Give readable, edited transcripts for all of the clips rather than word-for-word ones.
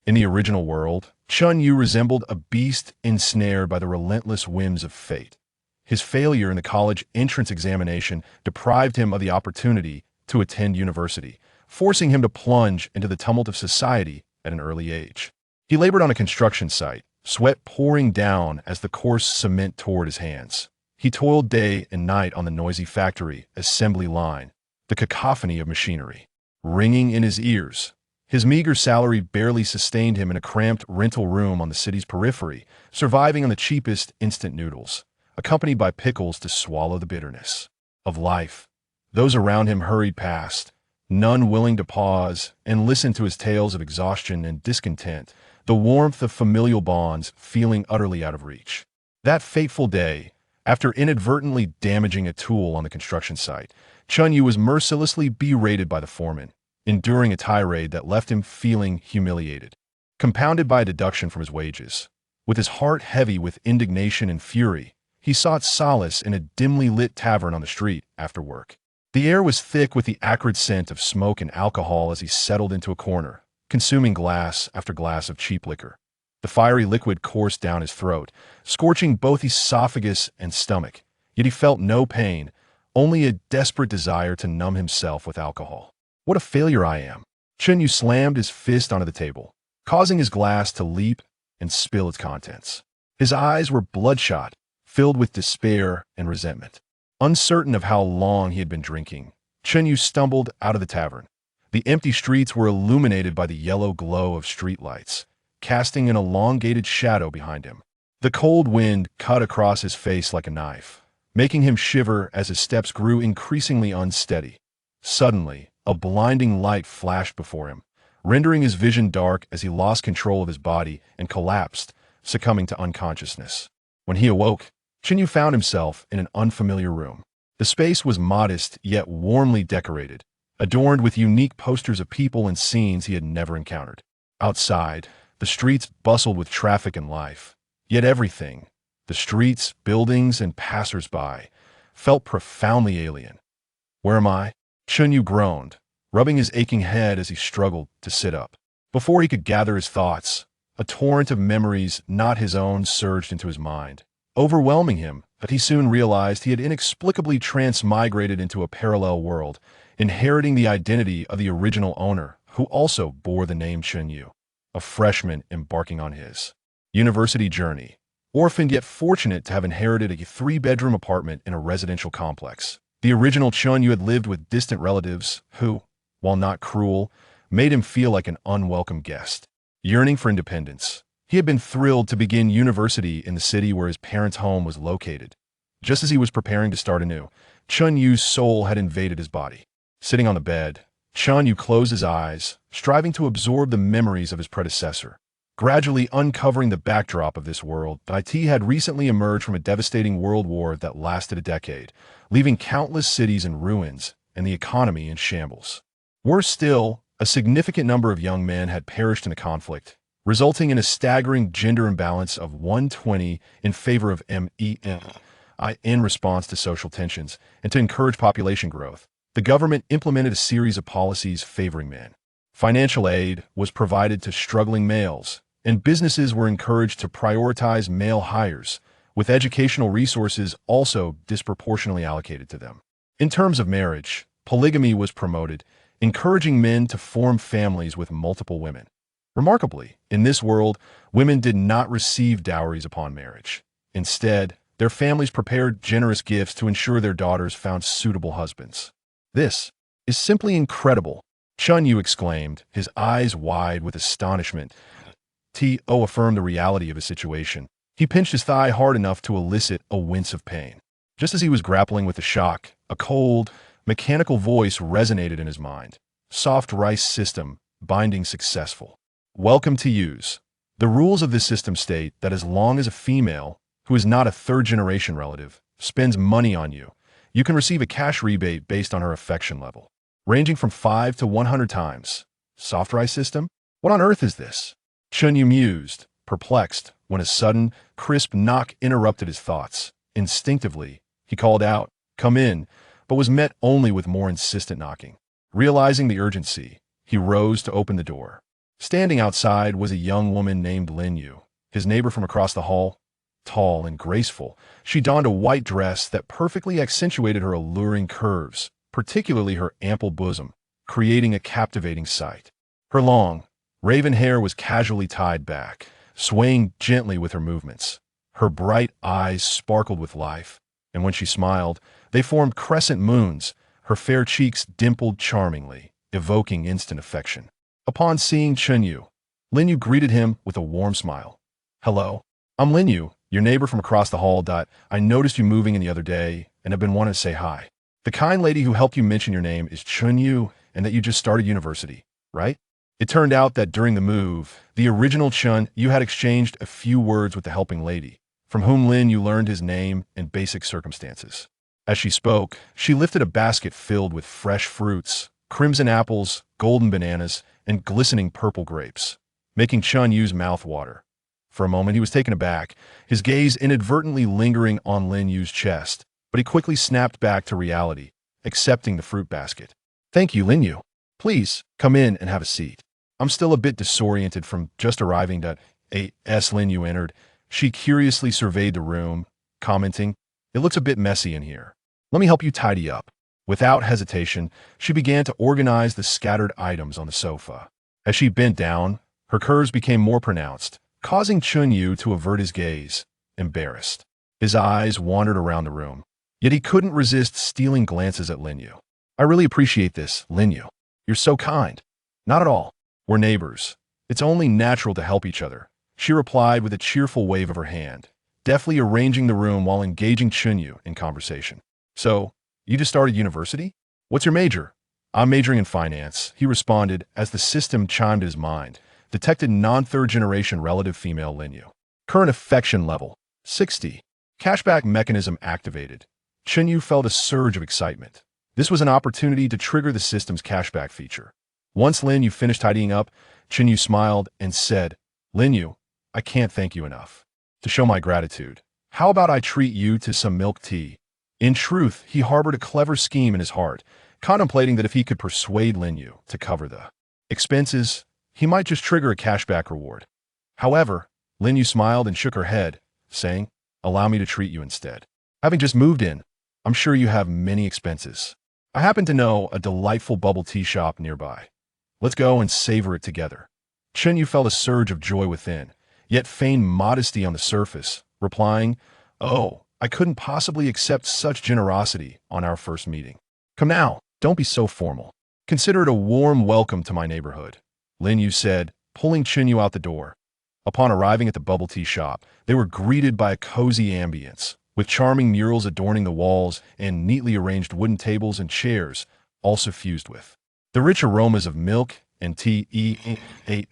In the original world, Chun Yu resembled a beast ensnared by the relentless whims of fate. His failure in the college entrance examination deprived him of the opportunity to attend university, forcing him to plunge into the tumult of society at an early age. He labored on a construction site, sweat pouring down as the coarse cement tore his hands. He toiled day and night on the noisy factory assembly line, the cacophony of machinery ringing in his ears. His meager salary barely sustained him in a cramped rental room on the city's periphery, surviving on the cheapest instant noodles, accompanied by pickles to swallow the bitterness of life. Those around him hurried past, none willing to pause and listen to his tales of exhaustion and discontent, the warmth of familial bonds feeling utterly out of reach. That fateful day, after inadvertently damaging a tool on the construction site, Chun Yu was mercilessly berated by the foreman, enduring a tirade that left him feeling humiliated, compounded by a deduction from his wages. With his heart heavy with indignation and fury, he sought solace in a dimly lit tavern on the street after work. The air was thick with the acrid scent of smoke and alcohol as he settled into a corner, consuming glass after glass of cheap liquor. The fiery liquid coursed down his throat, scorching both esophagus and stomach, yet he felt no pain, only a desperate desire to numb himself with alcohol. What a failure I am! Chun Yu slammed his fist onto the table, causing his glass to leap and spill its contents. His eyes were bloodshot, filled with despair and resentment. Uncertain of how long he had been drinking, Chun Yu stumbled out of the tavern. The empty streets were illuminated by the yellow glow of streetlights, casting an elongated shadow behind him. The cold wind cut across his face like a knife, making him shiver as his steps grew increasingly unsteady. Suddenly, a blinding light flashed before him, rendering his vision dark as he lost control of his body and collapsed, succumbing to unconsciousness. When he awoke, Chun Yu found himself in an unfamiliar room. The space was modest yet warmly decorated, adorned with unique posters of people and scenes he had never encountered. Outside, the streets bustled with traffic and life, yet everything, the streets, buildings, and passers-by, felt profoundly alien. Where am I? Chun Yu groaned, rubbing his aching head as he struggled to sit up. Before he could gather his thoughts, a torrent of memories not his own surged into his mind, overwhelming him, but he soon realized he had inexplicably transmigrated into a parallel world, inheriting the identity of the original owner, who also bore the name Chun Yu, a freshman embarking on his university journey, orphaned yet fortunate to have inherited a 3-bedroom apartment in a residential complex. The original Chun Yu had lived with distant relatives who, while not cruel, made him feel like an unwelcome guest. Yearning for independence, he had been thrilled to begin university in the city where his parents' home was located. Just as he was preparing to start anew, Chun Yu's soul had invaded his body. Sitting on the bed, Chun Yu closed his eyes, striving to absorb the memories of his predecessor. Gradually uncovering the backdrop of this world, IT had recently emerged from a devastating world war that lasted a decade, leaving countless cities in ruins and the economy in shambles. Worse still, a significant number of young men had perished in the conflict, resulting in a staggering gender imbalance of 120 in favor of men in response to social tensions and to encourage population growth. The government implemented a series of policies favoring men. Financial aid was provided to struggling males, and businesses were encouraged to prioritize male hires, with educational resources also disproportionately allocated to them. In terms of marriage, polygamy was promoted, encouraging men to form families with multiple women. Remarkably, in this world, women did not receive dowries upon marriage. Instead, their families prepared generous gifts to ensure their daughters found suitable husbands. This is simply incredible, Chun Yu exclaimed, his eyes wide with astonishment. To affirm the reality of his situation, he pinched his thigh hard enough to elicit a wince of pain. Just as he was grappling with the shock, a cold, mechanical voice resonated in his mind. Soft rice system, binding successful. Welcome to use. The rules of this system state that as long as a female, who is not a third-generation relative, spends money on you, you can receive a cash rebate based on her affection level, ranging from 5 to 100 times. Soft rice system? What on earth is this? Chun Yu mused, perplexed, when a sudden, crisp knock interrupted his thoughts. Instinctively, he called out, "Come in," but was met only with more insistent knocking. Realizing the urgency, he rose to open the door. Standing outside was a young woman named Lin Yu, his neighbor from across the hall. Tall and graceful, she donned a white dress that perfectly accentuated her alluring curves, particularly her ample bosom, creating a captivating sight. Her long, raven hair was casually tied back, swaying gently with her movements. Her bright eyes sparkled with life, and when she smiled, they formed crescent moons. Her fair cheeks dimpled charmingly, evoking instant affection. Upon seeing Chen Yu, Lin Yu greeted him with a warm smile. "Hello, I'm Lin Yu, your neighbor from across the hall. I noticed you moving in the other day and have been wanting to say hi. The kind lady who helped you mention your name is Chen Yu and that you just started university, right?" It turned out that during the move, the original Chen Yu had exchanged a few words with the helping lady, from whom Lin Yu learned his name and basic circumstances. As she spoke, she lifted a basket filled with fresh fruits, crimson apples, golden bananas, and glistening purple grapes, making Chen Yu's mouth water. For a moment, he was taken aback, his gaze inadvertently lingering on Lin Yu's chest, but he quickly snapped back to reality, accepting the fruit basket. "Thank you, Lin Yu. Please, come in and have a seat. I'm still a bit disoriented from just arriving." As Lin Yu entered, she curiously surveyed the room, commenting, "It looks a bit messy in here. Let me help you tidy up." Without hesitation, she began to organize the scattered items on the sofa. As she bent down, her curves became more pronounced, causing Chen Yu to avert his gaze, embarrassed. His eyes wandered around the room, yet he couldn't resist stealing glances at Lin Yu. "I really appreciate this, Lin Yu. You're so kind." "Not at all. We're neighbors. It's only natural to help each other," she replied with a cheerful wave of her hand, deftly arranging the room while engaging Chen Yu in conversation. "So, you just started university? What's your major?" "I'm majoring in finance," he responded as the system chimed his mind, detected non-third generation relative female Lin Yu. Current affection level, 60. Cashback mechanism activated. Chen Yu felt a surge of excitement. This was an opportunity to trigger the system's cashback feature. Once Lin Yu finished tidying up, Chen Yu smiled and said, "Lin Yu, I can't thank you enough. To show my gratitude, how about I treat you to some milk tea?" In truth, he harbored a clever scheme in his heart, contemplating that if he could persuade Lin Yu to cover the expenses, he might just trigger a cashback reward. However, Lin Yu smiled and shook her head, saying, "Allow me to treat you instead. Having just moved in, I'm sure you have many expenses. I happen to know a delightful bubble tea shop nearby. Let's go and savor it together." Chen Yu felt a surge of joy within, yet feigned modesty on the surface, replying, "Oh, I couldn't possibly accept such generosity on our first meeting. Come now, don't be so formal. Consider it a warm welcome to my neighborhood," Lin Yu said, pulling Chen Yu out the door. Upon arriving at the bubble tea shop, they were greeted by a cozy ambience, with charming murals adorning the walls and neatly arranged wooden tables and chairs, all suffused with the rich aromas of milk and tea.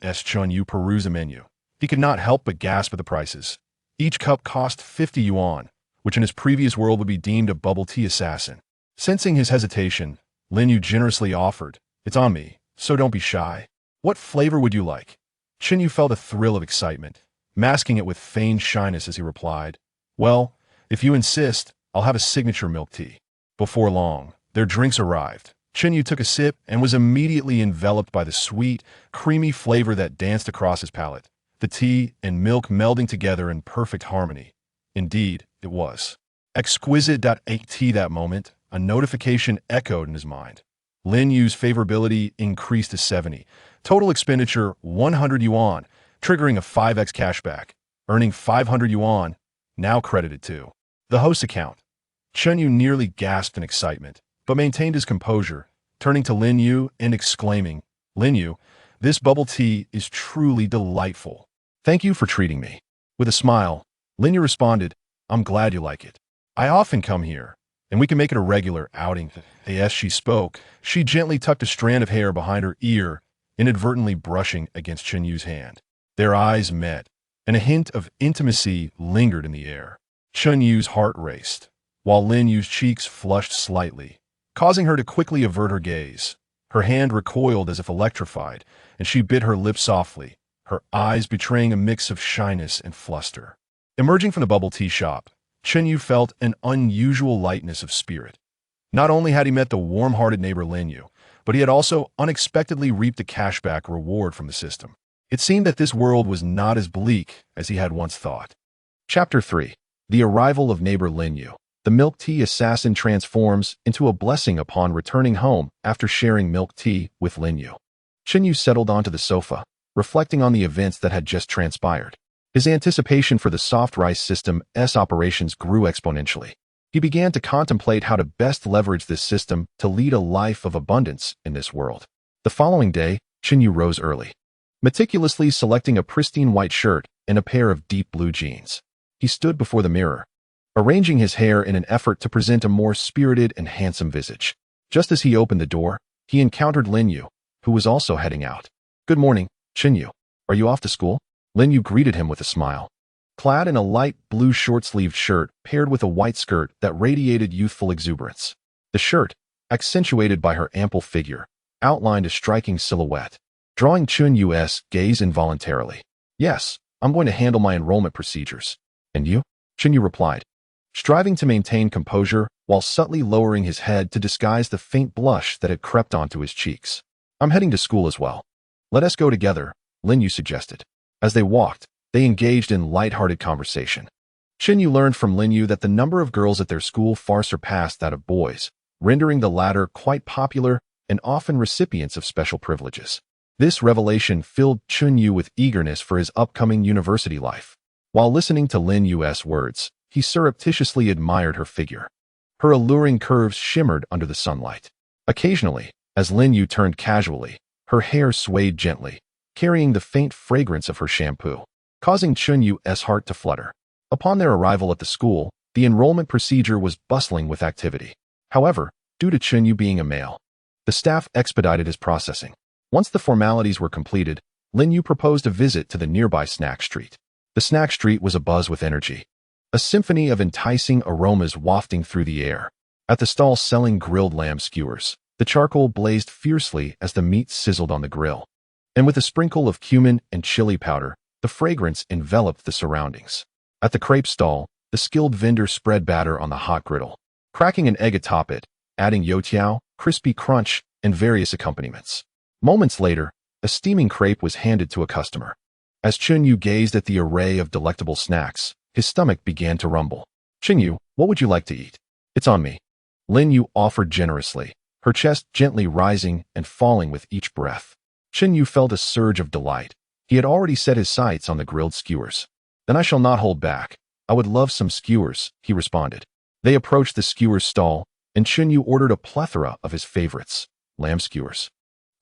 As Chen Yu perused the menu, he could not help but gasp at the prices. Each cup cost 50 yuan, which in his previous world would be deemed a bubble tea assassin. Sensing his hesitation, Lin Yu generously offered, "It's on me, so don't be shy. What flavor would you like?" Chen Yu felt a thrill of excitement, masking it with feigned shyness as he replied, "Well, if you insist, I'll have a signature milk tea." Before long, their drinks arrived. Chen Yu took a sip and was immediately enveloped by the sweet, creamy flavor that danced across his palate, the tea and milk melding together in perfect harmony. Indeed, it was exquisite. At that moment, a notification echoed in his mind. Lin Yu's favorability increased to 70. Total expenditure 100 yuan, triggering a 5x cashback, earning 500 yuan, now credited to the host account. Chen Yu nearly gasped in excitement, but maintained his composure, turning to Lin Yu and exclaiming, "Lin Yu, this bubble tea is truly delightful. Thank you for treating me." With a smile, Lin Yu responded, "I'm glad you like it. I often come here, and we can make it a regular outing." As she spoke, she gently tucked a strand of hair behind her ear, inadvertently brushing against Chen Yu's hand. Their eyes met, and a hint of intimacy lingered in the air. Chen Yu's heart raced, while Lin Yu's cheeks flushed slightly, causing her to quickly avert her gaze. Her hand recoiled as if electrified, and she bit her lips softly, her eyes betraying a mix of shyness and fluster. Emerging from the bubble tea shop, Chen Yu felt an unusual lightness of spirit. Not only had he met the warm-hearted neighbor Lin Yu, but he had also unexpectedly reaped a cashback reward from the system. It seemed that this world was not as bleak as he had once thought. Chapter 3. The Arrival of Neighbor Lin Yu. The milk tea assassin transforms into a blessing upon returning home after sharing milk tea with Lin Yu. Chen Yu settled onto the sofa, reflecting on the events that had just transpired. His anticipation for the soft rice system's operations grew exponentially. He began to contemplate how to best leverage this system to lead a life of abundance in this world. The following day, Chen Yu rose early, meticulously selecting a pristine white shirt and a pair of deep blue jeans. He stood before the mirror, arranging his hair in an effort to present a more spirited and handsome visage. Just as he opened the door, he encountered Lin Yu, who was also heading out. "Good morning, Chen Yu. Are you off to school?" Lin Yu greeted him with a smile. Clad in a light blue short-sleeved shirt paired with a white skirt that radiated youthful exuberance. The shirt, accentuated by her ample figure, outlined a striking silhouette, drawing Chen Yu's gaze involuntarily. "Yes, I'm going to handle my enrollment procedures. And you?" Chen Yu replied, striving to maintain composure while subtly lowering his head to disguise the faint blush that had crept onto his cheeks. "I'm heading to school as well. Let us go together," Lin Yu suggested. As they walked, they engaged in light-hearted conversation. Chen Yu learned from Lin Yu that the number of girls at their school far surpassed that of boys, rendering the latter quite popular and often recipients of special privileges. This revelation filled Chen Yu with eagerness for his upcoming university life. While listening to Lin Yu's words, he surreptitiously admired her figure. Her alluring curves shimmered under the sunlight. Occasionally, as Lin Yu turned casually, her hair swayed gently, carrying the faint fragrance of her shampoo, causing Chen Yu's heart to flutter. Upon their arrival at the school, the enrollment procedure was bustling with activity. However, due to Chen Yu being a male, the staff expedited his processing. Once the formalities were completed, Lin Yu proposed a visit to the nearby snack street. The snack street was abuzz with energy, a symphony of enticing aromas wafting through the air. At the stall selling grilled lamb skewers, the charcoal blazed fiercely as the meat sizzled on the grill. And with a sprinkle of cumin and chili powder, the fragrance enveloped the surroundings. At the crepe stall, the skilled vendor spread batter on the hot griddle, cracking an egg atop it, adding youtiao, crispy crunch, and various accompaniments. Moments later, a steaming crepe was handed to a customer. As Chen Yu gazed at the array of delectable snacks, his stomach began to rumble. "Chen Yu, what would you like to eat?" "It's on me," Lin Yu offered generously, her chest gently rising and falling with each breath. Chen Yu felt a surge of delight. He had already set his sights on the grilled skewers. "Then I shall not hold back. I would love some skewers," he responded. They approached the skewers stall, and Chen Yu ordered a plethora of his favorites: lamb skewers,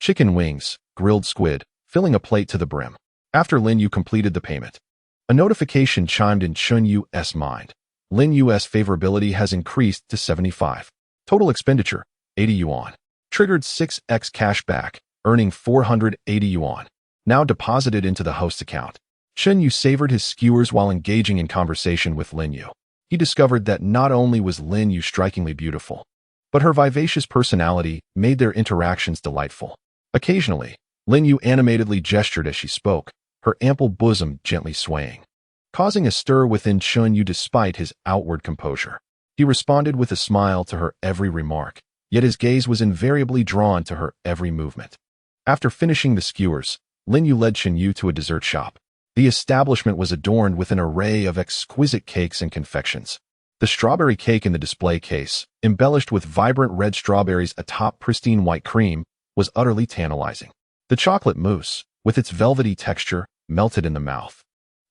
chicken wings, grilled squid, filling a plate to the brim. After Lin Yu completed the payment, a notification chimed in Chen Yu's mind. Lin Yu's favorability has increased to 75. Total expenditure, 80 yuan. Triggered 6x cash back, earning 480 yuan. Now deposited into the host account. Chen Yu savored his skewers while engaging in conversation with Lin Yu. He discovered that not only was Lin Yu strikingly beautiful, but her vivacious personality made their interactions delightful. Occasionally, Lin Yu animatedly gestured as she spoke, her ample bosom gently swaying, causing a stir within Chen Yu despite his outward composure. He responded with a smile to her every remark, yet his gaze was invariably drawn to her every movement. After finishing the skewers, Lin Yu led Chen Yu to a dessert shop. The establishment was adorned with an array of exquisite cakes and confections. The strawberry cake in the display case, embellished with vibrant red strawberries atop pristine white cream, was utterly tantalizing. The chocolate mousse, with its velvety texture, melted in the mouth,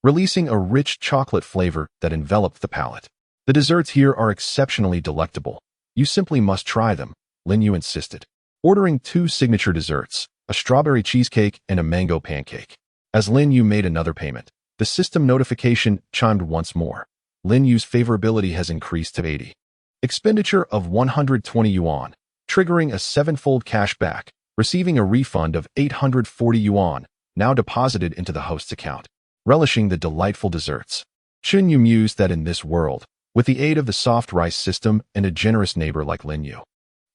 releasing a rich chocolate flavor that enveloped the palate. "The desserts here are exceptionally delectable. You simply must try them," Lin Yu insisted, ordering 2 signature desserts, a strawberry cheesecake and a mango pancake. As Lin Yu made another payment, the system notification chimed once more. Lin Yu's favorability has increased to 80. Expenditure of 120 yuan, triggering a 7-fold cash back, receiving a refund of 840 yuan, now deposited into the host's account. Relishing the delightful desserts, Chen Yu mused that in this world, with the aid of the soft rice system and a generous neighbor like Lin Yu,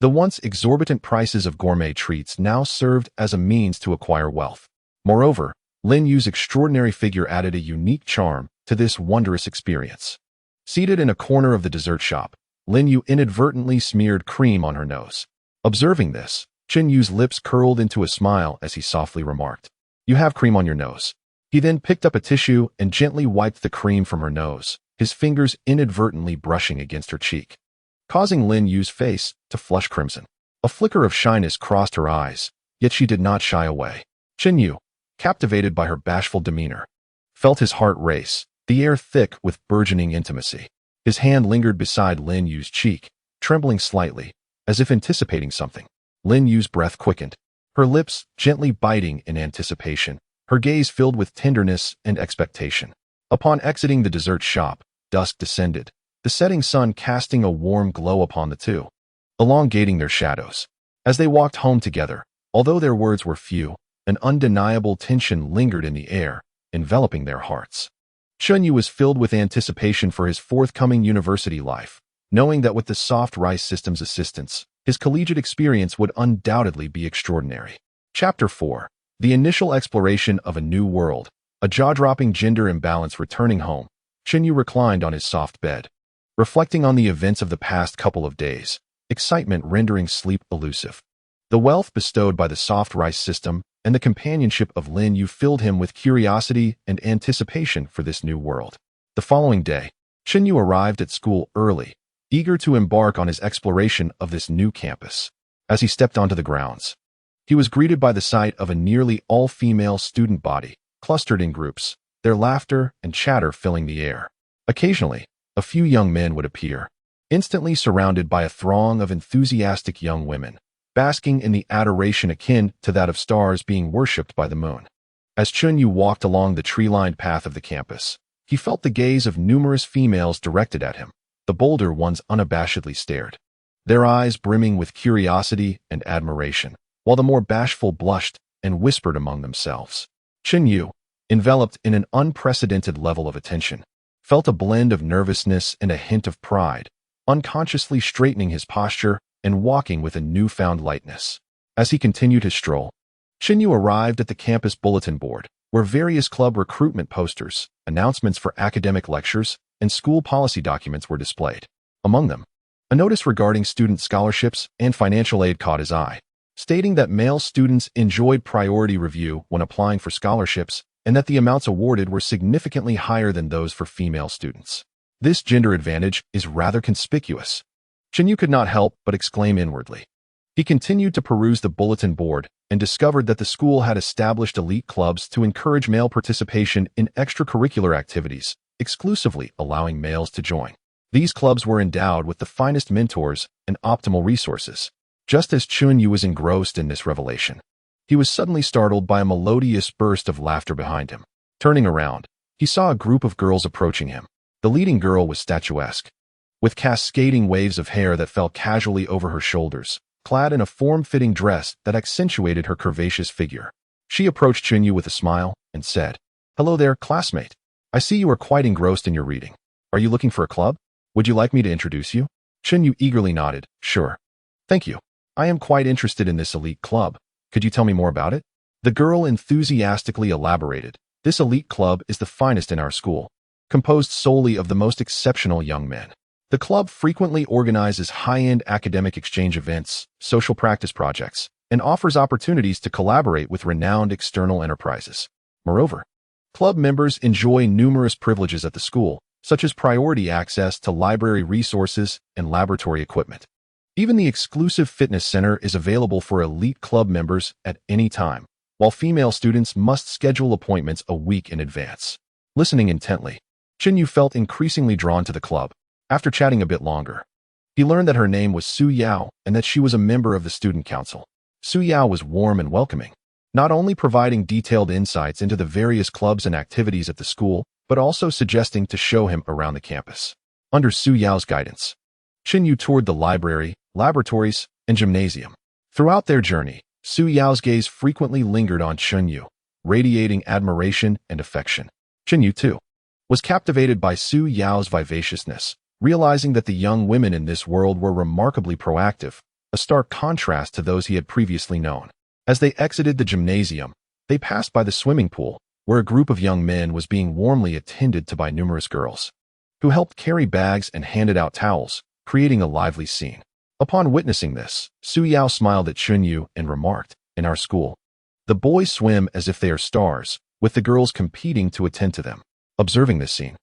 the once exorbitant prices of gourmet treats now served as a means to acquire wealth. Moreover, Lin Yu's extraordinary figure added a unique charm to this wondrous experience. Seated in a corner of the dessert shop, Lin Yu inadvertently smeared cream on her nose. Observing this, Chen Yu's lips curled into a smile as he softly remarked, You have cream on your nose. He then picked up a tissue and gently wiped the cream from her nose, his fingers inadvertently brushing against her cheek, causing Lin Yu's face to flush crimson. A flicker of shyness crossed her eyes, yet she did not shy away. Chen Yu, captivated by her bashful demeanor, felt his heart race, the air thick with burgeoning intimacy. His hand lingered beside Lin Yu's cheek, trembling slightly, as if anticipating something. Lin Yu's breath quickened, her lips gently biting in anticipation, her gaze filled with tenderness and expectation. Upon exiting the dessert shop, dusk descended, the setting sun casting a warm glow upon the two, elongating their shadows. As they walked home together, although their words were few, an undeniable tension lingered in the air, enveloping their hearts. Chen Yu was filled with anticipation for his forthcoming university life, knowing that with the soft rice system's assistance, his collegiate experience would undoubtedly be extraordinary. Chapter 4. The initial exploration of a new world. A jaw-dropping gender imbalance. Returning home, Chen Yu reclined on his soft bed, reflecting on the events of the past couple of days, excitement rendering sleep elusive. The wealth bestowed by the soft rice system and the companionship of Lin Yu filled him with curiosity and anticipation for this new world. The following day, Chen Yu arrived at school early, eager to embark on his exploration of this new campus. As he stepped onto the grounds, he was greeted by the sight of a nearly all-female student body, clustered in groups, their laughter and chatter filling the air. Occasionally, a few young men would appear, instantly surrounded by a throng of enthusiastic young women, basking in the adoration akin to that of stars being worshipped by the moon. As Chen Yu walked along the tree-lined path of the campus, he felt the gaze of numerous females directed at him. The bolder ones unabashedly stared, their eyes brimming with curiosity and admiration, while the more bashful blushed and whispered among themselves. Chen Yu, enveloped in an unprecedented level of attention, felt a blend of nervousness and a hint of pride, unconsciously straightening his posture and walking with a newfound lightness. As he continued his stroll, Chen Yu arrived at the campus bulletin board, where various club recruitment posters, announcements for academic lectures, and school policy documents were displayed. Among them, a notice regarding student scholarships and financial aid caught his eye, stating that male students enjoyed priority review when applying for scholarships and that the amounts awarded were significantly higher than those for female students. This gender advantage is rather conspicuous. Chen Yu could not help but exclaim inwardly. He continued to peruse the bulletin board and discovered that the school had established elite clubs to encourage male participation in extracurricular activities, exclusively allowing males to join. These clubs were endowed with the finest mentors and optimal resources. Just as Chen Yu was engrossed in this revelation, he was suddenly startled by a melodious burst of laughter behind him. Turning around, he saw a group of girls approaching him. The leading girl was statuesque, with cascading waves of hair that fell casually over her shoulders, clad in a form-fitting dress that accentuated her curvaceous figure. She approached Chen Yu with a smile and said, "Hello there, classmate. I see you are quite engrossed in your reading. Are you looking for a club? Would you like me to introduce you?" Chen Yu eagerly nodded. "Sure. Thank you. I am quite interested in this elite club. Could you tell me more about it?" The girl enthusiastically elaborated. "This elite club is the finest in our school, composed solely of the most exceptional young men. The club frequently organizes high-end academic exchange events, social practice projects, and offers opportunities to collaborate with renowned external enterprises. Moreover, club members enjoy numerous privileges at the school, such as priority access to library resources and laboratory equipment. Even the exclusive fitness center is available for elite club members at any time, while female students must schedule appointments a week in advance." Listening intently, Chen Yu felt increasingly drawn to the club. After chatting a bit longer, he learned that her name was Su Yao and that she was a member of the student council. Su Yao was warm and welcoming, not only providing detailed insights into the various clubs and activities at the school, but also suggesting to show him around the campus. Under Su Yao's guidance, Chen Yu toured the library, laboratories, and gymnasium. Throughout their journey, Su Yao's gaze frequently lingered on Chen Yu, radiating admiration and affection. Chen Yu, too, was captivated by Su Yao's vivaciousness, realizing that the young women in this world were remarkably proactive, a stark contrast to those he had previously known. As they exited the gymnasium, they passed by the swimming pool, where a group of young men was being warmly attended to by numerous girls, who helped carry bags and handed out towels, creating a lively scene. Upon witnessing this, Su Yao smiled at Chen Yu and remarked, "In our school, The boys swim as if they are stars, with the girls competing to attend to them. Observing this scene,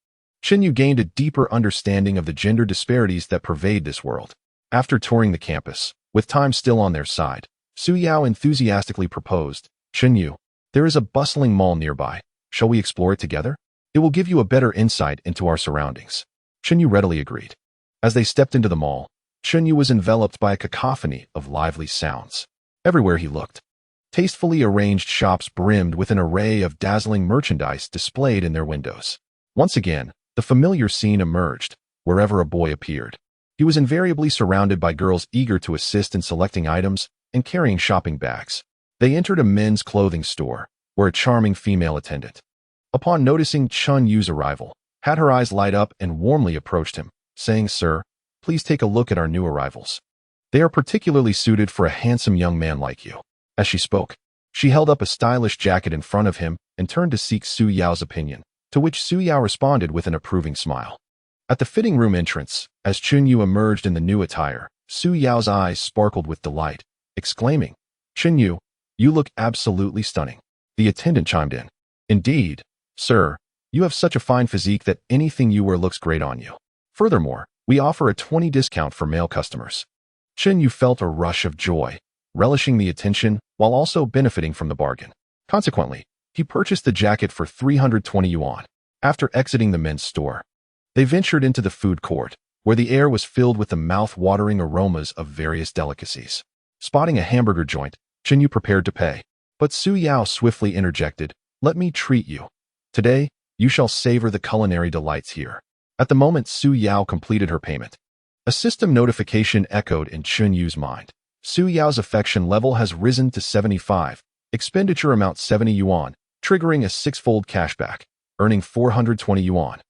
Xinyu gained a deeper understanding of the gender disparities that pervade this world. After touring the campus, with time still on their side, Su Yao enthusiastically proposed, "Xinyu, there is a bustling mall nearby. Shall we explore it together? It will give you a better insight into our surroundings." Xinyu readily agreed. As they stepped into the mall, Xinyu was enveloped by a cacophony of lively sounds. Everywhere he looked, tastefully arranged shops brimmed with an array of dazzling merchandise displayed in their windows. Once again, the familiar scene emerged. Wherever a boy appeared, he was invariably surrounded by girls eager to assist in selecting items and carrying shopping bags. They entered a men's clothing store, where a charming female attendant, upon noticing Chun Yu's arrival, had her eyes light up and warmly approached him, saying, "Sir, please take a look at our new arrivals. They are particularly suited for a handsome young man like you." As she spoke, she held up a stylish jacket in front of him and turned to seek Su Yao's opinion, to which Su Yao responded with an approving smile. At the fitting room entrance, as Chun Yu emerged in the new attire, Su Yao's eyes sparkled with delight, exclaiming, "Chun Yu, you look absolutely stunning." The attendant chimed in, "Indeed, sir, you have such a fine physique that anything you wear looks great on you. Furthermore, we offer a 20% discount for male customers." Chun Yu felt a rush of joy, relishing the attention while also benefiting from the bargain. Consequently, he purchased the jacket for 320 yuan. After exiting the men's store, they ventured into the food court, where the air was filled with the mouth-watering aromas of various delicacies. Spotting a hamburger joint, Chun Yu prepared to pay, but Su Yao swiftly interjected, "Let me treat you. Today, you shall savor the culinary delights here." At the moment Su Yao completed her payment, a system notification echoed in Chun Yu's mind. Su Yao's affection level has risen to 75, expenditure amount 70 yuan, triggering a 6-fold cashback, earning 420 yuan.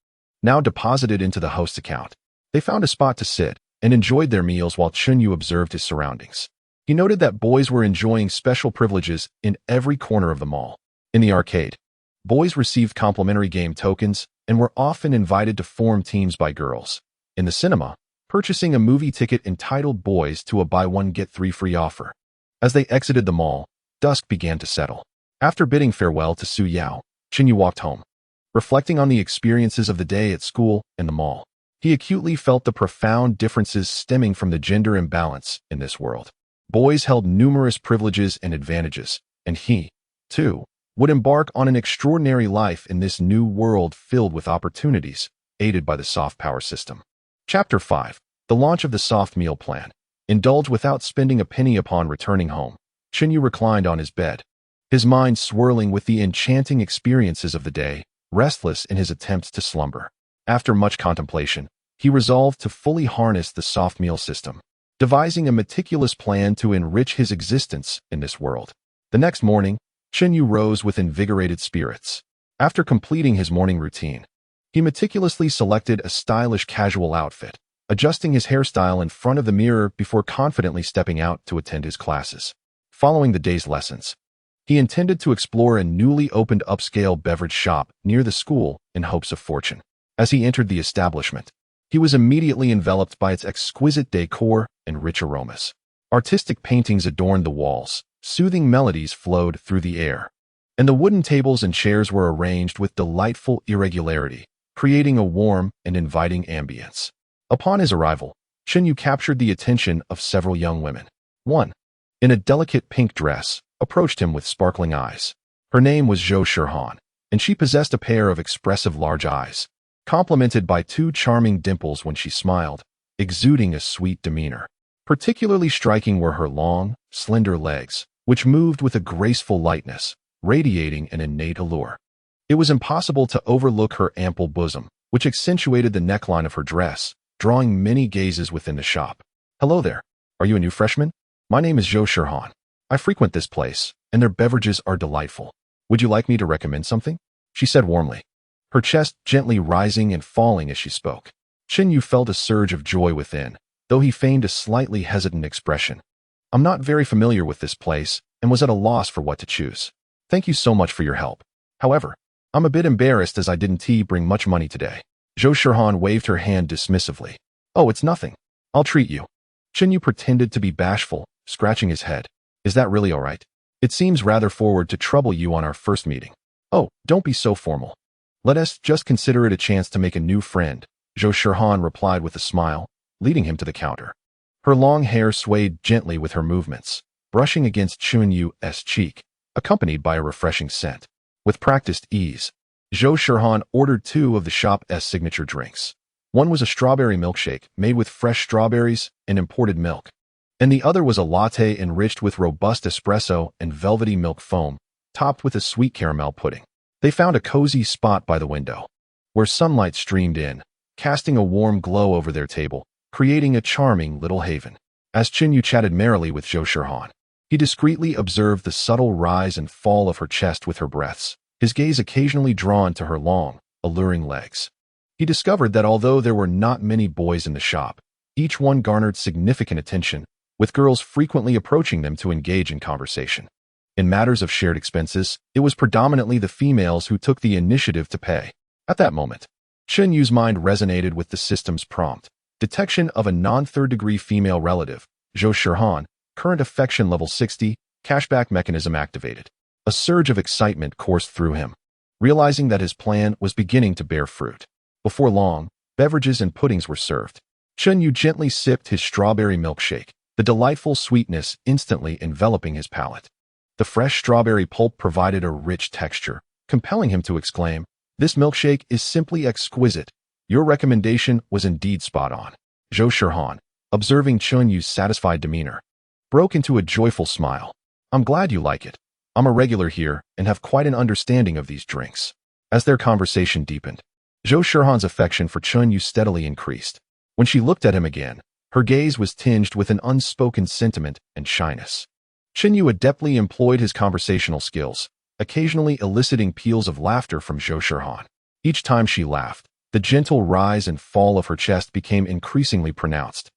Now deposited into the host's account. They found a spot to sit and enjoyed their meals while Chun Yu observed his surroundings. He noted that boys were enjoying special privileges in every corner of the mall. In the arcade, boys received complimentary game tokens and were often invited to form teams by girls. In the cinema, purchasing a movie ticket entitled boys to a buy-one-get-3 free offer. As they exited the mall, dusk began to settle. After bidding farewell to Su Yao, Chun Yu walked home. Reflecting on the experiences of the day at school and the mall, he acutely felt the profound differences stemming from the gender imbalance in this world. Boys held numerous privileges and advantages, and he, too, would embark on an extraordinary life in this new world filled with opportunities, aided by the soft power system. Chapter 5. The launch of the soft meal plan. Indulge without spending a penny upon returning home. Chun Yu reclined on his bed, his mind swirling with the enchanting experiences of the day, restless in his attempts to slumber. After much contemplation, he resolved to fully harness the soft meal system, devising a meticulous plan to enrich his existence in this world. The next morning, Chun Yu rose with invigorated spirits. After completing his morning routine, he meticulously selected a stylish casual outfit, adjusting his hairstyle in front of the mirror before confidently stepping out to attend his classes. Following the day's lessons, he intended to explore a newly opened upscale beverage shop near the school in hopes of fortune. As he entered the establishment, he was immediately enveloped by its exquisite decor and rich aromas. Artistic paintings adorned the walls, soothing melodies flowed through the air, and the wooden tables and chairs were arranged with delightful irregularity, creating a warm and inviting ambience. Upon his arrival, Chun Yu captured the attention of several young women. One, in a delicate pink dress, approached him with sparkling eyes. Her name was Zhou Shirhan, and she possessed a pair of expressive large eyes, complemented by 2 charming dimples when she smiled, exuding a sweet demeanor. Particularly striking were her long, slender legs, which moved with a graceful lightness, radiating an innate allure. It was impossible to overlook her ample bosom, which accentuated the neckline of her dress, drawing many gazes within the shop. "Hello there. Are you a new freshman? My name is Zhou Shirhan. I frequent this place, and their beverages are delightful. Would you like me to recommend something?" she said warmly, her chest gently rising and falling as she spoke. Chun Yu felt a surge of joy within, though he feigned a slightly hesitant expression. "I'm not very familiar with this place and was at a loss for what to choose. Thank you so much for your help. However, I'm a bit embarrassed as I didn't bring much money today." Zhou Shirhan waved her hand dismissively. "Oh, it's nothing. I'll treat you." Chun Yu pretended to be bashful, scratching his head. "Is that really all right?" It seems rather forward to trouble you on our first meeting. Oh, don't be so formal. Let us just consider it a chance to make a new friend, Zhou Shirhan replied with a smile, leading him to the counter. Her long hair swayed gently with her movements, brushing against Chun Yu's cheek, accompanied by a refreshing scent. With practiced ease, Zhou Shirhan ordered 2 of the shop's signature drinks. One was a strawberry milkshake made with fresh strawberries and imported milk, and the other was a latte enriched with robust espresso and velvety milk foam, topped with a sweet caramel pudding. They found a cozy spot by the window, where sunlight streamed in, casting a warm glow over their table, creating a charming little haven. As Chun Yu chatted merrily with Zhou Shirhan, he discreetly observed the subtle rise and fall of her chest with her breaths, his gaze occasionally drawn to her long, alluring legs. He discovered that although there were not many boys in the shop, each one garnered significant attention, with girls frequently approaching them to engage in conversation. In matters of shared expenses, it was predominantly the females who took the initiative to pay. At that moment, Chun Yu's mind resonated with the system's prompt. Detection of a non-third-degree female relative, Zhou Shirhan, current affection level 60, cashback mechanism activated. A surge of excitement coursed through him, realizing that his plan was beginning to bear fruit. Before long, beverages and puddings were served. Chun Yu gently sipped his strawberry milkshake, the delightful sweetness instantly enveloping his palate. The fresh strawberry pulp provided a rich texture, compelling him to exclaim, "This milkshake is simply exquisite. Your recommendation was indeed spot on." Zhou Shirhan, observing Chun Yu's satisfied demeanor, broke into a joyful smile. "I'm glad you like it. I'm a regular here and have quite an understanding of these drinks." As their conversation deepened, Zhou Shirhan's affection for Chun Yu steadily increased. When she looked at him again, her gaze was tinged with an unspoken sentiment and shyness. Chun Yu adeptly employed his conversational skills, occasionally eliciting peals of laughter from Zhou Shirhan. Each time she laughed, the gentle rise and fall of her chest became increasingly pronounced,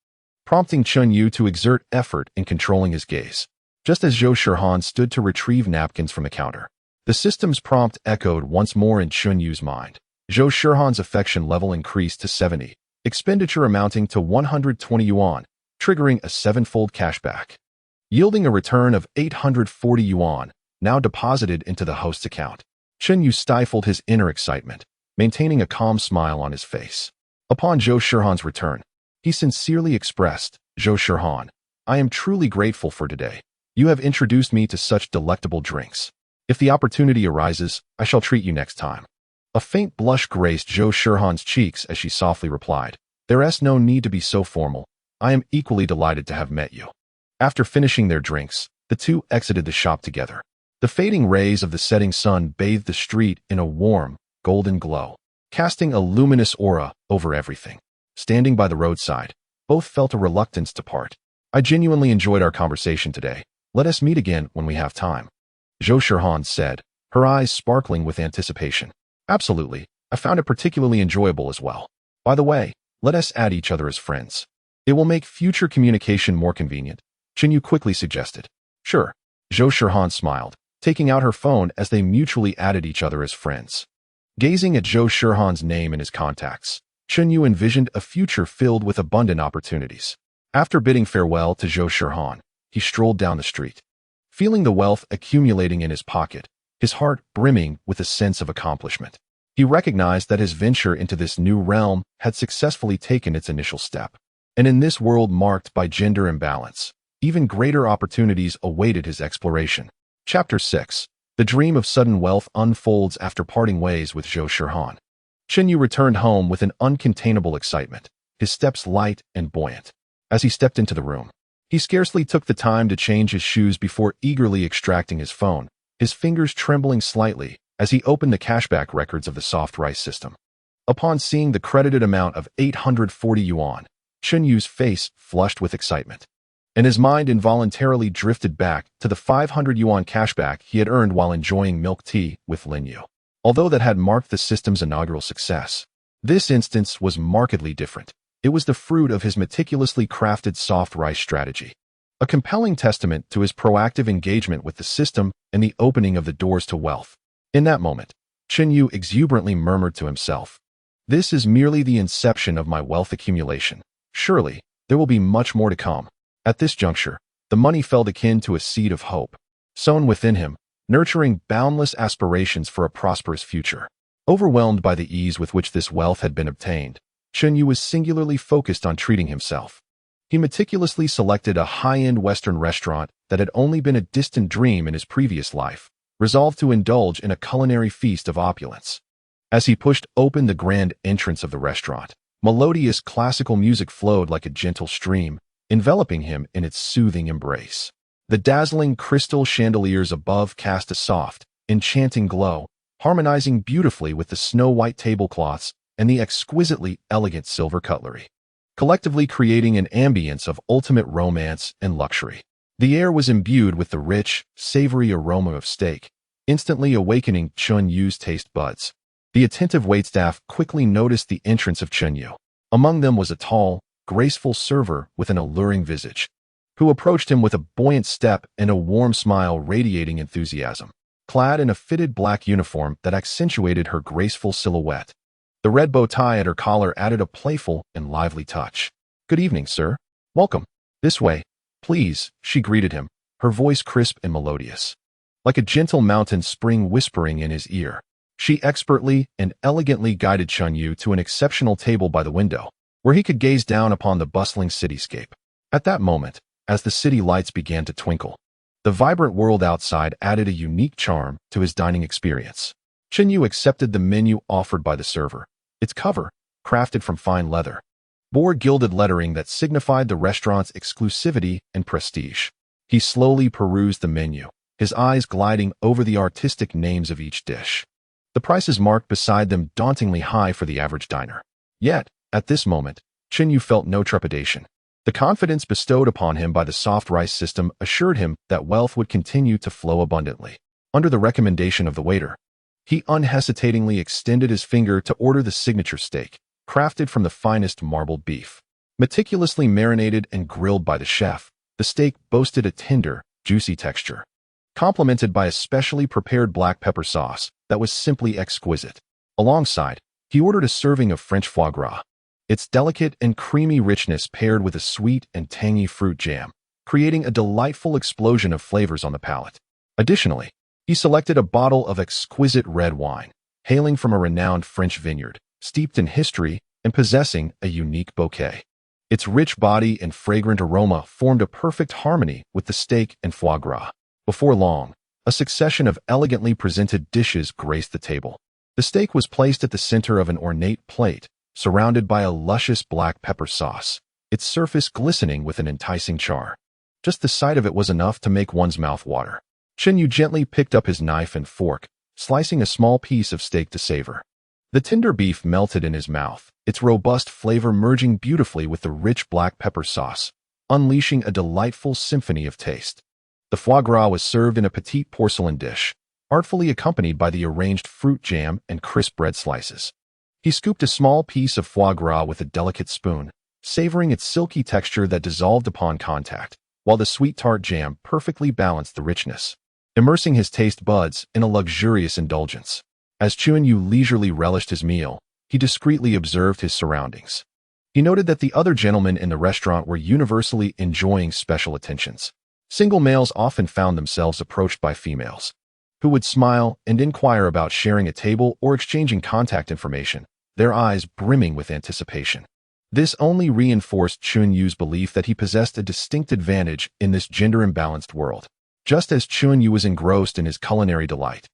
prompting Chun Yu to exert effort in controlling his gaze. Just as Zhou Shirhan stood to retrieve napkins from the counter, the system's prompt echoed once more in Chun Yu's mind. Zhou Shirhan's affection level increased to 70, expenditure amounting to 120 yuan, triggering a 7-fold cashback, yielding a return of 840 yuan, now deposited into the host's account. Chun Yu stifled his inner excitement, maintaining a calm smile on his face. Upon Zhou Shirhan's return, he sincerely expressed, "Zhou Shirhan, I am truly grateful for today. You have introduced me to such delectable drinks. If the opportunity arises, I shall treat you next time." A faint blush graced Zhou Shirhan's cheeks as she softly replied, "There's no need to be so formal. I am equally delighted to have met you." After finishing their drinks, the two exited the shop together. The fading rays of the setting sun bathed the street in a warm, golden glow, casting a luminous aura over everything. Standing by the roadside, both felt a reluctance to part. "I genuinely enjoyed our conversation today. Let us meet again when we have time," Zhou Shirhan said, her eyes sparkling with anticipation. "Absolutely. I found it particularly enjoyable as well. By the way, let us add each other as friends. It will make future communication more convenient," Chun Yu quickly suggested. "Sure," Zhou Shirhan smiled, taking out her phone as they mutually added each other as friends. Gazing at Zhou Shirhan's name in his contacts, Chun Yu envisioned a future filled with abundant opportunities. After bidding farewell to Zhou Shirhan, he strolled down the street, feeling the wealth accumulating in his pocket, his heart brimming with a sense of accomplishment. He recognized that his venture into this new realm had successfully taken its initial step. And in this world marked by gender imbalance, even greater opportunities awaited his exploration. Chapter 6. The dream of sudden wealth unfolds after parting ways with Zhou Shirhan. Chun Yu returned home with an uncontainable excitement, his steps light and buoyant. As he stepped into the room, he scarcely took the time to change his shoes before eagerly extracting his phone, his fingers trembling slightly as he opened the cashback records of the soft rice system. Upon seeing the credited amount of 840 yuan, Chun Yu's face flushed with excitement, and his mind involuntarily drifted back to the 500 yuan cashback he had earned while enjoying milk tea with Lin Yu. Although that had marked the system's inaugural success, this instance was markedly different. It was the fruit of his meticulously crafted soft rice strategy, a compelling testament to his proactive engagement with the system and the opening of the doors to wealth. In that moment, Chun Yu exuberantly murmured to himself, "This is merely the inception of my wealth accumulation. Surely, there will be much more to come." At this juncture, the money felt akin to a seed of hope, sown within him, nurturing boundless aspirations for a prosperous future. Overwhelmed by the ease with which this wealth had been obtained, Chunyu was singularly focused on treating himself. He meticulously selected a high-end Western restaurant that had only been a distant dream in his previous life, resolved to indulge in a culinary feast of opulence. As he pushed open the grand entrance of the restaurant, melodious classical music flowed like a gentle stream, enveloping him in its soothing embrace. The dazzling crystal chandeliers above cast a soft, enchanting glow, harmonizing beautifully with the snow-white tablecloths and the exquisitely elegant silver cutlery, collectively creating an ambience of ultimate romance and luxury. The air was imbued with the rich, savory aroma of steak, instantly awakening Chunyu's taste buds. The attentive waitstaff quickly noticed the entrance of Chunyu. Among them was a tall, graceful server with an alluring visage, who approached him with a buoyant step and a warm smile radiating enthusiasm. Clad in a fitted black uniform that accentuated her graceful silhouette, the red bow tie at her collar added a playful and lively touch. "Good evening, sir. Welcome. This way, please," she greeted him, her voice crisp and melodious, like a gentle mountain spring whispering in his ear. She expertly and elegantly guided Chunyu to an exceptional table by the window, where he could gaze down upon the bustling cityscape. At that moment, as the city lights began to twinkle, the vibrant world outside added a unique charm to his dining experience. Chunyu accepted the menu offered by the server. Its cover, crafted from fine leather, bore gilded lettering that signified the restaurant's exclusivity and prestige. He slowly perused the menu, his eyes gliding over the artistic names of each dish. The prices marked beside them dauntingly high for the average diner. Yet, at this moment, Chunyu felt no trepidation. The confidence bestowed upon him by the soft rice system assured him that wealth would continue to flow abundantly. Under the recommendation of the waiter, he unhesitatingly extended his finger to order the signature steak, crafted from the finest marbled beef. Meticulously marinated and grilled by the chef, the steak boasted a tender, juicy texture, complemented by a specially prepared black pepper sauce that was simply exquisite. Alongside, he ordered a serving of French foie gras. Its delicate and creamy richness paired with a sweet and tangy fruit jam, creating a delightful explosion of flavors on the palate. Additionally, he selected a bottle of exquisite red wine, hailing from a renowned French vineyard, steeped in history and possessing a unique bouquet. Its rich body and fragrant aroma formed a perfect harmony with the steak and foie gras. Before long, a succession of elegantly presented dishes graced the table. The steak was placed at the center of an ornate plate, surrounded by a luscious black pepper sauce, its surface glistening with an enticing char. Just the sight of it was enough to make one's mouth water. Chunyu gently picked up his knife and fork, slicing a small piece of steak to savor. The tender beef melted in his mouth, its robust flavor merging beautifully with the rich black pepper sauce, unleashing a delightful symphony of taste. The foie gras was served in a petite porcelain dish, artfully accompanied by the arranged fruit jam and crisp bread slices. He scooped a small piece of foie gras with a delicate spoon, savoring its silky texture that dissolved upon contact, while the sweet tart jam perfectly balanced the richness, immersing his taste buds in a luxurious indulgence. As Chunyu leisurely relished his meal, he discreetly observed his surroundings. He noted that the other gentlemen in the restaurant were universally enjoying special attentions. Single males often found themselves approached by females, who would smile and inquire about sharing a table or exchanging contact information, their eyes brimming with anticipation. This only reinforced Chunyu's belief that he possessed a distinct advantage in this gender-imbalanced world. Just as Chunyu was engrossed in his culinary delight,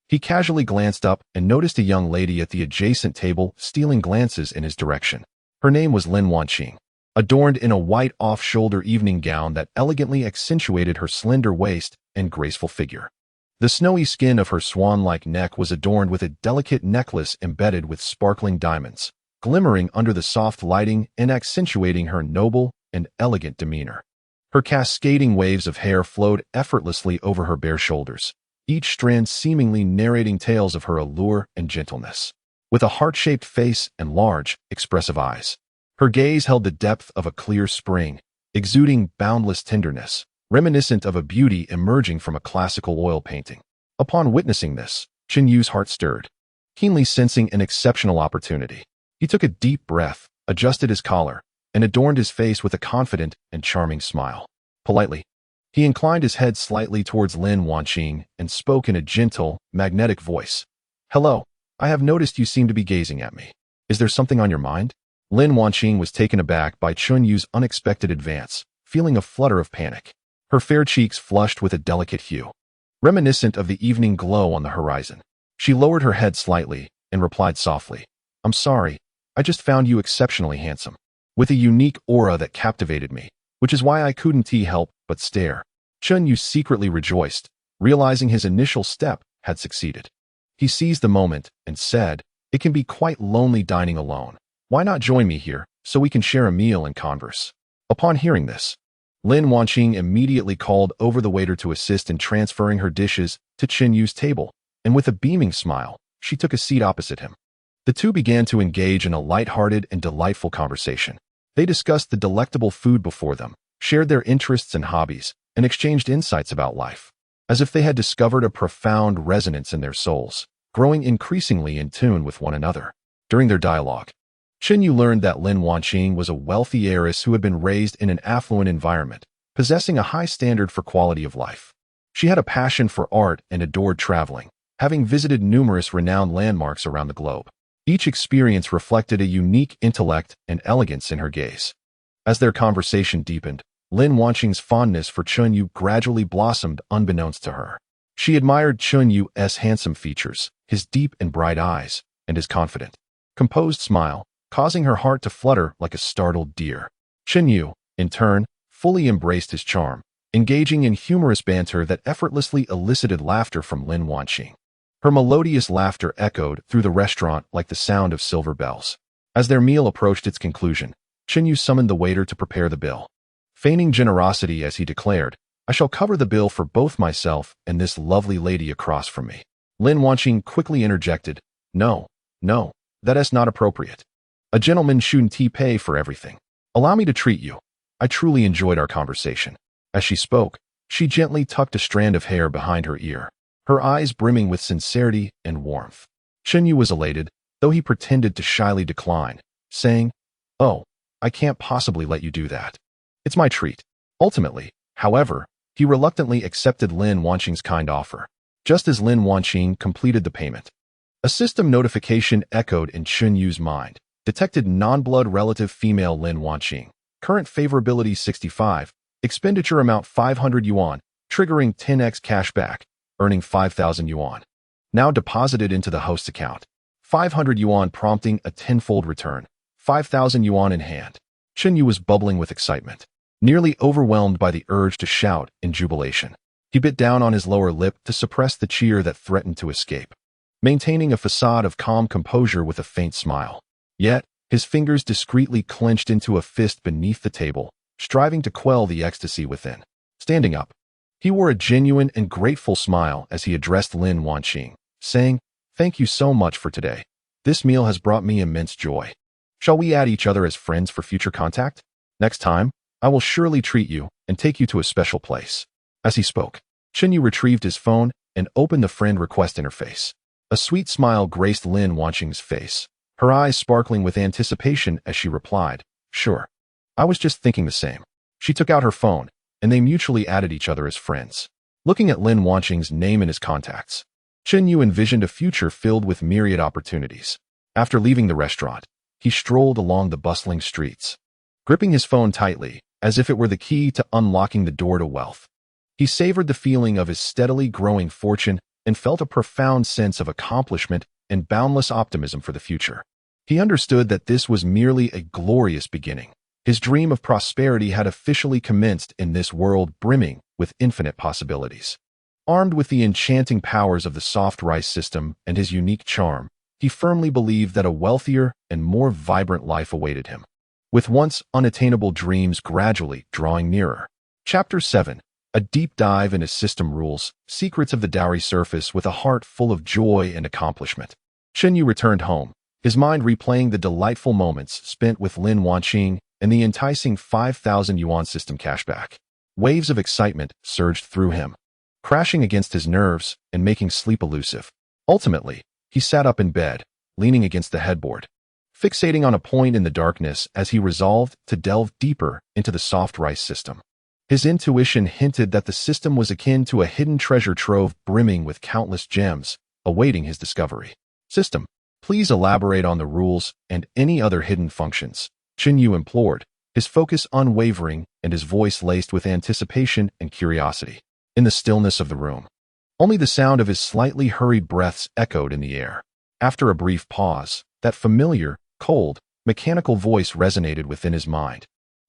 he casually glanced up and noticed a young lady at the adjacent table stealing glances in his direction. Her name was Lin Wanqing, adorned in a white off-shoulder evening gown that elegantly accentuated her slender waist and graceful figure. The snowy skin of her swan-like neck was adorned with a delicate necklace embedded with sparkling diamonds, glimmering under the soft lighting and accentuating her noble and elegant demeanor. Her cascading waves of hair flowed effortlessly over her bare shoulders, each strand seemingly narrating tales of her allure and gentleness. With a heart-shaped face and large, expressive eyes, her gaze held the depth of a clear spring, exuding boundless tenderness, reminiscent of a beauty emerging from a classical oil painting. Upon witnessing this, Chunyu's heart stirred, keenly sensing an exceptional opportunity. He took a deep breath, adjusted his collar, and adorned his face with a confident and charming smile. Politely, He inclined his head slightly towards Lin Wanqing and spoke in a gentle, magnetic voice. "Hello, I have noticed you seem to be gazing at me. Is there something on your mind?" Lin Wanqing was taken aback by Chun Yu's unexpected advance, feeling a flutter of panic. Her fair cheeks flushed with a delicate hue, reminiscent of the evening glow on the horizon. She lowered her head slightly and replied softly, "I'm sorry, I just found you exceptionally handsome, with a unique aura that captivated me, which is why I couldn't help but stare." Chun Yu secretly rejoiced, realizing his initial step had succeeded. He seized the moment and said, "It can be quite lonely dining alone. Why not join me here so we can share a meal and converse?" Upon hearing this, Lin Wanqing immediately called over the waiter to assist in transferring her dishes to Chun Yu's table, and with a beaming smile, she took a seat opposite him. The two began to engage in a light-hearted and delightful conversation. They discussed the delectable food before them, shared their interests and hobbies, and exchanged insights about life, as if they had discovered a profound resonance in their souls, growing increasingly in tune with one another. During their dialogue, Chun Yu learned that Lin Wanqing was a wealthy heiress who had been raised in an affluent environment, possessing a high standard for quality of life. She had a passion for art and adored traveling, having visited numerous renowned landmarks around the globe. Each experience reflected a unique intellect and elegance in her gaze. As their conversation deepened, Lin Wanqing's fondness for Chun Yu gradually blossomed unbeknownst to her. She admired Chun Yu's handsome features, his deep and bright eyes, and his confident, composed smile, causing her heart to flutter like a startled deer. Chun Yu, in turn, fully embraced his charm, engaging in humorous banter that effortlessly elicited laughter from Lin Wanqing. Her melodious laughter echoed through the restaurant like the sound of silver bells. As their meal approached its conclusion, Chun Yu summoned the waiter to prepare the bill. Feigning generosity as he declared, "I shall cover the bill for both myself and this lovely lady across from me." Lin Wanqing quickly interjected, No, that is not appropriate. A gentleman shouldn't pay for everything. Allow me to treat you. I truly enjoyed our conversation." As she spoke, she gently tucked a strand of hair behind her ear, her eyes brimming with sincerity and warmth. Chun Yu was elated, though he pretended to shyly decline, saying, "Oh, I can't possibly let you do that. It's my treat." Ultimately, however, he reluctantly accepted Lin Wanqing's kind offer. Just as Lin Wanqing completed the payment, a system notification echoed in Chun Yu's mind. Detected non-blood relative female Lin Wanqing. Current favorability 65. Expenditure amount 500 yuan, triggering 10x cashback, earning 5,000 yuan. Now deposited into the host's account. 500 yuan prompting a tenfold return. 5,000 yuan in hand. Chun Yu was bubbling with excitement, nearly overwhelmed by the urge to shout in jubilation. He bit down on his lower lip to suppress the cheer that threatened to escape, maintaining a facade of calm composure with a faint smile. Yet, his fingers discreetly clenched into a fist beneath the table, striving to quell the ecstasy within. Standing up, he wore a genuine and grateful smile as he addressed Lin Wanqing, saying, "Thank you so much for today. This meal has brought me immense joy. Shall we add each other as friends for future contact? Next time, I will surely treat you and take you to a special place." As he spoke, Chun Yu retrieved his phone and opened the friend request interface. A sweet smile graced Lin Wanqing's face, her eyes sparkling with anticipation as she replied, "Sure. I was just thinking the same." She took out her phone, and they mutually added each other as friends. Looking at Lin Wanqing's name in his contacts, Chun Yu envisioned a future filled with myriad opportunities. After leaving the restaurant, he strolled along the bustling streets, gripping his phone tightly, as if it were the key to unlocking the door to wealth. He savored the feeling of his steadily growing fortune and felt a profound sense of accomplishment and boundless optimism for the future. He understood that this was merely a glorious beginning. His dream of prosperity had officially commenced in this world brimming with infinite possibilities. Armed with the enchanting powers of the soft rice system and his unique charm, he firmly believed that a wealthier and more vibrant life awaited him, with once unattainable dreams gradually drawing nearer. Chapter 7. A deep dive into system rules, secrets of the dowry surface with a heart full of joy and accomplishment. Chun Yu returned home, his mind replaying the delightful moments spent with Lin Wanqing and the enticing 5,000 yuan system cashback. Waves of excitement surged through him, crashing against his nerves and making sleep elusive. Ultimately, he sat up in bed, leaning against the headboard, fixating on a point in the darkness as he resolved to delve deeper into the soft rice system. His intuition hinted that the system was akin to a hidden treasure trove brimming with countless gems, awaiting his discovery. System, please elaborate on the rules and any other hidden functions, Chinyu implored, his focus unwavering and his voice laced with anticipation and curiosity. In the stillness of the room, only the sound of his slightly hurried breaths echoed in the air. After a brief pause, that familiar, cold, mechanical voice resonated within his mind.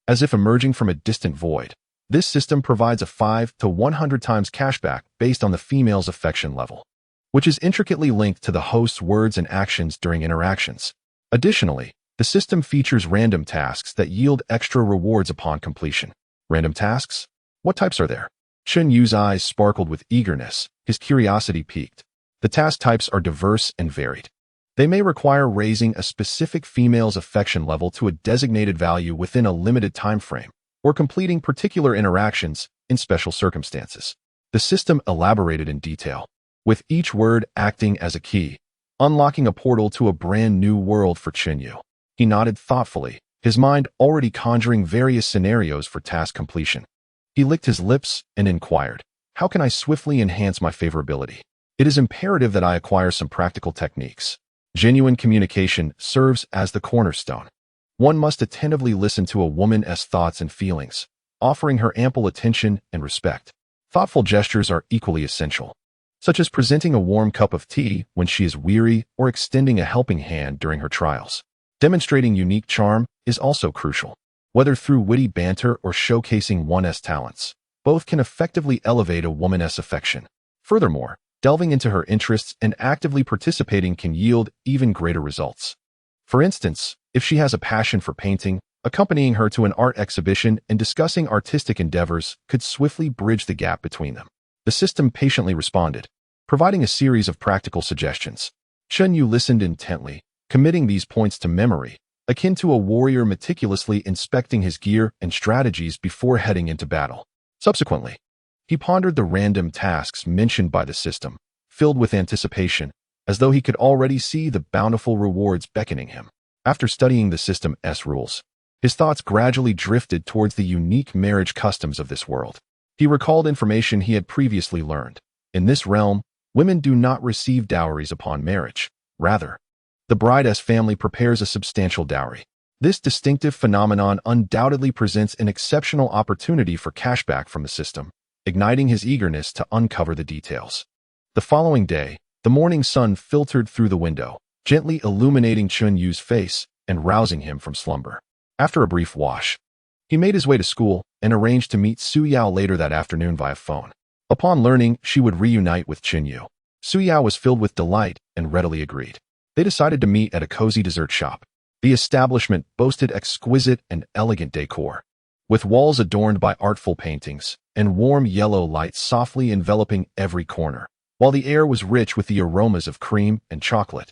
As if emerging from a distant void, this system provides a 5 to 100 times cashback based on the female's affection level, which is intricately linked to the host's words and actions during interactions. Additionally, the system features random tasks that yield extra rewards upon completion. Random tasks? What types are there? Chen Yu's eyes sparkled with eagerness, his curiosity piqued. The task types are diverse and varied. They may require raising a specific female's affection level to a designated value within a limited time frame, or completing particular interactions in special circumstances. The system elaborated in detail, with each word acting as a key, unlocking a portal to a brand new world for Chinyu. He nodded thoughtfully, his mind already conjuring various scenarios for task completion. He licked his lips and inquired, "How can I swiftly enhance my favorability? It is imperative that I acquire some practical techniques." Genuine communication serves as the cornerstone. One must attentively listen to a woman's thoughts and feelings, offering her ample attention and respect. Thoughtful gestures are equally essential, such as presenting a warm cup of tea when she is weary or extending a helping hand during her trials. Demonstrating unique charm is also crucial. Whether through witty banter or showcasing one's talents, both can effectively elevate a woman's affection. Furthermore, delving into her interests and actively participating can yield even greater results. For instance, if she has a passion for painting, accompanying her to an art exhibition and discussing artistic endeavors could swiftly bridge the gap between them. The system patiently responded, providing a series of practical suggestions. Chen Yu listened intently, committing these points to memory, akin to a warrior meticulously inspecting his gear and strategies before heading into battle. Subsequently, he pondered the random tasks mentioned by the system, filled with anticipation, as though he could already see the bountiful rewards beckoning him. After studying the system's rules, his thoughts gradually drifted towards the unique marriage customs of this world. He recalled information he had previously learned. In this realm, women do not receive dowries upon marriage. Rather, the bride's family prepares a substantial dowry. This distinctive phenomenon undoubtedly presents an exceptional opportunity for cashback from the system, igniting his eagerness to uncover the details. The following day, the morning sun filtered through the window, gently illuminating Chun Yu's face and rousing him from slumber. After a brief wash, he made his way to school and arranged to meet Su Yao later that afternoon via phone. Upon learning she would reunite with Chin Yu, Su Yao was filled with delight and readily agreed. They decided to meet at a cozy dessert shop. The establishment boasted exquisite and elegant decor, with walls adorned by artful paintings and warm yellow lights softly enveloping every corner, while the air was rich with the aromas of cream and chocolate,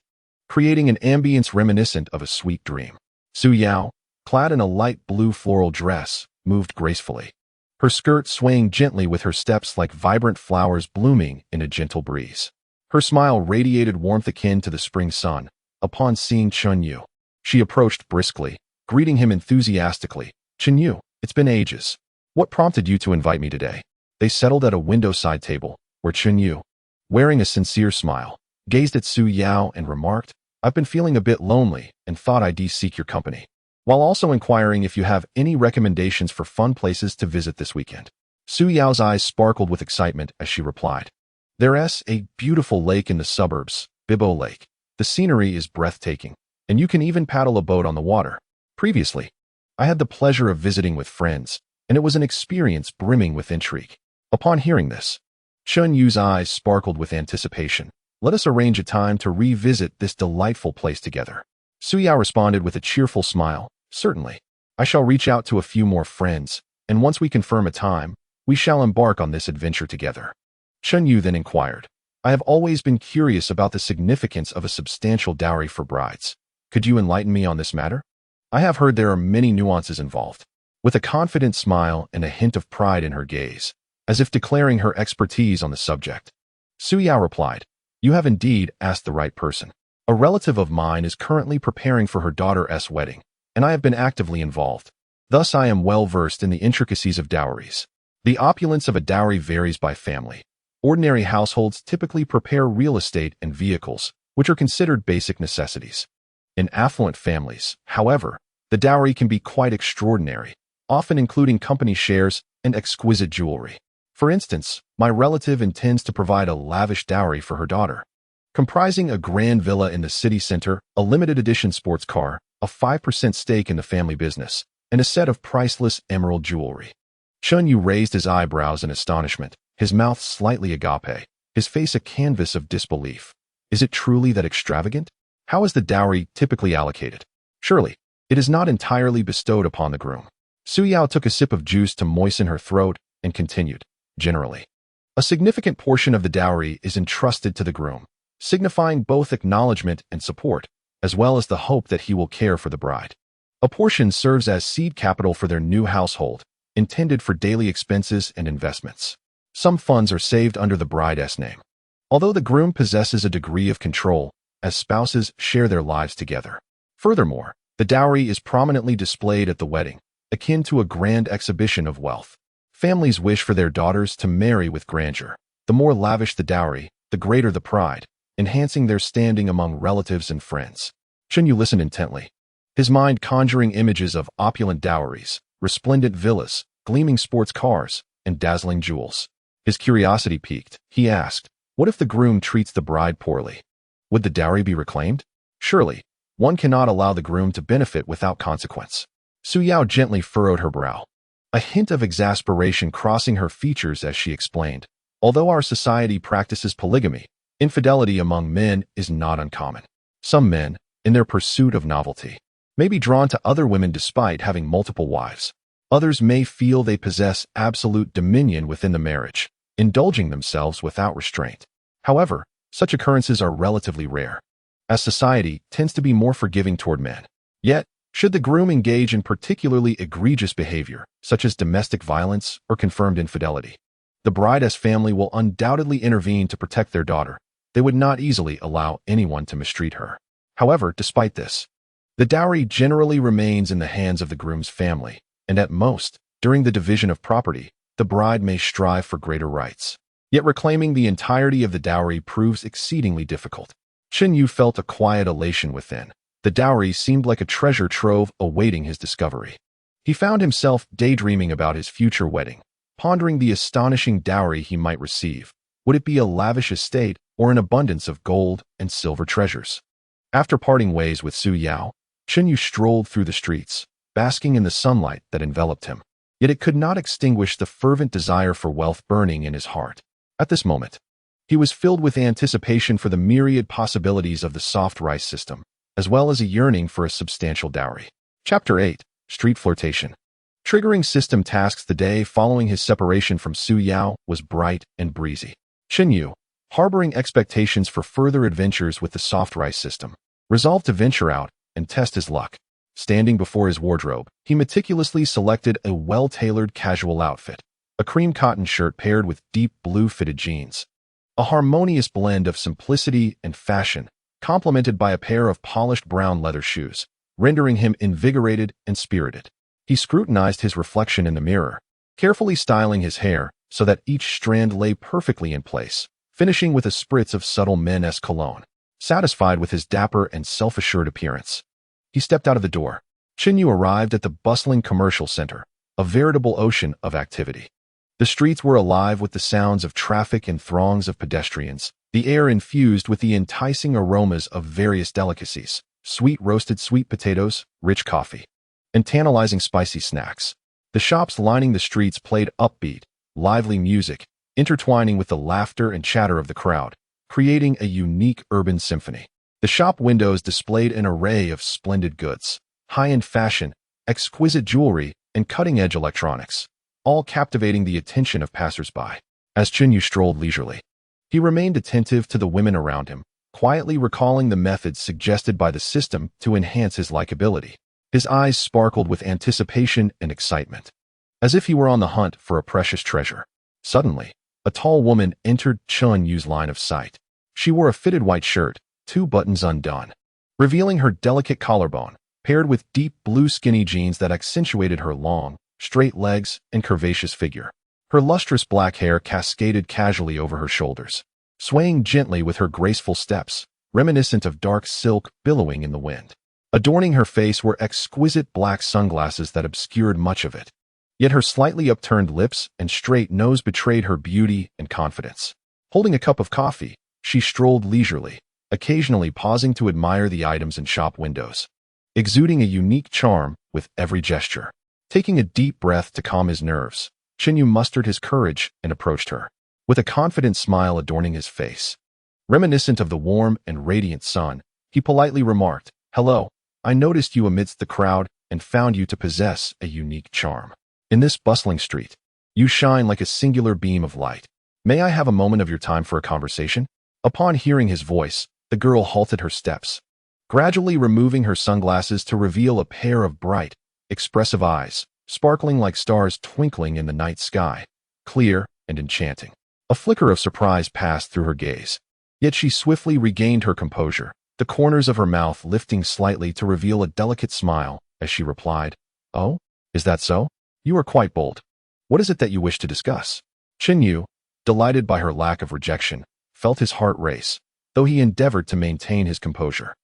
creating an ambience reminiscent of a sweet dream. Su Yao, clad in a light blue floral dress, moved gracefully, her skirt swaying gently with her steps like vibrant flowers blooming in a gentle breeze. Her smile radiated warmth akin to the spring sun. Upon seeing Chun Yu, she approached briskly, greeting him enthusiastically. "Chun Yu, it's been ages. What prompted you to invite me today?" They settled at a window-side table, where Chun Yu, wearing a sincere smile, gazed at Su Yao and remarked, "I've been feeling a bit lonely and thought I'd seek your company," while also inquiring if you have any recommendations for fun places to visit this weekend. Su Yao's eyes sparkled with excitement as she replied, "There's a beautiful lake in the suburbs, Bibo Lake. The scenery is breathtaking, and you can even paddle a boat on the water. Previously, I had the pleasure of visiting with friends, and it was an experience brimming with intrigue." Upon hearing this, Chun Yu's eyes sparkled with anticipation. "Let us arrange a time to revisit this delightful place together." Su Yao responded with a cheerful smile, "Certainly. I shall reach out to a few more friends, and once we confirm a time, we shall embark on this adventure together." Chun Yu then inquired, "I have always been curious about the significance of a substantial dowry for brides. Could you enlighten me on this matter? I have heard there are many nuances involved." With a confident smile and a hint of pride in her gaze, as if declaring her expertise on the subject, Su Yao replied, "You have indeed asked the right person. A relative of mine is currently preparing for her daughter's wedding, and I have been actively involved. Thus I am well versed in the intricacies of dowries. The opulence of a dowry varies by family. Ordinary households typically prepare real estate and vehicles, which are considered basic necessities. In affluent families, however, the dowry can be quite extraordinary, often including company shares and exquisite jewelry. For instance, my relative intends to provide a lavish dowry for her daughter, comprising a grand villa in the city center, a limited edition sports car, a 5% stake in the family business, and a set of priceless emerald jewelry. Chun Yu raised his eyebrows in astonishment, his mouth slightly agape, his face a canvas of disbelief. Is it truly that extravagant? How is the dowry typically allocated? Surely, it is not entirely bestowed upon the groom. Su Yao took a sip of juice to moisten her throat and continued, generally. A significant portion of the dowry is entrusted to the groom, signifying both acknowledgement and support, as well as the hope that he will care for the bride. A portion serves as seed capital for their new household, intended for daily expenses and investments. Some funds are saved under the bride's name. Although the groom possesses a degree of control, as spouses share their lives together. Furthermore, the dowry is prominently displayed at the wedding, akin to a grand exhibition of wealth. Families wish for their daughters to marry with grandeur. The more lavish the dowry, the greater the pride, enhancing their standing among relatives and friends. Chun Yu listened intently, his mind conjuring images of opulent dowries, resplendent villas, gleaming sports cars, and dazzling jewels. His curiosity piqued. He asked, what if the groom treats the bride poorly? Would the dowry be reclaimed? Surely, one cannot allow the groom to benefit without consequence. Su Yao gently furrowed her brow, a hint of exasperation crossing her features as she explained. Although our society practices polygamy, infidelity among men is not uncommon. Some men, in their pursuit of novelty, may be drawn to other women despite having multiple wives. Others may feel they possess absolute dominion within the marriage, indulging themselves without restraint. However, such occurrences are relatively rare, as society tends to be more forgiving toward men. Yet, should the groom engage in particularly egregious behavior, such as domestic violence or confirmed infidelity, the bride's family will undoubtedly intervene to protect their daughter. They would not easily allow anyone to mistreat her. However, despite this, the dowry generally remains in the hands of the groom's family, and at most, during the division of property, the bride may strive for greater rights. Yet reclaiming the entirety of the dowry proves exceedingly difficult. Chun Yu felt a quiet elation within. The dowry seemed like a treasure trove awaiting his discovery. He found himself daydreaming about his future wedding, pondering the astonishing dowry he might receive. Would it be a lavish estate or an abundance of gold and silver treasures? After parting ways with Su Yao, Chun Yu strolled through the streets, basking in the sunlight that enveloped him. Yet it could not extinguish the fervent desire for wealth burning in his heart. At this moment, he was filled with anticipation for the myriad possibilities of the soft rice system, as well as a yearning for a substantial dowry. Chapter 8. Street Flirtation. Triggering system tasks. The day following his separation from Su Yao was bright and breezy. Chun Yu, harboring expectations for further adventures with the soft rice system, resolved to venture out and test his luck. Standing before his wardrobe, he meticulously selected a well-tailored casual outfit, a cream cotton shirt paired with deep blue fitted jeans. A harmonious blend of simplicity and fashion, complemented by a pair of polished brown leather shoes, rendering him invigorated and spirited. He scrutinized his reflection in the mirror, carefully styling his hair so that each strand lay perfectly in place, finishing with a spritz of subtle men-esque cologne. Satisfied with his dapper and self-assured appearance, he stepped out of the door. Chun Yu arrived at the bustling commercial center, a veritable ocean of activity. The streets were alive with the sounds of traffic and throngs of pedestrians, the air infused with the enticing aromas of various delicacies, sweet roasted sweet potatoes, rich coffee, and tantalizing spicy snacks. The shops lining the streets played upbeat, lively music, intertwining with the laughter and chatter of the crowd, creating a unique urban symphony. The shop windows displayed an array of splendid goods, high-end fashion, exquisite jewelry, and cutting-edge electronics, all captivating the attention of passers-by. As Chun Yu strolled leisurely, he remained attentive to the women around him, quietly recalling the methods suggested by the system to enhance his likability. His eyes sparkled with anticipation and excitement, as if he were on the hunt for a precious treasure. Suddenly, a tall woman entered Chun Yu's line of sight. She wore a fitted white shirt, 2 buttons undone, revealing her delicate collarbone, paired with deep blue skinny jeans that accentuated her long, straight legs and curvaceous figure. Her lustrous black hair cascaded casually over her shoulders, swaying gently with her graceful steps, reminiscent of dark silk billowing in the wind. Adorning her face were exquisite black sunglasses that obscured much of it. Yet her slightly upturned lips and straight nose betrayed her beauty and confidence. Holding a cup of coffee, she strolled leisurely, occasionally pausing to admire the items in shop windows, exuding a unique charm with every gesture. Taking a deep breath to calm his nerves, Chinyu mustered his courage and approached her, with a confident smile adorning his face. Reminiscent of the warm and radiant sun, he politely remarked, "Hello, I noticed you amidst the crowd and found you to possess a unique charm. In this bustling street, you shine like a singular beam of light. May I have a moment of your time for a conversation?" Upon hearing his voice, the girl halted her steps, gradually removing her sunglasses to reveal a pair of bright, expressive eyes, sparkling like stars twinkling in the night sky, clear and enchanting. A flicker of surprise passed through her gaze, yet she swiftly regained her composure, the corners of her mouth lifting slightly to reveal a delicate smile as she replied, "Oh, is that so? You are quite bold. What is it that you wish to discuss?" Chinyu, delighted by her lack of rejection, felt his heart race, though he endeavored to maintain his composure.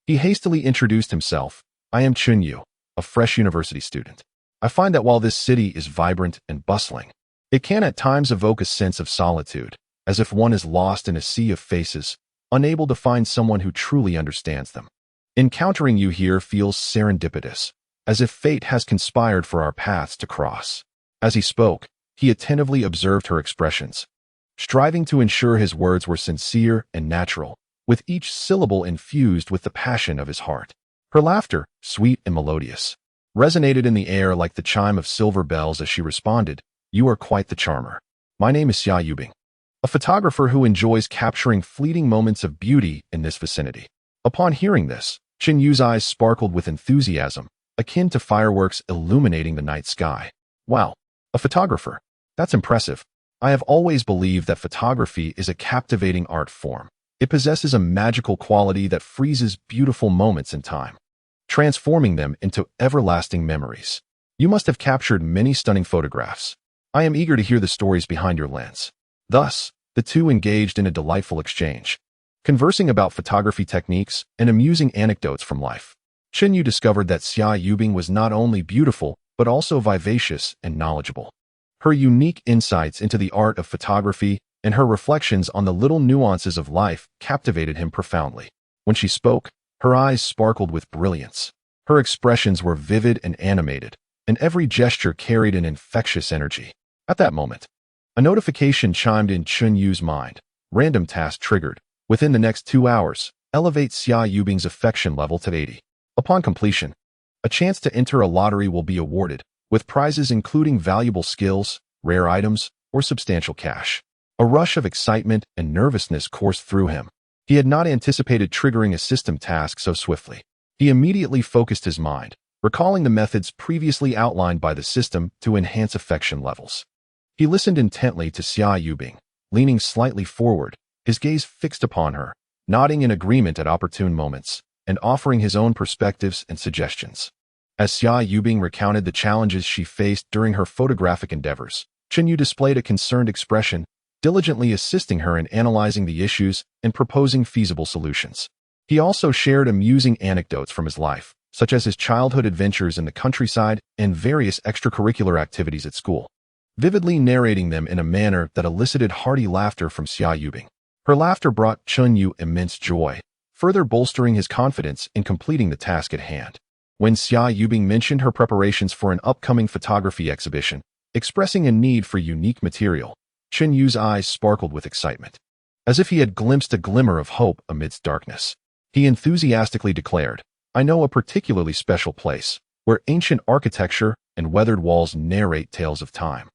He hastily introduced himself. "I am Chinyu, a fresh university student. I find that while this city is vibrant and bustling, it can at times evoke a sense of solitude, as if one is lost in a sea of faces, unable to find someone who truly understands them. Encountering you here feels serendipitous, as if fate has conspired for our paths to cross." As he spoke, he attentively observed her expressions, striving to ensure his words were sincere and natural, with each syllable infused with the passion of his heart. Her laughter, sweet and melodious, resonated in the air like the chime of silver bells as she responded, "You are quite the charmer. My name is Xia Yubing, a photographer who enjoys capturing fleeting moments of beauty in this vicinity." Upon hearing this, Chin Yu's eyes sparkled with enthusiasm, akin to fireworks illuminating the night sky. "Wow, a photographer. That's impressive. I have always believed that photography is a captivating art form. It possesses a magical quality that freezes beautiful moments in time, transforming them into everlasting memories. You must have captured many stunning photographs. I am eager to hear the stories behind your lens." Thus, the two engaged in a delightful exchange, conversing about photography techniques and amusing anecdotes from life. Chinyu discovered that Xia Yubing was not only beautiful, but also vivacious and knowledgeable. Her unique insights into the art of photography and her reflections on the little nuances of life captivated him profoundly. When she spoke, her eyes sparkled with brilliance. Her expressions were vivid and animated, and every gesture carried an infectious energy. At that moment, a notification chimed in Chun Yu's mind. Random task triggered. Within the next 2 hours, elevate Xia Yubing's affection level to 80. Upon completion, a chance to enter a lottery will be awarded, with prizes including valuable skills, rare items, or substantial cash. A rush of excitement and nervousness coursed through him. He had not anticipated triggering a system task so swiftly. He immediately focused his mind, recalling the methods previously outlined by the system to enhance affection levels. He listened intently to Xia Yubing, leaning slightly forward, his gaze fixed upon her, nodding in agreement at opportune moments, and offering his own perspectives and suggestions. As Xia Yubing recounted the challenges she faced during her photographic endeavors, Chinyu displayed a concerned expression, diligently assisting her in analyzing the issues and proposing feasible solutions. He also shared amusing anecdotes from his life, such as his childhood adventures in the countryside and various extracurricular activities at school, vividly narrating them in a manner that elicited hearty laughter from Xia Yubing. Her laughter brought Chun Yu immense joy, further bolstering his confidence in completing the task at hand. When Xia Yubing mentioned her preparations for an upcoming photography exhibition, expressing a need for unique material, Chun Yu's eyes sparkled with excitement, as if he had glimpsed a glimmer of hope amidst darkness. He enthusiastically declared, "I know a particularly special place, where ancient architecture and weathered walls narrate tales of time,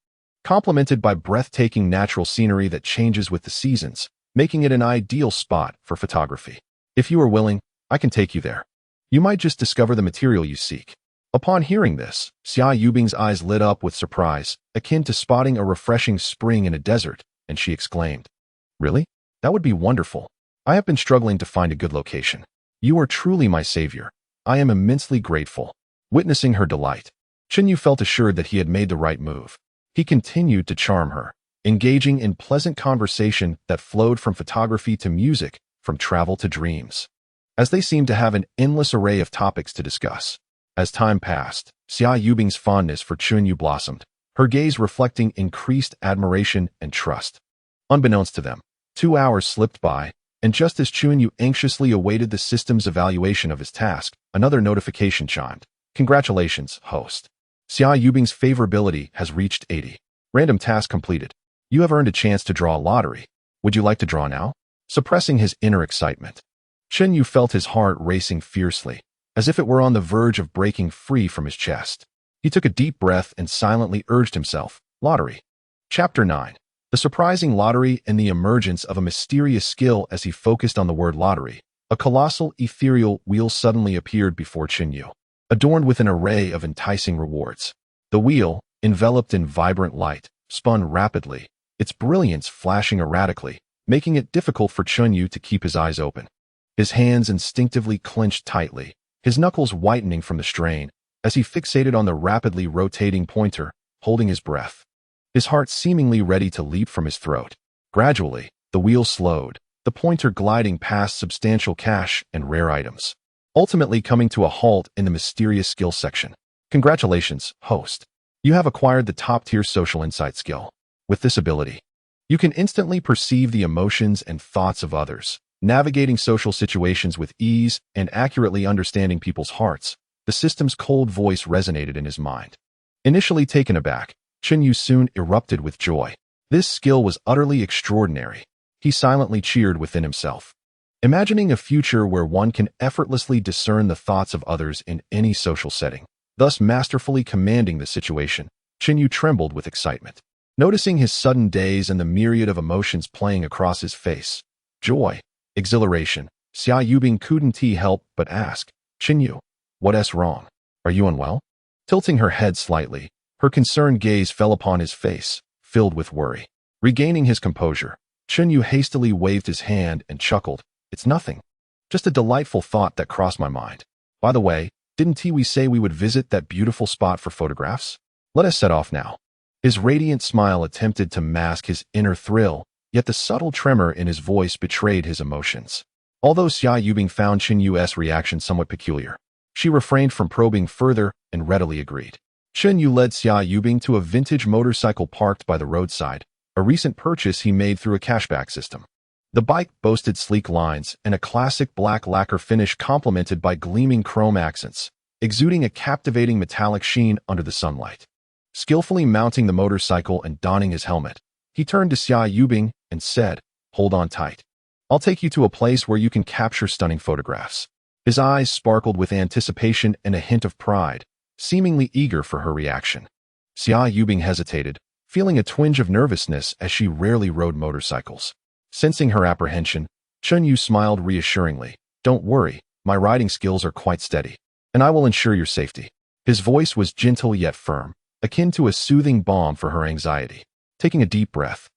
complemented by breathtaking natural scenery that changes with the seasons, making it an ideal spot for photography. If you are willing, I can take you there. You might just discover the material you seek." Upon hearing this, Xia Yubing's eyes lit up with surprise, akin to spotting a refreshing spring in a desert, and she exclaimed, "Really? That would be wonderful. I have been struggling to find a good location. You are truly my savior. I am immensely grateful." Witnessing her delight, Chinyu felt assured that he had made the right move. He continued to charm her, engaging in pleasant conversation that flowed from photography to music, from travel to dreams, as they seemed to have an endless array of topics to discuss. As time passed, Xia Yubing's fondness for Chunyu blossomed, her gaze reflecting increased admiration and trust. Unbeknownst to them, 2 hours slipped by, and just as Chunyu anxiously awaited the system's evaluation of his task, another notification chimed. Congratulations, host. Xia Yubing's favorability has reached 80. Random task completed. You have earned a chance to draw a lottery. Would you like to draw now? Suppressing his inner excitement, Chunyu felt his heart racing fiercely, as if it were on the verge of breaking free from his chest. He took a deep breath and silently urged himself, Lottery. Chapter 9. The surprising lottery and the emergence of a mysterious skill. As he focused on the word lottery, a colossal ethereal wheel suddenly appeared before Chunyu, adorned with an array of enticing rewards. The wheel, enveloped in vibrant light, spun rapidly, its brilliance flashing erratically, making it difficult for Chunyu to keep his eyes open. His hands instinctively clenched tightly, his knuckles whitening from the strain, as he fixated on the rapidly rotating pointer, holding his breath, his heart seemingly ready to leap from his throat. Gradually, the wheel slowed, the pointer gliding past substantial cash and rare items, ultimately coming to a halt in the mysterious skill section. Congratulations, host. You have acquired the top-tier social insight skill. With this ability, you can instantly perceive the emotions and thoughts of others, navigating social situations with ease and accurately understanding people's hearts. The system's cold voice resonated in his mind. Initially taken aback, Chunyu soon erupted with joy. This skill was utterly extraordinary. He silently cheered within himself, imagining a future where one can effortlessly discern the thoughts of others in any social setting, thus masterfully commanding the situation. Chunyu trembled with excitement, noticing his sudden daze and the myriad of emotions playing across his face. Joy, exhilaration. Xia Yubing couldn't help but ask, Chunyu, what's wrong? Are you unwell? Tilting her head slightly, her concerned gaze fell upon his face, filled with worry. Regaining his composure, Chunyu hastily waved his hand and chuckled. It's nothing. Just a delightful thought that crossed my mind. By the way, didn't we say we would visit that beautiful spot for photographs? Let us set off now. His radiant smile attempted to mask his inner thrill, yet the subtle tremor in his voice betrayed his emotions. Although Xia Yubing found Chunyu's reaction somewhat peculiar, she refrained from probing further and readily agreed. Chunyu led Xia Yubing to a vintage motorcycle parked by the roadside, a recent purchase he made through a cashback system. The bike boasted sleek lines and a classic black lacquer finish complemented by gleaming chrome accents, exuding a captivating metallic sheen under the sunlight. Skillfully mounting the motorcycle and donning his helmet, he turned to Xia Yubing and said, Hold on tight. I'll take you to a place where you can capture stunning photographs. His eyes sparkled with anticipation and a hint of pride, seemingly eager for her reaction. Xia Yubing hesitated, feeling a twinge of nervousness as she rarely rode motorcycles. Sensing her apprehension, Chunyu smiled reassuringly. Don't worry, my riding skills are quite steady, and I will ensure your safety. His voice was gentle yet firm, akin to a soothing balm for her anxiety. Taking a deep breath,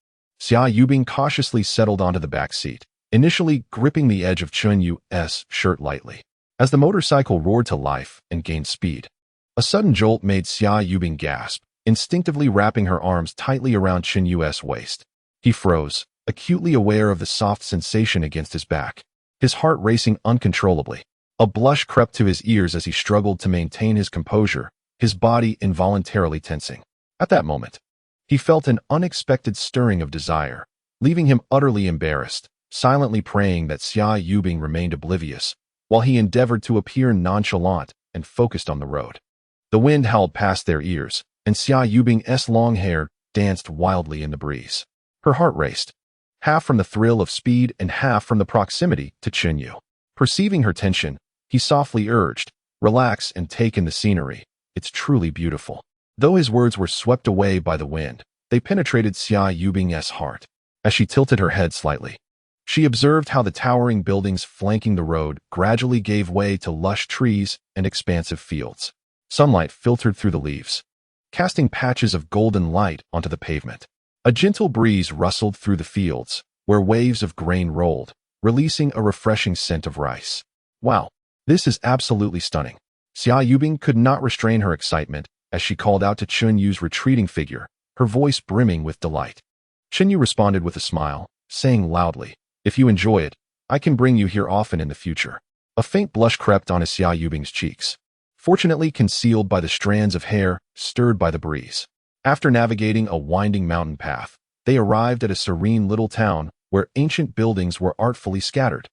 Xia Yubing cautiously settled onto the back seat, initially gripping the edge of Chunyu's shirt lightly. As the motorcycle roared to life and gained speed, a sudden jolt made Xia Yubing gasp, instinctively wrapping her arms tightly around Chunyu's waist. He froze, acutely aware of the soft sensation against his back, his heart racing uncontrollably. A blush crept to his ears as he struggled to maintain his composure, his body involuntarily tensing. At that moment, he felt an unexpected stirring of desire, leaving him utterly embarrassed, silently praying that Xia Yubing remained oblivious, while he endeavored to appear nonchalant and focused on the road. The wind howled past their ears, and Xia Yubing's long hair danced wildly in the breeze. Her heart raced, half from the thrill of speed and half from the proximity to Chunyu. Perceiving her tension, he softly urged, Relax and take in the scenery. It's truly beautiful. Though his words were swept away by the wind, they penetrated Xia Yubing's heart. As she tilted her head slightly, she observed how the towering buildings flanking the road gradually gave way to lush trees and expansive fields. Sunlight filtered through the leaves, casting patches of golden light onto the pavement. A gentle breeze rustled through the fields, where waves of grain rolled, releasing a refreshing scent of rice. Wow, this is absolutely stunning. Xia Yubing could not restrain her excitement as she called out to Chunyu's retreating figure. her voice brimming with delight. Yu responded with a smile, saying loudly, "If you enjoy it, I can bring you here often in the future." A faint blush crept on Xia Yubing's cheeks, fortunately concealed by the strands of hair stirred by the breeze. After navigating a winding mountain path, they arrived at a serene little town where ancient buildings were artfully scattered,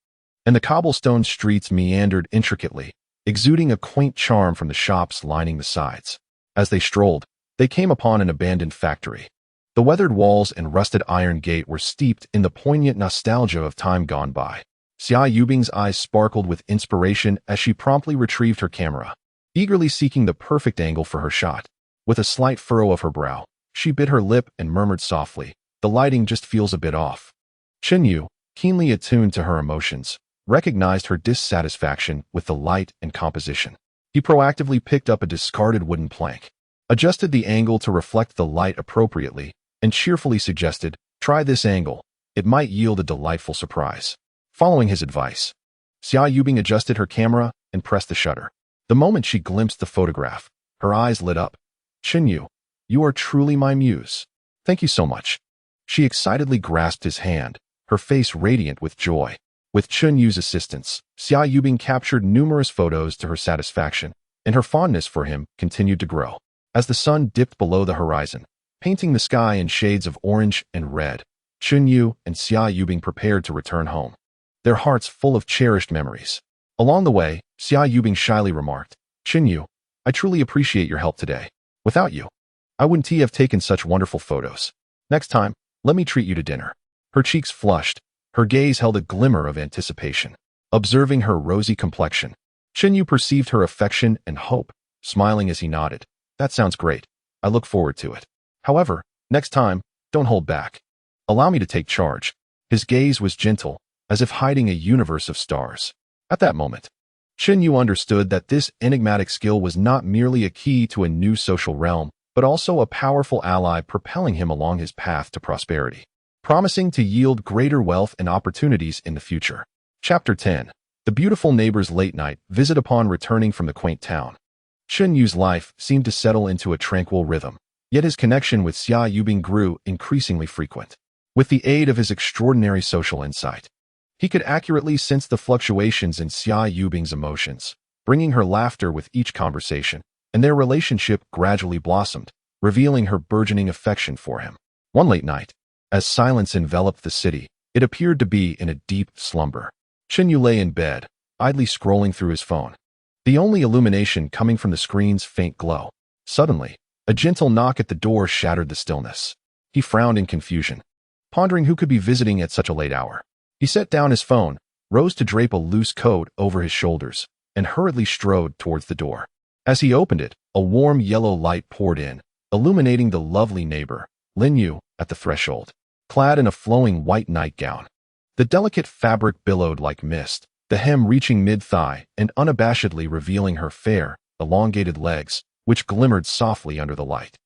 and the cobblestone streets meandered intricately, exuding a quaint charm from the shops lining the sides. As they strolled, they came upon an abandoned factory. The weathered walls and rusted iron gate were steeped in the poignant nostalgia of time gone by. Xia Yubing's eyes sparkled with inspiration as she promptly retrieved her camera, eagerly seeking the perfect angle for her shot. With a slight furrow of her brow, she bit her lip and murmured softly, "The lighting just feels a bit off." Yu, keenly attuned to her emotions, recognized her dissatisfaction with the light and composition. He proactively picked up a discarded wooden plank, adjusted the angle to reflect the light appropriately, and cheerfully suggested, "Try this angle. It might yield a delightful surprise." Following his advice, Xia Yubing adjusted her camera and pressed the shutter. The moment she glimpsed the photograph, her eyes lit up. "Yu, you are truly my muse. Thank you so much." She excitedly grasped his hand, her face radiant with joy. With Yu's assistance, Xia Yubing captured numerous photos to her satisfaction, and her fondness for him continued to grow. As the sun dipped below the horizon, painting the sky in shades of orange and red, Yu and Xia Yubing prepared to return home, their hearts full of cherished memories. Along the way, Xia Yubing shyly remarked, "Yu, I truly appreciate your help today. Without you, I wouldn't have taken such wonderful photos. Next time, let me treat you to dinner." Her cheeks flushed, her gaze held a glimmer of anticipation. Observing her rosy complexion, Yu perceived her affection and hope, smiling as he nodded. "That sounds great. I look forward to it. However, next time, don't hold back. Allow me to take charge." His gaze was gentle, as if hiding a universe of stars. At that moment, Yu understood that this enigmatic skill was not merely a key to a new social realm, but also a powerful ally propelling him along his path to prosperity, promising to yield greater wealth and opportunities in the future. Chapter 10. The beautiful neighbor's late night visit. Upon returning from the quaint town, Yu's life seemed to settle into a tranquil rhythm, yet his connection with Xia Yubing grew increasingly frequent. With the aid of his extraordinary social insight, he could accurately sense the fluctuations in Xia Yubing's emotions, bringing her laughter with each conversation, and their relationship gradually blossomed, revealing her burgeoning affection for him. One late night, as silence enveloped the city, it appeared to be in a deep slumber. Yu lay in bed, idly scrolling through his phone, the only illumination coming from the screen's faint glow. Suddenly, a gentle knock at the door shattered the stillness. He frowned in confusion, pondering who could be visiting at such a late hour. He set down his phone, rose to drape a loose coat over his shoulders, and hurriedly strode towards the door. As he opened it, a warm yellow light poured in, illuminating the lovely neighbor, Yu, at the threshold, clad in a flowing white nightgown. The delicate fabric billowed like mist, the hem reaching mid-thigh and unabashedly revealing her fair, elongated legs, which glimmered softly under the light.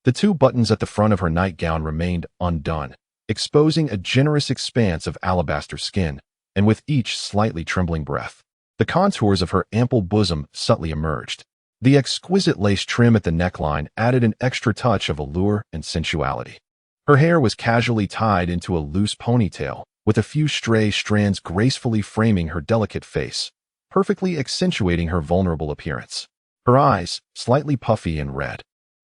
The two buttons at the front of her nightgown remained undone, exposing a generous expanse of alabaster skin, and with each slightly trembling breath, the contours of her ample bosom subtly emerged. The exquisite lace trim at the neckline added an extra touch of allure and sensuality. Her hair was casually tied into a loose ponytail, with a few stray strands gracefully framing her delicate face, perfectly accentuating her vulnerable appearance. Her eyes, slightly puffy and red,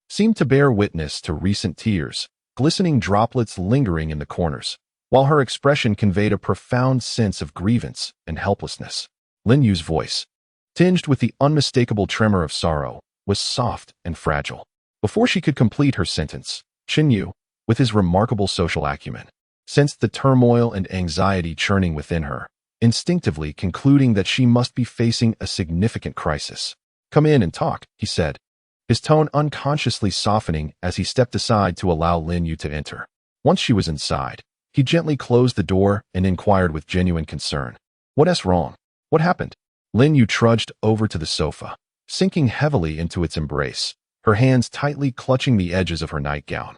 seemed to bear witness to recent tears, glistening droplets lingering in the corners, while her expression conveyed a profound sense of grievance and helplessness. Yu's voice, tinged with the unmistakable tremor of sorrow, was soft and fragile. Before she could complete her sentence, Yu, with his remarkable social acumen, sensed the turmoil and anxiety churning within her, instinctively concluding that she must be facing a significant crisis. "Come in and talk," he said, his tone unconsciously softening as he stepped aside to allow Yu to enter. Once she was inside, he gently closed the door and inquired with genuine concern, "What's wrong? What happened?" Yu trudged over to the sofa, sinking heavily into its embrace, her hands tightly clutching the edges of her nightgown,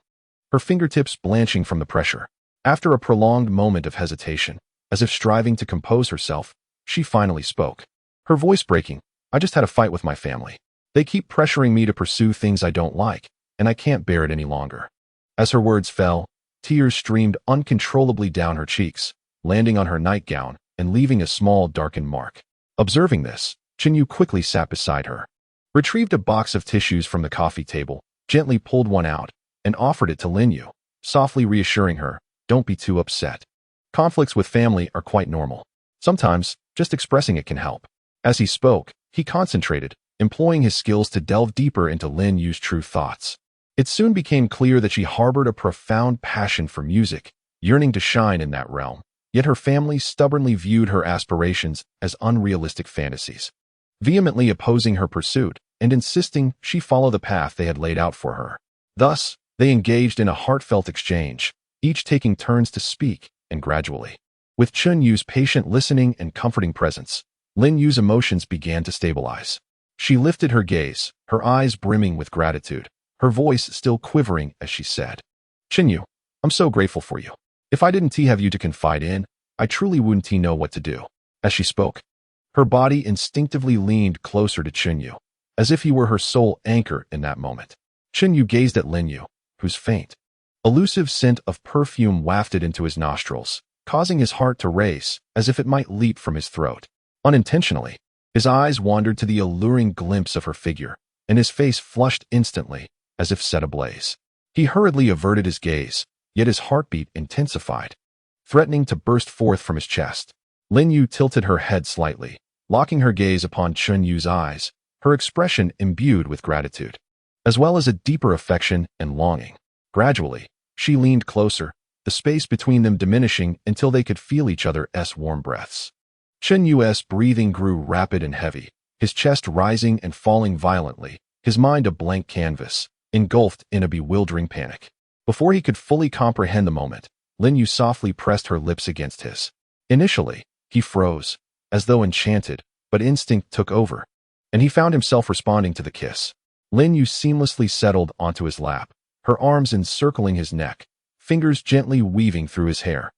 her fingertips blanching from the pressure. After a prolonged moment of hesitation, as if striving to compose herself, she finally spoke, her voice breaking, "I just had a fight with my family. They keep pressuring me to pursue things I don't like, and I can't bear it any longer." As her words fell, tears streamed uncontrollably down her cheeks, landing on her nightgown and leaving a small darkened mark. Observing this, Chinyu quickly sat beside her, retrieved a box of tissues from the coffee table, gently pulled one out, and offered it to Linyu, softly reassuring her, "Don't be too upset. Conflicts with family are quite normal. Sometimes, just expressing it can help." As he spoke, he concentrated, employing his skills to delve deeper into Lin Yu's true thoughts. It soon became clear that she harbored a profound passion for music, yearning to shine in that realm, yet her family stubbornly viewed her aspirations as unrealistic fantasies, vehemently opposing her pursuit and insisting she follow the path they had laid out for her. Thus, they engaged in a heartfelt exchange, each taking turns to speak, and gradually, with Chun Yu's patient listening and comforting presence, Lin Yu's emotions began to stabilize. She lifted her gaze, her eyes brimming with gratitude, her voice still quivering as she said, "Chinyu, I'm so grateful for you. If I didn't have you to confide in, I truly wouldn't know what to do." As she spoke, her body instinctively leaned closer to Chinyu, as if he were her sole anchor in that moment. Chinyu gazed at Linyu, whose faint, elusive scent of perfume wafted into his nostrils, causing his heart to race as if it might leap from his throat. Unintentionally, his eyes wandered to the alluring glimpse of her figure, and his face flushed instantly, as if set ablaze. He hurriedly averted his gaze, yet his heartbeat intensified, threatening to burst forth from his chest. Linyu tilted her head slightly, locking her gaze upon Chun Yu's eyes, her expression imbued with gratitude, as well as a deeper affection and longing. Gradually, she leaned closer, the space between them diminishing until they could feel each other's warm breaths. Chun Yu's breathing grew rapid and heavy, his chest rising and falling violently, his mind a blank canvas, engulfed in a bewildering panic. Before he could fully comprehend the moment, Linyu softly pressed her lips against his. Initially, he froze, as though enchanted, but instinct took over, and he found himself responding to the kiss. Linyu seamlessly settled onto his lap, her arms encircling his neck, fingers gently weaving through his hair,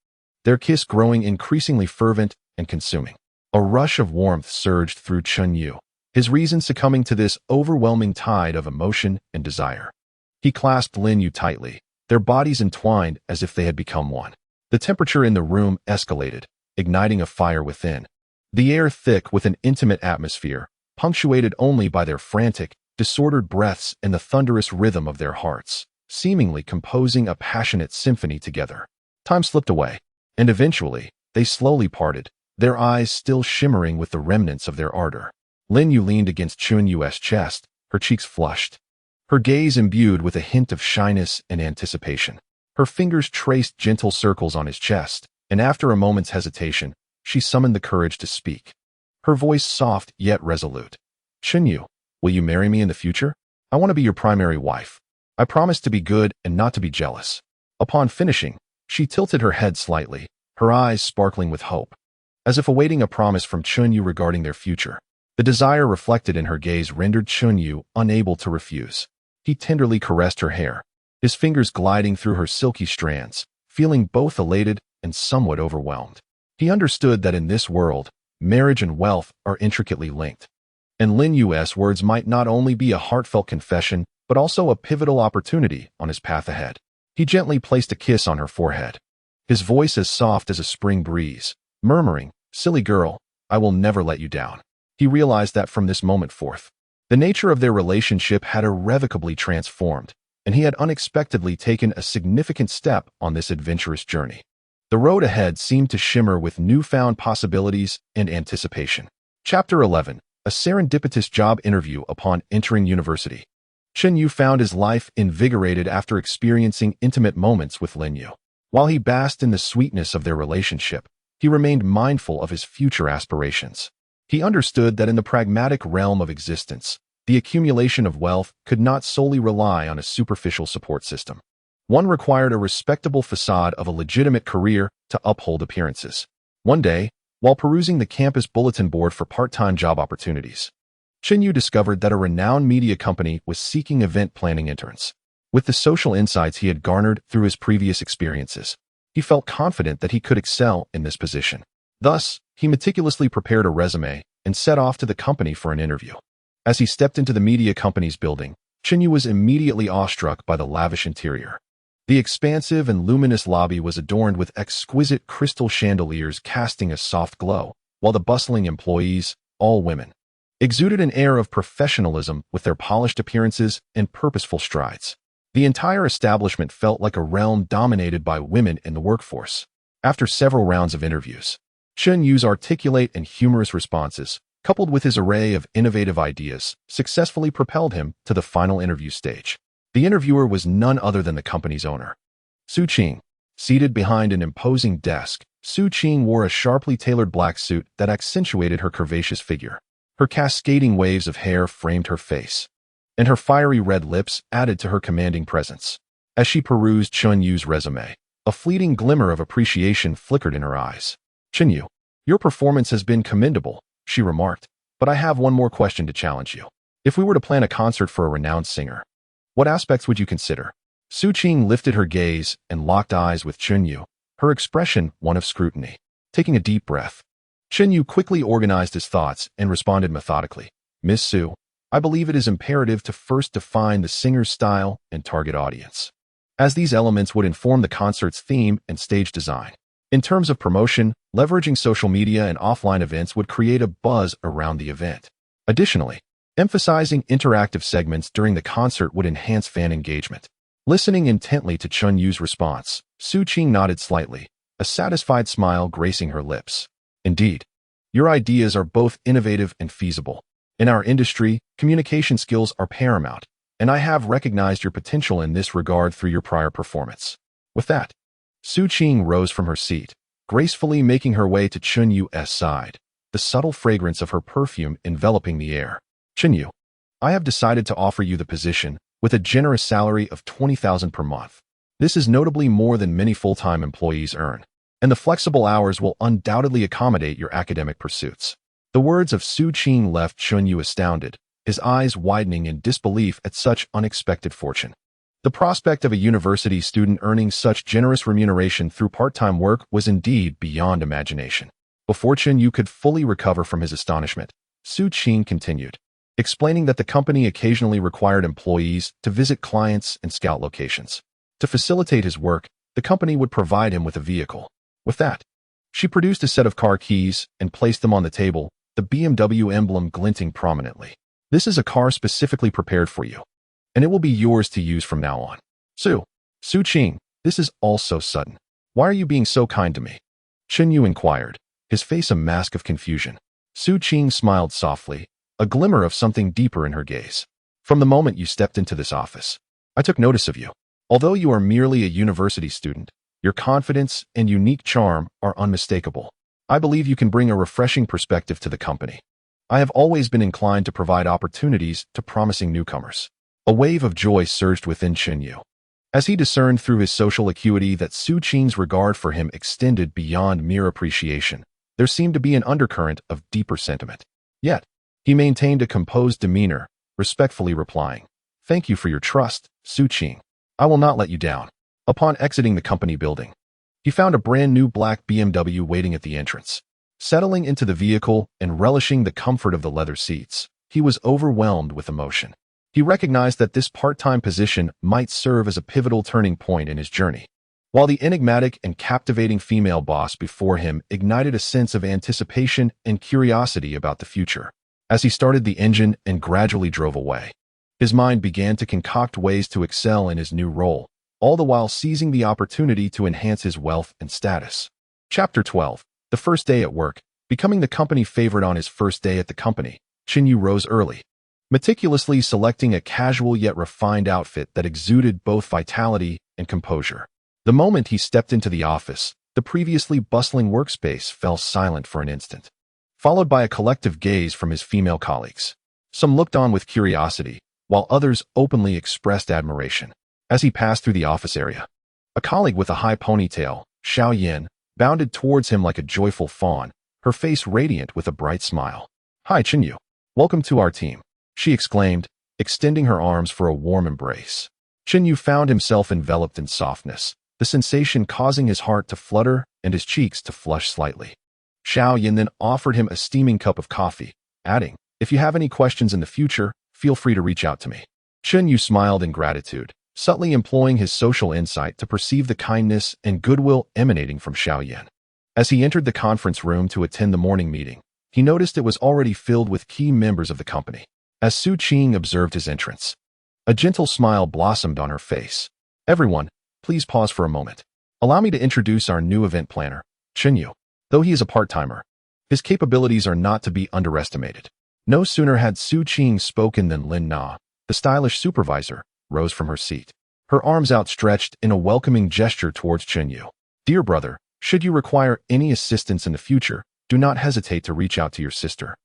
their kiss growing increasingly fervent and consuming. A rush of warmth surged through Chun Yu, his reason succumbing to this overwhelming tide of emotion and desire. He clasped Linyu tightly, their bodies entwined as if they had become one. The temperature in the room escalated, igniting a fire within, the air thick with an intimate atmosphere, punctuated only by their frantic, disordered breaths and the thunderous rhythm of their hearts, seemingly composing a passionate symphony together. Time slipped away, and eventually, they slowly parted, their eyes still shimmering with the remnants of their ardor. Linyu leaned against Chun Yu's chest, her cheeks flushed, her gaze imbued with a hint of shyness and anticipation. Her fingers traced gentle circles on his chest, and after a moment's hesitation, she summoned the courage to speak. Her voice soft yet resolute. "Chun Yu, will you marry me in the future? I want to be your primary wife. I promise to be good and not to be jealous." Upon finishing, she tilted her head slightly, her eyes sparkling with hope, as if awaiting a promise from Chun Yu regarding their future. The desire reflected in her gaze rendered Chun Yu unable to refuse. He tenderly caressed her hair, his fingers gliding through her silky strands, feeling both elated and somewhat overwhelmed. He understood that in this world, marriage and wealth are intricately linked, and Lin Yu's words might not only be a heartfelt confession, but also a pivotal opportunity on his path ahead. He gently placed a kiss on her forehead, his voice as soft as a spring breeze, murmuring, "Silly girl, I will never let you down." He realized that from this moment forth, the nature of their relationship had irrevocably transformed, and he had unexpectedly taken a significant step on this adventurous journey. The road ahead seemed to shimmer with newfound possibilities and anticipation. Chapter 11. A serendipitous job interview upon entering university. Chun Yu found his life invigorated after experiencing intimate moments with Lin Yu. While he basked in the sweetness of their relationship, he remained mindful of his future aspirations. He understood that in the pragmatic realm of existence, the accumulation of wealth could not solely rely on a superficial support system. One required a respectable facade of a legitimate career to uphold appearances. One day, while perusing the campus bulletin board for part-time job opportunities, Chun Yu discovered that a renowned media company was seeking event planning interns. With the social insights he had garnered through his previous experiences, he felt confident that he could excel in this position. Thus, he meticulously prepared a resume and set off to the company for an interview. As he stepped into the media company's building, Chun Yu was immediately awestruck by the lavish interior. The expansive and luminous lobby was adorned with exquisite crystal chandeliers casting a soft glow, while the bustling employees, all women, exuded an air of professionalism with their polished appearances and purposeful strides. The entire establishment felt like a realm dominated by women in the workforce. After several rounds of interviews, Chun Yu's articulate and humorous responses, coupled with his array of innovative ideas, successfully propelled him to the final interview stage. The interviewer was none other than the company's owner, Su Qing. Seated behind an imposing desk, Su Qing wore a sharply tailored black suit that accentuated her curvaceous figure. Her cascading waves of hair framed her face, and her fiery red lips added to her commanding presence. As she perused Chun Yu's resume, a fleeting glimmer of appreciation flickered in her eyes. "Chun Yu, your performance has been commendable," she remarked, "but I have one more question to challenge you. If we were to plan a concert for a renowned singer, what aspects would you consider?" Su Qing lifted her gaze and locked eyes with Chun Yu, her expression one of scrutiny. Taking a deep breath, Chun Yu quickly organized his thoughts and responded methodically. "Miss Su, I believe it is imperative to first define the singer's style and target audience, as these elements would inform the concert's theme and stage design. In terms of promotion, leveraging social media and offline events would create a buzz around the event. Additionally, emphasizing interactive segments during the concert would enhance fan engagement." Listening intently to Chun Yu's response, Su Qing nodded slightly, a satisfied smile gracing her lips. "Indeed, your ideas are both innovative and feasible. In our industry, communication skills are paramount, and I have recognized your potential in this regard through your prior performance." With that, Su Qing rose from her seat, gracefully making her way to Chun Yu's side, the subtle fragrance of her perfume enveloping the air. "Chun Yu, I have decided to offer you the position with a generous salary of 20,000 per month. This is notably more than many full-time employees earn, and the flexible hours will undoubtedly accommodate your academic pursuits." The words of Su Qing left Chun Yu astounded, his eyes widening in disbelief at such unexpected fortune. The prospect of a university student earning such generous remuneration through part-time work was indeed beyond imagination. Before Chun Yu could fully recover from his astonishment, Su Qing continued, explaining that the company occasionally required employees to visit clients and scout locations. To facilitate his work, the company would provide him with a vehicle. With that, she produced a set of car keys and placed them on the table, the BMW emblem glinting prominently. "This is a car specifically prepared for you, and it will be yours to use from now on." Su Qing, this is all so sudden. Why are you being so kind to me?" Chun Yu inquired, his face a mask of confusion. Su Qing smiled softly, a glimmer of something deeper in her gaze. "From the moment you stepped into this office, I took notice of you. Although you are merely a university student, your confidence and unique charm are unmistakable. I believe you can bring a refreshing perspective to the company. I have always been inclined to provide opportunities to promising newcomers." A wave of joy surged within Chun Yu, as he discerned through his social acuity that Su Qing's regard for him extended beyond mere appreciation. There seemed to be an undercurrent of deeper sentiment. Yet, he maintained a composed demeanor, respectfully replying, "Thank you for your trust, Su Qing. I will not let you down." Upon exiting the company building, he found a brand new black BMW waiting at the entrance. Settling into the vehicle and relishing the comfort of the leather seats, he was overwhelmed with emotion. He recognized that this part-time position might serve as a pivotal turning point in his journey, while the enigmatic and captivating female boss before him ignited a sense of anticipation and curiosity about the future. As he started the engine and gradually drove away, his mind began to concoct ways to excel in his new role, all the while seizing the opportunity to enhance his wealth and status. Chapter 12. The first day at work. Becoming the company favorite on his first day at the company, Chun Yu rose early, meticulously selecting a casual yet refined outfit that exuded both vitality and composure. The moment he stepped into the office, the previously bustling workspace fell silent for an instant, followed by a collective gaze from his female colleagues. Some looked on with curiosity, while others openly expressed admiration. As he passed through the office area, a colleague with a high ponytail, Xiao Yin, bounded towards him like a joyful fawn, her face radiant with a bright smile. "Hi, Chun Yu. Welcome to our team," she exclaimed, extending her arms for a warm embrace. Chun Yu found himself enveloped in softness, the sensation causing his heart to flutter and his cheeks to flush slightly. Xiao Yin then offered him a steaming cup of coffee, adding, "If you have any questions in the future, feel free to reach out to me." Chun Yu smiled in gratitude, subtly employing his social insight to perceive the kindness and goodwill emanating from Xiaoyan. As he entered the conference room to attend the morning meeting, he noticed it was already filled with key members of the company. As Su Qing observed his entrance, a gentle smile blossomed on her face. "Everyone, please pause for a moment. Allow me to introduce our new event planner, Chen Yu. Though he is a part-timer, his capabilities are not to be underestimated." No sooner had Su Qing spoken than Lin Na, the stylish supervisor, rose from her seat, her arms outstretched in a welcoming gesture towards Chen Yu. "Dear brother, should you require any assistance in the future, do not hesitate to reach out to your sister,"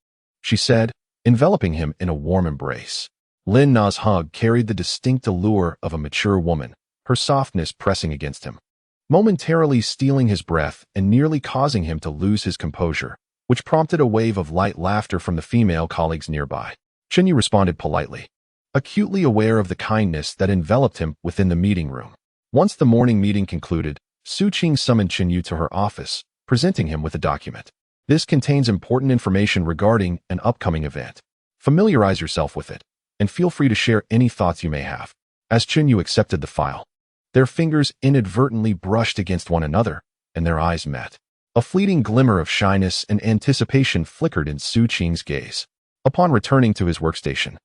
she said, enveloping him in a warm embrace. Lin Na's hug carried the distinct allure of a mature woman, her softness pressing against him, momentarily stealing his breath and nearly causing him to lose his composure, which prompted a wave of light laughter from the female colleagues nearby. Chen Yu responded politely, acutely aware of the kindness that enveloped him within the meeting room. Once the morning meeting concluded, Su Qing summoned Chen Yu to her office, presenting him with a document. "This contains important information regarding an upcoming event. Familiarize yourself with it, and feel free to share any thoughts you may have." As Chen Yu accepted the file, their fingers inadvertently brushed against one another, and their eyes met. A fleeting glimmer of shyness and anticipation flickered in Su Qing's gaze. Upon returning to his workstation,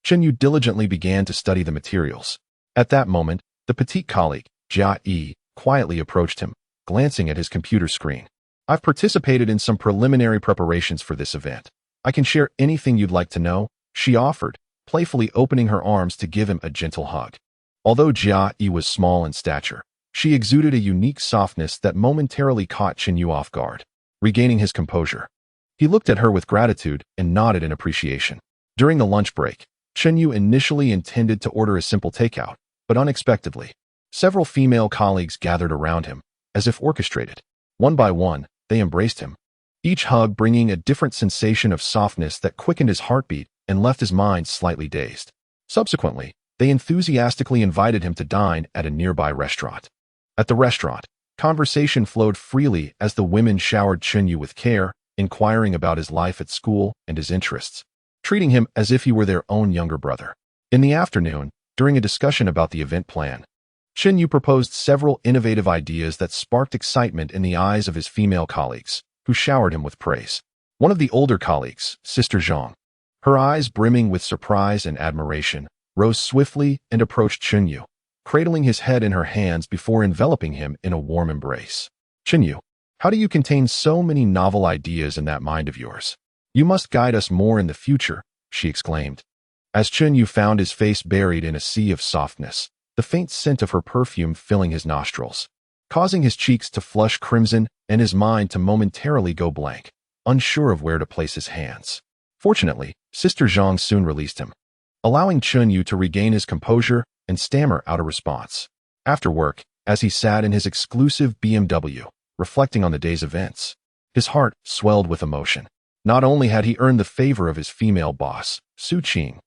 Chen Yu diligently began to study the materials. At that moment, the petite colleague, Jia Yi, quietly approached him, glancing at his computer screen. "I've participated in some preliminary preparations for this event. I can share anything you'd like to know," she offered, playfully opening her arms to give him a gentle hug. Although Jia Yi was small in stature, she exuded a unique softness that momentarily caught Chen Yu off guard. Regaining his composure, he looked at her with gratitude and nodded in appreciation. During the lunch break, Chen Yu initially intended to order a simple takeout, but unexpectedly, several female colleagues gathered around him, as if orchestrated. One by one, they embraced him, each hug bringing a different sensation of softness that quickened his heartbeat and left his mind slightly dazed. Subsequently, they enthusiastically invited him to dine at a nearby restaurant. At the restaurant, conversation flowed freely as the women showered Chen Yu with care, inquiring about his life at school and his interests, treating him as if he were their own younger brother. In the afternoon, during a discussion about the event plan, Chen Yu proposed several innovative ideas that sparked excitement in the eyes of his female colleagues, who showered him with praise. One of the older colleagues, Sister Zhang, her eyes brimming with surprise and admiration, rose swiftly and approached Chen Yu, cradling his head in her hands before enveloping him in a warm embrace. "Chen Yu, how do you contain so many novel ideas in that mind of yours? You must guide us more in the future," she exclaimed. As Chen Yu found his face buried in a sea of softness, the faint scent of her perfume filling his nostrils, causing his cheeks to flush crimson and his mind to momentarily go blank, unsure of where to place his hands. Fortunately, Sister Zhang soon released him, allowing Chen Yu to regain his composure and stammer out a response. After work, as he sat in his exclusive BMW, reflecting on the day's events, his heart swelled with emotion. Not only had he earned the favor of his female boss, Su Qing,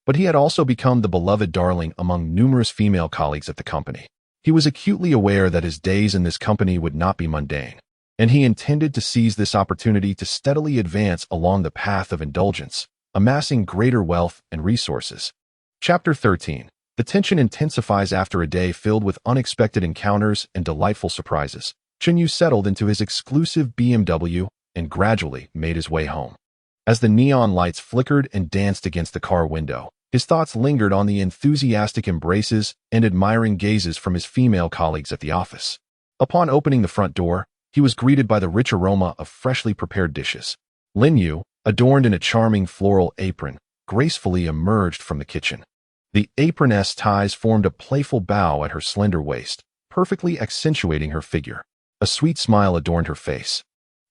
but he had also become the beloved darling among numerous female colleagues at the company. He was acutely aware that his days in this company would not be mundane, and he intended to seize this opportunity to steadily advance along the path of indulgence, amassing greater wealth and resources. Chapter 13. The tension intensifies after a day filled with unexpected encounters and delightful surprises. Chen Yu settled into his exclusive BMW and gradually made his way home. As the neon lights flickered and danced against the car window, his thoughts lingered on the enthusiastic embraces and admiring gazes from his female colleagues at the office. Upon opening the front door, he was greeted by the rich aroma of freshly prepared dishes. Lin Yu, adorned in a charming floral apron, gracefully emerged from the kitchen. The apron's ties formed a playful bow at her slender waist, perfectly accentuating her figure. A sweet smile adorned her face,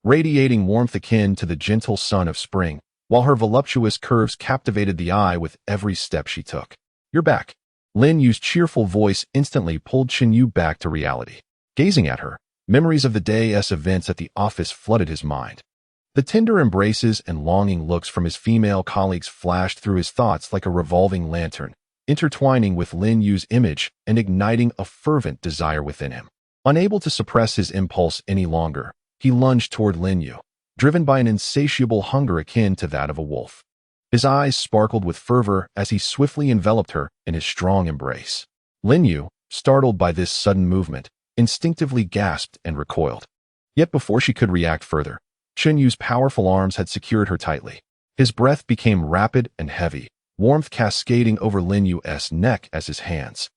radiating warmth akin to the gentle sun of spring, while her voluptuous curves captivated the eye with every step she took. "You're back." Lin Yu's cheerful voice instantly pulled Chen Yu back to reality. Gazing at her, memories of the day's events at the office flooded his mind. The tender embraces and longing looks from his female colleagues flashed through his thoughts like a revolving lantern, intertwining with Lin Yu's image and igniting a fervent desire within him. Unable to suppress his impulse any longer, he lunged toward Lin Yu, driven by an insatiable hunger akin to that of a wolf. His eyes sparkled with fervor as he swiftly enveloped her in his strong embrace. Lin Yu, startled by this sudden movement, instinctively gasped and recoiled. Yet before she could react further, Chun Yu's powerful arms had secured her tightly. His breath became rapid and heavy, warmth cascading over Lin Yu's neck as his hands,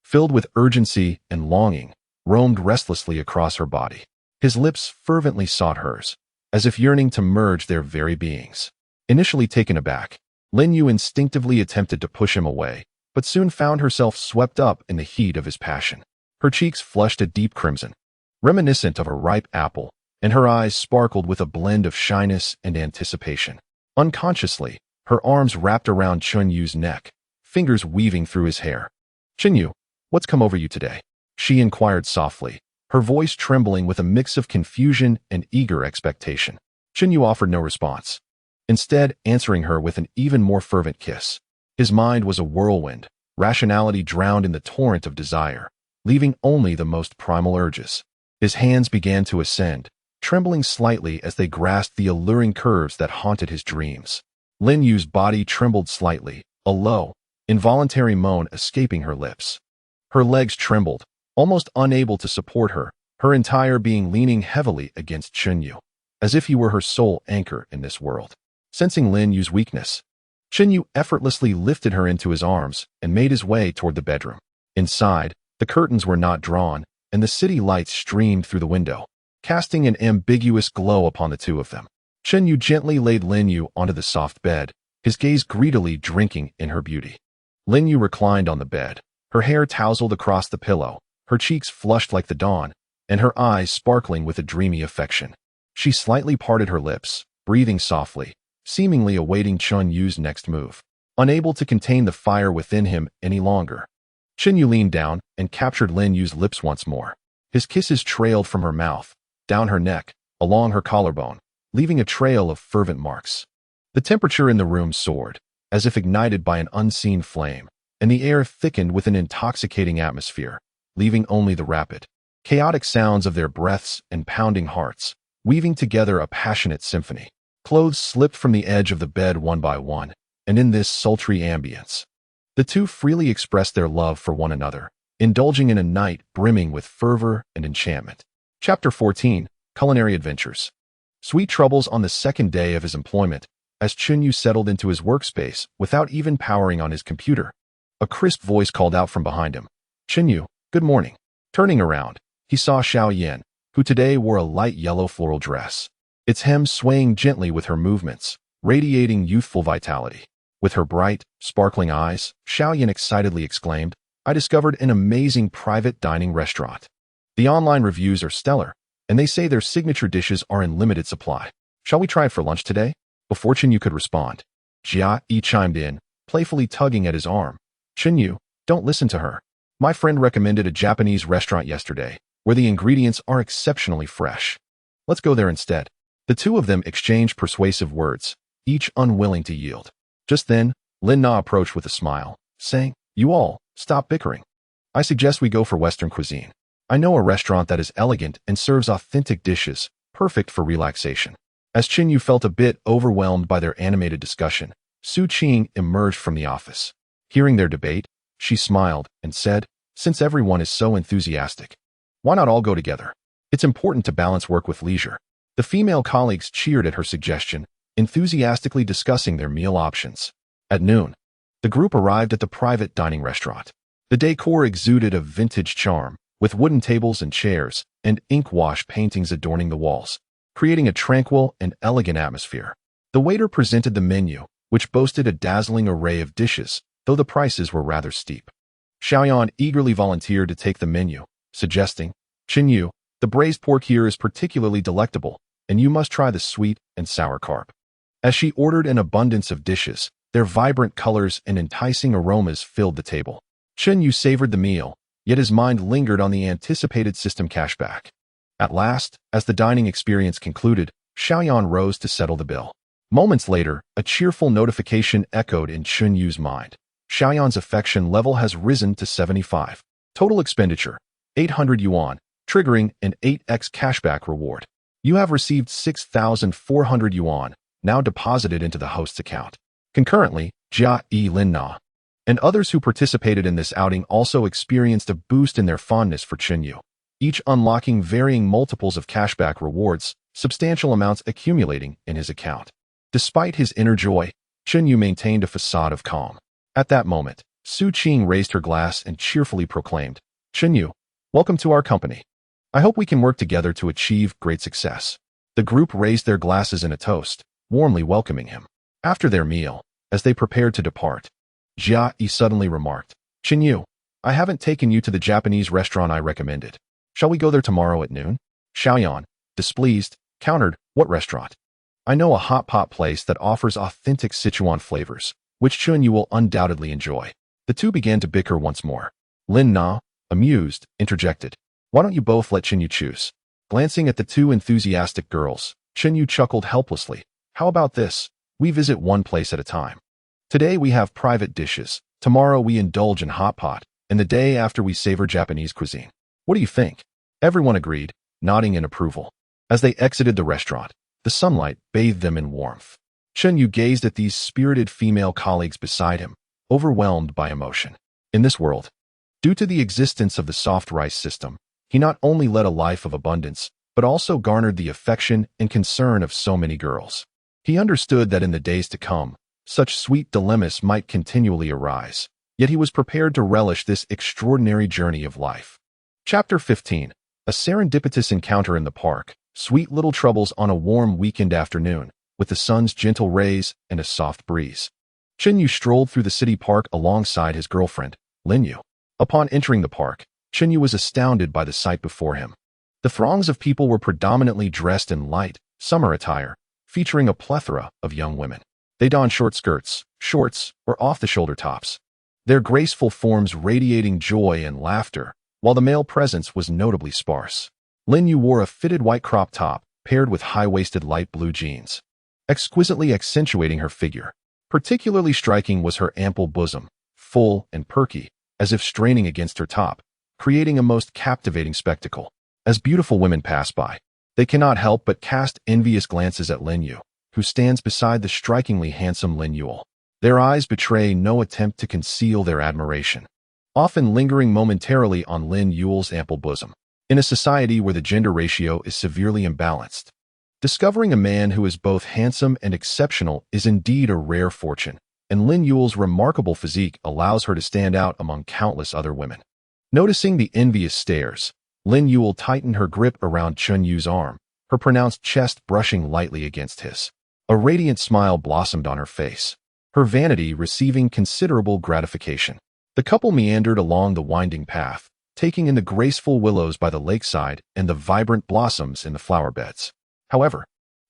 filled with urgency and longing, roamed restlessly across her body. His lips fervently sought hers, as if yearning to merge their very beings. Initially taken aback, Lin Yu instinctively attempted to push him away, but soon found herself swept up in the heat of his passion. Her cheeks flushed a deep crimson, reminiscent of a ripe apple, and her eyes sparkled with a blend of shyness and anticipation. Unconsciously, her arms wrapped around Chun Yu's neck, fingers weaving through his hair. "Chun Yu, what's come over you today?" she inquired softly, her voice trembling with a mix of confusion and eager expectation. Chun Yu offered no response, instead answering her with an even more fervent kiss. His mind was a whirlwind, rationality drowned in the torrent of desire, leaving only the most primal urges. His hands began to ascend, trembling slightly as they grasped the alluring curves that haunted his dreams. Lin Yu's body trembled slightly, a low, involuntary moan escaping her lips. Her legs trembled, almost unable to support her, her entire being leaning heavily against Chun Yu, as if he were her sole anchor in this world. Sensing Lin Yu's weakness, Chun Yu effortlessly lifted her into his arms and made his way toward the bedroom. Inside, the curtains were not drawn, and the city lights streamed through the window, casting an ambiguous glow upon the two of them. Chun Yu gently laid Lin Yu onto the soft bed, his gaze greedily drinking in her beauty. Lin Yu reclined on the bed, her hair tousled across the pillow, her cheeks flushed like the dawn, and her eyes sparkling with a dreamy affection. She slightly parted her lips, breathing softly, seemingly awaiting Chun Yu's next move. Unable to contain the fire within him any longer, Chun Yu leaned down and captured Lin Yu's lips once more. His kisses trailed from her mouth, down her neck, along her collarbone, leaving a trail of fervent marks. The temperature in the room soared, as if ignited by an unseen flame, and the air thickened with an intoxicating atmosphere, leaving only the rapid, chaotic sounds of their breaths and pounding hearts, weaving together a passionate symphony. Clothes slipped from the edge of the bed one by one, and in this sultry ambience, the two freely expressed their love for one another, indulging in a night brimming with fervor and enchantment. Chapter 14, Culinary Adventures. Sweet troubles on the second day of his employment, as Chun Yu settled into his workspace without even powering on his computer. A crisp voice called out from behind him. "Chun Yu, good morning." Turning around, he saw Xiao Yan, who today wore a light yellow floral dress, its hem swaying gently with her movements, radiating youthful vitality. With her bright, sparkling eyes, Xiao Yan excitedly exclaimed, "I discovered an amazing private dining restaurant. The online reviews are stellar, and they say their signature dishes are in limited supply. Shall we try it for lunch today?" Before Chun Yu could respond, Jia Yi chimed in, playfully tugging at his arm. "Chun Yu, don't listen to her. My friend recommended a Japanese restaurant yesterday, where the ingredients are exceptionally fresh. Let's go there instead." The two of them exchanged persuasive words, each unwilling to yield. Just then, Lin Na approached with a smile, saying, "You all, stop bickering. I suggest we go for Western cuisine. I know a restaurant that is elegant and serves authentic dishes, perfect for relaxation." As Chun Yu felt a bit overwhelmed by their animated discussion, Su Qing emerged from the office. Hearing their debate, she smiled and said, "Since everyone is so enthusiastic, why not all go together? It's important to balance work with leisure." The female colleagues cheered at her suggestion, enthusiastically discussing their meal options. At noon, the group arrived at the private dining restaurant. The decor exuded a vintage charm, with wooden tables and chairs, and ink wash paintings adorning the walls, creating a tranquil and elegant atmosphere. The waiter presented the menu, which boasted a dazzling array of dishes, though the prices were rather steep. Xiaoyan eagerly volunteered to take the menu, suggesting, "Chun Yu, the braised pork here is particularly delectable, and you must try the sweet and sour carp." As she ordered an abundance of dishes, their vibrant colors and enticing aromas filled the table. Chun Yu savored the meal, yet his mind lingered on the anticipated system cashback. At last, as the dining experience concluded, Xiaoyan rose to settle the bill. Moments later, a cheerful notification echoed in Chun Yu's mind. Xiaoyan's affection level has risen to 75. Total expenditure, 800 yuan, triggering an 8x cashback reward. You have received 6,400 yuan, now deposited into the host's account. Concurrently, Jia Yi Lin Na, And others who participated in this outing also experienced a boost in their fondness for Chenyu, each unlocking varying multiples of cashback rewards, substantial amounts accumulating in his account. Despite his inner joy, Chenyu maintained a facade of calm. At that moment, Su Qing raised her glass and cheerfully proclaimed, "Chenyu, welcome to our company. I hope we can work together to achieve great success." The group raised their glasses in a toast, warmly welcoming him. After their meal, as they prepared to depart, Jia Yi suddenly remarked, "Chenyu, I haven't taken you to the Japanese restaurant I recommended. Shall we go there tomorrow at noon?" Xiaoyan, displeased, countered, "What restaurant? I know a hot pot place that offers authentic Sichuan flavors, which Chenyu will undoubtedly enjoy." The two began to bicker once more. Lin Na, amused, interjected, "Why don't you both let Chenyu choose?" Glancing at the two enthusiastic girls, Chenyu chuckled helplessly. "How about this? We visit one place at a time. Today we have private dishes, tomorrow we indulge in hot pot, and the day after we savor Japanese cuisine. What do you think?" Everyone agreed, nodding in approval. As they exited the restaurant, the sunlight bathed them in warmth. Chenyu gazed at these spirited female colleagues beside him, overwhelmed by emotion. In this world, due to the existence of the soft rice system, he not only led a life of abundance, but also garnered the affection and concern of so many girls. He understood that in the days to come, such sweet dilemmas might continually arise, yet he was prepared to relish this extraordinary journey of life. Chapter 15. A serendipitous encounter in the park, sweet little troubles on a warm weekend afternoon, with the sun's gentle rays and a soft breeze. Chenyu strolled through the city park alongside his girlfriend, Linyu. Upon entering the park, Chenyu was astounded by the sight before him. The throngs of people were predominantly dressed in light, summer attire, featuring a plethora of young women. They donned short skirts, shorts, or off-the-shoulder tops, their graceful forms radiating joy and laughter, while the male presence was notably sparse. Linyu wore a fitted white crop top paired with high-waisted light blue jeans, exquisitely accentuating her figure. Particularly striking was her ample bosom, full and perky, as if straining against her top, creating a most captivating spectacle. As beautiful women pass by, they cannot help but cast envious glances at Linyu, who stands beside the strikingly handsome Lin Yule. Their eyes betray no attempt to conceal their admiration, often lingering momentarily on Lin Yule's ample bosom. In a society where the gender ratio is severely imbalanced, discovering a man who is both handsome and exceptional is indeed a rare fortune, and Lin Yule's remarkable physique allows her to stand out among countless other women. Noticing the envious stares, Lin Yule tightened her grip around Chenyu's arm, her pronounced chest brushing lightly against his. A radiant smile blossomed on her face, her vanity receiving considerable gratification. The couple meandered along the winding path, taking in the graceful willows by the lakeside and the vibrant blossoms in the flower beds. However,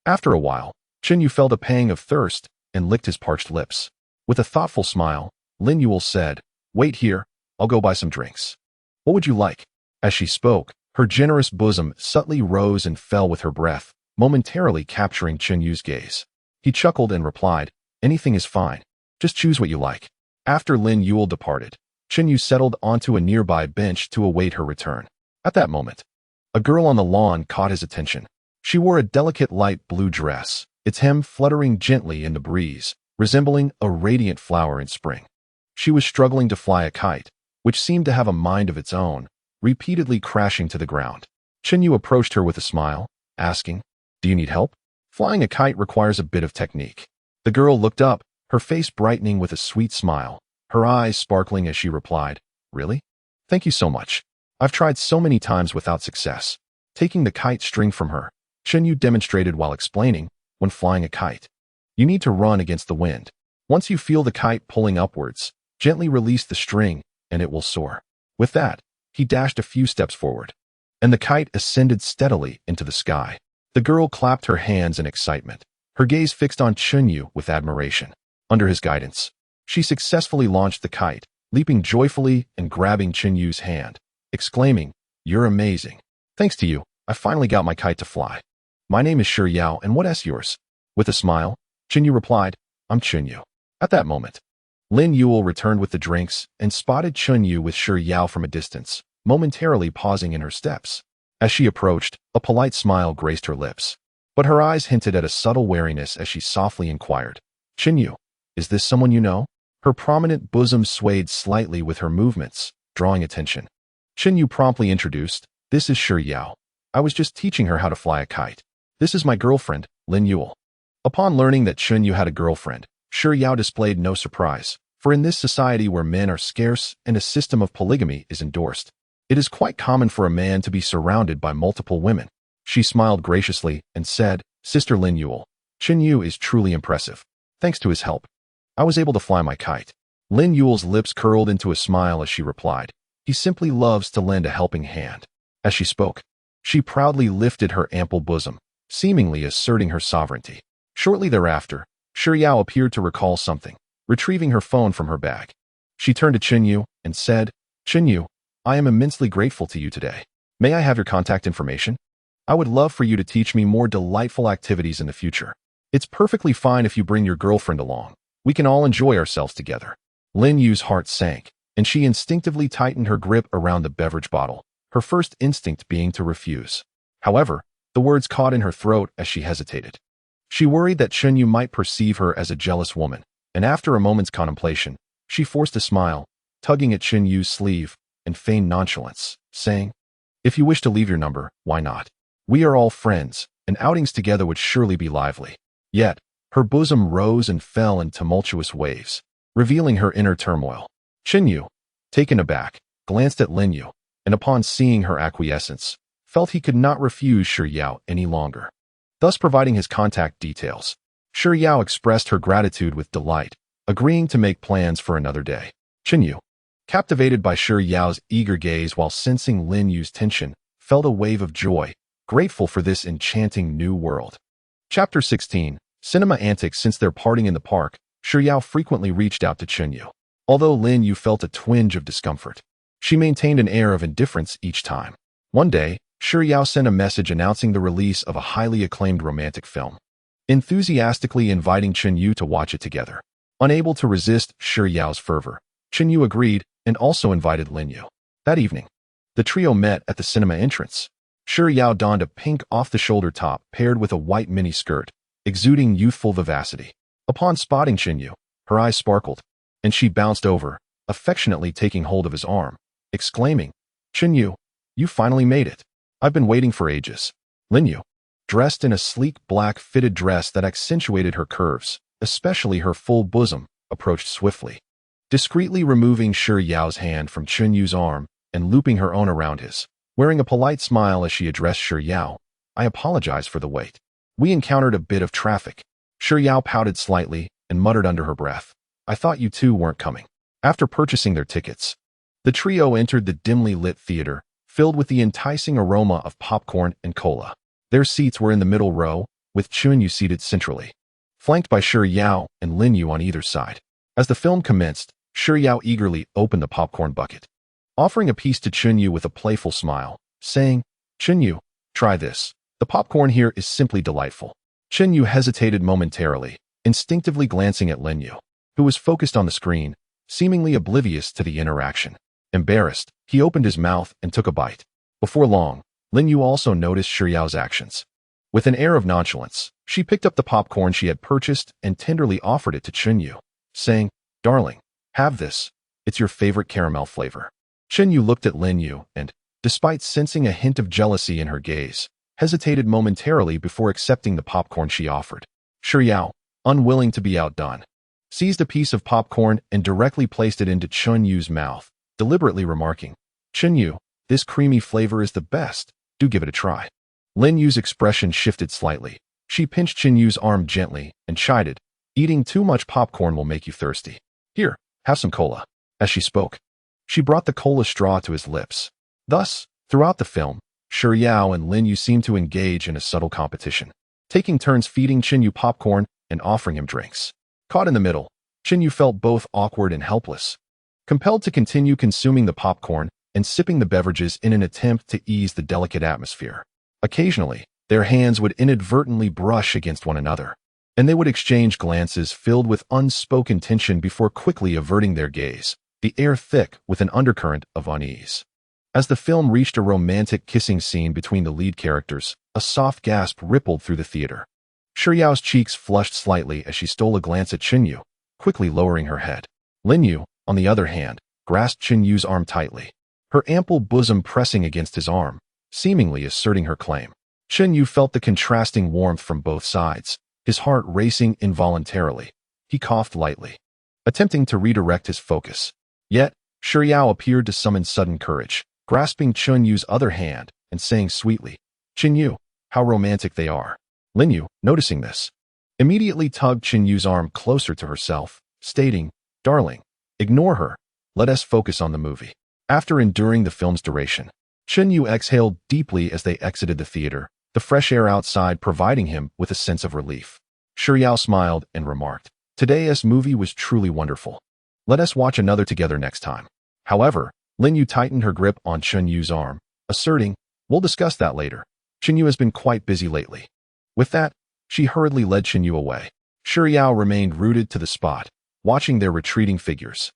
after a while, Chenyu felt a pang of thirst and licked his parched lips. With a thoughtful smile, Lin Yule said, "Wait here, I'll go buy some drinks. What would you like?" As she spoke, her generous bosom subtly rose and fell with her breath, momentarily capturing Chenyu's gaze. He chuckled and replied, "Anything is fine. Just choose what you like." After Lin Yule departed, Chenyu settled onto a nearby bench to await her return. At that moment, a girl on the lawn caught his attention. She wore a delicate light blue dress, its hem fluttering gently in the breeze, resembling a radiant flower in spring. She was struggling to fly a kite, which seemed to have a mind of its own, repeatedly crashing to the ground. Chenyu approached her with a smile, asking, "Do you need help?" Flying a kite requires a bit of technique. The girl looked up, her face brightening with a sweet smile, her eyes sparkling as she replied, "Really? Thank you so much. I've tried so many times without success." Taking the kite string from her, Chenyu demonstrated while explaining, when flying a kite, you need to run against the wind. Once you feel the kite pulling upwards, gently release the string, and it will soar. With that, he dashed a few steps forward, and the kite ascended steadily into the sky. The girl clapped her hands in excitement, her gaze fixed on Chenyu with admiration. Under his guidance, she successfully launched the kite, leaping joyfully and grabbing Chenyu's hand, exclaiming, "You're amazing. Thanks to you, I finally got my kite to fly. My name is Shi Yao, and what's yours?" With a smile, Chenyu replied, "I'm Chenyu." At that moment, Lin Yule returned with the drinks and spotted Chenyu with Shi Yao from a distance, momentarily pausing in her steps. As she approached, a polite smile graced her lips, but her eyes hinted at a subtle wariness as she softly inquired, "Chenyu, is this someone you know?" Her prominent bosom swayed slightly with her movements, drawing attention. Chen Yu promptly introduced, "This is Shi Yao. I was just teaching her how to fly a kite. This is my girlfriend, Lin Yule." Upon learning that Chen Yu had a girlfriend, Shi Yao displayed no surprise, for in this society where men are scarce and a system of polygamy is endorsed, it is quite common for a man to be surrounded by multiple women. She smiled graciously and said, "Sister Lin Yule, Chen Yu is truly impressive. Thanks to his help, I was able to fly my kite." Lin Yule's lips curled into a smile as she replied, "He simply loves to lend a helping hand." As she spoke, she proudly lifted her ample bosom, seemingly asserting her sovereignty. Shortly thereafter, Shi Yao appeared to recall something, retrieving her phone from her bag. She turned to Chen Yu and said, "Chen Yu, I am immensely grateful to you today. May I have your contact information? I would love for you to teach me more delightful activities in the future. It's perfectly fine if you bring your girlfriend along. We can all enjoy ourselves together." Lin Yu's heart sank, and she instinctively tightened her grip around the beverage bottle, her first instinct being to refuse. However, the words caught in her throat as she hesitated. She worried that Chen Yu might perceive her as a jealous woman, and after a moment's contemplation, she forced a smile, tugging at Chen Yu's sleeve, and feigned nonchalance, saying, "If you wish to leave your number, why not? We are all friends, and outings together would surely be lively." Yet, her bosom rose and fell in tumultuous waves, revealing her inner turmoil. Chen Yu, taken aback, glanced at Lin Yu, and upon seeing her acquiescence, felt he could not refuse Shi Yao any longer. Thus providing his contact details, Shi Yao expressed her gratitude with delight, agreeing to make plans for another day. Chen Yu, captivated by Shi Yao's eager gaze while sensing Lin Yu's tension, felt a wave of joy, grateful for this enchanting new world. Chapter 16. Cinema Antics. Since their parting in the park, Shi Yao frequently reached out to Chen Yu. Although Lin Yu felt a twinge of discomfort, she maintained an air of indifference each time. One day, Shi Yao sent a message announcing the release of a highly acclaimed romantic film, enthusiastically inviting Chen Yu to watch it together. Unable to resist Shi Yao's fervor, Chen Yu agreed and also invited Lin Yu. That evening, the trio met at the cinema entrance. Shi Yao donned a pink off-the-shoulder top paired with a white mini-skirt, exuding youthful vivacity. Upon spotting Chen Yu, her eyes sparkled, and she bounced over, affectionately taking hold of his arm, exclaiming, "Chen Yu, you finally made it. I've been waiting for ages." Lin Yu, dressed in a sleek black fitted dress that accentuated her curves, especially her full bosom, approached swiftly, discreetly removing Shi Yao's hand from Chen Yu's arm and looping her own around his. Wearing a polite smile as she addressed Shi Yao, "I apologize for the wait. We encountered a bit of traffic." Shi Yao pouted slightly and muttered under her breath, "I thought you two weren't coming." After purchasing their tickets, the trio entered the dimly lit theater, filled with the enticing aroma of popcorn and cola. Their seats were in the middle row, with Chen Yu seated centrally, flanked by Shi Yao and Lin Yu on either side. As the film commenced, Shi Yao eagerly opened the popcorn bucket, offering a piece to Chen Yu with a playful smile, saying, "Chen Yu, try this. The popcorn here is simply delightful." Chen Yu hesitated momentarily, instinctively glancing at Lin Yu, who was focused on the screen, seemingly oblivious to the interaction. Embarrassed, he opened his mouth and took a bite. Before long, Lin Yu also noticed Shi Yao's actions. With an air of nonchalance, she picked up the popcorn she had purchased and tenderly offered it to Chen Yu, saying, "Darling, have this. It's your favorite caramel flavor." Chen Yu looked at Lin Yu and, despite sensing a hint of jealousy in her gaze, hesitated momentarily before accepting the popcorn she offered. Shi Yao, unwilling to be outdone, seized a piece of popcorn and directly placed it into Chen Yu's mouth, deliberately remarking, "Chen Yu, this creamy flavor is the best. Do give it a try." Lin Yu's expression shifted slightly. She pinched Chen Yu's arm gently and chided, "Eating too much popcorn will make you thirsty. Here, have some cola." As she spoke, she brought the cola straw to his lips. Thus, throughout the film, Shi Yao and Lin Yu seemed to engage in a subtle competition, taking turns feeding Chen Yu popcorn and offering him drinks. Caught in the middle, Chen Yu felt both awkward and helpless, compelled to continue consuming the popcorn and sipping the beverages in an attempt to ease the delicate atmosphere. Occasionally, their hands would inadvertently brush against one another, and they would exchange glances filled with unspoken tension before quickly averting their gaze, the air thick with an undercurrent of unease. As the film reached a romantic kissing scene between the lead characters, a soft gasp rippled through the theater. Shi Yao's cheeks flushed slightly as she stole a glance at Chen Yu, quickly lowering her head. Lin Yu, on the other hand, grasped Chen Yu's arm tightly, her ample bosom pressing against his arm, seemingly asserting her claim. Chen Yu felt the contrasting warmth from both sides, his heart racing involuntarily. He coughed lightly, attempting to redirect his focus. Yet, Shiryao appeared to summon sudden courage, grasping Chen Yu's other hand and saying sweetly, "Chen Yu, how romantic they are." Lin Yu, noticing this, immediately tugged Chen Yu's arm closer to herself, stating, "Darling, ignore her. Let us focus on the movie." After enduring the film's duration, Chen Yu exhaled deeply as they exited the theater, the fresh air outside providing him with a sense of relief. Shiryao smiled and remarked, "Today's movie was truly wonderful. Let us watch another together next time." However, Lin Yu tightened her grip on Chen Yu's arm, asserting, "We'll discuss that later. Chen Yu has been quite busy lately." With that, she hurriedly led Chen Yu away. Shiryao remained rooted to the spot, watching their retreating figures,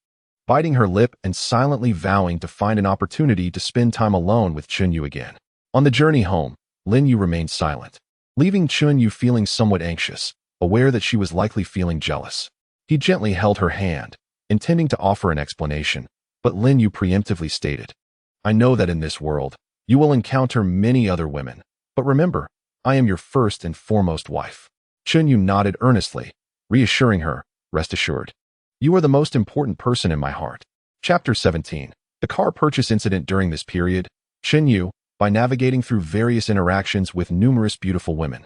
biting her lip and silently vowing to find an opportunity to spend time alone with Chen Yu again. On the journey home, Lin Yu remained silent, leaving Chen Yu feeling somewhat anxious, aware that she was likely feeling jealous. He gently held her hand, intending to offer an explanation, but Lin Yu preemptively stated, "I know that in this world, you will encounter many other women, but remember, I am your first and foremost wife." Chen Yu nodded earnestly, reassuring her, "Rest assured. You are the most important person in my heart." Chapter 17. The car purchase incident. During this period, Chen Yu, by navigating through various interactions with numerous beautiful women,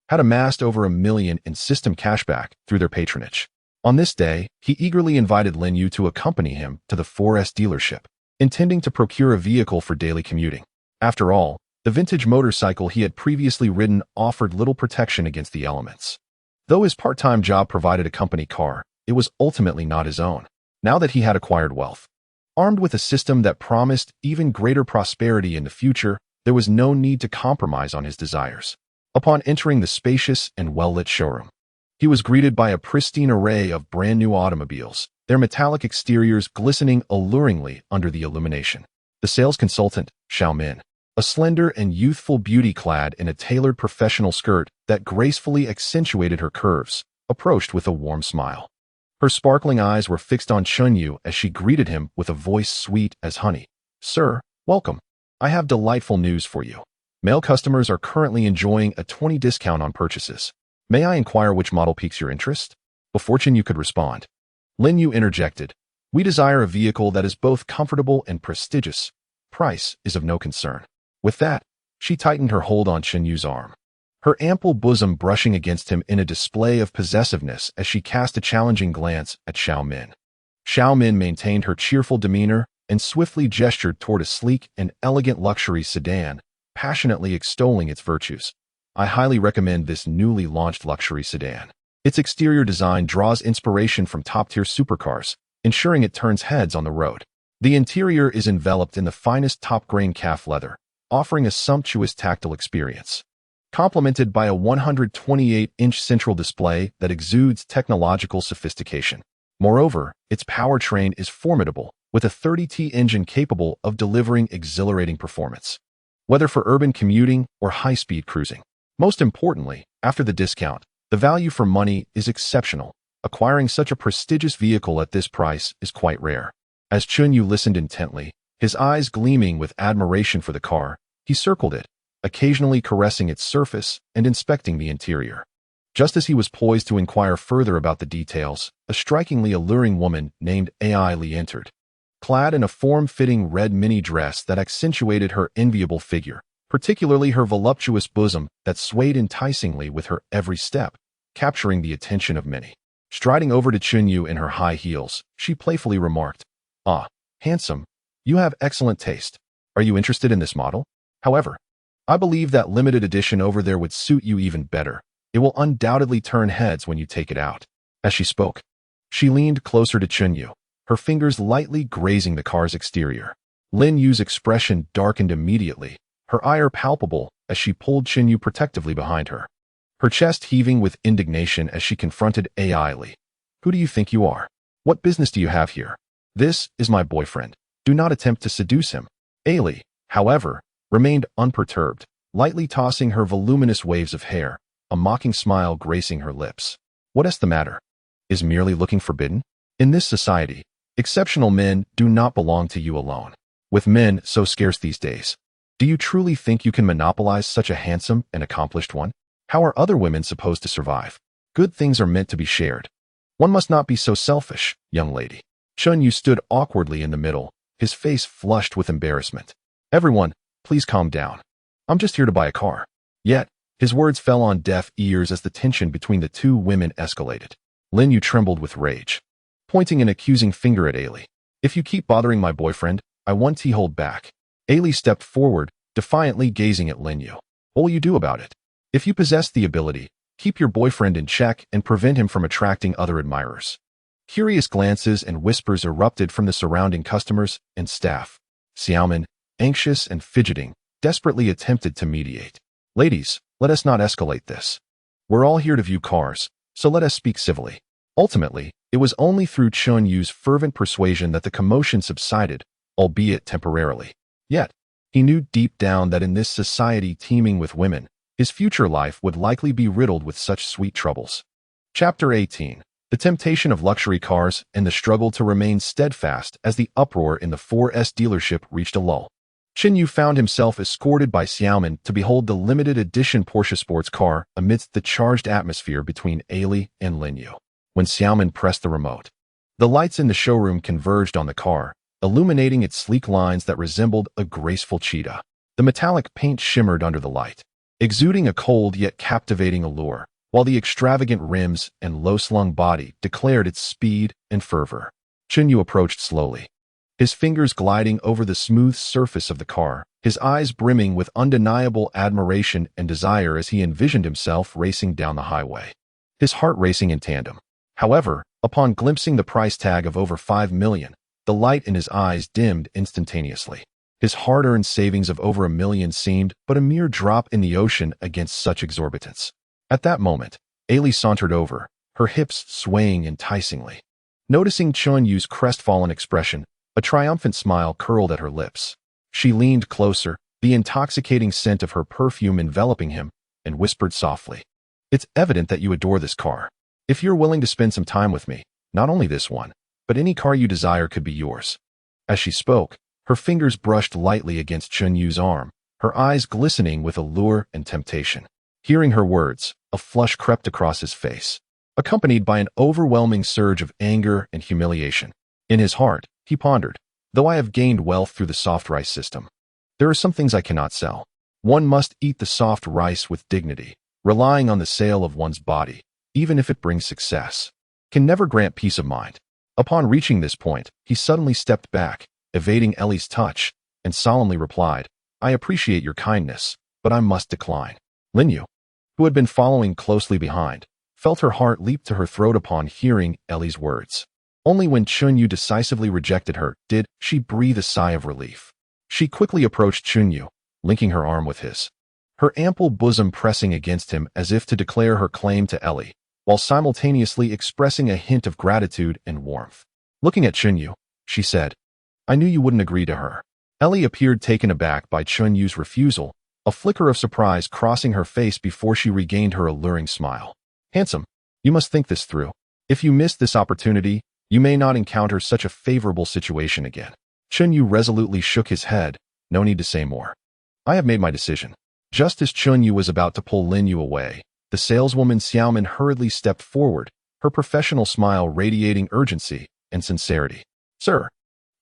had amassed over $1 million in system cashback through their patronage. On this day, he eagerly invited Lin Yu to accompany him to the 4S dealership, intending to procure a vehicle for daily commuting. After all, the vintage motorcycle he had previously ridden offered little protection against the elements. Though his part-time job provided a company car, it was ultimately not his own. Now that he had acquired wealth, armed with a system that promised even greater prosperity in the future, there was no need to compromise on his desires. Upon entering the spacious and well-lit showroom, he was greeted by a pristine array of brand-new automobiles, their metallic exteriors glistening alluringly under the illumination. The sales consultant, Xiaomin, a slender and youthful beauty clad in a tailored professional skirt that gracefully accentuated her curves, approached with a warm smile. Her sparkling eyes were fixed on Chen Yu as she greeted him with a voice sweet as honey. "Sir, welcome. I have delightful news for you. Male customers are currently enjoying a 20% discount on purchases. May I inquire which model piques your interest?" Before Chen Yu could respond, Lin Yu interjected, "We desire a vehicle that is both comfortable and prestigious. Price is of no concern." With that, she tightened her hold on Chen Yu's arm, her ample bosom brushing against him in a display of possessiveness as she cast a challenging glance at Xiaomin. Xiaomin maintained her cheerful demeanor and swiftly gestured toward a sleek and elegant luxury sedan, passionately extolling its virtues. "I highly recommend this newly launched luxury sedan. Its exterior design draws inspiration from top-tier supercars, ensuring it turns heads on the road. The interior is enveloped in the finest top-grain calf leather, offering a sumptuous tactile experience, complemented by a 128-inch central display that exudes technological sophistication. Moreover, its powertrain is formidable, with a 30T engine capable of delivering exhilarating performance, whether for urban commuting or high-speed cruising. Most importantly, after the discount, the value for money is exceptional. Acquiring such a prestigious vehicle at this price is quite rare." As Chen Yu listened intently, his eyes gleaming with admiration for the car, he circled it, occasionally caressing its surface and inspecting the interior. Just as he was poised to inquire further about the details, a strikingly alluring woman named Ai Li entered, clad in a form-fitting red mini dress that accentuated her enviable figure, particularly her voluptuous bosom that swayed enticingly with her every step, capturing the attention of many. Striding over to Chen Yu in her high heels, she playfully remarked, "Ah, handsome, you have excellent taste. Are you interested in this model? However, I believe that limited edition over there would suit you even better. It will undoubtedly turn heads when you take it out." As she spoke, she leaned closer to Chen Yu, her fingers lightly grazing the car's exterior. Lin Yu's expression darkened immediately, her ire palpable as she pulled Chen Yu protectively behind her, her chest heaving with indignation as she confronted Ai Li. "Who do you think you are? What business do you have here? This is my boyfriend. Do not attempt to seduce him." Ai Li, however, remained unperturbed, lightly tossing her voluminous waves of hair, a mocking smile gracing her lips. "What is the matter? Is merely looking forbidden?" In this society, exceptional men do not belong to you alone. With men so scarce these days, do you truly think you can monopolize such a handsome and accomplished one? How are other women supposed to survive? Good things are meant to be shared. One must not be so selfish, young lady. Chun-Yu stood awkwardly in the middle, his face flushed with embarrassment. Everyone, please calm down. I'm just here to buy a car. Yet, his words fell on deaf ears as the tension between the two women escalated. Lin-Yu trembled with rage, pointing an accusing finger at Ailey. If you keep bothering my boyfriend, I want to hold back. Ailey stepped forward, defiantly gazing at Lin-Yu. What will you do about it? If you possess the ability, keep your boyfriend in check and prevent him from attracting other admirers. Curious glances and whispers erupted from the surrounding customers and staff. Xiaomin, anxious and fidgeting, desperately attempted to mediate. Ladies, let us not escalate this. We're all here to view cars, so let us speak civilly. Ultimately, it was only through Chun-Yu's fervent persuasion that the commotion subsided, albeit temporarily. Yet, he knew deep down that in this society teeming with women, his future life would likely be riddled with such sweet troubles. Chapter 18. The temptation of luxury cars and the struggle to remain steadfast as the uproar in the 4S dealership reached a lull. Chun-Yu found himself escorted by Xiaomin to behold the limited edition Porsche sports car amidst the charged atmosphere between Ailey and Lin-Yu. When Xiaomin pressed the remote, the lights in the showroom converged on the car, illuminating its sleek lines that resembled a graceful cheetah. The metallic paint shimmered under the light, exuding a cold yet captivating allure, while the extravagant rims and low-slung body declared its speed and fervor. Chun-Yu approached slowly, his fingers gliding over the smooth surface of the car, his eyes brimming with undeniable admiration and desire as he envisioned himself racing down the highway, his heart racing in tandem. However, upon glimpsing the price tag of over $5 million, the light in his eyes dimmed instantaneously. His hard-earned savings of over $1 million seemed but a mere drop in the ocean against such exorbitance. At that moment, Ailey sauntered over, her hips swaying enticingly. Noticing Chun-Yu's crestfallen expression, a triumphant smile curled at her lips. She leaned closer, the intoxicating scent of her perfume enveloping him, and whispered softly, "It's evident that you adore this car. If you're willing to spend some time with me, not only this one, but any car you desire could be yours." As she spoke, her fingers brushed lightly against Chun-Yu's arm, her eyes glistening with allure and temptation. Hearing her words, a flush crept across his face, accompanied by an overwhelming surge of anger and humiliation. In his heart, he pondered, though I have gained wealth through the soft rice system, there are some things I cannot sell. One must eat the soft rice with dignity. Relying on the sale of one's body, even if it brings success, can never grant peace of mind. Upon reaching this point, he suddenly stepped back, evading Ellie's touch, and solemnly replied, "I appreciate your kindness, but I must decline." Lin-Yu, who had been following closely behind, felt her heart leap to her throat upon hearing Ellie's words. Only when Chun-Yu decisively rejected her did she breathe a sigh of relief. She quickly approached Chun-Yu, linking her arm with his, her ample bosom pressing against him as if to declare her claim to Ellie, while simultaneously expressing a hint of gratitude and warmth. Looking at Chun-Yu, she said, "I knew you wouldn't agree to her." Ellie appeared taken aback by Chun-Yu's refusal, a flicker of surprise crossing her face before she regained her alluring smile. "Handsome, you must think this through. If you miss this opportunity, you may not encounter such a favorable situation again." Chun-Yu resolutely shook his head. No need to say more. "I have made my decision." Just as Chun-Yu was about to pull Lin-Yu away, the saleswoman Xiaomin hurriedly stepped forward, her professional smile radiating urgency and sincerity. "Sir,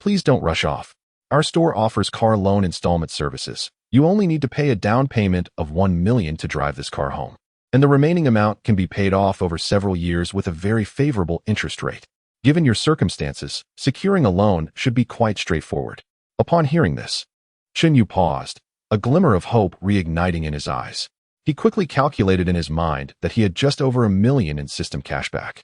please don't rush off. Our store offers car loan installment services. You only need to pay a down payment of $1 million to drive this car home, and the remaining amount can be paid off over several years with a very favorable interest rate. Given your circumstances, securing a loan should be quite straightforward." Upon hearing this, Chun-Yu paused, a glimmer of hope reigniting in his eyes. He quickly calculated in his mind that he had just over $1 million in system cashback,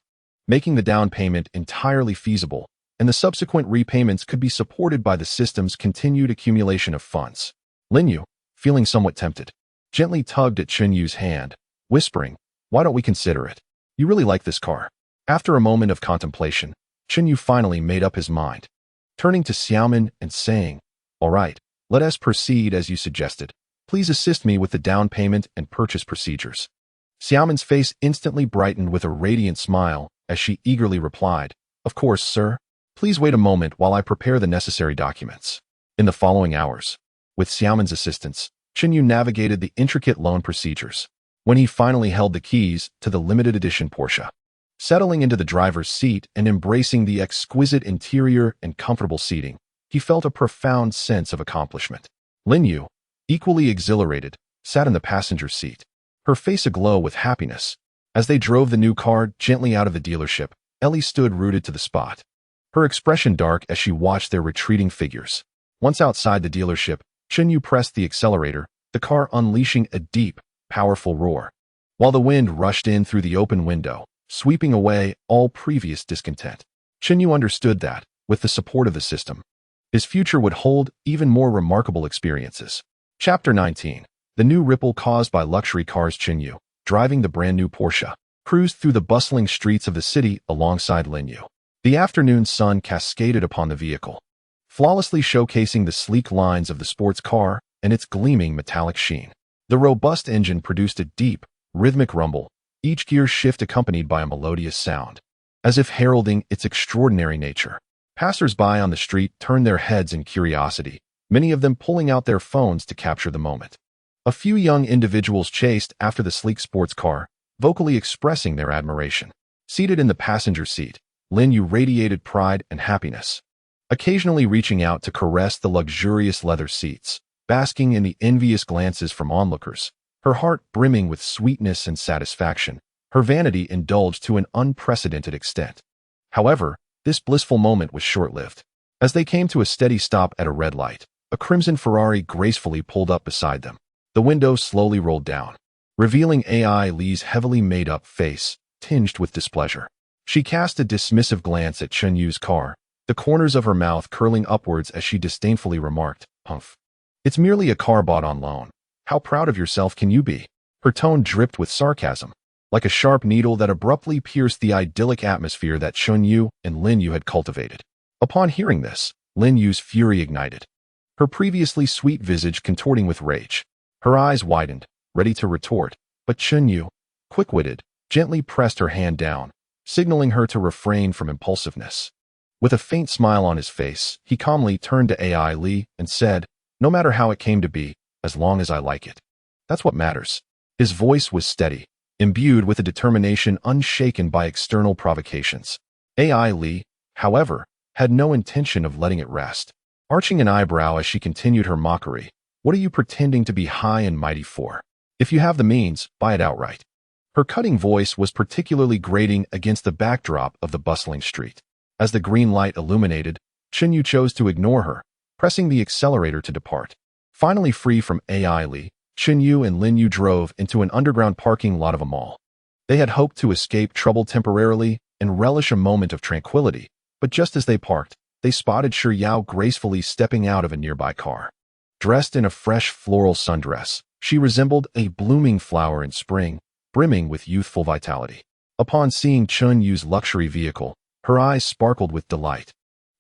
making the down payment entirely feasible, and the subsequent repayments could be supported by the system's continued accumulation of funds. Lin-Yu, feeling somewhat tempted, gently tugged at Chun-Yu's hand, whispering, "Why don't we consider it? You really like this car." After a moment of contemplation, Chun-Yu finally made up his mind, turning to Xiaomin and saying, "All right, let us proceed as you suggested. Please assist me with the down payment and purchase procedures." Xiaomin's face instantly brightened with a radiant smile as she eagerly replied, Of course, sir. Please wait a moment while I prepare the necessary documents. In the following hours, with Xiaoman's assistance, Chenyu navigated the intricate loan procedures. When he finally held the keys to the limited edition Porsche, settling into the driver's seat and embracing the exquisite interior and comfortable seating, he felt a profound sense of accomplishment. Lin Yu, equally exhilarated, sat in the passenger seat, her face aglow with happiness. As they drove the new car gently out of the dealership, Ellie stood rooted to the spot, her expression dark as she watched their retreating figures. Once outside the dealership, Chenyu pressed the accelerator, the car unleashing a deep, powerful roar, while the wind rushed in through the open window, sweeping away all previous discontent. Chenyu understood that, with the support of the system, his future would hold even more remarkable experiences. Chapter 19. The new ripple caused by luxury cars. Chenyu, driving the brand new Porsche, cruised through the bustling streets of the city alongside Lin Yu. The afternoon sun cascaded upon the vehicle, flawlessly showcasing the sleek lines of the sports car and its gleaming metallic sheen. The robust engine produced a deep, rhythmic rumble, each gear shift accompanied by a melodious sound, as if heralding its extraordinary nature. Passers-by on the street turned their heads in curiosity, many of them pulling out their phones to capture the moment. A few young individuals chased after the sleek sports car, vocally expressing their admiration. Seated in the passenger seat, Lin Yu radiated pride and happiness, occasionally reaching out to caress the luxurious leather seats, basking in the envious glances from onlookers, her heart brimming with sweetness and satisfaction, her vanity indulged to an unprecedented extent. However, this blissful moment was short-lived. As they came to a steady stop at a red light, a crimson Ferrari gracefully pulled up beside them. The window slowly rolled down, revealing AI Li's heavily made-up face, tinged with displeasure. She cast a dismissive glance at Chenyu's car, the corners of her mouth curling upwards as she disdainfully remarked, "Humph. It's merely a car bought on loan. How proud of yourself can you be?" Her tone dripped with sarcasm, like a sharp needle that abruptly pierced the idyllic atmosphere that Chenyu and Lin Yu had cultivated. Upon hearing this, Lin Yu's fury ignited, her previously sweet visage contorting with rage. Her eyes widened, ready to retort, but Chenyu, quick-witted, gently pressed her hand down, signaling her to refrain from impulsiveness. With a faint smile on his face, he calmly turned to AI Li and said, "No matter how it came to be, as long as I like it. That's what matters." His voice was steady, imbued with a determination unshaken by external provocations. AI Li, however, had no intention of letting it rest. Arching an eyebrow as she continued her mockery, "What are you pretending to be high and mighty for? If you have the means, buy it outright." Her cutting voice was particularly grating against the backdrop of the bustling street. As the green light illuminated, Chenyu chose to ignore her, pressing the accelerator to depart. Finally free from AI Li, Chenyu and Lin Yu drove into an underground parking lot of a mall. They had hoped to escape trouble temporarily and relish a moment of tranquility, but just as they parked, they spotted Shi Yao gracefully stepping out of a nearby car. Dressed in a fresh floral sundress, she resembled a blooming flower in spring, brimming with youthful vitality. Upon seeing Chenyu's luxury vehicle, her eyes sparkled with delight,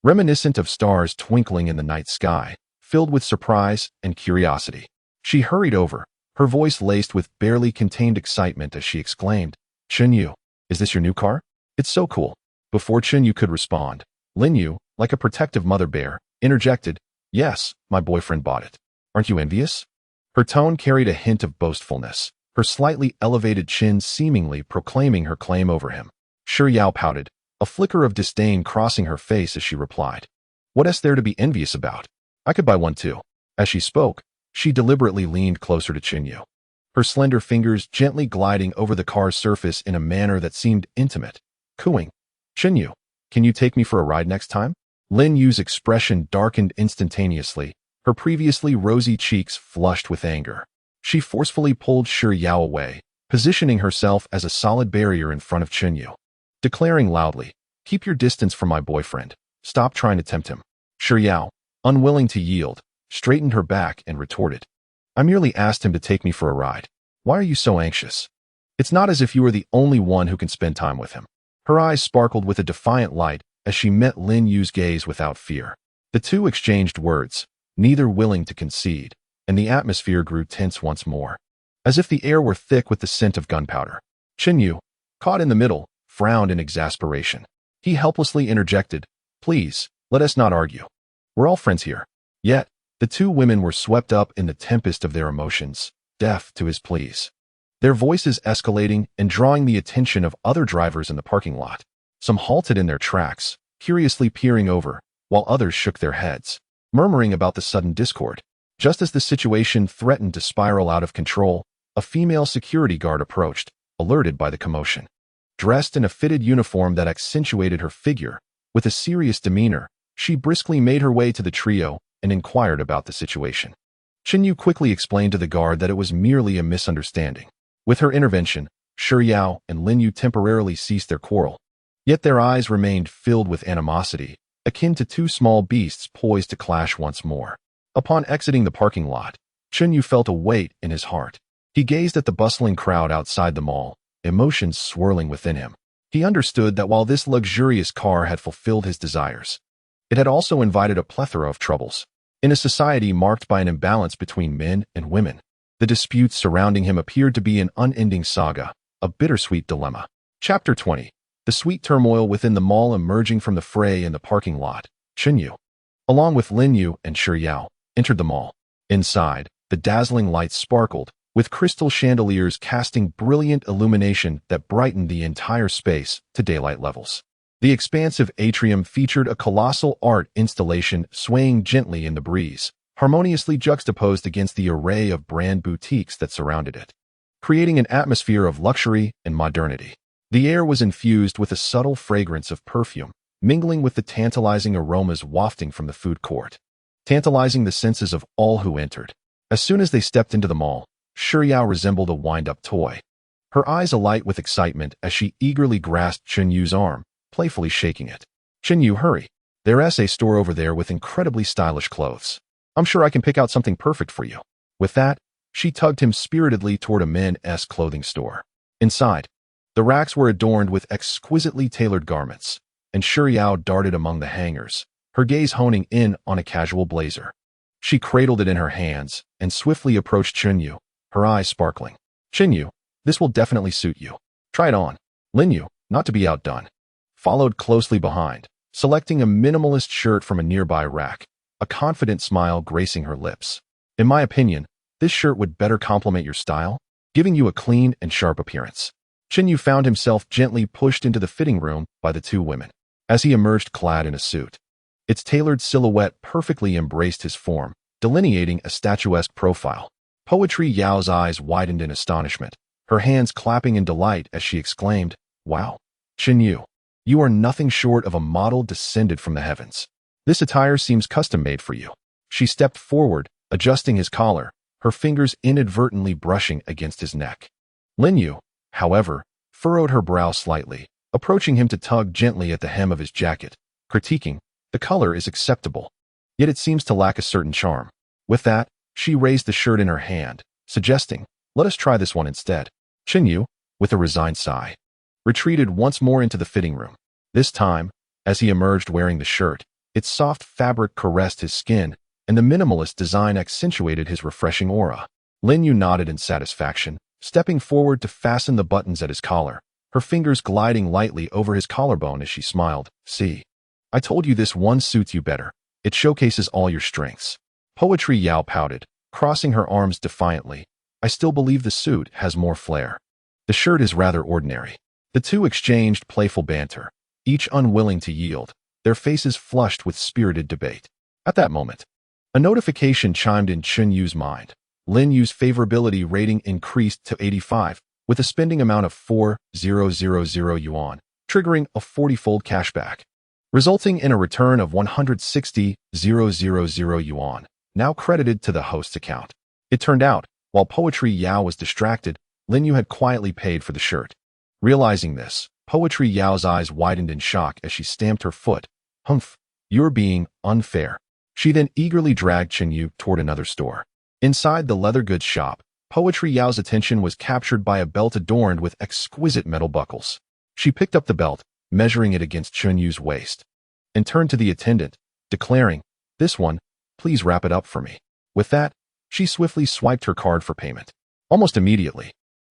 reminiscent of stars twinkling in the night sky, filled with surprise and curiosity. She hurried over, her voice laced with barely contained excitement as she exclaimed, "Chenyu, is this your new car? It's so cool." Before Chenyu could respond, Lin Yu, like a protective mother bear, interjected, "Yes, my boyfriend bought it. Aren't you envious?" Her tone carried a hint of boastfulness, her slightly elevated chin seemingly proclaiming her claim over him. Shi Yao pouted, a flicker of disdain crossing her face as she replied, "What is there to be envious about? I could buy one too." As she spoke, she deliberately leaned closer to Chenyu, her slender fingers gently gliding over the car's surface in a manner that seemed intimate, cooing, "Chenyu, can you take me for a ride next time?" Lin Yu's expression darkened instantaneously, her previously rosy cheeks flushed with anger. She forcefully pulled Shi Yao away, positioning herself as a solid barrier in front of Chenyu, declaring loudly, "Keep your distance from my boyfriend. Stop trying to tempt him." Shi Yao, unwilling to yield, straightened her back and retorted, "I merely asked him to take me for a ride. Why are you so anxious? It's not as if you are the only one who can spend time with him." Her eyes sparkled with a defiant light as she met Lin Yu's gaze without fear. The two exchanged words, neither willing to concede, and the atmosphere grew tense once more, as if the air were thick with the scent of gunpowder. Chenyu, caught in the middle, frowned in exasperation. He helplessly interjected, "Please, let us not argue. We're all friends here." Yet, the two women were swept up in the tempest of their emotions, deaf to his pleas. Their voices escalating and drawing the attention of other drivers in the parking lot. Some halted in their tracks, curiously peering over, while others shook their heads, murmuring about the sudden discord. Just as the situation threatened to spiral out of control, a female security guard approached, alerted by the commotion. Dressed in a fitted uniform that accentuated her figure, with a serious demeanor, she briskly made her way to the trio and inquired about the situation. Chenyu quickly explained to the guard that it was merely a misunderstanding. With her intervention, Shiyao and Linyu temporarily ceased their quarrel. Yet their eyes remained filled with animosity, akin to two small beasts poised to clash once more. Upon exiting the parking lot, Chenyu felt a weight in his heart. He gazed at the bustling crowd outside the mall, emotions swirling within him. He understood that while this luxurious car had fulfilled his desires, it had also invited a plethora of troubles. In a society marked by an imbalance between men and women, the disputes surrounding him appeared to be an unending saga, a bittersweet dilemma. Chapter 20. The sweet turmoil within the mall emerging from the fray in the parking lot. Chenyu, along with Linyu and Shiyao, entered the mall. Inside, the dazzling lights sparkled, with crystal chandeliers casting brilliant illumination that brightened the entire space to daylight levels. The expansive atrium featured a colossal art installation swaying gently in the breeze, harmoniously juxtaposed against the array of brand boutiques that surrounded it, creating an atmosphere of luxury and modernity. The air was infused with a subtle fragrance of perfume, mingling with the tantalizing aromas wafting from the food court, tantalizing the senses of all who entered. As soon as they stepped into the mall, Shiyao resembled a wind-up toy, her eyes alight with excitement as she eagerly grasped Chenyu's arm, playfully shaking it. "Chenyu, hurry. There's a store over there with incredibly stylish clothes. I'm sure I can pick out something perfect for you." With that, she tugged him spiritedly toward a men's clothing store. Inside, the racks were adorned with exquisitely tailored garments, and Shiyao darted among the hangers, her gaze honing in on a casual blazer. She cradled it in her hands and swiftly approached Chenyu, her eyes sparkling. "Chenyu, this will definitely suit you. Try it on." Linyu, not to be outdone, followed closely behind, selecting a minimalist shirt from a nearby rack, a confident smile gracing her lips. "In my opinion, this shirt would better complement your style, giving you a clean and sharp appearance." Chenyu found himself gently pushed into the fitting room by the two women, as he emerged clad in a suit. Its tailored silhouette perfectly embraced his form, delineating a statuesque profile. Poetry Yao's eyes widened in astonishment, her hands clapping in delight as she exclaimed, "Wow, Chenyu, you are nothing short of a model descended from the heavens. This attire seems custom-made for you." She stepped forward, adjusting his collar, her fingers inadvertently brushing against his neck. Linyu, however, furrowed her brow slightly, approaching him to tug gently at the hem of his jacket, critiquing, "The color is acceptable, yet it seems to lack a certain charm." With that, she raised the shirt in her hand, suggesting, "Let us try this one instead." Chenyu, with a resigned sigh, retreated once more into the fitting room. This time, as he emerged wearing the shirt, its soft fabric caressed his skin, and the minimalist design accentuated his refreshing aura. Linyu nodded in satisfaction, stepping forward to fasten the buttons at his collar, her fingers gliding lightly over his collarbone as she smiled. "See, I told you this one suits you better. It showcases all your strengths." Poetry Yao pouted, crossing her arms defiantly. "I still believe the suit has more flair. The shirt is rather ordinary." The two exchanged playful banter, each unwilling to yield, their faces flushed with spirited debate. At that moment, a notification chimed in Chenyu's mind. Linyu's favorability rating increased to 85, with a spending amount of 4,000 yuan, triggering a 40-fold cashback, resulting in a return of 160,000 yuan, now credited to the host's account. It turned out, while Poetry Yao was distracted, Linyu had quietly paid for the shirt. Realizing this, Poetry Yao's eyes widened in shock as she stamped her foot. "Humph, you're being unfair." She then eagerly dragged Chenyu toward another store. Inside the leather goods shop, Poetry Yao's attention was captured by a belt adorned with exquisite metal buckles. She picked up the belt, measuring it against Chenyu's waist, and turned to the attendant, declaring, "This one, please wrap it up for me." With that, she swiftly swiped her card for payment. Almost immediately,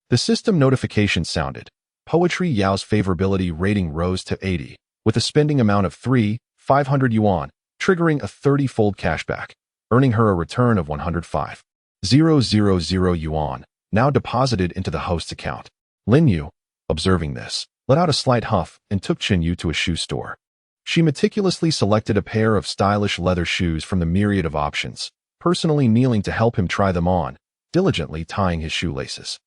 the system notification sounded. Poetry Yao's favorability rating rose to 80, with a spending amount of 500 yuan, triggering a 30-fold cashback, earning her a return of 105,000 yuan, now deposited into the host's account. Lin Yu, observing this, let out a slight huff and took Chen Yu to a shoe store. She meticulously selected a pair of stylish leather shoes from the myriad of options, personally kneeling to help him try them on, diligently tying his shoelaces.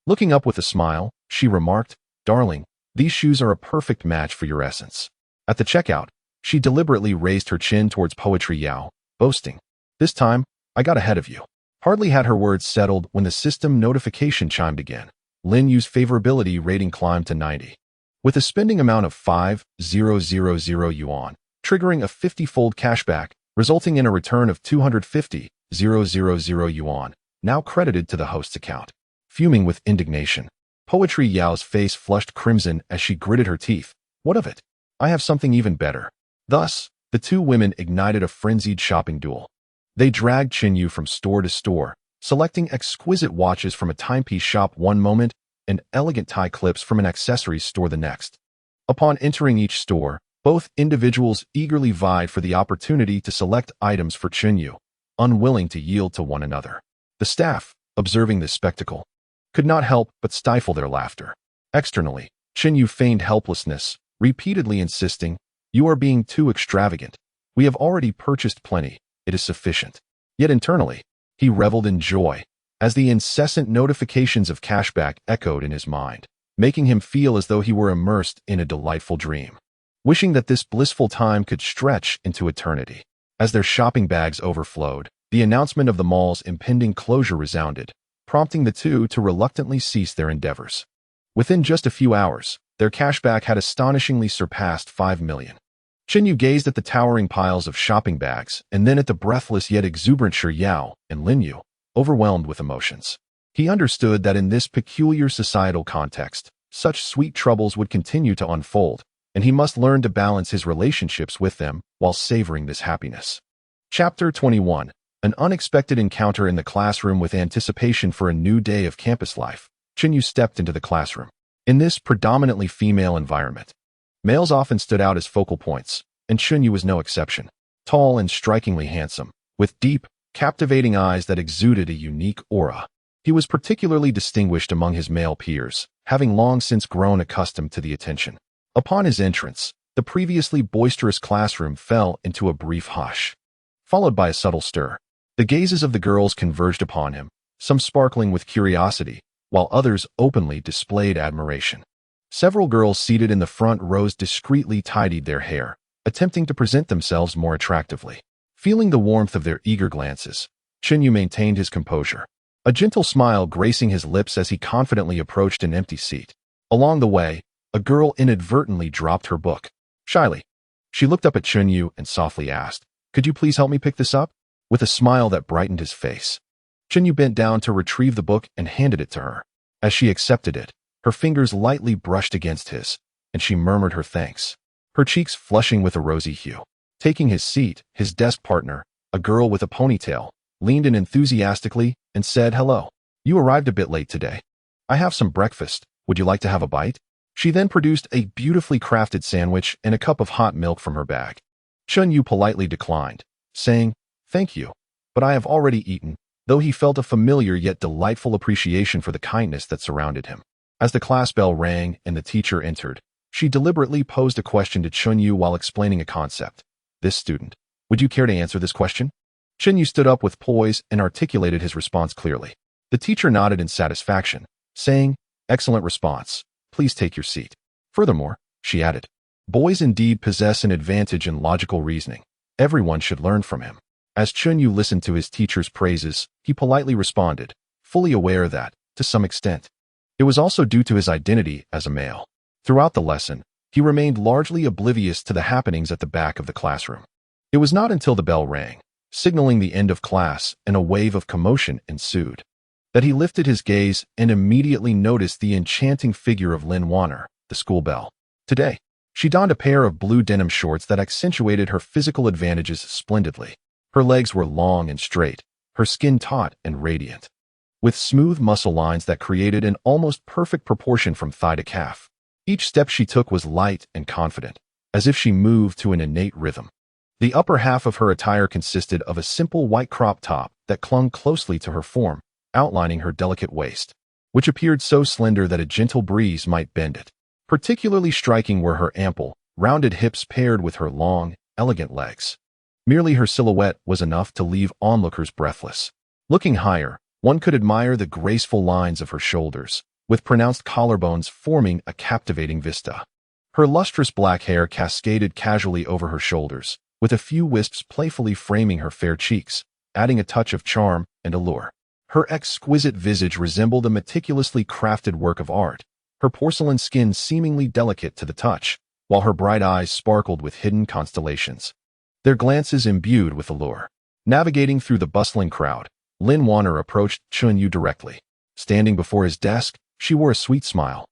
Looking up with a smile, she remarked, "Darling, these shoes are a perfect match for your essence." At the checkout, she deliberately raised her chin towards Poetry Yao, boasting, "This time, I got ahead of you." Hardly had her words settled when the system notification chimed again. Lin Yu's favorability rating climbed to 90. With a spending amount of 5,000 yuan, triggering a 50-fold cashback, resulting in a return of 250,000 yuan, now credited to the host's account. Fuming with indignation, Poetry Yao's face flushed crimson as she gritted her teeth. What of it? I have something even better. Thus, the two women ignited a frenzied shopping duel. They dragged Chen Yu from store to store, selecting exquisite watches from a timepiece shop one moment and elegant tie clips from an accessories store the next. Upon entering each store, both individuals eagerly vied for the opportunity to select items for Chen Yu, unwilling to yield to one another. The staff, observing this spectacle, could not help but stifle their laughter. Externally, Chen Yu feigned helplessness, repeatedly insisting, "You are being too extravagant. We have already purchased plenty. It is sufficient." Yet internally, he reveled in joy, as the incessant notifications of cashback echoed in his mind, making him feel as though he were immersed in a delightful dream. Wishing that this blissful time could stretch into eternity. As their shopping bags overflowed, the announcement of the mall's impending closure resounded, prompting the two to reluctantly cease their endeavors. Within just a few hours, their cashback had astonishingly surpassed 5 million. Chen Yu gazed at the towering piles of shopping bags and then at the breathless yet exuberant Shi Yao and Lin Yu, overwhelmed with emotions. He understood that in this peculiar societal context, such sweet troubles would continue to unfold, and he must learn to balance his relationships with them while savoring this happiness. Chapter 21. An unexpected encounter in the classroom. With anticipation for a new day of campus life, Chen Yu stepped into the classroom. In this predominantly female environment, males often stood out as focal points, and Chen Yu was no exception. Tall and strikingly handsome, with deep, captivating eyes that exuded a unique aura. He was particularly distinguished among his male peers, having long since grown accustomed to the attention. Upon his entrance, the previously boisterous classroom fell into a brief hush, followed by a subtle stir. The gazes of the girls converged upon him, some sparkling with curiosity, while others openly displayed admiration. Several girls seated in the front rows discreetly tidied their hair, attempting to present themselves more attractively. Feeling the warmth of their eager glances, Chen Yu maintained his composure, a gentle smile gracing his lips as he confidently approached an empty seat. Along the way, a girl inadvertently dropped her book. Shyly, she looked up at Chen Yu and softly asked, "Could you please help me pick this up?" With a smile that brightened his face, Chen Yu bent down to retrieve the book and handed it to her. As she accepted it, her fingers lightly brushed against his, and she murmured her thanks, her cheeks flushing with a rosy hue. Taking his seat, his desk partner, a girl with a ponytail, leaned in enthusiastically and said, "Hello. You arrived a bit late today. I have some breakfast. Would you like to have a bite?" She then produced a beautifully crafted sandwich and a cup of hot milk from her bag. Chen Yu politely declined, saying, "Thank you, but I have already eaten," though he felt a familiar yet delightful appreciation for the kindness that surrounded him. As the class bell rang and the teacher entered, she deliberately posed a question to Chen Yu while explaining a concept. "This student. Would you care to answer this question?" Chen Yu stood up with poise and articulated his response clearly. The teacher nodded in satisfaction, saying, "Excellent response. Please take your seat." Furthermore, she added, "Boys indeed possess an advantage in logical reasoning. Everyone should learn from him." As Chen Yu listened to his teacher's praises, he politely responded, fully aware that, to some extent, it was also due to his identity as a male. Throughout the lesson, he remained largely oblivious to the happenings at the back of the classroom. It was not until the bell rang, signaling the end of class and a wave of commotion ensued, that he lifted his gaze and immediately noticed the enchanting figure of Lin Wanner, the school belle. Today, she donned a pair of blue denim shorts that accentuated her physical advantages splendidly. Her legs were long and straight, her skin taut and radiant, with smooth muscle lines that created an almost perfect proportion from thigh to calf. Each step she took was light and confident, as if she moved to an innate rhythm. The upper half of her attire consisted of a simple white crop top that clung closely to her form, outlining her delicate waist, which appeared so slender that a gentle breeze might bend it. Particularly striking were her ample, rounded hips paired with her long, elegant legs. Merely her silhouette was enough to leave onlookers breathless. Looking higher, one could admire the graceful lines of her shoulders, with pronounced collarbones forming a captivating vista. Her lustrous black hair cascaded casually over her shoulders, with a few wisps playfully framing her fair cheeks, adding a touch of charm and allure. Her exquisite visage resembled a meticulously crafted work of art, her porcelain skin seemingly delicate to the touch, while her bright eyes sparkled with hidden constellations, their glances imbued with allure. Navigating through the bustling crowd, Lin Wanner approached Chunyu directly. Standing before his desk, she wore a sweet smile,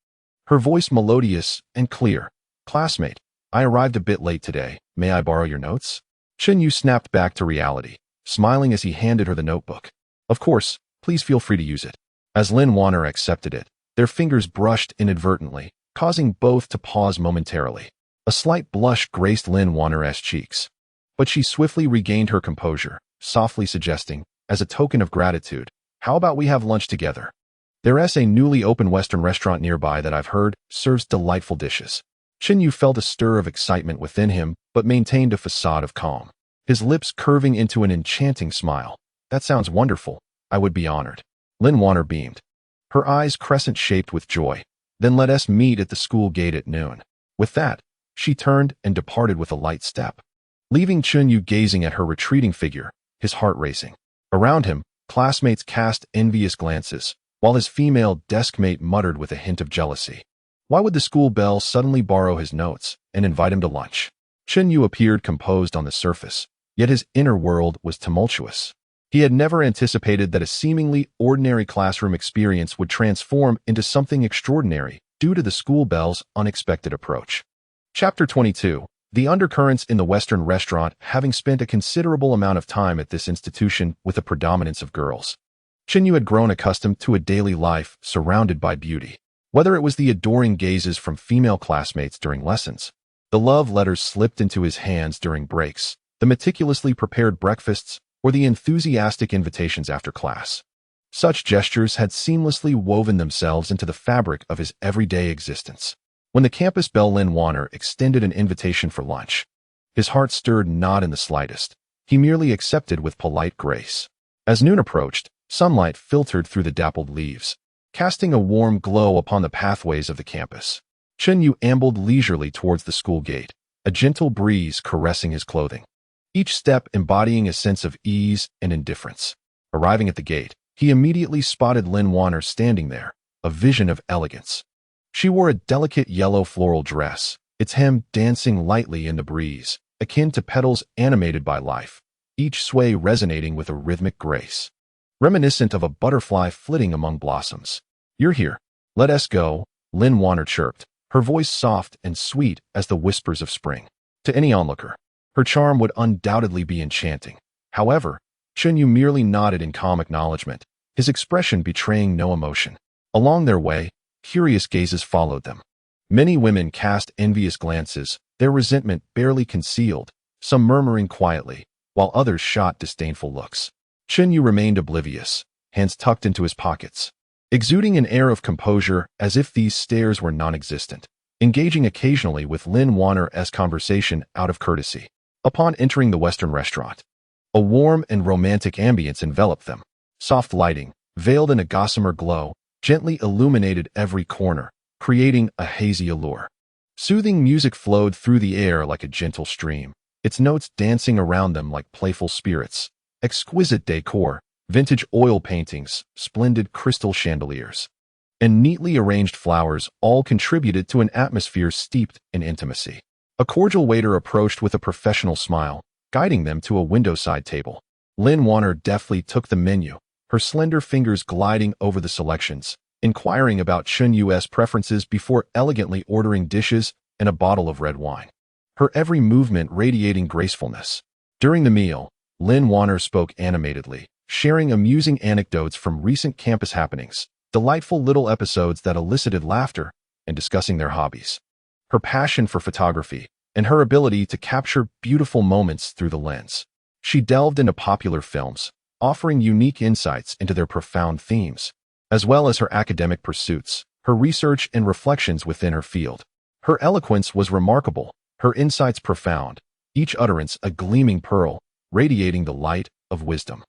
her voice melodious and clear. "Classmate, I arrived a bit late today. May I borrow your notes?" Chunyu snapped back to reality, smiling as he handed her the notebook. "Of course, please feel free to use it." As Lin Wanner accepted it, their fingers brushed inadvertently, causing both to pause momentarily. A slight blush graced Lin Wanner's cheeks, but she swiftly regained her composure, softly suggesting, as a token of gratitude, "How about we have lunch together? There's a newly opened Western restaurant nearby that I've heard serves delightful dishes." Chunyu felt a stir of excitement within him, but maintained a facade of calm, his lips curving into an enchanting smile. "That sounds wonderful. I would be honored." Lin Wanner beamed, her eyes crescent-shaped with joy. "Then let us meet at the school gate at noon." With that, she turned and departed with a light step, leaving Chunyu gazing at her retreating figure, his heart racing. Around him, classmates cast envious glances, while his female deskmate muttered with a hint of jealousy. Why would the school belle suddenly borrow his notes and invite him to lunch? Chunyu appeared composed on the surface, yet his inner world was tumultuous. He had never anticipated that a seemingly ordinary classroom experience would transform into something extraordinary due to the school belle's unexpected approach. Chapter 22. The undercurrents in the Western restaurant. Having spent a considerable amount of time at this institution with a predominance of girls, Chunyu had grown accustomed to a daily life surrounded by beauty. Whether it was the adoring gazes from female classmates during lessons, the love letters slipped into his hands during breaks, the meticulously prepared breakfasts, or the enthusiastic invitations after class, such gestures had seamlessly woven themselves into the fabric of his everyday existence. When the campus belle Lin Wanner extended an invitation for lunch, his heart stirred not in the slightest. He merely accepted with polite grace. As noon approached, sunlight filtered through the dappled leaves, casting a warm glow upon the pathways of the campus. Chunyu ambled leisurely towards the school gate, a gentle breeze caressing his clothing, each step embodying a sense of ease and indifference. Arriving at the gate, he immediately spotted Lin Wanner standing there, a vision of elegance. She wore a delicate yellow floral dress, its hem dancing lightly in the breeze, akin to petals animated by life, each sway resonating with a rhythmic grace, reminiscent of a butterfly flitting among blossoms. "You're here. Let us go," Lin Wanner chirped, her voice soft and sweet as the whispers of spring. To any onlooker, her charm would undoubtedly be enchanting. However, Chunyu merely nodded in calm acknowledgement, his expression betraying no emotion. Along their way, curious gazes followed them. Many women cast envious glances, their resentment barely concealed, some murmuring quietly, while others shot disdainful looks. Chunyu remained oblivious, hands tucked into his pockets, exuding an air of composure as if these stares were non-existent, engaging occasionally with Lin Wanner's conversation out of courtesy. Upon entering the Western restaurant, a warm and romantic ambience enveloped them. Soft lighting, veiled in a gossamer glow, gently illuminated every corner, creating a hazy allure. Soothing music flowed through the air like a gentle stream, its notes dancing around them like playful spirits. Exquisite decor, vintage oil paintings, splendid crystal chandeliers, and neatly arranged flowers all contributed to an atmosphere steeped in intimacy. A cordial waiter approached with a professional smile, guiding them to a window-side table. Lin Wanner deftly took the menu, her slender fingers gliding over the selections, inquiring about Chunyu's preferences before elegantly ordering dishes and a bottle of red wine, her every movement radiating gracefulness. During the meal, Lin Wanner spoke animatedly, sharing amusing anecdotes from recent campus happenings, delightful little episodes that elicited laughter, and discussing their hobbies. Her passion for photography, and her ability to capture beautiful moments through the lens. She delved into popular films, offering unique insights into their profound themes, as well as her academic pursuits, her research and reflections within her field. Her eloquence was remarkable, her insights profound, each utterance a gleaming pearl, radiating the light of wisdom.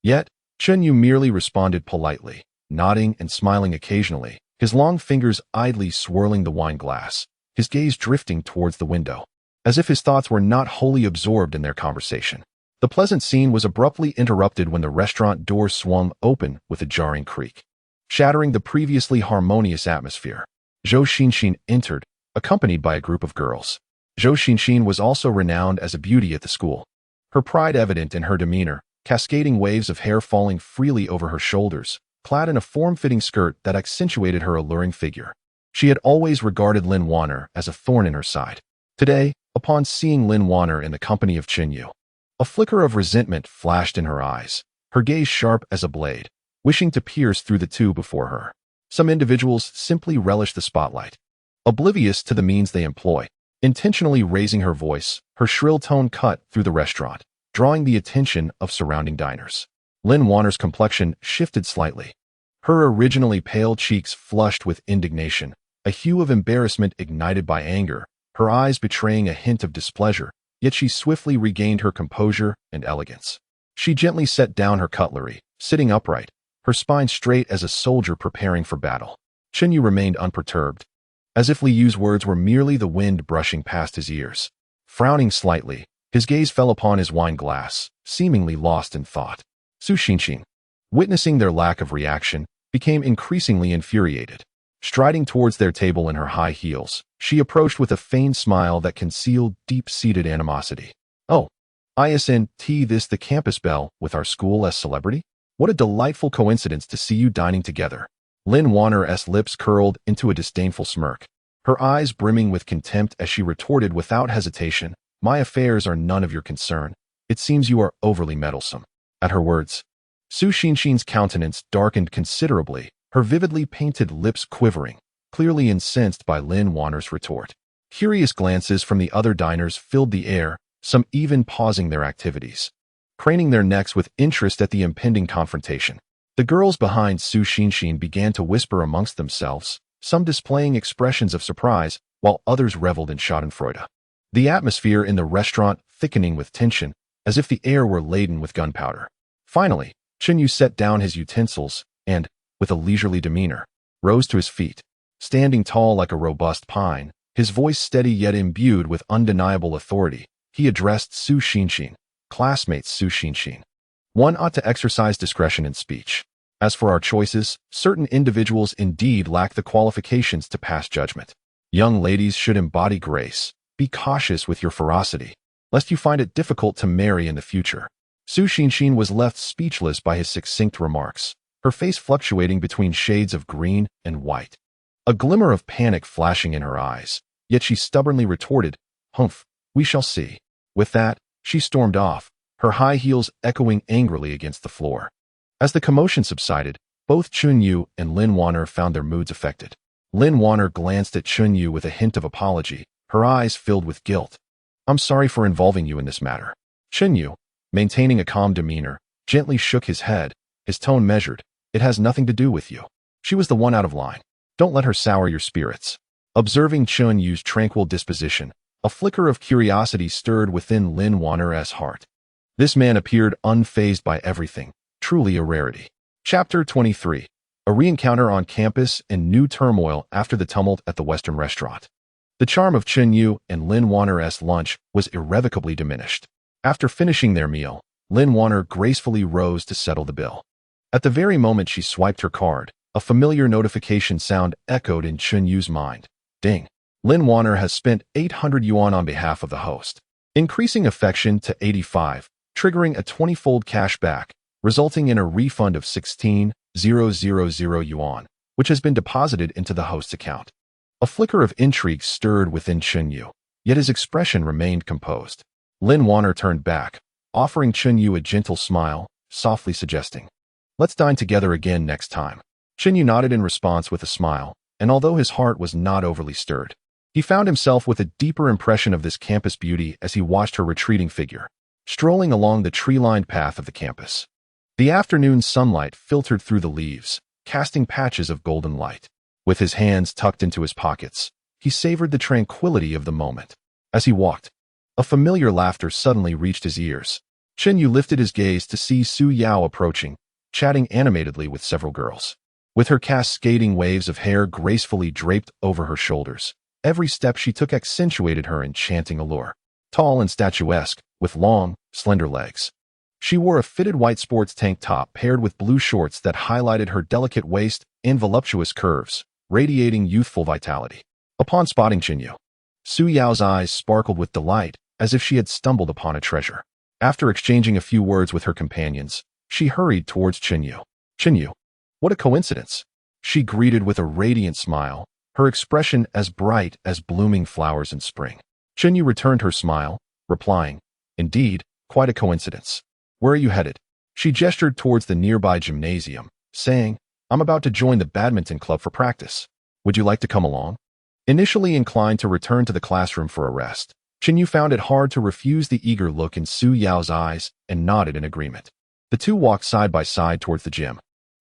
Yet, Chunyu merely responded politely, nodding and smiling occasionally, his long fingers idly swirling the wine glass, his gaze drifting towards the window, as if his thoughts were not wholly absorbed in their conversation. The pleasant scene was abruptly interrupted when the restaurant door swung open with a jarring creak, shattering the previously harmonious atmosphere. Zhou Xinxin entered, accompanied by a group of girls. Zhou Xinxin was also renowned as a beauty at the school, her pride evident in her demeanor, cascading waves of hair falling freely over her shoulders, clad in a form-fitting skirt that accentuated her alluring figure. She had always regarded Lin Wanner as a thorn in her side. Today, upon seeing Lin Wanner in the company of Qinyu, a flicker of resentment flashed in her eyes, her gaze sharp as a blade, wishing to pierce through the two before her. Some individuals simply relish the spotlight, oblivious to the means they employ. Intentionally raising her voice, her shrill tone cut through the restaurant, drawing the attention of surrounding diners. Lin Wanner's complexion shifted slightly. Her originally pale cheeks flushed with indignation, a hue of embarrassment ignited by anger, her eyes betraying a hint of displeasure, yet she swiftly regained her composure and elegance. She gently set down her cutlery, sitting upright, her spine straight as a soldier preparing for battle. Qinyu remained unperturbed, as if Li Yu's words were merely the wind brushing past his ears. Frowning slightly, his gaze fell upon his wine glass, seemingly lost in thought. Su Xinxin, witnessing their lack of reaction, became increasingly infuriated. Striding towards their table in her high heels, she approached with a feigned smile that concealed deep-seated animosity. "Oh, isn't this the campus belle with our school as celebrity? What a delightful coincidence to see you dining together." Lin Wanner's lips curled into a disdainful smirk, her eyes brimming with contempt as she retorted without hesitation, "My affairs are none of your concern. It seems you are overly meddlesome." At her words, Su Xinxin's countenance darkened considerably, her vividly painted lips quivering, clearly incensed by Lin Wanner's retort. Curious glances from the other diners filled the air, some even pausing their activities, craning their necks with interest at the impending confrontation. The girls behind Su Xinxin began to whisper amongst themselves, some displaying expressions of surprise, while others reveled in schadenfreude. The atmosphere in the restaurant thickening with tension, as if the air were laden with gunpowder. Finally, Qinyu set down his utensils and, with a leisurely demeanor, rose to his feet. Standing tall like a robust pine, his voice steady yet imbued with undeniable authority, he addressed Su Xinxin. "Classmates Su Xinxin, one ought to exercise discretion in speech. As for our choices, certain individuals indeed lack the qualifications to pass judgment. Young ladies should embody grace. Be cautious with your ferocity, lest you find it difficult to marry in the future." Su Xinxin was left speechless by his succinct remarks, her face fluctuating between shades of green and white, a glimmer of panic flashing in her eyes, yet she stubbornly retorted, "Humph, we shall see." With that, she stormed off, her high heels echoing angrily against the floor. As the commotion subsided, both Qinyu and Lin Wanner found their moods affected. Lin Wanner glanced at Qinyu with a hint of apology, her eyes filled with guilt. "I'm sorry for involving you in this matter." Qinyu, maintaining a calm demeanor, gently shook his head, his tone measured. "It has nothing to do with you. She was the one out of line. Don't let her sour your spirits." Observing Qinyu's tranquil disposition, a flicker of curiosity stirred within Lin Wanner's heart. This man appeared unfazed by everything, truly a rarity. Chapter 23. A re-encounter on campus and new turmoil after the tumult at the Western restaurant. The charm of Qinyu and Lin Wanner's lunch was irrevocably diminished. After finishing their meal, Lin Wanner gracefully rose to settle the bill. At the very moment she swiped her card, a familiar notification sound echoed in Qinyu's mind. Ding. Lin Wanner has spent 800 yuan on behalf of the host, increasing affection to 85, triggering a 20-fold cash back, resulting in a refund of 16,000 yuan, which has been deposited into the host's account. A flicker of intrigue stirred within Qinyu, yet his expression remained composed. Lin Wanner turned back, offering Qinyu a gentle smile, softly suggesting, "Let's dine together again next time." Qinyu nodded in response with a smile, and although his heart was not overly stirred, He found himself with a deeper impression of this campus beauty as he watched her retreating figure, strolling along the tree-lined path of the campus. The afternoon sunlight filtered through the leaves, casting patches of golden light. With his hands tucked into his pockets, he savored the tranquility of the moment. As he walked, a familiar laughter suddenly reached his ears. Chenyu lifted his gaze to see Su Yao approaching, chatting animatedly with several girls. With her cascading waves of hair gracefully draped over her shoulders, every step she took accentuated her enchanting allure. Tall and statuesque, with long, slender legs, she wore a fitted white sports tank top paired with blue shorts that highlighted her delicate waist and voluptuous curves, radiating youthful vitality. Upon spotting Chenyu, Su Yao's eyes sparkled with delight, as if she had stumbled upon a treasure. After exchanging a few words with her companions, she hurried towards Chenyu. Chenyu, what a coincidence! She greeted with a radiant smile, her expression as bright as blooming flowers in spring. Chenyu returned her smile, replying, "Indeed, quite a coincidence. Where are you headed?" She gestured towards the nearby gymnasium, saying, "I'm about to join the badminton club for practice. Would you like to come along?" Initially inclined to return to the classroom for a rest, Chenyu found it hard to refuse the eager look in Su Yao's eyes and nodded in agreement. The two walked side by side towards the gym,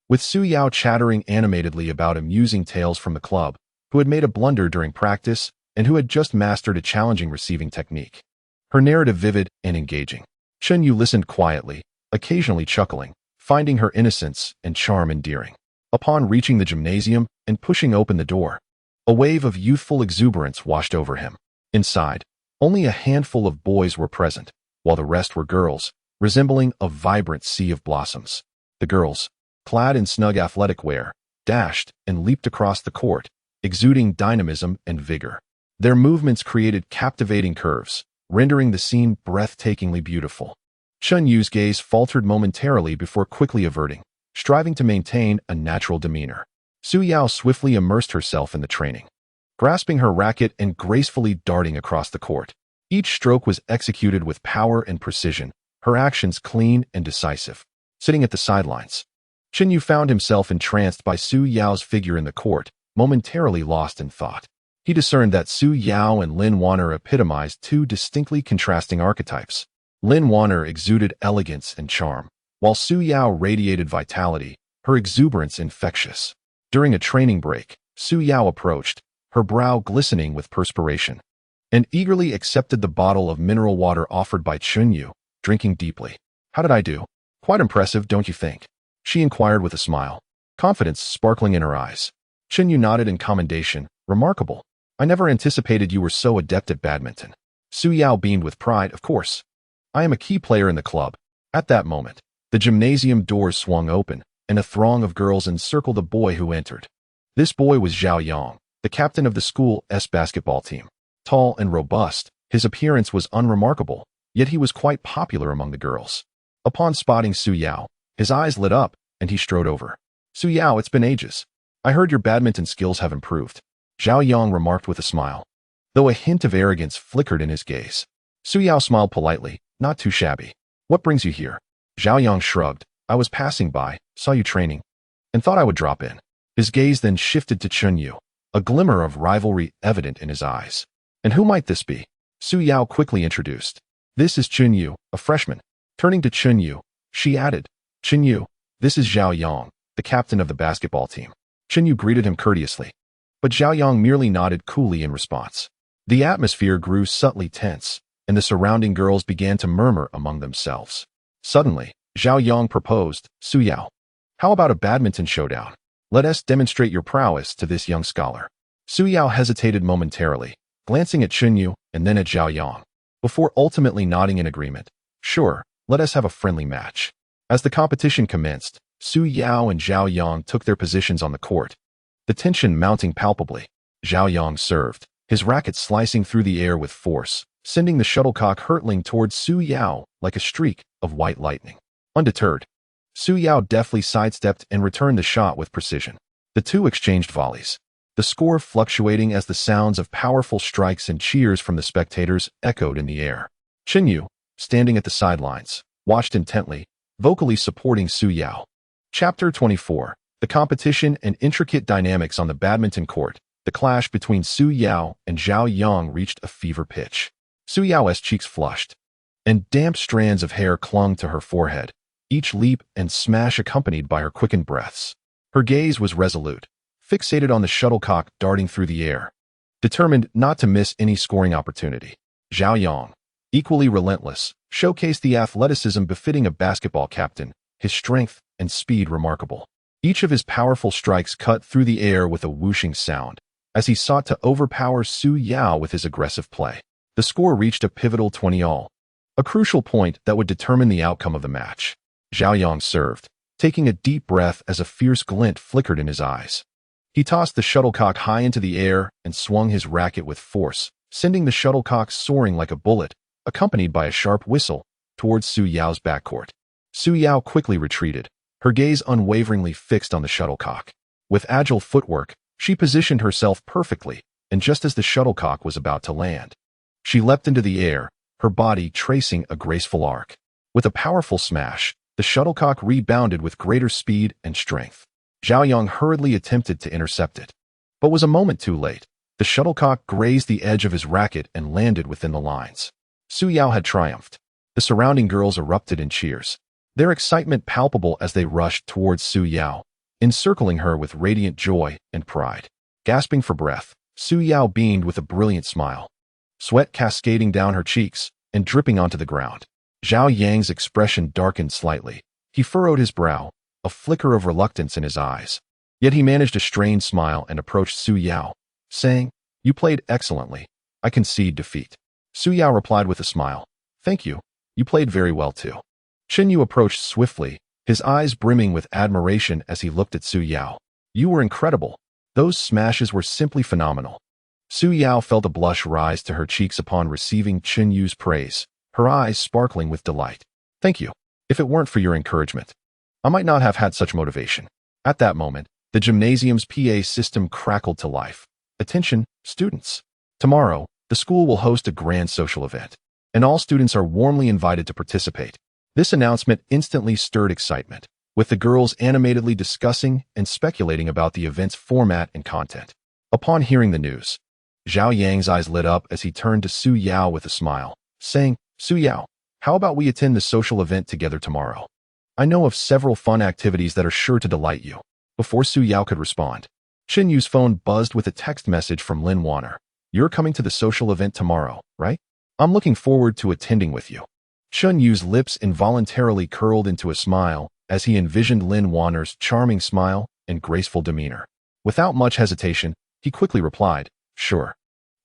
with Su Yao chattering animatedly about amusing tales from the club, who had made a blunder during practice and who had just mastered a challenging receiving technique. Her narrative vivid and engaging. Chenyu listened quietly, occasionally chuckling, finding her innocence and charm endearing. Upon reaching the gymnasium and pushing open the door, a wave of youthful exuberance washed over him. Inside, only a handful of boys were present, while the rest were girls, resembling a vibrant sea of blossoms. The girls, clad in snug athletic wear, dashed and leaped across the court, exuding dynamism and vigor. Their movements created captivating curves, rendering the scene breathtakingly beautiful. Chenyu's gaze faltered momentarily before quickly averting, striving to maintain a natural demeanor. Su Yao swiftly immersed herself in the training, grasping her racket and gracefully darting across the court. Each stroke was executed with power and precision, her actions clean and decisive. Sitting at the sidelines, Chenyu found himself entranced by Su Yao's figure in the court, momentarily lost in thought. He discerned that Su Yao and Lin Wanner epitomized two distinctly contrasting archetypes. Lin Wanner exuded elegance and charm, while Su Yao radiated vitality, her exuberance infectious. During a training break, Su Yao approached, her brow glistening with perspiration, and eagerly accepted the bottle of mineral water offered by Chenyu, drinking deeply. "How did I do? Quite impressive, don't you think?" she inquired with a smile, confidence sparkling in her eyes. Chenyu nodded in commendation. "Remarkable. I never anticipated you were so adept at badminton." Su Yao beamed with pride. "Of course. I am a key player in the club." At that moment, the gymnasium doors swung open, and a throng of girls encircled a boy who entered. This boy was Zhao Yang, the captain of the school's basketball team. Tall and robust, his appearance was unremarkable, yet he was quite popular among the girls. Upon spotting Su Yao, his eyes lit up, and he strode over. "Su Yao, it's been ages. I heard your badminton skills have improved," Zhao Yang remarked with a smile, though a hint of arrogance flickered in his gaze. Su Yao smiled politely, "Not too shabby. What brings you here?" Zhao Yang shrugged. "I was passing by, saw you training, and thought I would drop in." His gaze then shifted to Chenyu, a glimmer of rivalry evident in his eyes. "And who might this be?" Su Yao quickly introduced. "This is Chenyu, a freshman." Turning to Chenyu, she added, "Chenyu, this is Zhao Yang, the captain of the basketball team." Chenyu greeted him courteously, but Zhao Yang merely nodded coolly in response. The atmosphere grew subtly tense, and the surrounding girls began to murmur among themselves. Suddenly, Zhao Yang proposed, "Su Yao, how about a badminton showdown? Let us demonstrate your prowess to this young scholar." Su Yao hesitated momentarily, glancing at Chenyu and then at Zhao Yang, before ultimately nodding in agreement. "Sure, let us have a friendly match." As the competition commenced, Su Yao and Zhao Yang took their positions on the court, the tension mounting palpably. Zhao Yang served, his racket slicing through the air with force, sending the shuttlecock hurtling towards Su Yao like a streak of white lightning. Undeterred, Su Yao deftly sidestepped and returned the shot with precision. The two exchanged volleys, the score fluctuating as the sounds of powerful strikes and cheers from the spectators echoed in the air. Chenyu, standing at the sidelines, watched intently, vocally supporting Su Yao. Chapter 24. The competition and intricate dynamics on the badminton court. The clash between Su Yao and Zhao Yang reached a fever pitch. Su Yao's cheeks flushed, and damp strands of hair clung to her forehead, each leap and smash accompanied by her quickened breaths. Her gaze was resolute, fixated on the shuttlecock darting through the air, determined not to miss any scoring opportunity. Zhao Yang, equally relentless, showcased the athleticism befitting a basketball captain, his strength and speed remarkable. Each of his powerful strikes cut through the air with a whooshing sound, as he sought to overpower Su Yao with his aggressive play. The score reached a pivotal 20-all, a crucial point that would determine the outcome of the match. Zhao Yang served, taking a deep breath as a fierce glint flickered in his eyes. He tossed the shuttlecock high into the air and swung his racket with force, sending the shuttlecock soaring like a bullet, accompanied by a sharp whistle, towards Su Yao's backcourt. Su Yao quickly retreated, her gaze unwaveringly fixed on the shuttlecock. With agile footwork, she positioned herself perfectly, and just as the shuttlecock was about to land, she leapt into the air, her body tracing a graceful arc. With a powerful smash, the shuttlecock rebounded with greater speed and strength. Zhao Yang hurriedly attempted to intercept it, but was a moment too late. The shuttlecock grazed the edge of his racket and landed within the lines. Su Yao had triumphed. The surrounding girls erupted in cheers, their excitement palpable as they rushed towards Su Yao, encircling her with radiant joy and pride. Gasping for breath, Su Yao beamed with a brilliant smile, sweat cascading down her cheeks and dripping onto the ground. Zhao Yang's expression darkened slightly. He furrowed his brow, a flicker of reluctance in his eyes. Yet he managed a strained smile and approached Su Yao, saying, "You played excellently. I concede defeat." Su Yao replied with a smile, "Thank you. You played very well too." Chen Yu approached swiftly, his eyes brimming with admiration as he looked at Su Yao. "You were incredible. Those smashes were simply phenomenal." Su Yao felt a blush rise to her cheeks upon receiving Chen Yu's praise, her eyes sparkling with delight. "Thank you. If it weren't for your encouragement, I might not have had such motivation." At that moment, the gymnasium's PA system crackled to life. "Attention, students. Tomorrow, the school will host a grand social event, and all students are warmly invited to participate." This announcement instantly stirred excitement, with the girls animatedly discussing and speculating about the event's format and content. Upon hearing the news, Zhao Yang's eyes lit up as he turned to Su Yao with a smile, saying, "Su Yao, how about we attend the social event together tomorrow? I know of several fun activities that are sure to delight you." Before Su Yao could respond, Chen Yu's phone buzzed with a text message from Lin Wanner. "You're coming to the social event tomorrow, right? I'm looking forward to attending with you." Chen Yu's lips involuntarily curled into a smile as he envisioned Lin Wanner's charming smile and graceful demeanor. Without much hesitation, he quickly replied, "Sure.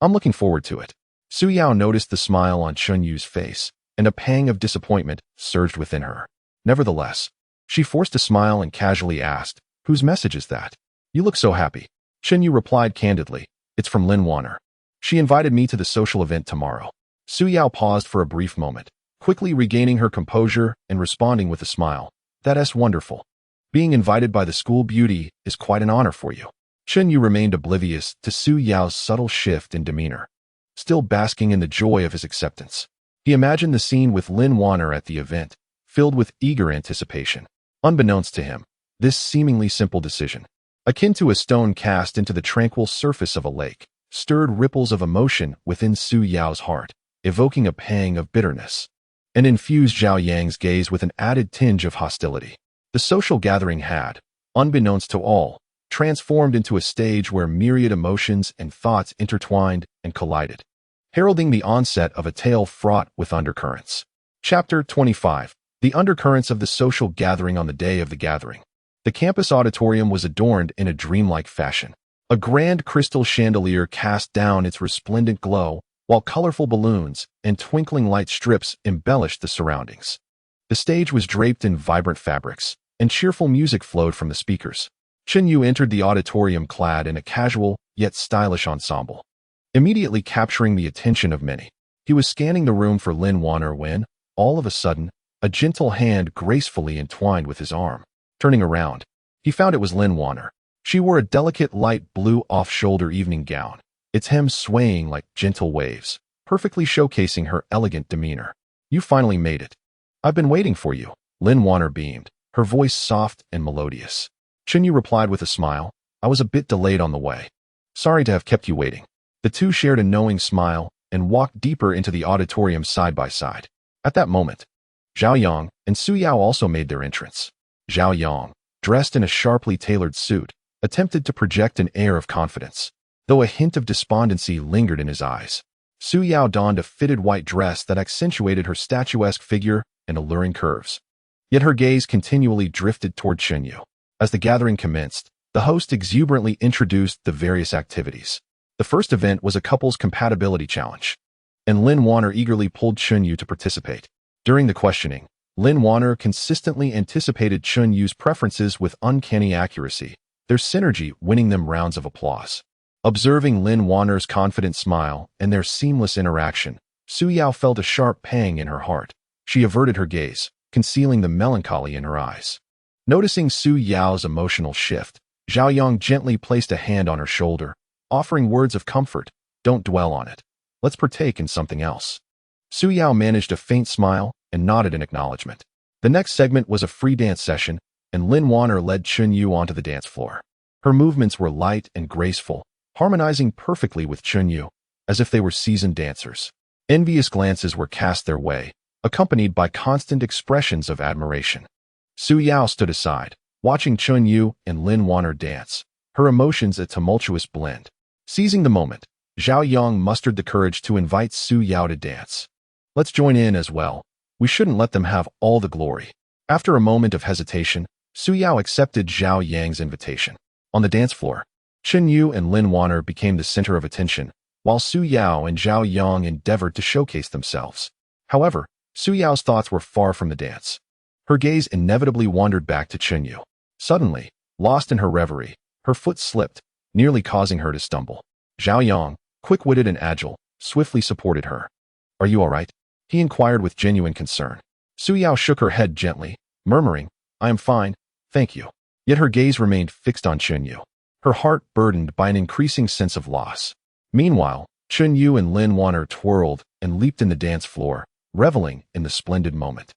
I'm looking forward to it." Su Yao noticed the smile on Chen Yu's face, and a pang of disappointment surged within her. Nevertheless, she forced a smile and casually asked, "Whose message is that? You look so happy." Chen Yu replied candidly, "It's from Lin Wanner. She invited me to the social event tomorrow." Su Yao paused for a brief moment, quickly regaining her composure and responding with a smile. "That's wonderful. Being invited by the school beauty is quite an honor for you." Chen Yu remained oblivious to Su Yao's subtle shift in demeanor, still basking in the joy of his acceptance. He imagined the scene with Lin Wanner at the event, filled with eager anticipation. Unbeknownst to him, this seemingly simple decision, akin to a stone cast into the tranquil surface of a lake, stirred ripples of emotion within Su Yao's heart, evoking a pang of bitterness, and infused Zhao Yang's gaze with an added tinge of hostility. The social gathering had, unbeknownst to all, transformed into a stage where myriad emotions and thoughts intertwined and collided, heralding the onset of a tale fraught with undercurrents. Chapter 25. The undercurrents of the social gathering. On the day of the gathering, the campus auditorium was adorned in a dreamlike fashion. A grand crystal chandelier cast down its resplendent glow, while colorful balloons and twinkling light strips embellished the surroundings. The stage was draped in vibrant fabrics, and cheerful music flowed from the speakers. Chen Yu entered the auditorium clad in a casual, yet stylish ensemble, immediately capturing the attention of many. He was scanning the room for Lin Wanner when, all of a sudden, a gentle hand gracefully entwined with his arm. Turning around, he found it was Lin Wanner. She wore a delicate light blue off-shoulder evening gown, its hem swaying like gentle waves, perfectly showcasing her elegant demeanor. "You finally made it. I've been waiting for you." Lin Wanner beamed, her voice soft and melodious. Chen Yu replied with a smile, "I was a bit delayed on the way." Sorry to have kept you waiting." The two shared a knowing smile and walked deeper into the auditorium side by side. At that moment, Zhao Yang and Su Yao also made their entrance. Zhao Yang, dressed in a sharply tailored suit, attempted to project an air of confidence, though a hint of despondency lingered in his eyes. Su Yao donned a fitted white dress that accentuated her statuesque figure and alluring curves. Yet her gaze continually drifted toward Chunyu. As the gathering commenced, the host exuberantly introduced the various activities. The first event was a couples compatibility challenge, and Lin Wanner eagerly pulled Chunyu to participate. During the questioning, Lin Wanner consistently anticipated Chunyu's preferences with uncanny accuracy, their synergy winning them rounds of applause. Observing Lin Wanner's confident smile and their seamless interaction, Su Yao felt a sharp pang in her heart. She averted her gaze, concealing the melancholy in her eyes. Noticing Su Yao's emotional shift, Zhao Yang gently placed a hand on her shoulder, offering words of comfort. "Don't dwell on it. Let's partake in something else." Su Yao managed a faint smile and nodded in acknowledgement. The next segment was a free dance session, and Lin Wanner led Chunyu onto the dance floor. Her movements were light and graceful, harmonizing perfectly with Chunyu, as if they were seasoned dancers. Envious glances were cast their way, accompanied by constant expressions of admiration. Su Yao stood aside, watching Chunyu and Lin Wanner dance, her emotions a tumultuous blend. Seizing the moment, Zhao Yang mustered the courage to invite Su Yao to dance. "Let's join in as well. We shouldn't let them have all the glory." After a moment of hesitation, Su Yao accepted Zhao Yang's invitation. On the dance floor, Chunyu and Lin Wanner became the center of attention, while Su Yao and Zhao Yang endeavored to showcase themselves. However, Su Yao's thoughts were far from the dance. Her gaze inevitably wandered back to Chunyu. Suddenly, lost in her reverie, her foot slipped, nearly causing her to stumble. Zhao Yang, quick-witted and agile, swiftly supported her. "Are you all right?" he inquired with genuine concern. Su Yao shook her head gently, murmuring, "I am fine, thank you." Yet her gaze remained fixed on Chunyu, her heart burdened by an increasing sense of loss. Meanwhile, Chunyu and Lin Wanner twirled and leaped in the dance floor, reveling in the splendid moment.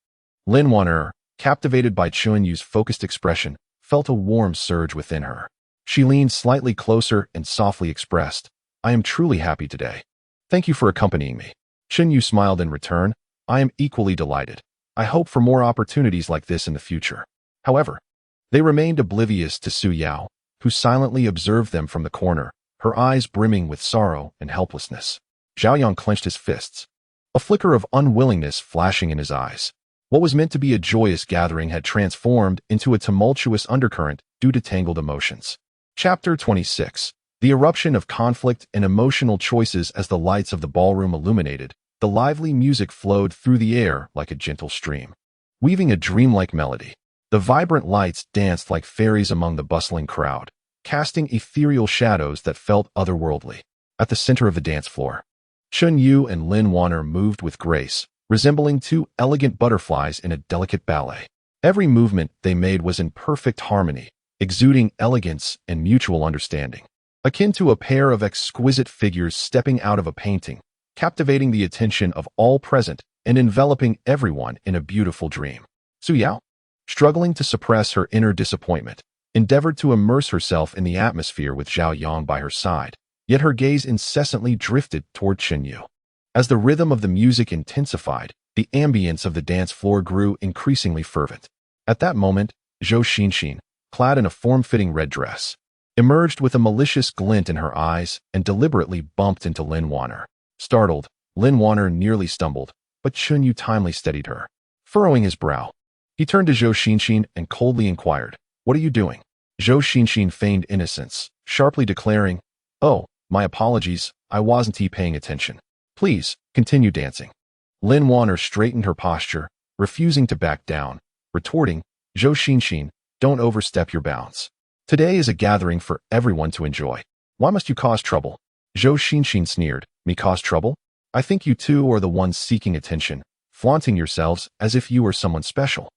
Lin Wanner, captivated by Chunyu's focused expression, felt a warm surge within her. She leaned slightly closer and softly expressed, "I am truly happy today. Thank you for accompanying me." Chunyu smiled in return, "I am equally delighted. I hope for more opportunities like this in the future." However, they remained oblivious to Su Yao, who silently observed them from the corner, her eyes brimming with sorrow and helplessness. Zhao Yang clenched his fists, a flicker of unwillingness flashing in his eyes. What was meant to be a joyous gathering had transformed into a tumultuous undercurrent due to tangled emotions. Chapter 26. The eruption of conflict and emotional choices. As the lights of the ballroom illuminated, the lively music flowed through the air like a gentle stream, weaving a dreamlike melody. The vibrant lights danced like fairies among the bustling crowd, casting ethereal shadows that felt otherworldly. At the center of the dance floor, Chunyu and Lin Wanner moved with grace, resembling two elegant butterflies in a delicate ballet. Every movement they made was in perfect harmony, exuding elegance and mutual understanding, akin to a pair of exquisite figures stepping out of a painting, captivating the attention of all present and enveloping everyone in a beautiful dream. Su Yao, struggling to suppress her inner disappointment, endeavored to immerse herself in the atmosphere with Zhao Yang by her side, yet her gaze incessantly drifted toward Chunyu. As the rhythm of the music intensified, the ambience of the dance floor grew increasingly fervent. At that moment, Zhou Xinxin, clad in a form-fitting red dress, emerged with a malicious glint in her eyes and deliberately bumped into Lin Wanner. Startled, Lin Wanner nearly stumbled, but Chunyu timely steadied her. Furrowing his brow, he turned to Zhou Xinxin and coldly inquired, "What are you doing?" Zhou Xinxin feigned innocence, sharply declaring, "Oh, my apologies, I wasn't paying attention. Please, continue dancing." Lin Wanner straightened her posture, refusing to back down, retorting, "Zhou Xinxin, don't overstep your bounds. Today is a gathering for everyone to enjoy. Why must you cause trouble?" Zhou Xinxin sneered, "Me cause trouble? I think you two are the ones seeking attention, flaunting yourselves as if you were someone special."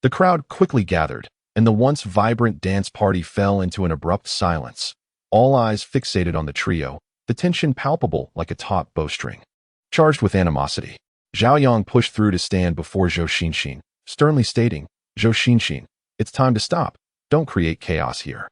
The crowd quickly gathered, and the once vibrant dance party fell into an abrupt silence, all eyes fixated on the trio, the tension palpable like a taut bowstring. Charged with animosity, Zhao Yang pushed through to stand before Zhou Xinxin, sternly stating, "Zhou Xinxin, it's time to stop. Don't create chaos here."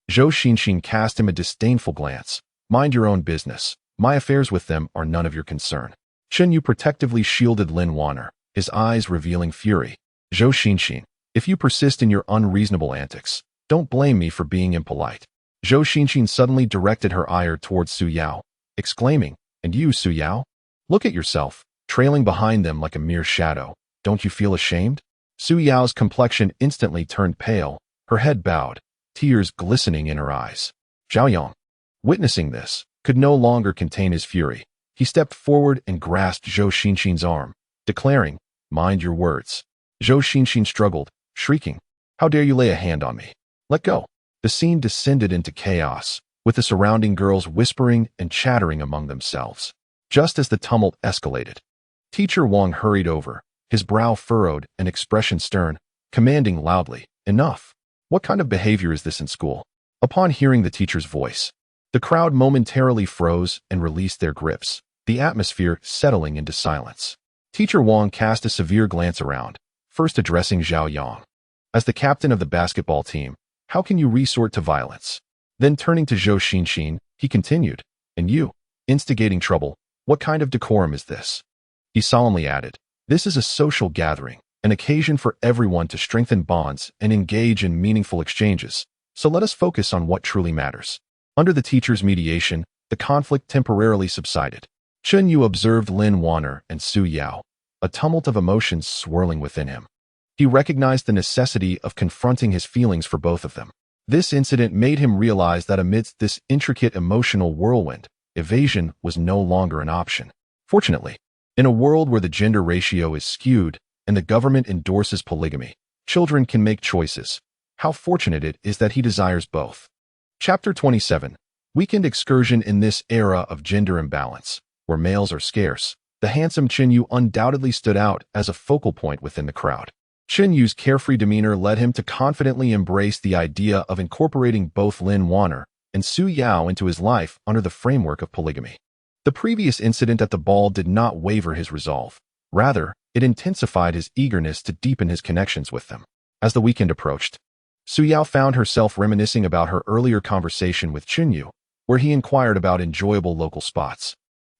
Zhou Xinxin cast him a disdainful glance, Mind your own business. My affairs with them are none of your concern. Chen Yu protectively shielded Lin Wanner, his eyes revealing fury. Zhou Xinxin, if you persist in your unreasonable antics, don't blame me for being impolite. Zhou Xinxin suddenly directed her ire towards Su Yao, exclaiming, and you, Su Yao? Look at yourself, trailing behind them like a mere shadow. Don't you feel ashamed? Su Yao's complexion instantly turned pale, her head bowed, tears glistening in her eyes. Zhao Yang, witnessing this, could no longer contain his fury. He stepped forward and grasped Zhou Xinxin's arm, declaring, mind your words. Zhou Xinxin struggled, shrieking, how dare you lay a hand on me? Let go. The scene descended into chaos, with the surrounding girls whispering and chattering among themselves. Just as the tumult escalated, Teacher Wang hurried over, his brow furrowed and expression stern, commanding loudly, enough. What kind of behavior is this in school? Upon hearing the teacher's voice, the crowd momentarily froze and released their grips, the atmosphere settling into silence. Teacher Wang cast a severe glance around, first addressing Zhao Yang. As the captain of the basketball team, how can you resort to violence? Then turning to Zhou Xinxin, he continued, and you, instigating trouble, what kind of decorum is this? He solemnly added, this is a social gathering, an occasion for everyone to strengthen bonds and engage in meaningful exchanges, so let us focus on what truly matters. Under the teacher's mediation, the conflict temporarily subsided. Chen Yu observed Lin Wanner and Su Yao, a tumult of emotions swirling within him. He recognized the necessity of confronting his feelings for both of them. This incident made him realize that amidst this intricate emotional whirlwind, evasion was no longer an option. Fortunately, in a world where the gender ratio is skewed and the government endorses polygamy, children can make choices. How fortunate it is that he desires both. Chapter 27. Weekend excursion. In this era of gender imbalance, where males are scarce, the handsome Chen Yu undoubtedly stood out as a focal point within the crowd. Chen Yu's carefree demeanor led him to confidently embrace the idea of incorporating both Lin Wanner and Su Yao into his life under the framework of polygamy. The previous incident at the ball did not waver his resolve. Rather, it intensified his eagerness to deepen his connections with them. As the weekend approached, Su Yao found herself reminiscing about her earlier conversation with Chen Yu, where he inquired about enjoyable local spots.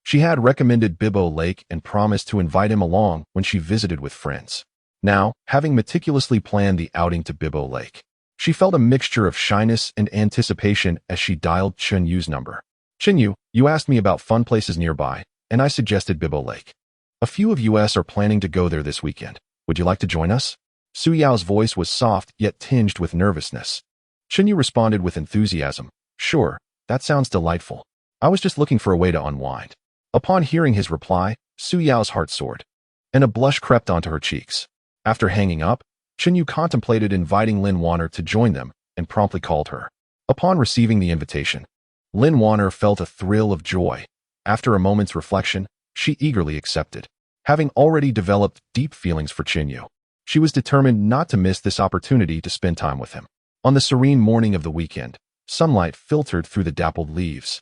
She had recommended Bibo Lake and promised to invite him along when she visited with friends. Now, having meticulously planned the outing to Bibo Lake, she felt a mixture of shyness and anticipation as she dialed Chen Yu's number. Chen Yu, you asked me about fun places nearby, and I suggested Bibo Lake. A few of us are planning to go there this weekend. Would you like to join us? Su Yao's voice was soft yet tinged with nervousness. Chen Yu responded with enthusiasm. Sure, that sounds delightful. I was just looking for a way to unwind. Upon hearing his reply, Su Yao's heart soared, and a blush crept onto her cheeks. After hanging up, Chen Yu contemplated inviting Lin Wanner to join them and promptly called her. Upon receiving the invitation, Lin Wanner felt a thrill of joy. After a moment's reflection, she eagerly accepted. Having already developed deep feelings for Chen Yu, she was determined not to miss this opportunity to spend time with him. On the serene morning of the weekend, sunlight filtered through the dappled leaves,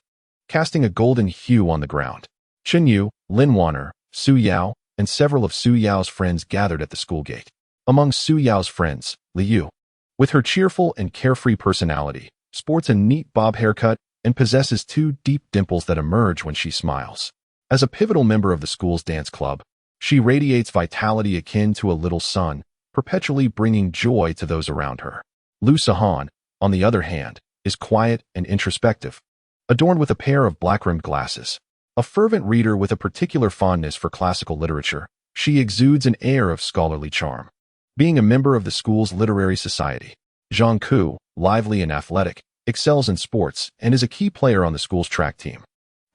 casting a golden hue on the ground. Chen Yu, Lin Wanner, Su Yao, and several of Su Yao's friends gathered at the school gate. Among Su Yao's friends, Li Yu, with her cheerful and carefree personality, sports a neat bob haircut and possesses two deep dimples that emerge when she smiles. As a pivotal member of the school's dance club, she radiates vitality akin to a little sun, perpetually bringing joy to those around her. Lu Sahan, on the other hand, is quiet and introspective, adorned with a pair of black-rimmed glasses. A fervent reader with a particular fondness for classical literature, she exudes an air of scholarly charm. Being a member of the school's literary society, Zhang Ku, lively and athletic, excels in sports and is a key player on the school's track team,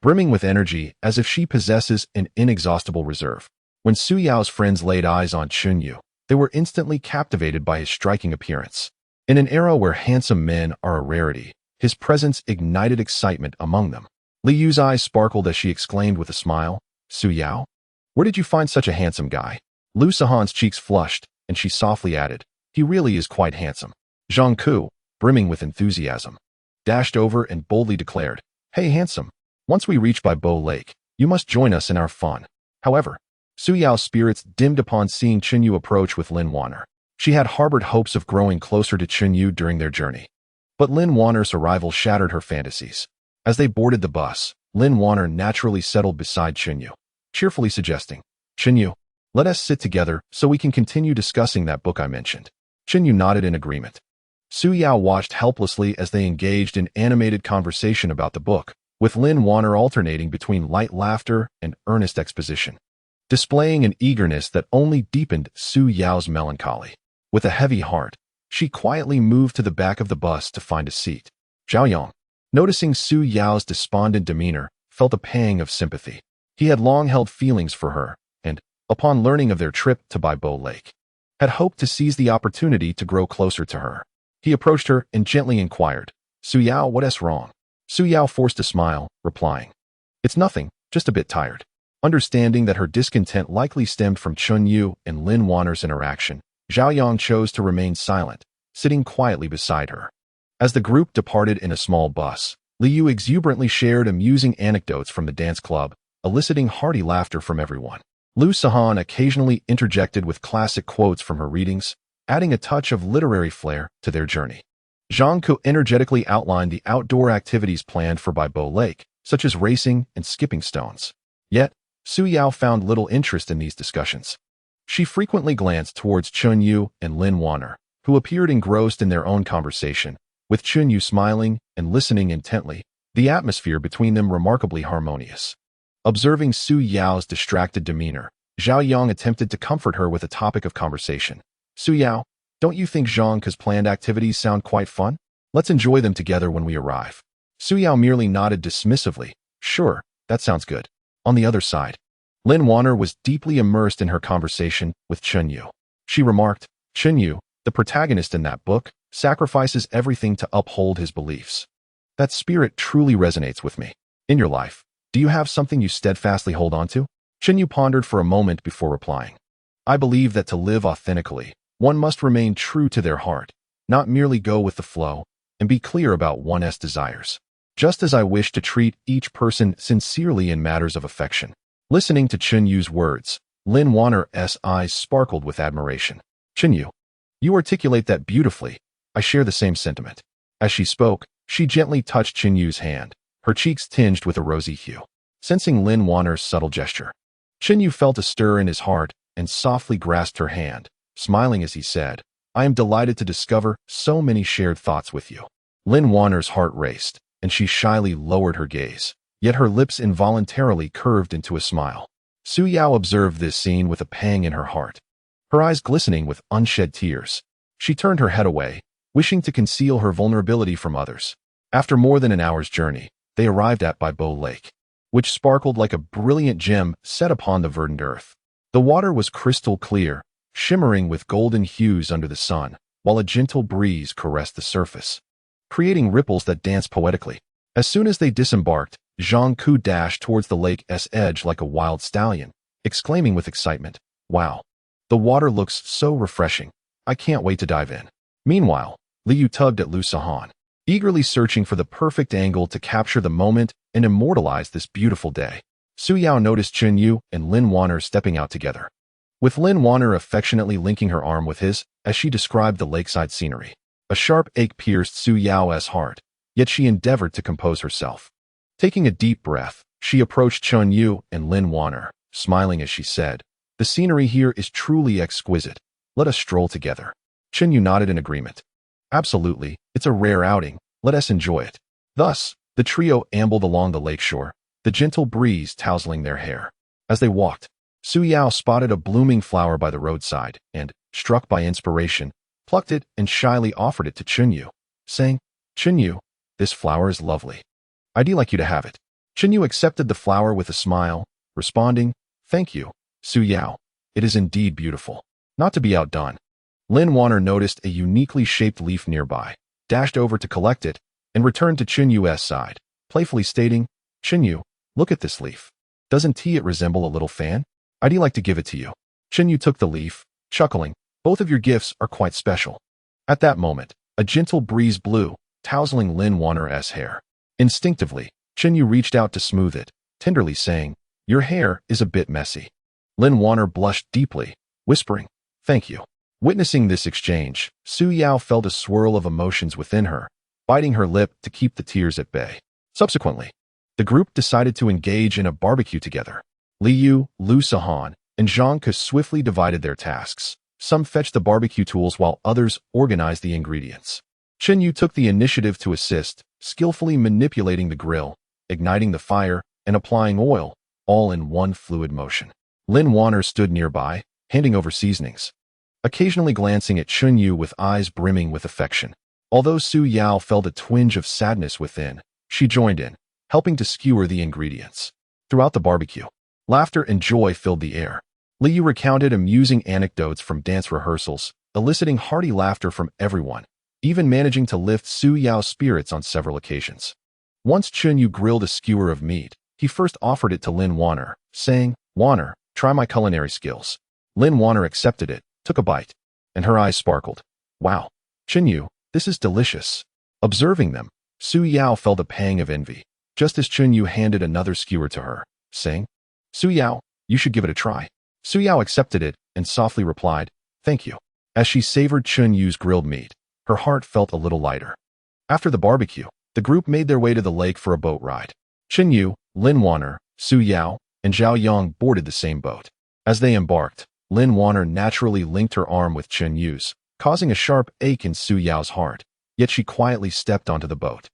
brimming with energy as if she possesses an inexhaustible reserve. When Su Yao's friends laid eyes on Chen Yu, they were instantly captivated by his striking appearance. In an era where handsome men are a rarity, his presence ignited excitement among them. Li Yu's eyes sparkled as she exclaimed with a smile, Su Yao? Where did you find such a handsome guy? Lu Sahan's cheeks flushed, and she softly added, he really is quite handsome. Zhang Ku, brimming with enthusiasm, dashed over and boldly declared, hey handsome, once we reach Bibo Lake, you must join us in our fun. However, Su Yao's spirits dimmed upon seeing Chen Yu approach with Lin Wanner. She had harbored hopes of growing closer to Chen Yu during their journey, but Lin Wanner's arrival shattered her fantasies. As they boarded the bus, Lin Wanner naturally settled beside Chunyu, cheerfully suggesting, "Chunyu, let us sit together so we can continue discussing that book I mentioned." Chunyu nodded in agreement. Su Yao watched helplessly as they engaged in animated conversation about the book, with Lin Wanner alternating between light laughter and earnest exposition, displaying an eagerness that only deepened Su Yao's melancholy. With a heavy heart, she quietly moved to the back of the bus to find a seat. Zhao Yang, noticing Su Yao's despondent demeanor, felt a pang of sympathy. He had long held feelings for her, and, upon learning of their trip to Baibo Lake, had hoped to seize the opportunity to grow closer to her. He approached her and gently inquired, "Su Yao, what's wrong?" Su Yao forced a smile, replying, "It's nothing, just a bit tired." Understanding that her discontent likely stemmed from Chunyu and Lin Wanner's interaction, Zhao Yang chose to remain silent, sitting quietly beside her. As the group departed in a small bus, Liu exuberantly shared amusing anecdotes from the dance club, eliciting hearty laughter from everyone. Lu Sahan occasionally interjected with classic quotes from her readings, adding a touch of literary flair to their journey. Zhang Ku energetically outlined the outdoor activities planned for Baibo Lake, such as racing and skipping stones. Yet, Su Yao found little interest in these discussions. She frequently glanced towards Chunyu and Lin Wanner, who appeared engrossed in their own conversation, with Chunyu smiling and listening intently, the atmosphere between them remarkably harmonious. Observing Su Yao's distracted demeanor, Zhao Yang attempted to comfort her with a topic of conversation. "Su Yao, don't you think Zhang Ke's planned activities sound quite fun? Let's enjoy them together when we arrive." Su Yao merely nodded dismissively. "Sure, that sounds good." On the other side, Lin Wanner was deeply immersed in her conversation with Chunyu. She remarked, "Chunyu, the protagonist in that book, sacrifices everything to uphold his beliefs. That spirit truly resonates with me. In your life, do you have something you steadfastly hold on to?" Chunyu pondered for a moment before replying, "I believe that to live authentically, one must remain true to their heart, not merely go with the flow, and be clear about one's desires. Just as I wish to treat each person sincerely in matters of affection." Listening to Chunyu's words, Lin Wanner's eyes sparkled with admiration. "Chunyu, you articulate that beautifully. I share the same sentiment." As she spoke, she gently touched Chunyu's hand, her cheeks tinged with a rosy hue. Sensing Lin Wanner's subtle gesture, Chunyu felt a stir in his heart and softly grasped her hand, smiling as he said, "I am delighted to discover so many shared thoughts with you." Lin Wanner's heart raced, and she shyly lowered her gaze, yet her lips involuntarily curved into a smile. Su Yao observed this scene with a pang in her heart, her eyes glistening with unshed tears. She turned her head away, wishing to conceal her vulnerability from others. After more than an hour's journey, they arrived at Baibo Lake, which sparkled like a brilliant gem set upon the verdant earth. The water was crystal clear, shimmering with golden hues under the sun, while a gentle breeze caressed the surface, creating ripples that danced poetically. As soon as they disembarked, Zhang Ku dashed towards the lake's edge like a wild stallion, exclaiming with excitement, "Wow! The water looks so refreshing. I can't wait to dive in." Meanwhile, Liu tugged at Lu Sahan, eagerly searching for the perfect angle to capture the moment and immortalize this beautiful day. Su Yao noticed Chunyu and Lin Wanner stepping out together, with Lin Wanner affectionately linking her arm with his as she described the lakeside scenery. A sharp ache pierced Su Yao's heart, yet she endeavored to compose herself. Taking a deep breath, she approached Chunyu and Lin Wanner, smiling as she said, "The scenery here is truly exquisite. Let us stroll together." Chunyu nodded in agreement. "Absolutely, it's a rare outing. Let us enjoy it." Thus, the trio ambled along the lakeshore, the gentle breeze tousling their hair. As they walked, Su Yao spotted a blooming flower by the roadside and, struck by inspiration, plucked it and shyly offered it to Chunyu, saying, "Chunyu, this flower is lovely. I'd like you to have it." Chunyu accepted the flower with a smile, responding, "Thank you, Su Yao. It is indeed beautiful." Not to be outdone, Lin Wanner noticed a uniquely shaped leaf nearby, dashed over to collect it, and returned to Chunyu's side, playfully stating, "Chunyu, look at this leaf. Doesn't it resemble a little fan? I'd like to give it to you." Chunyu took the leaf, chuckling, "Both of your gifts are quite special." At that moment, a gentle breeze blew, tousling Lin Wanner's hair. Instinctively, Chunyu reached out to smooth it, tenderly saying, "Your hair is a bit messy." Lin Wanner blushed deeply, whispering, "Thank you." Witnessing this exchange, Su Yao felt a swirl of emotions within her, biting her lip to keep the tears at bay. Subsequently, the group decided to engage in a barbecue together. Liu, Lu Sahan, and Zhang Ke swiftly divided their tasks. Some fetched the barbecue tools while others organized the ingredients. Chen Yu took the initiative to assist, skillfully manipulating the grill, igniting the fire, and applying oil, all in one fluid motion. Lin Wanner stood nearby, handing over seasonings, occasionally glancing at Chen Yu with eyes brimming with affection. Although Su Yao felt a twinge of sadness within, she joined in, helping to skewer the ingredients. Throughout the barbecue, laughter and joy filled the air. Liu recounted amusing anecdotes from dance rehearsals, eliciting hearty laughter from everyone, even managing to lift Su Yao's spirits on several occasions. Once Chen Yu grilled a skewer of meat, he first offered it to Lin Wanner, saying, "Wanner, try my culinary skills." Lin Wanner accepted it, took a bite, and her eyes sparkled. "Wow, Chen Yu, this is delicious." Observing them, Su Yao felt a pang of envy, just as Chen Yu handed another skewer to her, saying, "Su Yao, you should give it a try." Su Yao accepted it and softly replied, "Thank you." As she savored Chen Yu's grilled meat, her heart felt a little lighter. After the barbecue, the group made their way to the lake for a boat ride. Chen Yu, Lin Wanner, Su Yao, and Zhao Yang boarded the same boat. As they embarked, Lin Wanner naturally linked her arm with Chen Yu's, causing a sharp ache in Su Yao's heart, yet she quietly stepped onto the boat.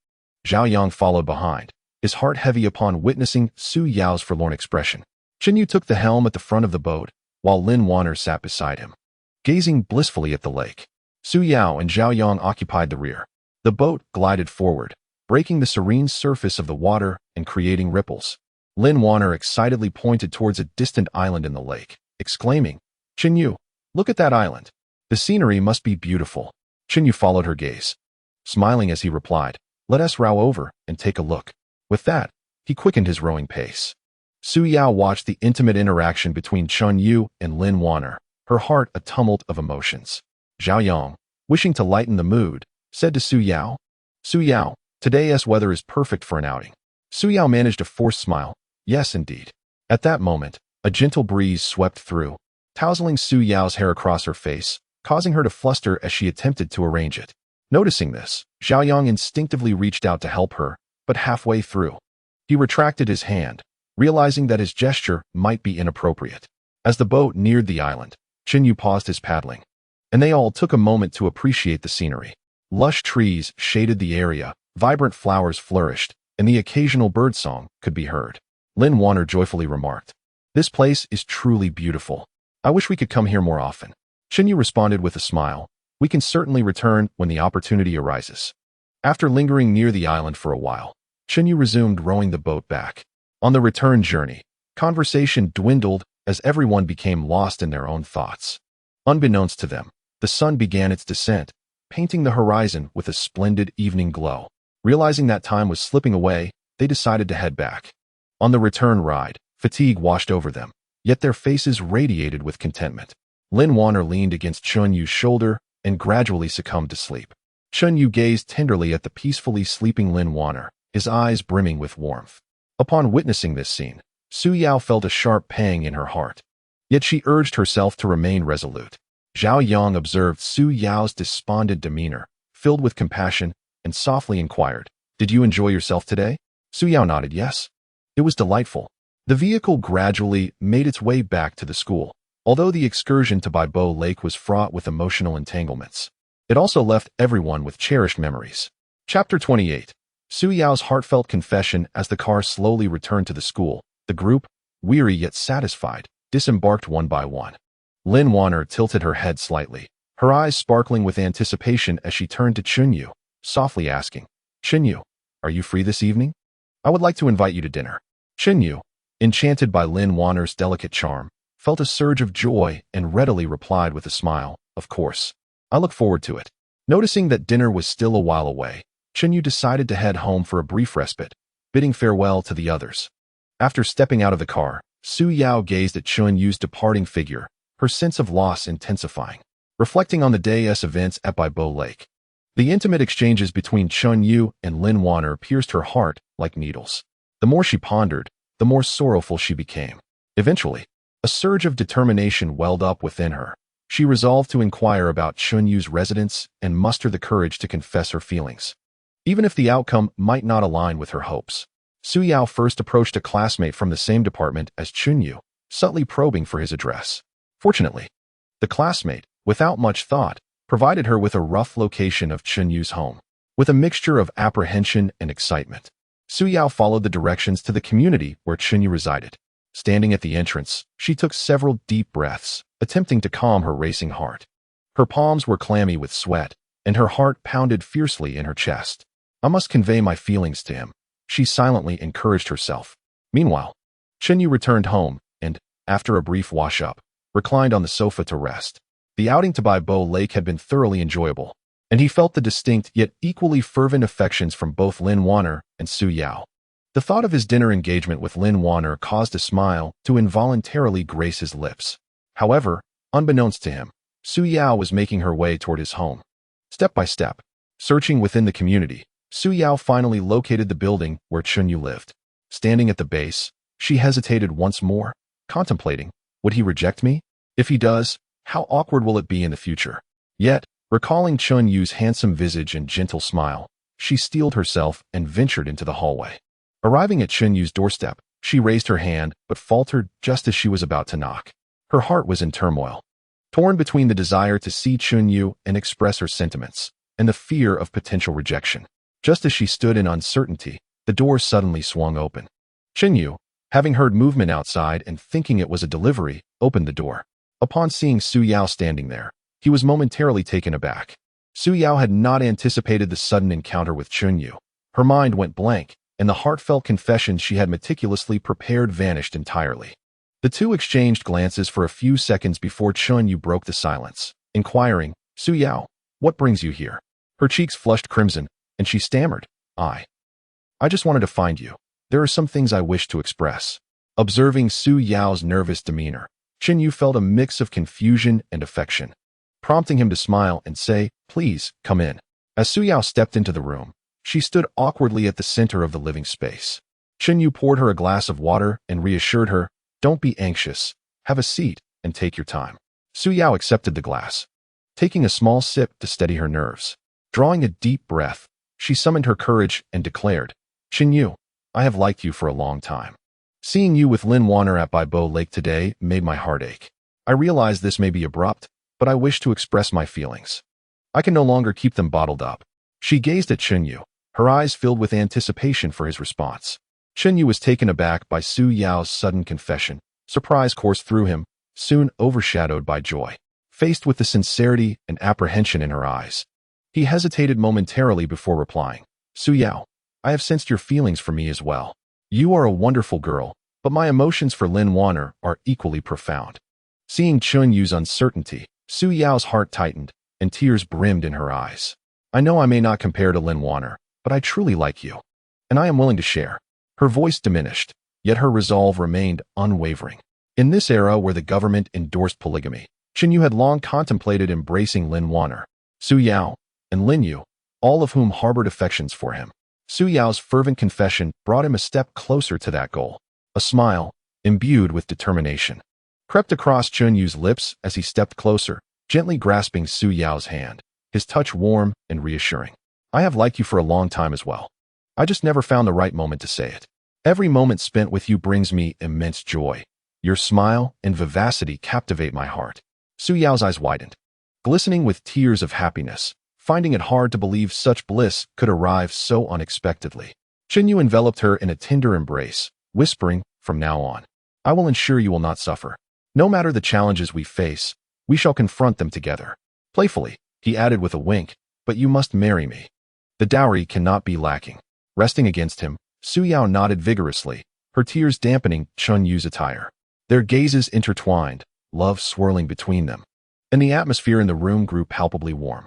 Zhao Yang followed behind, his heart heavy upon witnessing Su Yao's forlorn expression. Chen Yu took the helm at the front of the boat, while Lin Wanner sat beside him, gazing blissfully at the lake. Su Yao and Zhao Yang occupied the rear. The boat glided forward, breaking the serene surface of the water and creating ripples. Lin Wanner excitedly pointed towards a distant island in the lake, exclaiming, "Chen Yu, look at that island. The scenery must be beautiful." Chen Yu followed her gaze, smiling as he replied, "Let us row over and take a look." With that, he quickened his rowing pace. Su Yao watched the intimate interaction between Chen Yu and Lin Wanner, her heart a tumult of emotions. Zhao Yang, wishing to lighten the mood, said to Su Yao, "Su Yao, today's weather is perfect for an outing." Su Yao managed a forced smile. "Yes, indeed." At that moment, a gentle breeze swept through, tousling Su Yao's hair across her face, causing her to fluster as she attempted to arrange it. Noticing this, Zhao Yang instinctively reached out to help her, but halfway through, he retracted his hand, realizing that his gesture might be inappropriate. As the boat neared the island, Chen Yu paused his paddling, and they all took a moment to appreciate the scenery. Lush trees shaded the area, vibrant flowers flourished, and the occasional birdsong could be heard. Lin Wanner joyfully remarked, "This place is truly beautiful. I wish we could come here more often." Chen Yu responded with a smile, "We can certainly return when the opportunity arises." After lingering near the island for a while, Chen Yu resumed rowing the boat back. On the return journey, conversation dwindled as everyone became lost in their own thoughts. Unbeknownst to them, the sun began its descent, painting the horizon with a splendid evening glow. Realizing that time was slipping away, they decided to head back. On the return ride, fatigue washed over them, yet their faces radiated with contentment. Lin Wanner leaned against Chen Yu's shoulder and gradually succumbed to sleep. Chen Yu gazed tenderly at the peacefully sleeping Lin Wanner, his eyes brimming with warmth. Upon witnessing this scene, Su Yao felt a sharp pang in her heart. Yet she urged herself to remain resolute. Zhao Yang observed Su Yao's despondent demeanor, filled with compassion, and softly inquired, "Did you enjoy yourself today?" Su Yao nodded yes. It was delightful. The vehicle gradually made its way back to the school. Although the excursion to Baibo Lake was fraught with emotional entanglements, it also left everyone with cherished memories. Chapter 28. Su Yao's heartfelt confession. As the car slowly returned to the school, the group, weary yet satisfied, disembarked one by one. Lin Wanner tilted her head slightly, her eyes sparkling with anticipation as she turned to Chen Yu, softly asking, "Chen Yu, are you free this evening? I would like to invite you to dinner." Chen Yu, enchanted by Lin Wanner's delicate charm, felt a surge of joy and readily replied with a smile, "Of course. I look forward to it." Noticing that dinner was still a while away, Chen Yu decided to head home for a brief respite, bidding farewell to the others. After stepping out of the car, Su Yao gazed at Chen Yu's departing figure, her sense of loss intensifying. Reflecting on the day's events at Baibo Lake, the intimate exchanges between Chen Yu and Lin Wanner pierced her heart like needles. The more she pondered, the more sorrowful she became. Eventually, a surge of determination welled up within her. She resolved to inquire about Chen Yu's residence and muster the courage to confess her feelings. even if the outcome might not align with her hopes. Su Yao first approached a classmate from the same department as Chunyu, subtly probing for his address. Fortunately, the classmate, without much thought, provided her with a rough location of Chunyu's home. With a mixture of apprehension and excitement, Su Yao followed the directions to the community where Chunyu resided. Standing at the entrance, she took several deep breaths, attempting to calm her racing heart. Her palms were clammy with sweat, and her heart pounded fiercely in her chest. I must convey my feelings to him, she silently encouraged herself. Meanwhile, Chunyu returned home and, after a brief wash-up, reclined on the sofa to rest. The outing to Baibo Lake had been thoroughly enjoyable, and he felt the distinct yet equally fervent affections from both Lin Wanner and Su Yao. The thought of his dinner engagement with Lin Wanner caused a smile to involuntarily grace his lips. However, unbeknownst to him, Su Yao was making her way toward his home. Step by step, searching within the community, Su Yao finally located the building where Chunyu lived. Standing at the base, she hesitated once more, contemplating, would he reject me? If he does, how awkward will it be in the future? Yet, recalling Chunyu's handsome visage and gentle smile, she steeled herself and ventured into the hallway. Arriving at Chunyu's doorstep, she raised her hand but faltered just as she was about to knock. Her heart was in turmoil, torn between the desire to see Chunyu and express her sentiments, and the fear of potential rejection. Just as she stood in uncertainty, the door suddenly swung open. Chunyu, having heard movement outside and thinking it was a delivery, opened the door. Upon seeing Su Yao standing there, he was momentarily taken aback. Su Yao had not anticipated the sudden encounter with Chunyu. Her mind went blank, and the heartfelt confession she had meticulously prepared vanished entirely. The two exchanged glances for a few seconds before Chunyu broke the silence, inquiring, Su Yao, what brings you here? Her cheeks flushed crimson, and she stammered, I just wanted to find you. There are some things I wish to express. Observing Su Yao's nervous demeanor, Chunyu felt a mix of confusion and affection, prompting him to smile and say, please, come in. As Su Yao stepped into the room, she stood awkwardly at the center of the living space. Chunyu poured her a glass of water and reassured her, don't be anxious, have a seat, and take your time. Su Yao accepted the glass, taking a small sip to steady her nerves. Drawing a deep breath, she summoned her courage and declared, Chunyu, I have liked you for a long time. Seeing you with Lin Wanner at Baibo Lake today made my heart ache. I realize this may be abrupt, but I wish to express my feelings. I can no longer keep them bottled up. She gazed at Chunyu, her eyes filled with anticipation for his response. Chunyu was taken aback by Su Yao's sudden confession. Surprise coursed through him, soon overshadowed by joy. Faced with the sincerity and apprehension in her eyes, he hesitated momentarily before replying, Su Yao, I have sensed your feelings for me as well. You are a wonderful girl, but my emotions for Lin Wanner are equally profound. Seeing Chunyu's uncertainty, Su Yao's heart tightened, and tears brimmed in her eyes. I know I may not compare to Lin Wanner, but I truly like you, and I am willing to share. Her voice diminished, yet her resolve remained unwavering. In this era where the government endorsed polygamy, Chunyu had long contemplated embracing Lin Wanner, Su Yao, and Lin Yu, all of whom harbored affections for him. Su Yao's fervent confession brought him a step closer to that goal. A smile, imbued with determination, crept across Chunyu's lips as he stepped closer, gently grasping Su Yao's hand, his touch warm and reassuring. I have liked you for a long time as well. I just never found the right moment to say it. Every moment spent with you brings me immense joy. Your smile and vivacity captivate my heart. Su Yao's eyes widened, glistening with tears of happiness, finding it hard to believe such bliss could arrive so unexpectedly. Chunyu enveloped her in a tender embrace, whispering, from now on, I will ensure you will not suffer. No matter the challenges we face, we shall confront them together. Playfully, he added with a wink, but you must marry me. The dowry cannot be lacking. Resting against him, Su Yao nodded vigorously, her tears dampening Chunyu's attire. Their gazes intertwined, love swirling between them, and the atmosphere in the room grew palpably warm.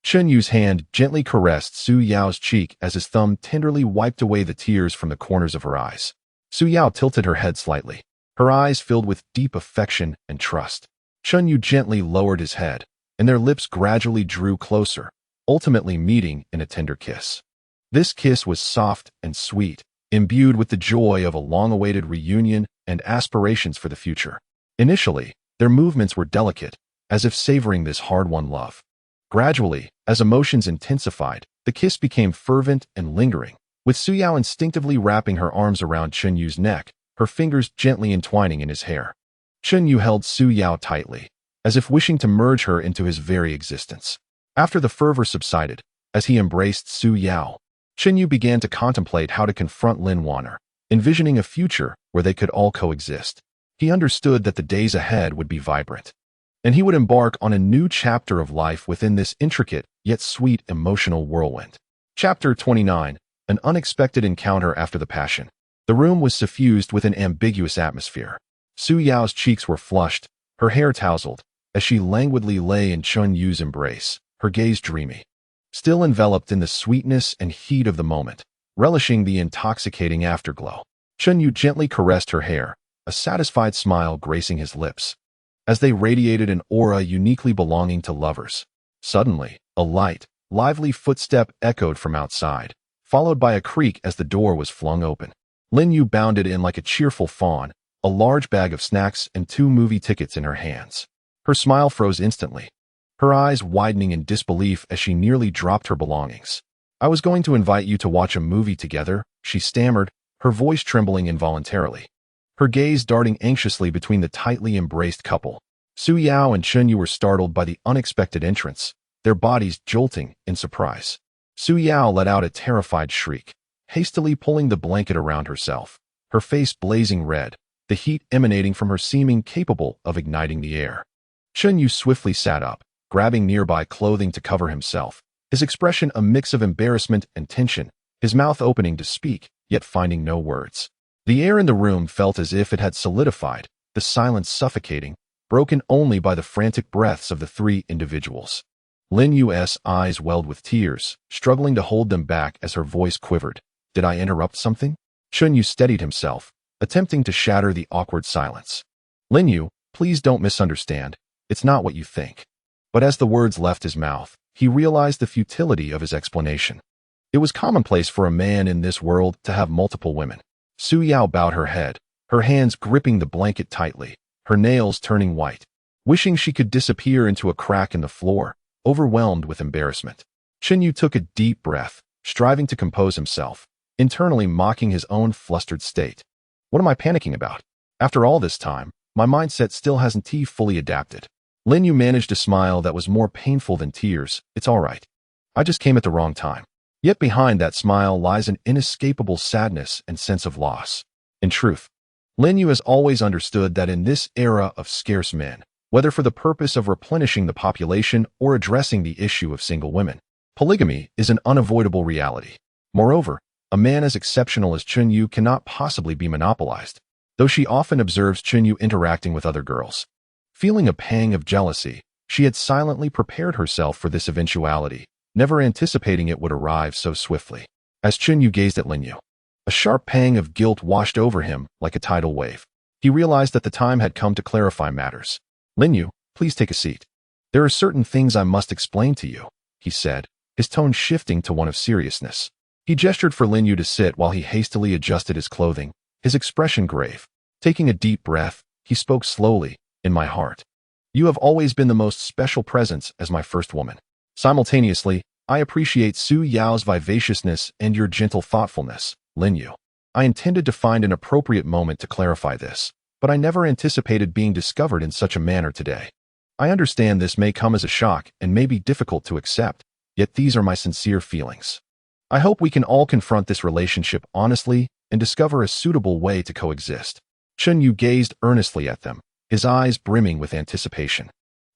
Chunyu's hand gently caressed Su Yao's cheek as his thumb tenderly wiped away the tears from the corners of her eyes. Su Yao tilted her head slightly, her eyes filled with deep affection and trust. Chunyu gently lowered his head, and their lips gradually drew closer, ultimately meeting in a tender kiss. This kiss was soft and sweet, imbued with the joy of a long-awaited reunion and aspirations for the future. Initially, their movements were delicate, as if savoring this hard-won love. Gradually, As emotions intensified, the kiss became fervent and lingering, with Su Yao instinctively wrapping her arms around Chen Yu's neck, her fingers gently entwining in his hair. Chen Yu held Su Yao tightly, as if wishing to merge her into his very existence. After the fervor subsided, as he embraced Su Yao, Chen Yu began to contemplate how to confront Lin Wanner, envisioning a future where they could all coexist. He understood that the days ahead would be vibrant, and he would embark on a new chapter of life within this intricate yet sweet emotional whirlwind. Chapter 29. An unexpected encounter after the passion. The room was suffused with an ambiguous atmosphere. Su Yao's cheeks were flushed, her hair tousled, as she languidly lay in Chen Yu's embrace, her gaze dreamy. Still enveloped in the sweetness and heat of the moment, relishing the intoxicating afterglow, Chen Yu gently caressed her hair, a satisfied smile gracing his lips, as they radiated an aura uniquely belonging to lovers. Suddenly, a light, lively footstep echoed from outside, followed by a creak as the door was flung open. Lin Yu bounded in like a cheerful fawn, a large bag of snacks and 2 movie tickets in her hands. Her smile froze instantly, her eyes widening in disbelief as she nearly dropped her belongings. "I was going to invite you to watch a movie together," she stammered, her voice trembling involuntarily, her gaze darting anxiously between the tightly embraced couple. Su Yao and Chen Yu were startled by the unexpected entrance, their bodies jolting in surprise. Su Yao let out a terrified shriek, hastily pulling the blanket around herself, her face blazing red, the heat emanating from her seeming capable of igniting the air. Chen Yu swiftly sat up, grabbing nearby clothing to cover himself, his expression a mix of embarrassment and tension, his mouth opening to speak, yet finding no words. The air in the room felt as if it had solidified, the silence suffocating, broken only by the frantic breaths of the 3 individuals. Lin Yu's eyes welled with tears, struggling to hold them back as her voice quivered. "Did I interrupt something?" Chen Yu steadied himself, attempting to shatter the awkward silence. "Lin Yu, please don't misunderstand. It's not what you think." But as the words left his mouth, he realized the futility of his explanation. It was commonplace for a man in this world to have multiple women. Su Yao bowed her head, her hands gripping the blanket tightly, her nails turning white, wishing she could disappear into a crack in the floor, overwhelmed with embarrassment. Chen Yu took a deep breath, striving to compose himself, internally mocking his own flustered state. "What am I panicking about? After all this time, my mindset still hasn't fully adapted." Lin Yu managed a smile that was more painful than tears. "It's all right. I just came at the wrong time." Yet behind that smile lies an inescapable sadness and sense of loss. In truth, Lin Yu has always understood that in this era of scarce men, whether for the purpose of replenishing the population or addressing the issue of single women, polygamy is an unavoidable reality. Moreover, a man as exceptional as Chen Yu cannot possibly be monopolized, though she often observes Chen Yu interacting with other girls. Feeling a pang of jealousy, she had silently prepared herself for this eventuality, never anticipating it would arrive so swiftly. As Chen Yu gazed at Lin Yu, a sharp pang of guilt washed over him like a tidal wave. He realized that the time had come to clarify matters. "Lin Yu, please take a seat. There are certain things I must explain to you," he said, his tone shifting to one of seriousness. He gestured for Lin Yu to sit while he hastily adjusted his clothing, his expression grave. Taking a deep breath, he spoke slowly. "In my heart, you have always been the most special presence as my first woman. Simultaneously, I appreciate Su Yao's vivaciousness and your gentle thoughtfulness, Lin Yu. I intended to find an appropriate moment to clarify this, but I never anticipated being discovered in such a manner today. I understand this may come as a shock and may be difficult to accept, yet these are my sincere feelings. I hope we can all confront this relationship honestly and discover a suitable way to coexist." Chen Yu gazed earnestly at them, his eyes brimming with anticipation.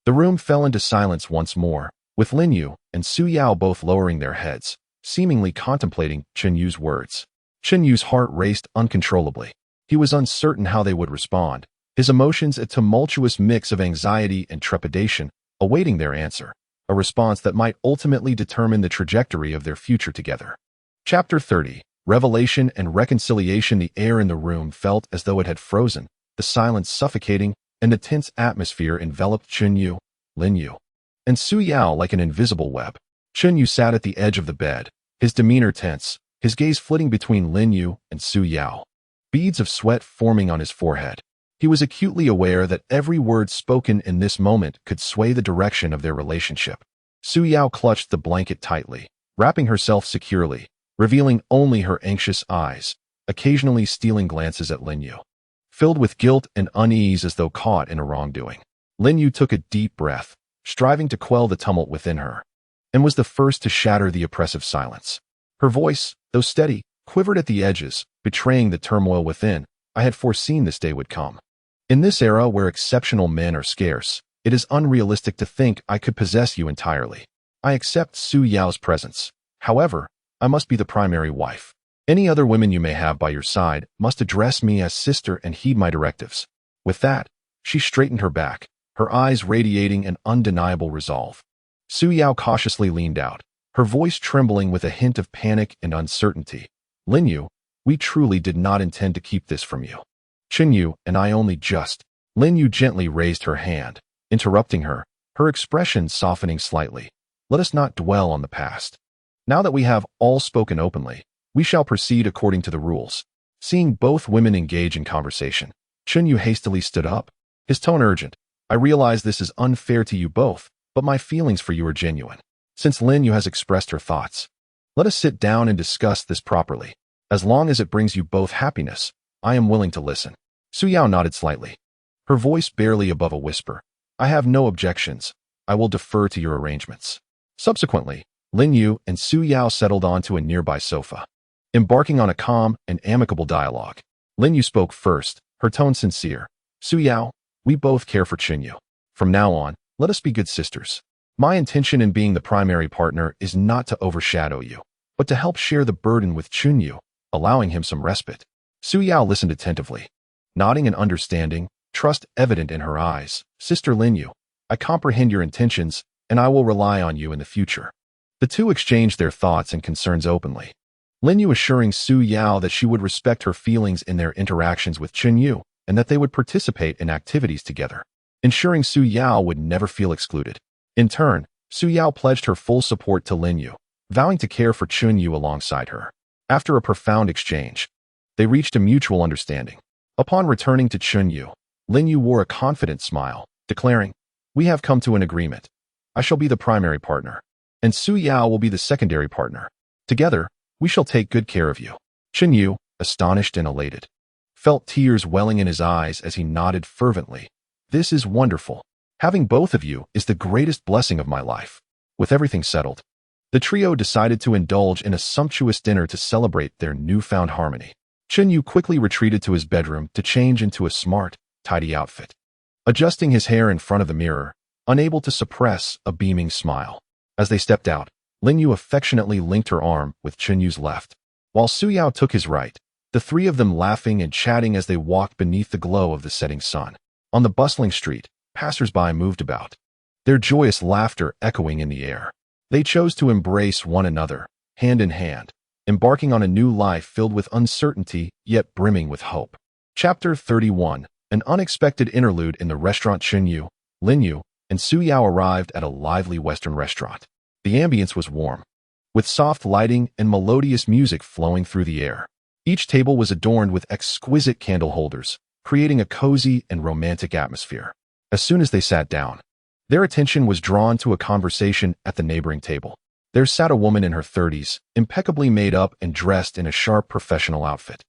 The room fell into silence once more, with Lin Yu and Su Yao both lowering their heads, seemingly contemplating Chen Yu's words. Chen Yu's heart raced uncontrollably. He was uncertain how they would respond, his emotions a tumultuous mix of anxiety and trepidation, awaiting their answer, a response that might ultimately determine the trajectory of their future together. Chapter 30. Revelation and Reconciliation. The air in the room felt as though it had frozen, the silence suffocating, and the tense atmosphere enveloped Chen Yu, Lin Yu, and Su Yao like an invisible web. Chen Yu sat at the edge of the bed, his demeanor tense, his gaze flitting between Lin Yu and Su Yao, beads of sweat forming on his forehead. He was acutely aware that every word spoken in this moment could sway the direction of their relationship. Su Yao clutched the blanket tightly, wrapping herself securely, revealing only her anxious eyes, occasionally stealing glances at Lin Yu. Filled with guilt and unease as though caught in a wrongdoing, Lin Yu took a deep breath, striving to quell the tumult within her, and was the first to shatter the oppressive silence. Her voice, though steady, quivered at the edges, betraying the turmoil within. I had foreseen this day would come. In this era where exceptional men are scarce, it is unrealistic to think I could possess you entirely. I accept Su Yao's presence. However, I must be the primary wife. Any other women you may have by your side must address me as sister and heed my directives. With that, she straightened her back, her eyes radiating an undeniable resolve. Su Yao cautiously leaned out, her voice trembling with a hint of panic and uncertainty. Lin Yu, we truly did not intend to keep this from you. Qin Yu and I only just. Lin Yu gently raised her hand, interrupting her, her expression softening slightly. Let us not dwell on the past. Now that we have all spoken openly, we shall proceed according to the rules. Seeing both women engage in conversation, Qin Yu hastily stood up, his tone urgent. I realize this is unfair to you both, but my feelings for you are genuine. Since Lin Yu has expressed her thoughts, let us sit down and discuss this properly. As long as it brings you both happiness, I am willing to listen. Su Yao nodded slightly, her voice barely above a whisper. I have no objections. I will defer to your arrangements. Subsequently, Lin Yu and Su Yao settled onto a nearby sofa, embarking on a calm and amicable dialogue. Lin Yu spoke first, her tone sincere. Su Yao, we both care for Qin Yu. From now on, let us be good sisters. My intention in being the primary partner is not to overshadow you, but to help share the burden with Qin Yu, allowing him some respite. Su Yao listened attentively, nodding and understanding, trust evident in her eyes. Sister Lin Yu, I comprehend your intentions, and I will rely on you in the future. The two exchanged their thoughts and concerns openly. Lin Yu assuring Su Yao that she would respect her feelings in their interactions with Qin Yu, and that they would participate in activities together, ensuring Su Yao would never feel excluded. In turn, Su Yao pledged her full support to Lin Yu, vowing to care for Qin Yu alongside her. After a profound exchange, they reached a mutual understanding. Upon returning to Qin Yu, Lin Yu wore a confident smile, declaring, we have come to an agreement. I shall be the primary partner, and Su Yao will be the secondary partner. Together, we shall take good care of you. Qin Yu, astonished and elated, felt tears welling in his eyes as he nodded fervently. This is wonderful. Having both of you is the greatest blessing of my life. With everything settled, the trio decided to indulge in a sumptuous dinner to celebrate their newfound harmony. Qin Yu quickly retreated to his bedroom to change into a smart, tidy outfit. Adjusting his hair in front of the mirror, unable to suppress a beaming smile. As they stepped out, Lin Yu affectionately linked her arm with Qin Yu's left, while Su Yao took his right, the three of them laughing and chatting as they walked beneath the glow of the setting sun. On the bustling street, passers-by moved about, their joyous laughter echoing in the air. They chose to embrace one another, hand in hand, embarking on a new life filled with uncertainty yet brimming with hope. Chapter 31. An unexpected interlude in the restaurant. Qin Yu, Lin Yu, and Su Yao arrived at a lively Western restaurant. The ambience was warm, with soft lighting and melodious music flowing through the air. Each table was adorned with exquisite candle holders, creating a cozy and romantic atmosphere. As soon as they sat down, their attention was drawn to a conversation at the neighboring table. There sat a woman in her 30s, impeccably made up and dressed in a sharp professional outfit,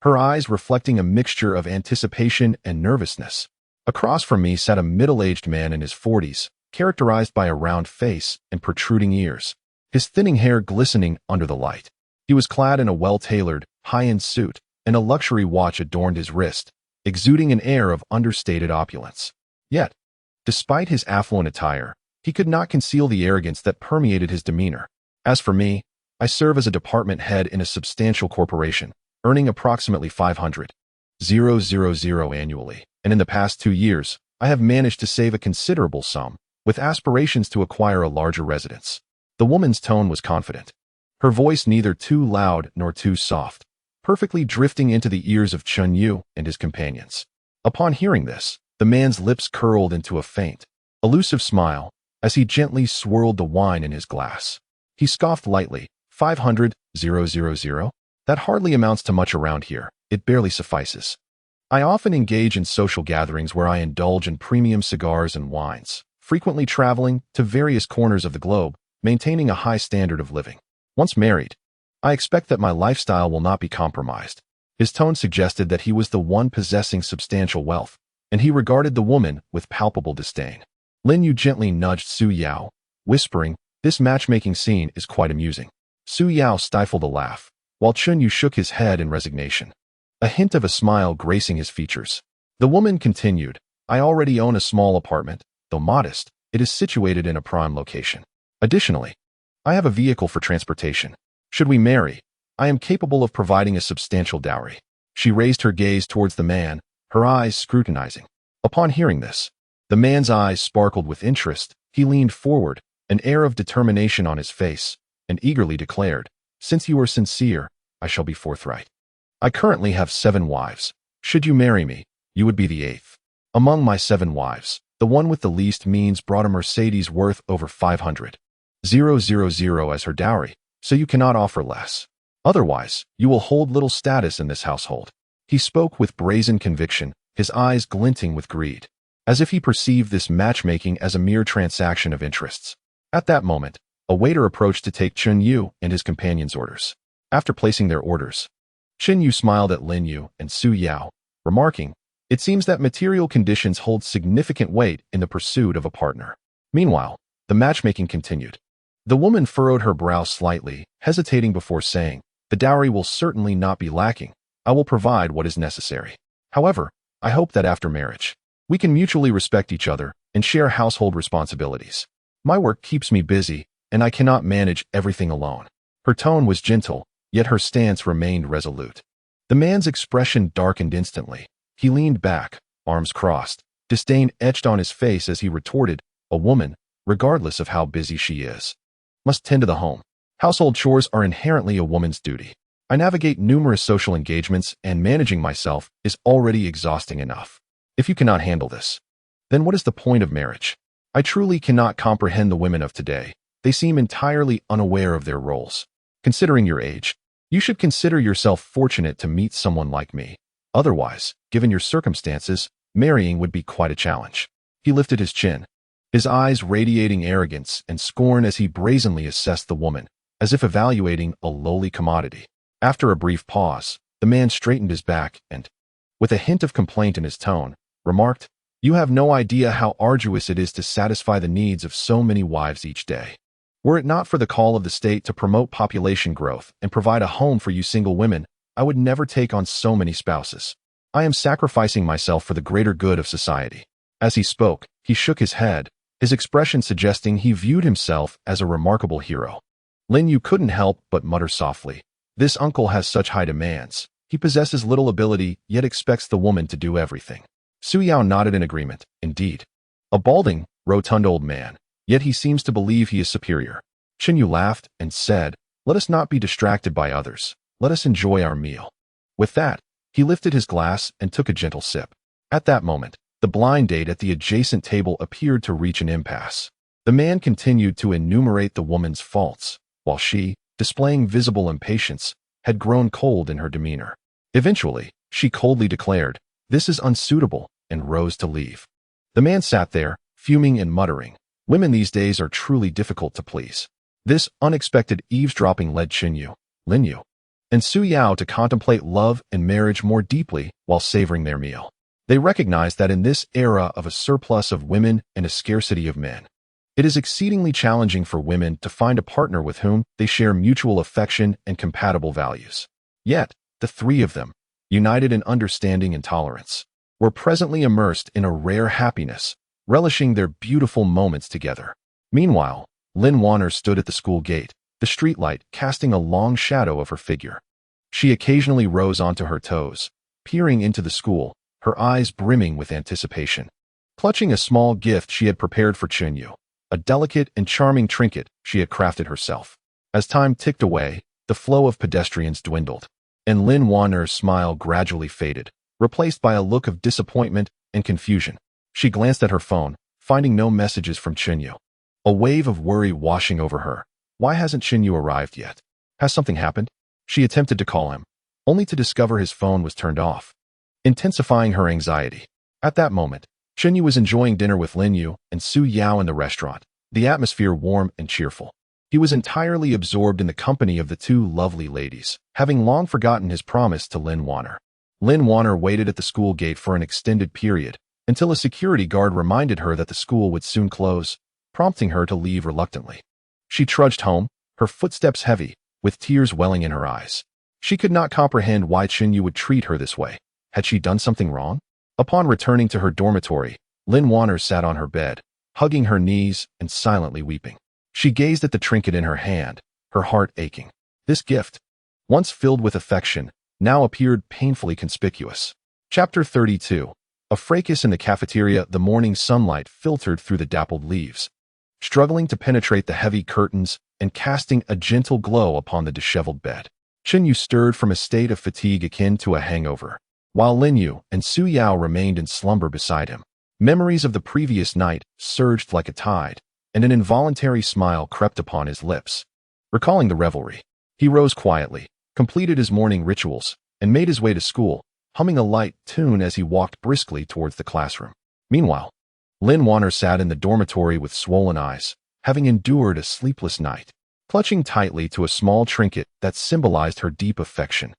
her eyes reflecting a mixture of anticipation and nervousness. Across from me sat a middle-aged man in his 40s, characterized by a round face and protruding ears, his thinning hair glistening under the light. He was clad in a well-tailored, high-end suit, and a luxury watch adorned his wrist, exuding an air of understated opulence. Yet, despite his affluent attire, he could not conceal the arrogance that permeated his demeanor. As for me, I serve as a department head in a substantial corporation, earning approximately $500,000 annually, and in the past 2 years, I have managed to save a considerable sum, with aspirations to acquire a larger residence. The woman's tone was confident, her voice neither too loud nor too soft, perfectly drifting into the ears of Qin Yu and his companions. Upon hearing this, the man's lips curled into a faint, elusive smile as he gently swirled the wine in his glass. He scoffed lightly, $500,000? That hardly amounts to much around here. It barely suffices. I often engage in social gatherings where I indulge in premium cigars and wines, frequently traveling to various corners of the globe, maintaining a high standard of living. Once married, I expect that my lifestyle will not be compromised. His tone suggested that he was the one possessing substantial wealth, and he regarded the woman with palpable disdain. Lin Yu gently nudged Su Yao, whispering, "This matchmaking scene is quite amusing." Su Yao stifled a laugh, while Chun Yu shook his head in resignation, a hint of a smile gracing his features. The woman continued, "I already own a small apartment. Though modest, it is situated in a prime location. Additionally, I have a vehicle for transportation. Should we marry, I am capable of providing a substantial dowry." She raised her gaze towards the man, her eyes scrutinizing. Upon hearing this, the man's eyes sparkled with interest. He leaned forward, an air of determination on his face, and eagerly declared, "Since you are sincere, I shall be forthright. I currently have 7 wives. Should you marry me, you would be the 8th. Among my 7 wives, the one with the least means brought a Mercedes worth over 500,000 as her dowry, so you cannot offer less. Otherwise, you will hold little status in this household." He spoke with brazen conviction, his eyes glinting with greed, as if he perceived this matchmaking as a mere transaction of interests. At that moment, a waiter approached to take Chun Yu and his companion's orders. After placing their orders, Chun Yu smiled at Lin Yu and Su Yao, remarking, "It seems that material conditions hold significant weight in the pursuit of a partner." Meanwhile, the matchmaking continued. The woman furrowed her brow slightly, hesitating before saying, "The dowry will certainly not be lacking. I will provide what is necessary. However, I hope that after marriage, we can mutually respect each other and share household responsibilities. My work keeps me busy, and I cannot manage everything alone." Her tone was gentle, yet her stance remained resolute. The man's expression darkened instantly. He leaned back, arms crossed, disdain etched on his face as he retorted, "A woman, regardless of how busy she is, must tend to the home. Household chores are inherently a woman's duty. I navigate numerous social engagements, and managing myself is already exhausting enough. If you cannot handle this, then what is the point of marriage? I truly cannot comprehend the women of today. They seem entirely unaware of their roles. Considering your age, you should consider yourself fortunate to meet someone like me. Otherwise, given your circumstances, marrying would be quite a challenge." He lifted his chin, his eyes radiating arrogance and scorn as he brazenly assessed the woman, as if evaluating a lowly commodity. After a brief pause, the man straightened his back and, with a hint of complaint in his tone, remarked, "You have no idea how arduous it is to satisfy the needs of so many wives each day. Were it not for the call of the state to promote population growth and provide a home for you single women, I would never take on so many spouses. I am sacrificing myself for the greater good of society." As he spoke, he shook his head, his expression suggesting he viewed himself as a remarkable hero. Lin Yu couldn't help but mutter softly, "This uncle has such high demands. He possesses little ability, yet expects the woman to do everything." Su Yao nodded in agreement. Indeed, a balding, rotund old man, yet he seems to believe he is superior. Chun Yu laughed and said, "Let us not be distracted by others. Let us enjoy our meal." With that, he lifted his glass and took a gentle sip. At that moment, the blind date at the adjacent table appeared to reach an impasse. The man continued to enumerate the woman's faults, while she, displaying visible impatience, had grown cold in her demeanor. Eventually, she coldly declared, "This is unsuitable," and rose to leave. The man sat there, fuming and muttering, "Women these days are truly difficult to please." This unexpected eavesdropping led Chun Yu, Lin Yu, and Su Yao to contemplate love and marriage more deeply while savoring their meal. They recognized that in this era of a surplus of women and a scarcity of men, it is exceedingly challenging for women to find a partner with whom they share mutual affection and compatible values. Yet, the 3 of them, united in understanding and tolerance, were presently immersed in a rare happiness, relishing their beautiful moments together. Meanwhile, Lin Warner stood at the school gate, the streetlight casting a long shadow of her figure. She occasionally rose onto her toes, peering into the school, her eyes brimming with anticipation. Clutching a small gift she had prepared for Chun Yu, a delicate and charming trinket she had crafted herself. As time ticked away, the flow of pedestrians dwindled, and Lin Warner's smile gradually faded, replaced by a look of disappointment and confusion. She glanced at her phone, finding no messages from Chun Yu. A wave of worry washing over her. Why hasn't Chun Yu arrived yet? Has something happened? She attempted to call him, only to discover his phone was turned off, intensifying her anxiety. At that moment, Chen Yu was enjoying dinner with Lin Yu and Su Yao in the restaurant, the atmosphere warm and cheerful. He was entirely absorbed in the company of the two lovely ladies, having long forgotten his promise to Lin Wanner. Lin Wanner waited at the school gate for an extended period, until a security guard reminded her that the school would soon close, prompting her to leave reluctantly. She trudged home, her footsteps heavy, with tears welling in her eyes. She could not comprehend why Chen Yu would treat her this way. Had she done something wrong? Upon returning to her dormitory, Lin Wanner sat on her bed, hugging her knees and silently weeping. She gazed at the trinket in her hand, her heart aching. This gift, once filled with affection, now appeared painfully conspicuous. Chapter 32. A fracas in the cafeteria. The morning sunlight filtered through the dappled leaves, struggling to penetrate the heavy curtains and casting a gentle glow upon the disheveled bed. Chen Yu stirred from a state of fatigue akin to a hangover, while Lin Yu and Su Yao remained in slumber beside him. Memories of the previous night surged like a tide, and an involuntary smile crept upon his lips. Recalling the revelry, he rose quietly, completed his morning rituals, and made his way to school, humming a light tune as he walked briskly towards the classroom. Meanwhile, Lin Wanner sat in the dormitory with swollen eyes, having endured a sleepless night, clutching tightly to a small trinket that symbolized her deep affection.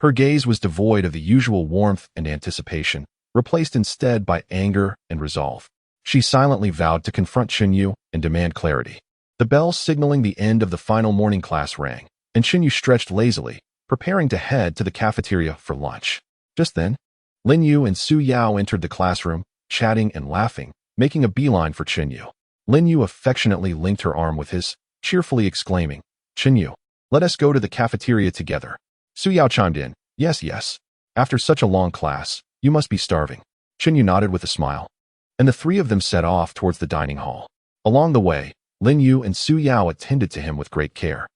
Her gaze was devoid of the usual warmth and anticipation, replaced instead by anger and resolve. She silently vowed to confront Chen Yu and demand clarity. The bell signaling the end of the final morning class rang, and Chen Yu stretched lazily, preparing to head to the cafeteria for lunch. Just then, Lin Yu and Su Yao entered the classroom, chatting and laughing, making a beeline for Chen Yu. Lin Yu affectionately linked her arm with his, cheerfully exclaiming, "Chen Yu, let us go to the cafeteria together." Su Yao chimed in, "Yes, yes. After such a long class, you must be starving." Chen Yu nodded with a smile, and the three of them set off towards the dining hall. Along the way, Lin Yu and Su Yao attended to him with great care,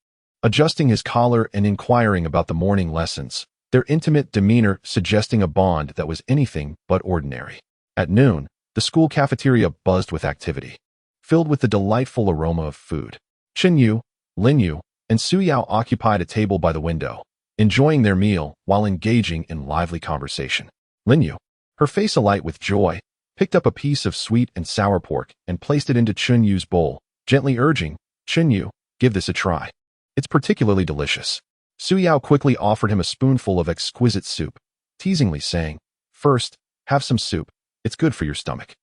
adjusting his collar and inquiring about the morning lessons, their intimate demeanor suggesting a bond that was anything but ordinary. At noon, the school cafeteria buzzed with activity, filled with the delightful aroma of food. Chen Yu, Lin Yu, and Su Yao occupied a table by the window, enjoying their meal while engaging in lively conversation. Lin Yu, her face alight with joy, picked up a piece of sweet and sour pork and placed it into Chen Yu's bowl, gently urging, "Chen Yu, give this a try. It's particularly delicious." Su Yao quickly offered him a spoonful of exquisite soup, teasingly saying, "First, have some soup. It's good for your stomach."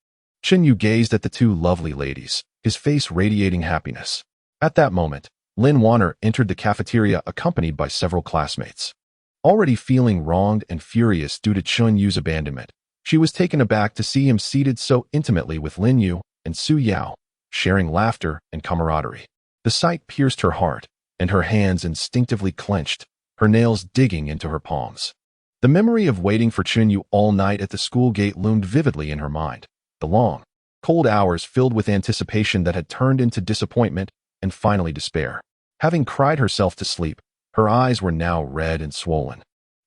Chen Yu gazed at the two lovely ladies, his face radiating happiness. At that moment, Lin Wanner entered the cafeteria accompanied by several classmates. Already feeling wronged and furious due to Chen Yu's abandonment, she was taken aback to see him seated so intimately with Lin Yu and Su Yao, sharing laughter and camaraderie. The sight pierced her heart, and her hands instinctively clenched, her nails digging into her palms. The memory of waiting for Chen Yu all night at the school gate loomed vividly in her mind. The long, cold hours filled with anticipation that had turned into disappointment and finally despair. Having cried herself to sleep, her eyes were now red and swollen,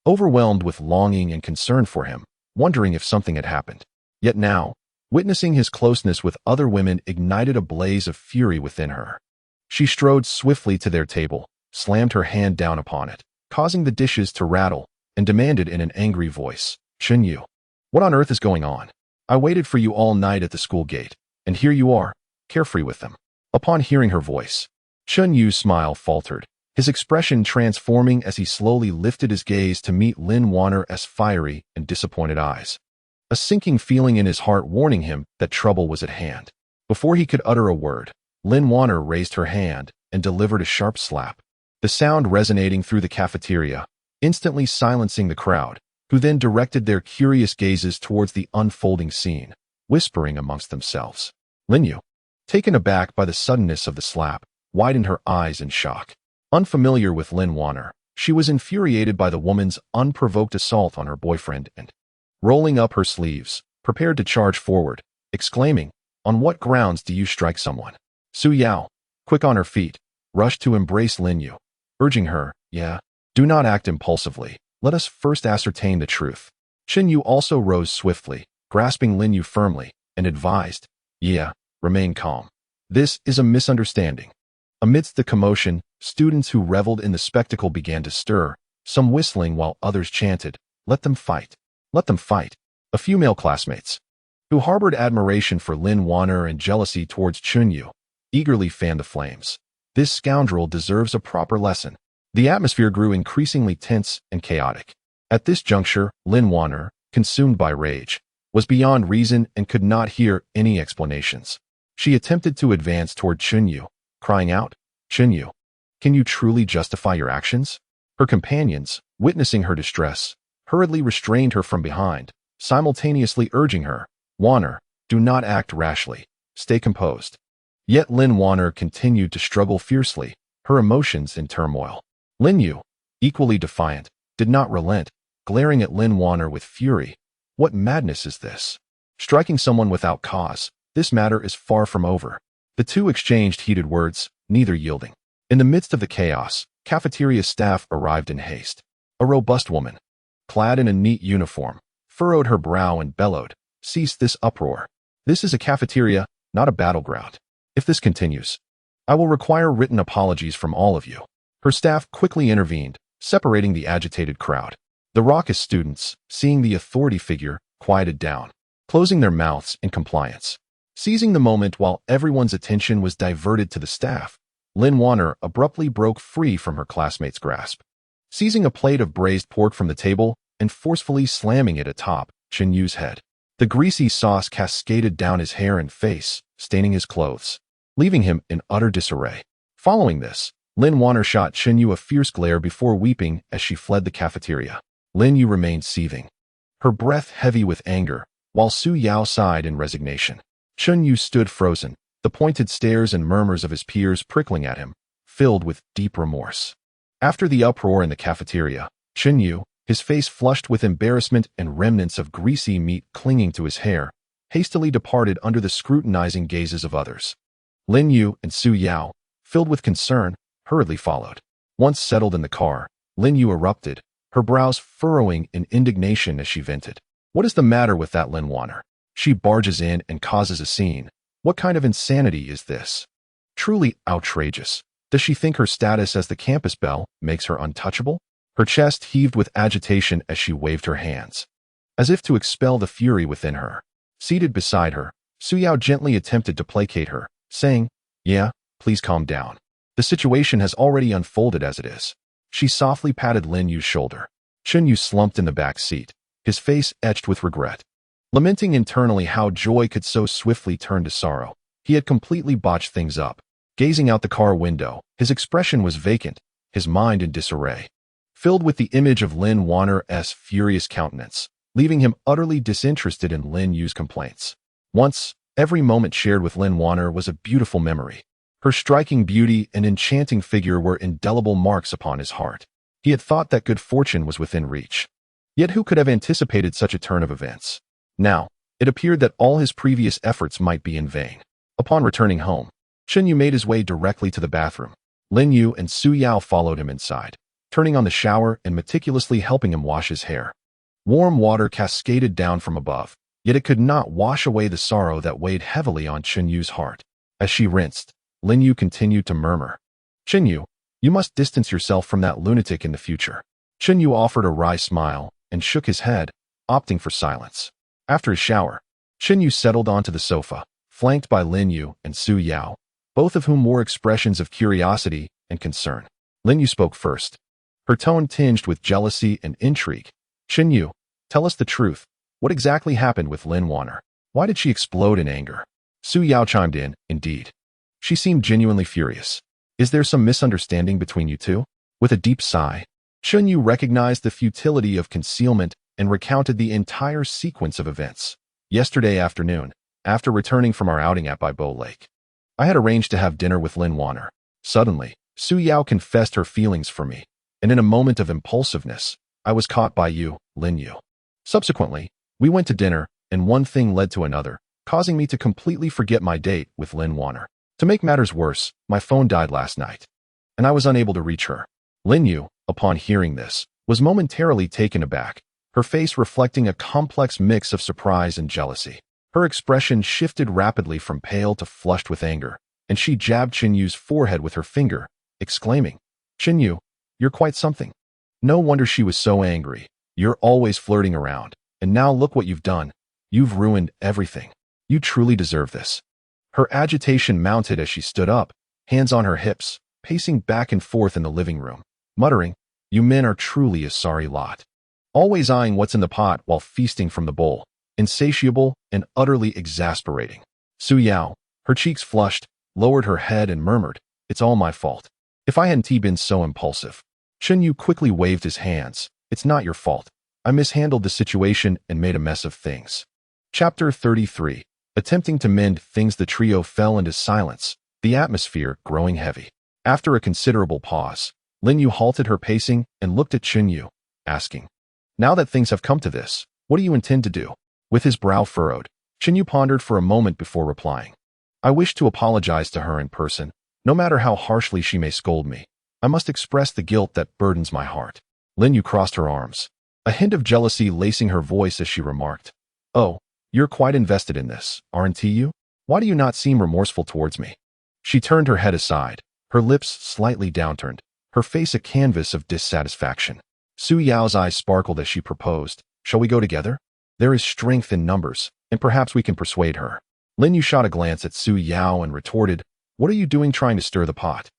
overwhelmed with longing and concern for him, wondering if something had happened. Yet now, witnessing his closeness with other women ignited a blaze of fury within her. She strode swiftly to their table, slammed her hand down upon it, causing the dishes to rattle, and demanded in an angry voice, "Chen Yu, what on earth is going on? I waited for you all night at the school gate, and here you are, carefree with them." Upon hearing her voice, Chen Yu's smile faltered, his expression transforming as he slowly lifted his gaze to meet Lin Wanner's fiery and disappointed eyes, a sinking feeling in his heart warning him that trouble was at hand. Before he could utter a word, Lin Wanner raised her hand and delivered a sharp slap, the sound resonating through the cafeteria, instantly silencing the crowd, who then directed their curious gazes towards the unfolding scene, whispering amongst themselves. Lin Yu, taken aback by the suddenness of the slap, widened her eyes in shock. Unfamiliar with Lin Wanner, she was infuriated by the woman's unprovoked assault on her boyfriend and, rolling up her sleeves, prepared to charge forward, exclaiming, "On what grounds do you strike someone?" Su Yao, quick on her feet, rushed to embrace Lin Yu, urging her, "Do not act impulsively. Let us first ascertain the truth." Chen Yu also rose swiftly, grasping Lin Yu firmly, and advised, "Remain calm. This is a misunderstanding." Amidst the commotion, students who reveled in the spectacle began to stir, some whistling while others chanted, "Let them fight. Let them fight." A few male classmates, who harbored admiration for Lin Wanner and jealousy towards Chunyu, eagerly fanned the flames. This scoundrel deserves a proper lesson. The atmosphere grew increasingly tense and chaotic. At this juncture, Lin Wanner, consumed by rage, was beyond reason and could not hear any explanations. She attempted to advance toward Chunyu, crying out, "Chunyu, can you truly justify your actions?" Her companions, witnessing her distress, hurriedly restrained her from behind, simultaneously urging her, "Wanner, do not act rashly. Stay composed." Yet Lin Wanner continued to struggle fiercely, her emotions in turmoil. Lin Yu, equally defiant, did not relent, glaring at Lin Wanner with fury. "What madness is this? Striking someone without cause. This matter is far from over." The two exchanged heated words, neither yielding. In the midst of the chaos, cafeteria staff arrived in haste. A robust woman, clad in a neat uniform, furrowed her brow and bellowed, "Cease this uproar. This is a cafeteria, not a battleground. If this continues, I will require written apologies from all of you." Her staff quickly intervened, separating the agitated crowd. The raucous students, seeing the authority figure, quieted down, closing their mouths in compliance. Seizing the moment while everyone's attention was diverted to the staff, Lin Wanner abruptly broke free from her classmate's grasp. Seizing a plate of braised pork from the table and forcefully slamming it atop Chunyu's head. The greasy sauce cascaded down his hair and face, staining his clothes, leaving him in utter disarray. Following this, Lin Wanner shot Chunyu a fierce glare before weeping as she fled the cafeteria. Lin Yu remained seething, her breath heavy with anger, while Su Yao sighed in resignation. Chunyu stood frozen, the pointed stares and murmurs of his peers prickling at him, filled with deep remorse. After the uproar in the cafeteria, Chunyu, his face flushed with embarrassment and remnants of greasy meat clinging to his hair, hastily departed under the scrutinizing gazes of others. Lin Yu and Su Yao, filled with concern, hurriedly followed. Once settled in the car, Lin Yu erupted, her brows furrowing in indignation as she vented. "What is the matter with that Lin Wanner? She barges in and causes a scene. What kind of insanity is this? Truly outrageous. Does she think her status as the campus belle makes her untouchable?" Her chest heaved with agitation as she waved her hands, as if to expel the fury within her. Seated beside her, Su Yao gently attempted to placate her, saying, "Yeah, please calm down. The situation has already unfolded as it is." She softly patted Lin Yu's shoulder. Chunyu slumped in the back seat, his face etched with regret. Lamenting internally how joy could so swiftly turn to sorrow, he had completely botched things up. Gazing out the car window, his expression was vacant, his mind in disarray, filled with the image of Lin Wanner's furious countenance, leaving him utterly disinterested in Lin Yu's complaints. Once, every moment shared with Lin Wanner was a beautiful memory. Her striking beauty and enchanting figure were indelible marks upon his heart. He had thought that good fortune was within reach. Yet who could have anticipated such a turn of events? Now, it appeared that all his previous efforts might be in vain. Upon returning home, Chunyu made his way directly to the bathroom. Lin Yu and Su Yao followed him inside, turning on the shower and meticulously helping him wash his hair. Warm water cascaded down from above, yet it could not wash away the sorrow that weighed heavily on Chunyu's heart. As she rinsed, Lin Yu continued to murmur, "Chunyu, you must distance yourself from that lunatic in the future." Chunyu offered a wry smile and shook his head, opting for silence. After his shower, Chunyu settled onto the sofa, flanked by Lin Yu and Su Yao, both of whom wore expressions of curiosity and concern. Lin Yu spoke first, her tone tinged with jealousy and intrigue. "Chunyu, tell us the truth. What exactly happened with Lin Wanner? Why did she explode in anger?" Su Yao chimed in, "Indeed. She seemed genuinely furious. Is there some misunderstanding between you two?" With a deep sigh, Chunyu recognized the futility of concealment and recounted the entire sequence of events. "Yesterday afternoon, after returning from our outing at Baibo Lake, I had arranged to have dinner with Lin Wanner. Suddenly, Su Yao confessed her feelings for me, and in a moment of impulsiveness, I was caught by you, Lin Yu. Subsequently, we went to dinner, and one thing led to another, causing me to completely forget my date with Lin Wanner. To make matters worse, my phone died last night, and I was unable to reach her." Lin Yu, upon hearing this, was momentarily taken aback, her face reflecting a complex mix of surprise and jealousy. Her expression shifted rapidly from pale to flushed with anger, and she jabbed Chunyu's forehead with her finger, exclaiming, "Chunyu, you're quite something. No wonder she was so angry. You're always flirting around, and now look what you've done. You've ruined everything. You truly deserve this. Her agitation mounted as she stood up, hands on her hips, pacing back and forth in the living room, muttering, "You men are truly a sorry lot." Always eyeing what's in the pot while feasting from the bowl, insatiable and utterly exasperating. Su Yao, her cheeks flushed, lowered her head and murmured, "It's all my fault. If I hadn't been so impulsive." Chen Yu quickly waved his hands. "It's not your fault. I mishandled the situation and made a mess of things." Chapter 33. Attempting to mend things, the trio fell into silence, the atmosphere growing heavy. After a considerable pause, Lin Yu halted her pacing and looked at Chen Yu, asking, "Now that things have come to this, what do you intend to do?" With his brow furrowed, Chen Yu pondered for a moment before replying. "I wish to apologize to her in person, no matter how harshly she may scold me. I must express the guilt that burdens my heart." Lin Yu crossed her arms, a hint of jealousy lacing her voice as she remarked, "Oh, you're quite invested in this, aren't you? Why do you not seem remorseful towards me?" She turned her head aside, her lips slightly downturned, her face a canvas of dissatisfaction. Su Yao's eyes sparkled as she proposed, "Shall we go together? There is strength in numbers, and perhaps we can persuade her." Lin Yu shot a glance at Su Yao and retorted, "What are you doing trying to stir the pot?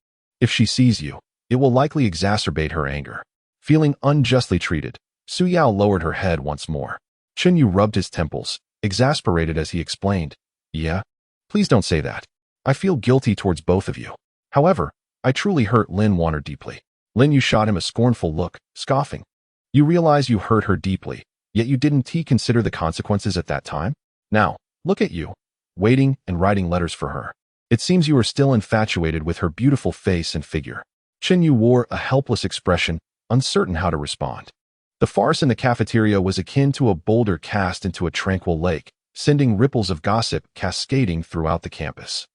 If she sees you, it will likely exacerbate her anger." Feeling unjustly treated, Su Yao lowered her head once more. Chen Yu rubbed his temples, exasperated as he explained, "Yeah? Please don't say that. I feel guilty towards both of you. However, I truly hurt Lin Wanner deeply." Lin Yu shot him a scornful look, scoffing. "You realize you hurt her deeply, yet you didn't consider the consequences at that time? Now, look at you, waiting and writing letters for her. It seems you are still infatuated with her beautiful face and figure." Chen Yu wore a helpless expression, uncertain how to respond. The farce in the cafeteria was akin to a boulder cast into a tranquil lake, sending ripples of gossip cascading throughout the campus.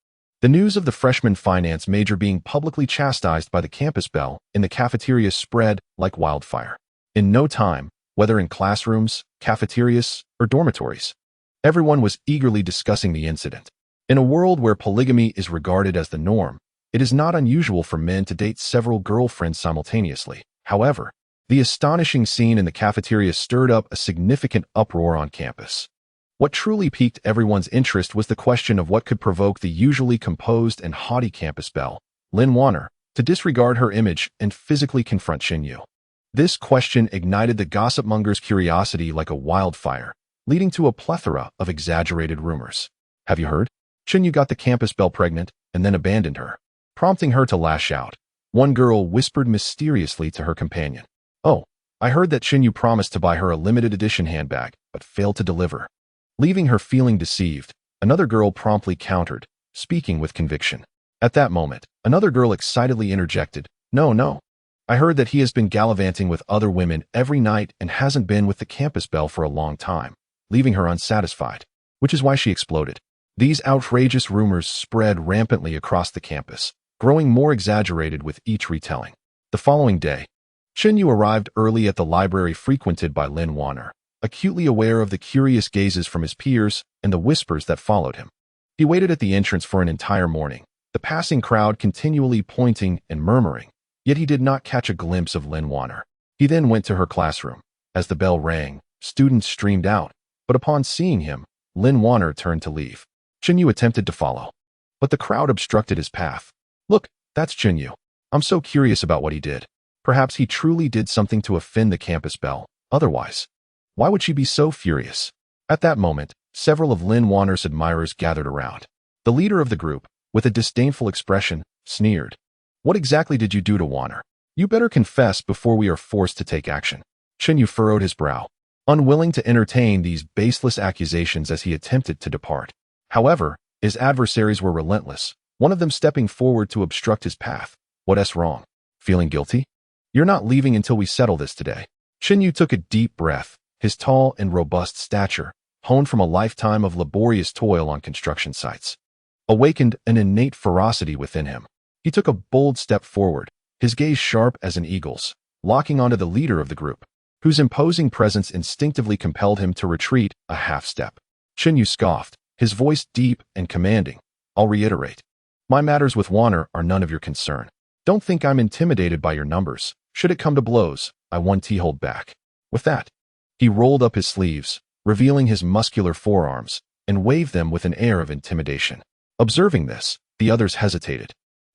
The news of the freshman finance major being publicly chastised by the campus bell in the cafeteria spread like wildfire. In no time, whether in classrooms, cafeterias, or dormitories, everyone was eagerly discussing the incident. In a world where polygamy is regarded as the norm, it is not unusual for men to date several girlfriends simultaneously. However, the astonishing scene in the cafeteria stirred up a significant uproar on campus. What truly piqued everyone's interest was the question of what could provoke the usually composed and haughty campus belle, Lin Wanner, to disregard her image and physically confront Chen Yu. This question ignited the gossip-monger's curiosity like a wildfire, leading to a plethora of exaggerated rumors. "Have you heard? Chen Yu got the campus belle pregnant and then abandoned her," prompting her to lash out. One girl whispered mysteriously to her companion, "Oh, I heard that Chen Yu promised to buy her a limited edition handbag, but failed to deliver." Leaving her feeling deceived, another girl promptly countered, speaking with conviction. At that moment, another girl excitedly interjected, No, I heard that he has been gallivanting with other women every night and hasn't been with the campus belle for a long time," leaving her unsatisfied, which is why she exploded. These outrageous rumors spread rampantly across the campus, growing more exaggerated with each retelling. The following day, Chen Yu arrived early at the library frequented by Lin Wanner, acutely aware of the curious gazes from his peers and the whispers that followed him. He waited at the entrance for an entire morning, the passing crowd continually pointing and murmuring, yet he did not catch a glimpse of Lin Wanner. He then went to her classroom. As the bell rang, students streamed out, but upon seeing him, Lin Wanner turned to leave. Chen Yu attempted to follow, but the crowd obstructed his path. "Look, that's Chen Yu. I'm so curious about what he did. Perhaps he truly did something to offend the campus belle. Otherwise, why would she be so furious?" At that moment, several of Lin Wanner's admirers gathered around. The leader of the group, with a disdainful expression, sneered, "What exactly did you do to Wanner? You better confess before we are forced to take action." Chen Yu furrowed his brow, unwilling to entertain these baseless accusations as he attempted to depart. However, his adversaries were relentless, one of them stepping forward to obstruct his path. "What's wrong? Feeling guilty? You're not leaving until we settle this today." Chen Yu took a deep breath, his tall and robust stature, honed from a lifetime of laborious toil on construction sites, awakened an innate ferocity within him. He took a bold step forward, his gaze sharp as an eagle's, locking onto the leader of the group, whose imposing presence instinctively compelled him to retreat a half step. Chen Yu scoffed, his voice deep and commanding, "I'll reiterate. My matters with Wanner are none of your concern. Don't think I'm intimidated by your numbers. Should it come to blows, I won't hold back." With that, he rolled up his sleeves, revealing his muscular forearms, and waved them with an air of intimidation. Observing this, the others hesitated,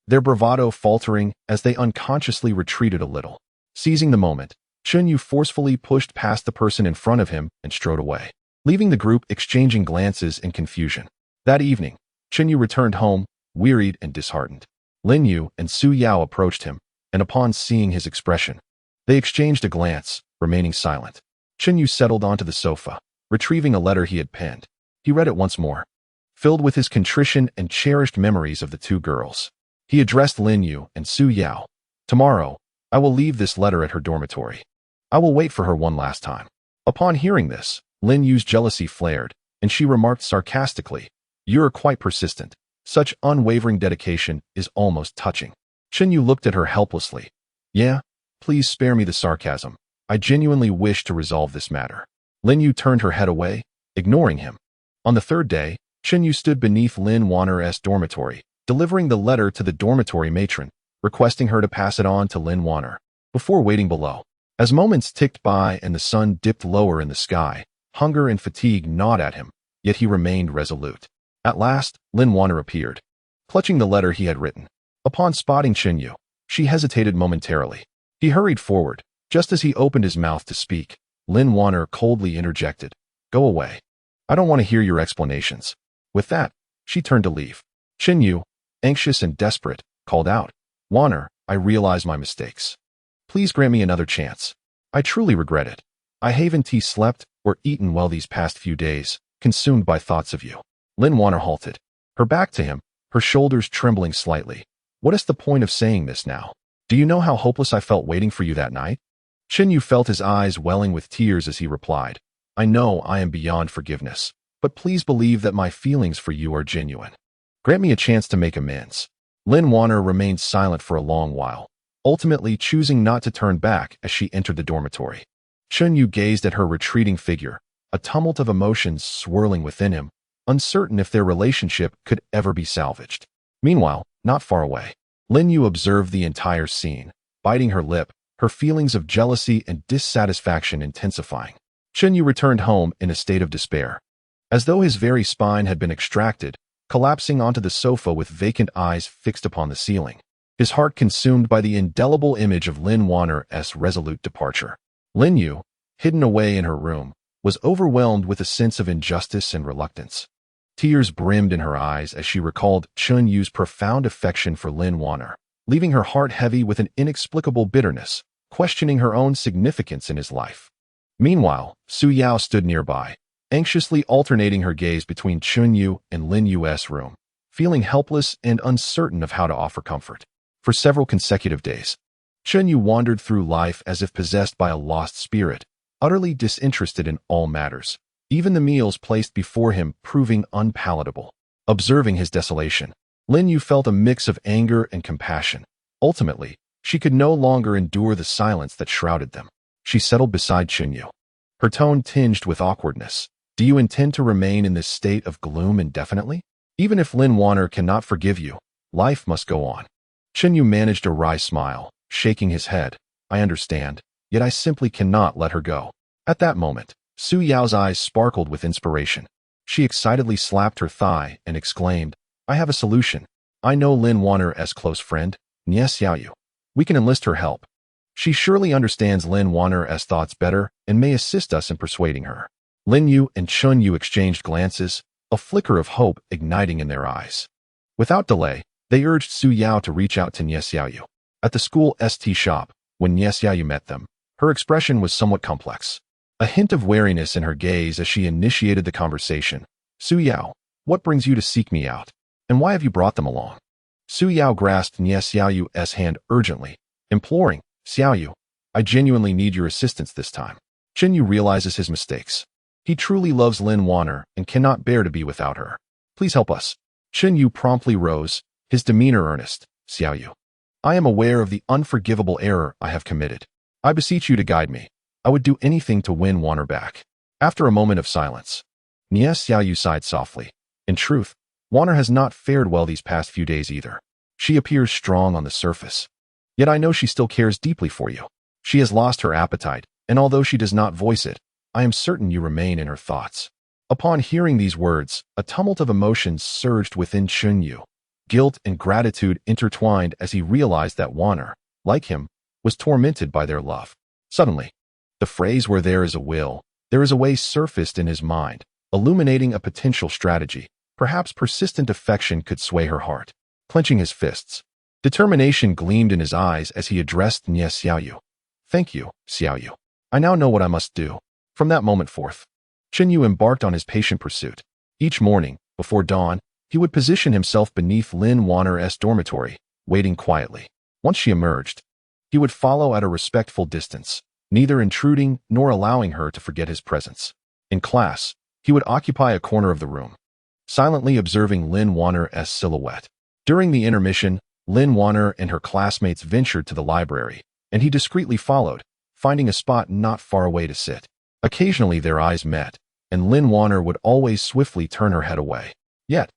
their bravado faltering as they unconsciously retreated a little. Seizing the moment, Chunyu forcefully pushed past the person in front of him and strode away, leaving the group exchanging glances in confusion. That evening, Chunyu returned home, wearied and disheartened. Lin Yu and Su Yao approached him, and upon seeing his expression, they exchanged a glance, remaining silent. Chunyu settled onto the sofa, retrieving a letter he had penned. He read it once more, filled with his contrition and cherished memories of the two girls. He addressed Lin Yu and Su Yao. "Tomorrow, I will leave this letter at her dormitory. I will wait for her one last time." Upon hearing this, Lin Yu's jealousy flared, and she remarked sarcastically, "You're quite persistent. Such unwavering dedication is almost touching." Chunyu looked at her helplessly. "Yeah, please spare me the sarcasm. I genuinely wish to resolve this matter." Lin Yu turned her head away, ignoring him. On the third day, Chunyu stood beneath Lin Wanner's dormitory, delivering the letter to the dormitory matron, requesting her to pass it on to Lin Wanner, before waiting below. As moments ticked by and the sun dipped lower in the sky, hunger and fatigue gnawed at him, yet he remained resolute. At last, Lin Wanner appeared, clutching the letter he had written. Upon spotting Chunyu, she hesitated momentarily. He hurried forward. Just as he opened his mouth to speak, Lin Wanner coldly interjected, "Go away. I don't want to hear your explanations." With that, she turned to leave. Chunyu, anxious and desperate, called out, "Wanner, I realize my mistakes. Please grant me another chance. I truly regret it. I haven't slept or eaten well these past few days, consumed by thoughts of you." Lin Wanner halted, her back to him, her shoulders trembling slightly. "What is the point of saying this now? Do you know how hopeless I felt waiting for you that night?" Chunyu felt his eyes welling with tears as he replied, "I know I am beyond forgiveness, but please believe that my feelings for you are genuine. Grant me a chance to make amends." Lin Wanner remained silent for a long while, ultimately choosing not to turn back as she entered the dormitory. Chunyu gazed at her retreating figure, a tumult of emotions swirling within him, uncertain if their relationship could ever be salvaged. Meanwhile, not far away, Lin Yu observed the entire scene, biting her lip, her feelings of jealousy and dissatisfaction intensifying. Chunyu returned home in a state of despair, as though his very spine had been extracted, collapsing onto the sofa with vacant eyes fixed upon the ceiling, his heart consumed by the indelible image of Lin Wanner's resolute departure. Lin Yu, hidden away in her room, was overwhelmed with a sense of injustice and reluctance. Tears brimmed in her eyes as she recalled Chunyu's profound affection for Lin Wanner, leaving her heart heavy with an inexplicable bitterness, questioning her own significance in his life. Meanwhile, Su Yao stood nearby, anxiously alternating her gaze between Chunyu and Lin Yu's room, feeling helpless and uncertain of how to offer comfort. For several consecutive days, Chunyu wandered through life as if possessed by a lost spirit, utterly disinterested in all matters, even the meals placed before him proving unpalatable. Observing his desolation, Lin Yu felt a mix of anger and compassion. Ultimately, she could no longer endure the silence that shrouded them. She settled beside Chunyu, her tone tinged with awkwardness. "Do you intend to remain in this state of gloom indefinitely? Even if Lin Wanner cannot forgive you, life must go on." Chunyu managed a wry smile, shaking his head. "I understand, yet I simply cannot let her go." At that moment, Su Yao's eyes sparkled with inspiration. She excitedly slapped her thigh and exclaimed, "I have a solution. I know Lin Wanner's close friend, Nie Xiaoyu. We can enlist her help. She surely understands Lin Wanner's thoughts better and may assist us in persuading her." Lin Yu and Chunyu exchanged glances, a flicker of hope igniting in their eyes. Without delay, they urged Su Yao to reach out to Nie Xiaoyu. At the school tea shop, when Nie Xiaoyu met them, her expression was somewhat complex, a hint of wariness in her gaze as she initiated the conversation. "Su Yao, what brings you to seek me out? And why have you brought them along?" Su Yao grasped Nie Xiaoyu's hand urgently, imploring, "Xiaoyu, I genuinely need your assistance this time." Chunyu realizes his mistakes. He truly loves Lin Wanner and cannot bear to be without her. "Please help us." Chunyu promptly rose, his demeanor earnest. "Xiaoyu, I am aware of the unforgivable error I have committed. I beseech you to guide me. I would do anything to win Wanner back." After a moment of silence, Nie Xiaoyu sighed softly. "In truth, Wanner has not fared well these past few days either. She appears strong on the surface, yet I know she still cares deeply for you. She has lost her appetite, and although she does not voice it, I am certain you remain in her thoughts. Upon hearing these words, a tumult of emotions surged within Chunyu. Guilt and gratitude intertwined as he realized that Wanner, like him, was tormented by their love. Suddenly, the phrase "where there is a will, there is a way" surfaced in his mind, illuminating a potential strategy. Perhaps persistent affection could sway her heart. Clenching his fists, determination gleamed in his eyes as he addressed Nie Xiaoyu. Thank you, Xiaoyu. I now know what I must do. From that moment forth, Chunyu embarked on his patient pursuit. Each morning, before dawn, he would position himself beneath Lin Wanner's dormitory, waiting quietly. Once she emerged, he would follow at a respectful distance, neither intruding nor allowing her to forget his presence. In class, he would occupy a corner of the room, silently observing Lin Wanner's silhouette. During the intermission, Lin Wanner and her classmates ventured to the library, and he discreetly followed, finding a spot not far away to sit. Occasionally their eyes met, and Lin Wanner would always swiftly turn her head away. Yet,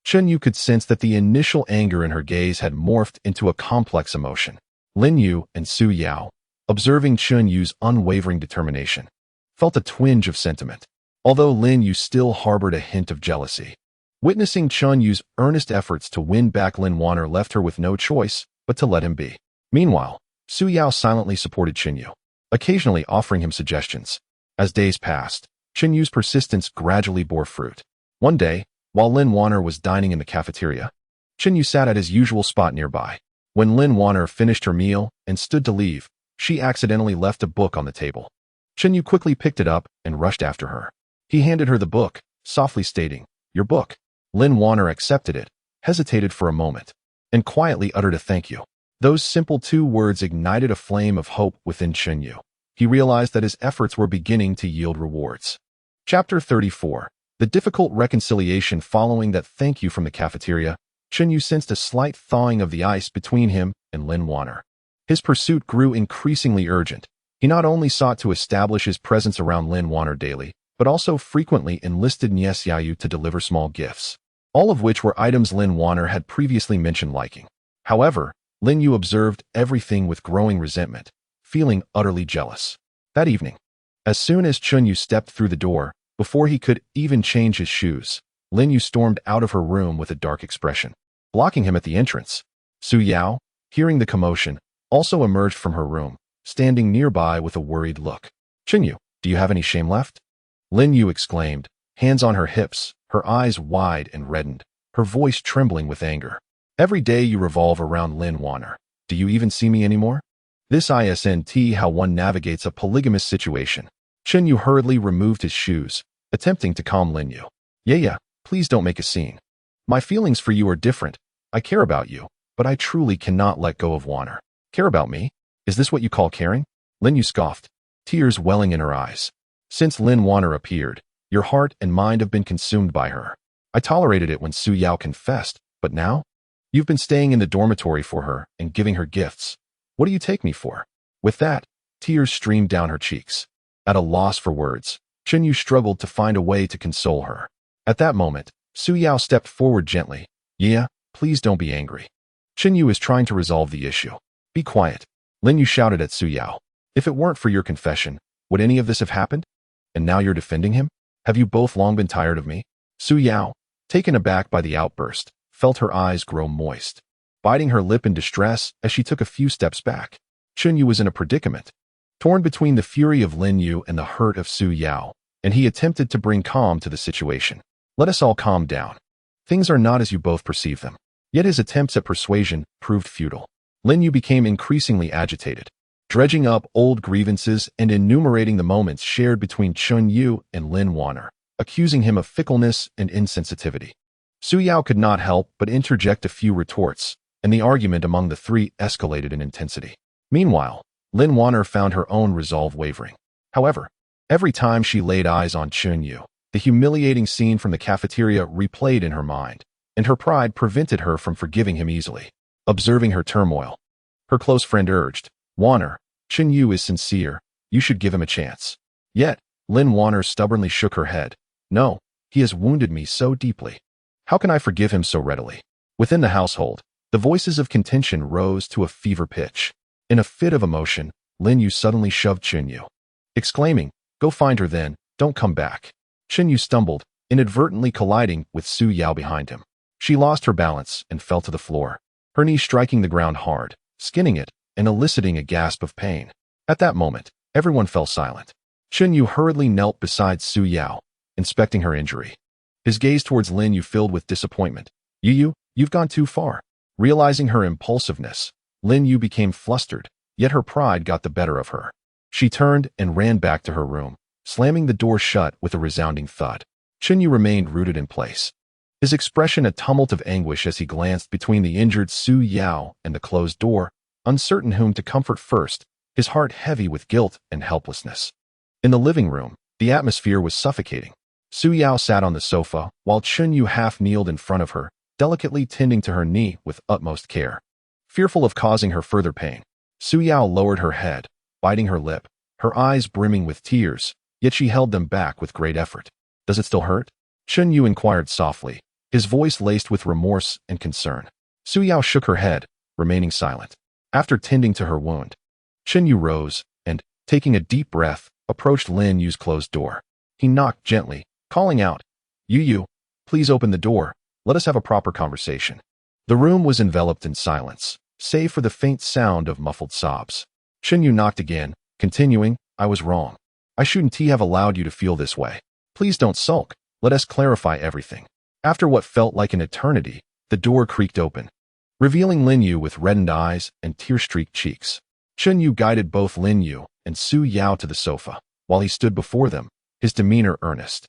Chunyu could sense that the initial anger in her gaze had morphed into a complex emotion. Lin Yu and Su Yao, observing Chunyu's unwavering determination, felt a twinge of sentiment, although Lin Yu still harbored a hint of jealousy. Witnessing Chunyu's earnest efforts to win back Lin Wanner left her with no choice but to let him be. Meanwhile, Su Yao silently supported Chunyu, occasionally offering him suggestions. As days passed, Chunyu's persistence gradually bore fruit. One day, while Lin Wanner was dining in the cafeteria, Chunyu sat at his usual spot nearby. When Lin Wanner finished her meal and stood to leave, she accidentally left a book on the table. Chunyu quickly picked it up and rushed after her. He handed her the book, softly stating, "Your book." Lin Wanner accepted it, hesitated for a moment, and quietly uttered a thank you. Those simple 2 words ignited a flame of hope within Chunyu. He realized that his efforts were beginning to yield rewards. Chapter 34. The difficult reconciliation. Following that thank you from the cafeteria, Chunyu sensed a slight thawing of the ice between him and Lin Wanner. His pursuit grew increasingly urgent. He not only sought to establish his presence around Lin Wanner daily, but also frequently enlisted Nie Xiaoyu to deliver small gifts, all of which were items Lin Wanner had previously mentioned liking. However, Lin Yu observed everything with growing resentment, feeling utterly jealous. That evening, as soon as Chunyu stepped through the door, before he could even change his shoes, Lin Yu stormed out of her room with a dark expression, blocking him at the entrance. Su Yao, hearing the commotion, also emerged from her room, standing nearby with a worried look. "Chunyu, do you have any shame left?" Lin Yu exclaimed, hands on her hips, her eyes wide and reddened, her voice trembling with anger. "Every day you revolve around Lin Wanner. Do you even see me anymore?" This isn't how one navigates a polygamous situation. Chunyu hurriedly removed his shoes, attempting to calm Lin Yu. Yeah, please don't make a scene. My feelings for you are different. I care about you, but I truly cannot let go of Wanner." "Care about me? Is this what you call caring?" Lin Yu scoffed, tears welling in her eyes. "Since Lin Wanner appeared, your heart and mind have been consumed by her. I tolerated it when Su Yao confessed, but now? You've been staying in the dormitory for her and giving her gifts. What do you take me for?" With that, tears streamed down her cheeks. At a loss for words, Chunyu struggled to find a way to console her. At that moment, Su Yao stepped forward gently. "Yeah, please don't be angry. Chunyu is trying to resolve the issue. Be quiet." Lin Yu shouted at Su Yao. "If it weren't for your confession, would any of this have happened? And now you're defending him? Have you both long been tired of me?" Su Yao, taken aback by the outburst, felt her eyes grow moist, biting her lip in distress as she took a few steps back. Chunyu was in a predicament, torn between the fury of Lin Yu and the hurt of Su Yao, and he attempted to bring calm to the situation. "Let us all calm down. Things are not as you both perceive them." Yet his attempts at persuasion proved futile. Lin Yu became increasingly agitated, dredging up old grievances and enumerating the moments shared between Chunyu and Lin Wanner, accusing him of fickleness and insensitivity. Su Yao could not help but interject a few retorts, and the argument among the 3 escalated in intensity. Meanwhile, Lin Wanner found her own resolve wavering. However, every time she laid eyes on Chunyu, the humiliating scene from the cafeteria replayed in her mind, and her pride prevented her from forgiving him easily. Observing her turmoil, her close friend urged, "Wanner, Chunyu is sincere. You should give him a chance." Yet, Lin Wanner stubbornly shook her head. "No, he has wounded me so deeply. How can I forgive him so readily?" Within the household, the voices of contention rose to a fever pitch. In a fit of emotion, Lin Yu suddenly shoved Chunyu, exclaiming, Go find her then, don't come back. Chen Yu stumbled, inadvertently colliding with Su Yao behind him. She lost her balance and fell to the floor, her knee striking the ground hard, skinning it, and eliciting a gasp of pain. At that moment, everyone fell silent. Chen Yu hurriedly knelt beside Su Yao, inspecting her injury. His gaze towards Lin Yu filled with disappointment. You've gone too far. Realizing her impulsiveness, Lin Yu became flustered, yet her pride got the better of her. She turned and ran back to her room, slamming the door shut with a resounding thud. Chen Yu remained rooted in place, his expression a tumult of anguish as he glanced between the injured Su Yao and the closed door, uncertain whom to comfort first, his heart heavy with guilt and helplessness. In the living room, the atmosphere was suffocating. Su Yao sat on the sofa, while Chen Yu half kneeled in front of her, delicately tending to her knee with utmost care. Fearful of causing her further pain, Su Yao lowered her head, biting her lip, her eyes brimming with tears, yet she held them back with great effort. Does it still hurt? Chen Yu inquired softly, his voice laced with remorse and concern. Su Yao shook her head, remaining silent. After tending to her wound, Chen Yu rose and, taking a deep breath, approached Lin Yu's closed door. He knocked gently, calling out, Yu, please open the door. Let us have a proper conversation. The room was enveloped in silence, save for the faint sound of muffled sobs. Chen Yu knocked again, continuing, I was wrong. I shouldn't have allowed you to feel this way. Please don't sulk. Let us clarify everything. After what felt like an eternity, the door creaked open, revealing Lin Yu with reddened eyes and tear-streaked cheeks. Chen Yu guided both Lin Yu and Su Yao to the sofa, while he stood before them, his demeanor earnest.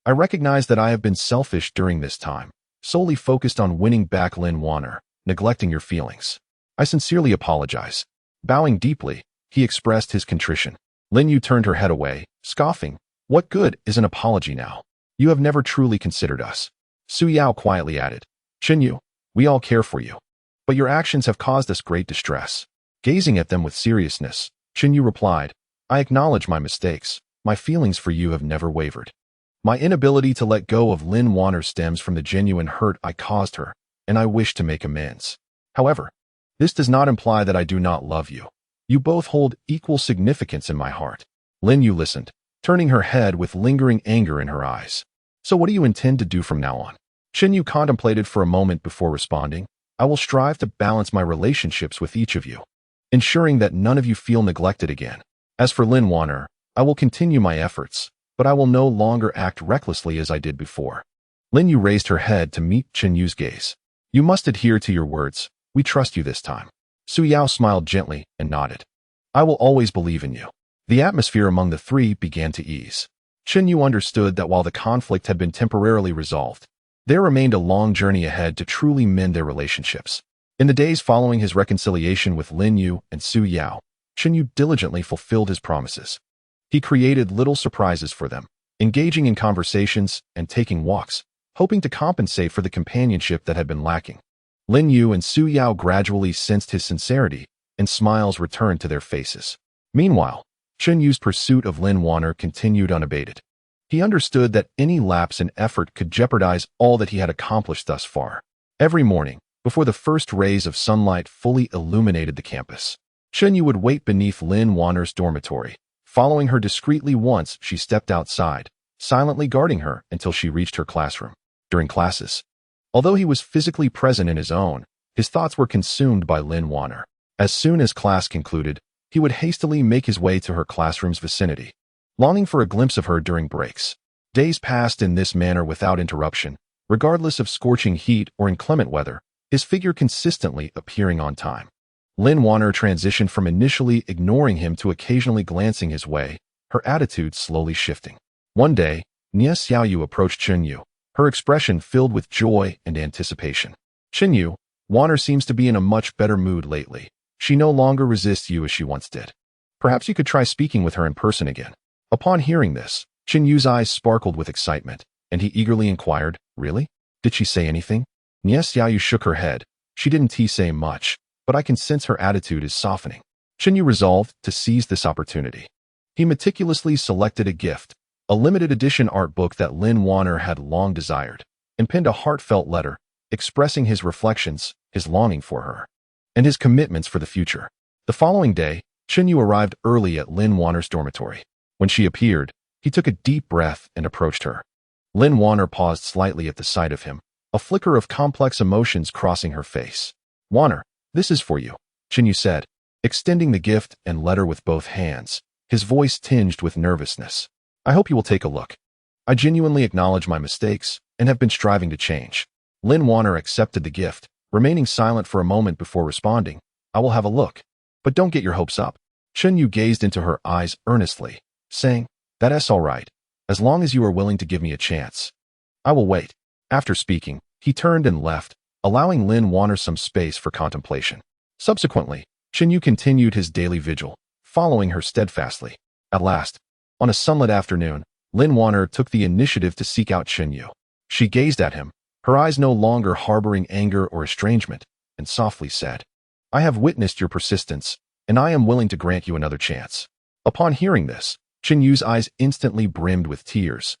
I recognize that I have been selfish during this time, solely focused on winning back Lin Wanner, neglecting your feelings. I sincerely apologize. Bowing deeply, he expressed his contrition. Lin Yu turned her head away, scoffing. What good is an apology now? You have never truly considered us. Su Yao quietly added, Chen Yu, we all care for you, but your actions have caused us great distress. Gazing at them with seriousness, Chen Yu replied, I acknowledge my mistakes. My feelings for you have never wavered. My inability to let go of Lin Wanner stems from the genuine hurt I caused her, and I wish to make amends. However, this does not imply that I do not love you. You both hold equal significance in my heart. Lin Yu listened, turning her head with lingering anger in her eyes. So what do you intend to do from now on? Chen Yu contemplated for a moment before responding. I will strive to balance my relationships with each of you, ensuring that none of you feel neglected again. As for Lin Wanner, I will continue my efforts, but I will no longer act recklessly as I did before. Lin Yu raised her head to meet Chen Yu's gaze. You must adhere to your words. We trust you this time. Su Yao smiled gently and nodded. I will always believe in you. The atmosphere among the three began to ease. Chen Yu understood that while the conflict had been temporarily resolved, there remained a long journey ahead to truly mend their relationships. In the days following his reconciliation with Lin Yu and Su Yao, Chen Yu diligently fulfilled his promises. He created little surprises for them, engaging in conversations and taking walks, hoping to compensate for the companionship that had been lacking. Lin Yu and Su Yao gradually sensed his sincerity, and smiles returned to their faces. Meanwhile, Chen Yu's pursuit of Lin Wanner continued unabated. He understood that any lapse in effort could jeopardize all that he had accomplished thus far. Every morning, before the first rays of sunlight fully illuminated the campus, Chen Yu would wait beneath Lin Wanner's dormitory, following her discreetly once she stepped outside, silently guarding her until she reached her classroom. During classes, although he was physically present in his own, his thoughts were consumed by Lin Wanner. As soon as class concluded, he would hastily make his way to her classroom's vicinity, longing for a glimpse of her during breaks. Days passed in this manner without interruption, regardless of scorching heat or inclement weather, his figure consistently appearing on time. Lin Wanner transitioned from initially ignoring him to occasionally glancing his way, her attitude slowly shifting. One day, Nie Xiaoyu approached Chen Yu, her expression filled with joy and anticipation. Chen Yu, Wanner seems to be in a much better mood lately. She no longer resists you as she once did. Perhaps you could try speaking with her in person again. Upon hearing this, Chen Yu's eyes sparkled with excitement, and he eagerly inquired, Really? Did she say anything? Nie Xiaoyu shook her head. She didn't say much, but I can sense her attitude is softening. Chen Yu resolved to seize this opportunity. He meticulously selected a gift, a limited edition art book that Lin Wanner had long desired, and penned a heartfelt letter, expressing his reflections, his longing for her, and his commitments for the future. The following day, Chen Yu arrived early at Lin Wanner's dormitory. When she appeared, he took a deep breath and approached her. Lin Warner paused slightly at the sight of him, a flicker of complex emotions crossing her face. "Warner, this is for you," Chinyu said, extending the gift and letter with both hands, his voice tinged with nervousness. "I hope you will take a look. I genuinely acknowledge my mistakes and have been striving to change." Lin Warner accepted the gift, remaining silent for a moment before responding, "I will have a look. But don't get your hopes up." Chinyu gazed into her eyes earnestly, saying, "That's all right, as long as you are willing to give me a chance. I will wait." After speaking, he turned and left, allowing Lin Warner some space for contemplation. Subsequently, Chinyu continued his daily vigil, following her steadfastly. At last, on a sunlit afternoon, Lin Warner took the initiative to seek out Chinyu. She gazed at him, her eyes no longer harboring anger or estrangement, and softly said, "I have witnessed your persistence, and I am willing to grant you another chance." Upon hearing this, Chinyu's eyes instantly brimmed with tears,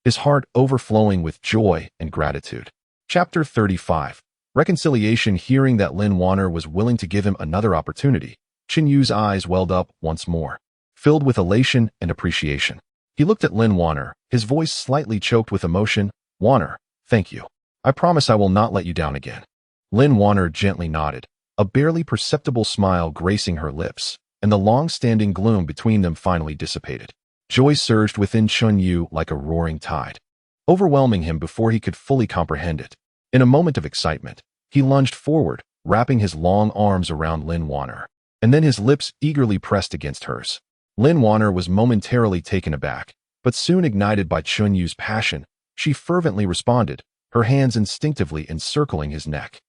his heart overflowing with joy and gratitude. Chapter 35. Reconciliation. Hearing that Lin Warner was willing to give him another opportunity, Chinyu's eyes welled up once more, filled with elation and appreciation. He looked at Lin Warner, his voice slightly choked with emotion. "Warner, thank you. I promise I will not let you down again." Lin Warner gently nodded, a barely perceptible smile gracing her lips, and the long-standing gloom between them finally dissipated. Joy surged within Chinyu like a roaring tide, overwhelming him before he could fully comprehend it. In a moment of excitement, he lunged forward, wrapping his long arms around Lin Warner, and then his lips eagerly pressed against hers. Lin Warner was momentarily taken aback, but soon ignited by Chinyu's passion, she fervently responded, her hands instinctively encircling his neck.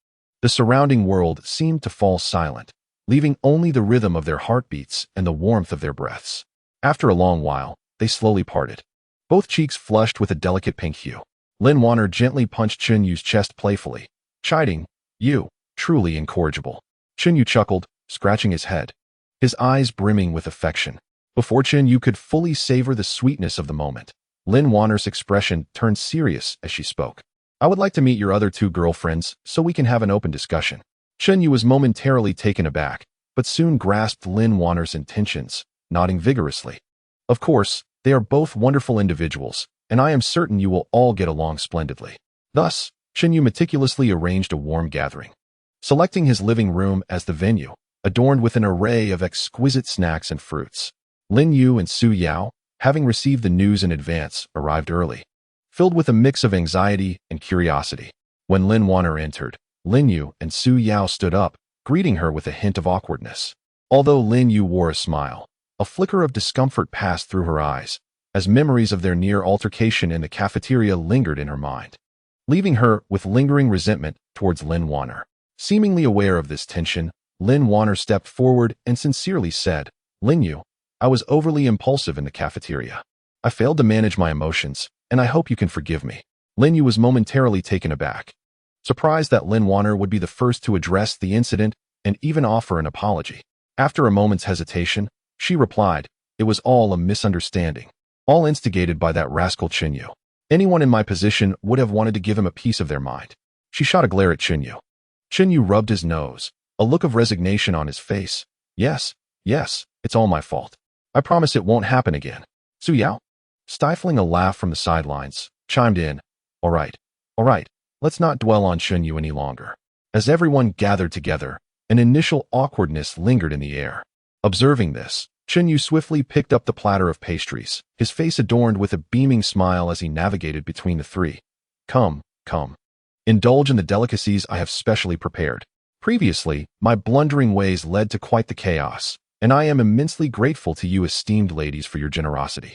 The surrounding world seemed to fall silent, leaving only the rhythm of their heartbeats and the warmth of their breaths. After a long while, they slowly parted, both cheeks flushed with a delicate pink hue. Lin Warner gently punched Chinyu's chest playfully, chiding, "You, truly incorrigible." Chinyu chuckled, scratching his head, his eyes brimming with affection. Before Chinyu could fully savor the sweetness of the moment, Lin Warner's expression turned serious as she spoke. "I would like to meet your other two girlfriends so we can have an open discussion." Chinyu was momentarily taken aback, but soon grasped Lin Warner's intentions, nodding vigorously. "Of course, they are both wonderful individuals, and I am certain you will all get along splendidly." Thus, Chinyu meticulously arranged a warm gathering, selecting his living room as the venue, adorned with an array of exquisite snacks and fruits. Lin Yu and Su Yao, having received the news in advance, arrived early, filled with a mix of anxiety and curiosity. When Lin Warner entered, Lin Yu and Su Yao stood up, greeting her with a hint of awkwardness. Although Lin Yu wore a smile, a flicker of discomfort passed through her eyes, as memories of their near altercation in the cafeteria lingered in her mind, leaving her with lingering resentment towards Lin Warner. Seemingly aware of this tension, Lin Warner stepped forward and sincerely said, "Lin Yu, I was overly impulsive in the cafeteria. I failed to manage my emotions, and I hope you can forgive me." Lin Yu was momentarily taken aback, surprised that Lin Warner would be the first to address the incident and even offer an apology. After a moment's hesitation, she replied, "It was all a misunderstanding, all instigated by that rascal Chinyu. Anyone in my position would have wanted to give him a piece of their mind." She shot a glare at Chinyu. Chinyu rubbed his nose, a look of resignation on his face. Yes, it's all my fault. I promise it won't happen again." Su Yao, stifling a laugh from the sidelines, chimed in, All right, let's not dwell on Chinyu any longer." As everyone gathered together, an initial awkwardness lingered in the air. Observing this, Chinyu swiftly picked up the platter of pastries, his face adorned with a beaming smile as he navigated between the three. Come. Indulge in the delicacies I have specially prepared. Previously, my blundering ways led to quite the chaos, and I am immensely grateful to you esteemed ladies for your generosity.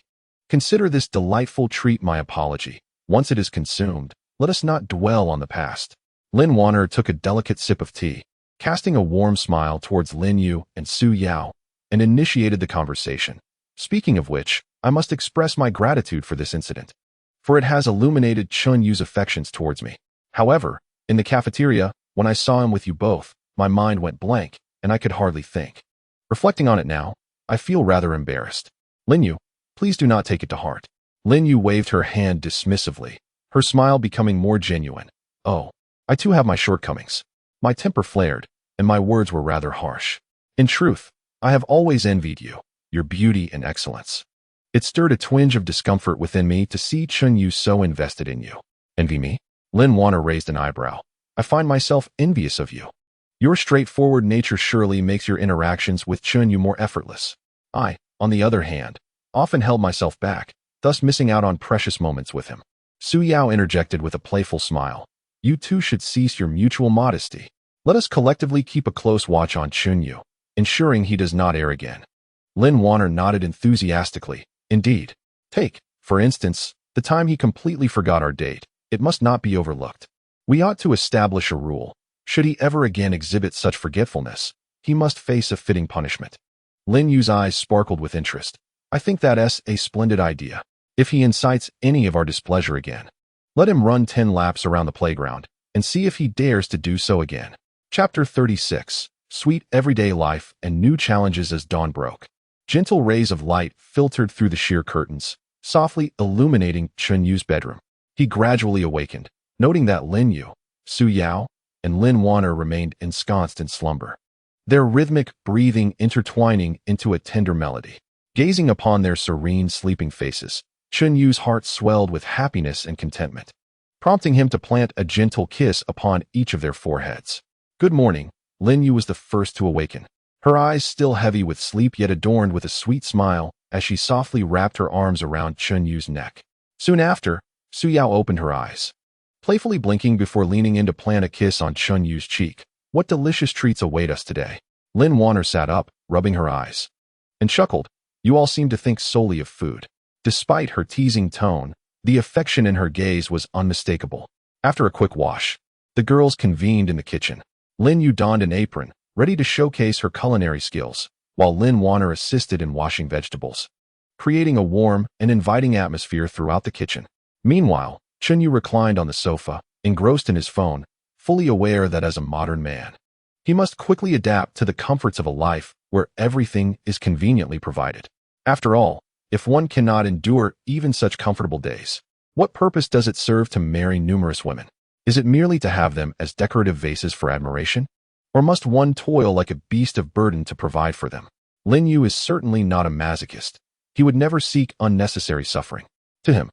Consider this delightful treat my apology. Once it is consumed, let us not dwell on the past." Lin Warner took a delicate sip of tea, casting a warm smile towards Lin Yu and Su Yao, and initiated the conversation. "Speaking of which, I must express my gratitude for this incident, for it has illuminated Chinyu's affections towards me. However, in the cafeteria, when I saw him with you both, my mind went blank, and I could hardly think. Reflecting on it now, I feel rather embarrassed. Lin Yu, please do not take it to heart." Lin Yu waved her hand dismissively, her smile becoming more genuine. "Oh, I too have my shortcomings. My temper flared, and my words were rather harsh. In truth, I have always envied you, your beauty and excellence. It stirred a twinge of discomfort within me to see Chunyu so invested in you. Envy me? Lin Wanner raised an eyebrow. I find myself envious of you. Your straightforward nature surely makes your interactions with Chunyu more effortless. I, on the other hand, often held myself back, thus missing out on precious moments with him. Su Yao interjected with a playful smile. You two should cease your mutual modesty. Let us collectively keep a close watch on Chunyu, ensuring he does not err again. Lin Wanner nodded enthusiastically. Indeed. Take, for instance, the time he completely forgot our date. It must not be overlooked. We ought to establish a rule. Should he ever again exhibit such forgetfulness, he must face a fitting punishment. Lin Yu's eyes sparkled with interest. I think that's a splendid idea. If he incites any of our displeasure again, let him run 10 laps around the playground and see if he dares to do so again. Chapter 36. Sweet everyday life and new challenges as dawn broke. Gentle rays of light filtered through the sheer curtains, softly illuminating Chunyu's bedroom. He gradually awakened, noting that Lin Yu, Su Yao, and Lin Wanner remained ensconced in slumber, their rhythmic breathing intertwining into a tender melody. Gazing upon their serene, sleeping faces, Chunyu's heart swelled with happiness and contentment, prompting him to plant a gentle kiss upon each of their foreheads. Good morning. Lin Yu was the first to awaken, her eyes still heavy with sleep yet adorned with a sweet smile as she softly wrapped her arms around Chunyu's neck. Soon after, Su Yao opened her eyes, playfully blinking before leaning in to plant a kiss on Chunyu's cheek. What delicious treats await us today? Lin Wanner sat up, rubbing her eyes, and chuckled. You all seem to think solely of food. Despite her teasing tone, the affection in her gaze was unmistakable. After a quick wash, the girls convened in the kitchen. Lin Yu donned an apron, ready to showcase her culinary skills, while Lin Wanner assisted in washing vegetables, creating a warm and inviting atmosphere throughout the kitchen. Meanwhile, Chunyu reclined on the sofa, engrossed in his phone, fully aware that as a modern man, he must quickly adapt to the comforts of a life where everything is conveniently provided. After all, if one cannot endure even such comfortable days, what purpose does it serve to marry numerous women? Is it merely to have them as decorative vases for admiration? Or must one toil like a beast of burden to provide for them? Lin Yu is certainly not a masochist. He would never seek unnecessary suffering. To him,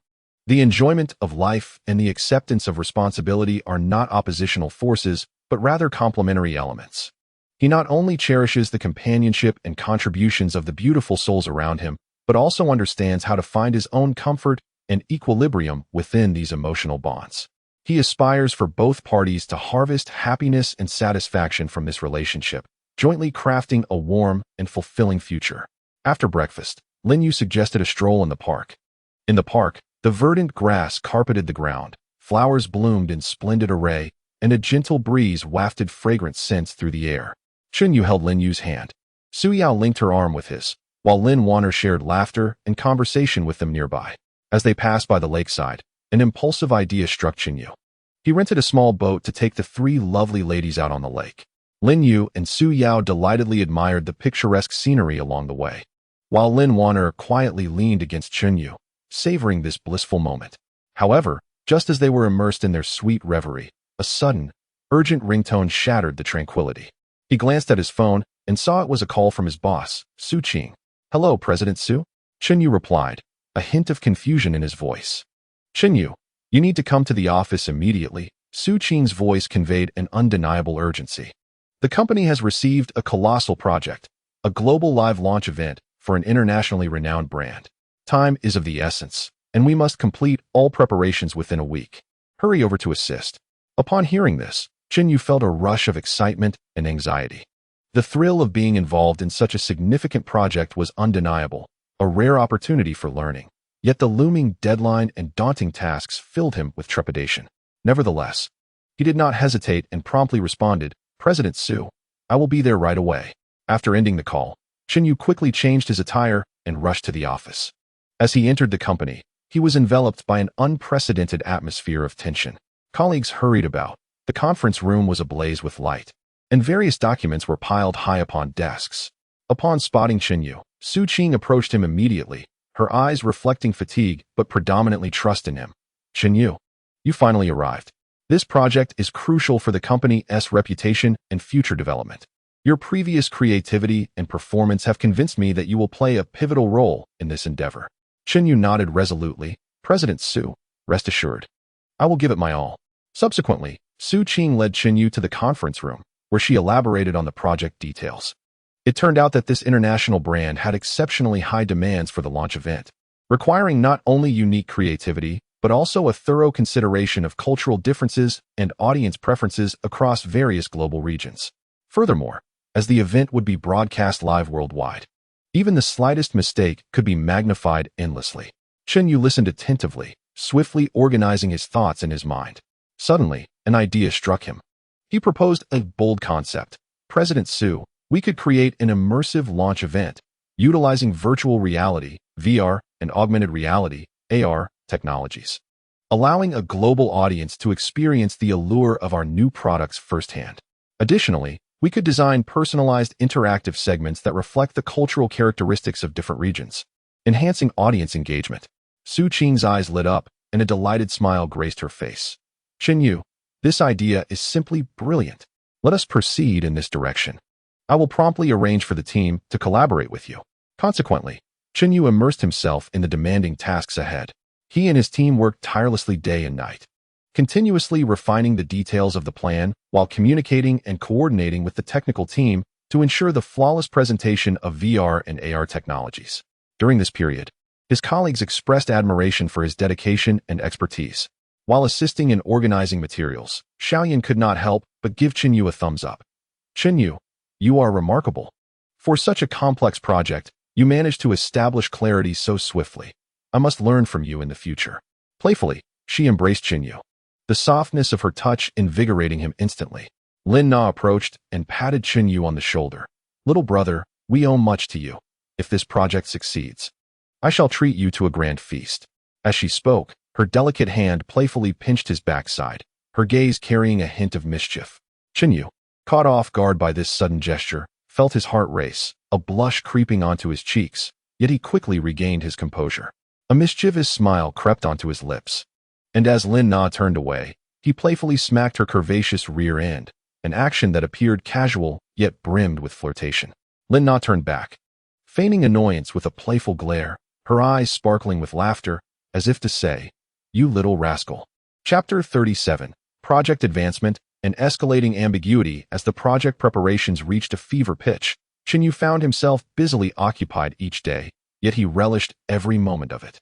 the enjoyment of life and the acceptance of responsibility are not oppositional forces, but rather complementary elements. He not only cherishes the companionship and contributions of the beautiful souls around him, but also understands how to find his own comfort and equilibrium within these emotional bonds. He aspires for both parties to harvest happiness and satisfaction from this relationship, jointly crafting a warm and fulfilling future. After breakfast, Lin Yu suggested a stroll in the park. In the park, the verdant grass carpeted the ground, flowers bloomed in splendid array, and a gentle breeze wafted fragrant scents through the air. Chunyu held Lin Yu's hand. Su Yao linked her arm with his, while Lin Wanner shared laughter and conversation with them nearby. As they passed by the lakeside, an impulsive idea struck Chunyu. He rented a small boat to take the 3 lovely ladies out on the lake. Lin Yu and Su Yao delightedly admired the picturesque scenery along the way, while Lin Wanner quietly leaned against Chunyu, savoring this blissful moment. However, just as they were immersed in their sweet reverie, a sudden, urgent ringtone shattered the tranquility. He glanced at his phone and saw it was a call from his boss, Su Qing. Hello, President Su? Chunyu replied, a hint of confusion in his voice. Chunyu, you need to come to the office immediately. Su Qing's voice conveyed an undeniable urgency. The company has received a colossal project, a global live launch event for an internationally renowned brand. Time is of the essence, and we must complete all preparations within a week. Hurry over to assist. Upon hearing this, Chunyu felt a rush of excitement and anxiety. The thrill of being involved in such a significant project was undeniable, a rare opportunity for learning. Yet the looming deadline and daunting tasks filled him with trepidation. Nevertheless, he did not hesitate and promptly responded, President Su, I will be there right away. After ending the call, Chunyu quickly changed his attire and rushed to the office. As he entered the company, he was enveloped by an unprecedented atmosphere of tension. Colleagues hurried about. The conference room was ablaze with light, and various documents were piled high upon desks. Upon spotting Chunyu, Su Qing approached him immediately, her eyes reflecting fatigue but predominantly trust in him. Chunyu, you finally arrived. This project is crucial for the company's reputation and future development. Your previous creativity and performance have convinced me that you will play a pivotal role in this endeavor. Yu nodded resolutely. President Su, rest assured. I will give it my all. Subsequently, Su Qing led Yu to the conference room, where she elaborated on the project details. It turned out that this international brand had exceptionally high demands for the launch event, requiring not only unique creativity, but also a thorough consideration of cultural differences and audience preferences across various global regions. Furthermore, as the event would be broadcast live worldwide, even the slightest mistake could be magnified endlessly. Yu listened attentively, swiftly organizing his thoughts in his mind. Suddenly, an idea struck him. He proposed a bold concept. President Su, we could create an immersive launch event, utilizing virtual reality, VR, and augmented reality, AR, technologies, allowing a global audience to experience the allure of our new products firsthand. Additionally, we could design personalized interactive segments that reflect the cultural characteristics of different regions, enhancing audience engagement. Su Qing's eyes lit up, and a delighted smile graced her face. Yu, this idea is simply brilliant. Let us proceed in this direction. I will promptly arrange for the team to collaborate with you. Consequently, Yu immersed himself in the demanding tasks ahead. He and his team worked tirelessly day and night, continuously refining the details of the plan while communicating and coordinating with the technical team to ensure the flawless presentation of VR and AR technologies. During this period, his colleagues expressed admiration for his dedication and expertise. While assisting in organizing materials, Xiaoyan could not help but give Yu a thumbs up. Yu, you are remarkable. For such a complex project, you managed to establish clarity so swiftly. I must learn from you in the future. Playfully, she embraced Yu, the softness of her touch invigorating him instantly. Lin Na approached and patted Yu on the shoulder. Little brother, we owe much to you. If this project succeeds, I shall treat you to a grand feast. As she spoke, her delicate hand playfully pinched his backside, her gaze carrying a hint of mischief. Yu, caught off guard by this sudden gesture, felt his heart race, a blush creeping onto his cheeks, yet he quickly regained his composure. A mischievous smile crept onto his lips, and as Lin Na turned away, he playfully smacked her curvaceous rear end, an action that appeared casual yet brimmed with flirtation. Lin Na turned back, feigning annoyance with a playful glare, her eyes sparkling with laughter, as if to say, "You little rascal." Chapter 37, Project Advancement and Escalating Ambiguity. As the project preparations reached a fever pitch, Yu found himself busily occupied each day, yet he relished every moment of it.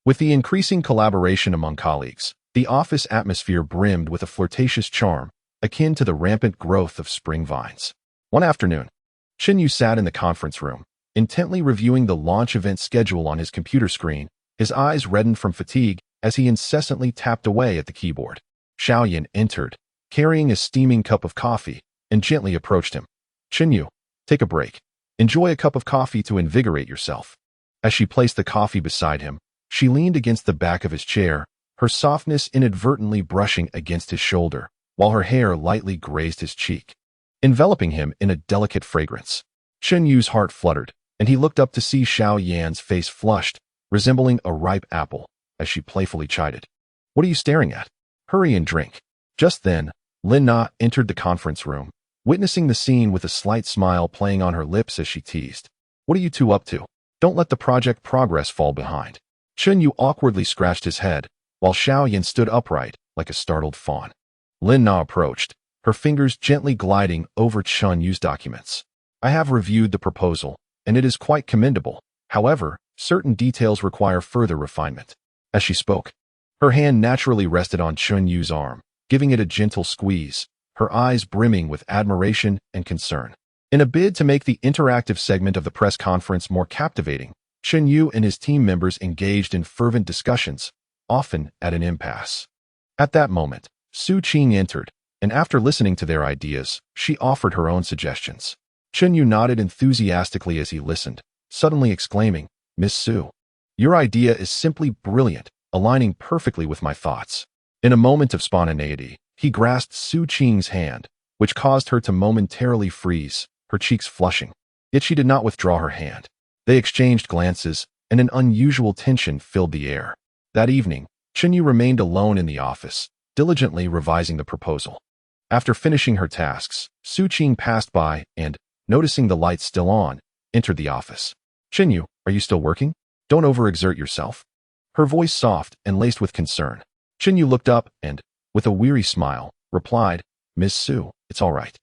With the increasing collaboration among colleagues, the office atmosphere brimmed with a flirtatious charm, akin to the rampant growth of spring vines. One afternoon, Yu sat in the conference room, intently reviewing the launch event schedule on his computer screen, his eyes reddened from fatigue as he incessantly tapped away at the keyboard. Xiaoyan entered, carrying a steaming cup of coffee, and gently approached him. Yu, take a break. Enjoy a cup of coffee to invigorate yourself. As she placed the coffee beside him, she leaned against the back of his chair, her softness inadvertently brushing against his shoulder, while her hair lightly grazed his cheek, enveloping him in a delicate fragrance. Yu's heart fluttered, and he looked up to see Xiaoyan's face flushed, resembling a ripe apple, as she playfully chided. What are you staring at? Hurry and drink. Just then, Lin Na entered the conference room, witnessing the scene with a slight smile playing on her lips as she teased. What are you two up to? Don't let the project progress fall behind. Yu awkwardly scratched his head, while Xiaoyan stood upright, like a startled fawn. Lin Na approached, her fingers gently gliding over Yu's documents. I have reviewed the proposal, and it is quite commendable. However, certain details require further refinement. As she spoke, her hand naturally rested on Yu's arm, giving it a gentle squeeze, her eyes brimming with admiration and concern. In a bid to make the interactive segment of the press conference more captivating, Yu and his team members engaged in fervent discussions, often at an impasse. At that moment, Su Qing entered, and after listening to their ideas, she offered her own suggestions. Yu nodded enthusiastically as he listened, suddenly exclaiming, Miss Su, your idea is simply brilliant, aligning perfectly with my thoughts. In a moment of spontaneity, he grasped Su Qing's hand, which caused her to momentarily freeze, her cheeks flushing. Yet she did not withdraw her hand. They exchanged glances, and an unusual tension filled the air. That evening, Yu remained alone in the office, diligently revising the proposal. After finishing her tasks, Su Qing passed by and, noticing the lights still on, entered the office. Yu, are you still working? Don't overexert yourself. Her voice soft and laced with concern. Chen Yu looked up and, with a weary smile, replied, Miss Su, it's all right.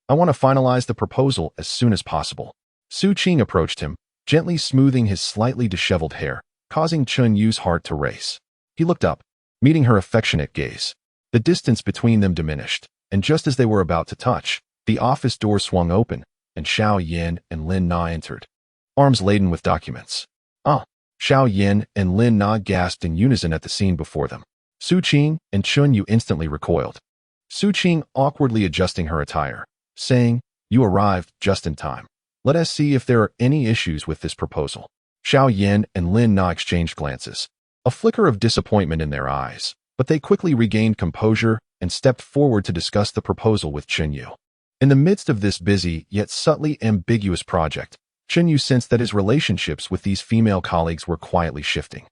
I want to finalize the proposal as soon as possible. Su Qing approached him, gently smoothing his slightly disheveled hair, causing Chen Yu's heart to race. He looked up, meeting her affectionate gaze. The distance between them diminished, and just as they were about to touch, the office door swung open, and Xiao Yan and Lin Na entered, arms laden with documents. Ah! Xiao Yan and Lin Na gasped in unison at the scene before them. Su Qing and Chen Yu instantly recoiled. Su Qing awkwardly adjusting her attire, saying, You arrived just in time. Let us see if there are any issues with this proposal. Xiao Yan and Lin Na exchanged glances, a flicker of disappointment in their eyes, but they quickly regained composure and stepped forward to discuss the proposal with Chen Yu. In the midst of this busy yet subtly ambiguous project, Chen Yu sensed that his relationships with these female colleagues were quietly shifting.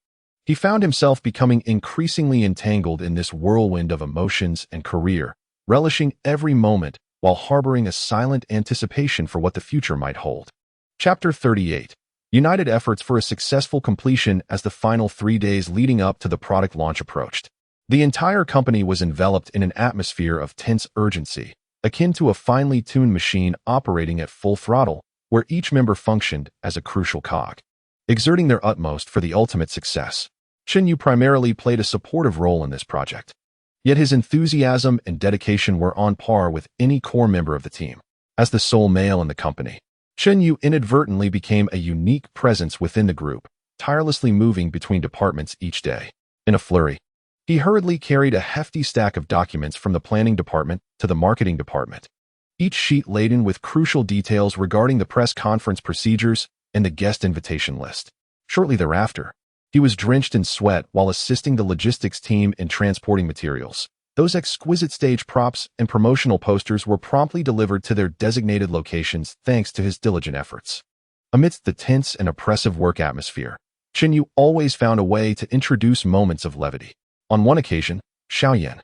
He found himself becoming increasingly entangled in this whirlwind of emotions and career, relishing every moment while harboring a silent anticipation for what the future might hold. Chapter 38. United efforts for a successful completion as the final 3 days leading up to the product launch approached. The entire company was enveloped in an atmosphere of tense urgency, akin to a finely tuned machine operating at full throttle, where each member functioned as a crucial cog, exerting their utmost for the ultimate success. Chen Yu primarily played a supportive role in this project, yet his enthusiasm and dedication were on par with any core member of the team. As the sole male in the company, Chen Yu inadvertently became a unique presence within the group, tirelessly moving between departments each day. In a flurry, he hurriedly carried a hefty stack of documents from the planning department to the marketing department, each sheet laden with crucial details regarding the press conference procedures and the guest invitation list. Shortly thereafter, he was drenched in sweat while assisting the logistics team in transporting materials. Those exquisite stage props and promotional posters were promptly delivered to their designated locations thanks to his diligent efforts. Amidst the tense and oppressive work atmosphere, Chen Yu always found a way to introduce moments of levity. On one occasion, Xiao Yan,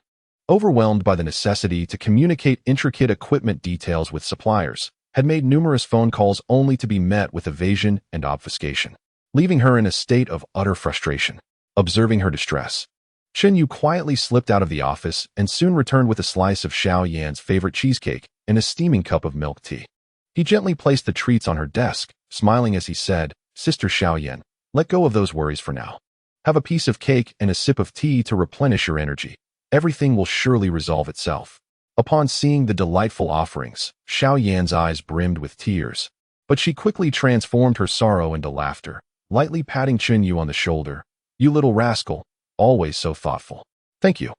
overwhelmed by the necessity to communicate intricate equipment details with suppliers, had made numerous phone calls only to be met with evasion and obfuscation, leaving her in a state of utter frustration. Observing her distress, Chen Yu quietly slipped out of the office and soon returned with a slice of Xiao Yan's favorite cheesecake and a steaming cup of milk tea. He gently placed the treats on her desk, smiling as he said, Sister Xiao Yan, let go of those worries for now. Have a piece of cake and a sip of tea to replenish your energy. Everything will surely resolve itself. Upon seeing the delightful offerings, Xiao Yan's eyes brimmed with tears, but she quickly transformed her sorrow into laughter, lightly patting Chen Yu on the shoulder. You little rascal, always so thoughtful. Thank you.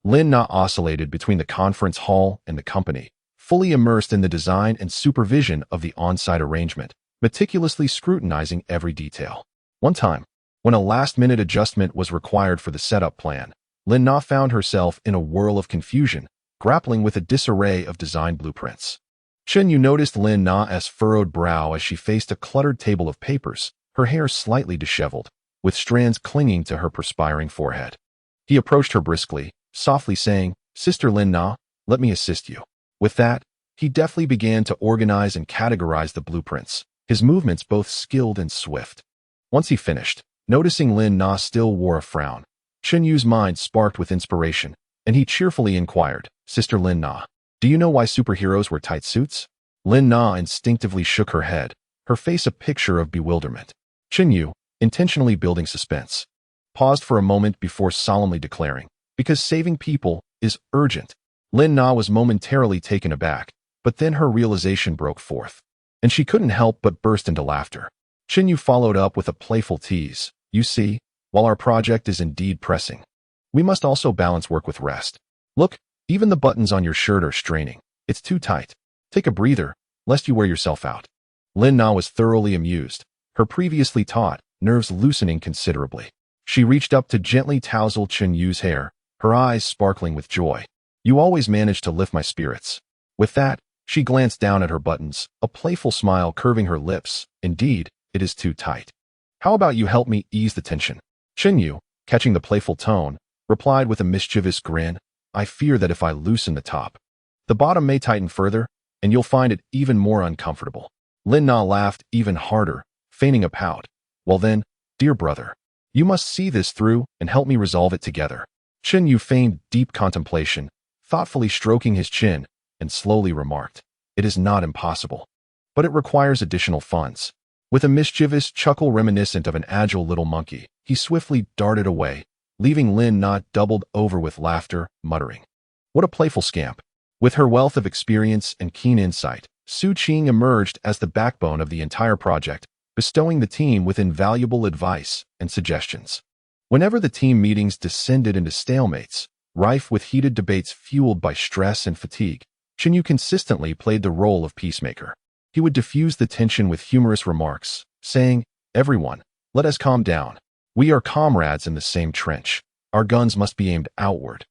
Lin Na oscillated between the conference hall and the company, fully immersed in the design and supervision of the on-site arrangement, meticulously scrutinizing every detail. One time, when a last-minute adjustment was required for the setup plan, Lin Na found herself in a whirl of confusion, grappling with a disarray of design blueprints. Chen Yu noticed Lin Na's furrowed brow as she faced a cluttered table of papers, her hair slightly disheveled, with strands clinging to her perspiring forehead. He approached her briskly, softly saying, Sister Lin Na, let me assist you. With that, he deftly began to organize and categorize the blueprints, his movements both skilled and swift. Once he finished, noticing Lin Na still wore a frown, Chen Yu's mind sparked with inspiration, and he cheerfully inquired, Sister Lin Na, do you know why superheroes wear tight suits? Lin Na instinctively shook her head, her face a picture of bewilderment. Chen Yu, intentionally building suspense, paused for a moment before solemnly declaring, because saving people is urgent. Lin Na was momentarily taken aback, but then her realization broke forth, and she couldn't help but burst into laughter. Chen Yu followed up with a playful tease. You see, while our project is indeed pressing, we must also balance work with rest. Look, even the buttons on your shirt are straining. It's too tight. Take a breather, lest you wear yourself out. Lin Na was thoroughly amused, her previously taut nerves loosening considerably. She reached up to gently tousle Chen Yu's hair, her eyes sparkling with joy. You always manage to lift my spirits. With that, she glanced down at her buttons, a playful smile curving her lips. Indeed, it is too tight. How about you help me ease the tension? Chen Yu, catching the playful tone, replied with a mischievous grin, I fear that if I loosen the top, the bottom may tighten further, and you'll find it even more uncomfortable. Lin Na laughed even harder, feigning a pout. Well then, Dear brother, you must see this through and help me resolve it together. Chen Yu feigned deep contemplation, thoughtfully stroking his chin, and slowly remarked, "It is not impossible, but it requires additional funds." With a mischievous chuckle reminiscent of an agile little monkey, he swiftly darted away, leaving Lin Na doubled over with laughter, muttering, "What a playful scamp." With her wealth of experience and keen insight, Su Qing emerged as the backbone of the entire project, bestowing the team with invaluable advice and suggestions. Whenever the team meetings descended into stalemates, rife with heated debates fueled by stress and fatigue, Chen Yu consistently played the role of peacemaker. He would diffuse the tension with humorous remarks, saying, "Everyone, let us calm down. We are comrades in the same trench. Our guns must be aimed outward,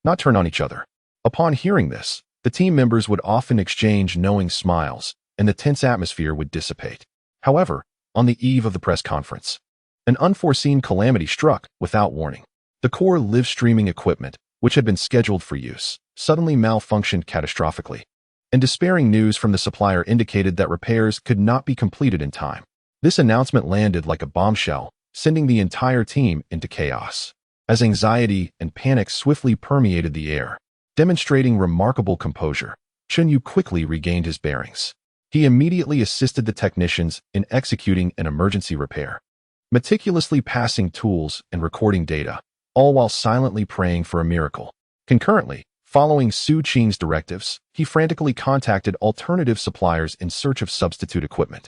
not turn on each other." Upon hearing this, the team members would often exchange knowing smiles, and the tense atmosphere would dissipate. However, on the eve of the press conference, an unforeseen calamity struck without warning. The core live streaming equipment, which had been scheduled for use, suddenly malfunctioned catastrophically, and despairing news from the supplier indicated that repairs could not be completed in time. This announcement landed like a bombshell, sending the entire team into chaos. As anxiety and panic swiftly permeated the air, demonstrating remarkable composure, Chen Yu quickly regained his bearings. He immediately assisted the technicians in executing an emergency repair, meticulously passing tools and recording data, all while silently praying for a miracle. Concurrently, following Su Qing's directives, he frantically contacted alternative suppliers in search of substitute equipment.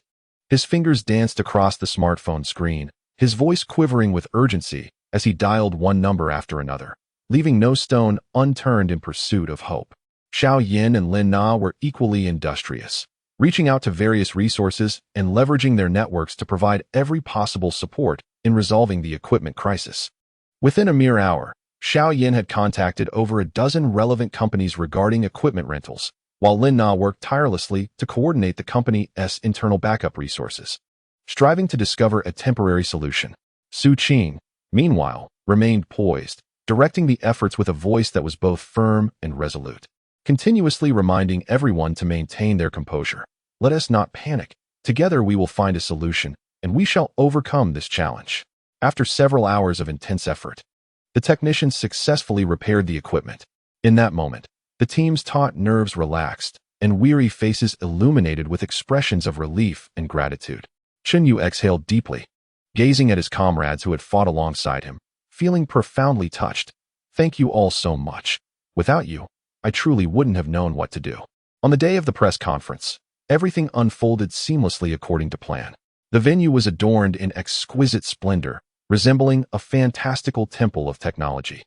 His fingers danced across the smartphone screen, his voice quivering with urgency as he dialed one number after another, leaving no stone unturned in pursuit of hope. Xiao Yin and Lin Na were equally industrious, reaching out to various resources and leveraging their networks to provide every possible support in resolving the equipment crisis. Within a mere hour, Xiao Yin had contacted over a dozen relevant companies regarding equipment rentals, while Lin Na worked tirelessly to coordinate the company's internal backup resources, striving to discover a temporary solution. Su Qing, meanwhile, remained poised, directing the efforts with a voice that was both firm and resolute, continuously reminding everyone to maintain their composure. "Let us not panic. Together we will find a solution, and we shall overcome this challenge." After several hours of intense effort, the technicians successfully repaired the equipment. In that moment, the team's taut nerves relaxed, and weary faces illuminated with expressions of relief and gratitude. Chen Yu exhaled deeply, gazing at his comrades who had fought alongside him, feeling profoundly touched. "Thank you all so much. Without you, I truly wouldn't have known what to do." On the day of the press conference, everything unfolded seamlessly according to plan. The venue was adorned in exquisite splendor, resembling a fantastical temple of technology,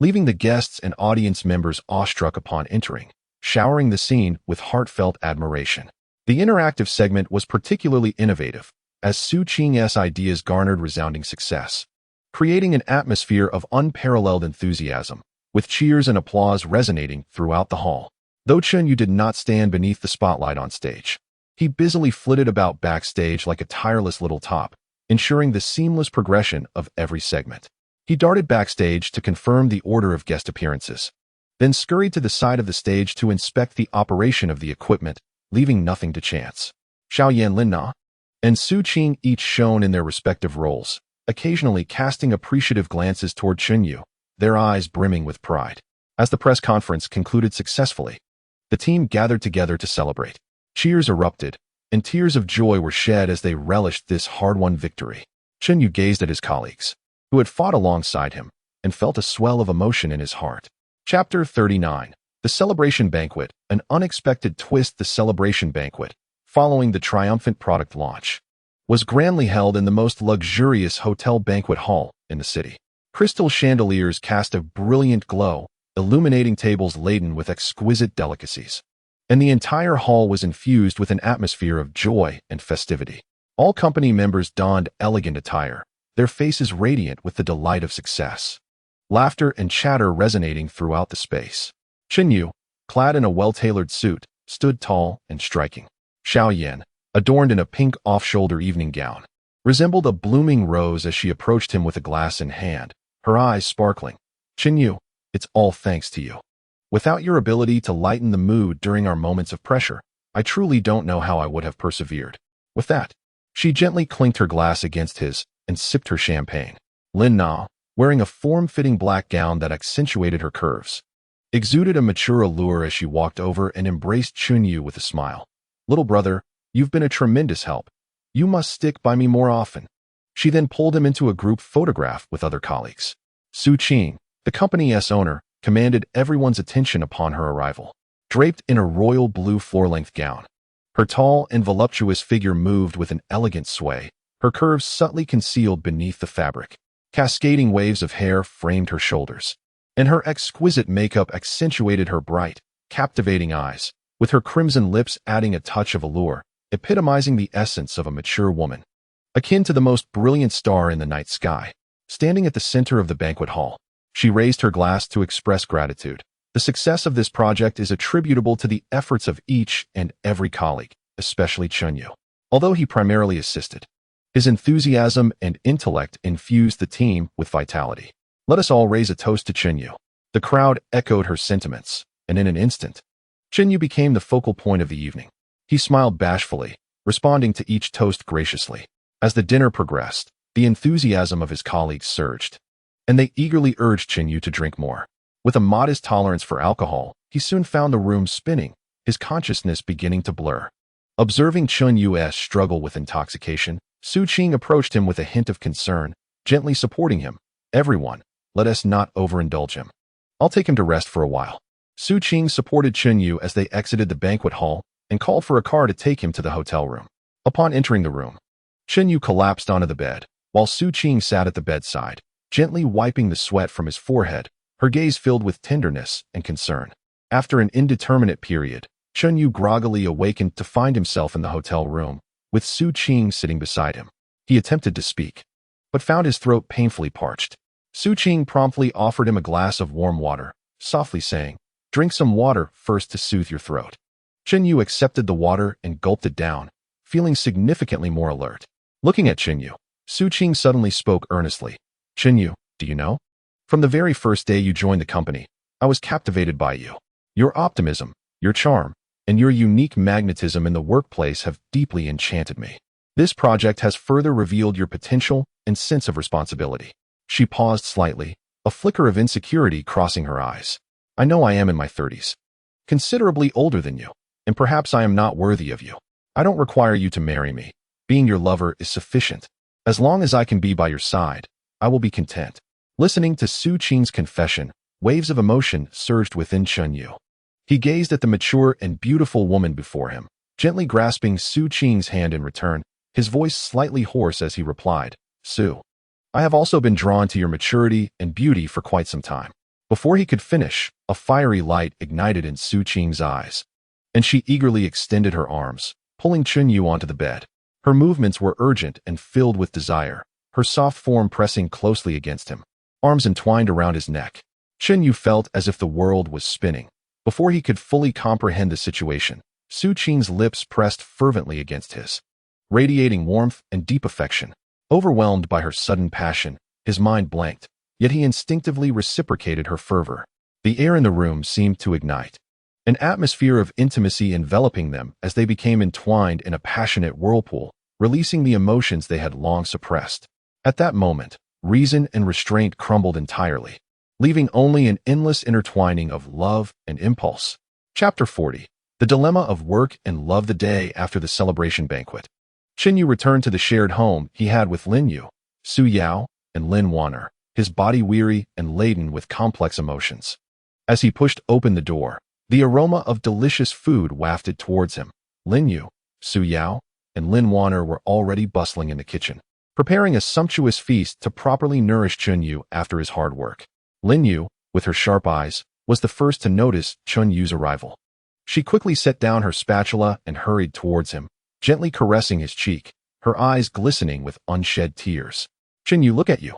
leaving the guests and audience members awestruck upon entering, showering the scene with heartfelt admiration. The interactive segment was particularly innovative, as Su Qing's ideas garnered resounding success, creating an atmosphere of unparalleled enthusiasm, with cheers and applause resonating throughout the hall. Though Chen Yu did not stand beneath the spotlight on stage, he busily flitted about backstage like a tireless little top, ensuring the seamless progression of every segment. He darted backstage to confirm the order of guest appearances, then scurried to the side of the stage to inspect the operation of the equipment, leaving nothing to chance. Xiao Yan, Lin Na, and Su Qing each shone in their respective roles, occasionally casting appreciative glances toward Chen Yu, their eyes brimming with pride. As the press conference concluded successfully, the team gathered together to celebrate. Cheers erupted, and tears of joy were shed as they relished this hard-won victory. Chen Yu gazed at his colleagues, who had fought alongside him, and felt a swell of emotion in his heart. Chapter 39. The Celebration Banquet. An unexpected twist. The celebration banquet, following the triumphant product launch, was grandly held in the most luxurious hotel banquet hall in the city. Crystal chandeliers cast a brilliant glow, illuminating tables laden with exquisite delicacies, and the entire hall was infused with an atmosphere of joy and festivity. All company members donned elegant attire, their faces radiant with the delight of success. Laughter and chatter resonating throughout the space. Chen Yu, clad in a well-tailored suit, stood tall and striking. Xiao Yan, adorned in a pink off-shoulder evening gown, resembled a blooming rose as she approached him with a glass in hand, her eyes sparkling. "Chen Yu, it's all thanks to you. Without your ability to lighten the mood during our moments of pressure, I truly don't know how I would have persevered." With that, she gently clinked her glass against his, and sipped her champagne. Lin Na, wearing a form-fitting black gown that accentuated her curves, exuded a mature allure as she walked over and embraced Chunyu with a smile. "Little brother, you've been a tremendous help. You must stick by me more often." She then pulled him into a group photograph with other colleagues. Su Qing, the company's owner, commanded everyone's attention upon her arrival. Draped in a royal blue floor-length gown, her tall and voluptuous figure moved with an elegant sway, her curves subtly concealed beneath the fabric. Cascading waves of hair framed her shoulders, and her exquisite makeup accentuated her bright, captivating eyes, with her crimson lips adding a touch of allure, epitomizing the essence of a mature woman. Akin to the most brilliant star in the night sky, standing at the center of the banquet hall, she raised her glass to express gratitude. The success of this project is attributable to the efforts of each and every colleague, especially Chunyu. Although he primarily assisted, his enthusiasm and intellect infused the team with vitality. "Let us all raise a toast to Chunyu." The crowd echoed her sentiments, and in an instant, Chunyu became the focal point of the evening. He smiled bashfully, responding to each toast graciously. As the dinner progressed, the enthusiasm of his colleagues surged, and they eagerly urged Chunyu to drink more. With a modest tolerance for alcohol, he soon found the room spinning, his consciousness beginning to blur. Observing Chunyu's struggle with intoxication, Su Qing approached him with a hint of concern, gently supporting him. "Everyone, let us not overindulge him. I'll take him to rest for a while." Su Qing supported Chunyu as they exited the banquet hall and called for a car to take him to the hotel room. Upon entering the room, Chunyu collapsed onto the bed, while Su Qing sat at the bedside, gently wiping the sweat from his forehead, her gaze filled with tenderness and concern. After an indeterminate period, Chunyu groggily awakened to find himself in the hotel room, with Su Qing sitting beside him. He attempted to speak, but found his throat painfully parched. Su Qing promptly offered him a glass of warm water, softly saying, "Drink some water first to soothe your throat." Chunyu accepted the water and gulped it down, feeling significantly more alert. Looking at Chunyu, Su Qing suddenly spoke earnestly. "Chunyu, do you know? From the very first day you joined the company, I was captivated by you. Your optimism, your charm, and your unique magnetism in the workplace have deeply enchanted me. This project has further revealed your potential and sense of responsibility." She paused slightly, a flicker of insecurity crossing her eyes. "I know I am in my 30s, considerably older than you, and perhaps I am not worthy of you. I don't require you to marry me. Being your lover is sufficient. As long as I can be by your side, I will be content." Listening to Su Qing's confession, waves of emotion surged within Chunyu. He gazed at the mature and beautiful woman before him, gently grasping Su Qing's hand in return, his voice slightly hoarse as he replied, "Su, I have also been drawn to your maturity and beauty for quite some time." Before he could finish, a fiery light ignited in Su Qing's eyes, and she eagerly extended her arms, pulling Chunyu onto the bed. Her movements were urgent and filled with desire, her soft form pressing closely against him, arms entwined around his neck. Chunyu felt as if the world was spinning. Before he could fully comprehend the situation, Su Qing's lips pressed fervently against his, radiating warmth and deep affection. Overwhelmed by her sudden passion, his mind blanked, yet he instinctively reciprocated her fervor. The air in the room seemed to ignite, an atmosphere of intimacy enveloping them as they became entwined in a passionate whirlpool, releasing the emotions they had long suppressed. At that moment, reason and restraint crumbled entirely, leaving only an endless intertwining of love and impulse. Chapter 40. The Dilemma of Work and Love. The day after the celebration banquet, Chunyu returned to the shared home he had with Lin Yu, Su Yao, and Lin Wanner, his body weary and laden with complex emotions. As he pushed open the door, the aroma of delicious food wafted towards him. Lin Yu, Su Yao, and Lin Wanner were already bustling in the kitchen, preparing a sumptuous feast to properly nourish Chunyu after his hard work. Lin Yu, with her sharp eyes, was the first to notice Chunyu's arrival. She quickly set down her spatula and hurried towards him, gently caressing his cheek, her eyes glistening with unshed tears. "Chunyu, look at you.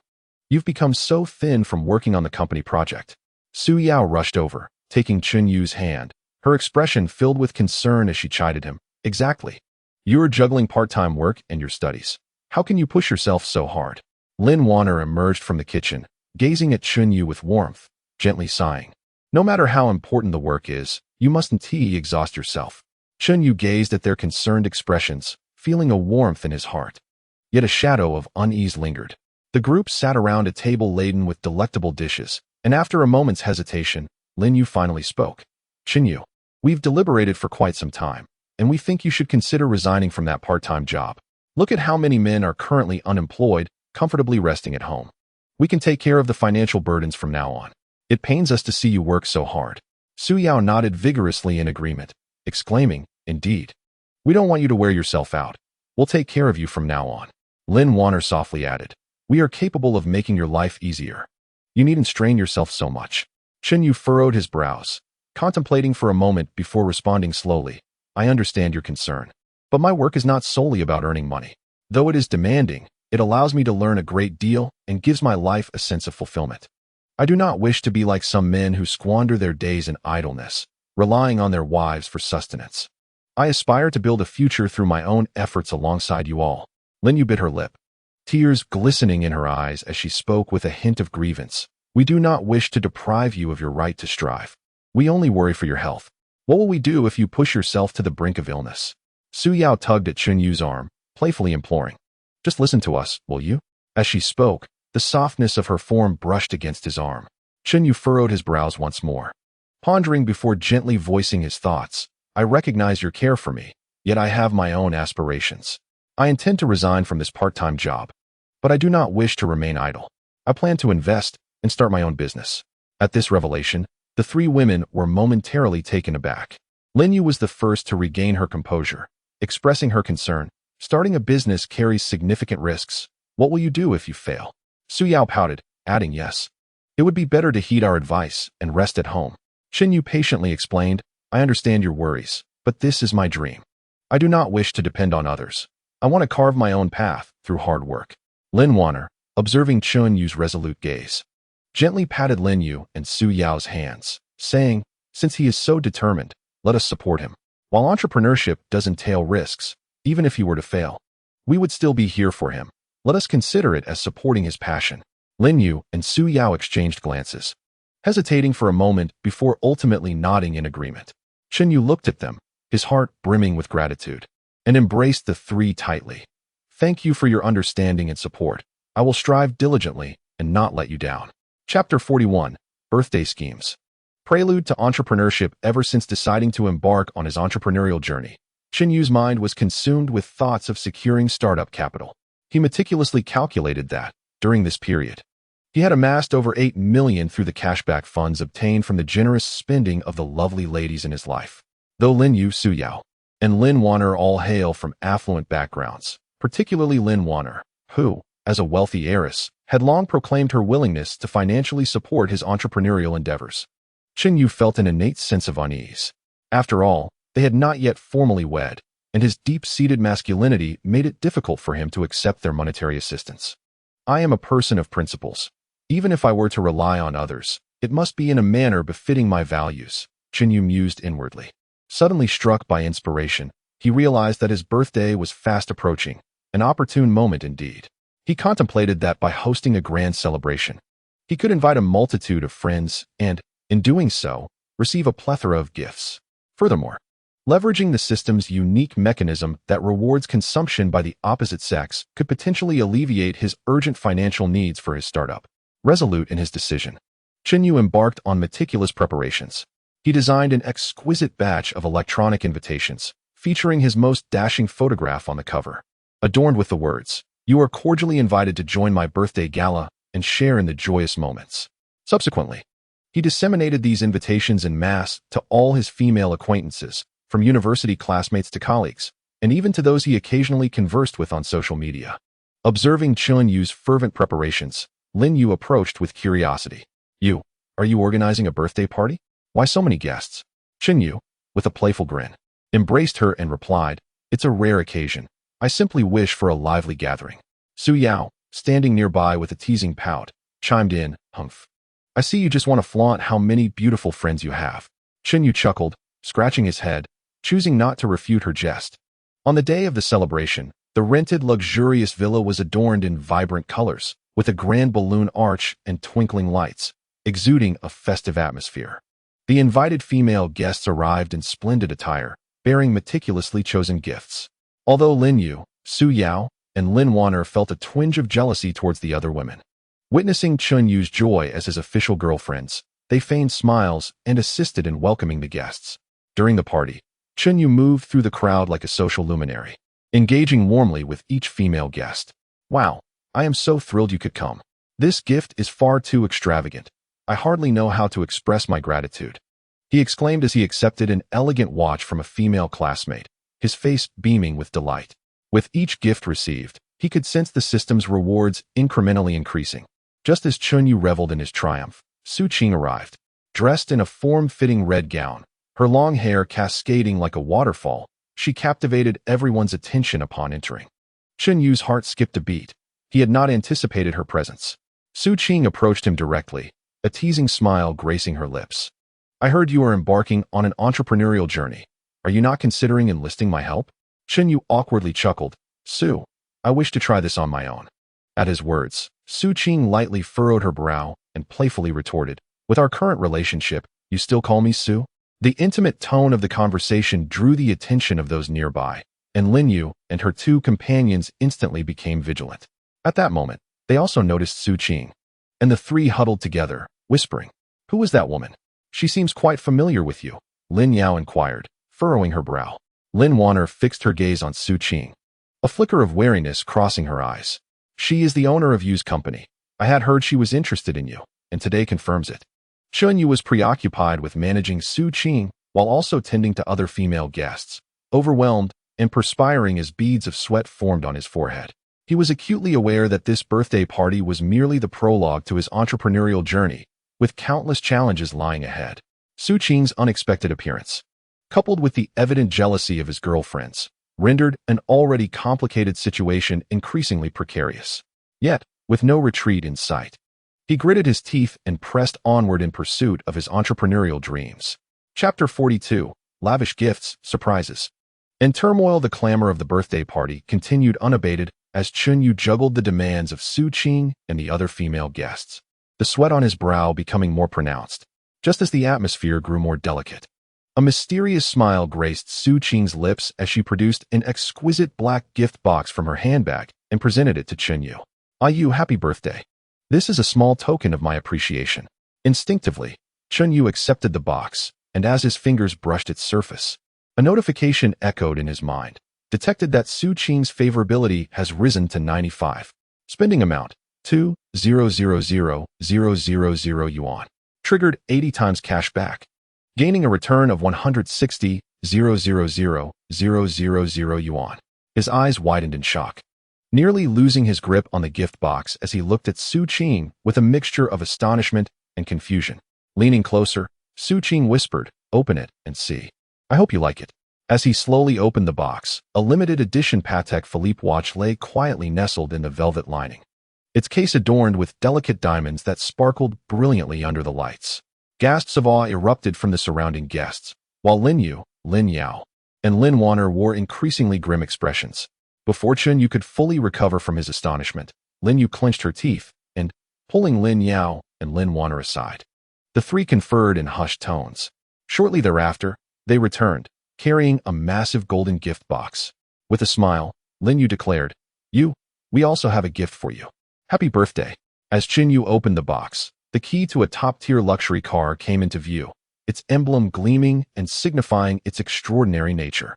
You've become so thin from working on the company project." Su Yao rushed over, taking Chunyu's hand, her expression filled with concern as she chided him. "Exactly. You're juggling part-time work and your studies. How can you push yourself so hard?" Lin Wanner emerged from the kitchen, gazing at Chunyu with warmth, gently sighing. "No matter how important the work is, you mustn't exhaust yourself." Chunyu gazed at their concerned expressions, feeling a warmth in his heart. yet a shadow of unease lingered. The group sat around a table laden with delectable dishes, and after a moment's hesitation, Lin Yu finally spoke. Qin Yu, we've deliberated for quite some time, and we think you should consider resigning from that part-time job. Look at how many men are currently unemployed, comfortably resting at home. We can take care of the financial burdens from now on. It pains us to see you work so hard. Su Yao nodded vigorously in agreement, exclaiming, Indeed. We don't want you to wear yourself out. We'll take care of you from now on. Lin Wanner softly added, We are capable of making your life easier. You needn't strain yourself so much. Qin Yu furrowed his brows, contemplating for a moment before responding slowly, I understand your concern. But my work is not solely about earning money. Though it is demanding, it allows me to learn a great deal and gives my life a sense of fulfillment. I do not wish to be like some men who squander their days in idleness, relying on their wives for sustenance. I aspire to build a future through my own efforts alongside you all. Lin Yu bit her lip, tears glistening in her eyes as she spoke with a hint of grievance. We do not wish to deprive you of your right to strive. We only worry for your health. What will we do if you push yourself to the brink of illness? Su Yao tugged at Qin Yu's arm, playfully imploring. Just listen to us, will you? As she spoke, the softness of her form brushed against his arm. Qin Yu furrowed his brows once more, pondering before gently voicing his thoughts. I recognize your care for me, yet I have my own aspirations. I intend to resign from this part-time job, but I do not wish to remain idle. I plan to invest and start my own business. At this revelation, the three women were momentarily taken aback. Lin Yu was the first to regain her composure, expressing her concern. Starting a business carries significant risks. What will you do if you fail? Su Yao pouted, adding yes. It would be better to heed our advice and rest at home. Qin Yu patiently explained, I understand your worries, but this is my dream. I do not wish to depend on others. I want to carve my own path through hard work. Lin Wanner, observing Qin Yu's resolute gaze, gently patted Lin Yu and Su Yao's hands, saying, Since he is so determined, let us support him. While entrepreneurship does entail risks, even if he were to fail, we would still be here for him. Let us consider it as supporting his passion. Lin Yu and Su Yao exchanged glances, hesitating for a moment before ultimately nodding in agreement. Qin Yu looked at them, his heart brimming with gratitude, and embraced the three tightly. Thank you for your understanding and support. I will strive diligently and not let you down. Chapter 41, Birthday Schemes. Prelude to entrepreneurship. Ever since deciding to embark on his entrepreneurial journey, Qin Yu's mind was consumed with thoughts of securing startup capital. He meticulously calculated that, during this period, he had amassed over 8 million through the cashback funds obtained from the generous spending of the lovely ladies in his life. Though Lin Yu, Su Yao, and Lin Wanner all hail from affluent backgrounds, particularly Lin Wanner, who, as a wealthy heiress, had long proclaimed her willingness to financially support his entrepreneurial endeavors, Qin Yu felt an innate sense of unease. After all, they had not yet formally wed, and his deep-seated masculinity made it difficult for him to accept their monetary assistance. I am a person of principles. Even if I were to rely on others, it must be in a manner befitting my values, Qin Yu mused inwardly. Suddenly struck by inspiration, he realized that his birthday was fast approaching, an opportune moment indeed. He contemplated that by hosting a grand celebration, he could invite a multitude of friends and, in doing so, receive a plethora of gifts. Furthermore, leveraging the system's unique mechanism that rewards consumption by the opposite sex could potentially alleviate his urgent financial needs for his startup. Resolute in his decision, Qin Yu embarked on meticulous preparations. He designed an exquisite batch of electronic invitations, featuring his most dashing photograph on the cover, adorned with the words, "You are cordially invited to join my birthday gala and share in the joyous moments." Subsequently, he disseminated these invitations en masse to all his female acquaintances, from university classmates to colleagues, and even to those he occasionally conversed with on social media. Observing Qin Yu's fervent preparations, Lin Yu approached with curiosity. Are you organizing a birthday party? Why so many guests? Qin Yu, with a playful grin, embraced her and replied, It's a rare occasion. I simply wish for a lively gathering. Su Yao, standing nearby with a teasing pout, chimed in, Humph. I see you just want to flaunt how many beautiful friends you have. Qin Yu chuckled, scratching his head, choosing not to refute her jest. On the day of the celebration, the rented luxurious villa was adorned in vibrant colors, with a grand balloon arch and twinkling lights, exuding a festive atmosphere. The invited female guests arrived in splendid attire, bearing meticulously chosen gifts. Although Lin Yu, Su Yao, and Lin Wanner felt a twinge of jealousy towards the other women. Witnessing Chun Yu's joy as his official girlfriends, they feigned smiles and assisted in welcoming the guests. During the party, Chun Yu moved through the crowd like a social luminary, engaging warmly with each female guest. "Wow, I am so thrilled you could come. This gift is far too extravagant. I hardly know how to express my gratitude," he exclaimed as he accepted an elegant watch from a female classmate, his face beaming with delight. With each gift received, he could sense the system's rewards incrementally increasing. Just as Chun Yu reveled in his triumph, Su Qing arrived. Dressed in a form-fitting red gown, her long hair cascading like a waterfall, she captivated everyone's attention upon entering. Chun Yu's heart skipped a beat. He had not anticipated her presence. Su Qing approached him directly, a teasing smile gracing her lips. "I heard you are embarking on an entrepreneurial journey. Are you not considering enlisting my help?" Chun Yu awkwardly chuckled. "Su, I wish to try this on my own." At his words, Su Qing lightly furrowed her brow and playfully retorted, "With our current relationship, you still call me Su?" The intimate tone of the conversation drew the attention of those nearby, and Lin Yu and her two companions instantly became vigilant. At that moment, they also noticed Su Qing, and the three huddled together, whispering, "Who is that woman? She seems quite familiar with you," Lin Yao inquired, furrowing her brow. Lin Wanner fixed her gaze on Su Qing, a flicker of wariness crossing her eyes. "She is the owner of Yu's company. I had heard she was interested in you, and today confirms it." Chun Yu was preoccupied with managing Su Qing while also tending to other female guests, overwhelmed and perspiring as beads of sweat formed on his forehead. He was acutely aware that this birthday party was merely the prologue to his entrepreneurial journey, with countless challenges lying ahead. Su Qing's unexpected appearance, coupled with the evident jealousy of his girlfriends, rendered an already complicated situation increasingly precarious. Yet, with no retreat in sight, he gritted his teeth and pressed onward in pursuit of his entrepreneurial dreams. Chapter 42: Lavish Gifts, Surprises. In turmoil, the clamor of the birthday party continued unabated as Chun Yu juggled the demands of Su Qing and the other female guests, the sweat on his brow becoming more pronounced, just as the atmosphere grew more delicate. A mysterious smile graced Su Qing's lips as she produced an exquisite black gift box from her handbag and presented it to Chun Yu. "Ah Yu, happy birthday. This is a small token of my appreciation." Instinctively, Chun Yu accepted the box, and as his fingers brushed its surface, a notification echoed in his mind, detected that Su Qing's favorability has risen to 95. Spending amount, 2,000,000 yuan. Triggered 80 times cash back. Gaining a return of 160,000,000 yuan. His eyes widened in shock, nearly losing his grip on the gift box as he looked at Su Qing with a mixture of astonishment and confusion. Leaning closer, Su Qing whispered, "Open it and see. I hope you like it." As he slowly opened the box, a limited edition Patek Philippe watch lay quietly nestled in the velvet lining, its case adorned with delicate diamonds that sparkled brilliantly under the lights. Gasps of awe erupted from the surrounding guests, while Lin Yu, Lin Yao, and Lin Wanner wore increasingly grim expressions. Before Chun Yu could fully recover from his astonishment, Lin Yu clenched her teeth and, pulling Lin Yao and Lin Wanner aside, the three conferred in hushed tones. Shortly thereafter, they returned, carrying a massive golden gift box. With a smile, Lin Yu declared, "Yu, we also have a gift for you. Happy birthday." As Chun Yu opened the box, the key to a top-tier luxury car came into view, its emblem gleaming and signifying its extraordinary nature.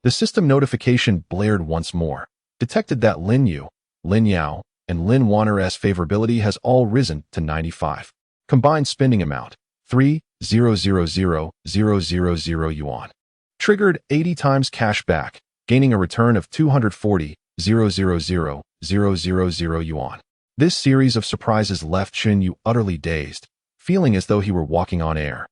The system notification blared once more, detected that Lin Yu, Lin Yao, and Lin Wanner's favorability has all risen to 95. Combined spending amount, 3,000,000 yuan. Triggered 80 times cash back, gaining a return of 240,000,000 yuan. This series of surprises left Chun Yu utterly dazed, feeling as though he were walking on air.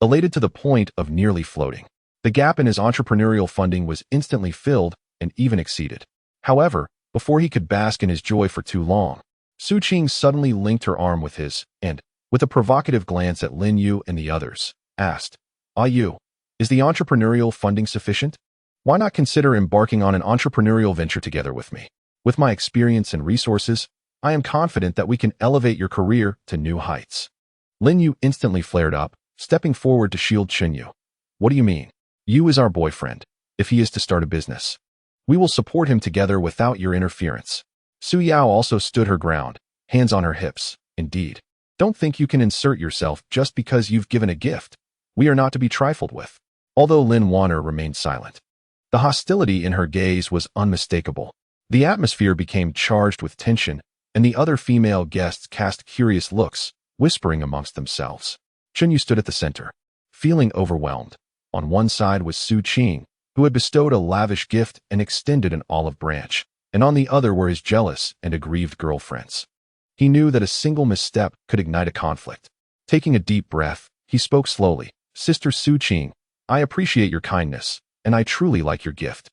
Elated to the point of nearly floating, the gap in his entrepreneurial funding was instantly filled and even exceeded. However, before he could bask in his joy for too long, Su Qing suddenly linked her arm with his and, with a provocative glance at Lin Yu and the others, asked, "Ah Yu, is the entrepreneurial funding sufficient? Why not consider embarking on an entrepreneurial venture together with me? With my experience and resources, I am confident that we can elevate your career to new heights." Lin Yu instantly flared up, stepping forward to shield Chun Yu. "What do you mean? Yu is our boyfriend. If he is to start a business, We will support him together without your interference. Su Yao also stood her ground, hands on her hips. Indeed. Don't think you can insert yourself just because you've given a gift. We are not to be trifled with. Although Lin Wanner remained silent. The hostility in her gaze was unmistakable. The atmosphere became charged with tension, and the other female guests cast curious looks, whispering amongst themselves. Chunyu stood at the center, feeling overwhelmed. On one side was Su Qing, who had bestowed a lavish gift and extended an olive branch, and on the other were his jealous and aggrieved girlfriends. He knew that a single misstep could ignite a conflict. Taking a deep breath, he spoke slowly. Sister Su Qing, I appreciate your kindness, and I truly like your gift.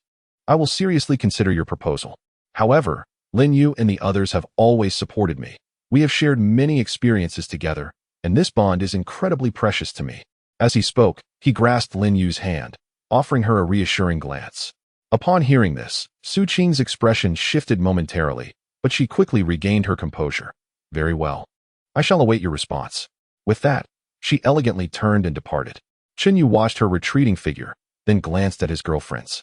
I will seriously consider your proposal. However, Lin Yu and the others have always supported me. We have shared many experiences together, and this bond is incredibly precious to me. As he spoke, he grasped Lin Yu's hand, offering her a reassuring glance. Upon hearing this, Su Qing's expression shifted momentarily, but she quickly regained her composure. Very well. I shall await your response. With that, she elegantly turned and departed. Chunyu watched her retreating figure, then glanced at his girlfriends.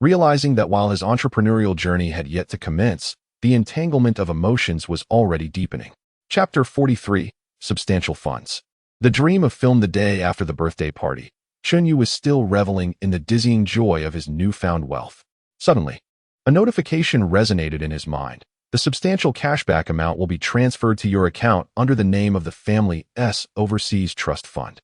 Realizing that while his entrepreneurial journey had yet to commence, the entanglement of emotions was already deepening. Chapter 43, Substantial Funds. The dream of film the day after the birthday party, Chunyu was still reveling in the dizzying joy of his newfound wealth. Suddenly, a notification resonated in his mind. The substantial cashback amount will be transferred to your account under the name of the family's Overseas Trust Fund.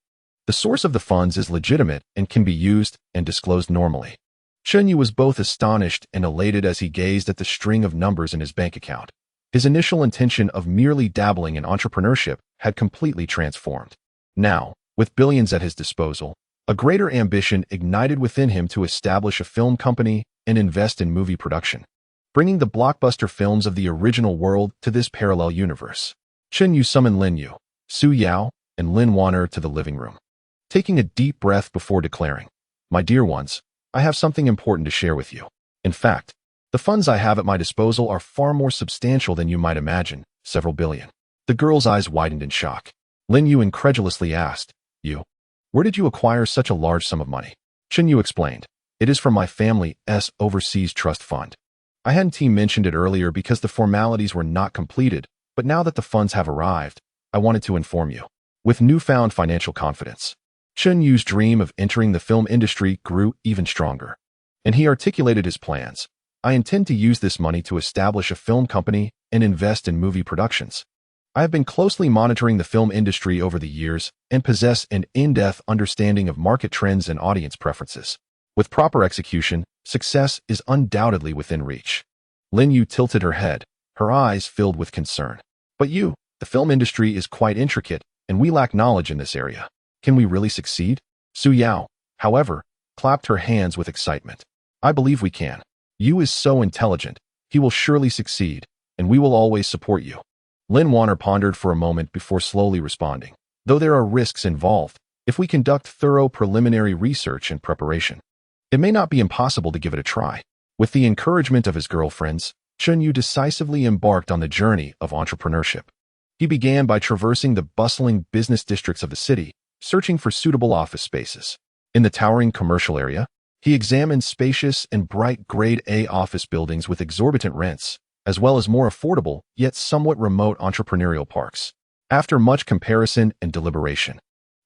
The source of the funds is legitimate and can be used and disclosed normally. Chunyu was both astonished and elated as he gazed at the string of numbers in his bank account. His initial intention of merely dabbling in entrepreneurship had completely transformed. Now, with billions at his disposal, a greater ambition ignited within him to establish a film company and invest in movie production, bringing the blockbuster films of the original world to this parallel universe. Chunyu summoned Lin Yu, Su Yao, and Lin Wanner to the living room. Taking a deep breath before declaring, My dear ones, I have something important to share with you. In fact, the funds I have at my disposal are far more substantial than you might imagine, several billion. The girl's eyes widened in shock. Lin Yu incredulously asked, You? Where did you acquire such a large sum of money? Chunyu explained, It is from my family's Overseas Trust Fund. I hadn't mentioned it earlier because the formalities were not completed, but now that the funds have arrived, I wanted to inform you. With newfound financial confidence, Chunyu's dream of entering the film industry grew even stronger, and he articulated his plans. I intend to use this money to establish a film company and invest in movie productions. I have been closely monitoring the film industry over the years and possess an in-depth understanding of market trends and audience preferences. With proper execution, success is undoubtedly within reach. Lin Yu tilted her head, her eyes filled with concern. But the film industry is quite intricate, and we lack knowledge in this area. Can we really succeed? Su Yao, however, clapped her hands with excitement. I believe we can. Yu is so intelligent, he will surely succeed, and we will always support you. Lin Wanner pondered for a moment before slowly responding. Though there are risks involved, if we conduct thorough preliminary research and preparation, it may not be impossible to give it a try. With the encouragement of his girlfriends, Chunyu decisively embarked on the journey of entrepreneurship. He began by traversing the bustling business districts of the city, searching for suitable office spaces. In the towering commercial area, he examined spacious and bright Grade A office buildings with exorbitant rents, as well as more affordable, yet somewhat remote entrepreneurial parks. After much comparison and deliberation,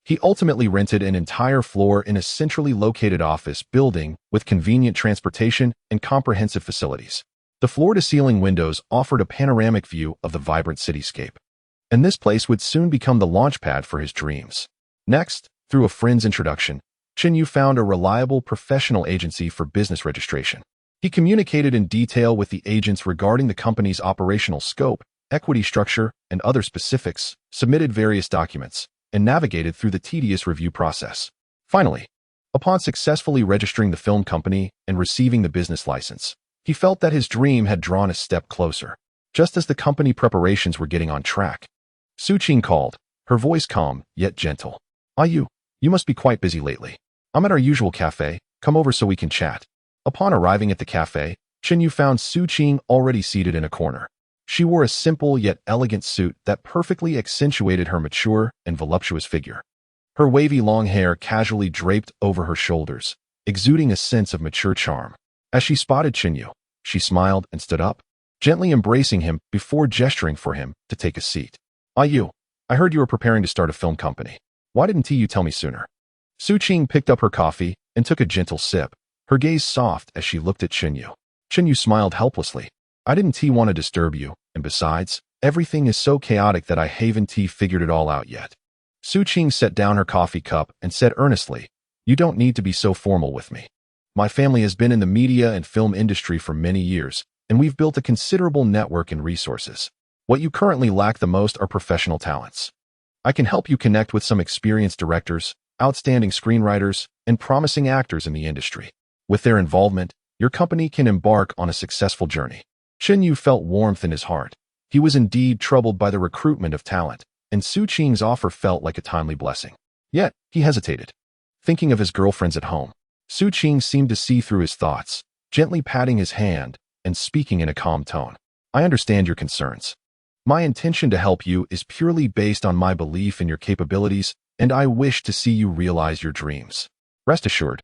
he ultimately rented an entire floor in a centrally located office building with convenient transportation and comprehensive facilities. The floor-to-ceiling windows offered a panoramic view of the vibrant cityscape, and this place would soon become the launchpad for his dreams. Next, through a friend's introduction, Chunyu found a reliable professional agency for business registration. He communicated in detail with the agents regarding the company's operational scope, equity structure, and other specifics, submitted various documents, and navigated through the tedious review process. Finally, upon successfully registering the film company and receiving the business license, he felt that his dream had drawn a step closer, just as the company preparations were getting on track. Su Qing called, her voice calm yet gentle. You must be quite busy lately. I'm at our usual cafe, come over so we can chat. Upon arriving at the cafe, Chunyu found Su Qing already seated in a corner. She wore a simple yet elegant suit that perfectly accentuated her mature and voluptuous figure. Her wavy long hair casually draped over her shoulders, exuding a sense of mature charm. As she spotted Chinyu, she smiled and stood up, gently embracing him before gesturing for him to take a seat. I heard you were preparing to start a film company. Why didn't you tell me sooner? Su Qing picked up her coffee and took a gentle sip, her gaze soft as she looked at Chinyu. Chinyu smiled helplessly. I didn't want to disturb you, and besides, everything is so chaotic that I haven't figured it all out yet. Su Qing set down her coffee cup and said earnestly, You don't need to be so formal with me. My family has been in the media and film industry for many years, and we've built a considerable network and resources. What you currently lack the most are professional talents. I can help you connect with some experienced directors, outstanding screenwriters, and promising actors in the industry. With their involvement, your company can embark on a successful journey. Chinyu felt warmth in his heart. He was indeed troubled by the recruitment of talent, and Su Qing's offer felt like a timely blessing. Yet, he hesitated. Thinking of his girlfriends at home, Su Qing seemed to see through his thoughts, gently patting his hand and speaking in a calm tone. I understand your concerns. My intention to help you is purely based on my belief in your capabilities, and I wish to see you realize your dreams. Rest assured,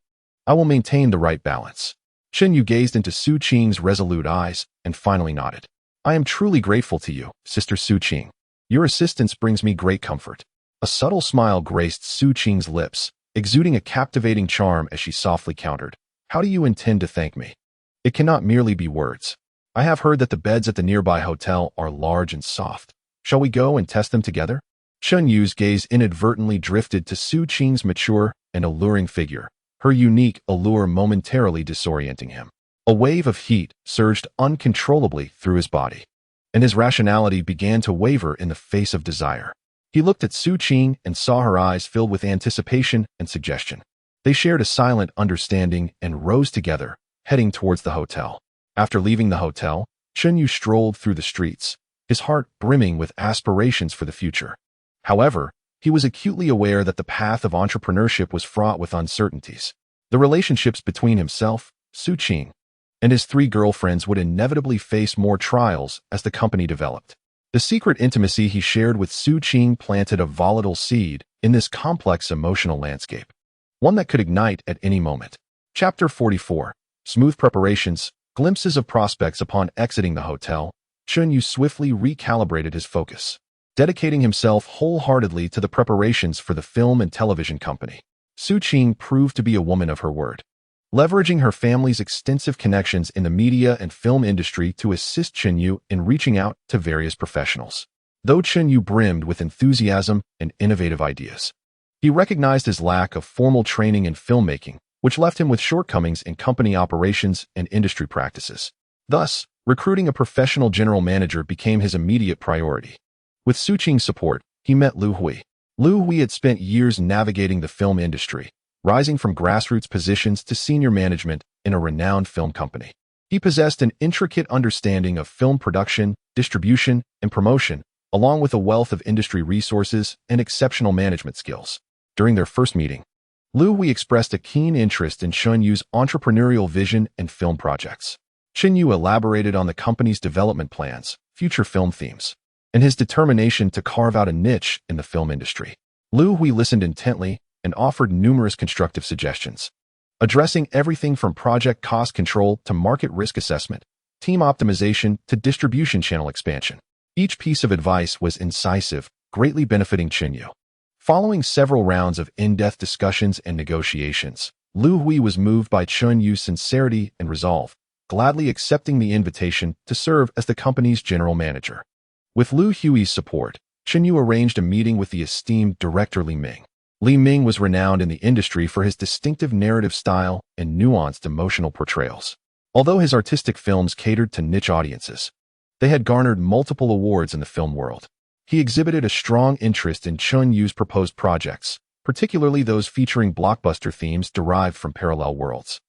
I will maintain the right balance. Chinyu gazed into Su Qing's resolute eyes and finally nodded. I am truly grateful to you, Sister Su Qing. Your assistance brings me great comfort. A subtle smile graced Su Qing's lips, exuding a captivating charm as she softly countered. How do you intend to thank me? It cannot merely be words. I have heard that the beds at the nearby hotel are large and soft. Shall we go and test them together? Chunyu's gaze inadvertently drifted to Su Qing's mature and alluring figure, her unique allure momentarily disorienting him. A wave of heat surged uncontrollably through his body, and his rationality began to waver in the face of desire. He looked at Su Qing and saw her eyes filled with anticipation and suggestion. They shared a silent understanding and rose together, heading towards the hotel. After leaving the hotel, Chinyu strolled through the streets, his heart brimming with aspirations for the future. However, he was acutely aware that the path of entrepreneurship was fraught with uncertainties. The relationships between himself, Su Qing, and his three girlfriends would inevitably face more trials as the company developed. The secret intimacy he shared with Su Qing planted a volatile seed in this complex emotional landscape, one that could ignite at any moment. Chapter 44. Smooth preparations. Glimpses of prospects. Upon exiting the hotel, Chinyu swiftly recalibrated his focus, dedicating himself wholeheartedly to the preparations for the film and television company. Su Qing proved to be a woman of her word, leveraging her family's extensive connections in the media and film industry to assist Chinyu in reaching out to various professionals. Though Chinyu brimmed with enthusiasm and innovative ideas, he recognized his lack of formal training in filmmaking, which left him with shortcomings in company operations and industry practices. Thus, recruiting a professional general manager became his immediate priority. With Su Qing's support, he met Lu Hui. Lu Hui had spent years navigating the film industry, rising from grassroots positions to senior management in a renowned film company. He possessed an intricate understanding of film production, distribution, and promotion, along with a wealth of industry resources and exceptional management skills. During their first meeting, Lu Hui expressed a keen interest in Chunyu's entrepreneurial vision and film projects. Chinyu elaborated on the company's development plans, future film themes, and his determination to carve out a niche in the film industry. Lu Hui listened intently and offered numerous constructive suggestions, addressing everything from project cost control to market risk assessment, team optimization to distribution channel expansion. Each piece of advice was incisive, greatly benefiting Chinyu. Following several rounds of in-depth discussions and negotiations, Lu Hui was moved by Chunyu's sincerity and resolve, gladly accepting the invitation to serve as the company's general manager. With Lu Hui's support, Chinyu arranged a meeting with the esteemed director Li Ming. Li Ming was renowned in the industry for his distinctive narrative style and nuanced emotional portrayals. Although his artistic films catered to niche audiences, they had garnered multiple awards in the film world. He exhibited a strong interest in Chunyu's proposed projects, particularly those featuring blockbuster themes derived from parallel worlds,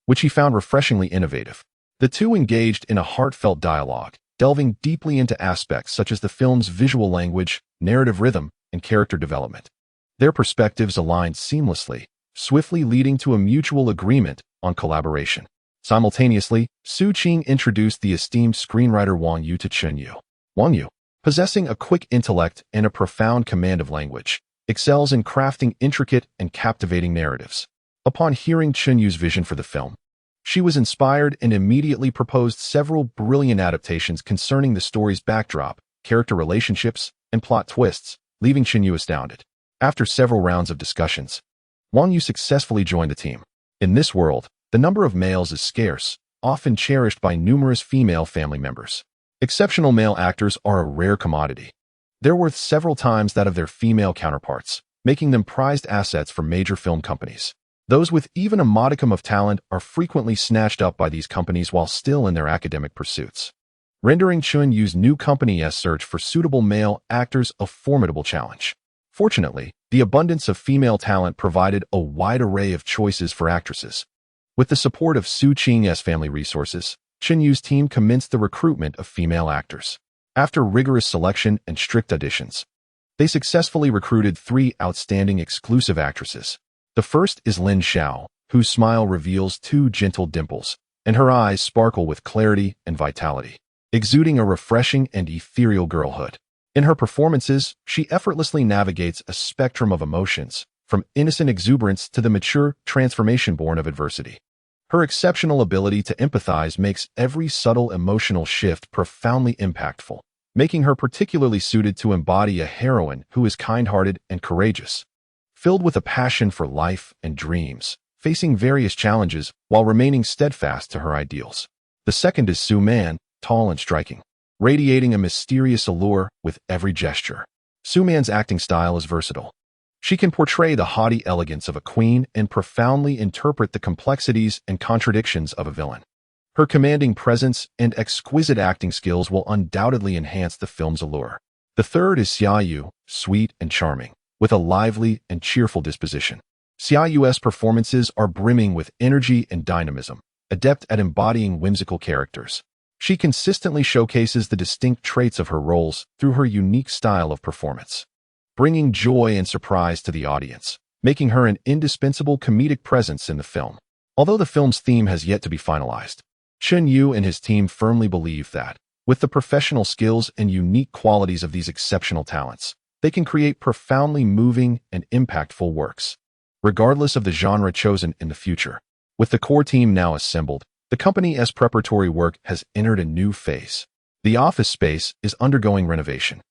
which he found refreshingly innovative. The two engaged in a heartfelt dialogue, delving deeply into aspects such as the film's visual language, narrative rhythm, and character development. Their perspectives aligned seamlessly, swiftly leading to a mutual agreement on collaboration. Simultaneously, Su Qing introduced the esteemed screenwriter Wang Yu to Chinyu. Wang Yu, possessing a quick intellect and a profound command of language, excels in crafting intricate and captivating narratives. Upon hearing Chunyu's vision for the film, She was inspired and immediately proposed several brilliant adaptations concerning the story's backdrop, character relationships, and plot twists, leaving Chen Yu astounded. After several rounds of discussions, Wang Yu successfully joined the team. In this world, the number of males is scarce, often cherished by numerous female family members. Exceptional male actors are a rare commodity. They're worth several times that of their female counterparts, making them prized assets for major film companies. Those with even a modicum of talent are frequently snatched up by these companies while still in their academic pursuits, rendering Chen Yu's new company's search for suitable male actors a formidable challenge. Fortunately, the abundance of female talent provided a wide array of choices for actresses. With the support of Su Qing's family resources, Chen Yu's team commenced the recruitment of female actors. After rigorous selection and strict auditions, they successfully recruited 3 outstanding exclusive actresses. The first is Lin Xiao, whose smile reveals 2 gentle dimples, and her eyes sparkle with clarity and vitality, exuding a refreshing and ethereal girlhood. In her performances, she effortlessly navigates a spectrum of emotions, from innocent exuberance to the mature transformation born of adversity. Her exceptional ability to empathize makes every subtle emotional shift profoundly impactful, making her particularly suited to embody a heroine who is kind-hearted and courageous, filled with a passion for life and dreams, facing various challenges while remaining steadfast to her ideals. The second is Su Man, tall and striking, radiating a mysterious allure with every gesture. Su Man's acting style is versatile. She can portray the haughty elegance of a queen and profoundly interpret the complexities and contradictions of a villain. Her commanding presence and exquisite acting skills will undoubtedly enhance the film's allure. The third is Xia Yu, sweet and charming, with a lively and cheerful disposition. Xia Yu's performances are brimming with energy and dynamism, adept at embodying whimsical characters. She consistently showcases the distinct traits of her roles through her unique style of performance, bringing joy and surprise to the audience, making her an indispensable comedic presence in the film. Although the film's theme has yet to be finalized, Chen Yu and his team firmly believe that, with the professional skills and unique qualities of these exceptional talents, they can create profoundly moving and impactful works, regardless of the genre chosen in the future. With the core team now assembled, the company's preparatory work has entered a new phase. The office space is undergoing renovation,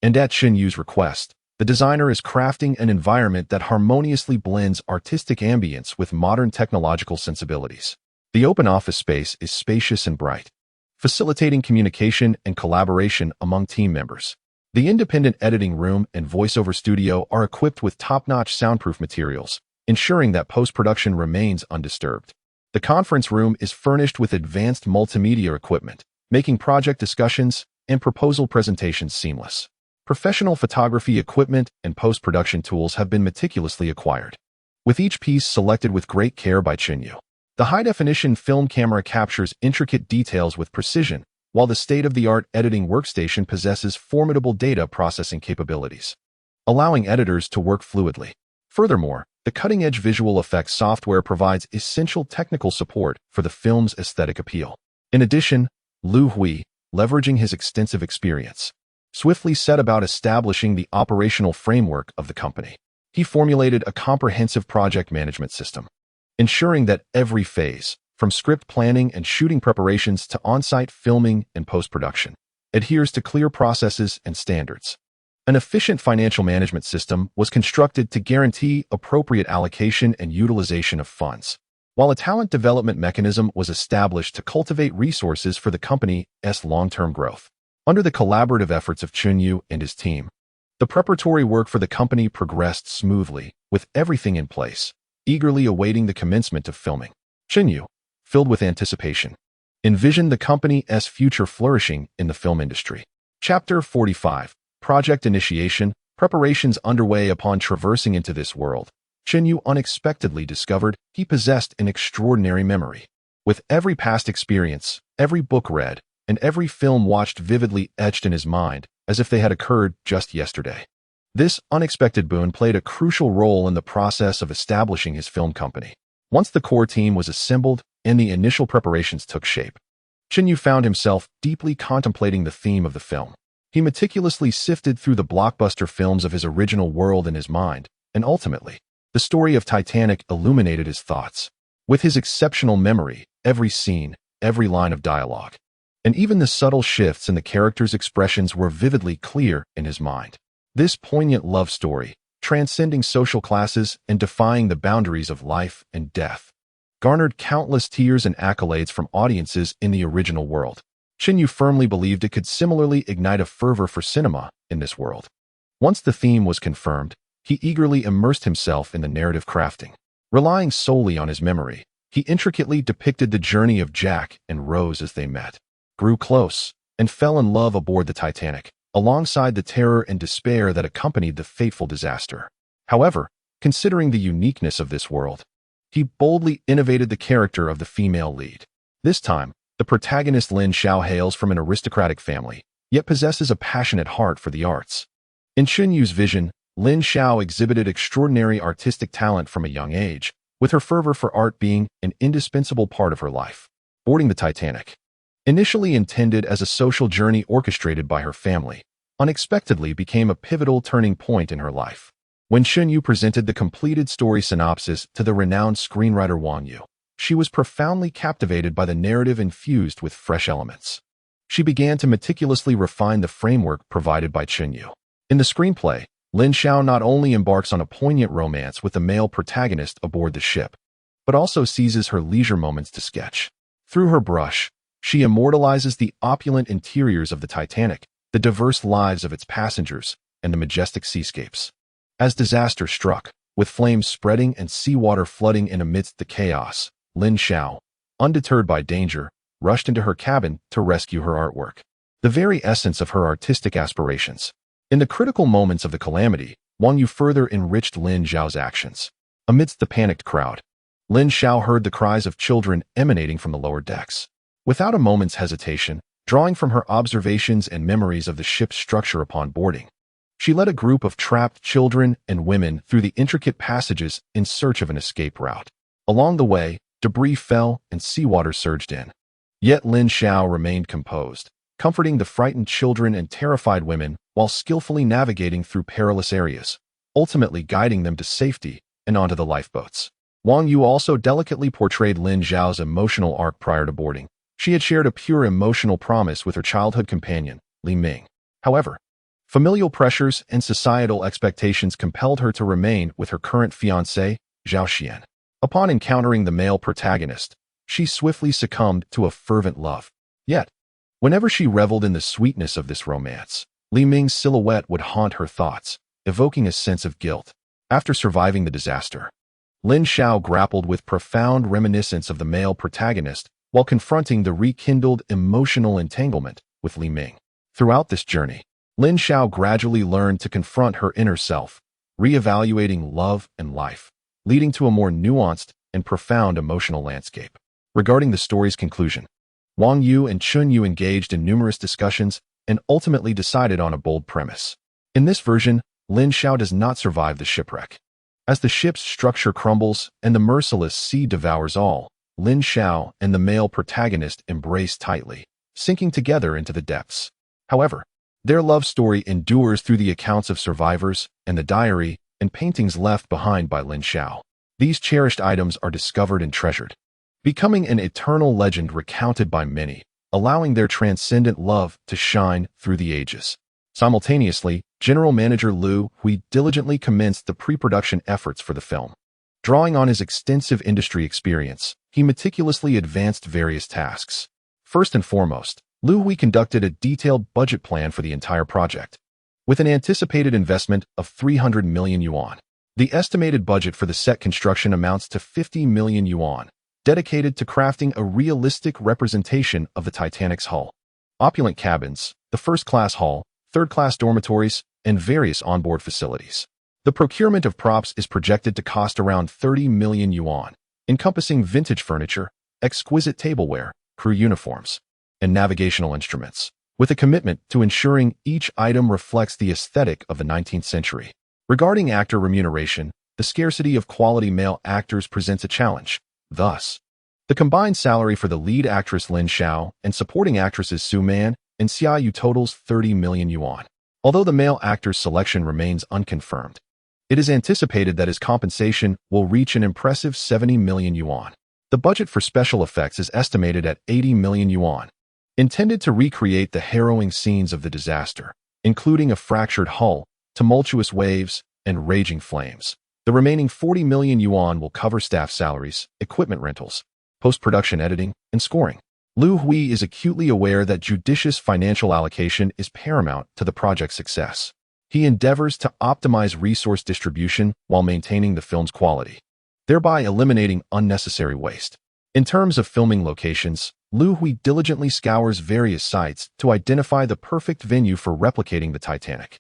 and at Chen Yu's request, the designer is crafting an environment that harmoniously blends artistic ambience with modern technological sensibilities. The open office space is spacious and bright, facilitating communication and collaboration among team members. The independent editing room and voiceover studio are equipped with top-notch soundproof materials, ensuring that post-production remains undisturbed. The conference room is furnished with advanced multimedia equipment, making project discussions and proposal presentations seamless. Professional photography equipment and post-production tools have been meticulously acquired, with each piece selected with great care by Chen Yu. The high-definition film camera captures intricate details with precision, while the state-of-the-art editing workstation possesses formidable data processing capabilities, allowing editors to work fluidly. Furthermore, the cutting-edge visual effects software provides essential technical support for the film's aesthetic appeal. In addition, Lu Hui, leveraging his extensive experience, swiftly set about establishing the operational framework of the company. He formulated a comprehensive project management system, ensuring that every phase, from script planning and shooting preparations to on-site filming and post-production, adheres to clear processes and standards. An efficient financial management system was constructed to guarantee appropriate allocation and utilization of funds, while a talent development mechanism was established to cultivate resources for the company's long-term growth. Under the collaborative efforts of Chen Yu and his team, the preparatory work for the company progressed smoothly, with everything in place, eagerly awaiting the commencement of filming. Chen Yu, filled with anticipation, envisioned the company's future flourishing in the film industry. Chapter 45. Project Initiation. Preparations underway. Upon traversing into this world, Chen Yu unexpectedly discovered he possessed an extraordinary memory. With every past experience, every book read, and every film watched vividly etched in his mind, as if they had occurred just yesterday. This unexpected boon played a crucial role in the process of establishing his film company. Once the core team was assembled and the initial preparations took shape, Chen Yu found himself deeply contemplating the theme of the film. He meticulously sifted through the blockbuster films of his original world in his mind, and ultimately, the story of Titanic illuminated his thoughts. With his exceptional memory every scene, every line of dialogue. And even the subtle shifts in the characters' expressions were vividly clear in his mind. This poignant love story, transcending social classes and defying the boundaries of life and death, garnered countless tears and accolades from audiences in the original world. Shin-yu firmly believed it could similarly ignite a fervor for cinema in this world. Once the theme was confirmed, he eagerly immersed himself in the narrative crafting. Relying solely on his memory, he intricately depicted the journey of Jack and Rose as they met, grew close, and fell in love aboard the Titanic, alongside the terror and despair that accompanied the fateful disaster. However, considering the uniqueness of this world, he boldly innovated the character of the female lead. This time, the protagonist Lin Xiao hails from an aristocratic family, yet possesses a passionate heart for the arts. In Shin-yu's vision, Lin Xiao exhibited extraordinary artistic talent from a young age, with her fervor for art being an indispensable part of her life. Boarding the Titanic, initially intended as a social journey orchestrated by her family, unexpectedly became a pivotal turning point in her life. When Shin-yu presented the completed story synopsis to the renowned screenwriter Wang Yu, she was profoundly captivated by the narrative infused with fresh elements. She began to meticulously refine the framework provided by Shin-yu. In the screenplay, Lin Xiao not only embarks on a poignant romance with the male protagonist aboard the ship, but also seizes her leisure moments to sketch. Through her brush, she immortalizes the opulent interiors of the Titanic, the diverse lives of its passengers, and the majestic seascapes. As disaster struck, with flames spreading and seawater flooding in amidst the chaos, Lin Xiao, undeterred by danger, rushed into her cabin to rescue her artwork, the very essence of her artistic aspirations. In the critical moments of the calamity, Wang Yu further enriched Lin Xiao's actions. Amidst the panicked crowd, Lin Xiao heard the cries of children emanating from the lower decks. Without a moment's hesitation, drawing from her observations and memories of the ship's structure upon boarding, she led a group of trapped children and women through the intricate passages in search of an escape route. Along the way, debris fell and seawater surged in. Yet Lin Xiao remained composed, comforting the frightened children and terrified women while skillfully navigating through perilous areas, ultimately guiding them to safety and onto the lifeboats. Wang Yu also delicately portrayed Lin Xiao's emotional arc prior to boarding. She had shared a pure emotional promise with her childhood companion, Li Ming. However, familial pressures and societal expectations compelled her to remain with her current fiancé, Zhao Xian. Upon encountering the male protagonist, she swiftly succumbed to a fervent love. Yet, whenever she reveled in the sweetness of this romance, Li Ming's silhouette would haunt her thoughts, evoking a sense of guilt. After surviving the disaster, Lin Xiao grappled with profound reminiscence of the male protagonist while confronting the rekindled emotional entanglement with Li Ming. Throughout this journey, Lin Xiao gradually learned to confront her inner self, reevaluating love and life, leading to a more nuanced and profound emotional landscape. Regarding the story's conclusion, Wang Yu and Chun-yu engaged in numerous discussions and ultimately decided on a bold premise. In this version, Lin Xiao does not survive the shipwreck. As the ship's structure crumbles and the merciless sea devours all, Lin Xiao and the male protagonist embrace tightly, sinking together into the depths. However, their love story endures through the accounts of survivors and the diary and paintings left behind by Lin Xiao. These cherished items are discovered and treasured, becoming an eternal legend recounted by many, allowing their transcendent love to shine through the ages. Simultaneously, General Manager Liu Hui diligently commenced the pre-production efforts for the film. Drawing on his extensive industry experience, he meticulously advanced various tasks. First and foremost, Liu Hui conducted a detailed budget plan for the entire project. With an anticipated investment of 300 million yuan, the estimated budget for the set construction amounts to 50 million yuan, dedicated to crafting a realistic representation of the Titanic's hull. Opulent cabins, the first-class hall, third-class dormitories, and various onboard facilities. The procurement of props is projected to cost around 30 million yuan, encompassing vintage furniture, exquisite tableware, crew uniforms, and navigational instruments, with a commitment to ensuring each item reflects the aesthetic of the 19th century. Regarding actor remuneration, the scarcity of quality male actors presents a challenge. Thus, the combined salary for the lead actress Lin Xiao and supporting actresses Su Man and Xia Yu totals 30 million yuan. Although the male actor's selection remains unconfirmed, it is anticipated that his compensation will reach an impressive 70 million yuan. The budget for special effects is estimated at 80 million yuan, intended to recreate the harrowing scenes of the disaster, including a fractured hull, tumultuous waves, and raging flames. The remaining 40 million yuan will cover staff salaries, equipment rentals, post-production editing, and scoring. Liu Hui is acutely aware that judicious financial allocation is paramount to the project's success. He endeavors to optimize resource distribution while maintaining the film's quality, thereby eliminating unnecessary waste. In terms of filming locations, Liu Hui diligently scours various sites to identify the perfect venue for replicating the Titanic.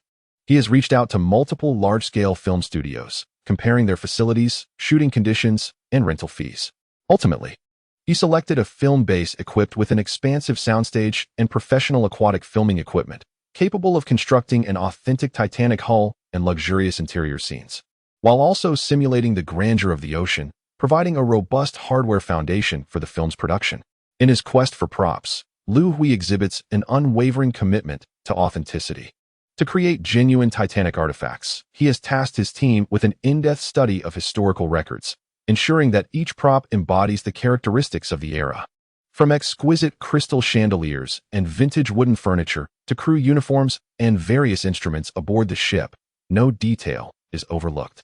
He has reached out to multiple large-scale film studios, comparing their facilities, shooting conditions, and rental fees. Ultimately, he selected a film base equipped with an expansive soundstage and professional aquatic filming equipment, capable of constructing an authentic Titanic hull and luxurious interior scenes, while also simulating the grandeur of the ocean, providing a robust hardware foundation for the film's production. In his quest for props, Liu Hui exhibits an unwavering commitment to authenticity. To create genuine Titanic artifacts, he has tasked his team with an in-depth study of historical records, ensuring that each prop embodies the characteristics of the era. From exquisite crystal chandeliers and vintage wooden furniture to crew uniforms and various instruments aboard the ship, no detail is overlooked.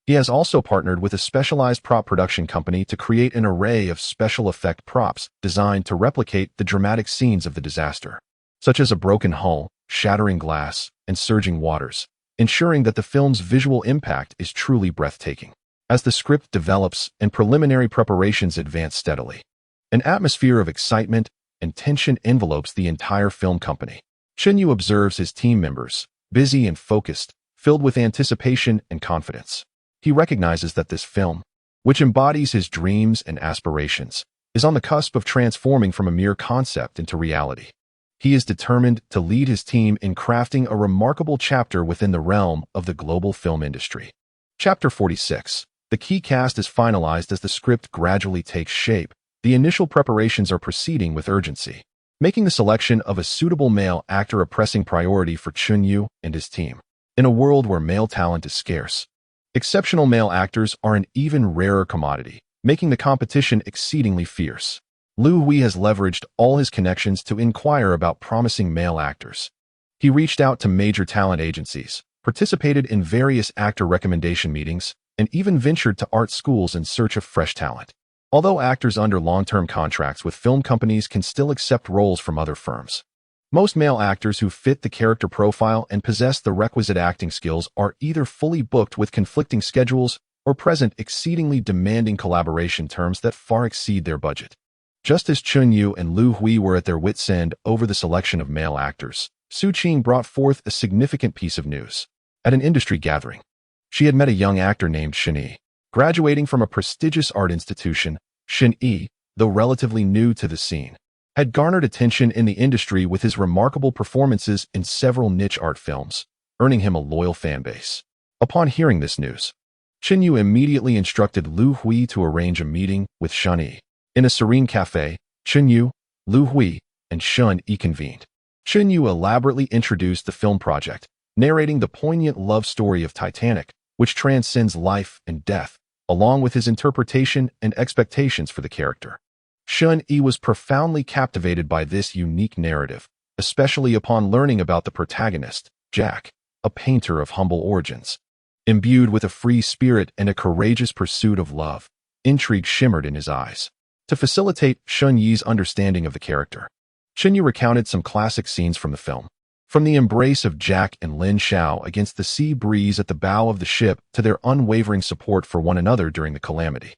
He has also partnered with a specialized prop production company to create an array of special effect props designed to replicate the dramatic scenes of the disaster, such as a broken hull, shattering glass, and surging waters, ensuring that the film's visual impact is truly breathtaking. As the script develops and preliminary preparations advance steadily, an atmosphere of excitement and tension envelopes the entire film company. Chen Yu observes his team members, busy and focused, filled with anticipation and confidence. He recognizes that this film, which embodies his dreams and aspirations, is on the cusp of transforming from a mere concept into reality. He is determined to lead his team in crafting a remarkable chapter within the realm of the global film industry. Chapter 46. The key cast is finalized as the script gradually takes shape. The initial preparations are proceeding with urgency, making the selection of a suitable male actor a pressing priority for Chen Yu and his team. In a world where male talent is scarce, exceptional male actors are an even rarer commodity, making the competition exceedingly fierce. Liu Hui has leveraged all his connections to inquire about promising male actors. He reached out to major talent agencies, participated in various actor recommendation meetings, and even ventured to art schools in search of fresh talent. Although actors under long-term contracts with film companies can still accept roles from other firms, most male actors who fit the character profile and possess the requisite acting skills are either fully booked with conflicting schedules or present exceedingly demanding collaboration terms that far exceed their budget. Just as Chen Yu and Liu Hui were at their wits' end over the selection of male actors, Su Qing brought forth a significant piece of news. At an industry gathering, she had met a young actor named Shen Yi. Graduating from a prestigious art institution, Shen Yi, though relatively new to the scene, had garnered attention in the industry with his remarkable performances in several niche art films, earning him a loyal fan base. Upon hearing this news, Chen Yu immediately instructed Liu Hui to arrange a meeting with Shen Yi. In a serene cafe, Chen Yu, Liu Hui, and Shen Yi convened. Chen Yu elaborately introduced the film project, narrating the poignant love story of Titanic, which transcends life and death, along with his interpretation and expectations for the character. Shen Yi was profoundly captivated by this unique narrative, especially upon learning about the protagonist, Jack, a painter of humble origins. Imbued with a free spirit and a courageous pursuit of love, intrigue shimmered in his eyes. To facilitate Shen Yi's understanding of the character, Chen Yu recounted some classic scenes from the film. From the embrace of Jack and Lin Xiao against the sea breeze at the bow of the ship to their unwavering support for one another during the calamity,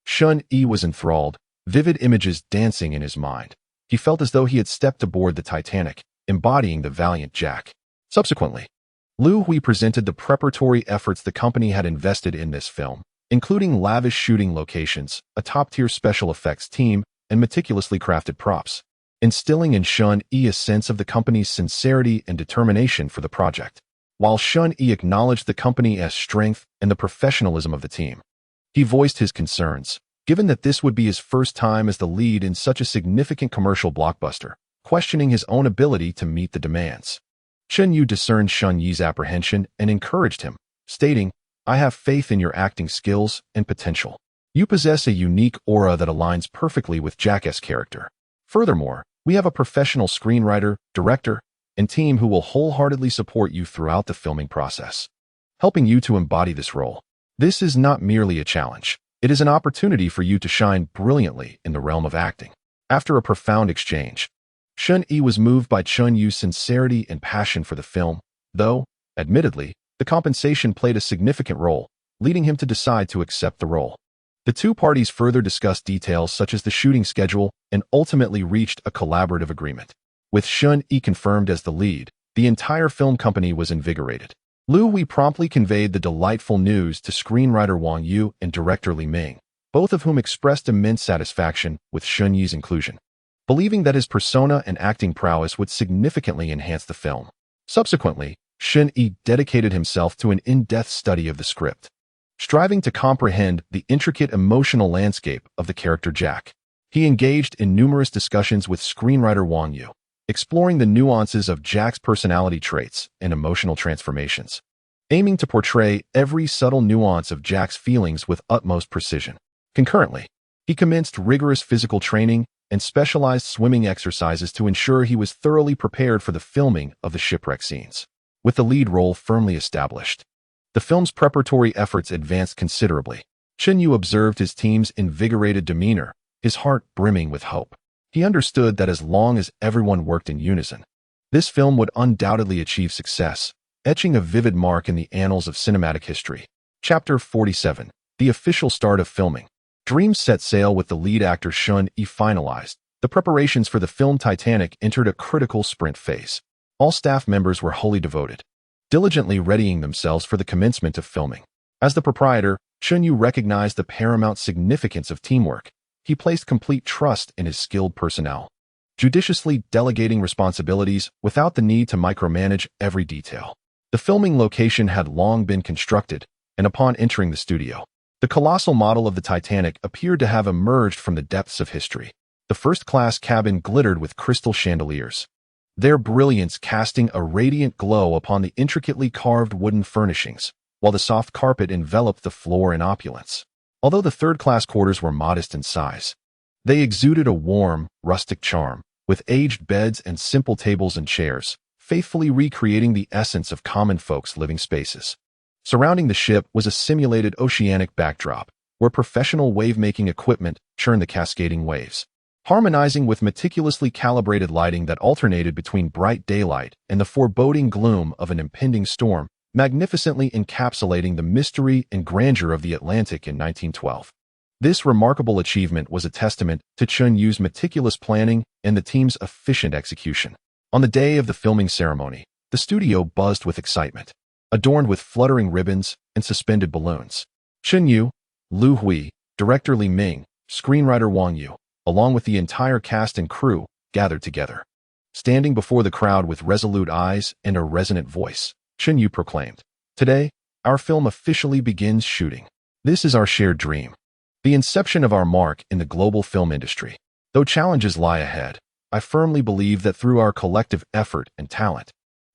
Shen Yi was enthralled, vivid images dancing in his mind. He felt as though he had stepped aboard the Titanic, embodying the valiant Jack. Subsequently, Liu Hui presented the preparatory efforts the company had invested in this film, including lavish shooting locations, a top-tier special effects team, and meticulously crafted props, instilling in Shen Yi a sense of the company's sincerity and determination for the project. While Shen Yi acknowledged the company as strength and the professionalism of the team, he voiced his concerns, given that this would be his first time as the lead in such a significant commercial blockbuster, questioning his own ability to meet the demands. Chen Yu discerned Shen Yi's apprehension and encouraged him, stating, "I have faith in your acting skills and potential. You possess a unique aura that aligns perfectly with Jack's character. Furthermore, we have a professional screenwriter, director, and team who will wholeheartedly support you throughout the filming process, helping you to embody this role. This is not merely a challenge. It is an opportunity for you to shine brilliantly in the realm of acting. After a profound exchange, Chun-Yi was moved by Chun-Yu's sincerity and passion for the film, though, admittedly, the compensation played a significant role, leading him to decide to accept the role. The two parties further discussed details such as the shooting schedule and ultimately reached a collaborative agreement. With Chun-Yi confirmed as the lead, the entire film company was invigorated. Liu Wei promptly conveyed the delightful news to screenwriter Wang Yu and director Li Ming, both of whom expressed immense satisfaction with Chun-Yi's inclusion, believing that his persona and acting prowess would significantly enhance the film. Subsequently, Chun-Yi dedicated himself to an in-depth study of the script, striving to comprehend the intricate emotional landscape of the character Jack. He engaged in numerous discussions with screenwriter Wang Yu, exploring the nuances of Jack's personality traits and emotional transformations, aiming to portray every subtle nuance of Jack's feelings with utmost precision. Concurrently, he commenced rigorous physical training and specialized swimming exercises to ensure he was thoroughly prepared for the filming of the shipwreck scenes. With the lead role firmly established, the film's preparatory efforts advanced considerably. Chun-Yu observed his team's invigorated demeanor, his heart brimming with hope. He understood that as long as everyone worked in unison, this film would undoubtedly achieve success, etching a vivid mark in the annals of cinematic history. Chapter 47. The official start of filming. Dreams set sail with the lead actor Chun-Yi finalized. The preparations for the film Titanic entered a critical sprint phase. All staff members were wholly devoted, diligently readying themselves for the commencement of filming. As the proprietor, Chun-Yu recognized the paramount significance of teamwork. He placed complete trust in his skilled personnel, judiciously delegating responsibilities without the need to micromanage every detail. The filming location had long been constructed, and upon entering the studio, the colossal model of the Titanic appeared to have emerged from the depths of history. The first-class cabin glittered with crystal chandeliers, their brilliance casting a radiant glow upon the intricately carved wooden furnishings, while the soft carpet enveloped the floor in opulence. Although the third-class quarters were modest in size, they exuded a warm, rustic charm, with aged beds and simple tables and chairs, faithfully recreating the essence of common folks' living spaces. Surrounding the ship was a simulated oceanic backdrop, where professional wave-making equipment churned the cascading waves, harmonizing with meticulously calibrated lighting that alternated between bright daylight and the foreboding gloom of an impending storm, magnificently encapsulating the mystery and grandeur of the Atlantic in 1912. This remarkable achievement was a testament to Chun-Yu's meticulous planning and the team's efficient execution. On the day of the filming ceremony, the studio buzzed with excitement, adorned with fluttering ribbons and suspended balloons. Chun-Yu, Liu Wei, director Li Ming, screenwriter Wang Yu, along with the entire cast and crew, gathered together. Standing before the crowd with resolute eyes and a resonant voice, Chun-Yu proclaimed, "Today, our film officially begins shooting. This is our shared dream, the inception of our mark in the global film industry. Though challenges lie ahead, I firmly believe that through our collective effort and talent,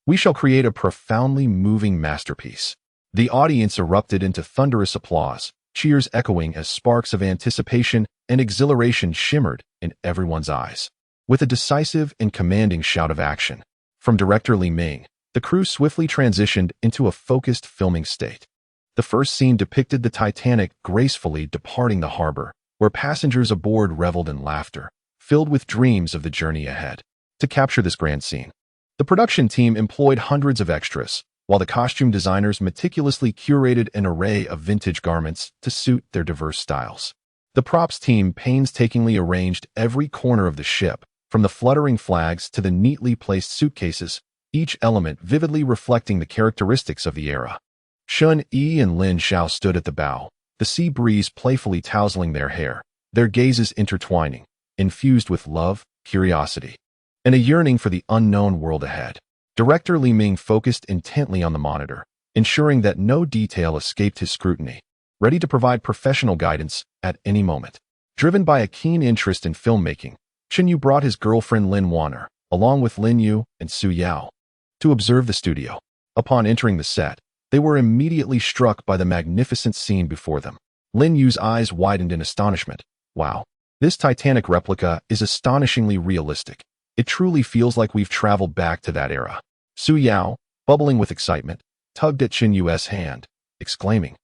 we shall create a profoundly moving masterpiece." The audience erupted into thunderous applause, cheers echoing as sparks of anticipation and exhilaration shimmered in everyone's eyes. With a decisive and commanding shout of action from director Li Ming, the crew swiftly transitioned into a focused filming state. The first scene depicted the Titanic gracefully departing the harbor, where passengers aboard reveled in laughter, filled with dreams of the journey ahead. To capture this grand scene, the production team employed hundreds of extras, while the costume designers meticulously curated an array of vintage garments to suit their diverse styles. The props team painstakingly arranged every corner of the ship, from the fluttering flags to the neatly placed suitcases, each element vividly reflecting the characteristics of the era. Chun-Yi and Lin Xiao stood at the bow, the sea breeze playfully tousling their hair, their gazes intertwining, infused with love, curiosity, and a yearning for the unknown world ahead. Director Li Ming focused intently on the monitor, ensuring that no detail escaped his scrutiny, ready to provide professional guidance at any moment. Driven by a keen interest in filmmaking, Chun-Yu brought his girlfriend Lin Wanner, along with Lin Yu and Su Yao, to observe the studio. Upon entering the set, they were immediately struck by the magnificent scene before them. Lin Yu's eyes widened in astonishment. Wow. This Titanic replica is astonishingly realistic. It truly feels like we've traveled back to that era. Su Yao, bubbling with excitement, tugged at Chen Yu's hand, exclaiming,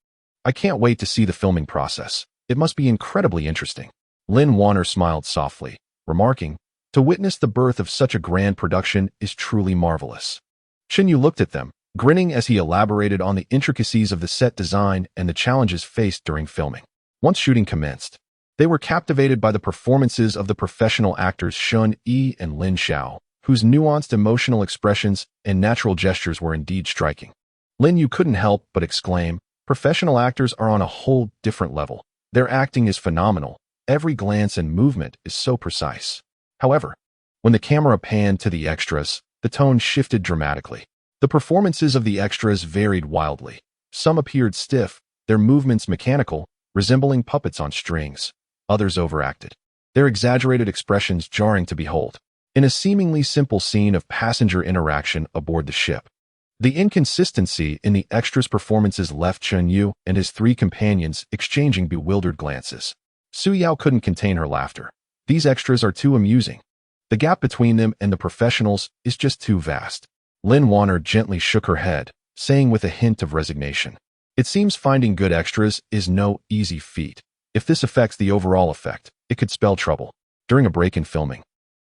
I can't wait to see the filming process. It must be incredibly interesting. Lin Warner smiled softly, remarking, to witness the birth of such a grand production is truly marvelous. Chen Yu looked at them, grinning as he elaborated on the intricacies of the set design and the challenges faced during filming. Once shooting commenced, they were captivated by the performances of the professional actors Shun Yi and Lin Xiao, whose nuanced emotional expressions and natural gestures were indeed striking. Lin Yu couldn't help but exclaim, professional actors are on a whole different level. Their acting is phenomenal. Every glance and movement is so precise. However, when the camera panned to the extras, the tone shifted dramatically. The performances of the extras varied wildly. Some appeared stiff, their movements mechanical, resembling puppets on strings. Others overacted, their exaggerated expressions jarring to behold. In a seemingly simple scene of passenger interaction aboard the ship, the inconsistency in the extras' performances left Chen Yu and his three companions exchanging bewildered glances. Su Yao couldn't contain her laughter. These extras are too amusing. The gap between them and the professionals is just too vast. Lin Warner gently shook her head, saying with a hint of resignation, it seems finding good extras is no easy feat. If this affects the overall effect, it could spell trouble. During a break in filming,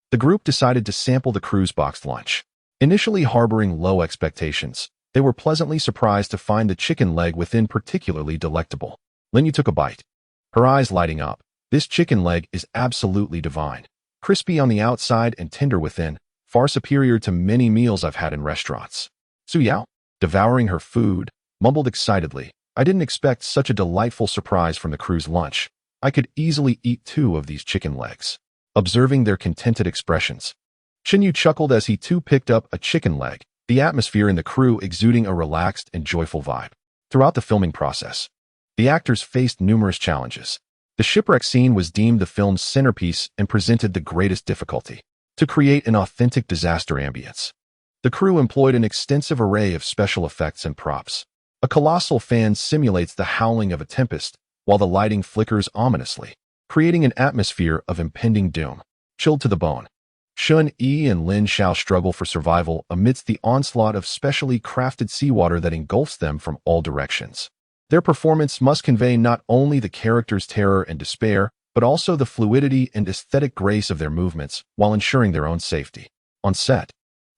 the group decided to sample the crew's boxed lunch. Initially harboring low expectations, they were pleasantly surprised to find the chicken leg within particularly delectable. Lin Yu took a bite, her eyes lighting up. This chicken leg is absolutely divine. Crispy on the outside and tender within, far superior to many meals I've had in restaurants. Su Yao, devouring her food, mumbled excitedly, I didn't expect such a delightful surprise from the crew's lunch. I could easily eat 2 of these chicken legs. Observing their contented expressions, Chen Yu chuckled as he too picked up a chicken leg, the atmosphere in the crew exuding a relaxed and joyful vibe. Throughout the filming process, the actors faced numerous challenges. The shipwreck scene was deemed the film's centerpiece and presented the greatest difficulty. To create an authentic disaster ambience, the crew employed an extensive array of special effects and props. A colossal fan simulates the howling of a tempest, while the lighting flickers ominously, creating an atmosphere of impending doom. Chilled to the bone, Shun Yi and Lin Xiao struggle for survival amidst the onslaught of specially crafted seawater that engulfs them from all directions. Their performance must convey not only the characters' terror and despair, but also the fluidity and aesthetic grace of their movements while ensuring their own safety. On set,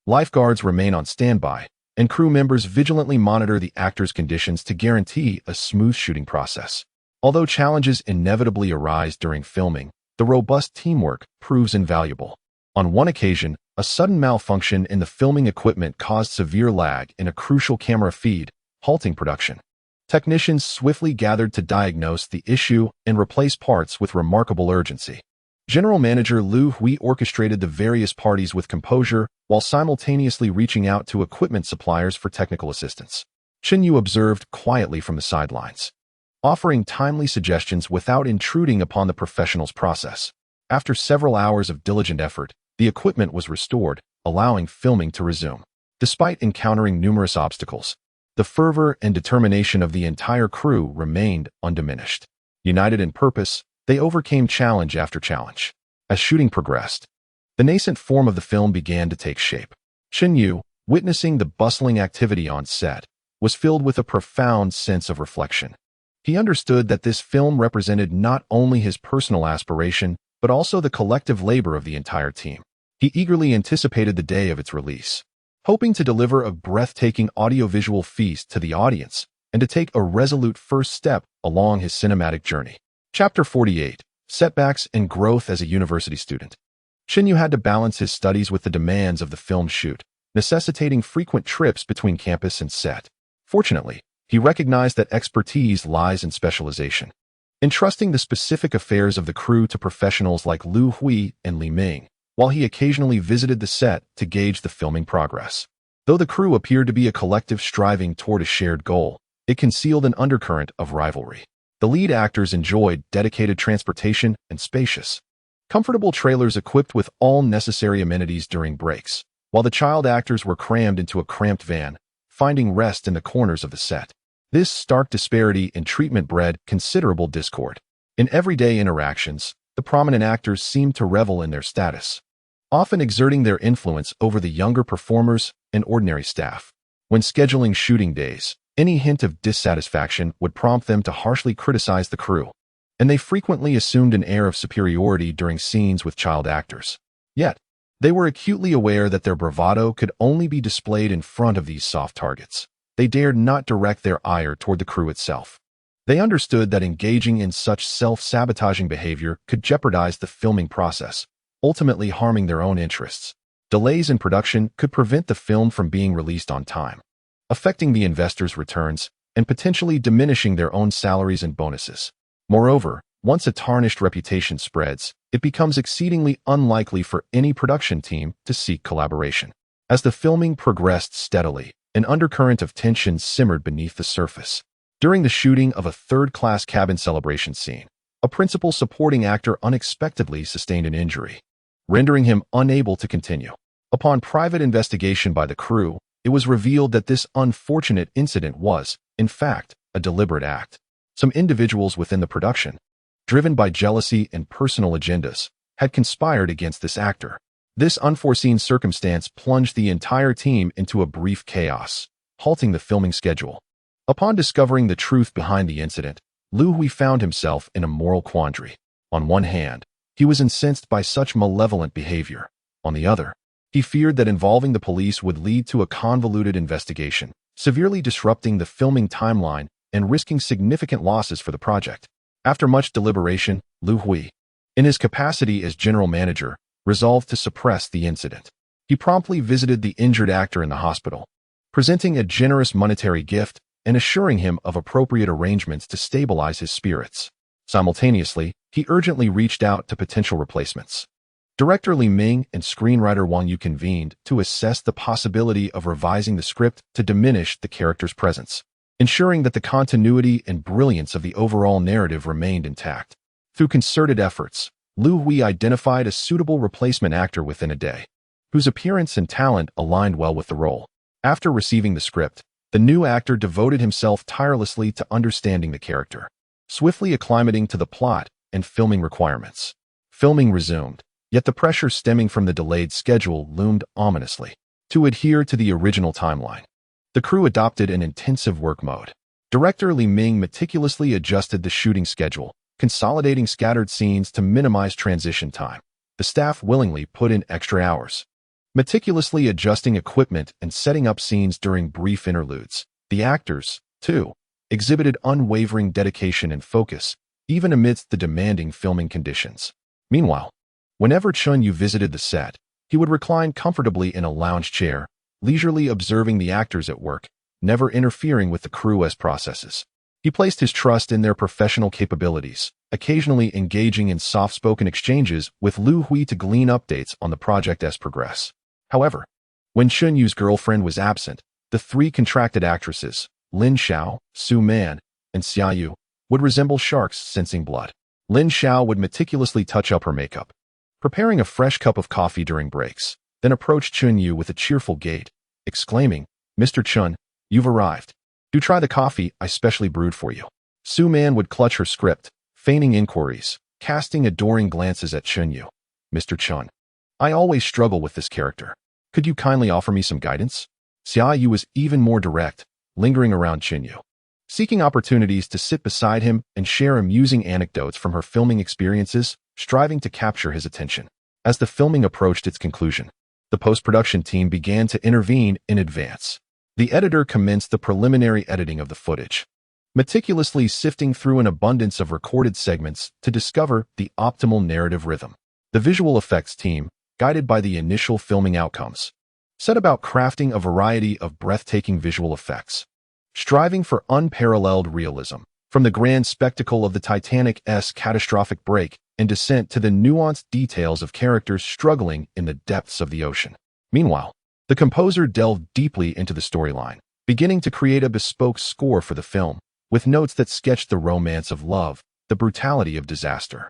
lifeguards remain on standby, and crew members vigilantly monitor the actors' conditions to guarantee a smooth shooting process. Although challenges inevitably arise during filming, the robust teamwork proves invaluable. On one occasion, a sudden malfunction in the filming equipment caused severe lag in a crucial camera feed, halting production. Technicians swiftly gathered to diagnose the issue and replace parts with remarkable urgency. General Manager Lu Hui orchestrated the various parties with composure while simultaneously reaching out to equipment suppliers for technical assistance. Chen Yu observed quietly from the sidelines, offering timely suggestions without intruding upon the professional's process. After several hours of diligent effort, the equipment was restored, allowing filming to resume. Despite encountering numerous obstacles, the fervor and determination of the entire crew remained undiminished. United in purpose, they overcame challenge after challenge. As shooting progressed, the nascent form of the film began to take shape. Chen Yu, witnessing the bustling activity on set, was filled with a profound sense of reflection. He understood that this film represented not only his personal aspiration, but also the collective labor of the entire team. He eagerly anticipated the day of its release, hoping to deliver a breathtaking audiovisual feast to the audience and to take a resolute first step along his cinematic journey. Chapter 48: Setbacks and Growth as a University Student. Chen Yu had to balance his studies with the demands of the film shoot, necessitating frequent trips between campus and set. Fortunately, he recognized that expertise lies in specialization. Entrusting the specific affairs of the crew to professionals like Lu Hui and Li Ming, while he occasionally visited the set to gauge the filming progress. Though the crew appeared to be a collective striving toward a shared goal, it concealed an undercurrent of rivalry. The lead actors enjoyed dedicated transportation and spacious, comfortable trailers equipped with all necessary amenities during breaks, while the child actors were crammed into a cramped van, finding rest in the corners of the set. This stark disparity in treatment bred considerable discord. In everyday interactions, the prominent actors seemed to revel in their status, often exerting their influence over the younger performers and ordinary staff. When scheduling shooting days, any hint of dissatisfaction would prompt them to harshly criticize the crew, and they frequently assumed an air of superiority during scenes with child actors. Yet, they were acutely aware that their bravado could only be displayed in front of these soft targets. They dared not direct their ire toward the crew itself. They understood that engaging in such self-sabotaging behavior could jeopardize the filming process, ultimately harming their own interests. Delays in production could prevent the film from being released on time, affecting the investors' returns and potentially diminishing their own salaries and bonuses. Moreover, once a tarnished reputation spreads, it becomes exceedingly unlikely for any production team to seek collaboration. As the filming progressed steadily, an undercurrent of tension simmered beneath the surface. During the shooting of a third-class cabin celebration scene, a principal supporting actor unexpectedly sustained an injury, rendering him unable to continue. Upon private investigation by the crew, it was revealed that this unfortunate incident was, in fact, a deliberate act. Some individuals within the production, driven by jealousy and personal agendas, had conspired against this actor. This unforeseen circumstance plunged the entire team into a brief chaos, halting the filming schedule. Upon discovering the truth behind the incident, Liu Hui found himself in a moral quandary. On one hand, he was incensed by such malevolent behavior. On the other, he feared that involving the police would lead to a convoluted investigation, severely disrupting the filming timeline and risking significant losses for the project. After much deliberation, Liu Hui, in his capacity as general manager, resolved to suppress the incident. He promptly visited the injured actor in the hospital, presenting a generous monetary gift and assuring him of appropriate arrangements to stabilize his spirits. Simultaneously, he urgently reached out to potential replacements. Director Li Ming and screenwriter Wang Yu convened to assess the possibility of revising the script to diminish the character's presence, ensuring that the continuity and brilliance of the overall narrative remained intact. Through concerted efforts, Liu Hui identified a suitable replacement actor within a day, whose appearance and talent aligned well with the role. After receiving the script, the new actor devoted himself tirelessly to understanding the character, swiftly acclimating to the plot and filming requirements. Filming resumed, yet the pressure stemming from the delayed schedule loomed ominously. To adhere to the original timeline, the crew adopted an intensive work mode. Director Li Ming meticulously adjusted the shooting schedule, consolidating scattered scenes to minimize transition time. The staff willingly put in extra hours, meticulously adjusting equipment and setting up scenes during brief interludes. The actors, too, exhibited unwavering dedication and focus, even amidst the demanding filming conditions. Meanwhile, whenever Chun Yu visited the set, he would recline comfortably in a lounge chair, leisurely observing the actors at work, never interfering with the crew's processes. He placed his trust in their professional capabilities, occasionally engaging in soft-spoken exchanges with Liu Hui to glean updates on the project's progress. However, when Chun Yu's girlfriend was absent, the three contracted actresses, Lin Xiao, Su Man, and Xia Yu, would resemble sharks sensing blood. Lin Xiao would meticulously touch up her makeup, preparing a fresh cup of coffee during breaks, then approached Chun Yu with a cheerful gait, exclaiming, "Mr. Chun, you've arrived. Do try the coffee I specially brewed for you." Su Man would clutch her script, feigning inquiries, casting adoring glances at Chun Yu. "Mr. Chun, I always struggle with this character. Could you kindly offer me some guidance?" Xia Yu was even more direct, lingering around Chun Yu, seeking opportunities to sit beside him and share amusing anecdotes from her filming experiences, striving to capture his attention. As the filming approached its conclusion, the post-production team began to intervene in advance. The editor commenced the preliminary editing of the footage, meticulously sifting through an abundance of recorded segments to discover the optimal narrative rhythm. The visual effects team, guided by the initial filming outcomes, set about crafting a variety of breathtaking visual effects, striving for unparalleled realism, from the grand spectacle of the Titanic's catastrophic break and descent to the nuanced details of characters struggling in the depths of the ocean. Meanwhile, the composer delved deeply into the storyline, beginning to create a bespoke score for the film, with notes that sketched the romance of love, the brutality of disaster,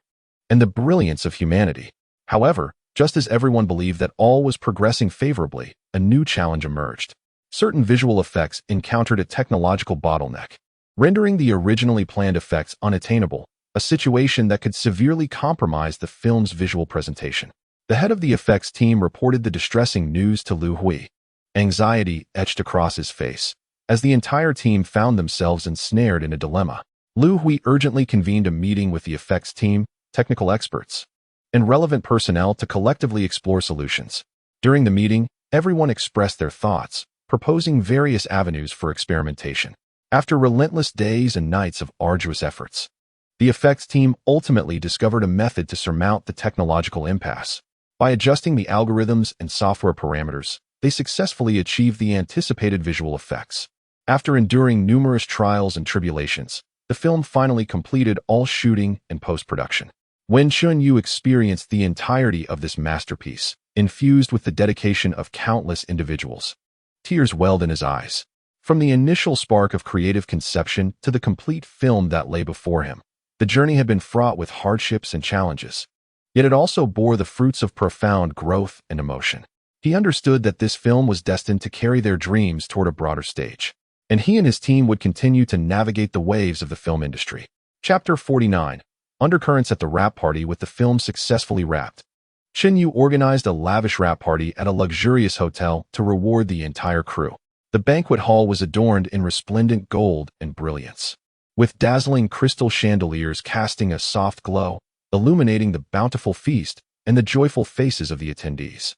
and the brilliance of humanity. However, just as everyone believed that all was progressing favorably, a new challenge emerged. Certain visual effects encountered a technological bottleneck. rendering the originally planned effects unattainable, a situation that could severely compromise the film's visual presentation. The head of the effects team reported the distressing news to Liu Hui. Anxiety etched across his face, as the entire team found themselves ensnared in a dilemma. Liu Hui urgently convened a meeting with the effects team, technical experts, and relevant personnel to collectively explore solutions. During the meeting, everyone expressed their thoughts, proposing various avenues for experimentation. After relentless days and nights of arduous efforts, the effects team ultimately discovered a method to surmount the technological impasse. By adjusting the algorithms and software parameters, they successfully achieved the anticipated visual effects. After enduring numerous trials and tribulations, the film finally completed all shooting and post-production. When Chun-Yu experienced the entirety of this masterpiece, infused with the dedication of countless individuals, tears welled in his eyes. From the initial spark of creative conception to the complete film that lay before him, the journey had been fraught with hardships and challenges. Yet it also bore the fruits of profound growth and emotion. He understood that this film was destined to carry their dreams toward a broader stage, and he and his team would continue to navigate the waves of the film industry. Chapter 49. Undercurrents at the wrap party. With the film successfully wrapped, Chun-Yu organized a lavish wrap party at a luxurious hotel to reward the entire crew. The banquet hall was adorned in resplendent gold and brilliance, with dazzling crystal chandeliers casting a soft glow, illuminating the bountiful feast and the joyful faces of the attendees.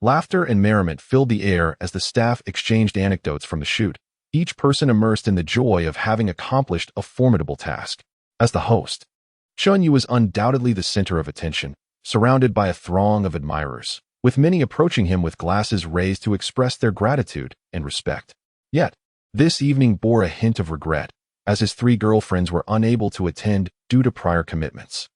Laughter and merriment filled the air as the staff exchanged anecdotes from the shoot, each person immersed in the joy of having accomplished a formidable task. As the host, Chun-Yu was undoubtedly the center of attention, surrounded by a throng of admirers, with many approaching him with glasses raised to express their gratitude and respect. Yet, this evening bore a hint of regret, as his 3 girlfriends were unable to attend due to prior commitments.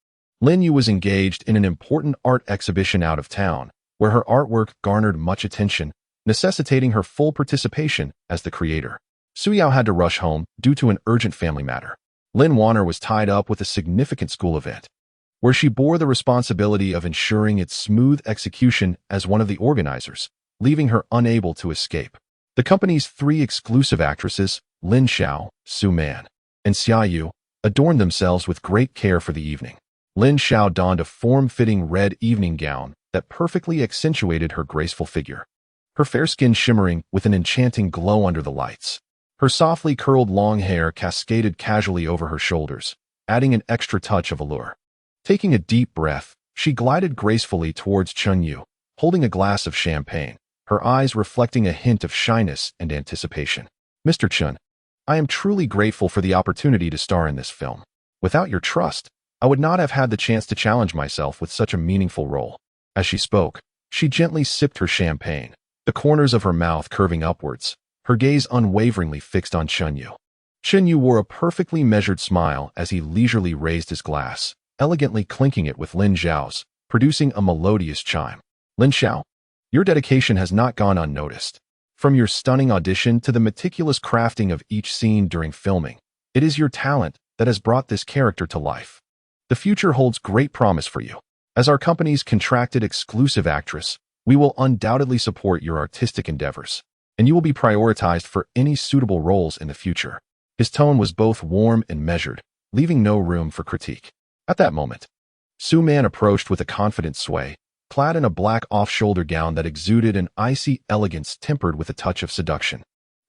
Lin Yu was engaged in an important art exhibition out of town, where her artwork garnered much attention, necessitating her full participation as the creator. Suyao had to rush home due to an urgent family matter. Lin Warner was tied up with a significant school event, where she bore the responsibility of ensuring its smooth execution as one of the organizers, leaving her unable to escape. The company's 3 exclusive actresses, Lin Xiao, Su Man, and Xia Yu, adorned themselves with great care for the evening. Lin Xiao donned a form-fitting red evening gown that perfectly accentuated her graceful figure, her fair skin shimmering with an enchanting glow under the lights. Her softly curled long hair cascaded casually over her shoulders, adding an extra touch of allure. Taking a deep breath, she glided gracefully towards Chun-Yu, holding a glass of champagne, her eyes reflecting a hint of shyness and anticipation. "Mr. Chun, I am truly grateful for the opportunity to star in this film. Without your trust, I would not have had the chance to challenge myself with such a meaningful role." As she spoke, she gently sipped her champagne, the corners of her mouth curving upwards, her gaze unwaveringly fixed on Chun-Yu. Chun-Yu wore a perfectly measured smile as he leisurely raised his glass, elegantly clinking it with Lin Xiao's, producing a melodious chime. "Lin Xiao, your dedication has not gone unnoticed. From your stunning audition to the meticulous crafting of each scene during filming, it is your talent that has brought this character to life. The future holds great promise for you. As our company's contracted exclusive actress, we will undoubtedly support your artistic endeavors, and you will be prioritized for any suitable roles in the future." His tone was both warm and measured, leaving no room for critique. At that moment, Su Man approached with a confident sway, clad in a black off-shoulder gown that exuded an icy elegance tempered with a touch of seduction,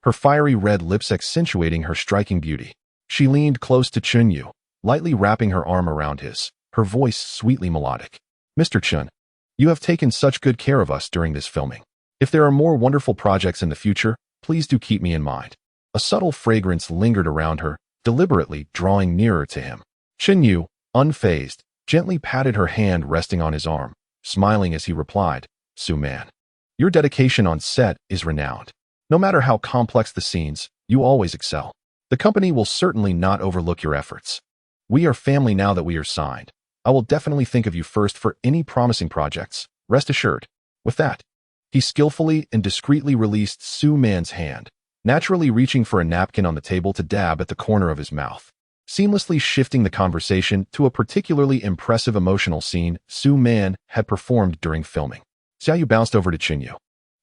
her fiery red lips accentuating her striking beauty. She leaned close to Chun-Yu, lightly wrapping her arm around his, her voice sweetly melodic. "Mr. Chun, you have taken such good care of us during this filming. If there are more wonderful projects in the future, please do keep me in mind." A subtle fragrance lingered around her, deliberately drawing nearer to him. Chun-Yu, unfazed, gently patted her hand resting on his arm, smiling as he replied, "Su Man, your dedication on set is renowned. No matter how complex the scenes, you always excel. The company will certainly not overlook your efforts. We are family now that we are signed. I will definitely think of you first for any promising projects, rest assured." With that, he skillfully and discreetly released Su Man's hand, naturally reaching for a napkin on the table to dab at the corner of his mouth, seamlessly shifting the conversation to a particularly impressive emotional scene Su Man had performed during filming. Xiaoyu bounced over to Chun-Yu,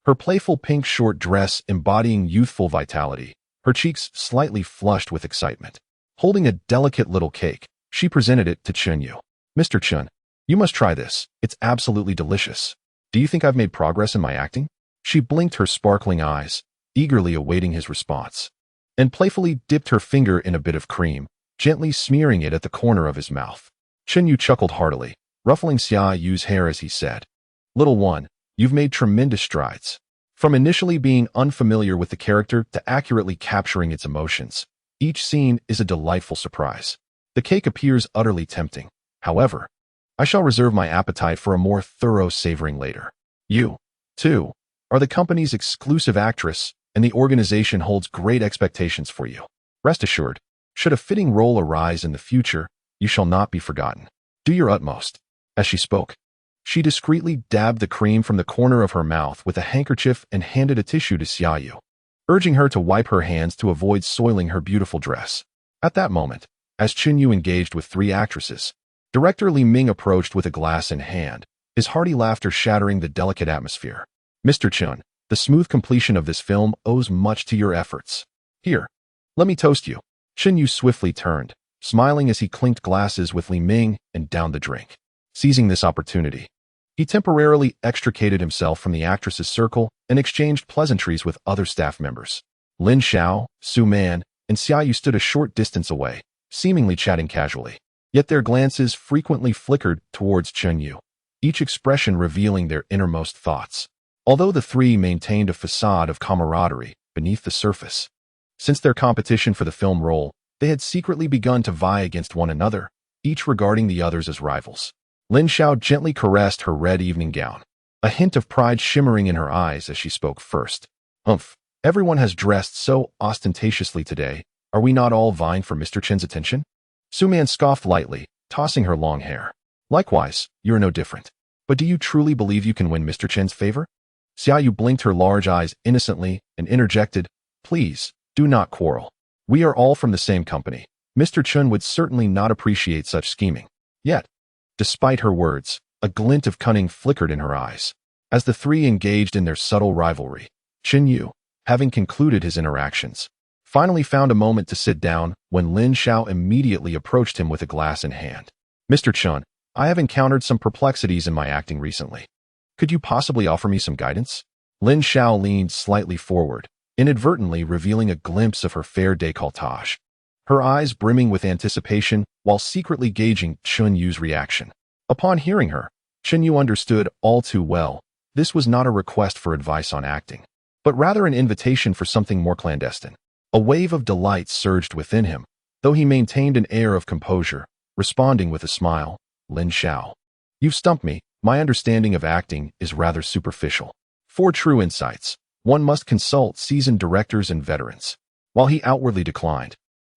her playful pink short dress embodying youthful vitality, her cheeks slightly flushed with excitement. Holding a delicate little cake, she presented it to Chunyu. Mr. Chun, you must try this. It's absolutely delicious. Do you think I've made progress in my acting? She blinked her sparkling eyes, eagerly awaiting his response, and playfully dipped her finger in a bit of cream, gently smearing it at the corner of his mouth. Chunyu chuckled heartily, ruffling Xia Yu's hair as he said, "Little one, you've made tremendous strides. From initially being unfamiliar with the character to accurately capturing its emotions, each scene is a delightful surprise. The cake appears utterly tempting. However, I shall reserve my appetite for a more thorough savoring later. You, too, are the company's exclusive actress, and the organization holds great expectations for you. Rest assured, should a fitting role arise in the future, you shall not be forgotten. Do your utmost." As she spoke, she discreetly dabbed the cream from the corner of her mouth with a handkerchief and handed a tissue to Xia Yu, urging her to wipe her hands to avoid soiling her beautiful dress. At that moment, as Chunyu engaged with 3 actresses, director Li Ming approached with a glass in hand, his hearty laughter shattering the delicate atmosphere. "Mr. Chun, the smooth completion of this film owes much to your efforts. Here, let me toast you." Chunyu swiftly turned, smiling as he clinked glasses with Li Ming and downed the drink. Seizing this opportunity, he temporarily extricated himself from the actress's circle and exchanged pleasantries with other staff members. Lin Xiao, Su Man, and Xia Yu stood a short distance away, seemingly chatting casually. Yet their glances frequently flickered towards Chunyu, each expression revealing their innermost thoughts. Although the 3 maintained a facade of camaraderie beneath the surface, since their competition for the film role, they had secretly begun to vie against one another, each regarding the others as rivals. Lin Xiao gently caressed her red evening gown, a hint of pride shimmering in her eyes as she spoke first. "Humph, everyone has dressed so ostentatiously today. Are we not all vying for Mr. Chen's attention?" Su Man scoffed lightly, tossing her long hair. "Likewise, you're no different. But do you truly believe you can win Mr. Chen's favor?" Xia Yu blinked her large eyes innocently and interjected, "Please, do not quarrel. We are all from the same company. Mr. Chun would certainly not appreciate such scheming." Yet, despite her words, a glint of cunning flickered in her eyes. As the 3 engaged in their subtle rivalry, Chunyu, having concluded his interactions, finally found a moment to sit down when Lin Xiao immediately approached him with a glass in hand. "Mr. Chun, I have encountered some perplexities in my acting recently. Could you possibly offer me some guidance?" Lin Xiao leaned slightly forward, inadvertently revealing a glimpse of her fair décolletage, her eyes brimming with anticipation while secretly gauging Chunyu's reaction. Upon hearing her, Chunyu understood all too well this was not a request for advice on acting, but rather an invitation for something more clandestine. A wave of delight surged within him, though he maintained an air of composure, responding with a smile, "Lin Xiao, you've stumped me. My understanding of acting is rather superficial. For true insights, one must consult seasoned directors and veterans." While he outwardly declined,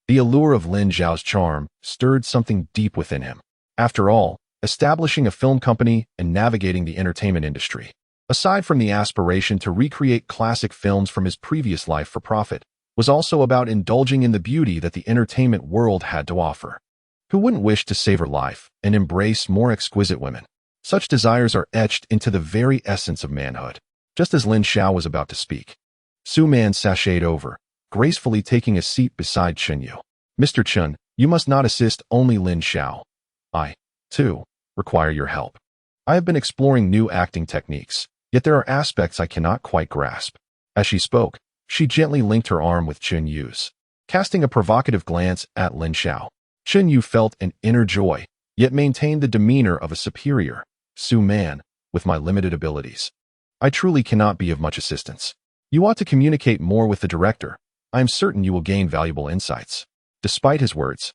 the allure of Lin Xiao's charm stirred something deep within him. After all, establishing a film company and navigating the entertainment industry, aside from the aspiration to recreate classic films from his previous life for profit, was also about indulging in the beauty that the entertainment world had to offer. Who wouldn't wish to savor life and embrace more exquisite women? Such desires are etched into the very essence of manhood. Just as Lin Xiao was about to speak, Su Man sashayed over, gracefully taking a seat beside Chunyu. "Mr. Chun, you must not assist only Lin Xiao. I, too, require your help. I have been exploring new acting techniques, yet there are aspects I cannot quite grasp." As she spoke, she gently linked her arm with Chunyu's, casting a provocative glance at Lin Xiao. Chunyu felt an inner joy, yet maintained the demeanor of a superior. "Su Man, with my limited abilities, I truly cannot be of much assistance. You ought to communicate more with the director. I am certain you will gain valuable insights." Despite his words,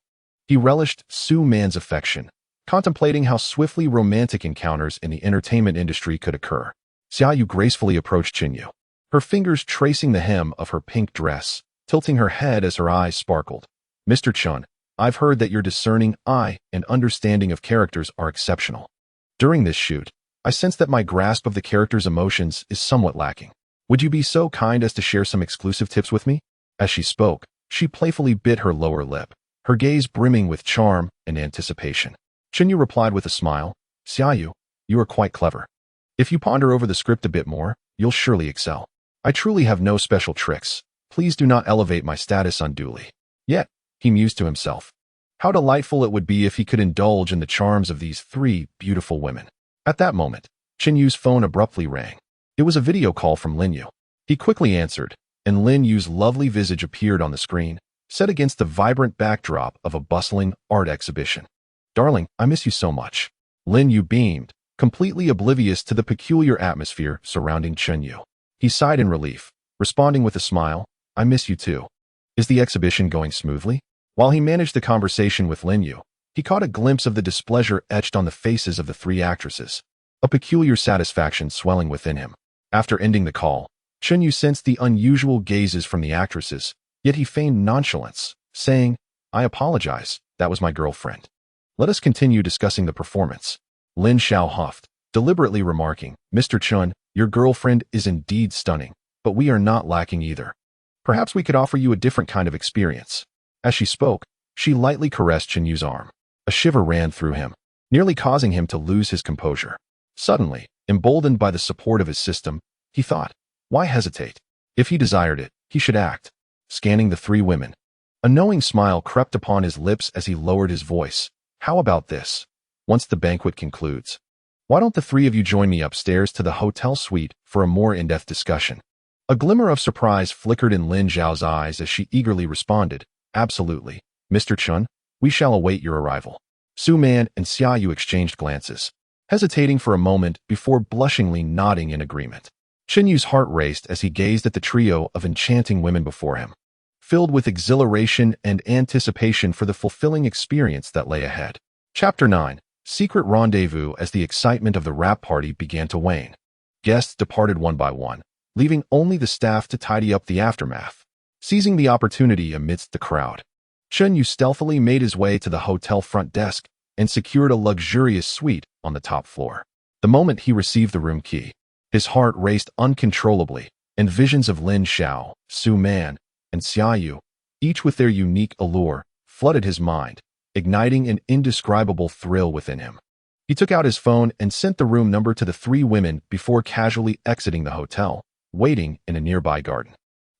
he relished Su Man's affection, contemplating how swiftly romantic encounters in the entertainment industry could occur. Xia Yu gracefully approached Chunyu, her fingers tracing the hem of her pink dress, tilting her head as her eyes sparkled. "Mr. Chun, I've heard that your discerning eye and understanding of characters are exceptional. During this shoot, I sense that my grasp of the character's emotions is somewhat lacking. Would you be so kind as to share some exclusive tips with me?" As she spoke, she playfully bit her lower lip, her gaze brimming with charm and anticipation. Chunyu replied with a smile, "Xia Yu, you are quite clever. If you ponder over the script a bit more, you'll surely excel. I truly have no special tricks. Please do not elevate my status unduly. Yet, he mused to himself, how delightful it would be if he could indulge in the charms of these three beautiful women. At that moment, Chen Yu's phone abruptly rang. It was a video call from Lin Yu. He quickly answered, and Lin Yu's lovely visage appeared on the screen, set against the vibrant backdrop of a bustling art exhibition. Darling, I miss you so much. Lin Yu beamed, completely oblivious to the peculiar atmosphere surrounding Chen Yu. He sighed in relief, responding with a smile, I miss you too. Is the exhibition going smoothly? While he managed the conversation with Lin Yu, he caught a glimpse of the displeasure etched on the faces of the three actresses, a peculiar satisfaction swelling within him. After ending the call, Chen Yu sensed the unusual gazes from the actresses, yet he feigned nonchalance, saying, I apologize, that was my girlfriend. Let us continue discussing the performance. Lin Xiao huffed, deliberately remarking, Mr. Chun, your girlfriend is indeed stunning, but we are not lacking either. Perhaps we could offer you a different kind of experience. As she spoke, she lightly caressed Chen Yu's arm. A shiver ran through him, nearly causing him to lose his composure. Suddenly, emboldened by the support of his system, he thought, why hesitate? If he desired it, he should act. Scanning the three women, a knowing smile crept upon his lips as he lowered his voice. How about this? Once the banquet concludes, why don't the three of you join me upstairs to the hotel suite for a more in-depth discussion? A glimmer of surprise flickered in Lin Zhao's eyes as she eagerly responded, absolutely, Mr. Chun, we shall await your arrival. Su Man and Xia Yu exchanged glances, hesitating for a moment before blushingly nodding in agreement. Chen Yu's heart raced as he gazed at the trio of enchanting women before him, filled with exhilaration and anticipation for the fulfilling experience that lay ahead. Chapter 9. Secret Rendezvous. As the excitement of the wrap party began to wane, guests departed one by one, leaving only the staff to tidy up the aftermath. Seizing the opportunity amidst the crowd, Chen Yu stealthily made his way to the hotel front desk and secured a luxurious suite on the top floor. The moment he received the room key, his heart raced uncontrollably, and visions of Lin Xiao, Su Man, and Xia Yu, each with their unique allure, flooded his mind, igniting an indescribable thrill within him. He took out his phone and sent the room number to the three women before casually exiting the hotel, waiting in a nearby garden.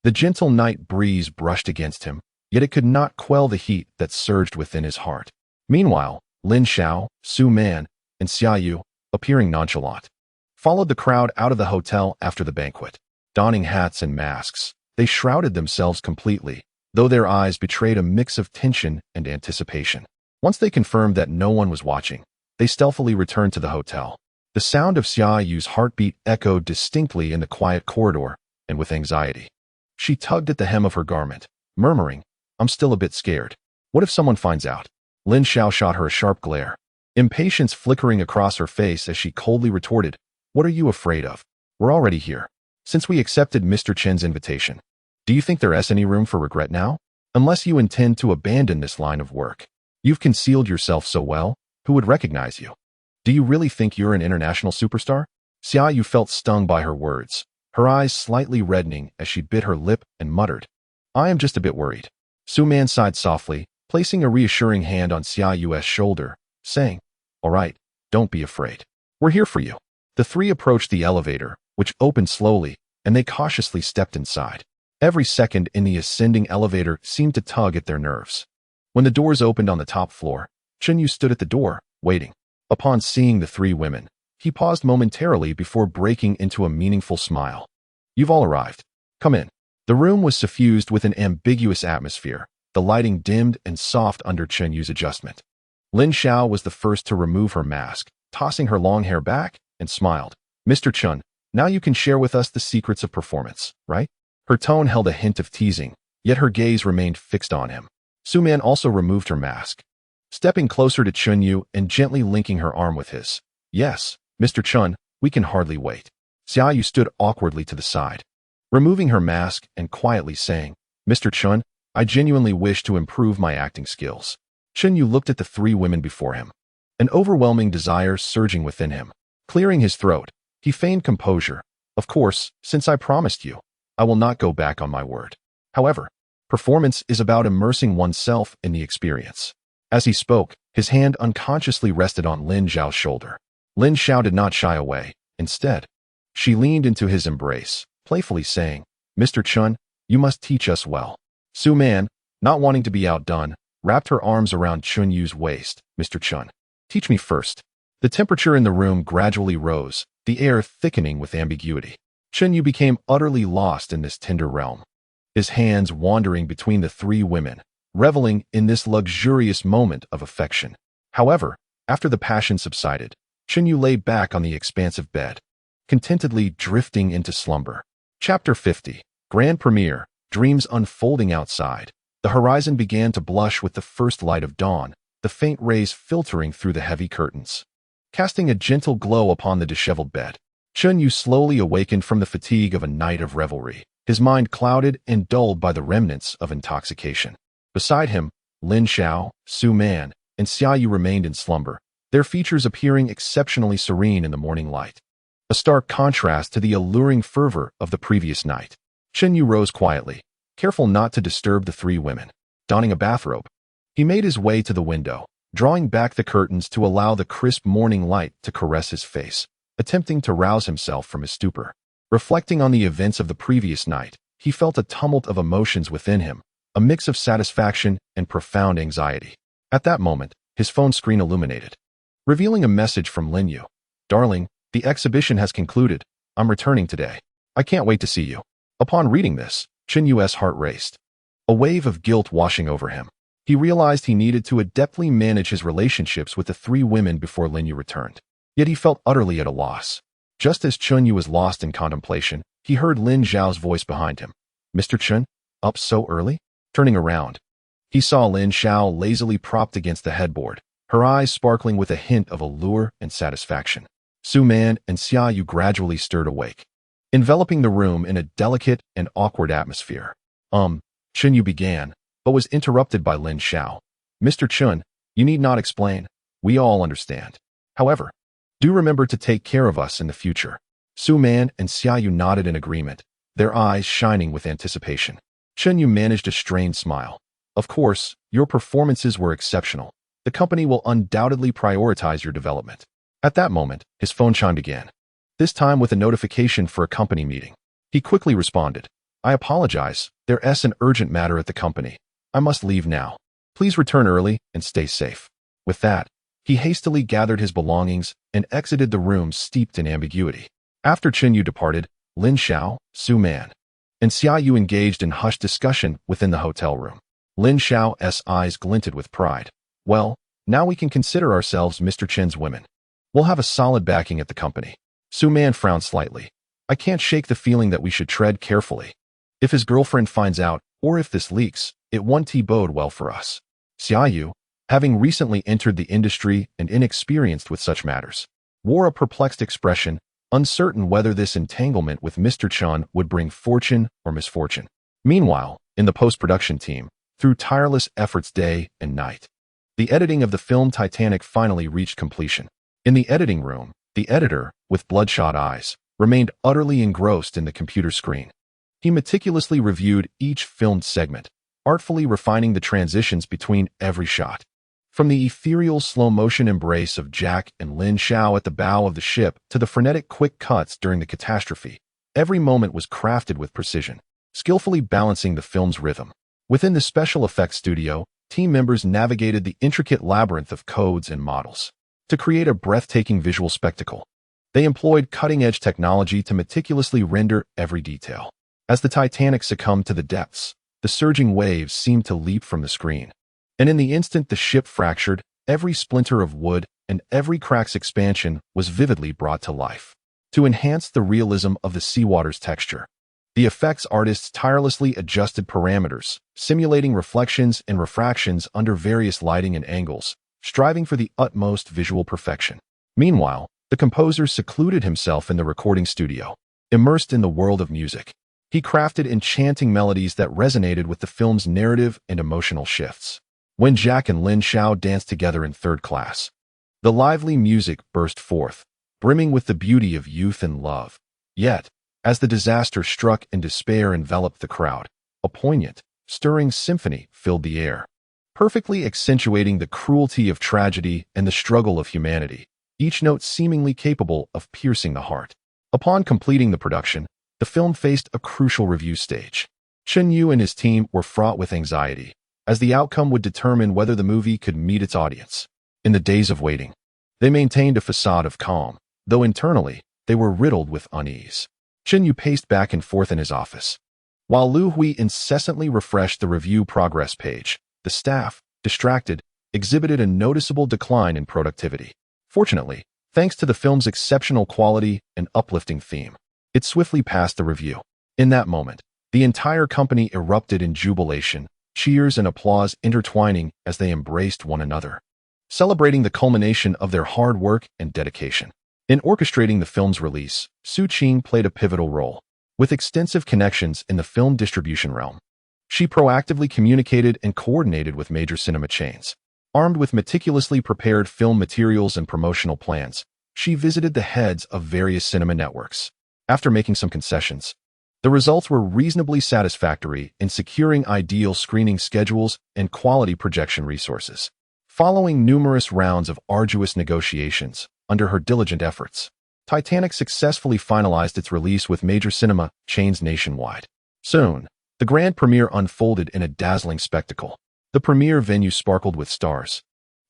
The gentle night breeze brushed against him, yet it could not quell the heat that surged within his heart. Meanwhile, Lin Xiao, Su Man, and Xia Yu, appearing nonchalant, followed the crowd out of the hotel after the banquet. Donning hats and masks, they shrouded themselves completely, though their eyes betrayed a mix of tension and anticipation. Once they confirmed that no one was watching, they stealthily returned to the hotel. The sound of Xia Yu's heartbeat echoed distinctly in the quiet corridor, and with anxiety, she tugged at the hem of her garment, murmuring, I'm still a bit scared. What if someone finds out? Lin Xiao shot her a sharp glare, impatience flickering across her face as she coldly retorted, what are you afraid of? We're already here. Since we accepted Mr. Chen's invitation, do you think there's any room for regret now? Unless you intend to abandon this line of work. You've concealed yourself so well, who would recognize you? Do you really think you're an international superstar? Xia Yu felt stung by her words, her eyes slightly reddening as she bit her lip and muttered, I am just a bit worried. Su Man sighed softly, placing a reassuring hand on Xia Yu's shoulder, saying, all right, don't be afraid. We're here for you. The three approached the elevator, which opened slowly, and they cautiously stepped inside. Every second in the ascending elevator seemed to tug at their nerves. When the doors opened on the top floor, Chen Yu stood at the door, waiting. Upon seeing the three women, he paused momentarily before breaking into a meaningful smile. You've all arrived. Come in. The room was suffused with an ambiguous atmosphere, the lighting dimmed and soft under Chen Yu's adjustment. Lin Xiao was the first to remove her mask, tossing her long hair back, and smiled. Mr. Chun, now you can share with us the secrets of performance, right? Her tone held a hint of teasing, yet her gaze remained fixed on him. Su Man also removed her mask, stepping closer to Chen Yu and gently linking her arm with his. Yes, Mr. Chun, we can hardly wait. Xia Yu stood awkwardly to the side, removing her mask and quietly saying, Mr. Chun, I genuinely wish to improve my acting skills. Chen Yu looked at the three women before him, an overwhelming desire surging within him. Clearing his throat, he feigned composure. Of course, since I promised you, I will not go back on my word. However, performance is about immersing oneself in the experience. As he spoke, his hand unconsciously rested on Lin Zhao's shoulder. Lin Xiao did not shy away. Instead, she leaned into his embrace, playfully saying, Mr. Chun, You must teach us well. Su Man, not wanting to be outdone, wrapped her arms around Chun Yu's waist. Mr. Chun, teach me first. The temperature in the room gradually rose, the air thickening with ambiguity. Chun Yu became utterly lost in this tender realm, his hands wandering between the three women, reveling in this luxurious moment of affection. However, after the passion subsided, Chun Yu lay back on the expansive bed, contentedly drifting into slumber. Chapter 50. Grand Premiere. Dreams unfolding outside. The horizon began to blush with the first light of dawn, the faint rays filtering through the heavy curtains, casting a gentle glow upon the disheveled bed. Chun Yu slowly awakened from the fatigue of a night of revelry, his mind clouded and dulled by the remnants of intoxication. Beside him, Lin Xiao, Su Man, and Xia Yu remained in slumber, their features appearing exceptionally serene in the morning light, a stark contrast to the alluring fervor of the previous night. Chun Yu rose quietly, careful not to disturb the three women. Donning a bathrobe, he made his way to the window, drawing back the curtains to allow the crisp morning light to caress his face, attempting to rouse himself from his stupor. Reflecting on the events of the previous night, he felt a tumult of emotions within him, a mix of satisfaction and profound anxiety. At that moment, his phone screen illuminated, revealing a message from Lin Yu. Darling, the exhibition has concluded. I'm returning today. I can't wait to see you. Upon reading this, Chun Yu's heart raced, a wave of guilt washing over him. He realized he needed to adeptly manage his relationships with the three women before Lin Yu returned. Yet he felt utterly at a loss. Just as Chun Yu was lost in contemplation, he heard Lin Zhao's voice behind him. Mr. Chun, up so early? Turning around, he saw Lin Xiao lazily propped against the headboard, her eyes sparkling with a hint of allure and satisfaction. Su Man and Xia Yu gradually stirred awake, enveloping the room in a delicate and awkward atmosphere. Chun Yu began, but was interrupted by Lin Xiao. Mr. Chun, you need not explain. We all understand. However, do remember to take care of us in the future. Su Man and Xia Yu nodded in agreement, their eyes shining with anticipation. Chun Yu managed a strained smile. Of course, your performances were exceptional. The company will undoubtedly prioritize your development. At that moment, his phone chimed again, this time with a notification for a company meeting. He quickly responded, I apologize, there's an urgent matter at the company. I must leave now. Please return early and stay safe. With that, he hastily gathered his belongings and exited the room steeped in ambiguity. After Chun Yu departed, Lin Xiao, Su Man, and Xia Yu engaged in hushed discussion within the hotel room. Lin Xiao's eyes glinted with pride. Well, now we can consider ourselves Mr. Chen's women. We'll have a solid backing at the company. Su Man frowned slightly. I can't shake the feeling that we should tread carefully. If his girlfriend finds out, or if this leaks, it won't bode well for us. Xia Yu, having recently entered the industry and inexperienced with such matters, wore a perplexed expression, uncertain whether this entanglement with Mr. Chun would bring fortune or misfortune. Meanwhile, in the post-production team, through tireless efforts day and night, the editing of the film Titanic finally reached completion. In the editing room, the editor, with bloodshot eyes, remained utterly engrossed in the computer screen. He meticulously reviewed each filmed segment, artfully refining the transitions between every shot. From the ethereal slow-motion embrace of Jack and Lin Xiao at the bow of the ship to the frenetic quick cuts during the catastrophe, every moment was crafted with precision, skillfully balancing the film's rhythm. Within the special effects studio, team members navigated the intricate labyrinth of codes and models to create a breathtaking visual spectacle. They employed cutting-edge technology to meticulously render every detail. As the Titanic succumbed to the depths, the surging waves seemed to leap from the screen. And in the instant the ship fractured, every splinter of wood and every crack's expansion was vividly brought to life. To enhance the realism of the seawater's texture, the effects artists tirelessly adjusted parameters, simulating reflections and refractions under various lighting and angles, striving for the utmost visual perfection. Meanwhile, the composer secluded himself in the recording studio, immersed in the world of music. He crafted enchanting melodies that resonated with the film's narrative and emotional shifts. When Jack and Lin Xiao danced together in third class, the lively music burst forth, brimming with the beauty of youth and love. Yet, as the disaster struck and despair enveloped the crowd, a poignant, stirring symphony filled the air, perfectly accentuating the cruelty of tragedy and the struggle of humanity, each note seemingly capable of piercing the heart. Upon completing the production, the film faced a crucial review stage. Chen Yu and his team were fraught with anxiety, as the outcome would determine whether the movie could meet its audience. In the days of waiting, they maintained a facade of calm, though internally, they were riddled with unease. Chen Yu paced back and forth in his office, while Lu Hui incessantly refreshed the review progress page. The staff, distracted, exhibited a noticeable decline in productivity. Fortunately, thanks to the film's exceptional quality and uplifting theme, it swiftly passed the review. In that moment, the entire company erupted in jubilation, cheers and applause intertwining as they embraced one another, celebrating the culmination of their hard work and dedication. In orchestrating the film's release, Su Qing played a pivotal role. With extensive connections in the film distribution realm, she proactively communicated and coordinated with major cinema chains. Armed with meticulously prepared film materials and promotional plans, she visited the heads of various cinema networks. After making some concessions, the results were reasonably satisfactory in securing ideal screening schedules and quality projection resources. Following numerous rounds of arduous negotiations, under her diligent efforts, Titanic successfully finalized its release with major cinema chains nationwide. Soon, the grand premiere unfolded in a dazzling spectacle. The premiere venue sparkled with stars,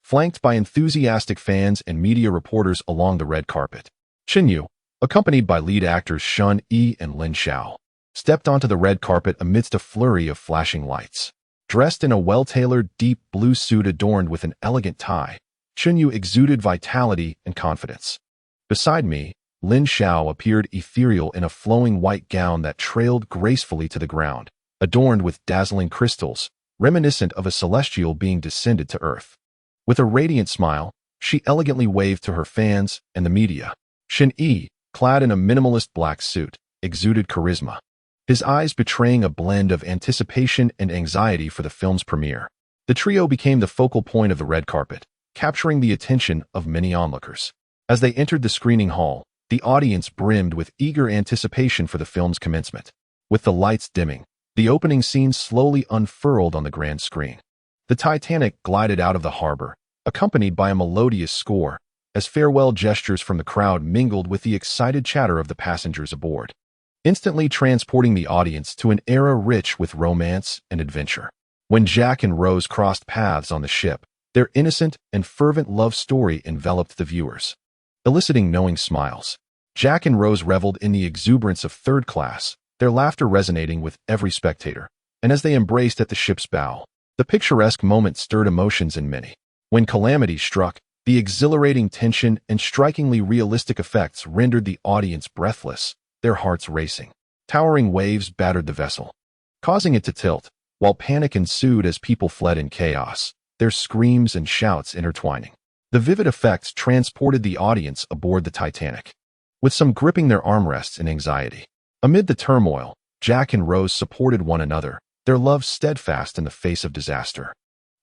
flanked by enthusiastic fans and media reporters along the red carpet. Chen Yu, accompanied by lead actors Shun Yi and Lin Xiao, stepped onto the red carpet amidst a flurry of flashing lights. Dressed in a well-tailored deep blue suit adorned with an elegant tie, Chen Yu exuded vitality and confidence. Beside me, Lin Xiao appeared ethereal in a flowing white gown that trailed gracefully to the ground, adorned with dazzling crystals, reminiscent of a celestial being descended to earth. With a radiant smile, she elegantly waved to her fans and the media. Shin Yi, clad in a minimalist black suit, exuded charisma, his eyes betraying a blend of anticipation and anxiety for the film's premiere. The trio became the focal point of the red carpet, capturing the attention of many onlookers. As they entered the screening hall, the audience brimmed with eager anticipation for the film's commencement. With the lights dimming, the opening scene slowly unfurled on the grand screen. The Titanic glided out of the harbor, accompanied by a melodious score, as farewell gestures from the crowd mingled with the excited chatter of the passengers aboard, instantly transporting the audience to an era rich with romance and adventure. When Jack and Rose crossed paths on the ship, their innocent and fervent love story enveloped the viewers, eliciting knowing smiles. Jack and Rose reveled in the exuberance of third class, their laughter resonating with every spectator. And as they embraced at the ship's bow, the picturesque moment stirred emotions in many. When calamity struck, the exhilarating tension and strikingly realistic effects rendered the audience breathless, their hearts racing. Towering waves battered the vessel, causing it to tilt, while panic ensued as people fled in chaos, their screams and shouts intertwining. The vivid effects transported the audience aboard the Titanic, with some gripping their armrests in anxiety. Amid the turmoil, Jack and Rose supported one another, their love steadfast in the face of disaster.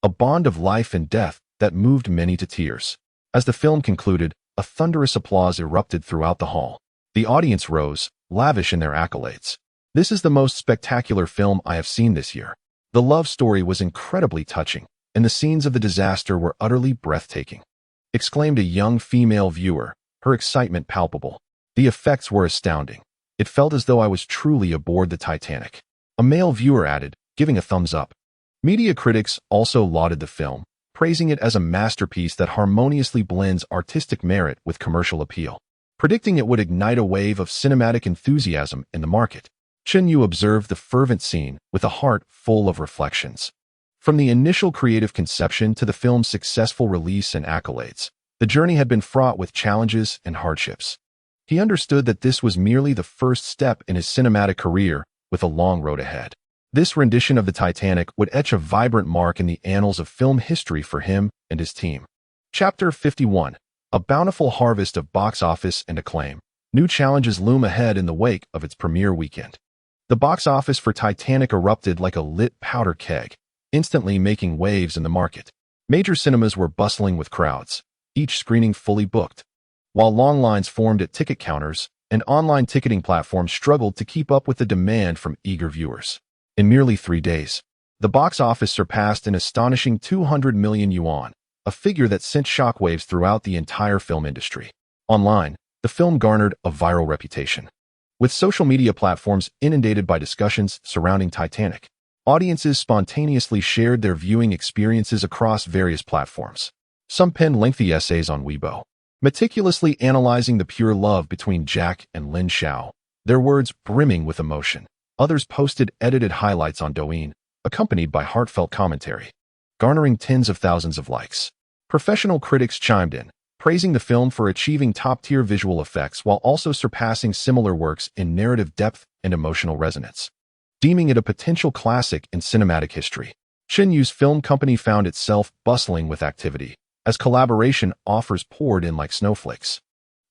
A bond of life and death that moved many to tears. As the film concluded, a thunderous applause erupted throughout the hall. The audience rose, lavish in their accolades. "This is the most spectacular film I have seen this year." The love story was incredibly touching, and the scenes of the disaster were utterly breathtaking, exclaimed a young female viewer, her excitement palpable. The effects were astounding. It felt as though I was truly aboard the Titanic. A male viewer added, giving a thumbs up. Media critics also lauded the film, praising it as a masterpiece that harmoniously blends artistic merit with commercial appeal, predicting it would ignite a wave of cinematic enthusiasm in the market. Chen Yu observed the fervent scene with a heart full of reflections. From the initial creative conception to the film's successful release and accolades, the journey had been fraught with challenges and hardships. He understood that this was merely the first step in his cinematic career, with a long road ahead. This rendition of the Titanic would etch a vibrant mark in the annals of film history for him and his team. Chapter 51. A bountiful harvest of box office and acclaim. New challenges loom ahead in the wake of its premiere weekend. The box office for Titanic erupted like a lit powder keg, instantly making waves in the market. Major cinemas were bustling with crowds, each screening fully booked, while long lines formed at ticket counters, and online ticketing platforms struggled to keep up with the demand from eager viewers. In merely 3 days, the box office surpassed an astonishing 200 million yuan, a figure that sent shockwaves throughout the entire film industry. Online, the film garnered a viral reputation, With social media platforms inundated by discussions surrounding Titanic, audiences spontaneously shared their viewing experiences across various platforms. Some penned lengthy essays on Weibo, meticulously analyzing the pure love between Jack and Lin Xiao, their words brimming with emotion. Others posted edited highlights on Douyin, accompanied by heartfelt commentary, garnering tens of thousands of likes. Professional critics chimed in, praising the film for achieving top-tier visual effects while also surpassing similar works in narrative depth and emotional resonance, deeming it a potential classic in cinematic history. Qinyu's film company found itself bustling with activity, as collaboration offers poured in like snowflakes.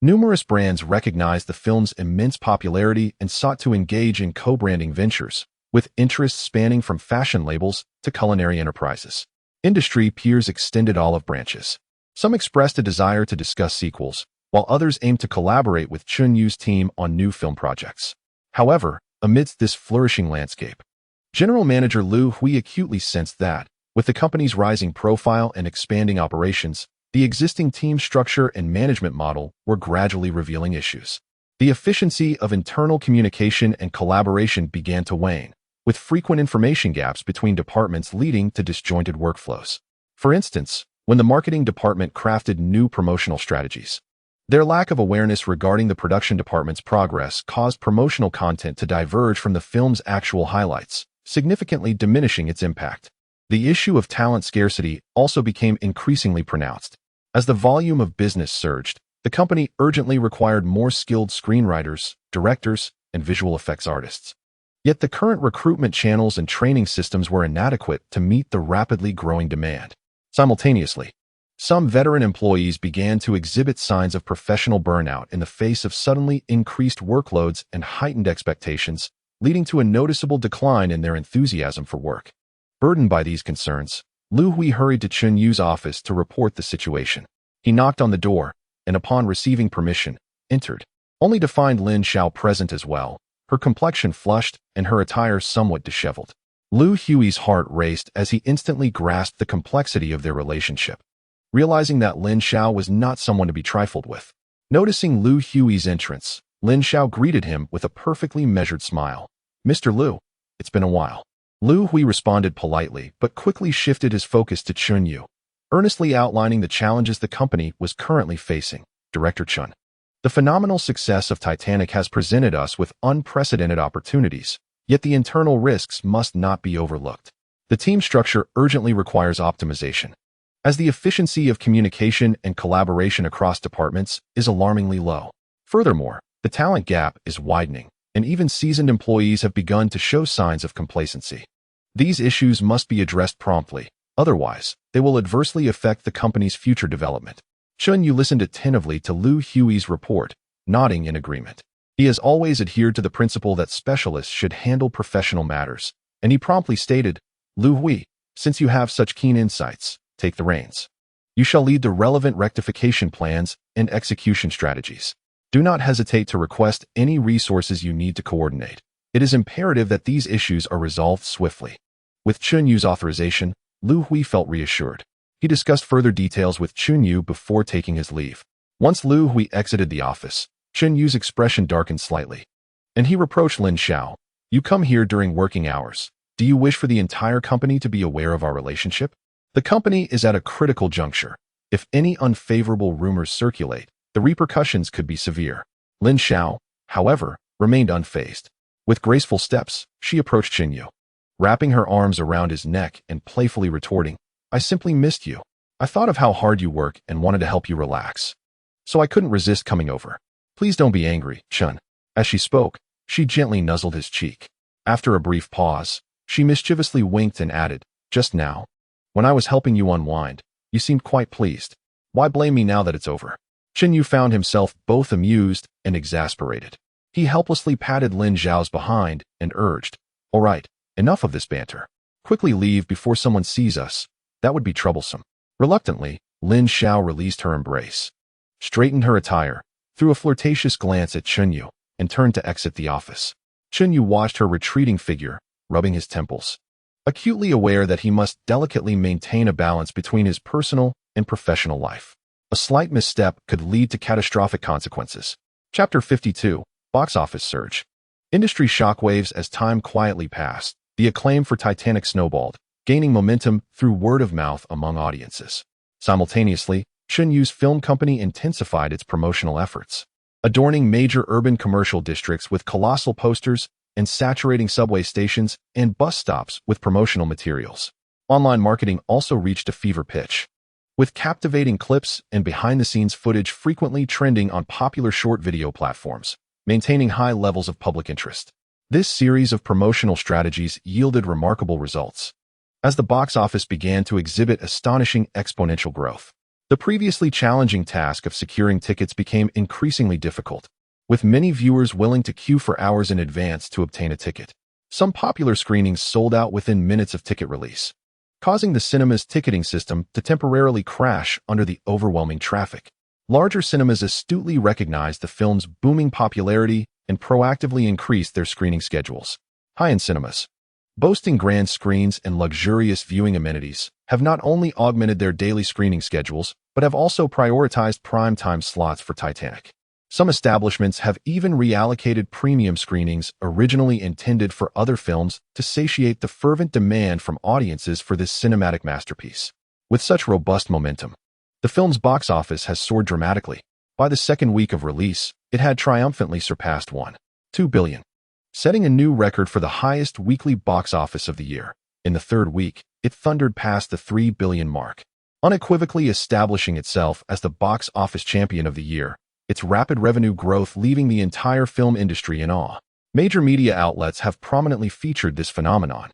Numerous brands recognized the film's immense popularity and sought to engage in co-branding ventures, with interests spanning from fashion labels to culinary enterprises. Industry peers extended olive branches. Some expressed a desire to discuss sequels, while others aimed to collaborate with Qinyu's team on new film projects. However, amidst this flourishing landscape, General Manager Lu Hui acutely sensed that, with the company's rising profile and expanding operations, the existing team structure and management model were gradually revealing issues. The efficiency of internal communication and collaboration began to wane, with frequent information gaps between departments leading to disjointed workflows. For instance, when the marketing department crafted new promotional strategies, their lack of awareness regarding the production department's progress caused promotional content to diverge from the film's actual highlights, significantly diminishing its impact. The issue of talent scarcity also became increasingly pronounced. As the volume of business surged, the company urgently required more skilled screenwriters, directors, and visual effects artists. Yet the current recruitment channels and training systems were inadequate to meet the rapidly growing demand. Simultaneously, some veteran employees began to exhibit signs of professional burnout in the face of suddenly increased workloads and heightened expectations, leading to a noticeable decline in their enthusiasm for work. Burdened by these concerns, Lu Hui hurried to Qinyu's office to report the situation. He knocked on the door, and upon receiving permission, entered, only to find Lin Xiao present as well, her complexion flushed and her attire somewhat disheveled. Lu Hui's heart raced as he instantly grasped the complexity of their relationship, realizing that Lin Xiao was not someone to be trifled with. Noticing Lu Hui's entrance, Lin Xiao greeted him with a perfectly measured smile. "Mr. Lu, it's been a while." Lu Hui responded politely, but quickly shifted his focus to Qinyue, earnestly outlining the challenges the company was currently facing. "Director Chun, the phenomenal success of Titanic has presented us with unprecedented opportunities, yet the internal risks must not be overlooked. The team structure urgently requires optimization, as the efficiency of communication and collaboration across departments is alarmingly low. Furthermore, the talent gap is widening, and even seasoned employees have begun to show signs of complacency. These issues must be addressed promptly, otherwise, they will adversely affect the company's future development." Qinyue listened attentively to Lu Hui's report, nodding in agreement. He has always adhered to the principle that specialists should handle professional matters, and he promptly stated, "Lu Hui, since you have such keen insights, take the reins. You shall lead the relevant rectification plans and execution strategies. Do not hesitate to request any resources you need to coordinate. It is imperative that these issues are resolved swiftly." With Qinyu's authorization, Lu Hui felt reassured. He discussed further details with Qinyue before taking his leave. Once Lu Hui exited the office, Qinyu's expression darkened slightly, and he reproached Lin Xiao. "You come here during working hours. Do you wish for the entire company to be aware of our relationship? The company is at a critical juncture. If any unfavorable rumors circulate, the repercussions could be severe." Lin Xiao, however, remained unfazed. With graceful steps, she approached Qinyue, wrapping her arms around his neck and playfully retorting, "I simply missed you. I thought of how hard you work and wanted to help you relax, so I couldn't resist coming over. Please don't be angry, Chun." As she spoke, she gently nuzzled his cheek. After a brief pause, she mischievously winked and added, "Just now, when I was helping you unwind, you seemed quite pleased. Why blame me now that it's over?" Qinyue found himself both amused and exasperated. He helplessly patted Lin Xiao's behind and urged, "All right, enough of this banter. Quickly leave before someone sees us. That would be troublesome." Reluctantly, Lin Xiao released her embrace, straightened her attire, threw a flirtatious glance at Qinyue, and turned to exit the office. Qinyue watched her retreating figure, rubbing his temples, acutely aware that he must delicately maintain a balance between his personal and professional life. A slight misstep could lead to catastrophic consequences. Chapter 52. Box office surge. Industry shockwaves as time quietly passed. The acclaim for Titanic snowballed, gaining momentum through word of mouth among audiences. Simultaneously, Chun Yu's film company intensified its promotional efforts, adorning major urban commercial districts with colossal posters and saturating subway stations and bus stops with promotional materials. Online marketing also reached a fever pitch, with captivating clips and behind-the-scenes footage frequently trending on popular short video platforms, maintaining high levels of public interest. This series of promotional strategies yielded remarkable results, as the box office began to exhibit astonishing exponential growth. The previously challenging task of securing tickets became increasingly difficult, with many viewers willing to queue for hours in advance to obtain a ticket. Some popular screenings sold out within minutes of ticket release, causing the cinema's ticketing system to temporarily crash under the overwhelming traffic. Larger cinemas astutely recognized the film's booming popularity and proactively increased their screening schedules. High-end cinemas, boasting grand screens and luxurious viewing amenities, have not only augmented their daily screening schedules, but have also prioritized prime-time slots for Titanic. Some establishments have even reallocated premium screenings originally intended for other films to satiate the fervent demand from audiences for this cinematic masterpiece. With such robust momentum, the film's box office has soared dramatically. By the second week of release, it had triumphantly surpassed $1.2 billion, setting a new record for the highest weekly box office of the year. In the third week, it thundered past the $3 billion mark, unequivocally establishing itself as the box office champion of the year, its rapid revenue growth leaving the entire film industry in awe. Major media outlets have prominently featured this phenomenon,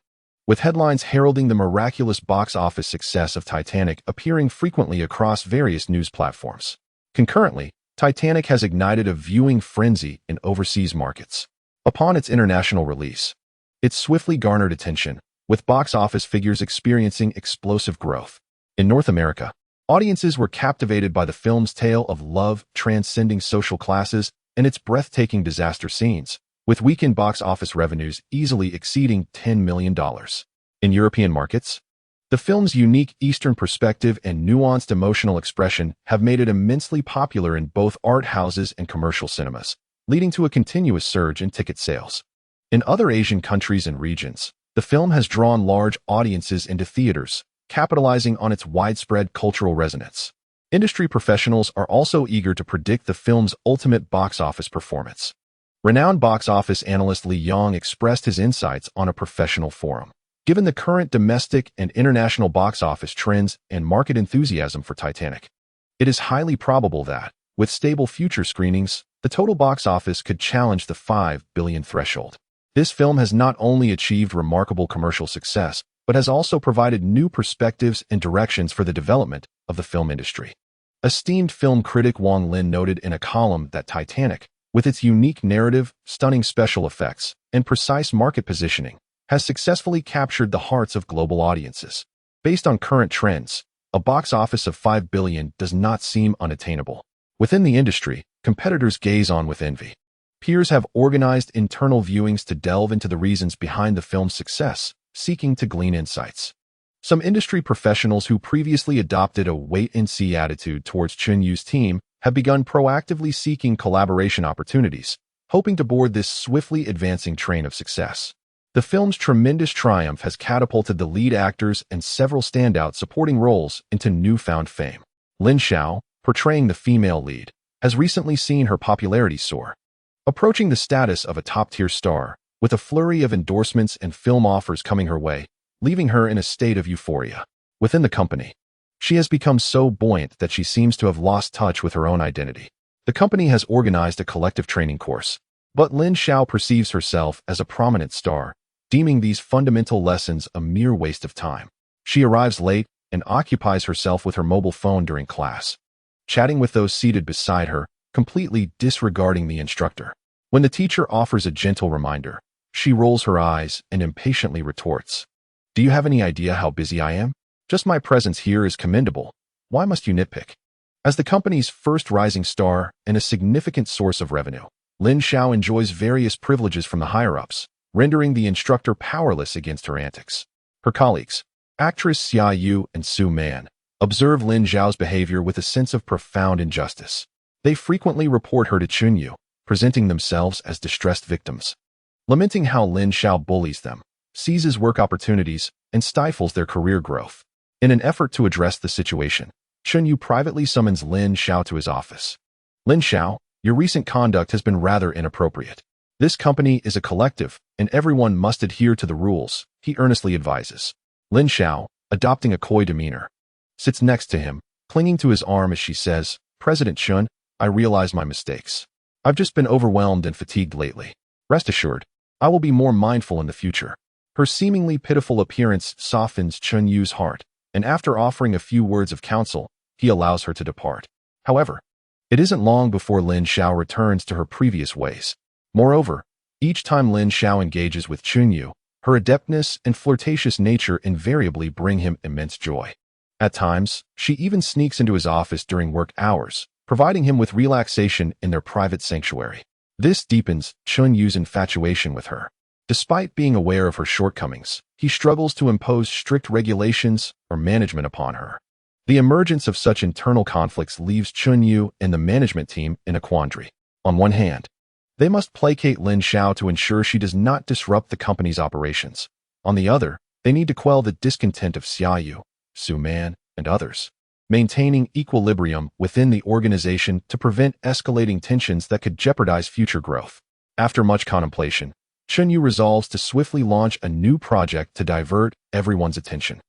with headlines heralding the miraculous box office success of Titanic appearing frequently across various news platforms. Concurrently, Titanic has ignited a viewing frenzy in overseas markets. Upon its international release, it swiftly garnered attention, with box office figures experiencing explosive growth. In North America, audiences were captivated by the film's tale of love transcending social classes and its breathtaking disaster scenes, with weekend box office revenues easily exceeding $10 million. In European markets, the film's unique Eastern perspective and nuanced emotional expression have made it immensely popular in both art houses and commercial cinemas, leading to a continuous surge in ticket sales. In other Asian countries and regions, the film has drawn large audiences into theaters, capitalizing on its widespread cultural resonance. Industry professionals are also eager to predict the film's ultimate box office performance. Renowned box office analyst Lee Yong expressed his insights on a professional forum. Given the current domestic and international box office trends and market enthusiasm for Titanic, it is highly probable that, with stable future screenings, the total box office could challenge the $5 billion threshold. This film has not only achieved remarkable commercial success, but has also provided new perspectives and directions for the development of the film industry. Esteemed film critic Wong Lin noted in a column that Titanic, with its unique narrative, stunning special effects, and precise market positioning, has successfully captured the hearts of global audiences. Based on current trends, a box office of $5 billion does not seem unattainable. Within the industry, competitors gaze on with envy. Peers have organized internal viewings to delve into the reasons behind the film's success, seeking to glean insights. Some industry professionals who previously adopted a wait-and-see attitude towards Chun Yu's team have begun proactively seeking collaboration opportunities, hoping to board this swiftly advancing train of success. The film's tremendous triumph has catapulted the lead actors and several standout supporting roles into newfound fame. Lin Xiao, portraying the female lead, has recently seen her popularity soar, approaching the status of a top-tier star, with a flurry of endorsements and film offers coming her way, leaving her in a state of euphoria. Within the company, she has become so buoyant that she seems to have lost touch with her own identity. The company has organized a collective training course, but Lin Xiao perceives herself as a prominent star, deeming these fundamental lessons a mere waste of time. She arrives late and occupies herself with her mobile phone during class, chatting with those seated beside her, completely disregarding the instructor. When the teacher offers a gentle reminder, she rolls her eyes and impatiently retorts, "Do you have any idea how busy I am? Just my presence here is commendable. Why must you nitpick?" As the company's first rising star and a significant source of revenue, Lin Xiao enjoys various privileges from the higher-ups, rendering the instructor powerless against her antics. Her colleagues, actress Xia Yu and Su Man, observe Lin Xiao's behavior with a sense of profound injustice. They frequently report her to Chun Yu, presenting themselves as distressed victims. Lamenting how Lin Xiao bullies them, seizes work opportunities, and stifles their career growth. In an effort to address the situation, Chun Yu privately summons Lin Xiao to his office. Lin Xiao, your recent conduct has been rather inappropriate. This company is a collective, and everyone must adhere to the rules, he earnestly advises. Lin Xiao, adopting a coy demeanor, sits next to him, clinging to his arm as she says, President Chun, I realize my mistakes. I've just been overwhelmed and fatigued lately. Rest assured, I will be more mindful in the future. Her seemingly pitiful appearance softens Chun Yu's heart, and after offering a few words of counsel, he allows her to depart. However, it isn't long before Lin Xiao returns to her previous ways. Moreover, each time Lin Xiao engages with Chun Yu, her adeptness and flirtatious nature invariably bring him immense joy. At times, she even sneaks into his office during work hours, providing him with relaxation in their private sanctuary. This deepens Chun Yu's infatuation with her. Despite being aware of her shortcomings, he struggles to impose strict regulations or management upon her. The emergence of such internal conflicts leaves Chun Yu and the management team in a quandary. On one hand, they must placate Lin Xiao to ensure she does not disrupt the company's operations. On the other, they need to quell the discontent of Xiaoyu, Su Man, and others, maintaining equilibrium within the organization to prevent escalating tensions that could jeopardize future growth. After much contemplation, Chun Yu resolves to swiftly launch a new project to divert everyone's attention,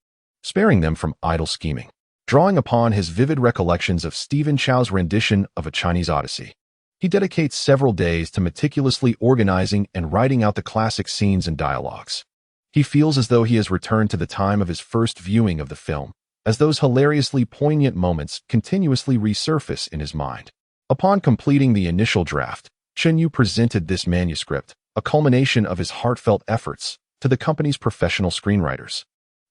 sparing them from idle scheming. Drawing upon his vivid recollections of Stephen Chow's rendition of A Chinese Odyssey, he dedicates several days to meticulously organizing and writing out the classic scenes and dialogues. He feels as though he has returned to the time of his first viewing of the film, as those hilariously poignant moments continuously resurface in his mind. Upon completing the initial draft, Chun Yu presented this manuscript, a culmination of his heartfelt efforts, to the company's professional screenwriters,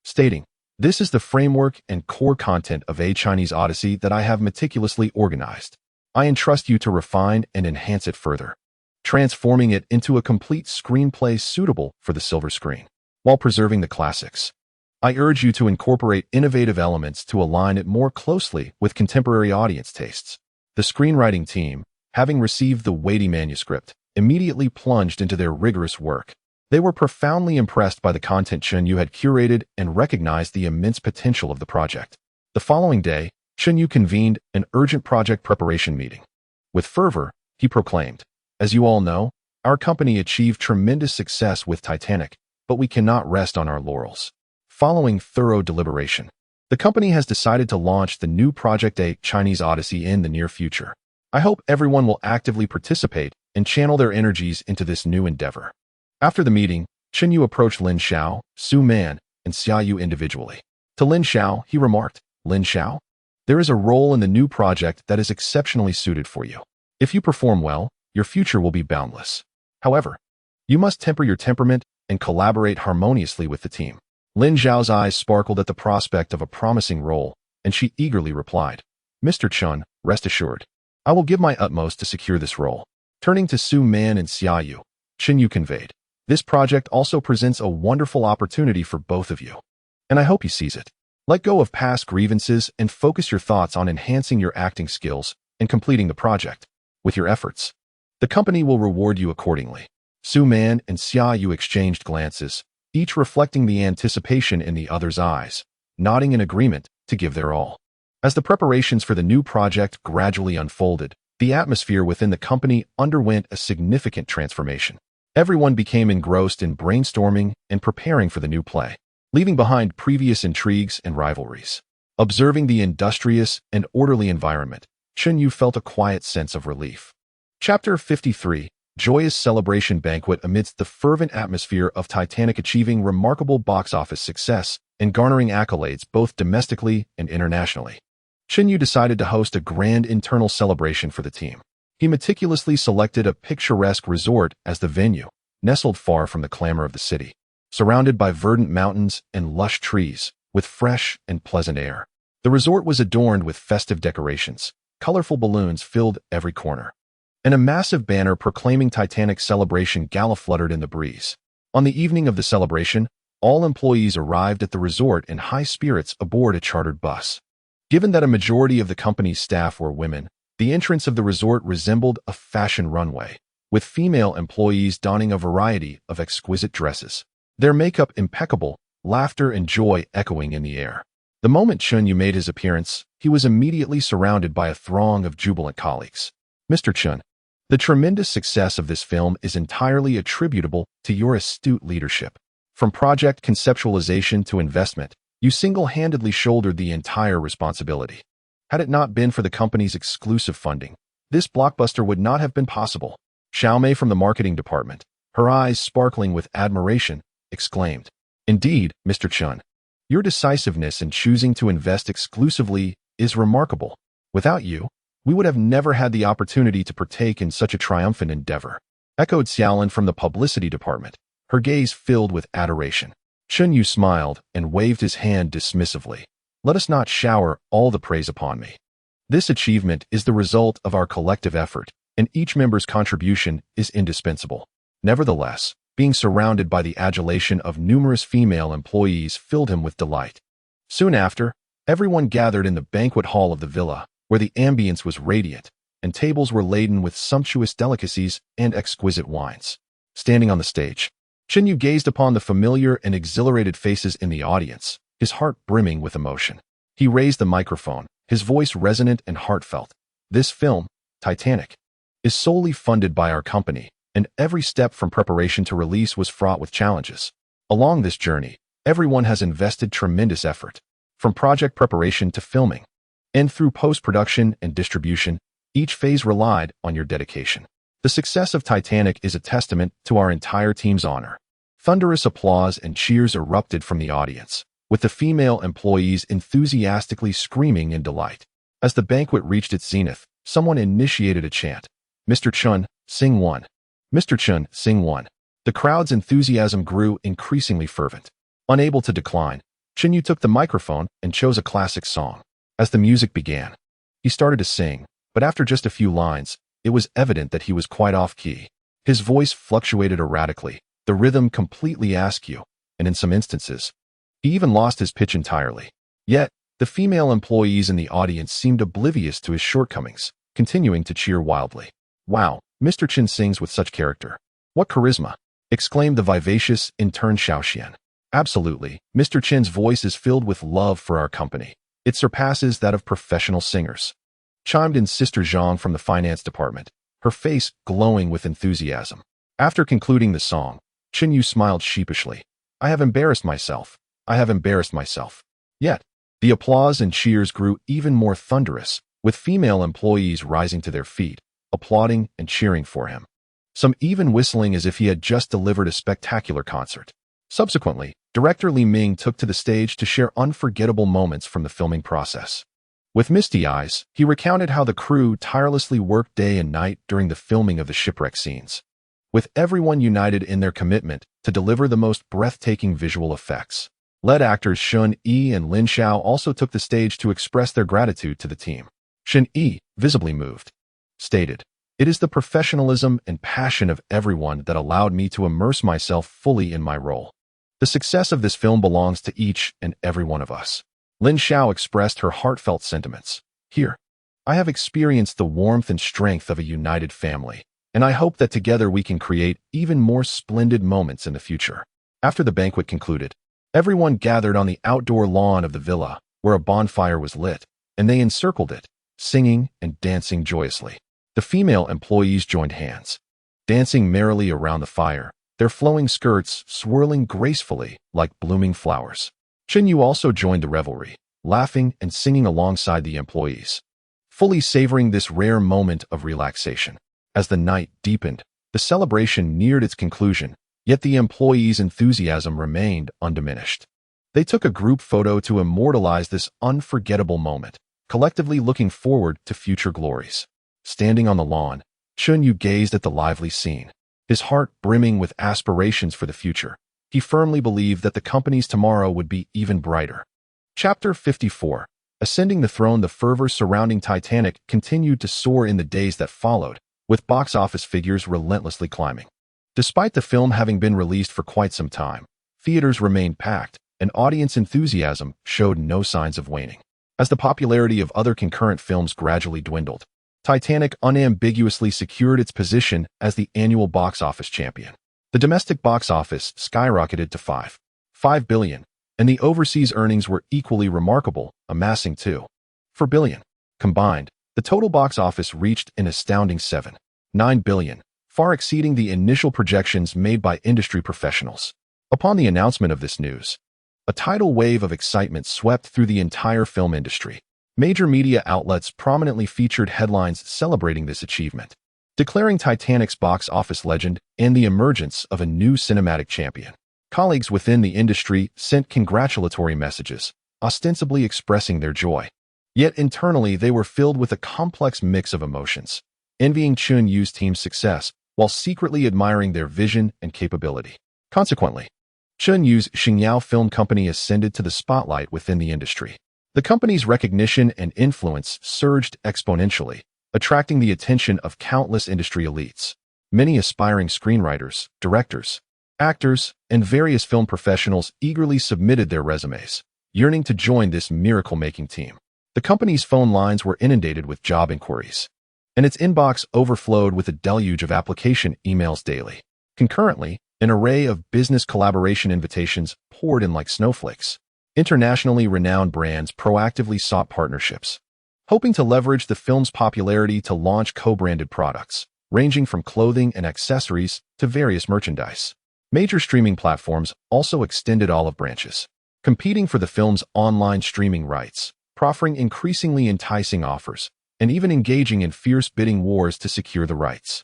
stating, This is the framework and core content of A Chinese Odyssey that I have meticulously organized. I entrust you to refine and enhance it further, transforming it into a complete screenplay suitable for the silver screen, while preserving the classics. I urge you to incorporate innovative elements to align it more closely with contemporary audience tastes. The screenwriting team, having received the weighty manuscript, immediately plunged into their rigorous work. They were profoundly impressed by the content Chun Yu had curated and recognized the immense potential of the project. The following day, Chun Yu convened an urgent project preparation meeting. With fervor, he proclaimed, As you all know, our company achieved tremendous success with Titanic, but we cannot rest on our laurels. Following thorough deliberation, the company has decided to launch the new Project A Chinese Odyssey in the near future. I hope everyone will actively participate and channel their energies into this new endeavor. After the meeting, Chun Yu approached Lin Xiao, Su Man, and Xiaoyu individually. To Lin Xiao, he remarked, Lin Xiao, there is a role in the new project that is exceptionally suited for you. If you perform well, your future will be boundless. However, you must temper your temperament and collaborate harmoniously with the team. Lin Xiao's eyes sparkled at the prospect of a promising role, and she eagerly replied, Mr. Chun, rest assured, I will give my utmost to secure this role. Turning to Su Man and Xiaoyu, Chun Yu conveyed, This project also presents a wonderful opportunity for both of you, and I hope you seize it. Let go of past grievances and focus your thoughts on enhancing your acting skills and completing the project. With your efforts, the company will reward you accordingly. Su Man and Xiaoyu exchanged glances, each reflecting the anticipation in the other's eyes, nodding in agreement to give their all. As the preparations for the new project gradually unfolded, the atmosphere within the company underwent a significant transformation. Everyone became engrossed in brainstorming and preparing for the new play, leaving behind previous intrigues and rivalries. Observing the industrious and orderly environment, Chun Yu felt a quiet sense of relief. Chapter 53, Joyous Celebration Banquet. Amidst the fervent atmosphere of Titanic achieving remarkable box office success and garnering accolades both domestically and internationally, Chun Yu decided to host a grand internal celebration for the team. He meticulously selected a picturesque resort as the venue, nestled far from the clamor of the city, surrounded by verdant mountains and lush trees, with fresh and pleasant air. The resort was adorned with festive decorations, colorful balloons filled every corner, and a massive banner proclaiming Titanic's celebration gala fluttered in the breeze. On the evening of the celebration, all employees arrived at the resort in high spirits aboard a chartered bus. Given that a majority of the company's staff were women, The entrance of the resort resembled a fashion runway, with female employees donning a variety of exquisite dresses. Their makeup impeccable, laughter and joy echoing in the air. The moment Chun Yu made his appearance, he was immediately surrounded by a throng of jubilant colleagues. Mr. Chun, the tremendous success of this film is entirely attributable to your astute leadership. From project conceptualization to investment, you single-handedly shouldered the entire responsibility. Had it not been for the company's exclusive funding, this blockbuster would not have been possible. Xiaomei from the marketing department, her eyes sparkling with admiration, exclaimed, "Indeed, Mr. Chun, your decisiveness in choosing to invest exclusively is remarkable. Without you, we would have never had the opportunity to partake in such a triumphant endeavor," echoed Xiaolin from the publicity department, her gaze filled with adoration. Chun Yu smiled and waved his hand dismissively. "Let us not shower all the praise upon me. This achievement is the result of our collective effort, and each member's contribution is indispensable." Nevertheless, being surrounded by the adulation of numerous female employees filled him with delight. Soon after, everyone gathered in the banquet hall of the villa, where the ambience was radiant, and tables were laden with sumptuous delicacies and exquisite wines. Standing on the stage, Chun Yu gazed upon the familiar and exhilarated faces in the audience, his heart brimming with emotion. He raised the microphone, his voice resonant and heartfelt. "This film, Titanic, is solely funded by our company, and every step from preparation to release was fraught with challenges. Along this journey, everyone has invested tremendous effort, from project preparation to filming, and through post-production and distribution, each phase relied on your dedication. The success of Titanic is a testament to our entire team's honor." Thunderous applause and cheers erupted from the audience, with the female employees enthusiastically screaming in delight. As the banquet reached its zenith, someone initiated a chant. "Mr. Chun, sing one. Mr. Chun, sing one." The crowd's enthusiasm grew increasingly fervent. Unable to decline, Chun Yu took the microphone and chose a classic song. As the music began, he started to sing, but after just a few lines, it was evident that he was quite off-key. His voice fluctuated erratically, the rhythm completely askew, and in some instances, he even lost his pitch entirely. Yet, the female employees in the audience seemed oblivious to his shortcomings, continuing to cheer wildly. "Wow, Mr. Chin sings with such character. What charisma!" exclaimed the vivacious intern Xiaoxian. "Absolutely, Mr. Chin's voice is filled with love for our company. It surpasses that of professional singers," chimed in Sister Zhang from the finance department, her face glowing with enthusiasm. After concluding the song, Chun Yu smiled sheepishly. "I have embarrassed myself. I have embarrassed myself." Yet, the applause and cheers grew even more thunderous, with female employees rising to their feet, applauding and cheering for him. Some even whistling as if he had just delivered a spectacular concert. Subsequently, director Li Ming took to the stage to share unforgettable moments from the filming process. With misty eyes, he recounted how the crew tirelessly worked day and night during the filming of the shipwreck scenes, with everyone united in their commitment to deliver the most breathtaking visual effects. Lead actors Shun Yi and Lin Xiao also took the stage to express their gratitude to the team. Shun Yi, visibly moved, stated, "It is the professionalism and passion of everyone that allowed me to immerse myself fully in my role. The success of this film belongs to each and every one of us." Lin Xiao expressed her heartfelt sentiments. "Here, I have experienced the warmth and strength of a united family, and I hope that together we can create even more splendid moments in the future." After the banquet concluded, everyone gathered on the outdoor lawn of the villa, where a bonfire was lit, and they encircled it, singing and dancing joyously. The female employees joined hands, dancing merrily around the fire, their flowing skirts swirling gracefully like blooming flowers. Chun Yu also joined the revelry, laughing and singing alongside the employees, fully savoring this rare moment of relaxation. As the night deepened, the celebration neared its conclusion, yet the employees' enthusiasm remained undiminished. They took a group photo to immortalize this unforgettable moment, collectively looking forward to future glories. Standing on the lawn, Chun Yu gazed at the lively scene, his heart brimming with aspirations for the future. He firmly believed that the company's tomorrow would be even brighter. Chapter 54. Ascending the throne. The fervor surrounding Titanic continued to soar in the days that followed, with box office figures relentlessly climbing. Despite the film having been released for quite some time, theaters remained packed, and audience enthusiasm showed no signs of waning. As the popularity of other concurrent films gradually dwindled, Titanic unambiguously secured its position as the annual box office champion. The domestic box office skyrocketed to $5 billion, and the overseas earnings were equally remarkable, amassing $2.4 billion. Combined, the total box office reached an astounding $7.9 billion, far exceeding the initial projections made by industry professionals. Upon the announcement of this news, a tidal wave of excitement swept through the entire film industry. Major media outlets prominently featured headlines celebrating this achievement, declaring Titanic's box office legend and the emergence of a new cinematic champion. Colleagues within the industry sent congratulatory messages, ostensibly expressing their joy. Yet internally, they were filled with a complex mix of emotions, envying Chun Yu's team's success while secretly admiring their vision and capability. Consequently, Chun Yu's Xingyao Film Company ascended to the spotlight within the industry. The company's recognition and influence surged exponentially, attracting the attention of countless industry elites. Many aspiring screenwriters, directors, actors, and various film professionals eagerly submitted their resumes, yearning to join this miracle-making team. The company's phone lines were inundated with job inquiries, and its inbox overflowed with a deluge of application emails daily. Concurrently, an array of business collaboration invitations poured in like snowflakes. Internationally renowned brands proactively sought partnerships, hoping to leverage the film's popularity to launch co-branded products, ranging from clothing and accessories to various merchandise. Major streaming platforms also extended olive branches, competing for the film's online streaming rights, proffering increasingly enticing offers, and even engaging in fierce bidding wars to secure the rights.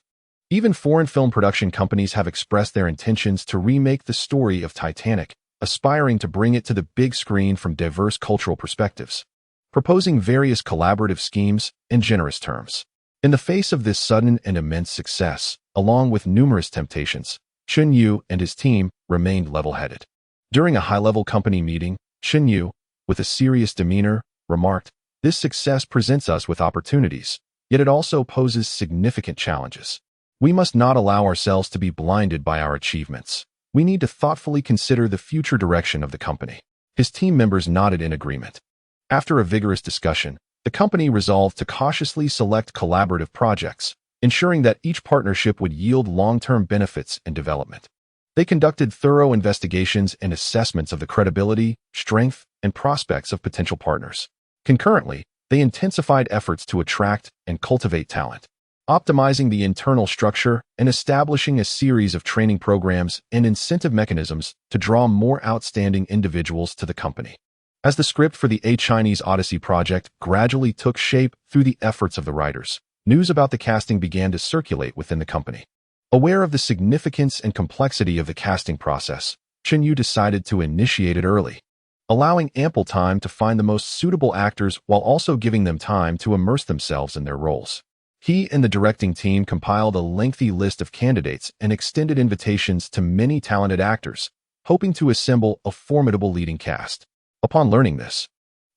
Even foreign film production companies have expressed their intentions to remake the story of Titanic, aspiring to bring it to the big screen from diverse cultural perspectives, proposing various collaborative schemes in generous terms. In the face of this sudden and immense success, along with numerous temptations, Chun Yu and his team remained level-headed. During a high-level company meeting, Chun Yu, with a serious demeanor, remarked, "This success presents us with opportunities, yet it also poses significant challenges. We must not allow ourselves to be blinded by our achievements. We need to thoughtfully consider the future direction of the company." His team members nodded in agreement. After a vigorous discussion, the company resolved to cautiously select collaborative projects, ensuring that each partnership would yield long-term benefits and development. They conducted thorough investigations and assessments of the credibility, strength, and prospects of potential partners. Concurrently, they intensified efforts to attract and cultivate talent, optimizing the internal structure and establishing a series of training programs and incentive mechanisms to draw more outstanding individuals to the company. As the script for the A Chinese Odyssey project gradually took shape through the efforts of the writers, news about the casting began to circulate within the company. Aware of the significance and complexity of the casting process, Chun Yu decided to initiate it early, allowing ample time to find the most suitable actors while also giving them time to immerse themselves in their roles. He and the directing team compiled a lengthy list of candidates and extended invitations to many talented actors, hoping to assemble a formidable leading cast. Upon learning this,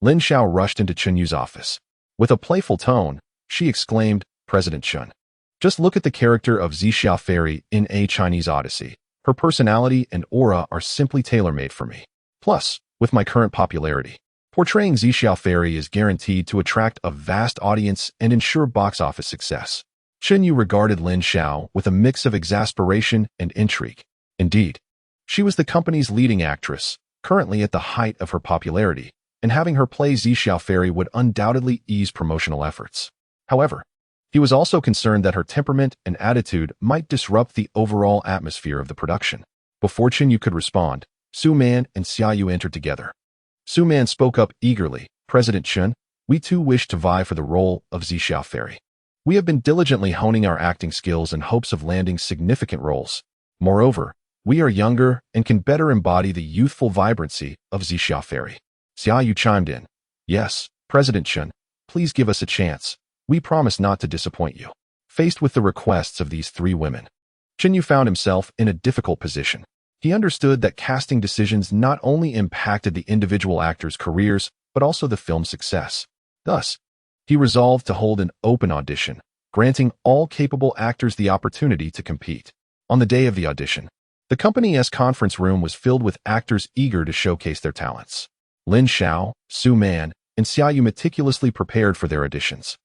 Lin Xiao rushed into Chun Yu's office. With a playful tone, she exclaimed, "President Chun, just look at the character of Zixia Fairy in A Chinese Odyssey. Her personality and aura are simply tailor-made for me. Plus, with my current popularity, portraying Zixia Fairy is guaranteed to attract a vast audience and ensure box office success." Chun Yu regarded Lin Xiao with a mix of exasperation and intrigue. Indeed, she was the company's leading actress, currently at the height of her popularity, and having her play Zixia Fairy would undoubtedly ease promotional efforts. However, he was also concerned that her temperament and attitude might disrupt the overall atmosphere of the production. Before Chun Yu could respond, Su Man and Xia Yu entered together. Su Man spoke up eagerly, "President Chun, we too wish to vie for the role of Zixia Fairy. We have been diligently honing our acting skills in hopes of landing significant roles. Moreover, we are younger and can better embody the youthful vibrancy of Zixia Fairy." Xia Yu chimed in, "Yes, President Chun, please give us a chance. We promise not to disappoint you." Faced with the requests of these three women, Chun Yu found himself in a difficult position. He understood that casting decisions not only impacted the individual actors' careers, but also the film's success. Thus, he resolved to hold an open audition, granting all capable actors the opportunity to compete. On the day of the audition, the company's conference room was filled with actors eager to showcase their talents. Lin Xiao, Su Man, and Xia Yu meticulously prepared for their auditions,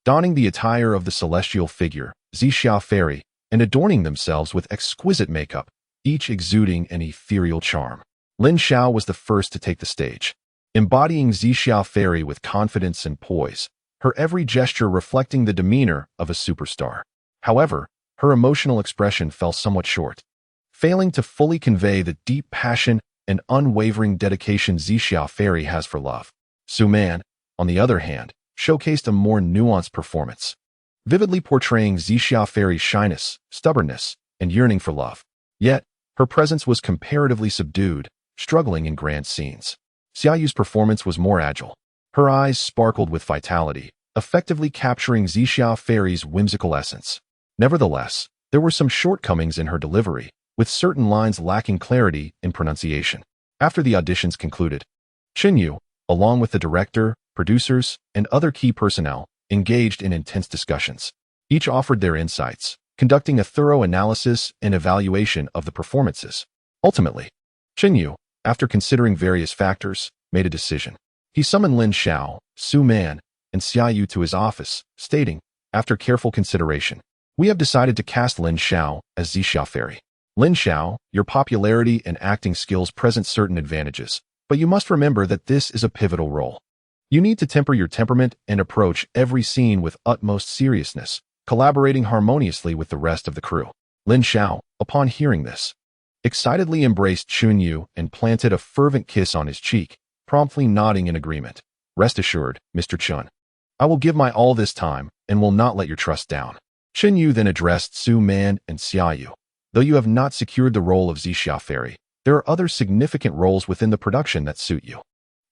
donning the attire of the celestial figure, Zixia Fairy, and adorning themselves with exquisite makeup, each exuding an ethereal charm. Lin Xiao was the first to take the stage, embodying Zixia Fairy with confidence and poise, her every gesture reflecting the demeanor of a superstar. However, her emotional expression fell somewhat short, failing to fully convey the deep passion and unwavering dedication Zixia Fairy has for love. Su Man, on the other hand, showcased a more nuanced performance, vividly portraying Zixia Fairy's shyness, stubbornness, and yearning for love. Yet, her presence was comparatively subdued, struggling in grand scenes. Xiaoyu's performance was more agile. Her eyes sparkled with vitality, effectively capturing Zixia Fairy's whimsical essence. Nevertheless, there were some shortcomings in her delivery, with certain lines lacking clarity in pronunciation. After the auditions concluded, Qinyu, along with the director, producers, and other key personnel, engaged in intense discussions. Each offered their insights, conducting a thorough analysis and evaluation of the performances. Ultimately, Qinyu, after considering various factors, made a decision. He summoned Lin Xiao, Su Man, and Xiaoyu to his office, stating, after careful consideration, we have decided to cast Lin Xiao as Zixia Fairy. Lin Xiao, your popularity and acting skills present certain advantages, but you must remember that this is a pivotal role. You need to temper your temperament and approach every scene with utmost seriousness, collaborating harmoniously with the rest of the crew. Lin Xiao, upon hearing this, excitedly embraced Qinyu and planted a fervent kiss on his cheek, promptly nodding in agreement. Rest assured, Mr. Chun, I will give my all this time and will not let your trust down. Qinyu then addressed Su Man and Xiaoyu. Though you have not secured the role of Zixia Fairy, there are other significant roles within the production that suit you.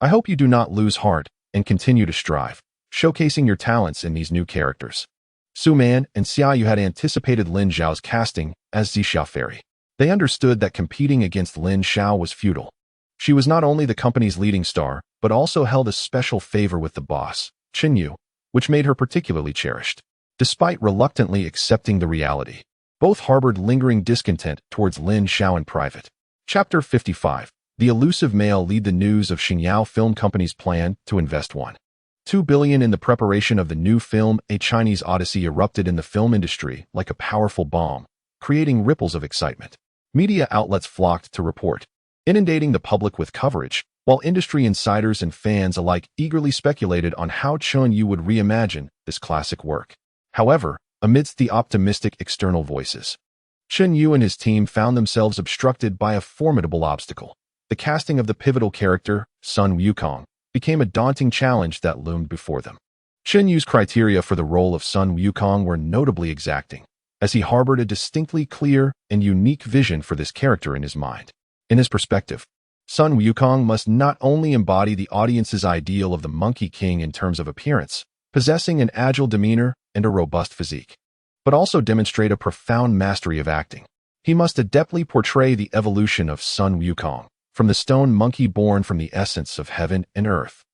I hope you do not lose heart and continue to strive, showcasing your talents in these new characters. Su Man and Xiaoyu had anticipated Lin Xiao's casting as Zixia Fairy. They understood that competing against Lin Xiao was futile. She was not only the company's leading star, but also held a special favor with the boss, Qinyu, which made her particularly cherished. Despite reluctantly accepting the reality, both harbored lingering discontent towards Lin Xiao in private. Chapter 55. The elusive male lead the news of Xingyao Film Company's plan to invest $1.2 billion in the preparation of the new film A Chinese Odyssey erupted in the film industry like a powerful bomb, creating ripples of excitement. Media outlets flocked to report, inundating the public with coverage, while industry insiders and fans alike eagerly speculated on how Chun Yu would reimagine this classic work. However, amidst the optimistic external voices, Chun Yu and his team found themselves obstructed by a formidable obstacle. The casting of the pivotal character, Sun Wukong, became a daunting challenge that loomed before them. Chun Yu's criteria for the role of Sun Wukong were notably exacting, as he harbored a distinctly clear and unique vision for this character in his mind. In his perspective, Sun Wukong must not only embody the audience's ideal of the Monkey King in terms of appearance, possessing an agile demeanor and a robust physique, but also demonstrate a profound mastery of acting. He must adeptly portray the evolution of Sun Wukong, from the stone monkey born from the essence of heaven and earth,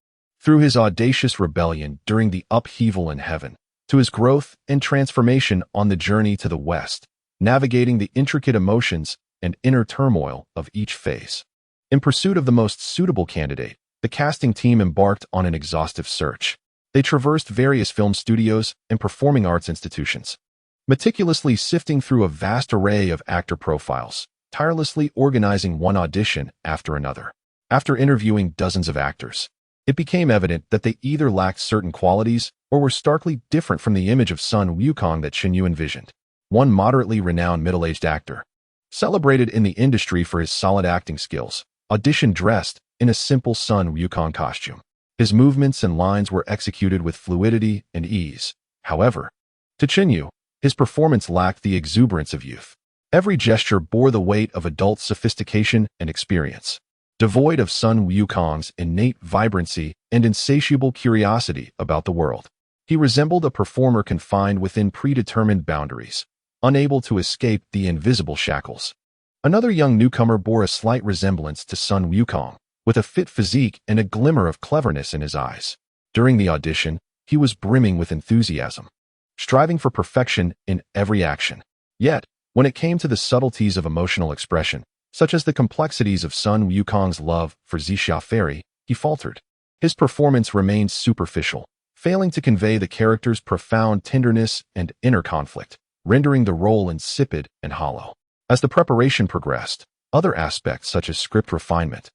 through his audacious rebellion during the upheaval in heaven, to his growth and transformation on the journey to the west, navigating the intricate emotions and inner turmoil of each phase. In pursuit of the most suitable candidate, the casting team embarked on an exhaustive search. They traversed various film studios and performing arts institutions, meticulously sifting through a vast array of actor profiles, tirelessly organizing one audition after another. After interviewing dozens of actors, it became evident that they either lacked certain qualities or were starkly different from the image of Sun Wukong that Qinyu envisioned. One moderately renowned middle-aged actor, celebrated in the industry for his solid acting skills, auditioned dressed in a simple Sun Wukong costume. His movements and lines were executed with fluidity and ease. However, to Qinyu, his performance lacked the exuberance of youth. Every gesture bore the weight of adult sophistication and experience, devoid of Sun Wukong's innate vibrancy and insatiable curiosity about the world. He resembled a performer confined within predetermined boundaries, unable to escape the invisible shackles. Another young newcomer bore a slight resemblance to Sun Wukong, with a fit physique and a glimmer of cleverness in his eyes. During the audition, he was brimming with enthusiasm, striving for perfection in every action. Yet, when it came to the subtleties of emotional expression, such as the complexities of Sun Wukong's love for Zixia Fairy, he faltered. His performance remained superficial, failing to convey the character's profound tenderness and inner conflict, rendering the role insipid and hollow. As the preparation progressed, other aspects such as script refinement,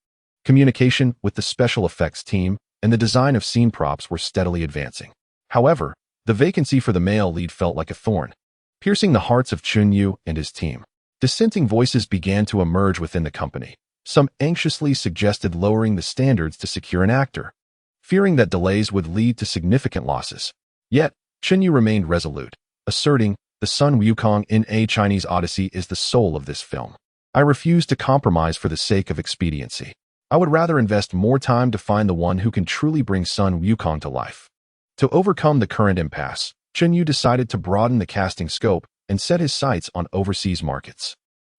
communication with the special effects team, and the design of scene props were steadily advancing. However, the vacancy for the male lead felt like a thorn, piercing the hearts of Chun-Yu and his team. Dissenting voices began to emerge within the company. Some anxiously suggested lowering the standards to secure an actor, fearing that delays would lead to significant losses. Yet, Chun-Yu remained resolute, asserting, "The Sun Wukong in A Chinese Odyssey is the soul of this film. I refuse to compromise for the sake of expediency. I would rather invest more time to find the one who can truly bring Sun Wukong to life." To overcome the current impasse, Chun-Yu decided to broaden the casting scope and set his sights on overseas markets.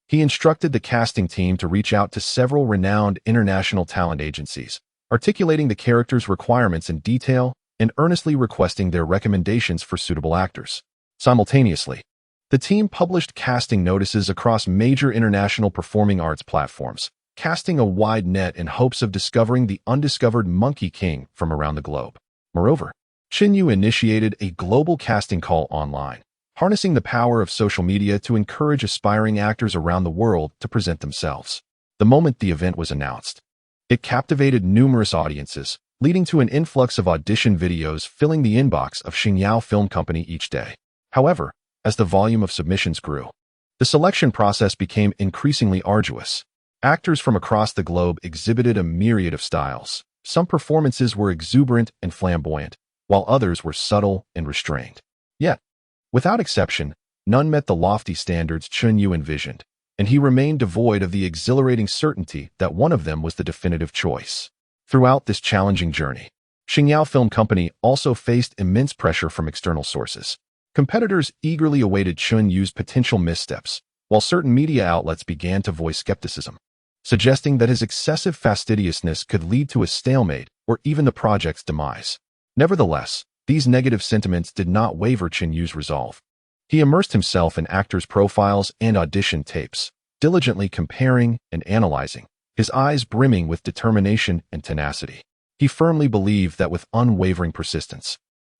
He instructed the casting team to reach out to several renowned international talent agencies, articulating the character's requirements in detail and earnestly requesting their recommendations for suitable actors. Simultaneously, the team published casting notices across major international performing arts platforms, casting a wide net in hopes of discovering the undiscovered Monkey King from around the globe. Moreover, Chun-Yu initiated a global casting call online, harnessing the power of social media to encourage aspiring actors around the world to present themselves. The moment the event was announced, it captivated numerous audiences, leading to an influx of audition videos filling the inbox of Xingyao Film Company each day. However, as the volume of submissions grew, the selection process became increasingly arduous. Actors from across the globe exhibited a myriad of styles. Some performances were exuberant and flamboyant, while others were subtle and restrained. Yet, without exception, none met the lofty standards Chun-Yu envisioned, and he remained devoid of the exhilarating certainty that one of them was the definitive choice. Throughout this challenging journey, Xingyao Film Company also faced immense pressure from external sources. Competitors eagerly awaited Chun-Yu's potential missteps, while certain media outlets began to voice skepticism, suggesting that his excessive fastidiousness could lead to a stalemate or even the project's demise. Nevertheless, these negative sentiments did not waver Chun-Yu's resolve. He immersed himself in actors' profiles and audition tapes, diligently comparing and analyzing, his eyes brimming with determination and tenacity. He firmly believed that with unwavering persistence,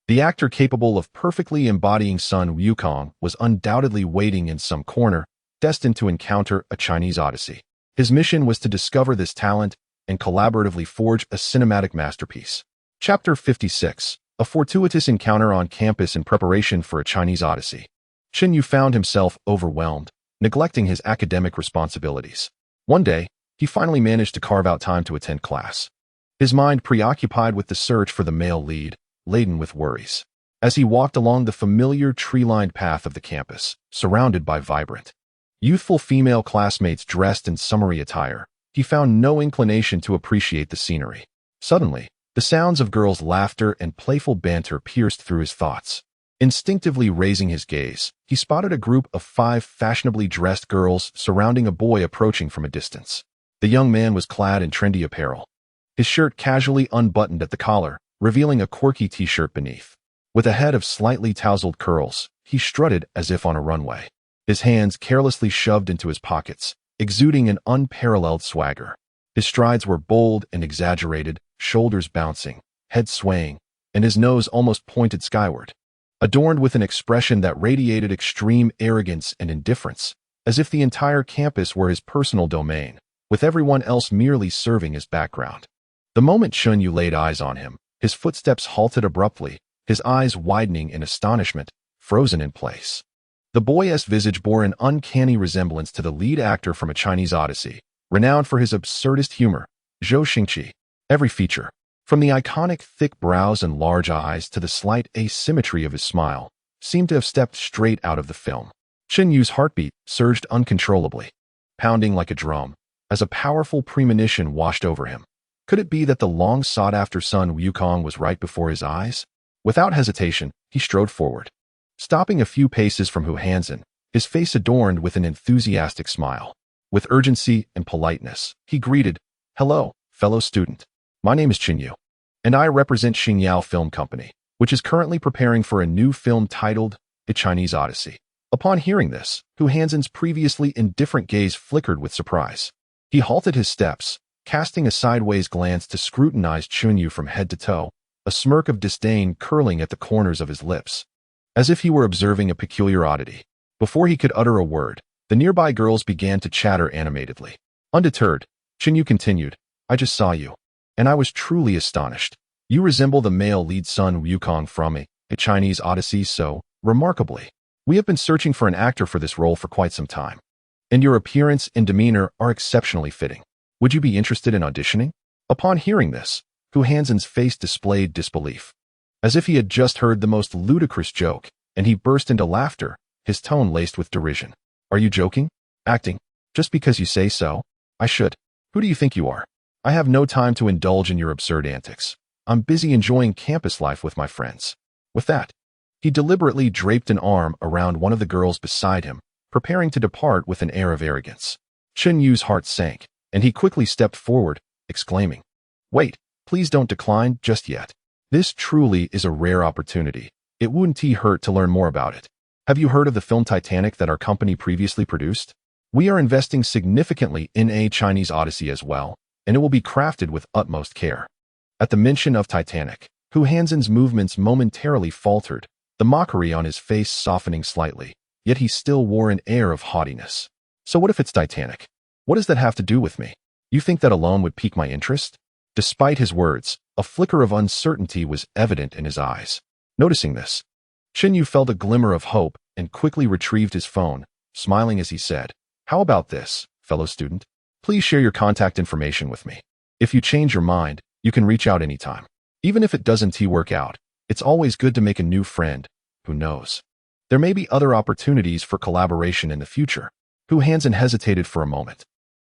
the actor capable of perfectly embodying Sun Wukong was undoubtedly waiting in some corner, destined to encounter a Chinese Odyssey. His mission was to discover this talent and collaboratively forge a cinematic masterpiece. Chapter 56. A fortuitous encounter on campus in preparation for a Chinese Odyssey. Chun-Yu found himself overwhelmed, neglecting his academic responsibilities. One day, he finally managed to carve out time to attend class, his mind preoccupied with the search for the male lead, laden with worries. As he walked along the familiar tree-lined path of the campus, surrounded by vibrant, youthful female classmates dressed in summery attire, he found no inclination to appreciate the scenery. Suddenly, the sounds of girls' laughter and playful banter pierced through his thoughts. Instinctively raising his gaze, he spotted a group of 5 fashionably dressed girls surrounding a boy approaching from a distance. The young man was clad in trendy apparel, his shirt casually unbuttoned at the collar, revealing a quirky t-shirt beneath. With a head of slightly tousled curls, he strutted as if on a runway, his hands carelessly shoved into his pockets, exuding an unparalleled swagger. His strides were bold and exaggerated, shoulders bouncing, head swaying, and his nose almost pointed skyward, adorned with an expression that radiated extreme arrogance and indifference, as if the entire campus were his personal domain, with everyone else merely serving as background. The moment Chun-Yu laid eyes on him, his footsteps halted abruptly, his eyes widening in astonishment, frozen in place. The boy's visage bore an uncanny resemblance to the lead actor from A Chinese Odyssey, renowned for his absurdist humor, Zhou Xingqi. Every feature, from the iconic thick brows and large eyes to the slight asymmetry of his smile, seemed to have stepped straight out of the film. Chun-Yu's heartbeat surged uncontrollably, pounding like a drum, as a powerful premonition washed over him. Could it be that the long-sought-after Sun Wukong was right before his eyes? Without hesitation, he strode forward, stopping a few paces from Hu Hansen, his face adorned with an enthusiastic smile. With urgency and politeness, he greeted, "Hello, fellow student. My name is Chun-Yu, and I represent Xingyao Film Company, which is currently preparing for a new film titled A Chinese Odyssey." Upon hearing this, Hu Hansen's previously indifferent gaze flickered with surprise. He halted his steps, casting a sideways glance to scrutinize Chun-Yu from head to toe, a smirk of disdain curling at the corners of his lips, as if he were observing a peculiar oddity. Before he could utter a word, the nearby girls began to chatter animatedly. Undeterred, Chinyu continued, I just saw you, and I was truly astonished. You resemble the male lead Sun Wukong from a Chinese Odyssey so remarkably. We have been searching for an actor for this role for quite some time, and your appearance and demeanor are exceptionally fitting. Would you be interested in auditioning? Upon hearing this, Hu Hansen's face displayed disbelief, as if he had just heard the most ludicrous joke, and he burst into laughter, his tone laced with derision. Are you joking? Acting? Just because you say so? I should. Who do you think you are? I have no time to indulge in your absurd antics. I'm busy enjoying campus life with my friends. With that, he deliberately draped an arm around one of the girls beside him, preparing to depart with an air of arrogance. Chen Yu's heart sank, and he quickly stepped forward, exclaiming, Wait, please don't decline just yet. This truly is a rare opportunity. It wouldn't hurt to learn more about it. Have you heard of the film Titanic that our company previously produced? We are investing significantly in a Chinese Odyssey as well, and it will be crafted with utmost care. At the mention of Titanic, Hu Hansen's movements momentarily faltered, the mockery on his face softening slightly, yet he still wore an air of haughtiness. So what if it's Titanic? What does that have to do with me? You think that alone would pique my interest? Despite his words, a flicker of uncertainty was evident in his eyes. Noticing this, Chen Yu felt a glimmer of hope and quickly retrieved his phone, smiling as he said, How about this, fellow student? Please share your contact information with me. If you change your mind, you can reach out anytime. Even if it doesn't work out, it's always good to make a new friend. Who knows? There may be other opportunities for collaboration in the future. Hu Hansen hesitated for a moment,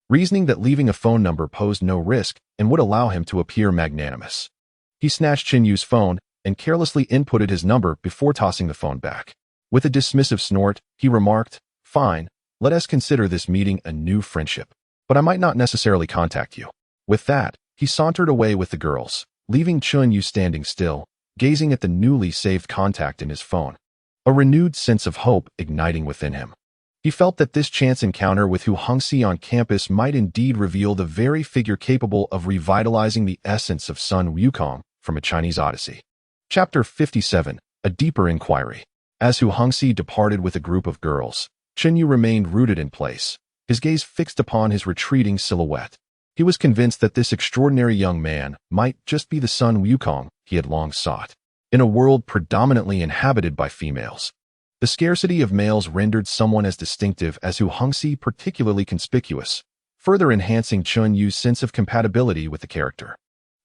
reasoning that leaving a phone number posed no risk and would allow him to appear magnanimous. He snatched Chen Yu's phone and carelessly inputted his number before tossing the phone back. With a dismissive snort, he remarked, Fine, let us consider this meeting a new friendship, but I might not necessarily contact you. With that, he sauntered away with the girls, leaving Chen Yu standing still, gazing at the newly saved contact in his phone. A renewed sense of hope igniting within him. He felt that this chance encounter with Hu Hongxi on campus might indeed reveal the very figure capable of revitalizing the essence of Sun Wukong from a Chinese Odyssey. Chapter 57, A Deeper Inquiry. As Hu Hongxi departed with a group of girls, Chen Yu remained rooted in place, his gaze fixed upon his retreating silhouette. He was convinced that this extraordinary young man might just be the Sun Wukong he had long sought. In a world predominantly inhabited by females, the scarcity of males rendered someone as distinctive as Hu Hongxi particularly conspicuous, further enhancing Chen Yu's sense of compatibility with the character.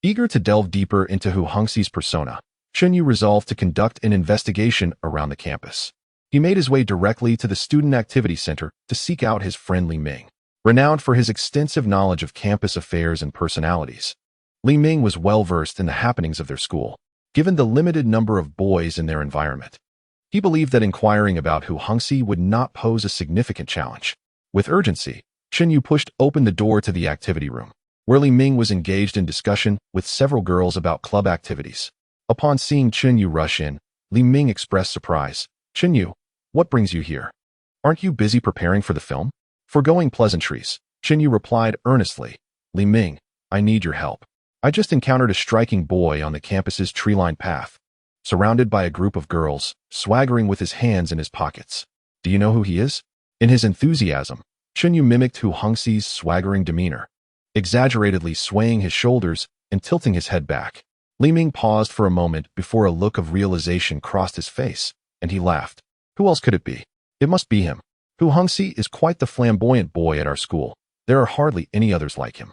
Eager to delve deeper into Hu Hongxi's persona, Chen Yu resolved to conduct an investigation around the campus. He made his way directly to the Student Activity Center to seek out his friend Li Ming. Renowned for his extensive knowledge of campus affairs and personalities, Li Ming was well-versed in the happenings of their school, given the limited number of boys in their environment. He believed that inquiring about Hu Hongxi would not pose a significant challenge. With urgency, Chen Yu pushed open the door to the activity room, where Li Ming was engaged in discussion with several girls about club activities. Upon seeing Chen Yu rush in, Li Ming expressed surprise. Chen Yu, what brings you here? Aren't you busy preparing for the film? Foregoing pleasantries, Chen Yu replied earnestly, Li Ming, I need your help. I just encountered a striking boy on the campus's tree-lined path, surrounded by a group of girls, swaggering with his hands in his pockets. Do you know who he is? In his enthusiasm, Chen Yu mimicked Hu Hongxi's swaggering demeanor, exaggeratedly swaying his shoulders and tilting his head back. Li Ming paused for a moment before a look of realization crossed his face, and he laughed. Who else could it be? It must be him. Hu Hongxi is quite the flamboyant boy at our school. There are hardly any others like him.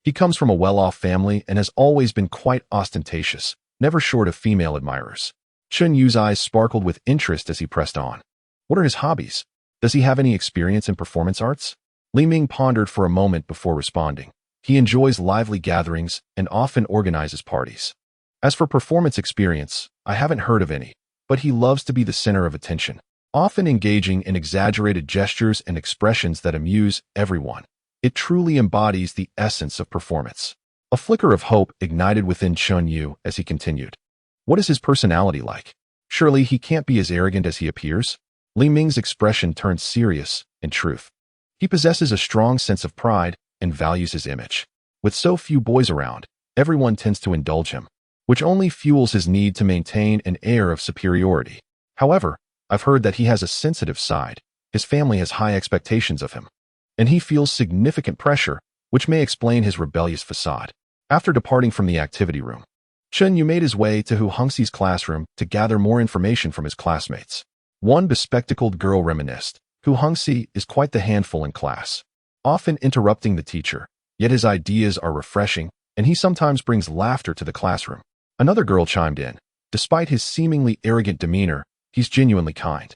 He comes from a well-off family and has always been quite ostentatious, never short of female admirers. Chen Yu's eyes sparkled with interest as he pressed on. What are his hobbies? Does he have any experience in performance arts? Li Ming pondered for a moment before responding. He enjoys lively gatherings and often organizes parties. As for performance experience, I haven't heard of any, but he loves to be the center of attention, often engaging in exaggerated gestures and expressions that amuse everyone. It truly embodies the essence of performance. A flicker of hope ignited within Chen Yu as he continued. What is his personality like? Surely he can't be as arrogant as he appears? Li Ming's expression turned serious, in truth. He possesses a strong sense of pride and values his image. With so few boys around, everyone tends to indulge him. which only fuels his need to maintain an air of superiority. However, I've heard that he has a sensitive side. His family has high expectations of him, and he feels significant pressure, which may explain his rebellious facade. After departing from the activity room, Chen Yu made his way to Hu Hongxi's classroom to gather more information from his classmates. One bespectacled girl reminisced, Hu Hongxi is quite the handful in class, often interrupting the teacher, yet his ideas are refreshing, and he sometimes brings laughter to the classroom. Another girl chimed in, despite his seemingly arrogant demeanor, he's genuinely kind.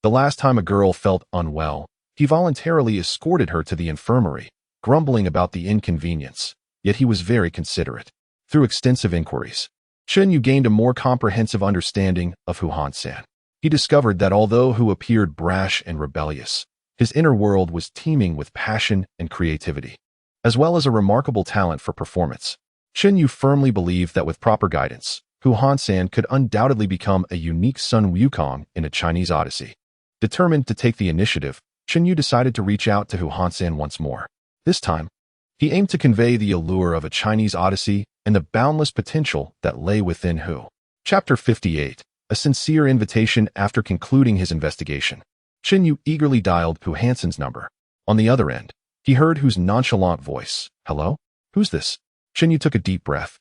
The last time a girl felt unwell, he voluntarily escorted her to the infirmary, grumbling about the inconvenience, yet he was very considerate. Through extensive inquiries, Chen Yu gained a more comprehensive understanding of Hu Hansan. He discovered that although Hu appeared brash and rebellious, his inner world was teeming with passion and creativity, as well as a remarkable talent for performance. Chen Yu firmly believed that with proper guidance, Hu Hansan could undoubtedly become a unique Sun Wukong in a Chinese odyssey. Determined to take the initiative, Chen Yu decided to reach out to Hu Hansan once more. This time, he aimed to convey the allure of a Chinese odyssey and the boundless potential that lay within Hu. Chapter 58. A sincere invitation. After concluding his investigation, Chen Yu eagerly dialed Hu Hansen's number. On the other end, he heard Hu's nonchalant voice. Hello? Who's this? Chen Yu took a deep breath,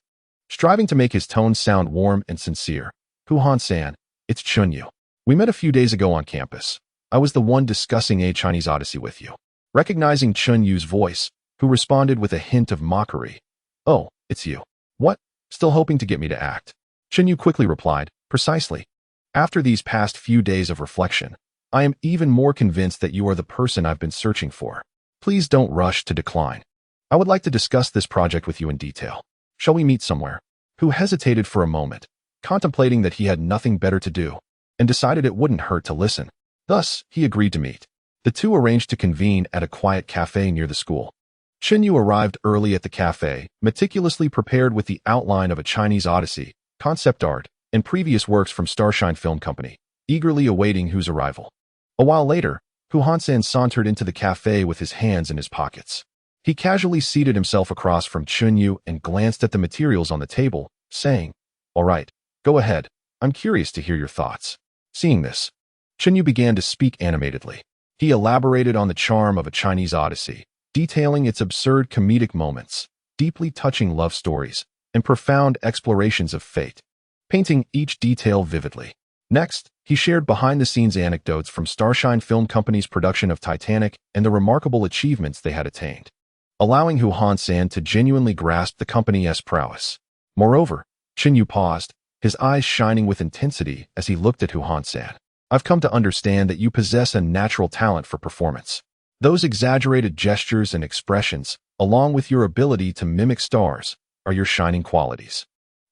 striving to make his tone sound warm and sincere. Hu Hansan, it's Chen Yu. We met a few days ago on campus. I was the one discussing a Chinese odyssey with you. Recognizing Chen Yu's voice, Hu responded with a hint of mockery. Oh, it's you. What? Still hoping to get me to act? Chen Yu quickly replied, precisely. After these past few days of reflection, I am even more convinced that you are the person I've been searching for. Please don't rush to decline. I would like to discuss this project with you in detail. Shall we meet somewhere? Hu hesitated for a moment, contemplating that he had nothing better to do, and decided it wouldn't hurt to listen. Thus, he agreed to meet. The two arranged to convene at a quiet cafe near the school. Chen Yu arrived early at the cafe, meticulously prepared with the outline of a Chinese odyssey, concept art, and previous works from Starshine Film Company, eagerly awaiting Hu's arrival. A while later, Hu Hansan sauntered into the cafe with his hands in his pockets. He casually seated himself across from Chen Yu and glanced at the materials on the table, saying, All right, go ahead. I'm curious to hear your thoughts. Seeing this, Chen Yu began to speak animatedly. He elaborated on the charm of a Chinese odyssey, detailing its absurd comedic moments, deeply touching love stories, and profound explorations of fate, painting each detail vividly. Next, he shared behind-the-scenes anecdotes from Starshine Film Company's production of Titanic and the remarkable achievements they had attained, allowing Hu Hansan to genuinely grasp the company's prowess. Moreover, Chen Yu paused, his eyes shining with intensity as he looked at Hu Hansan. I've come to understand that you possess a natural talent for performance. Those exaggerated gestures and expressions, along with your ability to mimic stars, are your shining qualities.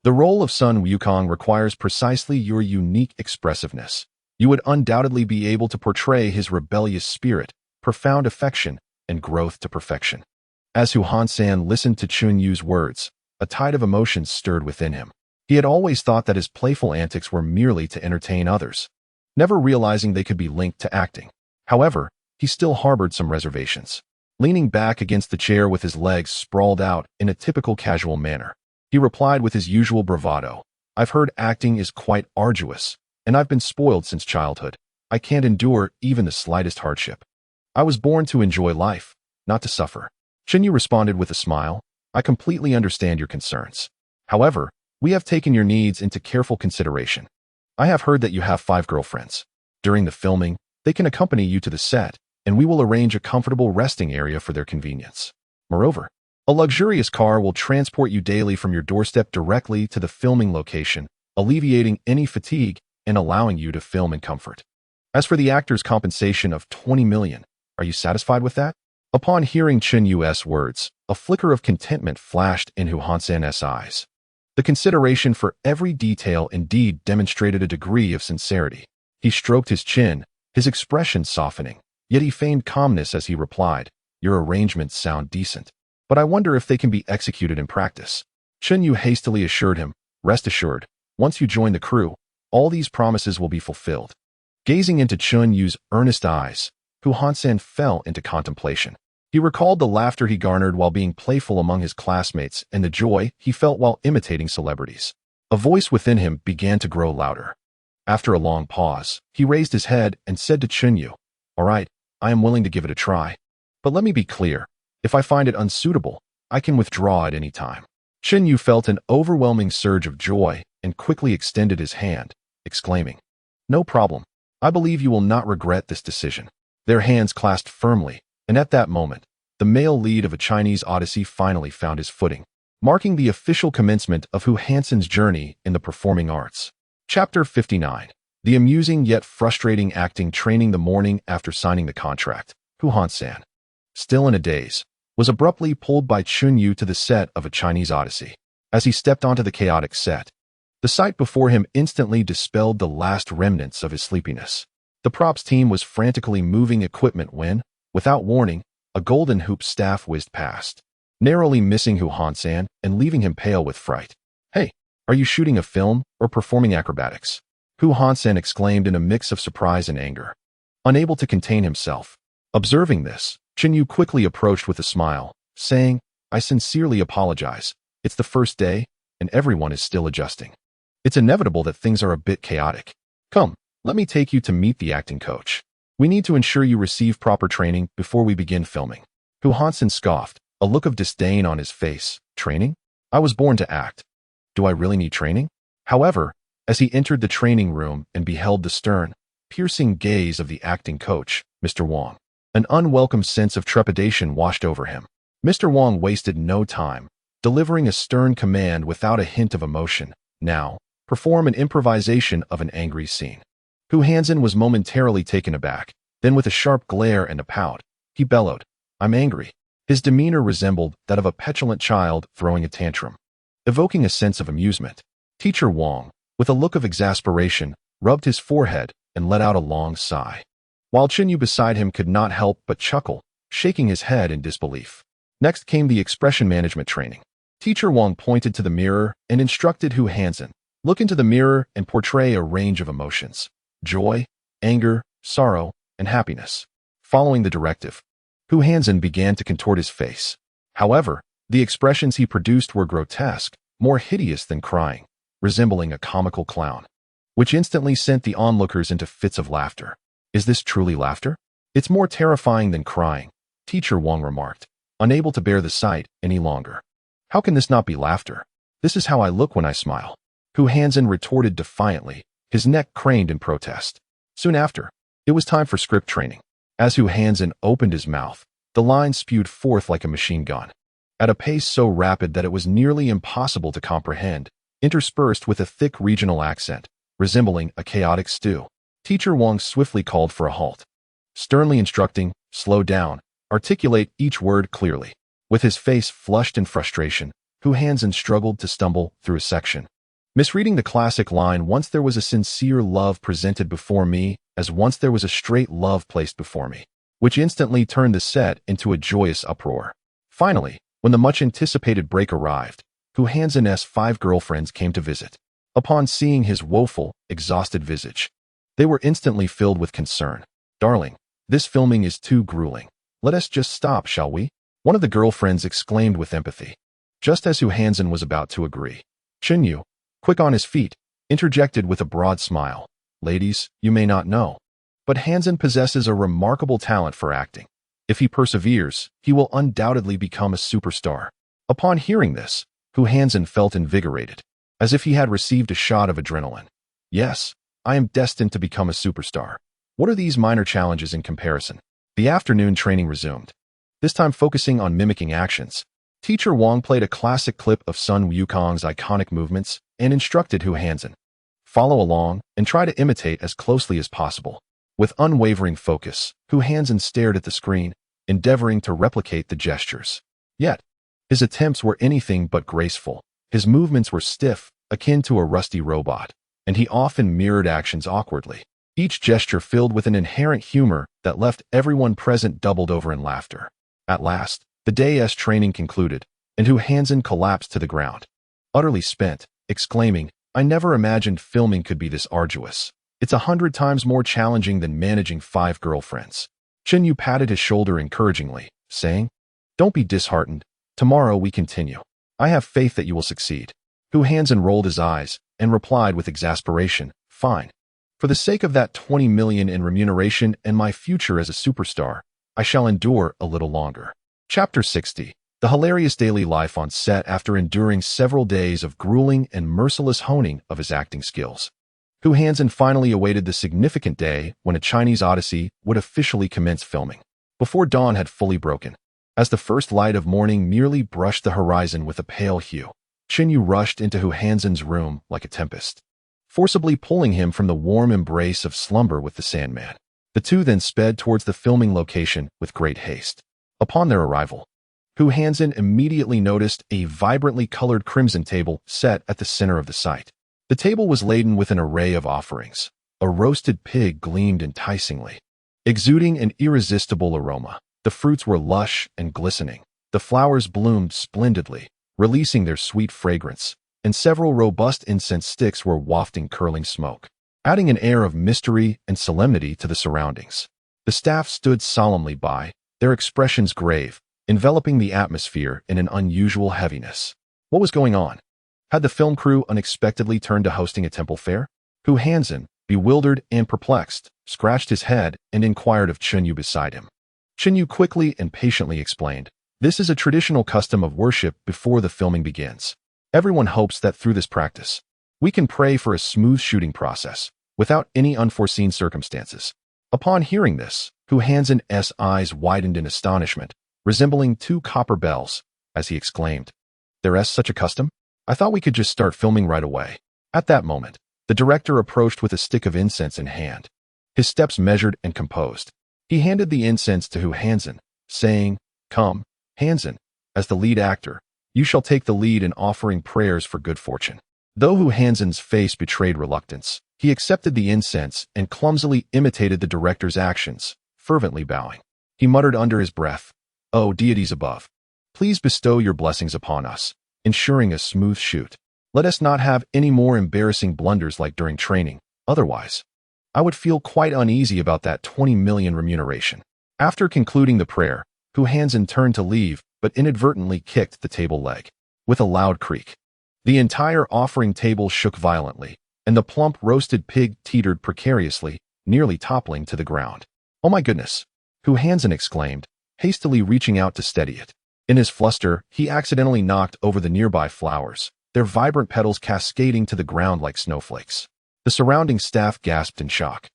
The role of Sun Wukong requires precisely your unique expressiveness. You would undoubtedly be able to portray his rebellious spirit, profound affection, and growth to perfection. As Hu Hansan listened to Chen Yu's words, a tide of emotions stirred within him. He had always thought that his playful antics were merely to entertain others, never realizing they could be linked to acting. However, he still harbored some reservations. Leaning back against the chair with his legs sprawled out in a typical casual manner, he replied with his usual bravado, I've heard acting is quite arduous, and I've been spoiled since childhood. I can't endure even the slightest hardship. I was born to enjoy life, not to suffer. Chen Yu responded with a smile, I completely understand your concerns. However, we have taken your needs into careful consideration. I have heard that you have 5 girlfriends. During the filming, they can accompany you to the set, and we will arrange a comfortable resting area for their convenience. Moreover, a luxurious car will transport you daily from your doorstep directly to the filming location, alleviating any fatigue and allowing you to film in comfort. As for the actor's compensation of 20 million, are you satisfied with that? Upon hearing Chen Yu's words, a flicker of contentment flashed in Hu Hansan's eyes. The consideration for every detail indeed demonstrated a degree of sincerity. He stroked his chin, his expression softening, yet he feigned calmness as he replied, Your arrangements sound decent, but I wonder if they can be executed in practice. Chen Yu hastily assured him, Rest assured, once you join the crew, all these promises will be fulfilled. Gazing into Chen Yu's earnest eyes, Hu Hansan fell into contemplation. He recalled the laughter he garnered while being playful among his classmates and the joy he felt while imitating celebrities. A voice within him began to grow louder. After a long pause, he raised his head and said to Chunyu, "All right, I am willing to give it a try. But let me be clear, if I find it unsuitable, I can withdraw at any time." Chunyu felt an overwhelming surge of joy and quickly extended his hand, exclaiming, "No problem. I believe you will not regret this decision." Their hands clasped firmly, and at that moment, the male lead of a Chinese odyssey finally found his footing, marking the official commencement of Hu Hansen's journey in the performing arts. Chapter 59. The amusing yet frustrating acting training. The morning after signing the contract, Hu Hansen, still in a daze, was abruptly pulled by Chunyu to the set of a Chinese odyssey. As he stepped onto the chaotic set, the sight before him instantly dispelled the last remnants of his sleepiness. The props team was frantically moving equipment when, without warning, a golden hoop staff whizzed past, narrowly missing Hu Hansen and leaving him pale with fright. "Hey, are you shooting a film or performing acrobatics?" Hu Hansen exclaimed in a mix of surprise and anger, unable to contain himself. Observing this, Chunyu quickly approached with a smile, saying, "I sincerely apologize. It's the first day, and everyone is still adjusting. It's inevitable that things are a bit chaotic. Come, let me take you to meet the acting coach. We need to ensure you receive proper training before we begin filming." Hu Hansen scoffed, a look of disdain on his face. "Training? I was born to act. Do I really need training?" However, as he entered the training room and beheld the stern, piercing gaze of the acting coach, Mr. Wang, an unwelcome sense of trepidation washed over him. Mr. Wang wasted no time, delivering a stern command without a hint of emotion. "Now, perform an improvisation of an angry scene." Hu Hansen was momentarily taken aback. Then with a sharp glare and a pout, he bellowed, "I'm angry." His demeanor resembled that of a petulant child throwing a tantrum, evoking a sense of amusement. Teacher Wang, with a look of exasperation, rubbed his forehead and let out a long sigh, while Chunyu beside him could not help but chuckle, shaking his head in disbelief. Next came the expression management training. Teacher Wang pointed to the mirror and instructed Hu Hansen, "Look into the mirror and portray a range of emotions: joy, anger, sorrow, and happiness." Following the directive, Hu Hansen began to contort his face. However, the expressions he produced were grotesque, more hideous than crying, resembling a comical clown, which instantly sent the onlookers into fits of laughter. "Is this truly laughter? It's more terrifying than crying," Teacher Wang remarked, unable to bear the sight any longer. "How can this not be laughter? This is how I look when I smile," Hu Hansen retorted defiantly, his neck craned in protest. Soon after, it was time for script training. As Hu Hansen opened his mouth, the lines spewed forth like a machine gun, at a pace so rapid that it was nearly impossible to comprehend, interspersed with a thick regional accent, resembling a chaotic stew. Teacher Wang swiftly called for a halt, sternly instructing, "Slow down, articulate each word clearly." With his face flushed in frustration, Hu Hansen struggled to stumble through a section, misreading the classic line, "Once there was a sincere love presented before me, as once there was a straight love placed before me," which instantly turned the set into a joyous uproar. Finally, when the much-anticipated break arrived, Hu Hansen's 5 girlfriends came to visit. Upon seeing his woeful, exhausted visage, they were instantly filled with concern. "Darling, this filming is too grueling. Let us just stop, shall we?" one of the girlfriends exclaimed with empathy. Just as Hu Hansen was about to agree, Chunyu, quick on his feet, interjected with a broad smile, "Ladies, you may not know, but Hansen possesses a remarkable talent for acting. If he perseveres, he will undoubtedly become a superstar." Upon hearing this, Hu Hansen felt invigorated, as if he had received a shot of adrenaline. "Yes, I am destined to become a superstar. What are these minor challenges in comparison?" The afternoon training resumed, this time focusing on mimicking actions. Teacher Wang played a classic clip of Sun Wukong's iconic movements and instructed Hu Hansen, "Follow along and try to imitate as closely as possible." With unwavering focus, Hu Hansen stared at the screen, endeavoring to replicate the gestures. Yet, his attempts were anything but graceful. His movements were stiff, akin to a rusty robot, and he often mirrored actions awkwardly, each gesture filled with an inherent humor that left everyone present doubled over in laughter. At last, the day's training concluded, and Hu Hansen collapsed to the ground, utterly spent, exclaiming, "I never imagined filming could be this arduous. It's 100 times more challenging than managing 5 girlfriends." Chunyu patted his shoulder encouragingly, saying, "Don't be disheartened. Tomorrow we continue. I have faith that you will succeed." Hu Hansen rolled his eyes and replied with exasperation, "Fine. For the sake of that 20 million in remuneration and my future as a superstar, I shall endure a little longer." Chapter 60. The hilarious daily life on set after enduring several days of grueling and merciless honing of his acting skills. Hu Hansen finally awaited the significant day when A Chinese Odyssey would officially commence filming. Before dawn had fully broken, as the first light of morning merely brushed the horizon with a pale hue, Yu rushed into Hu Hansen's room like a tempest, forcibly pulling him from the warm embrace of slumber with the Sandman. The two then sped towards the filming location with great haste. Upon their arrival, Hu Hansen immediately noticed a vibrantly colored crimson table set at the center of the site. The table was laden with an array of offerings. A roasted pig gleamed enticingly, exuding an irresistible aroma. The fruits were lush and glistening. The flowers bloomed splendidly, releasing their sweet fragrance, and several robust incense sticks were wafting curling smoke, adding an air of mystery and solemnity to the surroundings. The staff stood solemnly by, their expressions grave, enveloping the atmosphere in an unusual heaviness. What was going on? Had the film crew unexpectedly turned to hosting a temple fair? Hu Hansen, bewildered and perplexed, scratched his head and inquired of Yu beside him. Yu quickly and patiently explained, "This is a traditional custom of worship before the filming begins. Everyone hopes that through this practice, we can pray for a smooth shooting process, without any unforeseen circumstances." Upon hearing this, Hu Hansen's eyes widened in astonishment, resembling two copper bells, as he exclaimed, "There's such a custom? I thought we could just start filming right away." At that moment, the director approached with a stick of incense in hand. His steps measured and composed. He handed the incense to Hu Hansen, saying, "Come, Hansen, as the lead actor, you shall take the lead in offering prayers for good fortune." Though Hu Hansen's face betrayed reluctance, he accepted the incense and clumsily imitated the director's actions, fervently bowing. He muttered under his breath, "O deities above, please bestow your blessings upon us, ensuring a smooth shoot. Let us not have any more embarrassing blunders like during training, otherwise I would feel quite uneasy about that 20 million remuneration." After concluding the prayer, Hu Hansen turned to leave, but inadvertently kicked the table leg. With a loud creak, the entire offering table shook violently, and the plump roasted pig teetered precariously, nearly toppling to the ground. "Oh my goodness!" Hu Hansen exclaimed, hastily reaching out to steady it. In his fluster, he accidentally knocked over the nearby flowers, their vibrant petals cascading to the ground like snowflakes. The surrounding staff gasped in shock,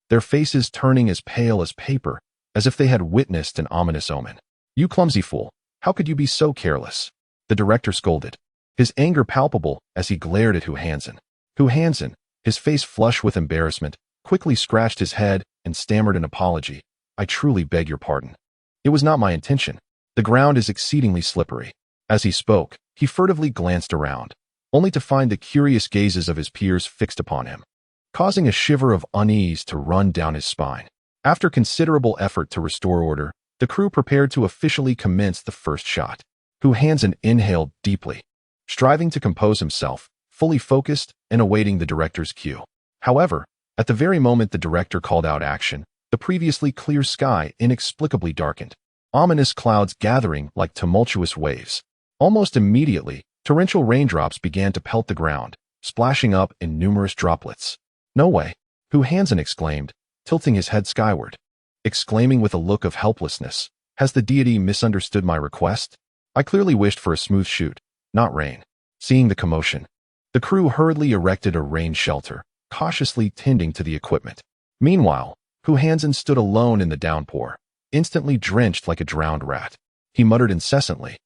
their faces turning as pale as paper, as if they had witnessed an ominous omen. "You clumsy fool, how could you be so careless?" the director scolded, his anger palpable as he glared at Hu Hansen. Hu Hansen, his face flushed with embarrassment, quickly scratched his head and stammered an apology. "I truly beg your pardon. It was not my intention. The ground is exceedingly slippery." As he spoke, he furtively glanced around, only to find the curious gazes of his peers fixed upon him, causing a shiver of unease to run down his spine. After considerable effort to restore order, the crew prepared to officially commence the first shot. Hu Hansen inhaled deeply, striving to compose himself, fully focused and awaiting the director's cue. However, at the very moment the director called out action, the previously clear sky inexplicably darkened, ominous clouds gathering like tumultuous waves. Almost immediately, torrential raindrops began to pelt the ground, splashing up in numerous droplets. "No way!" Hu Hansen exclaimed, tilting his head skyward, exclaiming with a look of helplessness, "Has the deity misunderstood my request? I clearly wished for a smooth shoot, not rain." Seeing the commotion, the crew hurriedly erected a rain shelter, cautiously tending to the equipment. Meanwhile, Hu Hansen stood alone in the downpour, instantly drenched like a drowned rat. He muttered incessantly,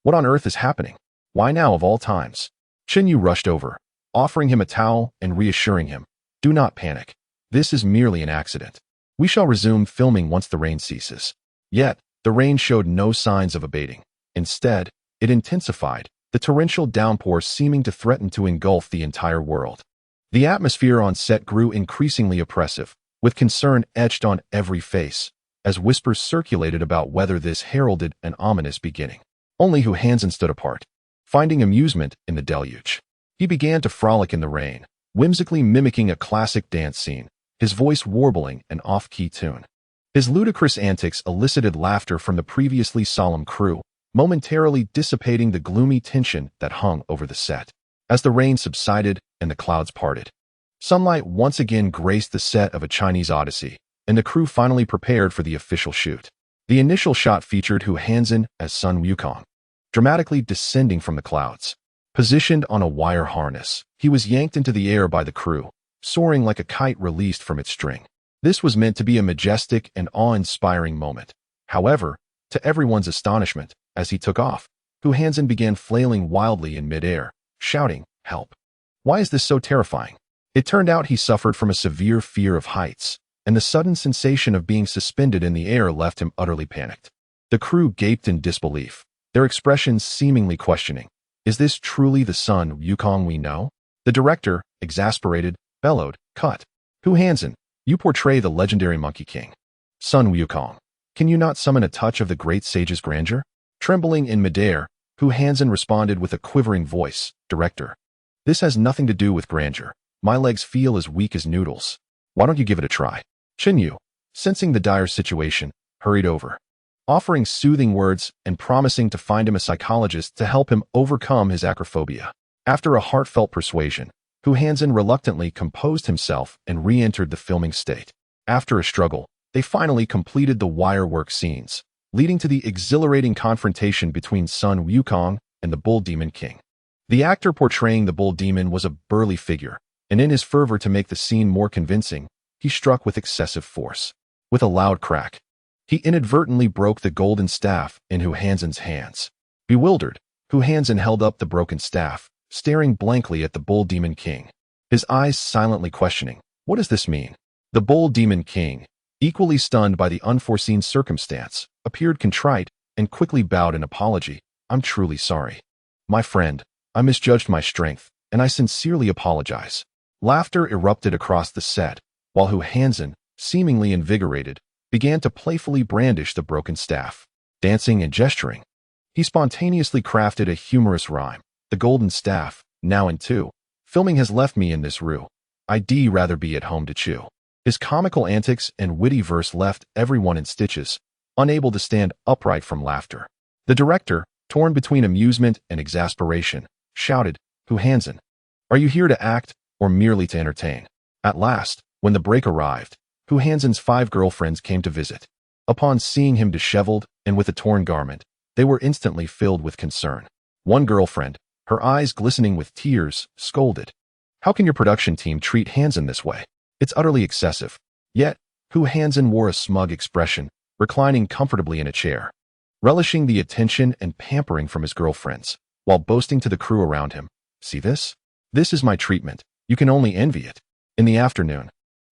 "What on earth is happening? Why now of all times?" Yu rushed over, offering him a towel and reassuring him, "Do not panic. This is merely an accident. We shall resume filming once the rain ceases." Yet, the rain showed no signs of abating. Instead, it intensified, the torrential downpour seeming to threaten to engulf the entire world. The atmosphere on set grew increasingly oppressive, with concern etched on every face, as whispers circulated about whether this heralded an ominous beginning. Only Hu Hansen stood apart, finding amusement in the deluge. He began to frolic in the rain, whimsically mimicking a classic dance scene, his voice warbling an off-key tune. His ludicrous antics elicited laughter from the previously solemn crew, momentarily dissipating the gloomy tension that hung over the set. As the rain subsided and the clouds parted, sunlight once again graced the set of A Chinese Odyssey, and the crew finally prepared for the official shoot. The initial shot featured Hu Hansen as Sun Wukong, dramatically descending from the clouds. Positioned on a wire harness, he was yanked into the air by the crew, soaring like a kite released from its string. This was meant to be a majestic and awe-inspiring moment. However, to everyone's astonishment, as he took off, Hu Hansen began flailing wildly in midair, shouting, "Help! Why is this so terrifying?" It turned out he suffered from a severe fear of heights, and the sudden sensation of being suspended in the air left him utterly panicked. The crew gaped in disbelief, their expressions seemingly questioning, "Is this truly the Sun Wukong we know?" The director, exasperated, bellowed, "Cut! Hu Hansen, you portray the legendary Monkey King. Sun Wukong, can you not summon a touch of the great sage's grandeur?" Trembling in midair, Hu Hansen responded with a quivering voice, "Director, this has nothing to do with grandeur. My legs feel as weak as noodles. Why don't you give it a try?" Chen Yu, sensing the dire situation, hurried over, offering soothing words and promising to find him a psychologist to help him overcome his acrophobia. After a heartfelt persuasion, Hu Hansen reluctantly composed himself and re-entered the filming state. After a struggle, they finally completed the wire work scenes, leading to the exhilarating confrontation between Sun Wukong and the Bull Demon King. The actor portraying the Bull Demon was a burly figure, and in his fervor to make the scene more convincing, he struck with excessive force. With a loud crack, he inadvertently broke the golden staff in Hu Hansen's hands. Bewildered, Hu Hansen held up the broken staff, staring blankly at the Bull Demon King, his eyes silently questioning, "What does this mean?" The Bull Demon King, equally stunned by the unforeseen circumstance, appeared contrite and quickly bowed in apology. "I'm truly sorry. My friend, I misjudged my strength, and I sincerely apologize." Laughter erupted across the set, while Hu Hansen, seemingly invigorated, began to playfully brandish the broken staff. Dancing and gesturing, he spontaneously crafted a humorous rhyme, "The golden staff, now in two. Filming has left me in this rue. I'd rather be at home to chew." His comical antics and witty verse left everyone in stitches, unable to stand upright from laughter. The director, torn between amusement and exasperation, shouted, "Hu Hansen, are you here to act or merely to entertain?" At last, when the break arrived, Hu Hansen's 5 girlfriends came to visit. Upon seeing him disheveled and with a torn garment, they were instantly filled with concern. One girlfriend, her eyes glistening with tears, scolded, "How can your production team treat Hansen this way? It's utterly excessive." Yet, Hu Hansen wore a smug expression, reclining comfortably in a chair, relishing the attention and pampering from his girlfriends, while boasting to the crew around him, "See this? This is my treatment. You can only envy it." In the afternoon,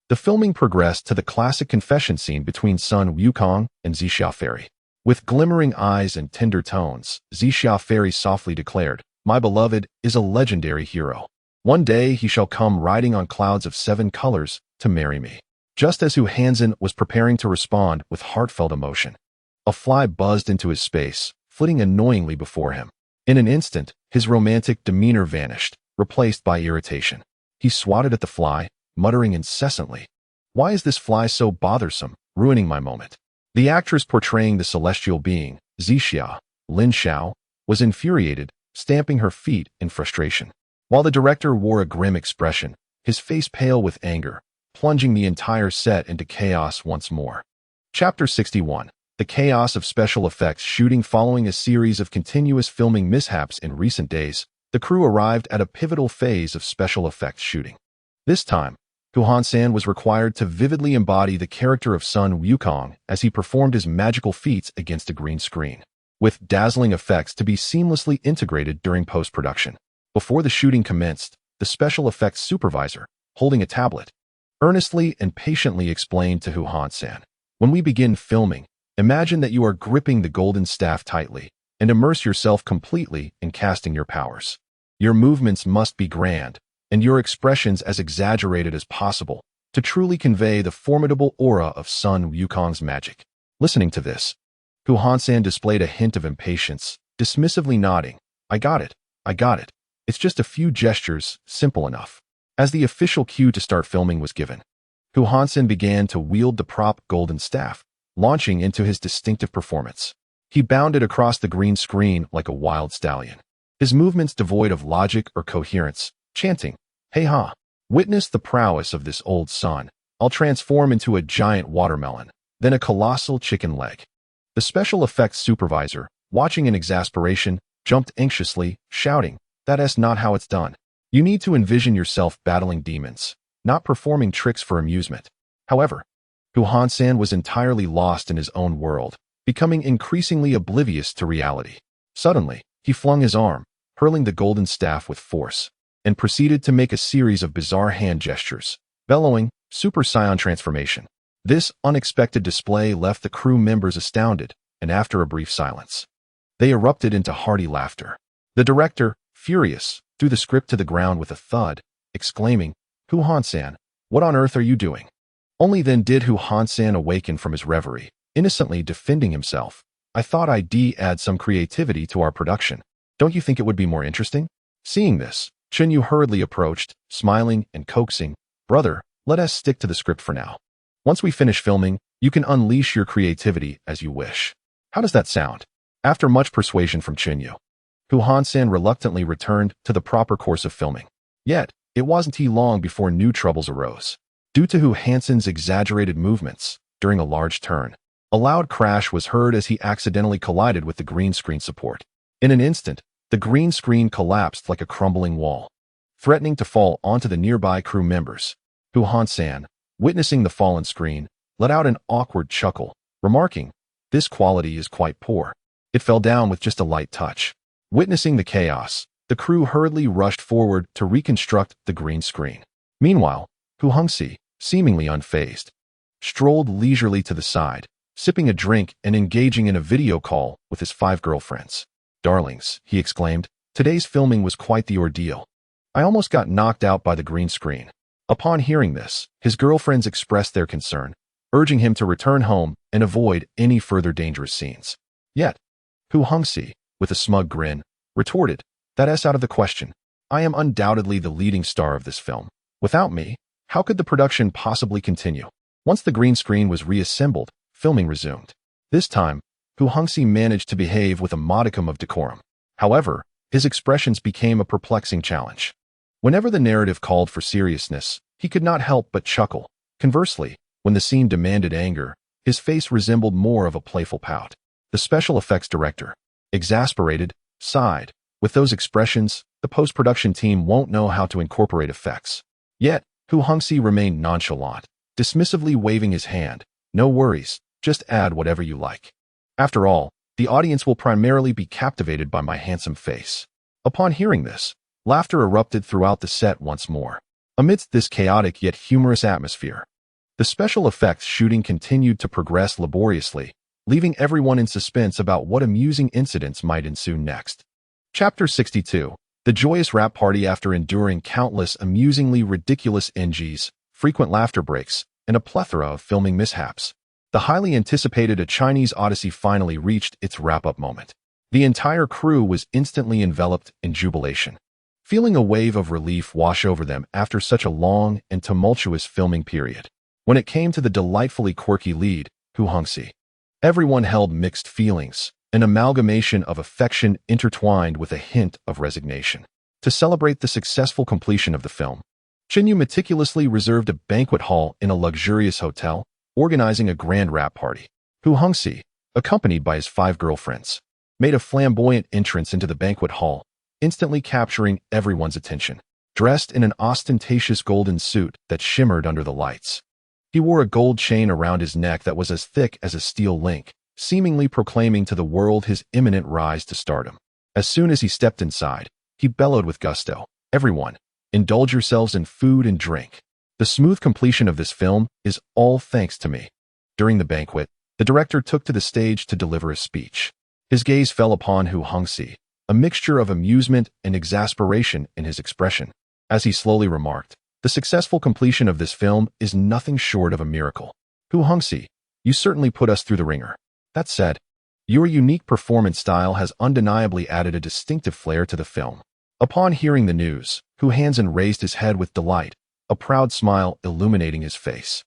the filming progressed to the classic confession scene between Sun Wukong and Zixia Fairy. With glimmering eyes and tender tones, Zixia Fairy softly declared, "My beloved is a legendary hero. One day he shall come riding on clouds of 7 colors to marry me." Just as Hu Hansen was preparing to respond with heartfelt emotion, a fly buzzed into his space, flitting annoyingly before him. In an instant, his romantic demeanor vanished, replaced by irritation. He swatted at the fly, muttering incessantly, "Why is this fly so bothersome, ruining my moment?" The actress portraying the celestial being, Zixia, Lin Xiao, was infuriated, stamping her feet in frustration, while the director wore a grim expression, his face pale with anger, plunging the entire set into chaos once more. Chapter 61. The chaos of special effects shooting. Following a series of continuous filming mishaps in recent days, the crew arrived at a pivotal phase of special effects shooting. This time, Hu Hansen was required to vividly embody the character of Sun Wukong as he performed his magical feats against a green screen, with dazzling effects to be seamlessly integrated during post-production. Before the shooting commenced, the special effects supervisor, holding a tablet, earnestly and patiently explained to Hu Hansen, "When we begin filming, imagine that you are gripping the golden staff tightly and immerse yourself completely in casting your powers. Your movements must be grand, and your expressions as exaggerated as possible to truly convey the formidable aura of Sun Wukong's magic." Listening to this, Hu Hansen displayed a hint of impatience, dismissively nodding, I got it. It's just a few gestures, simple enough." As the official cue to start filming was given, Hu Hansen began to wield the prop golden staff, launching into his distinctive performance. He bounded across the green screen like a wild stallion, his movements devoid of logic or coherence, chanting, "Hey ha! Witness the prowess of this old son. I'll transform into a giant watermelon, then a colossal chicken leg." The special effects supervisor, watching in exasperation, jumped anxiously, shouting, "That's not how it's done. You need to envision yourself battling demons, not performing tricks for amusement." However, Hu Han-san was entirely lost in his own world, becoming increasingly oblivious to reality. Suddenly, he flung his arm, hurling the golden staff with force, and proceeded to make a series of bizarre hand gestures, bellowing, "Super Saiyan transformation." This unexpected display left the crew members astounded, and after a brief silence, they erupted into hearty laughter. The director, furious, threw the script to the ground with a thud, exclaiming, "Hu Han-san, what on earth are you doing?" Only then did Hu Han-san awaken from his reverie, innocently defending himself. "I thought I'd add some creativity to our production. Don't you think it would be more interesting?" Seeing this, Chen Yu hurriedly approached, smiling and coaxing, "Brother, let us stick to the script for now. Once we finish filming, you can unleash your creativity as you wish. How does that sound?" After much persuasion from Chen Yu, Hu Han-san reluctantly returned to the proper course of filming. Yet, it wasn't long before new troubles arose. Due to Hu Hansen's exaggerated movements, during a large turn, a loud crash was heard as he accidentally collided with the green screen support. In an instant, the green screen collapsed like a crumbling wall, threatening to fall onto the nearby crew members. Hu Han-san, witnessing the fallen screen, let out an awkward chuckle, remarking, "This quality is quite poor." It fell down with just a light touch. Witnessing the chaos, the crew hurriedly rushed forward to reconstruct the green screen. Meanwhile, Hu Hongxi, seemingly unfazed, strolled leisurely to the side, sipping a drink and engaging in a video call with his 5 girlfriends. "Darlings," he exclaimed, "today's filming was quite the ordeal. I almost got knocked out by the green screen." Upon hearing this, his girlfriends expressed their concern, urging him to return home and avoid any further dangerous scenes. Yet, Hu Hongxi, with a smug grin, retorted, "That's out of the question. I am undoubtedly the leading star of this film. Without me, how could the production possibly continue?" Once the green screen was reassembled, filming resumed. This time, Hu Hongxi managed to behave with a modicum of decorum. However, his expressions became a perplexing challenge. Whenever the narrative called for seriousness, he could not help but chuckle. Conversely, when the scene demanded anger, his face resembled more of a playful pout. The special effects director, exasperated, sighed, "With those expressions, the post-production team won't know how to incorporate effects." Yet, Hu Hongxi remained nonchalant, dismissively waving his hand, "No worries, just add whatever you like. After all, the audience will primarily be captivated by my handsome face." Upon hearing this, laughter erupted throughout the set once more. Amidst this chaotic yet humorous atmosphere, the special effects shooting continued to progress laboriously, leaving everyone in suspense about what amusing incidents might ensue next. Chapter 62. The joyous rap party. After enduring countless amusingly ridiculous NGs, frequent laughter breaks, and a plethora of filming mishaps, the highly anticipated A Chinese Odyssey finally reached its wrap-up moment. The entire crew was instantly enveloped in jubilation, feeling a wave of relief wash over them after such a long and tumultuous filming period. When it came to the delightfully quirky lead, Hu Hongxi, everyone held mixed feelings, an amalgamation of affection intertwined with a hint of resignation. To celebrate the successful completion of the film, Chen Yu meticulously reserved a banquet hall in a luxurious hotel, organizing a grand rap party. Hu Hongxi, accompanied by his 5 girlfriends, made a flamboyant entrance into the banquet hall, instantly capturing everyone's attention. Dressed in an ostentatious golden suit that shimmered under the lights, he wore a gold chain around his neck that was as thick as a steel link, seemingly proclaiming to the world his imminent rise to stardom. As soon as he stepped inside, he bellowed with gusto, "Everyone, indulge yourselves in food and drink. The smooth completion of this film is all thanks to me." During the banquet, the director took to the stage to deliver a speech. His gaze fell upon Hu Hongxi, a mixture of amusement and exasperation in his expression, as he slowly remarked, "The successful completion of this film is nothing short of a miracle. Hu Hongxi, you certainly put us through the ringer. That said, your unique performance style has undeniably added a distinctive flair to the film." Upon hearing the news, Hu Hansen raised his head with delight, a proud smile illuminating his face,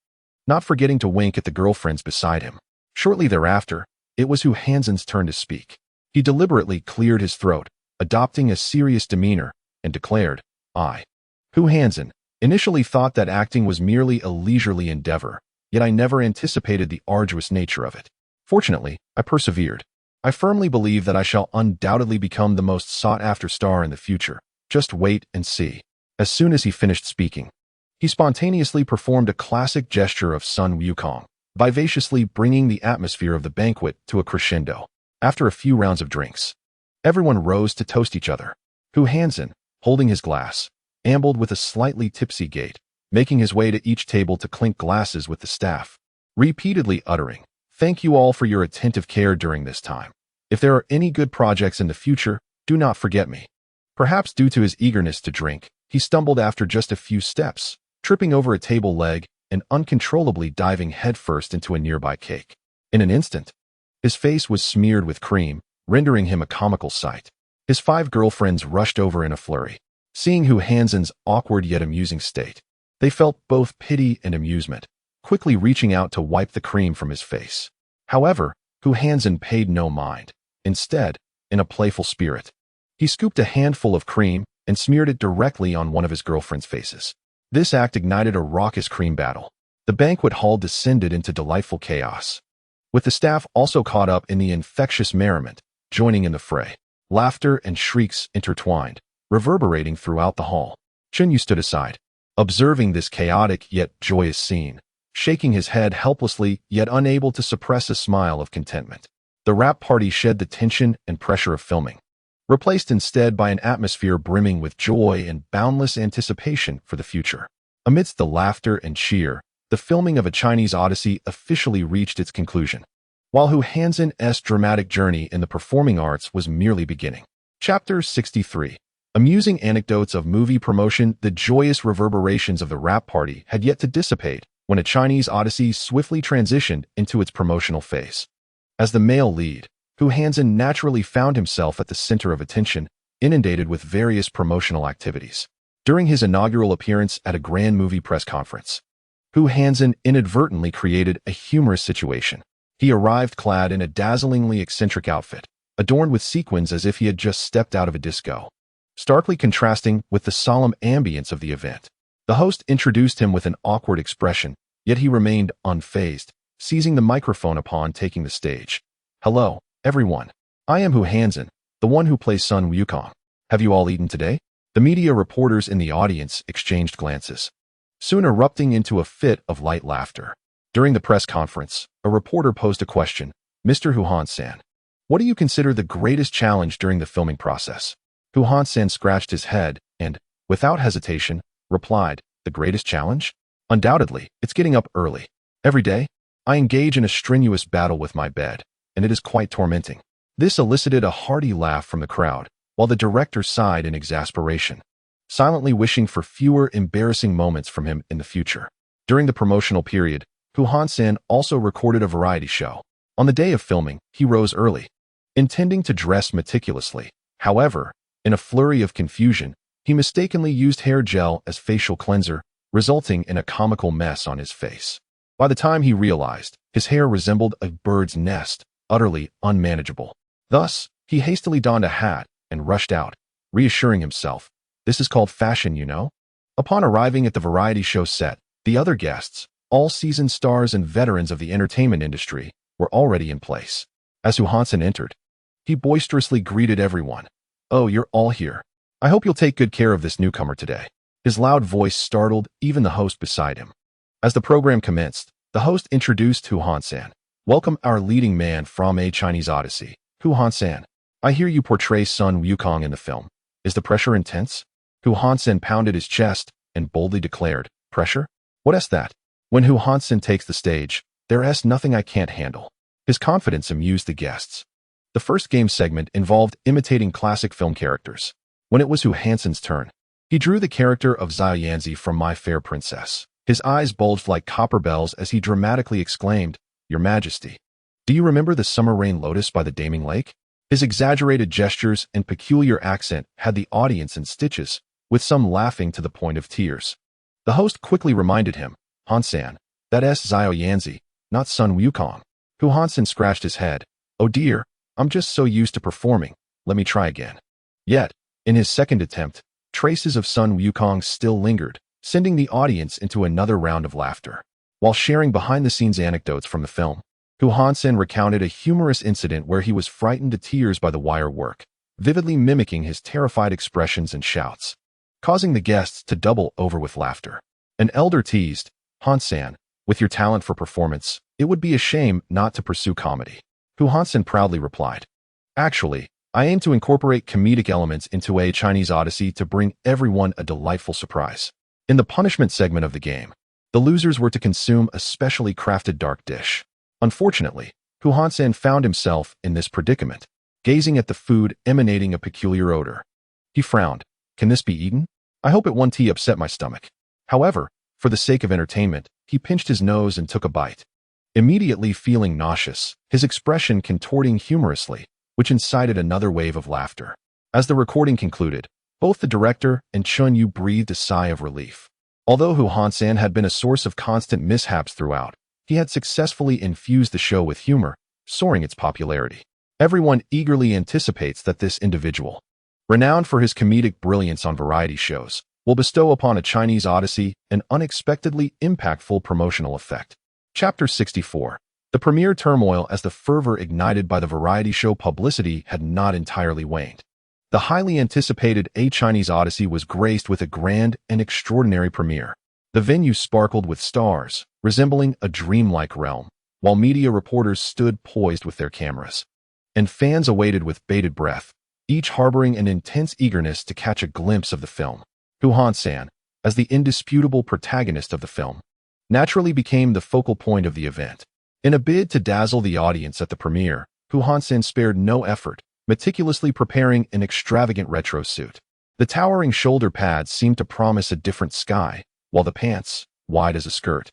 not forgetting to wink at the girlfriends beside him. Shortly thereafter, it was Hu Hansen's turn to speak. He deliberately cleared his throat, adopting a serious demeanor, and declared, "I, Hu Hansen, initially thought that acting was merely a leisurely endeavor, yet I never anticipated the arduous nature of it. Fortunately, I persevered. I firmly believe that I shall undoubtedly become the most sought-after star in the future. Just wait and see." As soon as he finished speaking, he spontaneously performed a classic gesture of Sun Wukong, vivaciously bringing the atmosphere of the banquet to a crescendo. After a few rounds of drinks, everyone rose to toast each other. Hu Hansen, holding his glass, ambled with a slightly tipsy gait, making his way to each table to clink glasses with the staff, repeatedly uttering, "Thank you all for your attentive care during this time. If there are any good projects in the future, do not forget me." Perhaps due to his eagerness to drink, he stumbled after just a few steps, tripping over a table leg and uncontrollably diving headfirst into a nearby cake. In an instant, his face was smeared with cream, rendering him a comical sight. His 5 girlfriends rushed over in a flurry. Seeing Hu Hansen's awkward yet amusing state, they felt both pity and amusement, quickly reaching out to wipe the cream from his face. However, Hu Hansen paid no mind. Instead, in a playful spirit, he scooped a handful of cream and smeared it directly on one of his girlfriend's faces. This act ignited a raucous cream battle. The banquet hall descended into delightful chaos, with the staff also caught up in the infectious merriment, joining in the fray. Laughter and shrieks intertwined, reverberating throughout the hall. Chunyu stood aside, observing this chaotic yet joyous scene, shaking his head helplessly yet unable to suppress a smile of contentment. The rap party shed the tension and pressure of filming, replaced instead by an atmosphere brimming with joy and boundless anticipation for the future. Amidst the laughter and cheer, the filming of A Chinese Odyssey officially reached its conclusion, while Hu Hansen's dramatic journey in the performing arts was merely beginning. Chapter 63. Amusing anecdotes of movie promotion. The joyous reverberations of the rap party had yet to dissipate when A Chinese Odyssey swiftly transitioned into its promotional phase. As the male lead, Hu Hansen naturally found himself at the center of attention, inundated with various promotional activities. During his inaugural appearance at a grand movie press conference, Hu Hansen inadvertently created a humorous situation. He arrived clad in a dazzlingly eccentric outfit, adorned with sequins as if he had just stepped out of a disco, starkly contrasting with the solemn ambience of the event. The host introduced him with an awkward expression, yet he remained unfazed, seizing the microphone upon taking the stage. "Hello, everyone. I am Hu Hansen, the one who plays Sun Wukong. Have you all eaten today?" The media reporters in the audience exchanged glances, soon erupting into a fit of light laughter. During the press conference, a reporter posed a question. "Mr. Hu Hansen, what do you consider the greatest challenge during the filming process?" Hu Hansen scratched his head and, without hesitation, replied, "The greatest challenge? Undoubtedly, it's getting up early. Every day, I engage in a strenuous battle with my bed, and it is quite tormenting." This elicited a hearty laugh from the crowd, while the director sighed in exasperation, silently wishing for fewer embarrassing moments from him in the future. During the promotional period, Hu Hansen also recorded a variety show. On the day of filming, he rose early, intending to dress meticulously. However, in a flurry of confusion, he mistakenly used hair gel as facial cleanser, resulting in a comical mess on his face. By the time he realized, his hair resembled a bird's nest, utterly unmanageable. Thus, he hastily donned a hat and rushed out, reassuring himself, "This is called fashion, you know." Upon arriving at the variety show set, the other guests, all seasoned stars and veterans of the entertainment industry, were already in place. As Hu Hansen entered, he boisterously greeted everyone. "Oh, you're all here. I hope you'll take good care of this newcomer today." His loud voice startled even the host beside him. As the program commenced, the host introduced Hu Hansen. "Welcome our leading man from A Chinese Odyssey, Hu Hansen. I hear you portray Sun Wukong in the film. Is the pressure intense?" Hu Hansen pounded his chest and boldly declared, "Pressure? What's that? When Hu Hansen takes the stage, there's nothing I can't handle." His confidence amused the guests. The first game segment involved imitating classic film characters. When it was Hu Hansen's turn, he drew the character of Xiao Yanzi from My Fair Princess. His eyes bulged like copper bells as he dramatically exclaimed, "Your Majesty, do you remember the summer rain lotus by the Daming Lake?" His exaggerated gestures and peculiar accent had the audience in stitches, with some laughing to the point of tears. The host quickly reminded him, "Hansen, that's Xiao Yanzi, not Sun Wukong." Hu Hansen scratched his head. "Oh dear, I'm just so used to performing. Let me try again." Yet, in his second attempt, traces of Sun Wukong still lingered, sending the audience into another round of laughter. While sharing behind-the-scenes anecdotes from the film, Hu Hansen recounted a humorous incident where he was frightened to tears by the wire work, vividly mimicking his terrified expressions and shouts, causing the guests to double over with laughter. An elder teased, "Hansen, with your talent for performance, it would be a shame not to pursue comedy." Hu Hansen proudly replied, "Actually, I aim to incorporate comedic elements into a Chinese Odyssey to bring everyone a delightful surprise." In the punishment segment of the game, the losers were to consume a specially crafted dark dish. Unfortunately, Hu Hansen found himself in this predicament, gazing at the food emanating a peculiar odor. He frowned. "Can this be eaten? I hope it won't upset my stomach." However, for the sake of entertainment, he pinched his nose and took a bite. Immediately feeling nauseous, his expression contorting humorously, which incited another wave of laughter. As the recording concluded, both the director and Chun Yu breathed a sigh of relief. Although Hu Hansen had been a source of constant mishaps throughout, he had successfully infused the show with humor, soaring its popularity. Everyone eagerly anticipates that this individual, renowned for his comedic brilliance on variety shows, will bestow upon a Chinese Odyssey an unexpectedly impactful promotional effect. Chapter 64. The premiere turmoil. As the fervor ignited by the variety show publicity had not entirely waned, the highly anticipated A Chinese Odyssey was graced with a grand and extraordinary premiere. The venue sparkled with stars, resembling a dreamlike realm, while media reporters stood poised with their cameras. And fans awaited with bated breath, each harboring an intense eagerness to catch a glimpse of the film. Hu Hansen, as the indisputable protagonist of the film, naturally became the focal point of the event. In a bid to dazzle the audience at the premiere, Hu Hansen spared no effort, meticulously preparing an extravagant retro suit. The towering shoulder pads seemed to promise a different sky, while the pants, wide as a skirt,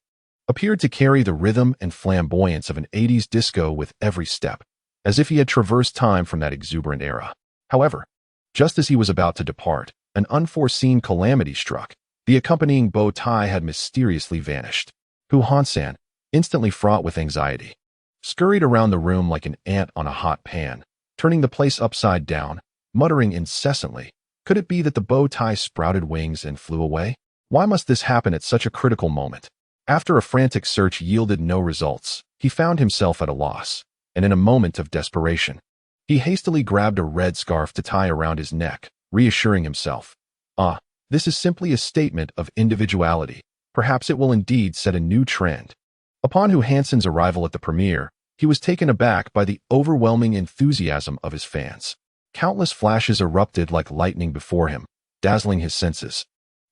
appeared to carry the rhythm and flamboyance of an 80s disco with every step, as if he had traversed time from that exuberant era. However, just as he was about to depart, an unforeseen calamity struck. The accompanying bow tie had mysteriously vanished. Hu Hansen, instantly fraught with anxiety, scurried around the room like an ant on a hot pan, turning the place upside down, muttering incessantly, "Could it be that the bow tie sprouted wings and flew away? Why must this happen at such a critical moment?" After a frantic search yielded no results, he found himself at a loss, and in a moment of desperation, he hastily grabbed a red scarf to tie around his neck, reassuring himself, this is simply a statement of individuality. Perhaps it will indeed set a new trend." Upon Hu Hansen's arrival at the premiere, he was taken aback by the overwhelming enthusiasm of his fans. Countless flashes erupted like lightning before him, dazzling his senses,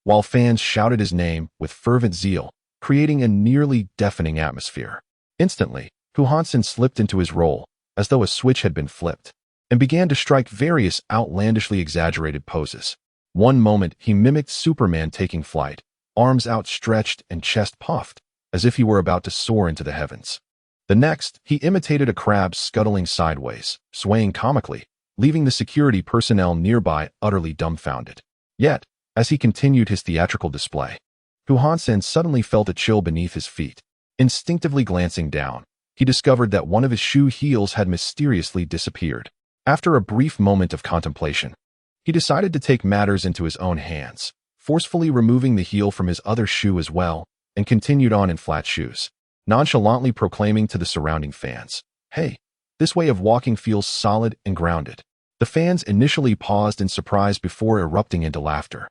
while fans shouted his name with fervent zeal, creating a nearly deafening atmosphere. Instantly, Hu Hansen slipped into his role, as though a switch had been flipped, and began to strike various outlandishly exaggerated poses. One moment he mimicked Superman taking flight, arms outstretched and chest puffed, as if he were about to soar into the heavens. The next, he imitated a crab scuttling sideways, swaying comically, leaving the security personnel nearby utterly dumbfounded. Yet, as he continued his theatrical display, Hu Hansen suddenly felt a chill beneath his feet. Instinctively glancing down, he discovered that one of his shoe heels had mysteriously disappeared. After a brief moment of contemplation, he decided to take matters into his own hands, forcefully removing the heel from his other shoe as well, and continued on in flat shoes, nonchalantly proclaiming to the surrounding fans, "Hey, this way of walking feels solid and grounded." The fans initially paused in surprise before erupting into laughter.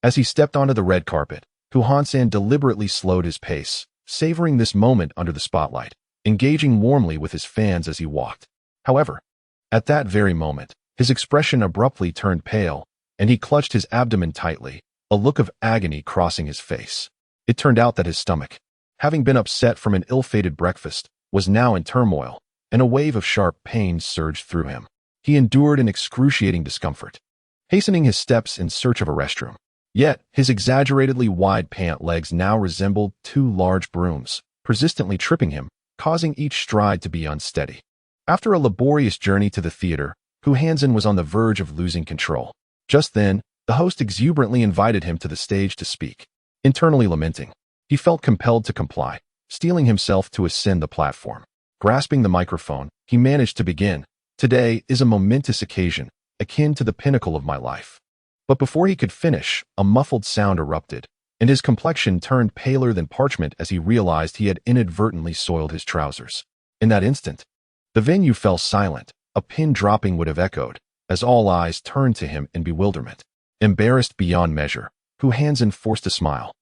As he stepped onto the red carpet, Hu Hansen deliberately slowed his pace, savoring this moment under the spotlight, engaging warmly with his fans as he walked. However, at that very moment, his expression abruptly turned pale, and he clutched his abdomen tightly, a look of agony crossing his face. It turned out that his stomach, having been upset from an ill-fated breakfast, was now in turmoil, and a wave of sharp pain surged through him. He endured an excruciating discomfort, hastening his steps in search of a restroom. Yet, his exaggeratedly wide pant legs now resembled two large brooms, persistently tripping him, causing each stride to be unsteady. After a laborious journey to the theater, Hu Hansen was on the verge of losing control. Just then, the host exuberantly invited him to the stage to speak. Internally lamenting, he felt compelled to comply, steeling himself to ascend the platform. Grasping the microphone, he managed to begin. "Today is a momentous occasion, akin to the pinnacle of my life. But before he could finish, a muffled sound erupted, and his complexion turned paler than parchment as he realized he had inadvertently soiled his trousers. In that instant, the venue fell silent. A pin dropping would have echoed, as all eyes turned to him in bewilderment. Embarrassed beyond measure, Hu Hansen forced a smile,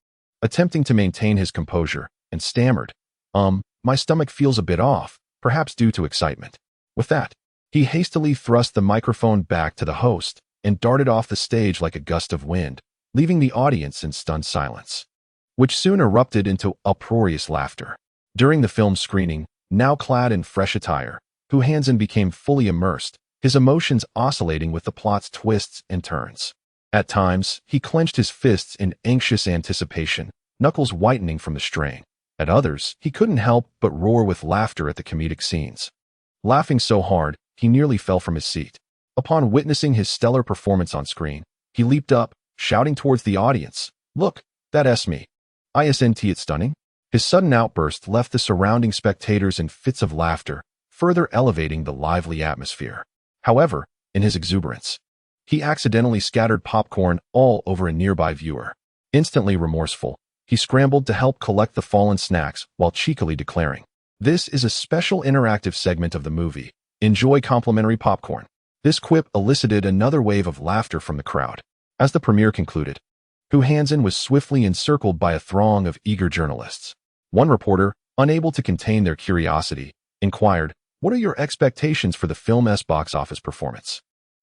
attempting to maintain his composure, and stammered, my stomach feels a bit off, perhaps due to excitement. With that, he hastily thrust the microphone back to the host and darted off the stage like a gust of wind, leaving the audience in stunned silence, which soon erupted into uproarious laughter. During the film screening, now clad in fresh attire, Hu Hansen became fully immersed, his emotions oscillating with the plot's twists and turns. At times, he clenched his fists in anxious anticipation, knuckles whitening from the strain. At others, he couldn't help but roar with laughter at the comedic scenes. Laughing so hard, he nearly fell from his seat. Upon witnessing his stellar performance on screen, he leaped up, shouting towards the audience, "Look, that's me. Isn't it stunning?" His sudden outburst left the surrounding spectators in fits of laughter, further elevating the lively atmosphere. However, in his exuberance, he accidentally scattered popcorn all over a nearby viewer. Instantly remorseful, he scrambled to help collect the fallen snacks while cheekily declaring, "This is a special interactive segment of the movie. Enjoy complimentary popcorn." This quip elicited another wave of laughter from the crowd. As the premiere concluded, Hu Hansen was swiftly encircled by a throng of eager journalists. One reporter, unable to contain their curiosity, inquired, "What are your expectations for the film's box office performance?"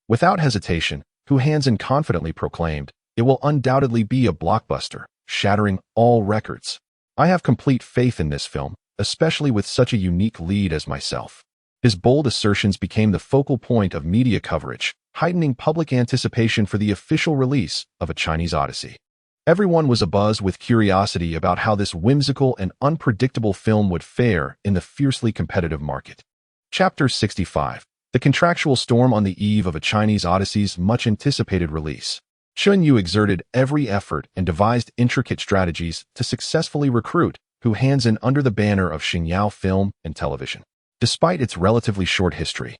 Without hesitation, Hu Hansen confidently proclaimed, "It will undoubtedly be a blockbuster, shattering all records. I have complete faith in this film, especially with such a unique lead as myself." His bold assertions became the focal point of media coverage, heightening public anticipation for the official release of A Chinese Odyssey. Everyone was abuzz with curiosity about how this whimsical and unpredictable film would fare in the fiercely competitive market. Chapter 65. The contractual storm on the eve of A Chinese Odyssey's much-anticipated release. Chun Yu exerted every effort and devised intricate strategies to successfully recruit Hu Hansen under the banner of Xingyao Film and Television. Despite its relatively short history,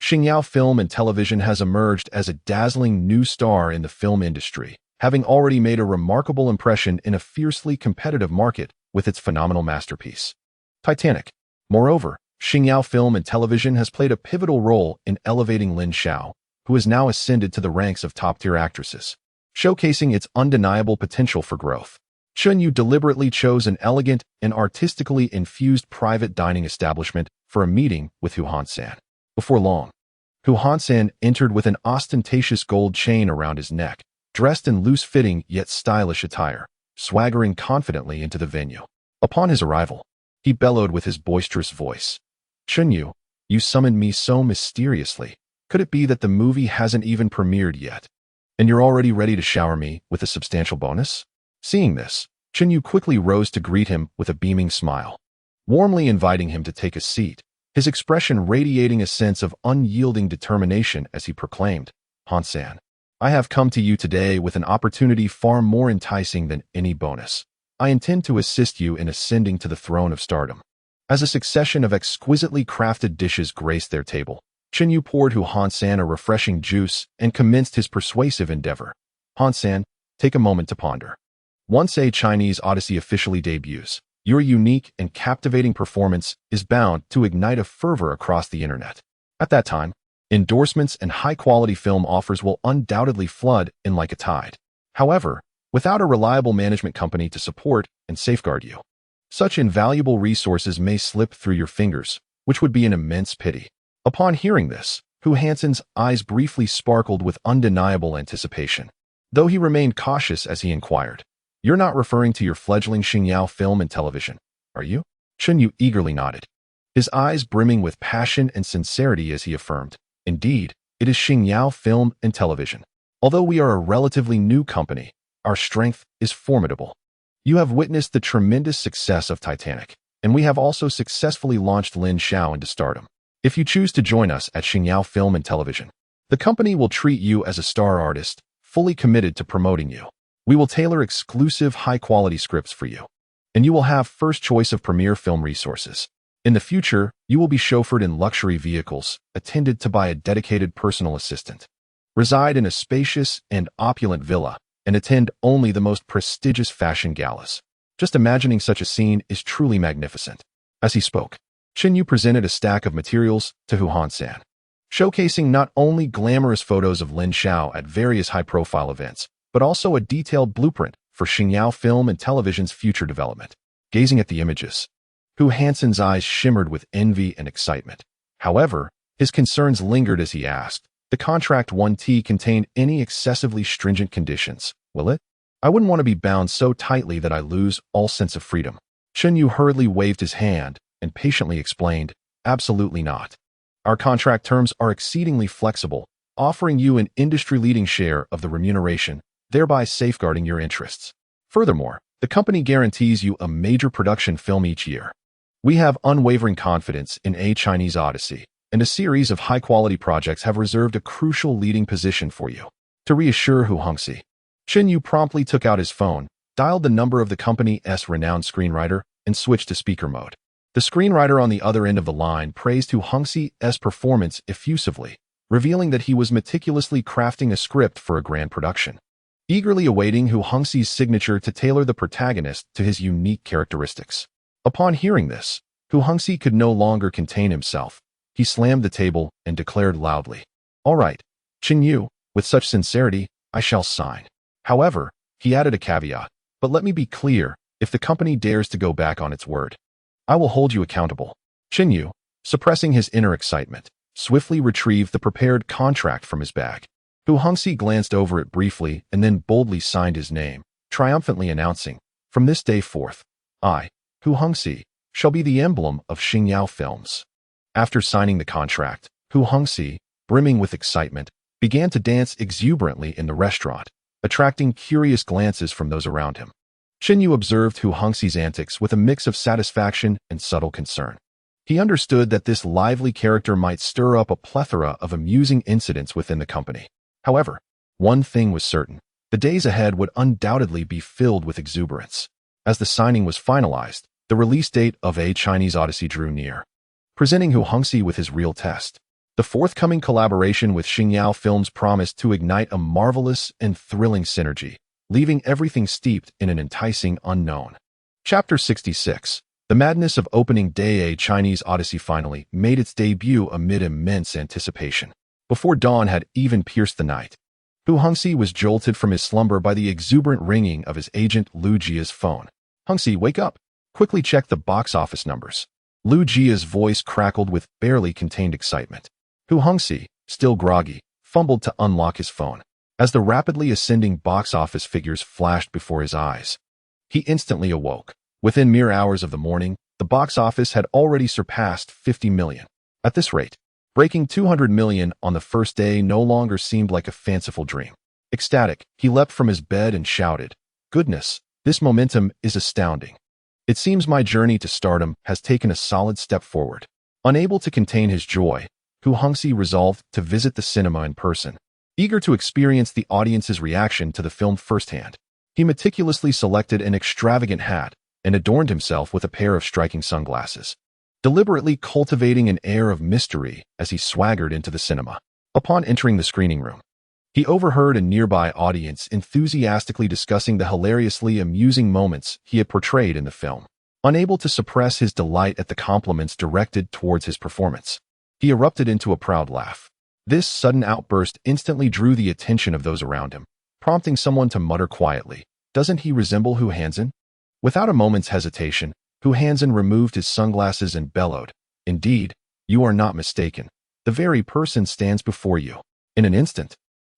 Xingyao Film and Television has emerged as a dazzling new star in the film industry, having already made a remarkable impression in a fiercely competitive market with its phenomenal masterpiece, Titanic. Moreover, Xingyao Film and Television has played a pivotal role in elevating Lin Xiao, who has now ascended to the ranks of top-tier actresses, showcasing its undeniable potential for growth. Chun Yu deliberately chose an elegant and artistically infused private dining establishment for a meeting with Hu Hansen. Before long, Hu Hansen entered with an ostentatious gold chain around his neck, dressed in loose-fitting yet stylish attire, swaggering confidently into the venue. Upon his arrival, he bellowed with his boisterous voice, "Chun Yu, you summoned me so mysteriously. Could it be that the movie hasn't even premiered yet, and you're already ready to shower me with a substantial bonus?" Seeing this, Chun Yu quickly rose to greet him with a beaming smile, warmly inviting him to take a seat, his expression radiating a sense of unyielding determination as he proclaimed, "Hansen, I have come to you today with an opportunity far more enticing than any bonus. I intend to assist you in ascending to the throne of stardom." As a succession of exquisitely crafted dishes graced their table, Chun Yu poured Hu Hansen a refreshing juice and commenced his persuasive endeavor. "Hansen, take a moment to ponder. Once A Chinese Odyssey officially debuts, your unique and captivating performance is bound to ignite a fervor across the internet. At that time, endorsements and high-quality film offers will undoubtedly flood in like a tide. However, without a reliable management company to support and safeguard you, such invaluable resources may slip through your fingers, which would be an immense pity." Upon hearing this, Hu Hansen's eyes briefly sparkled with undeniable anticipation, though he remained cautious as he inquired, "You're not referring to your fledgling Xingyao Film and Television, are you?" Chun Yu eagerly nodded, his eyes brimming with passion and sincerity as he affirmed, "Indeed, it is Xingyao Film and Television. Although we are a relatively new company, our strength is formidable. You have witnessed the tremendous success of Titanic, and we have also successfully launched Lin Xiao into stardom. If you choose to join us at Xingyao Film and Television, the company will treat you as a star artist, fully committed to promoting you. We will tailor exclusive high-quality scripts for you, and you will have first choice of premier film resources. In the future, you will be chauffeured in luxury vehicles, attended to by a dedicated personal assistant. reside in a spacious and opulent villa, and attend only the most prestigious fashion galas. Just imagining such a scene is truly magnificent. As he spoke, Shin Yu presented a stack of materials to Hu Han-san, showcasing not only glamorous photos of Lin Xiao at various high-profile events, but also a detailed blueprint for Xingyao film and television's future development. Gazing at the images, Hu Hansen's eyes shimmered with envy and excitement. However, his concerns lingered as he asked, "The contract 1T contain any excessively stringent conditions, will it? I wouldn't want to be bound so tightly that I lose all sense of freedom." Shin Yu hurriedly waved his hand and patiently explained, "Absolutely not. Our contract terms are exceedingly flexible, offering you an industry-leading share of the remuneration, thereby safeguarding your interests. Furthermore, the company guarantees you a major production film each year. We have unwavering confidence in A Chinese Odyssey, and a series of high-quality projects have reserved a crucial leading position for you." To reassure Hu Hongxi, Shin Yu promptly took out his phone, dialed the number of the company's renowned screenwriter, and switched to speaker mode. The screenwriter on the other end of the line praised Hu Hongxi's performance effusively, revealing that he was meticulously crafting a script for a grand production, eagerly awaiting Hu Hongxi's signature to tailor the protagonist to his unique characteristics. Upon hearing this, Hu Hongxi could no longer contain himself. He slammed the table and declared loudly, "All right, Shin Yu, with such sincerity, I shall sign." However, he added a caveat, "But let me be clear, if the company dares to go back on its word, I will hold you accountable." Shin Yu, suppressing his inner excitement, swiftly retrieved the prepared contract from his bag. Hu Hongxi glanced over it briefly and then boldly signed his name, triumphantly announcing, "From this day forth, I, Hu Hongxi, shall be the emblem of Xingyao films." After signing the contract, Hu Hongxi, brimming with excitement, began to dance exuberantly in the restaurant, attracting curious glances from those around him. Shin Yu observed Hu Hongxi's antics with a mix of satisfaction and subtle concern. He understood that this lively character might stir up a plethora of amusing incidents within the company. However, one thing was certain: the days ahead would undoubtedly be filled with exuberance. As the signing was finalized, the release date of A Chinese Odyssey drew near, presenting Hu Hongxi with his real test. The forthcoming collaboration with Xingyao Films promised to ignite a marvelous and thrilling synergy, leaving everything steeped in an enticing unknown. Chapter 66. The madness of opening day. A Chinese Odyssey finally made its debut amid immense anticipation. Before dawn had even pierced the night, Hu Hongxi was jolted from his slumber by the exuberant ringing of his agent Lu Jia's phone. "Hongxi, wake up! Quickly check the box office numbers." Lu Jia's voice crackled with barely contained excitement. Hu Hongxi, still groggy, fumbled to unlock his phone. As the rapidly ascending box office figures flashed before his eyes, he instantly awoke. Within mere hours of the morning, the box office had already surpassed 50 million. At this rate, breaking 200 million on the first day no longer seemed like a fanciful dream. Ecstatic, he leapt from his bed and shouted, "Goodness, this momentum is astounding. It seems my journey to stardom has taken a solid step forward." Unable to contain his joy, Hu Hongxi resolved to visit the cinema in person. Eager to experience the audience's reaction to the film firsthand, he meticulously selected an extravagant hat and adorned himself with a pair of striking sunglasses, deliberately cultivating an air of mystery as he swaggered into the cinema. Upon entering the screening room, he overheard a nearby audience enthusiastically discussing the hilariously amusing moments he had portrayed in the film. Unable to suppress his delight at the compliments directed towards his performance, he erupted into a proud laugh. This sudden outburst instantly drew the attention of those around him, prompting someone to mutter quietly, "Doesn't he resemble Hu Hansen?" Without a moment's hesitation, Hu Hansen removed his sunglasses and bellowed, "Indeed, you are not mistaken. The very person stands before you." In an instant,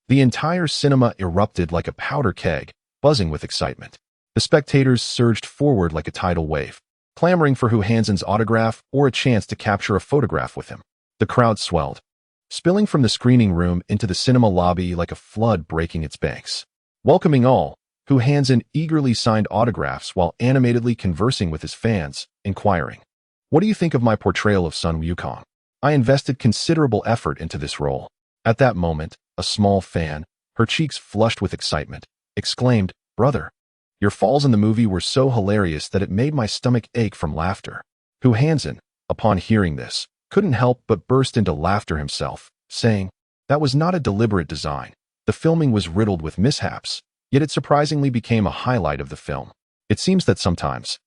the entire cinema erupted like a powder keg, buzzing with excitement. The spectators surged forward like a tidal wave, clamoring for Hu Hansen's autograph or a chance to capture a photograph with him. The crowd swelled, spilling from the screening room into the cinema lobby like a flood breaking its banks. Welcoming all, Hu Hansen eagerly signed autographs while animatedly conversing with his fans, inquiring, "What do you think of my portrayal of Sun Wukong? I invested considerable effort into this role." At that moment, a small fan, her cheeks flushed with excitement, exclaimed, "Brother, your falls in the movie were so hilarious that it made my stomach ache from laughter." Hu Hansen, upon hearing this, couldn't help but burst into laughter himself, saying, That was not a deliberate design. The filming was riddled with mishaps, yet it surprisingly became a highlight of the film. It seems that sometimes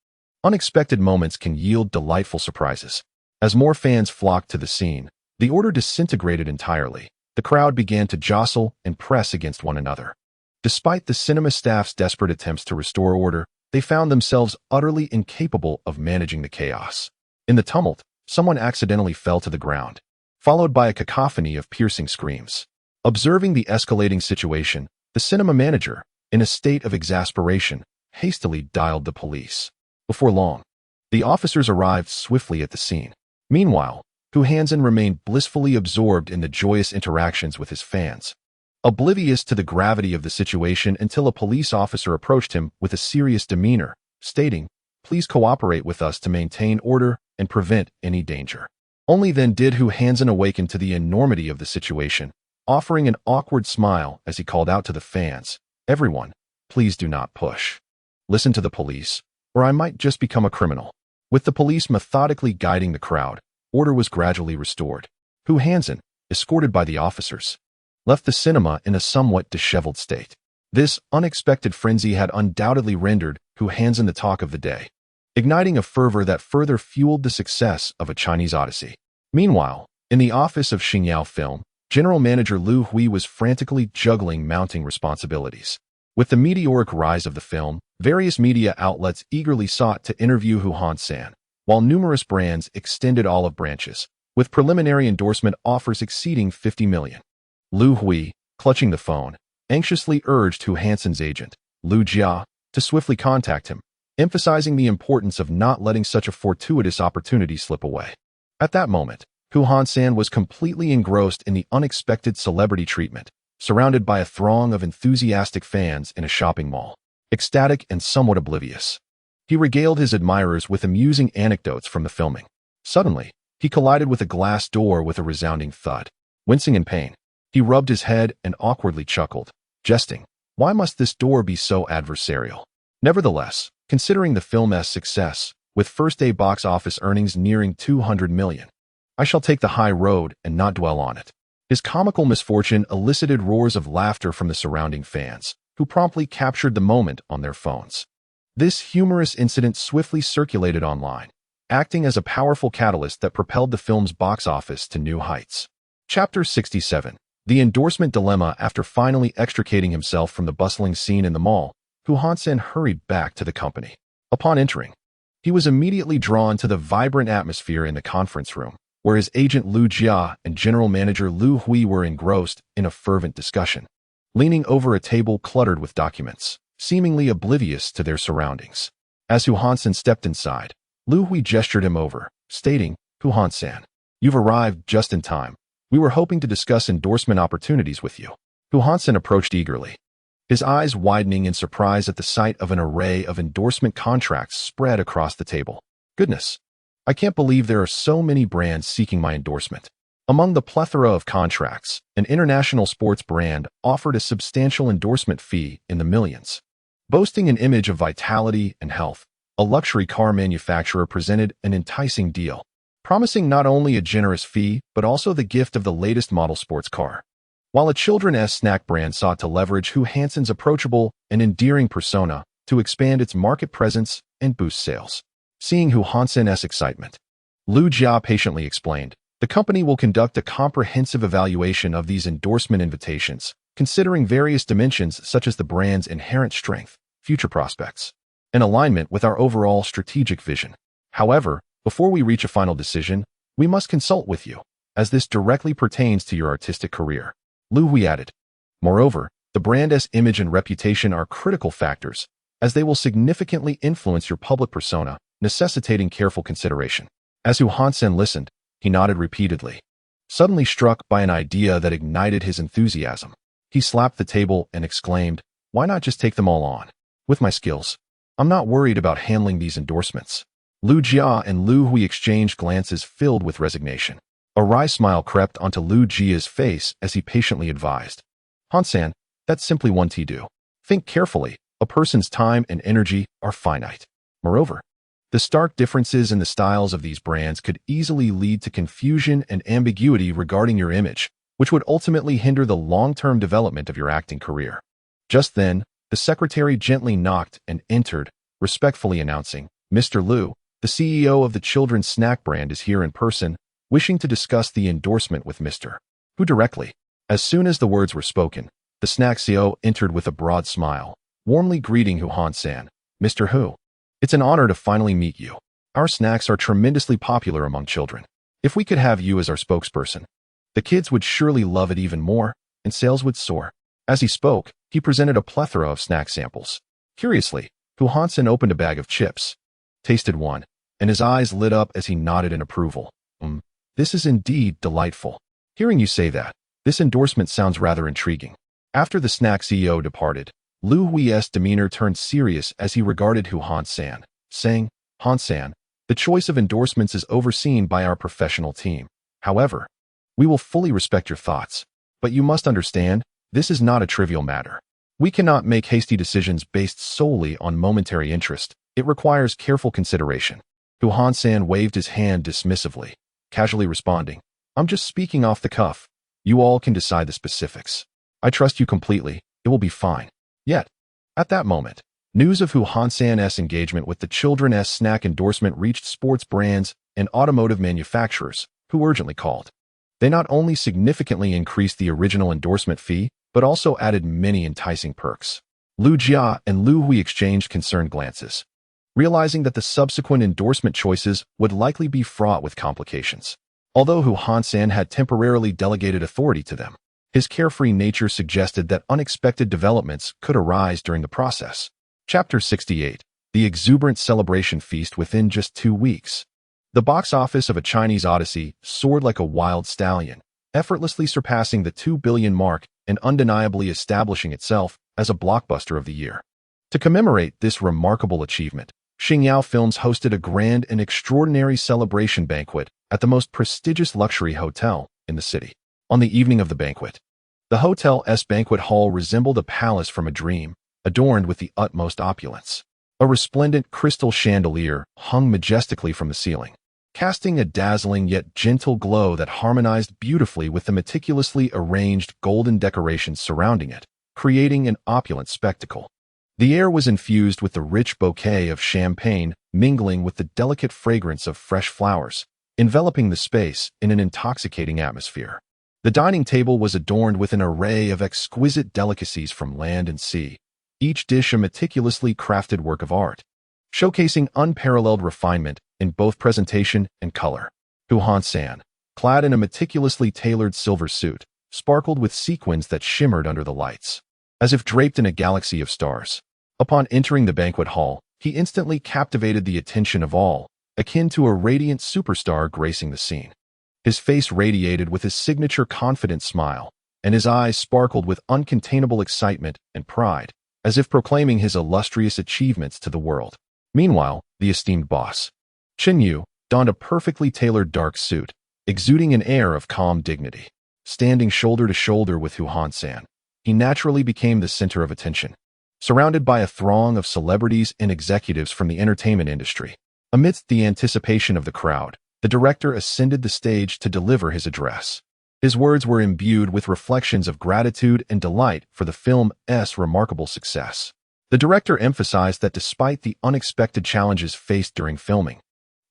unexpected moments can yield delightful surprises. As more fans flocked to the scene, the order disintegrated entirely. The crowd began to jostle and press against one another. Despite the cinema staff's desperate attempts to restore order, they found themselves utterly incapable of managing the chaos. In the tumult, someone accidentally fell to the ground, followed by a cacophony of piercing screams. Observing the escalating situation, the cinema manager, in a state of exasperation, hastily dialed the police. Before long, the officers arrived swiftly at the scene. Meanwhile, Hu Hansen remained blissfully absorbed in the joyous interactions with his fans, oblivious to the gravity of the situation until a police officer approached him with a serious demeanor, stating, "Please cooperate with us to maintain order and prevent any danger." Only then did Hu Hansen awaken to the enormity of the situation, offering an awkward smile as he called out to the fans, "Everyone, please do not push. Listen to the police, or I might just become a criminal." With the police methodically guiding the crowd, order was gradually restored. Hu Hansen, escorted by the officers, left the cinema in a somewhat disheveled state. This unexpected frenzy had undoubtedly rendered Hu Hansen the talk of the day, igniting a fervor that further fueled the success of A Chinese Odyssey. Meanwhile, in the office of Xingyao Film, General Manager Lu Hui was frantically juggling mounting responsibilities. With the meteoric rise of the film, various media outlets eagerly sought to interview Hu Hansen, while numerous brands extended olive branches, with preliminary endorsement offers exceeding 50 million. Lu Hui, clutching the phone, anxiously urged Hu Hansen's agent, Lu Jia, to swiftly contact him, emphasizing the importance of not letting such a fortuitous opportunity slip away. At that moment, Hu Hansen was completely engrossed in the unexpected celebrity treatment, surrounded by a throng of enthusiastic fans in a shopping mall, ecstatic and somewhat oblivious. He regaled his admirers with amusing anecdotes from the filming. Suddenly, he collided with a glass door with a resounding thud. Wincing in pain, he rubbed his head and awkwardly chuckled, jesting, "Why must this door be so adversarial?" Nevertheless, considering the film's success, with first-day box office earnings nearing 200 million, I shall take the high road and not dwell on it. His comical misfortune elicited roars of laughter from the surrounding fans, who promptly captured the moment on their phones. This humorous incident swiftly circulated online, acting as a powerful catalyst that propelled the film's box office to new heights. Chapter 67. The Endorsement Dilemma. After finally extricating himself from the bustling scene in the mall, Hu Hansen hurried back to the company. Upon entering, he was immediately drawn to the vibrant atmosphere in the conference room, where his agent Lu Jia and general manager Lu Hui were engrossed in a fervent discussion, leaning over a table cluttered with documents, seemingly oblivious to their surroundings. As Hu Hansen stepped inside, Lu Hui gestured him over, stating, "Hu Hansen, you've arrived just in time. We were hoping to discuss endorsement opportunities with you." Hu Hansen approached eagerly, his eyes widening in surprise at the sight of an array of endorsement contracts spread across the table. "Goodness, I can't believe there are so many brands seeking my endorsement." Among the plethora of contracts, an international sports brand offered a substantial endorsement fee in the millions. Boasting an image of vitality and health, a luxury car manufacturer presented an enticing deal, promising not only a generous fee but also the gift of the latest model sports car. While a children's snack brand sought to leverage Hu Hansen's approachable and endearing persona to expand its market presence and boost sales. Seeing Hu Hansen's excitement, Lu Jia patiently explained, "The company will conduct a comprehensive evaluation of these endorsement invitations, considering various dimensions such as the brand's inherent strength, future prospects, and alignment with our overall strategic vision. However, before we reach a final decision, we must consult with you, as this directly pertains to your artistic career." Lu Hui added, "Moreover, the brand's image and reputation are critical factors, as they will significantly influence your public persona, necessitating careful consideration." As Hu Hansen listened, he nodded repeatedly. Suddenly struck by an idea that ignited his enthusiasm, he slapped the table and exclaimed, "Why not just take them all on? With my skills, I'm not worried about handling these endorsements." Lu Jia and Lu Hui exchanged glances filled with resignation. A wry smile crept onto Lu Jia's face as he patiently advised, "Hansen, that's simply one to-do. Think carefully, a person's time and energy are finite. Moreover, the stark differences in the styles of these brands could easily lead to confusion and ambiguity regarding your image, which would ultimately hinder the long-term development of your acting career. Just then, the secretary gently knocked and entered, respectfully announcing, "Mr. Liu, the CEO of the children's snack brand is here in person, wishing to discuss the endorsement with Mr. Hu directly." As soon as the words were spoken, the snack CEO entered with a broad smile, warmly greeting Hu Han-san. "Mr. Hu, it's an honor to finally meet you. Our snacks are tremendously popular among children. If we could have you as our spokesperson, the kids would surely love it even more, and sales would soar." As he spoke, he presented a plethora of snack samples. Curiously, Hu Han-san opened a bag of chips, tasted one, and his eyes lit up as he nodded in approval. This is indeed delightful. Hearing you say that, this endorsement sounds rather intriguing." After the snack CEO departed, Liu Hui's demeanor turned serious as he regarded Hu Han-san, saying, "Han-san, the choice of endorsements is overseen by our professional team. However, we will fully respect your thoughts, but you must understand, this is not a trivial matter. We cannot make hasty decisions based solely on momentary interest. It requires careful consideration." Hu Han-san waved his hand dismissively, casually responding, "I'm just speaking off the cuff. You all can decide the specifics. I trust you completely. It will be fine." Yet, at that moment, news of Hu Han-san's engagement with the children's snack endorsement reached sports brands and automotive manufacturers, who urgently called. They not only significantly increased the original endorsement fee, but also added many enticing perks. Liu Jia and Liu Hui exchanged concerned glances, realizing that the subsequent endorsement choices would likely be fraught with complications. Although Hu Han-san had temporarily delegated authority to them, his carefree nature suggested that unexpected developments could arise during the process. Chapter 68. The exuberant celebration feast within just 2 weeks. The box office of A Chinese Odyssey soared like a wild stallion, effortlessly surpassing the 2 billion mark and undeniably establishing itself as a blockbuster of the year. To commemorate this remarkable achievement, Xingyao Films hosted a grand and extraordinary celebration banquet at the most prestigious luxury hotel in the city. On the evening of the banquet, the hotel's banquet hall resembled a palace from a dream, adorned with the utmost opulence. A resplendent crystal chandelier hung majestically from the ceiling, casting a dazzling yet gentle glow that harmonized beautifully with the meticulously arranged golden decorations surrounding it, creating an opulent spectacle. The air was infused with the rich bouquet of champagne mingling with the delicate fragrance of fresh flowers, enveloping the space in an intoxicating atmosphere. The dining table was adorned with an array of exquisite delicacies from land and sea, each dish a meticulously crafted work of art, showcasing unparalleled refinement in both presentation and color. Hu Han-san, clad in a meticulously tailored silver suit, sparkled with sequins that shimmered under the lights, as if draped in a galaxy of stars. Upon entering the banquet hall, he instantly captivated the attention of all, akin to a radiant superstar gracing the scene. His face radiated with his signature confident smile, and his eyes sparkled with uncontainable excitement and pride, as if proclaiming his illustrious achievements to the world. Meanwhile, the esteemed boss, Chen Yu, donned a perfectly tailored dark suit, exuding an air of calm dignity. Standing shoulder to shoulder with Hu Han-san, he naturally became the center of attention, surrounded by a throng of celebrities and executives from the entertainment industry. Amidst the anticipation of the crowd, the director ascended the stage to deliver his address. His words were imbued with reflections of gratitude and delight for the film's remarkable success. The director emphasized that despite the unexpected challenges faced during filming,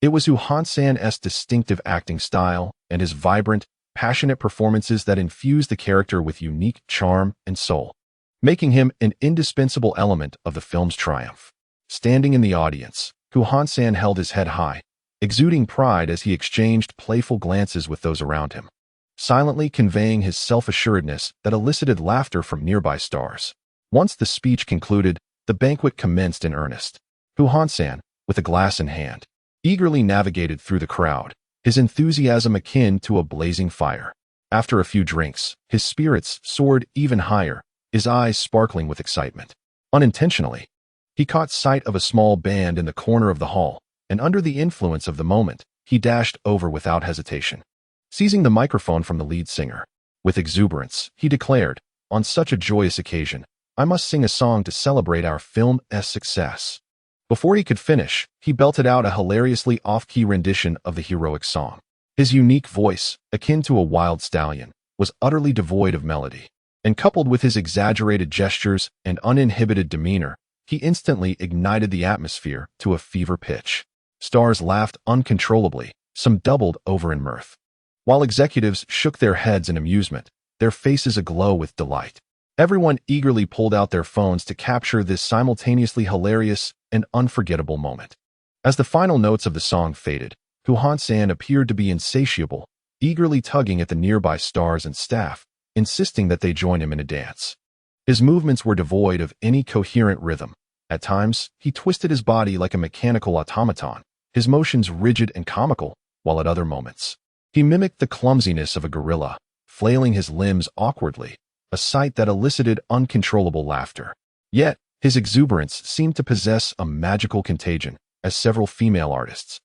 it was Hu Han-san's distinctive acting style and his vibrant, passionate performances that infused the character with unique charm and soul, making him an indispensable element of the film's triumph. Standing in the audience, Hu Han-san held his head high, exuding pride as he exchanged playful glances with those around him, silently conveying his self-assuredness that elicited laughter from nearby stars. Once the speech concluded, the banquet commenced in earnest. Hu Han-san, with a glass in hand, eagerly navigated through the crowd, his enthusiasm akin to a blazing fire. After a few drinks, his spirits soared even higher, his eyes sparkling with excitement. Unintentionally, he caught sight of a small band in the corner of the hall, and under the influence of the moment, he dashed over without hesitation. Seizing the microphone from the lead singer, with exuberance, he declared, "On such a joyous occasion, I must sing a song to celebrate our film's success." Before he could finish, he belted out a hilariously off-key rendition of the heroic song. His unique voice, akin to a wild stallion, was utterly devoid of melody. And coupled with his exaggerated gestures and uninhibited demeanor, he instantly ignited the atmosphere to a fever pitch. Stars laughed uncontrollably, some doubled over in mirth, while executives shook their heads in amusement, their faces aglow with delight. Everyone eagerly pulled out their phones to capture this simultaneously hilarious and unforgettable moment. As the final notes of the song faded, Hu Han-san appeared to be insatiable, eagerly tugging at the nearby stars and staff, insisting that they join him in a dance. His movements were devoid of any coherent rhythm. At times, he twisted his body like a mechanical automaton, his motions rigid and comical, while at other moments, he mimicked the clumsiness of a gorilla, flailing his limbs awkwardly, a sight that elicited uncontrollable laughter. Yet, his exuberance seemed to possess a magical contagion, as several female artists,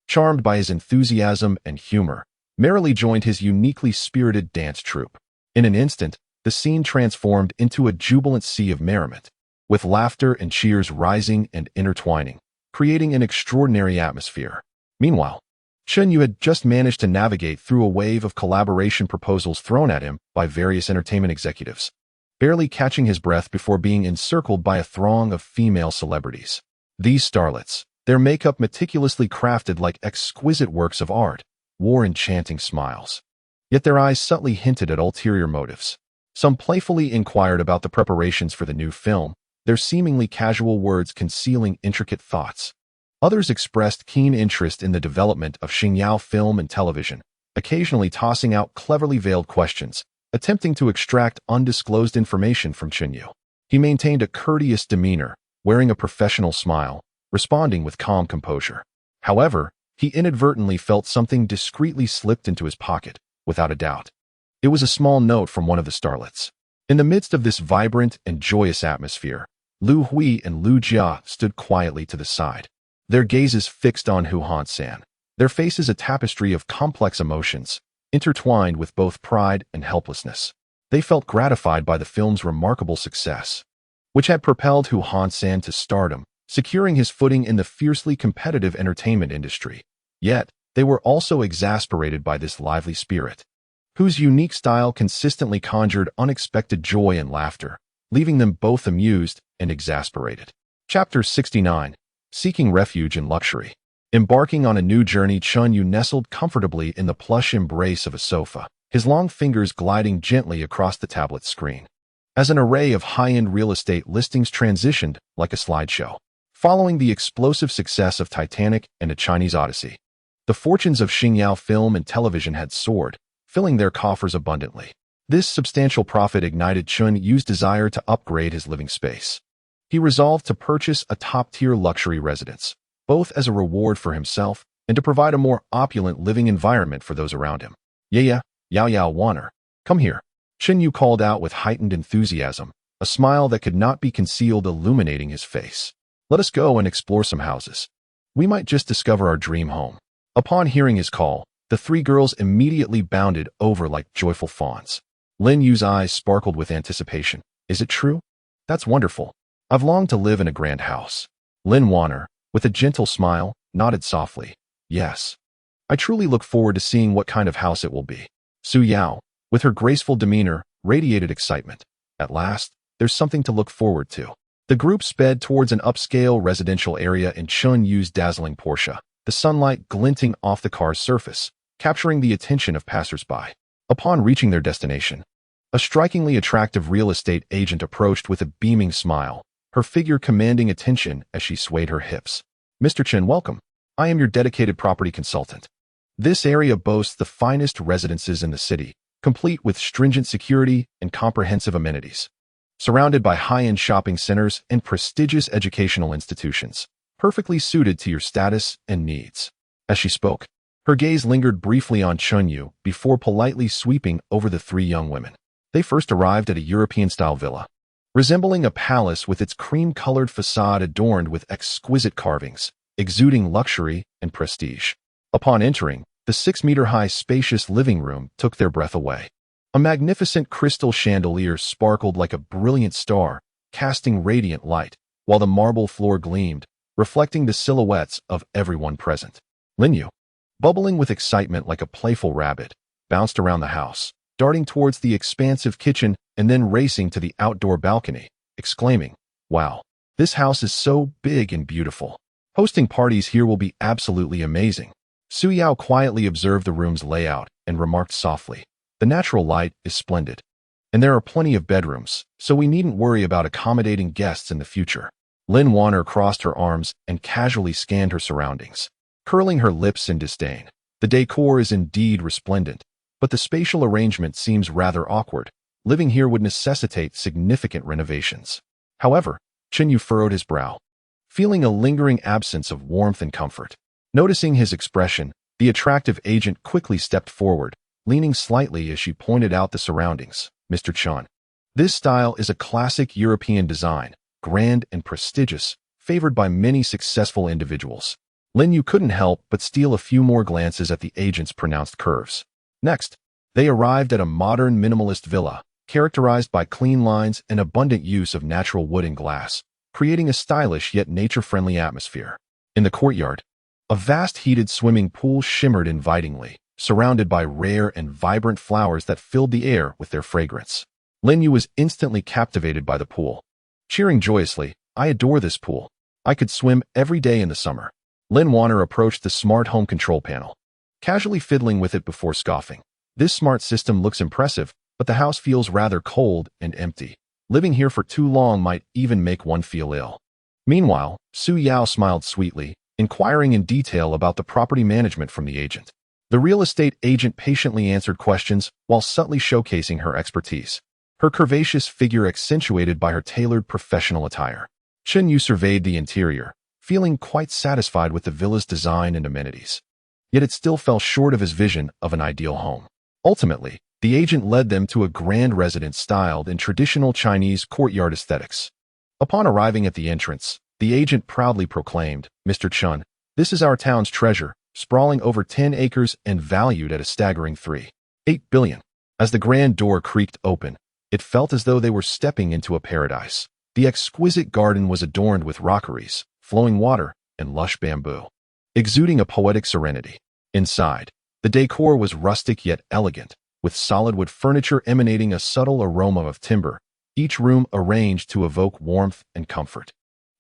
charmed by his enthusiasm and humor, merrily joined his uniquely spirited dance troupe. In an instant, the scene transformed into a jubilant sea of merriment, with laughter and cheers rising and intertwining, creating an extraordinary atmosphere. Meanwhile, Chen Yu had just managed to navigate through a wave of collaboration proposals thrown at him by various entertainment executives, barely catching his breath before being encircled by a throng of female celebrities. These starlets, their makeup meticulously crafted like exquisite works of art, wore enchanting smiles. Yet their eyes subtly hinted at ulterior motives. Some playfully inquired about the preparations for the new film, their seemingly casual words concealing intricate thoughts. Others expressed keen interest in the development of Xingyao film and television, occasionally tossing out cleverly veiled questions, attempting to extract undisclosed information from Chen Yu. He maintained a courteous demeanor, wearing a professional smile, responding with calm composure. However, he inadvertently felt something discreetly slipped into his pocket, without a doubt. It was a small note from one of the starlets. In the midst of this vibrant and joyous atmosphere, Lu Hui and Lu Jia stood quietly to the side, their gazes fixed on Hu Han-san, their faces a tapestry of complex emotions, intertwined with both pride and helplessness. They felt gratified by the film's remarkable success, which had propelled Hu Han-san to stardom, securing his footing in the fiercely competitive entertainment industry. Yet, they were also exasperated by this lively spirit, whose unique style consistently conjured unexpected joy and laughter, leaving them both amused and exasperated. Chapter 69. Seeking refuge in luxury. Embarking on a new journey, Chen Yu nestled comfortably in the plush embrace of a sofa, his long fingers gliding gently across the tablet screen, as an array of high-end real estate listings transitioned like a slideshow. Following the explosive success of Titanic and A Chinese Odyssey, the fortunes of Xingyao film and television had soared, filling their coffers abundantly. This substantial profit ignited Chen Yu's desire to upgrade his living space. He resolved to purchase a top-tier luxury residence, both as a reward for himself and to provide a more opulent living environment for those around him. Yeah, Yao Wanner, come here. Chen Yu called out with heightened enthusiasm, a smile that could not be concealed illuminating his face. Let us go and explore some houses. We might just discover our dream home. Upon hearing his call, the three girls immediately bounded over like joyful fawns. Lin Yu's eyes sparkled with anticipation. Is it true? That's wonderful. I've longed to live in a grand house. Lin Wanner, with a gentle smile, nodded softly. Yes. I truly look forward to seeing what kind of house it will be. Su Yao, with her graceful demeanor, radiated excitement. At last, there's something to look forward to. The group sped towards an upscale residential area in Chen Yu's dazzling Porsche, the sunlight glinting off the car's surface, capturing the attention of passers-by. Upon reaching their destination, a strikingly attractive real estate agent approached with a beaming smile, her figure commanding attention as she swayed her hips. Mr. Chen, welcome. I am your dedicated property consultant. This area boasts the finest residences in the city, complete with stringent security and comprehensive amenities. Surrounded by high-end shopping centers and prestigious educational institutions, perfectly suited to your status and needs. As she spoke, her gaze lingered briefly on Chen Yu before politely sweeping over the three young women. They first arrived at a European-style villa, resembling a palace with its cream-colored facade adorned with exquisite carvings, exuding luxury and prestige. Upon entering, the 6-meter-high spacious living room took their breath away. A magnificent crystal chandelier sparkled like a brilliant star, casting radiant light, while the marble floor gleamed, reflecting the silhouettes of everyone present. Lin Yu, bubbling with excitement like a playful rabbit, bounced around the house, darting towards the expansive kitchen and then racing to the outdoor balcony, exclaiming, "Wow, this house is so big and beautiful. Hosting parties here will be absolutely amazing." Su Yao quietly observed the room's layout and remarked softly, "The natural light is splendid. And there are plenty of bedrooms, so we needn't worry about accommodating guests in the future." Lin Warner crossed her arms and casually scanned her surroundings, curling her lips in disdain. The decor is indeed resplendent, but the spatial arrangement seems rather awkward. Living here would necessitate significant renovations. However, Chen Yu furrowed his brow, feeling a lingering absence of warmth and comfort. Noticing his expression, the attractive agent quickly stepped forward, leaning slightly as she pointed out the surroundings. "Mr. Chen, this style is a classic European design, grand and prestigious, favored by many successful individuals." Lin Yu couldn't help but steal a few more glances at the agent's pronounced curves. Next, they arrived at a modern minimalist villa, characterized by clean lines and abundant use of natural wood and glass, creating a stylish yet nature-friendly atmosphere. In the courtyard, a vast heated swimming pool shimmered invitingly, surrounded by rare and vibrant flowers that filled the air with their fragrance. Lin Yu was instantly captivated by the pool, cheering joyously, "I adore this pool. I could swim every day in the summer." Lin Warner approached the smart home control panel, casually fiddling with it before scoffing. "This smart system looks impressive, but the house feels rather cold and empty. Living here for too long might even make one feel ill." Meanwhile, Su Yao smiled sweetly, inquiring in detail about the property management from the agent. The real estate agent patiently answered questions while subtly showcasing her expertise, her curvaceous figure accentuated by her tailored professional attire. Chen Yu surveyed the interior, feeling quite satisfied with the villa's design and amenities. Yet it still fell short of his vision of an ideal home. Ultimately, the agent led them to a grand residence styled in traditional Chinese courtyard aesthetics. Upon arriving at the entrance, the agent proudly proclaimed, "Mr. Chen, this is our town's treasure, sprawling over 10 acres and valued at a staggering 3.8 billion. As the grand door creaked open, it felt as though they were stepping into a paradise. The exquisite garden was adorned with rockeries, flowing water, and lush bamboo, exuding a poetic serenity. Inside, the decor was rustic yet elegant, with solid wood furniture emanating a subtle aroma of timber, each room arranged to evoke warmth and comfort.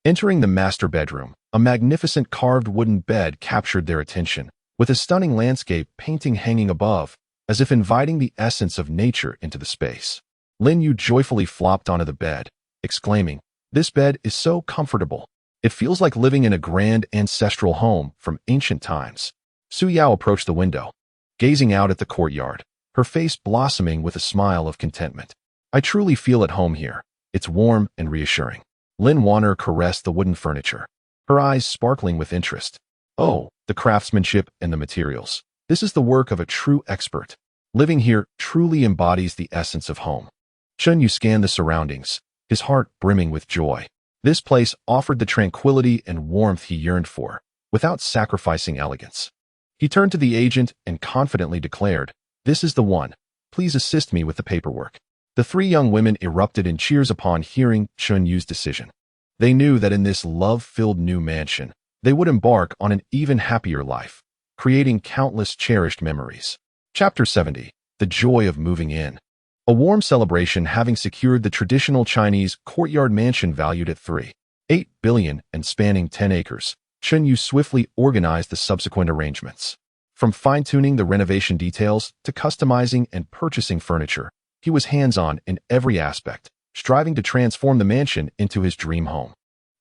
Entering the master bedroom, a magnificent carved wooden bed captured their attention, with a stunning landscape painting hanging above, as if inviting the essence of nature into the space. Lin Yu joyfully flopped onto the bed, exclaiming, "This bed is so comfortable. It feels like living in a grand ancestral home from ancient times." Su Yao approached the window, gazing out at the courtyard, her face blossoming with a smile of contentment. "I truly feel at home here. It's warm and reassuring." Lin Warner caressed the wooden furniture, her eyes sparkling with interest. "Oh, the craftsmanship and the materials. This is the work of a true expert. Living here truly embodies the essence of home." Chen Yu scanned the surroundings, his heart brimming with joy. This place offered the tranquility and warmth he yearned for, without sacrificing elegance. He turned to the agent and confidently declared, "This is the one. Please assist me with the paperwork." The three young women erupted in cheers upon hearing Chen Yu's decision. They knew that in this love-filled new mansion, they would embark on an even happier life, creating countless cherished memories. Chapter 70. The Joy of Moving In. A warm celebration having secured the traditional Chinese courtyard mansion valued at 3.8 billion and spanning 10 acres, Chen Yu swiftly organized the subsequent arrangements. From fine-tuning the renovation details to customizing and purchasing furniture, he was hands-on in every aspect, striving to transform the mansion into his dream home.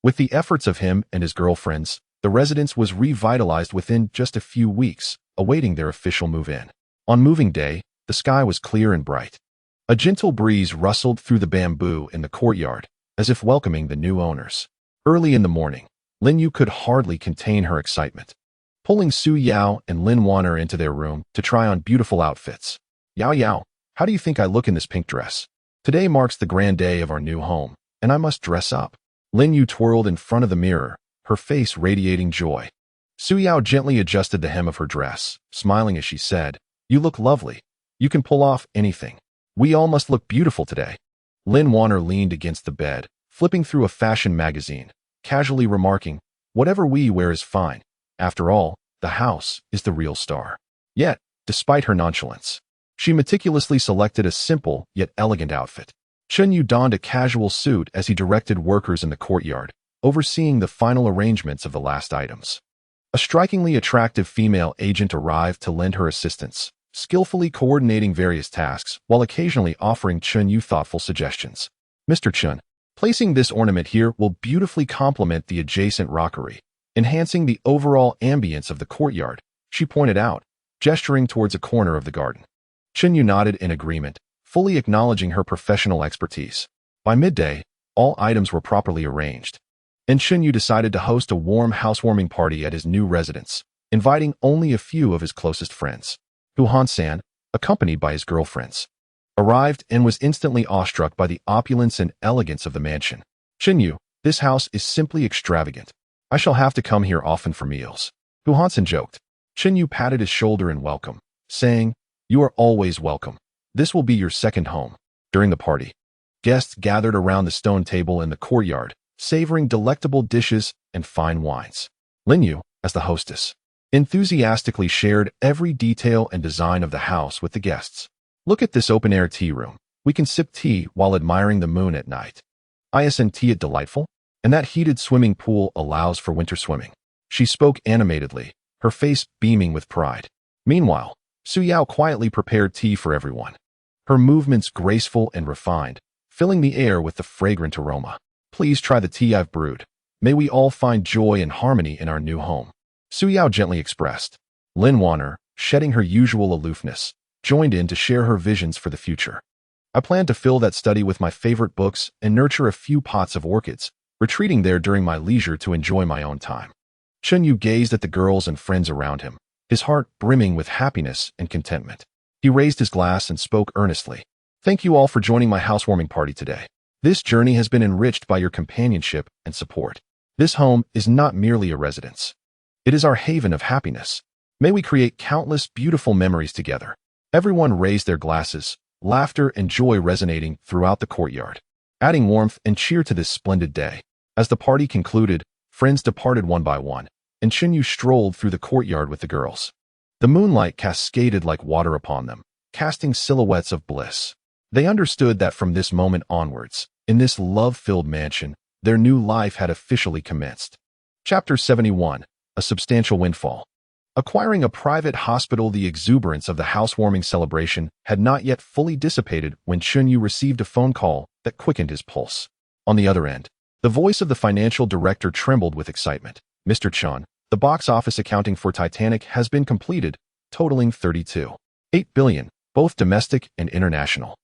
With the efforts of him and his girlfriends, the residence was revitalized within just a few weeks, awaiting their official move-in. On moving day, the sky was clear and bright. A gentle breeze rustled through the bamboo in the courtyard, as if welcoming the new owners. Early in the morning, Lin Yu could hardly contain her excitement, pulling Su Yao and Lin Warner into their room to try on beautiful outfits. "Yao Yao, how do you think I look in this pink dress? Today marks the grand day of our new home, and I must dress up." Lin Yu twirled in front of the mirror, her face radiating joy. Su Yao gently adjusted the hem of her dress, smiling as she said, "You look lovely. You can pull off anything. We all must look beautiful today." Lin Warner leaned against the bed, flipping through a fashion magazine, casually remarking, "Whatever we wear is fine. After all, the house is the real star." Yet, despite her nonchalance, She meticulously selected a simple yet elegant outfit. Chen Yu donned a casual suit as he directed workers in the courtyard, overseeing the final arrangements of the last items. A strikingly attractive female agent arrived to lend her assistance, skillfully coordinating various tasks while occasionally offering Chen Yu thoughtful suggestions. Mr. Chen, placing this ornament here will beautifully complement the adjacent rockery, enhancing the overall ambience of the courtyard, she pointed out, gesturing towards a corner of the garden. Chen Yu nodded in agreement, fully acknowledging her professional expertise. By midday, all items were properly arranged, and Chen Yu decided to host a warm housewarming party at his new residence, inviting only a few of his closest friends. Hu Han-san, accompanied by his girlfriends, arrived and was instantly awestruck by the opulence and elegance of the mansion. Chen Yu, this house is simply extravagant. I shall have to come here often for meals. Hu Han-san joked. Chen Yu patted his shoulder in welcome, saying, You are always welcome. This will be your second home. During the party, guests gathered around the stone table in the courtyard, savoring delectable dishes and fine wines. Lin Yu, as the hostess, enthusiastically shared every detail and design of the house with the guests. Look at this open-air tea room. We can sip tea while admiring the moon at night. Isn't it delightful? And that heated swimming pool allows for winter swimming. She spoke animatedly, her face beaming with pride. Meanwhile, Su Yao quietly prepared tea for everyone. Her movements graceful and refined, filling the air with the fragrant aroma. Please try the tea I've brewed. May we all find joy and harmony in our new home. Su Yao gently expressed. Lin Wanner, shedding her usual aloofness, joined in to share her visions for the future. I plan to fill that study with my favorite books and nurture a few pots of orchids, retreating there during my leisure to enjoy my own time. Chen Yu gazed at the girls and friends around him, his heart brimming with happiness and contentment. He raised his glass and spoke earnestly. Thank you all for joining my housewarming party today. This journey has been enriched by your companionship and support. This home is not merely a residence. It is our haven of happiness. May we create countless beautiful memories together. Everyone raised their glasses, laughter and joy resonating throughout the courtyard, adding warmth and cheer to this splendid day. As the party concluded, friends departed one by one, and Chen Yu strolled through the courtyard with the girls. The moonlight cascaded like water upon them, casting silhouettes of bliss. They understood that from this moment onwards, in this love-filled mansion, their new life had officially commenced. Chapter 71, A Substantial Windfall. Acquiring a private hospital, the exuberance of the housewarming celebration had not yet fully dissipated when Chen Yu received a phone call that quickened his pulse. On the other end, the voice of the financial director trembled with excitement. Mr. Chan, the box office accounting for Titanic has been completed, totaling 32.8 billion, both domestic and international.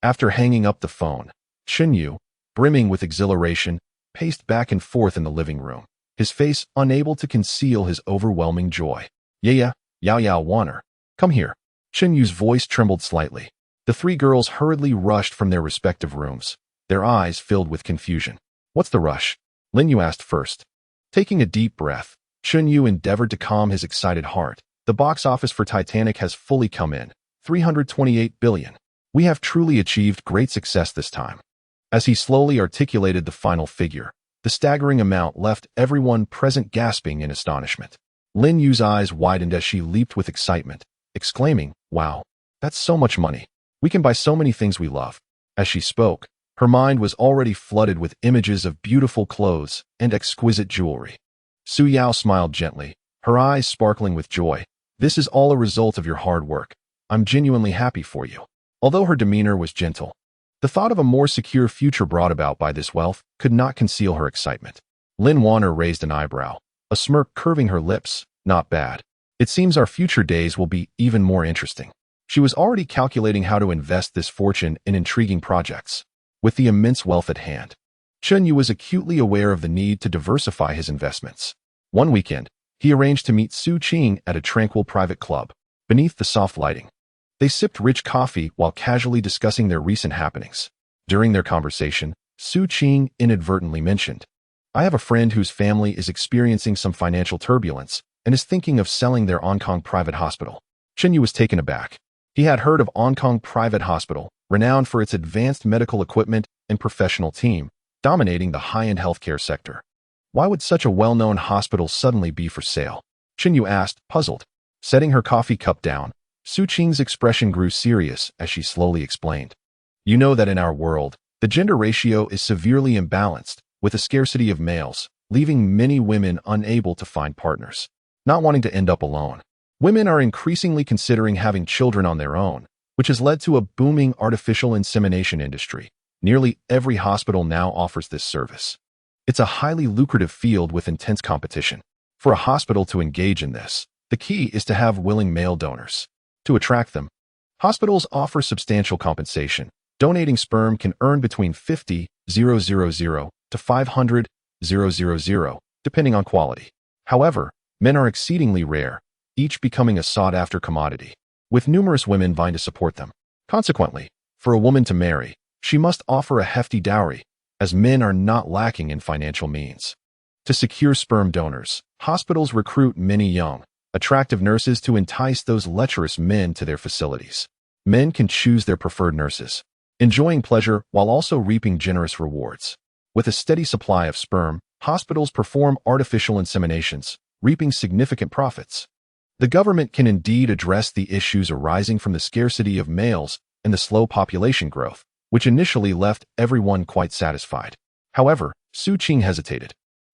After hanging up the phone, Chen Yu, brimming with exhilaration, paced back and forth in the living room, his face unable to conceal his overwhelming joy. Yeah, Yao Wanner, come here. Chen Yu's voice trembled slightly. The three girls hurriedly rushed from their respective rooms, their eyes filled with confusion. What's the rush? Lin Yu asked first. Taking a deep breath, Chen Yu endeavored to calm his excited heart. The box office for Titanic has fully come in, 328 billion. We have truly achieved great success this time. As he slowly articulated the final figure, the staggering amount left everyone present gasping in astonishment. Lin Yu's eyes widened as she leaped with excitement, exclaiming, Wow, that's so much money. We can buy so many things we love. As she spoke, her mind was already flooded with images of beautiful clothes and exquisite jewelry. Su Yao smiled gently, her eyes sparkling with joy. This is all a result of your hard work. I'm genuinely happy for you. Although her demeanor was gentle, the thought of a more secure future brought about by this wealth could not conceal her excitement. Lin Wanner raised an eyebrow, a smirk curving her lips. Not bad. It seems our future days will be even more interesting. She was already calculating how to invest this fortune in intriguing projects. With the immense wealth at hand, Chen Yu was acutely aware of the need to diversify his investments. One weekend, he arranged to meet Su Qing at a tranquil private club, beneath the soft lighting. They sipped rich coffee while casually discussing their recent happenings. During their conversation, Su Qing inadvertently mentioned, I have a friend whose family is experiencing some financial turbulence and is thinking of selling their Hong Kong private hospital. Chen Yu was taken aback. He had heard of Hong Kong Private Hospital, renowned for its advanced medical equipment and professional team, dominating the high-end healthcare sector. Why would such a well-known hospital suddenly be for sale? Chen Yu asked, puzzled. Setting her coffee cup down, Su Qing's expression grew serious as she slowly explained. You know that in our world, the gender ratio is severely imbalanced, with a scarcity of males, leaving many women unable to find partners, not wanting to end up alone. Women are increasingly considering having children on their own, which has led to a booming artificial insemination industry. Nearly every hospital now offers this service. It's a highly lucrative field with intense competition. For a hospital to engage in this, the key is to have willing male donors. To attract them, hospitals offer substantial compensation. Donating sperm can earn between $50,000 to $500,000, depending on quality. However, men are exceedingly rare, each becoming a sought-after commodity, with numerous women vying to support them. Consequently, for a woman to marry, she must offer a hefty dowry, as men are not lacking in financial means. To secure sperm donors, hospitals recruit many young, attractive nurses to entice those lecherous men to their facilities. Men can choose their preferred nurses, enjoying pleasure while also reaping generous rewards. With a steady supply of sperm, hospitals perform artificial inseminations, reaping significant profits. The government can indeed address the issues arising from the scarcity of males and the slow population growth, which initially left everyone quite satisfied. However, Su Qing hesitated,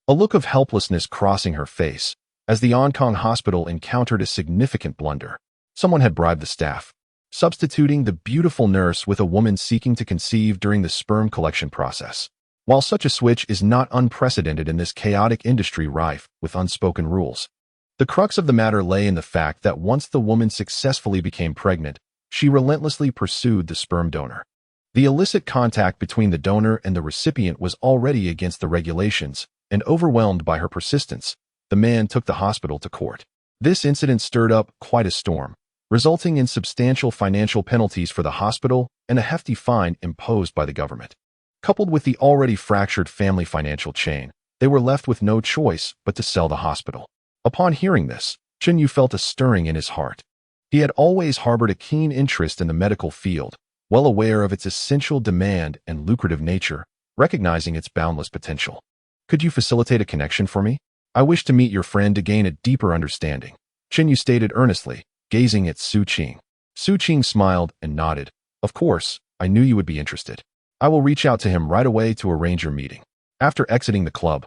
a look of helplessness crossing her face, as the Hong Kong hospital encountered a significant blunder. Someone had bribed the staff, substituting the beautiful nurse with a woman seeking to conceive during the sperm collection process. While such a switch is not unprecedented in this chaotic industry rife with unspoken rules, the crux of the matter lay in the fact that once the woman successfully became pregnant, she relentlessly pursued the sperm donor. The illicit contact between the donor and the recipient was already against the regulations, and overwhelmed by her persistence, the man took the hospital to court. This incident stirred up quite a storm, resulting in substantial financial penalties for the hospital and a hefty fine imposed by the government. Coupled with the already fractured family financial chain, they were left with no choice but to sell the hospital. Upon hearing this, Chen Yu felt a stirring in his heart. He had always harbored a keen interest in the medical field, well aware of its essential demand and lucrative nature, recognizing its boundless potential. Could you facilitate a connection for me? I wish to meet your friend to gain a deeper understanding, Chen Yu stated earnestly, gazing at Su Qing. Su Qing smiled and nodded. Of course, I knew you would be interested. I will reach out to him right away to arrange your meeting. After exiting the club,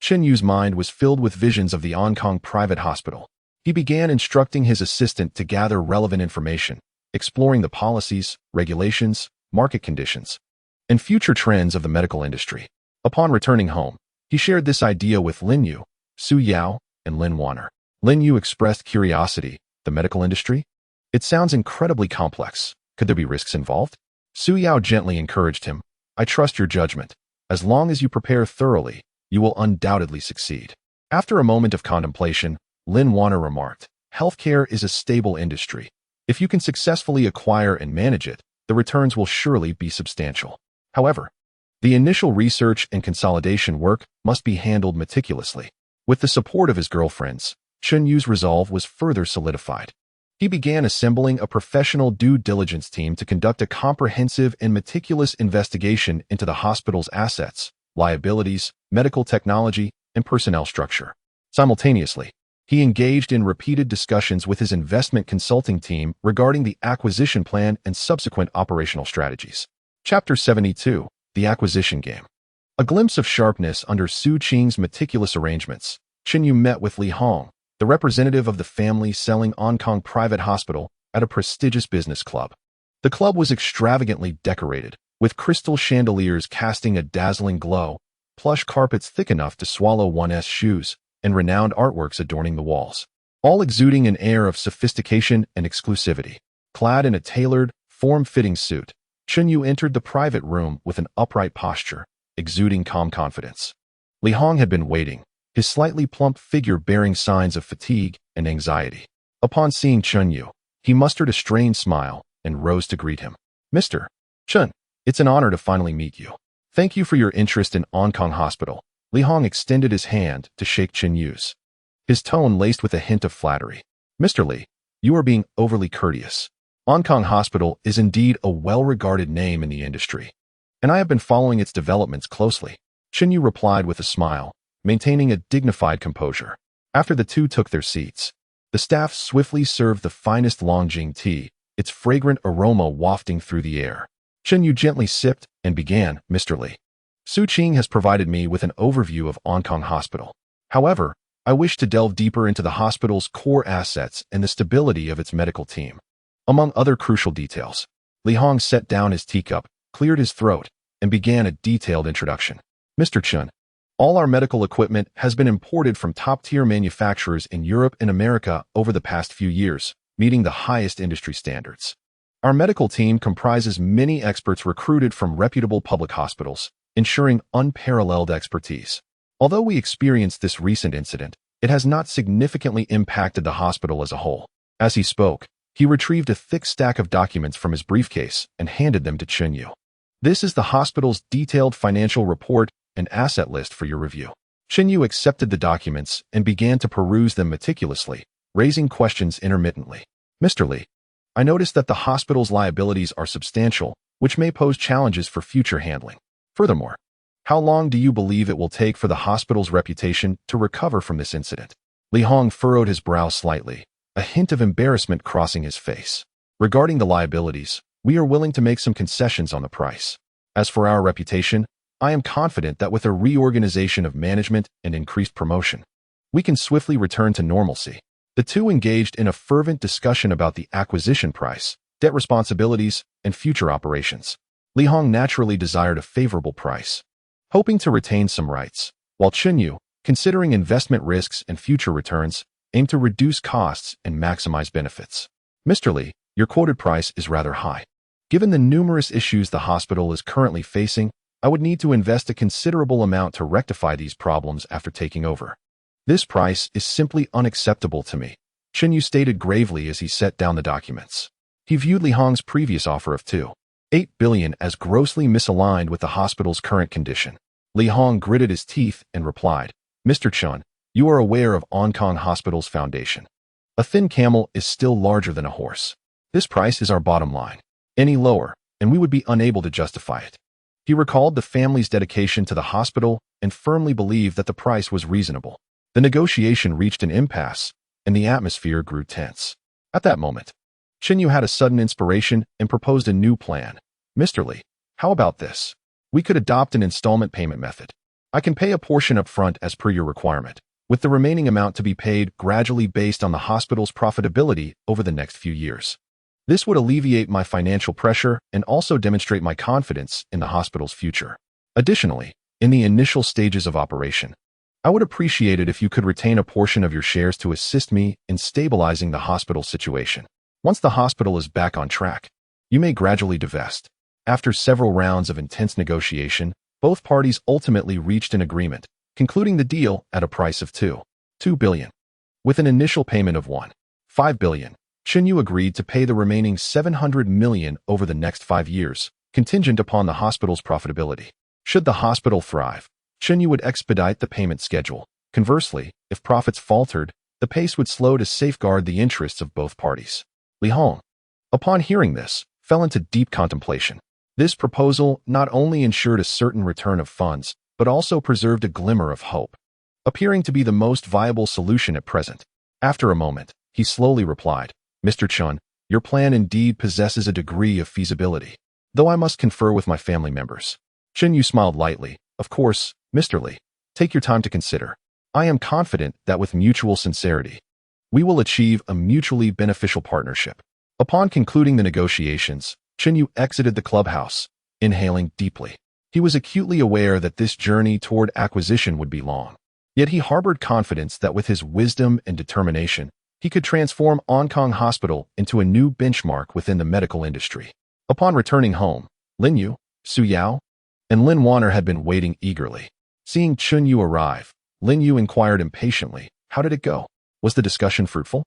Chen Yu's mind was filled with visions of the Hong Kong private hospital. He began instructing his assistant to gather relevant information, exploring the policies, regulations, market conditions, and future trends of the medical industry. Upon returning home, he shared this idea with Lin Yu, Su Yao, and Lin Wanner. Lin Yu expressed curiosity. The medical industry? It sounds incredibly complex. Could there be risks involved? Su Yao gently encouraged him. I trust your judgment. As long as you prepare thoroughly, you will undoubtedly succeed. After a moment of contemplation, Lin Wanner remarked, healthcare is a stable industry. If you can successfully acquire and manage it, the returns will surely be substantial. However, the initial research and consolidation work must be handled meticulously. With the support of his girlfriends, Chen Yu's resolve was further solidified. He began assembling a professional due diligence team to conduct a comprehensive and meticulous investigation into the hospital's assets, liabilities, medical technology, and personnel structure. Simultaneously, he engaged in repeated discussions with his investment consulting team regarding the acquisition plan and subsequent operational strategies. Chapter 72, The Acquisition Game. A glimpse of sharpness under Su Qing's meticulous arrangements, Chen Yu met with Li Hong, the representative of the family selling Hong Kong private hospital, at a prestigious business club. The club was extravagantly decorated, with crystal chandeliers casting a dazzling glow, plush carpets thick enough to swallow one's shoes, and renowned artworks adorning the walls, all exuding an air of sophistication and exclusivity. Clad in a tailored, form-fitting suit, Chen Yu entered the private room with an upright posture, exuding calm confidence. Li Hong had been waiting, his slightly plump figure bearing signs of fatigue and anxiety. Upon seeing Chen Yu, he mustered a strained smile and rose to greet him. Mr. Chen, it's an honor to finally meet you. Thank you for your interest in Hong Kong Hospital. Li Hong extended his hand to shake Chen Yu's, his tone laced with a hint of flattery. Mr. Li, you are being overly courteous. Hong Kong Hospital is indeed a well-regarded name in the industry, and I have been following its developments closely. Chen Yu replied with a smile, maintaining a dignified composure. After the two took their seats, The staff swiftly served the finest Longjing tea, its fragrant aroma wafting through the air. Chen Yu gently sipped and began, "Mr. Li, Su Qing has provided me with an overview of Onkong Hospital. However, I wish to delve deeper into the hospital's core assets and the stability of its medical team. Among other crucial details, Li Hong set down his teacup, cleared his throat, and began a detailed introduction. Mr. Chen, all our medical equipment has been imported from top-tier manufacturers in Europe and America over the past few years, meeting the highest industry standards. Our medical team comprises many experts recruited from reputable public hospitals, ensuring unparalleled expertise. Although we experienced this recent incident, it has not significantly impacted the hospital as a whole." As he spoke, he retrieved a thick stack of documents from his briefcase and handed them to Chen Yu. "This is the hospital's detailed financial report and asset list for your review." Chen Yu accepted the documents and began to peruse them meticulously, raising questions intermittently. "Mr. Li, I noticed that the hospital's liabilities are substantial, which may pose challenges for future handling. Furthermore, how long do you believe it will take for the hospital's reputation to recover from this incident?" Li Hong furrowed his brow slightly, a hint of embarrassment crossing his face. "Regarding the liabilities, we are willing to make some concessions on the price. As for our reputation, I am confident that with a reorganization of management and increased promotion, we can swiftly return to normalcy." The two engaged in a fervent discussion about the acquisition price, debt responsibilities, and future operations. Li Hong naturally desired a favorable price, hoping to retain some rights, while Chen Yu, considering investment risks and future returns, aimed to reduce costs and maximize benefits. "Mr. Li, your quoted price is rather high. Given the numerous issues the hospital is currently facing, I would need to invest a considerable amount to rectify these problems after taking over. This price is simply unacceptable to me," Chen Yu stated gravely as he set down the documents. He viewed Li Hong's previous offer of 2.8 billion as grossly misaligned with the hospital's current condition. Li Hong gritted his teeth and replied, "Mr. Chen, you are aware of Onkong Hospital's foundation. A thin camel is still larger than a horse. This price is our bottom line. Any lower, and we would be unable to justify it." He recalled the family's dedication to the hospital and firmly believed that the price was reasonable. The negotiation reached an impasse, and the atmosphere grew tense. At that moment, Chen Yu had a sudden inspiration and proposed a new plan. "Mr. Li, how about this? We could adopt an installment payment method. I can pay a portion up front as per your requirement, with the remaining amount to be paid gradually based on the hospital's profitability over the next few years. This would alleviate my financial pressure and also demonstrate my confidence in the hospital's future. Additionally, in the initial stages of operation, I would appreciate it if you could retain a portion of your shares to assist me in stabilizing the hospital situation. Once the hospital is back on track, you may gradually divest." After several rounds of intense negotiation, both parties ultimately reached an agreement, concluding the deal at a price of 2 billion. With an initial payment of 1.5 billion, Chen Yu agreed to pay the remaining 700 million over the next 5 years, contingent upon the hospital's profitability. Should the hospital thrive, Chen Yu would expedite the payment schedule. Conversely, if profits faltered, the pace would slow to safeguard the interests of both parties. Li Hong, upon hearing this, fell into deep contemplation. This proposal not only ensured a certain return of funds, but also preserved a glimmer of hope, appearing to be the most viable solution at present. After a moment, he slowly replied, "Mr. Chen, your plan indeed possesses a degree of feasibility, though I must confer with my family members." Chen Yu smiled lightly. "Of course, Mr. Li, take your time to consider. I am confident that with mutual sincerity, we will achieve a mutually beneficial partnership." Upon concluding the negotiations, Chen Yu exited the clubhouse, inhaling deeply. He was acutely aware that this journey toward acquisition would be long. Yet he harbored confidence that with his wisdom and determination, he could transform Onkong Hospital into a new benchmark within the medical industry. Upon returning home, Lin Yu, Su Yao, and Lin Wanner had been waiting eagerly. Seeing Chen Yu arrive, Lin Yu inquired impatiently, "How did it go? Was the discussion fruitful?"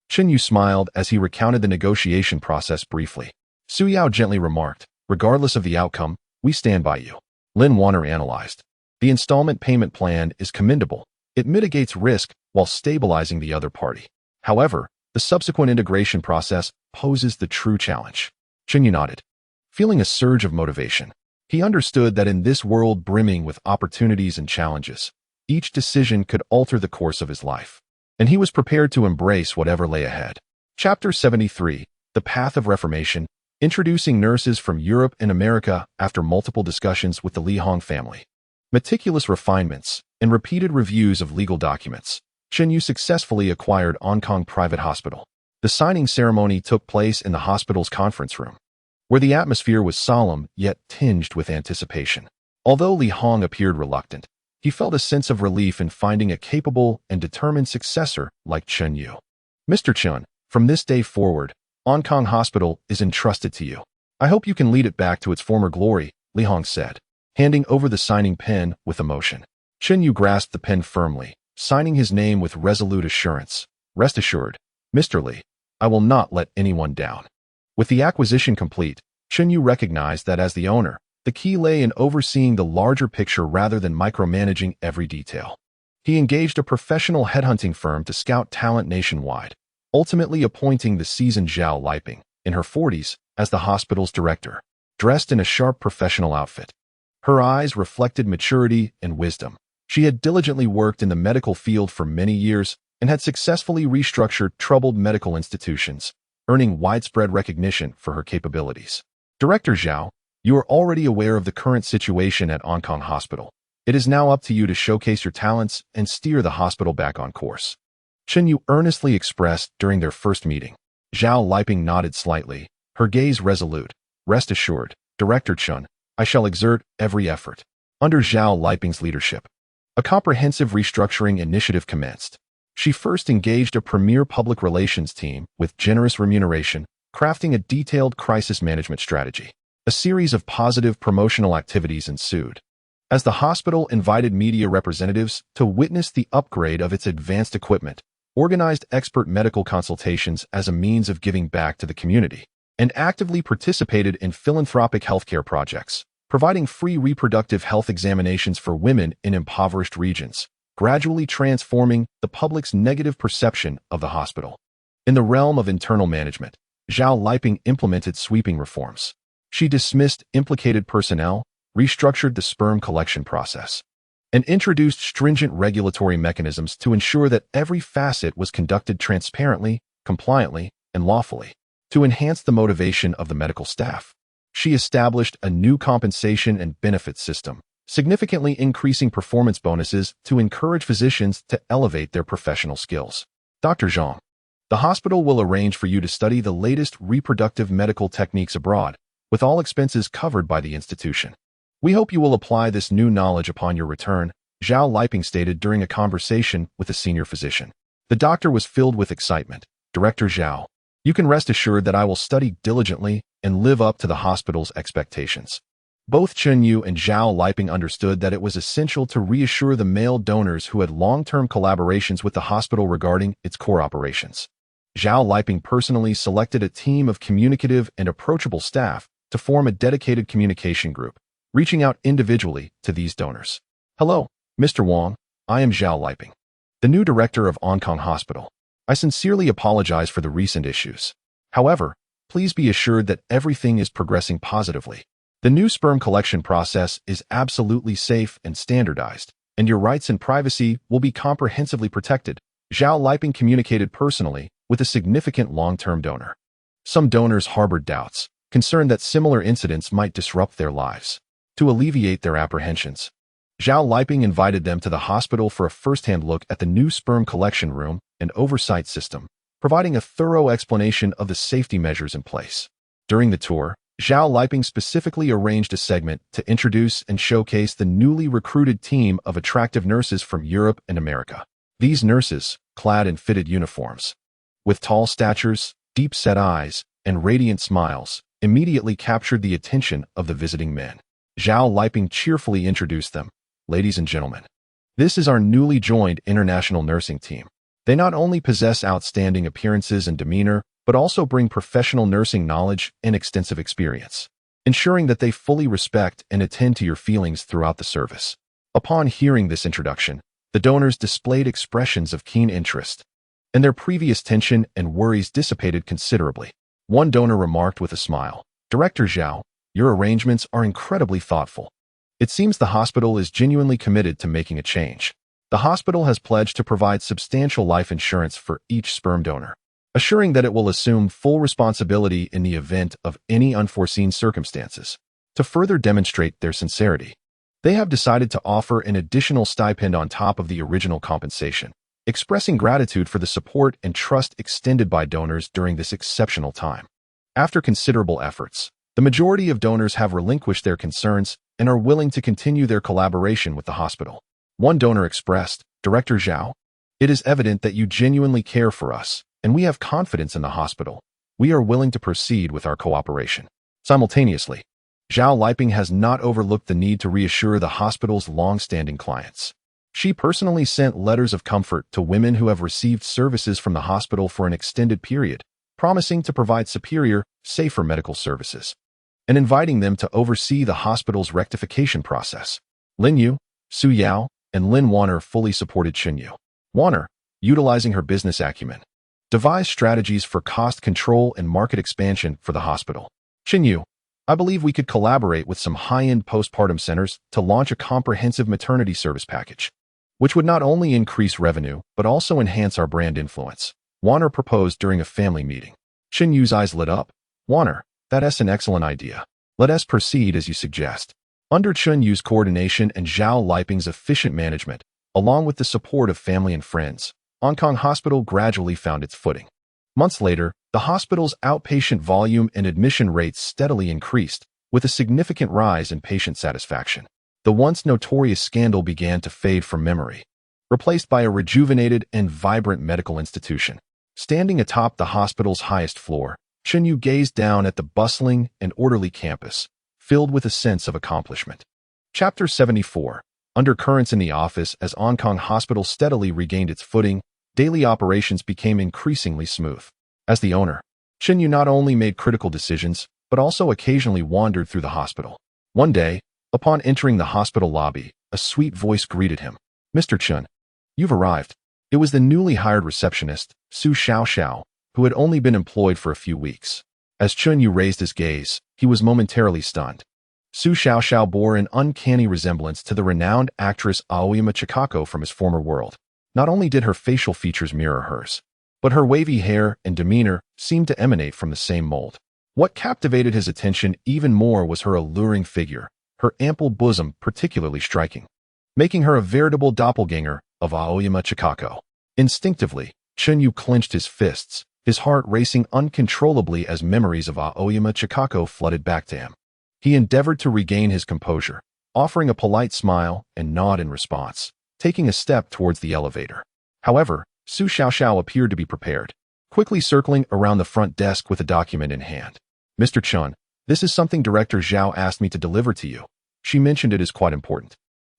Chen Yu smiled as he recounted the negotiation process briefly. Su Yao gently remarked, "Regardless of the outcome, we stand by you." Lin Wanner analyzed, "The installment payment plan is commendable. It mitigates risk while stabilizing the other party. However, the subsequent integration process poses the true challenge." Chen Yu nodded, feeling a surge of motivation. He understood that in this world brimming with opportunities and challenges, each decision could alter the course of his life. and he was prepared to embrace whatever lay ahead. Chapter 73, The Path of Reformation, introducing nurses from Europe and America after multiple discussions with the Li Hong family. Meticulous refinements and repeated reviews of legal documents, Chen Yu successfully acquired Hong Kong Private Hospital. The signing ceremony took place in the hospital's conference room, where the atmosphere was solemn yet tinged with anticipation. Although Li Hong appeared reluctant, he felt a sense of relief in finding a capable and determined successor like Chen Yu. Mr. Chen, from this day forward, Hong Kong Hospital is entrusted to you. I hope you can lead it back to its former glory, Li Hong said, handing over the signing pen with emotion. Chen Yu grasped the pen firmly, signing his name with resolute assurance. Rest assured, Mr. Li, I will not let anyone down. With the acquisition complete, Chen Yu recognized that as the owner, the key lay in overseeing the larger picture rather than micromanaging every detail. He engaged a professional headhunting firm to scout talent nationwide, ultimately appointing the seasoned Zhao Liping, in her 40s, as the hospital's director, dressed in a sharp professional outfit. Her eyes reflected maturity and wisdom. She had diligently worked in the medical field for many years and had successfully restructured troubled medical institutions, earning widespread recognition for her capabilities. Director Zhao, you are already aware of the current situation at Hong Kong Hospital. It is now up to you to showcase your talents and steer the hospital back on course. Chen Yu earnestly expressed during their first meeting. Zhao Liping nodded slightly, her gaze resolute. Rest assured, Director Chen, I shall exert every effort. Under Zhao Liping's leadership, a comprehensive restructuring initiative commenced. She first engaged a premier public relations team with generous remuneration, crafting a detailed crisis management strategy. A series of positive promotional activities ensued, as the hospital invited media representatives to witness the upgrade of its advanced equipment, organized expert medical consultations as a means of giving back to the community, and actively participated in philanthropic healthcare projects, providing free reproductive health examinations for women in impoverished regions, gradually transforming the public's negative perception of the hospital. In the realm of internal management, Zhao Liping implemented sweeping reforms. She dismissed implicated personnel, restructured the sperm collection process, and introduced stringent regulatory mechanisms to ensure that every facet was conducted transparently, compliantly, and lawfully. To enhance the motivation of the medical staff, she established a new compensation and benefits system, significantly increasing performance bonuses to encourage physicians to elevate their professional skills. Dr. Zhang, the hospital will arrange for you to study the latest reproductive medical techniques abroad, with all expenses covered by the institution. We hope you will apply this new knowledge upon your return, Zhao Liping stated during a conversation with a senior physician. The doctor was filled with excitement. Director Zhao, you can rest assured that I will study diligently and live up to the hospital's expectations. Both Chen Yu and Zhao Liping understood that it was essential to reassure the male donors who had long-term collaborations with the hospital regarding its core operations. Zhao Liping personally selected a team of communicative and approachable staff to form a dedicated communication group, reaching out individually to these donors. Hello, Mr. Wang, I am Zhao Liping, the new director of Hong Kong Hospital. I sincerely apologize for the recent issues. However, please be assured that everything is progressing positively. The new sperm collection process is absolutely safe and standardized, and your rights and privacy will be comprehensively protected. Zhao Liping communicated personally with a significant long-term donor. Some donors harbored doubts, concerned that similar incidents might disrupt their lives. To alleviate their apprehensions, Zhao Liping invited them to the hospital for a first-hand look at the new sperm collection room and oversight system, providing a thorough explanation of the safety measures in place. During the tour, Zhao Liping specifically arranged a segment to introduce and showcase the newly recruited team of attractive nurses from Europe and America. These nurses, clad in fitted uniforms, with tall statures, deep-set eyes, and radiant smiles, immediately captured the attention of the visiting men. Zhao Liping cheerfully introduced them. Ladies and gentlemen, this is our newly joined international nursing team. They not only possess outstanding appearances and demeanor, but also bring professional nursing knowledge and extensive experience, ensuring that they fully respect and attend to your feelings throughout the service. Upon hearing this introduction, the donors displayed expressions of keen interest, and their previous tension and worries dissipated considerably. One donor remarked with a smile, Director Zhao, your arrangements are incredibly thoughtful. It seems the hospital is genuinely committed to making a change. The hospital has pledged to provide substantial life insurance for each sperm donor, assuring that it will assume full responsibility in the event of any unforeseen circumstances. To further demonstrate their sincerity, they have decided to offer an additional stipend on top of the original compensation, expressing gratitude for the support and trust extended by donors during this exceptional time. After considerable efforts, the majority of donors have relinquished their concerns and are willing to continue their collaboration with the hospital. One donor expressed, "Director Zhao, it is evident that you genuinely care for us, and we have confidence in the hospital. We are willing to proceed with our cooperation." Simultaneously, Zhao Liping has not overlooked the need to reassure the hospital's long-standing clients. She personally sent letters of comfort to women who have received services from the hospital for an extended period, promising to provide superior, safer medical services, and inviting them to oversee the hospital's rectification process. Lin Yu, Su Yao, and Lin Warner fully supported Chen Yu. Warner, utilizing her business acumen, devised strategies for cost control and market expansion for the hospital. Chen Yu, I believe we could collaborate with some high-end postpartum centers to launch a comprehensive maternity service package, which would not only increase revenue, but also enhance our brand influence, Warner proposed during a family meeting. Chen Yu's eyes lit up. Warner, that's an excellent idea. Let us proceed as you suggest. Under Chen Yu's coordination and Zhao Liping's efficient management, along with the support of family and friends, Hong Kong Hospital gradually found its footing. Months later, the hospital's outpatient volume and admission rates steadily increased, with a significant rise in patient satisfaction. The once notorious scandal began to fade from memory, replaced by a rejuvenated and vibrant medical institution. Standing atop the hospital's highest floor, Chen Yu gazed down at the bustling and orderly campus, filled with a sense of accomplishment. Chapter 74. Undercurrents in the office. As Hong Kong Hospital steadily regained its footing, daily operations became increasingly smooth. As the owner, Chen Yu not only made critical decisions, but also occasionally wandered through the hospital. One day, upon entering the hospital lobby, a sweet voice greeted him. "Mr. Chen, you've arrived." It was the newly hired receptionist, Su Xiaoxiao, who had only been employed for a few weeks. As Chen Yu raised his gaze, he was momentarily stunned. Su Xiaoxiao bore an uncanny resemblance to the renowned actress Aoyama Chikako from his former world. Not only did her facial features mirror hers, but her wavy hair and demeanor seemed to emanate from the same mold. What captivated his attention even more was her alluring figure, her ample bosom particularly striking, making her a veritable doppelganger of Aoyama Chikako. Instinctively, Chen Yu clenched his fists, his heart racing uncontrollably as memories of Aoyama Chikako flooded back to him. He endeavored to regain his composure, offering a polite smile and nod in response, taking a step towards the elevator. However, Su Xiaoxiao appeared to be prepared, quickly circling around the front desk with a document in hand. "Mr. Chen, this is something Director Zhao asked me to deliver to you. She mentioned it is quite important."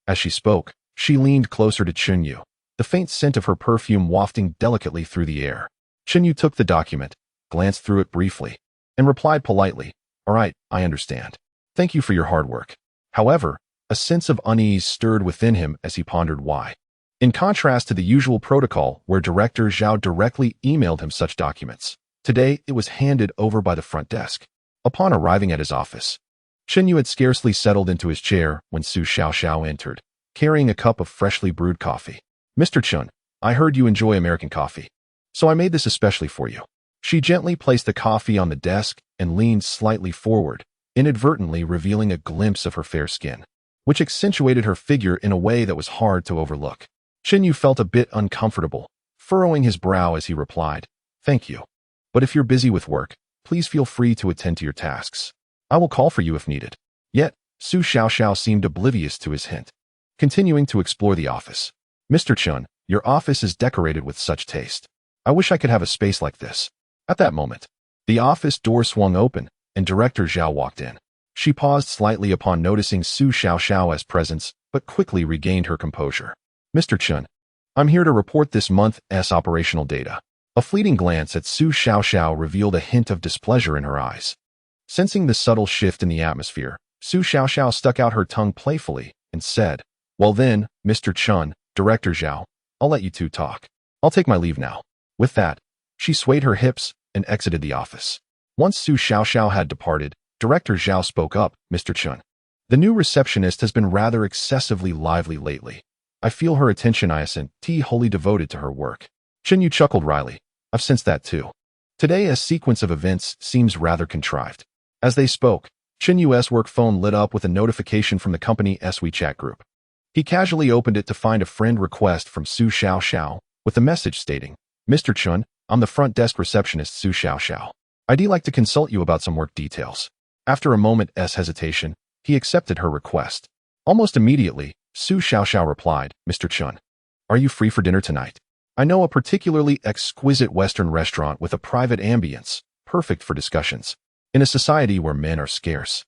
As she spoke, she leaned closer to Chen Yu, the faint scent of her perfume wafting delicately through the air. Chen Yu took the document, glanced through it briefly, and replied politely, "All right, I understand. Thank you for your hard work." However, a sense of unease stirred within him as he pondered why. In contrast to the usual protocol where Director Zhao directly emailed him such documents, today it was handed over by the front desk. Upon arriving at his office, Chen Yu had scarcely settled into his chair when Su Xiaoxiao entered, carrying a cup of freshly brewed coffee. "Mr. Chen, I heard you enjoy American coffee, so I made this especially for you." She gently placed the coffee on the desk and leaned slightly forward, inadvertently revealing a glimpse of her fair skin, which accentuated her figure in a way that was hard to overlook. Chen Yu felt a bit uncomfortable, furrowing his brow as he replied, "Thank you. But if you're busy with work, please feel free to attend to your tasks. I will call for you if needed." Yet, Su Xiaoxiao seemed oblivious to his hint, continuing to explore the office. "Mr. Chen, your office is decorated with such taste. I wish I could have a space like this." At that moment, the office door swung open, and Director Zhao walked in. She paused slightly upon noticing Su Xiaoxiao's presence, but quickly regained her composure. "Mr. Chen, I'm here to report this month's operational data." A fleeting glance at Su Xiaoxiao revealed a hint of displeasure in her eyes. Sensing the subtle shift in the atmosphere, Su Xiaoxiao stuck out her tongue playfully and said, "Well then, Mr. Chen, Director Zhao, I'll let you two talk. I'll take my leave now." With that, she swayed her hips and exited the office. Once Su Xiaoxiao had departed, Director Zhao spoke up, "Mr. Chen, the new receptionist has been rather excessively lively lately. I feel her attention isn't wholly devoted to her work. Chen Yu chuckled wryly. I've sensed that too. Today, a sequence of events seems rather contrived. As they spoke, Chen Yu's work phone lit up with a notification from the company's WeChat group. He casually opened it to find a friend request from Su Xiao, with a message stating, Mr. Chun, I'm the front desk receptionist Su Xiao. I'd like to consult you about some work details. After a moment's hesitation, he accepted her request. Almost immediately, Su Xiao replied, Mr. Chun, are you free for dinner tonight? I know a particularly exquisite Western restaurant with a private ambience, perfect for discussions. In a society where men are scarce.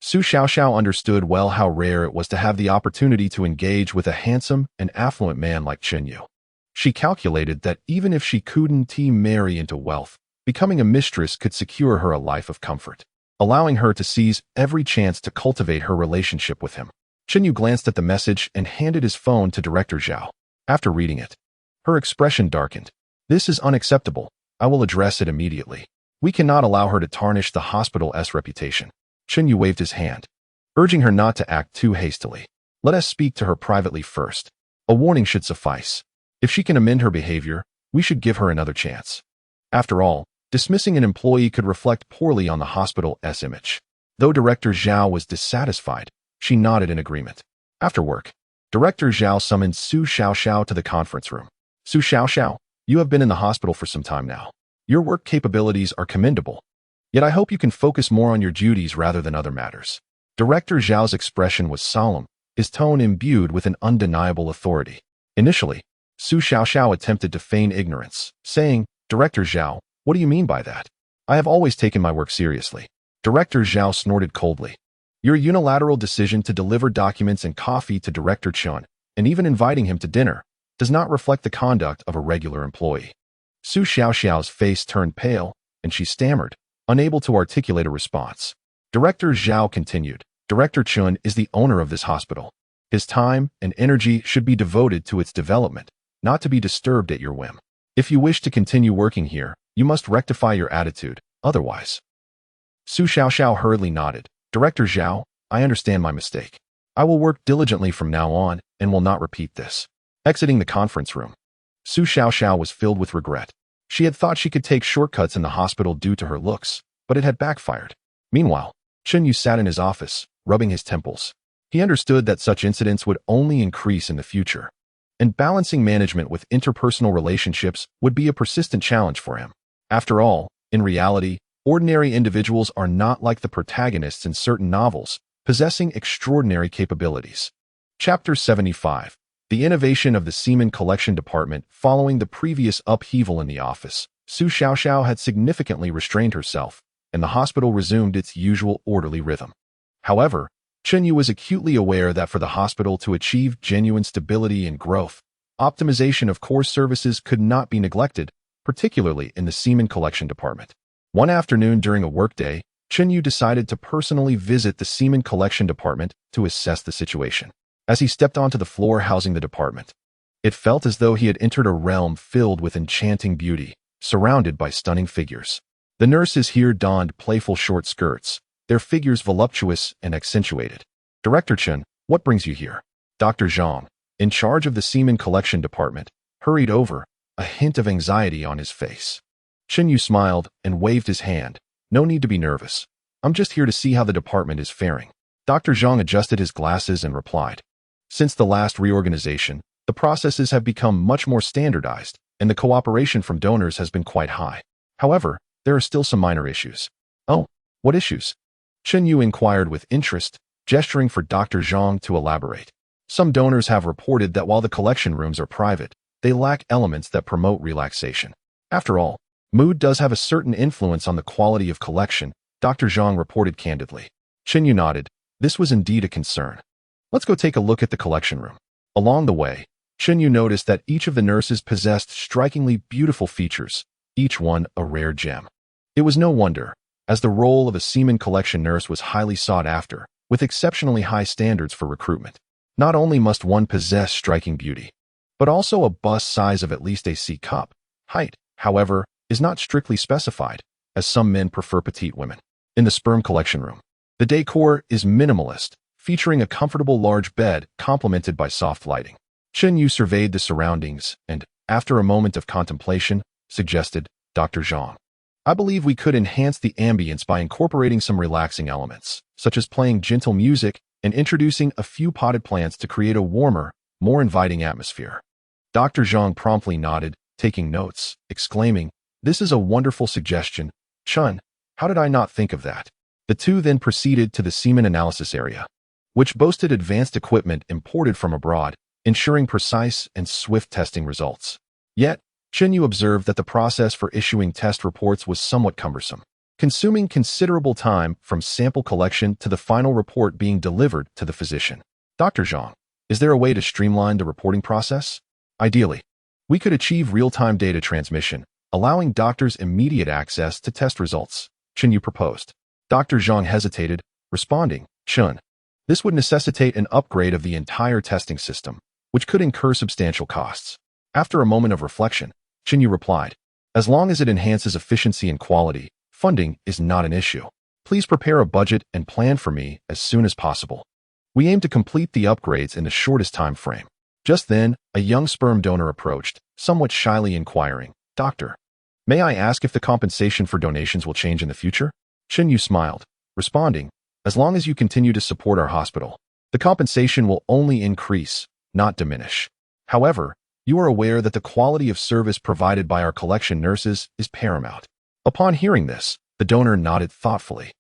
Su Xiao understood well how rare it was to have the opportunity to engage with a handsome and affluent man like Chen Yu. She calculated that even if she couldn't marry into wealth, becoming a mistress could secure her a life of comfort, allowing her to seize every chance to cultivate her relationship with him. Chen Yu glanced at the message and handed his phone to Director Zhao. After reading it, her expression darkened. This is unacceptable. I will address it immediately. We cannot allow her to tarnish the hospital's reputation. Chen Yu waved his hand, urging her not to act too hastily. Let us speak to her privately first. A warning should suffice. If she can amend her behavior, we should give her another chance. After all, dismissing an employee could reflect poorly on the hospital's image. Though Director Zhao was dissatisfied, she nodded in agreement. After work, Director Zhao summoned Su Xiao to the conference room. Su Xiao, you have been in the hospital for some time now. Your work capabilities are commendable. Yet I hope you can focus more on your duties rather than other matters. Director Zhao's expression was solemn, his tone imbued with an undeniable authority. Initially, Su Xiao attempted to feign ignorance, saying, Director Zhao, what do you mean by that? I have always taken my work seriously. Director Zhao snorted coldly. Your unilateral decision to deliver documents and coffee to Director Chun, and even inviting him to dinner, does not reflect the conduct of a regular employee. Su Xiao's face turned pale, and she stammered, unable to articulate a response. Director Zhao continued, Director Chun is the owner of this hospital. His time and energy should be devoted to its development, not to be disturbed at your whim. If you wish to continue working here, you must rectify your attitude, otherwise. Su Xiao hurriedly nodded. Director Zhao, I understand my mistake. I will work diligently from now on and will not repeat this. Exiting the conference room, Su Xiao was filled with regret. She had thought she could take shortcuts in the hospital due to her looks, but it had backfired. Meanwhile, Chen Yu sat in his office, rubbing his temples. He understood that such incidents would only increase in the future, and balancing management with interpersonal relationships would be a persistent challenge for him. After all, in reality, ordinary individuals are not like the protagonists in certain novels, possessing extraordinary capabilities. Chapter 75. The innovation of the Semen Collection Department. Following the previous upheaval in the office, Su Xiao had significantly restrained herself, and the hospital resumed its usual orderly rhythm. However, Chen Yu was acutely aware that for the hospital to achieve genuine stability and growth, optimization of core services could not be neglected, particularly in the Semen Collection Department. One afternoon during a workday, Chen Yu decided to personally visit the Semen Collection Department to assess the situation. As he stepped onto the floor housing the department, it felt as though he had entered a realm filled with enchanting beauty, surrounded by stunning figures. The nurses here donned playful short skirts, their figures voluptuous and accentuated. Director Chen, what brings you here? Dr. Zhang, in charge of the Semen Collection Department, hurried over, a hint of anxiety on his face. Chen Yu smiled and waved his hand. No need to be nervous. I'm just here to see how the department is faring. Dr. Zhang adjusted his glasses and replied. Since the last reorganization, the processes have become much more standardized, and the cooperation from donors has been quite high. However, there are still some minor issues. Oh, what issues? Chen Yu inquired with interest, gesturing for Dr. Zhang to elaborate. Some donors have reported that while the collection rooms are private, they lack elements that promote relaxation. After all, mood does have a certain influence on the quality of collection, Dr. Zhang reported candidly. Chen Yu nodded. This was indeed a concern. Let's go take a look at the collection room. Along the way, Chen Yu noticed that each of the nurses possessed strikingly beautiful features, each one a rare gem. It was no wonder, as the role of a semen collection nurse was highly sought after, with exceptionally high standards for recruitment. Not only must one possess striking beauty, but also a bust size of at least a C cup. Height, however, is not strictly specified, as some men prefer petite women. In the sperm collection room, the decor is minimalist, featuring a comfortable large bed complemented by soft lighting. Chen Yu surveyed the surroundings and, after a moment of contemplation, suggested, Dr. Zhang, I believe we could enhance the ambience by incorporating some relaxing elements, such as playing gentle music and introducing a few potted plants to create a warmer, more inviting atmosphere. Dr. Zhang promptly nodded, taking notes, exclaiming, This is a wonderful suggestion. Chun, how did I not think of that? The two then proceeded to the semen analysis area, which boasted advanced equipment imported from abroad, ensuring precise and swift testing results. Yet, Chen Yu observed that the process for issuing test reports was somewhat cumbersome, consuming considerable time from sample collection to the final report being delivered to the physician. Dr. Zhang, is there a way to streamline the reporting process? Ideally, we could achieve real-time data transmission, allowing doctors immediate access to test results, Chen Yu proposed. Dr. Zhang hesitated, responding, Chun, this would necessitate an upgrade of the entire testing system, which could incur substantial costs. After a moment of reflection, Chen Yu replied, As long as it enhances efficiency and quality, funding is not an issue. Please prepare a budget and plan for me as soon as possible. We aim to complete the upgrades in the shortest time frame. Just then, a young sperm donor approached, somewhat shyly inquiring, Doctor, may I ask if the compensation for donations will change in the future? Chen Yu smiled, responding, As long as you continue to support our hospital, the compensation will only increase, not diminish. However, you are aware that the quality of service provided by our collection nurses is paramount. Upon hearing this, the donor nodded thoughtfully,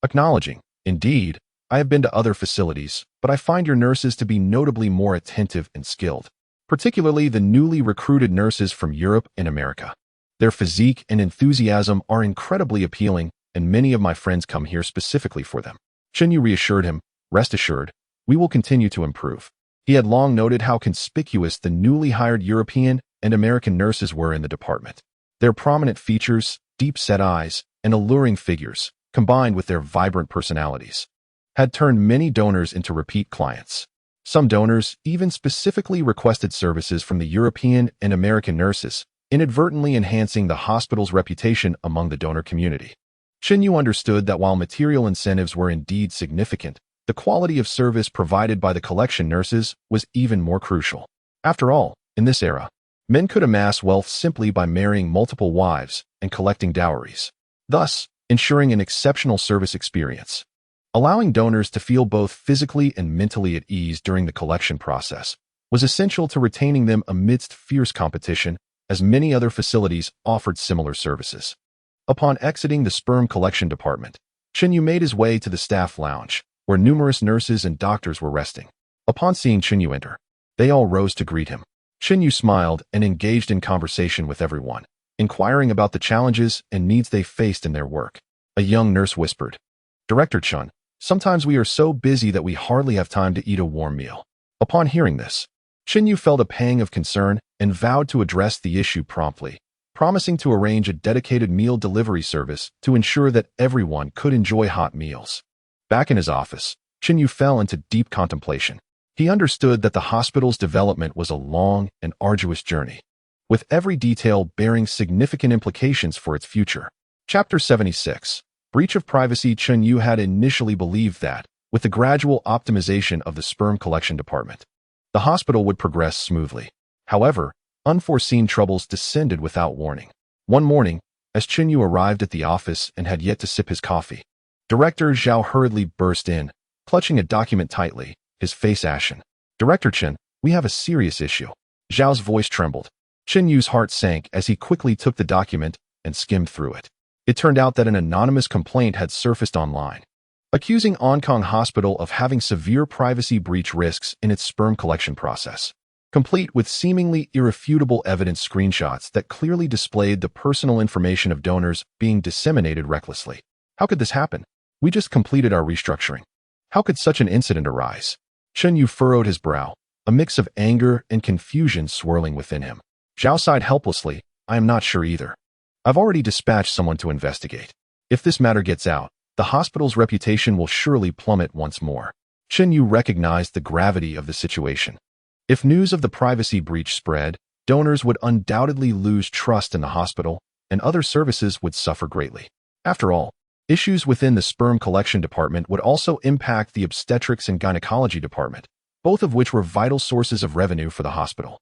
acknowledging, Indeed, I have been to other facilities, but I find your nurses to be notably more attentive and skilled, particularly the newly recruited nurses from Europe and America. Their physique and enthusiasm are incredibly appealing, and many of my friends come here specifically for them. Chen Yu reassured him, Rest assured, we will continue to improve. He had long noted how conspicuous the newly hired European and American nurses were in the department. Their prominent features, deep-set eyes, and alluring figures, combined with their vibrant personalities, had turned many donors into repeat clients. Some donors even specifically requested services from the European and American nurses, inadvertently enhancing the hospital's reputation among the donor community. Chen Yu understood that while material incentives were indeed significant, the quality of service provided by the collection nurses was even more crucial. After all, in this era, men could amass wealth simply by marrying multiple wives and collecting dowries, thus ensuring an exceptional service experience. Allowing donors to feel both physically and mentally at ease during the collection process was essential to retaining them amidst fierce competition, as many other facilities offered similar services. Upon exiting the sperm collection department, Chen Yu made his way to the staff lounge, where numerous nurses and doctors were resting. Upon seeing Chen Yu enter, they all rose to greet him. Chen Yu smiled and engaged in conversation with everyone, inquiring about the challenges and needs they faced in their work. A young nurse whispered, Director Chun, sometimes we are so busy that we hardly have time to eat a warm meal. Upon hearing this, Chen Yu felt a pang of concern and vowed to address the issue promptly, promising to arrange a dedicated meal delivery service to ensure that everyone could enjoy hot meals. Back in his office, Chen Yu fell into deep contemplation. He understood that the hospital's development was a long and arduous journey, with every detail bearing significant implications for its future. Chapter 76. Breach of privacy. Chen Yu had initially believed that, with the gradual optimization of the sperm collection department, the hospital would progress smoothly. However, unforeseen troubles descended without warning. One morning, as Chen Yu arrived at the office and had yet to sip his coffee, Director Zhao hurriedly burst in, clutching a document tightly, his face ashen. Director Chen, we have a serious issue. Zhao's voice trembled. Chen Yu's heart sank as he quickly took the document and skimmed through it. It turned out that an anonymous complaint had surfaced online, accusing Onkong Hospital of having severe privacy breach risks in its sperm collection process, complete with seemingly irrefutable evidence screenshots that clearly displayed the personal information of donors being disseminated recklessly. How could this happen? We just completed our restructuring. How could such an incident arise? Chen Yu furrowed his brow, a mix of anger and confusion swirling within him. Zhao sighed helplessly, I am not sure either. I've already dispatched someone to investigate. If this matter gets out, the hospital's reputation will surely plummet once more. Chen Yu recognized the gravity of the situation. If news of the privacy breach spread, donors would undoubtedly lose trust in the hospital, and other services would suffer greatly. After all, issues within the sperm collection department would also impact the obstetrics and gynecology department, both of which were vital sources of revenue for the hospital.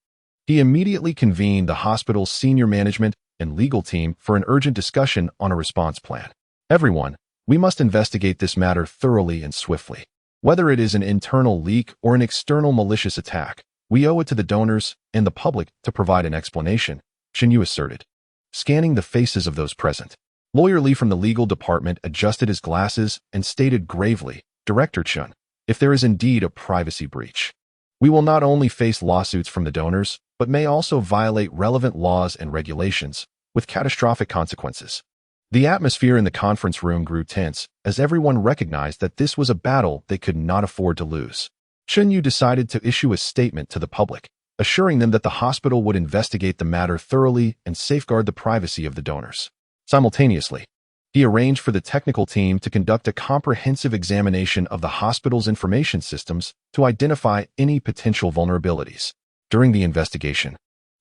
He immediately convened the hospital's senior management and legal team for an urgent discussion on a response plan. Everyone, we must investigate this matter thoroughly and swiftly. Whether it is an internal leak or an external malicious attack, we owe it to the donors and the public to provide an explanation, Chen Yu asserted. Scanning the faces of those present, Lawyer Li from the legal department adjusted his glasses and stated gravely, Director Chen, if there is indeed a privacy breach, we will not only face lawsuits from the donors, but may also violate relevant laws and regulations, with catastrophic consequences. The atmosphere in the conference room grew tense as everyone recognized that this was a battle they could not afford to lose. Chen Yu decided to issue a statement to the public, assuring them that the hospital would investigate the matter thoroughly and safeguard the privacy of the donors. Simultaneously, he arranged for the technical team to conduct a comprehensive examination of the hospital's information systems to identify any potential vulnerabilities. During the investigation,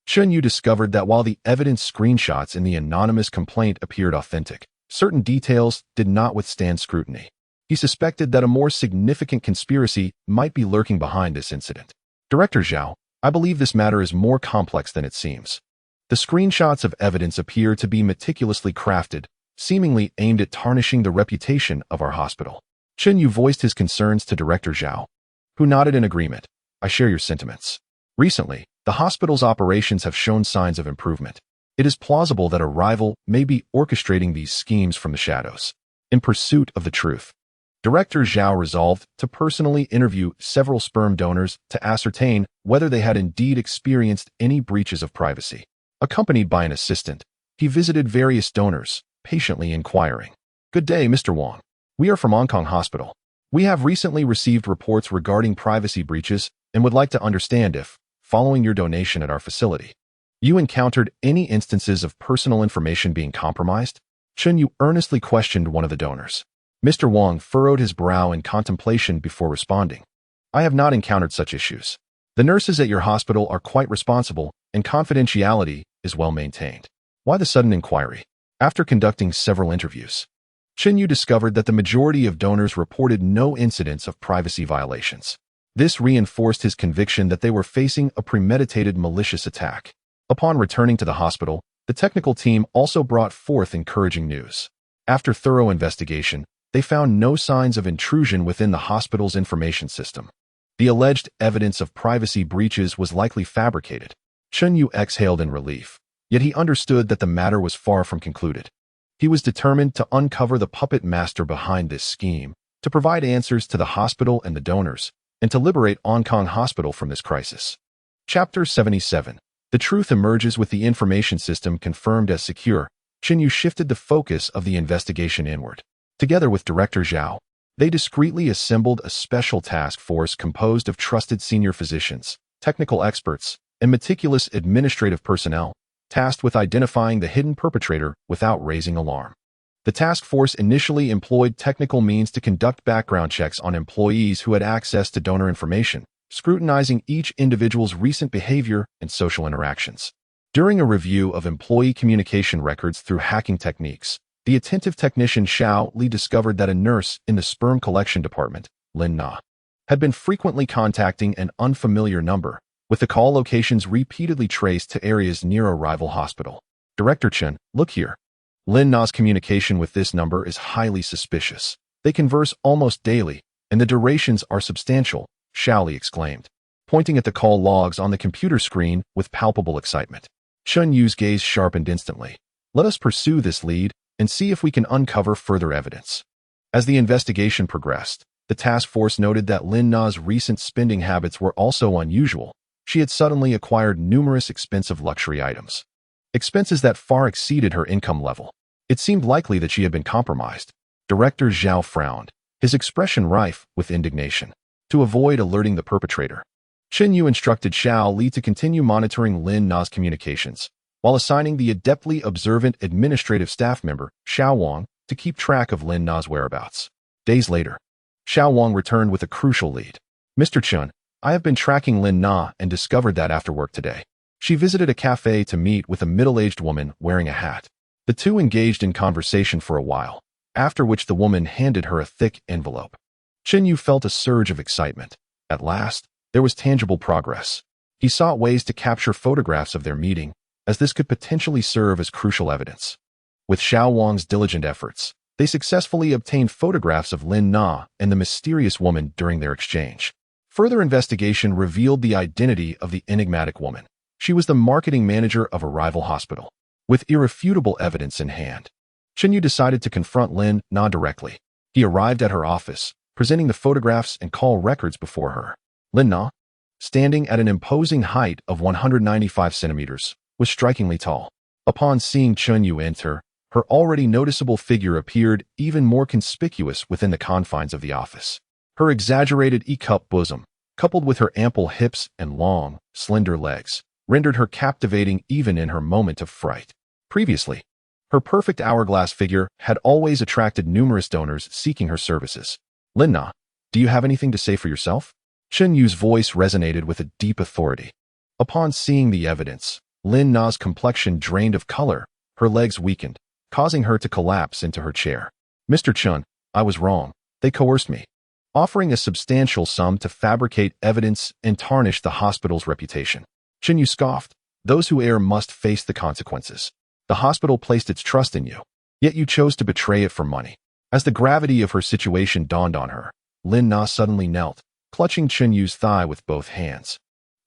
Chen Yu discovered that while the evidence screenshots in the anonymous complaint appeared authentic, certain details did not withstand scrutiny. He suspected that a more significant conspiracy might be lurking behind this incident. Director Zhao, I believe this matter is more complex than it seems. The screenshots of evidence appear to be meticulously crafted, seemingly aimed at tarnishing the reputation of our hospital. Chen Yu voiced his concerns to Director Zhao, who nodded in agreement. I share your sentiments. Recently, the hospital's operations have shown signs of improvement. It is plausible that a rival may be orchestrating these schemes from the shadows. In pursuit of the truth, Director Zhao resolved to personally interview several sperm donors to ascertain whether they had indeed experienced any breaches of privacy. Accompanied by an assistant, he visited various donors, patiently inquiring. Good day, Mr. Wang. We are from Hong Kong Hospital. We have recently received reports regarding privacy breaches and would like to understand if, following your donation at our facility, you encountered any instances of personal information being compromised? Chen Yu earnestly questioned one of the donors. Mr. Wang furrowed his brow in contemplation before responding. I have not encountered such issues. The nurses at your hospital are quite responsible, and confidentiality is well maintained. Why the sudden inquiry? After conducting several interviews, Chen Yu discovered that the majority of donors reported no incidents of privacy violations. This reinforced his conviction that they were facing a premeditated malicious attack. Upon returning to the hospital, the technical team also brought forth encouraging news. After thorough investigation, they found no signs of intrusion within the hospital's information system. The alleged evidence of privacy breaches was likely fabricated. Chen Yu exhaled in relief, yet he understood that the matter was far from concluded. He was determined to uncover the puppet master behind this scheme, to provide answers to the hospital and the donors, and to liberate Hong Kong Hospital from this crisis. Chapter 77. The truth emerges with the information system confirmed as secure. Chen Yu shifted the focus of the investigation inward. Together with Director Zhao, they discreetly assembled a special task force composed of trusted senior physicians, technical experts, and meticulous administrative personnel, tasked with identifying the hidden perpetrator without raising alarm. The task force initially employed technical means to conduct background checks on employees who had access to donor information, scrutinizing each individual's recent behavior and social interactions. During a review of employee communication records through hacking techniques, the attentive technician Xiao Li discovered that a nurse in the sperm collection department, Lin Na, had been frequently contacting an unfamiliar number, with the call locations repeatedly traced to areas near a rival hospital. Director Chen, look here. Lin Na's communication with this number is highly suspicious. They converse almost daily, and the durations are substantial, Xiao Li exclaimed, pointing at the call logs on the computer screen with palpable excitement. Chen Yu's gaze sharpened instantly. Let us pursue this lead and see if we can uncover further evidence. As the investigation progressed, the task force noted that Lin Na's recent spending habits were also unusual. She had suddenly acquired numerous expensive luxury items, expenses that far exceeded her income level. It seemed likely that she had been compromised. Director Zhao frowned, his expression rife with indignation. To avoid alerting the perpetrator, Chen Yu instructed Xiao Li to continue monitoring Lin Na's communications, while assigning the adeptly observant administrative staff member, Xiao Wang, to keep track of Lin Na's whereabouts. Days later, Xiao Wang returned with a crucial lead. Mr. Chen, I have been tracking Lin Na and discovered that after work today, she visited a cafe to meet with a middle-aged woman wearing a hat. The two engaged in conversation for a while, after which the woman handed her a thick envelope. Chen Yu felt a surge of excitement. At last, There was tangible progress. He sought ways to capture photographs of their meeting, as this could potentially serve as crucial evidence. With Xiao Wang's diligent efforts, they successfully obtained photographs of Lin Na and the mysterious woman during their exchange. Further investigation revealed the identity of the enigmatic woman. She was the marketing manager of a rival hospital. With irrefutable evidence in hand, Chen Yu decided to confront Lin Na directly. He arrived at her office, presenting the photographs and call records before her. Lin Na, standing at an imposing height of 195 centimeters, was strikingly tall. Upon seeing Chen Yu enter, her already noticeable figure appeared even more conspicuous within the confines of the office. Her exaggerated E-cup bosom, coupled with her ample hips and long, slender legs, rendered her captivating even in her moment of fright. Previously, her perfect hourglass figure had always attracted numerous donors seeking her services. Lin Na, do you have anything to say for yourself? Chen Yu's voice resonated with a deep authority. Upon seeing the evidence, Lin Na's complexion drained of color, her legs weakened, causing her to collapse into her chair. Mr. Chen, I was wrong. They coerced me, offering a substantial sum to fabricate evidence and tarnish the hospital's reputation. Chen Yu scoffed. Those who err must face the consequences. The hospital placed its trust in you, yet you chose to betray it for money. As the gravity of her situation dawned on her, Lin Na suddenly knelt, clutching Chen Yu's thigh with both hands.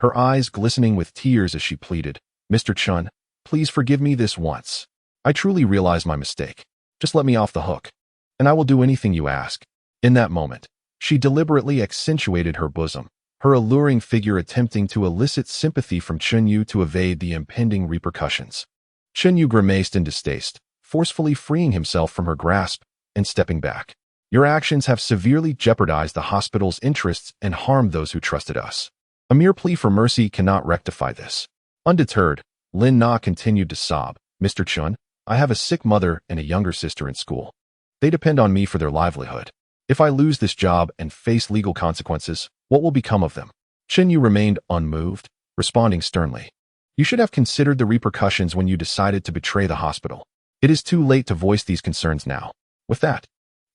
Her eyes glistening with tears as she pleaded, Mr. Chen, please forgive me this once. I truly realize my mistake. Just let me off the hook, and I will do anything you ask. In that moment, she deliberately accentuated her bosom, her alluring figure attempting to elicit sympathy from Chen Yu to evade the impending repercussions. Chen Yu grimaced in distaste, forcefully freeing himself from her grasp and stepping back. Your actions have severely jeopardized the hospital's interests and harmed those who trusted us. A mere plea for mercy cannot rectify this. Undeterred, Lin Na continued to sob. Mr. Chen, I have a sick mother and a younger sister in school. They depend on me for their livelihood. If I lose this job and face legal consequences, what will become of them? Chen Yu remained unmoved, responding sternly. You should have considered the repercussions when you decided to betray the hospital. It is too late to voice these concerns now. With that,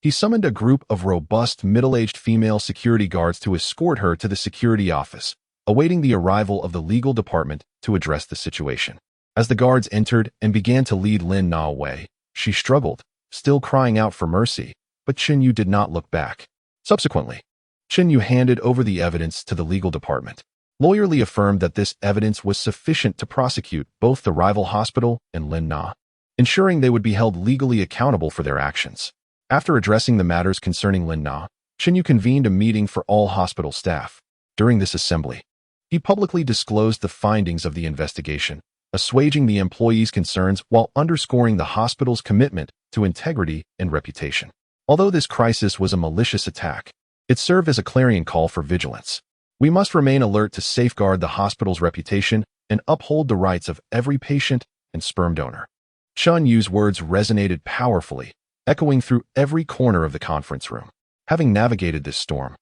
he summoned a group of robust, middle-aged female security guards to escort her to the security office, awaiting the arrival of the legal department to address the situation. As the guards entered and began to lead Lin Na away, she struggled, still crying out for mercy, but Chen Yu did not look back. Subsequently, Chen Yu handed over the evidence to the legal department. Lawyerly affirmed that this evidence was sufficient to prosecute both the rival hospital and Lin Na, ensuring they would be held legally accountable for their actions. After addressing the matters concerning Lin Na, Chen Yu convened a meeting for all hospital staff. During this assembly, he publicly disclosed the findings of the investigation, assuaging the employees' concerns while underscoring the hospital's commitment to integrity and reputation. Although this crisis was a malicious attack, it served as a clarion call for vigilance. We must remain alert to safeguard the hospital's reputation and uphold the rights of every patient and sperm donor. Chen Yu's words resonated powerfully, echoing through every corner of the conference room. Having navigated this storm,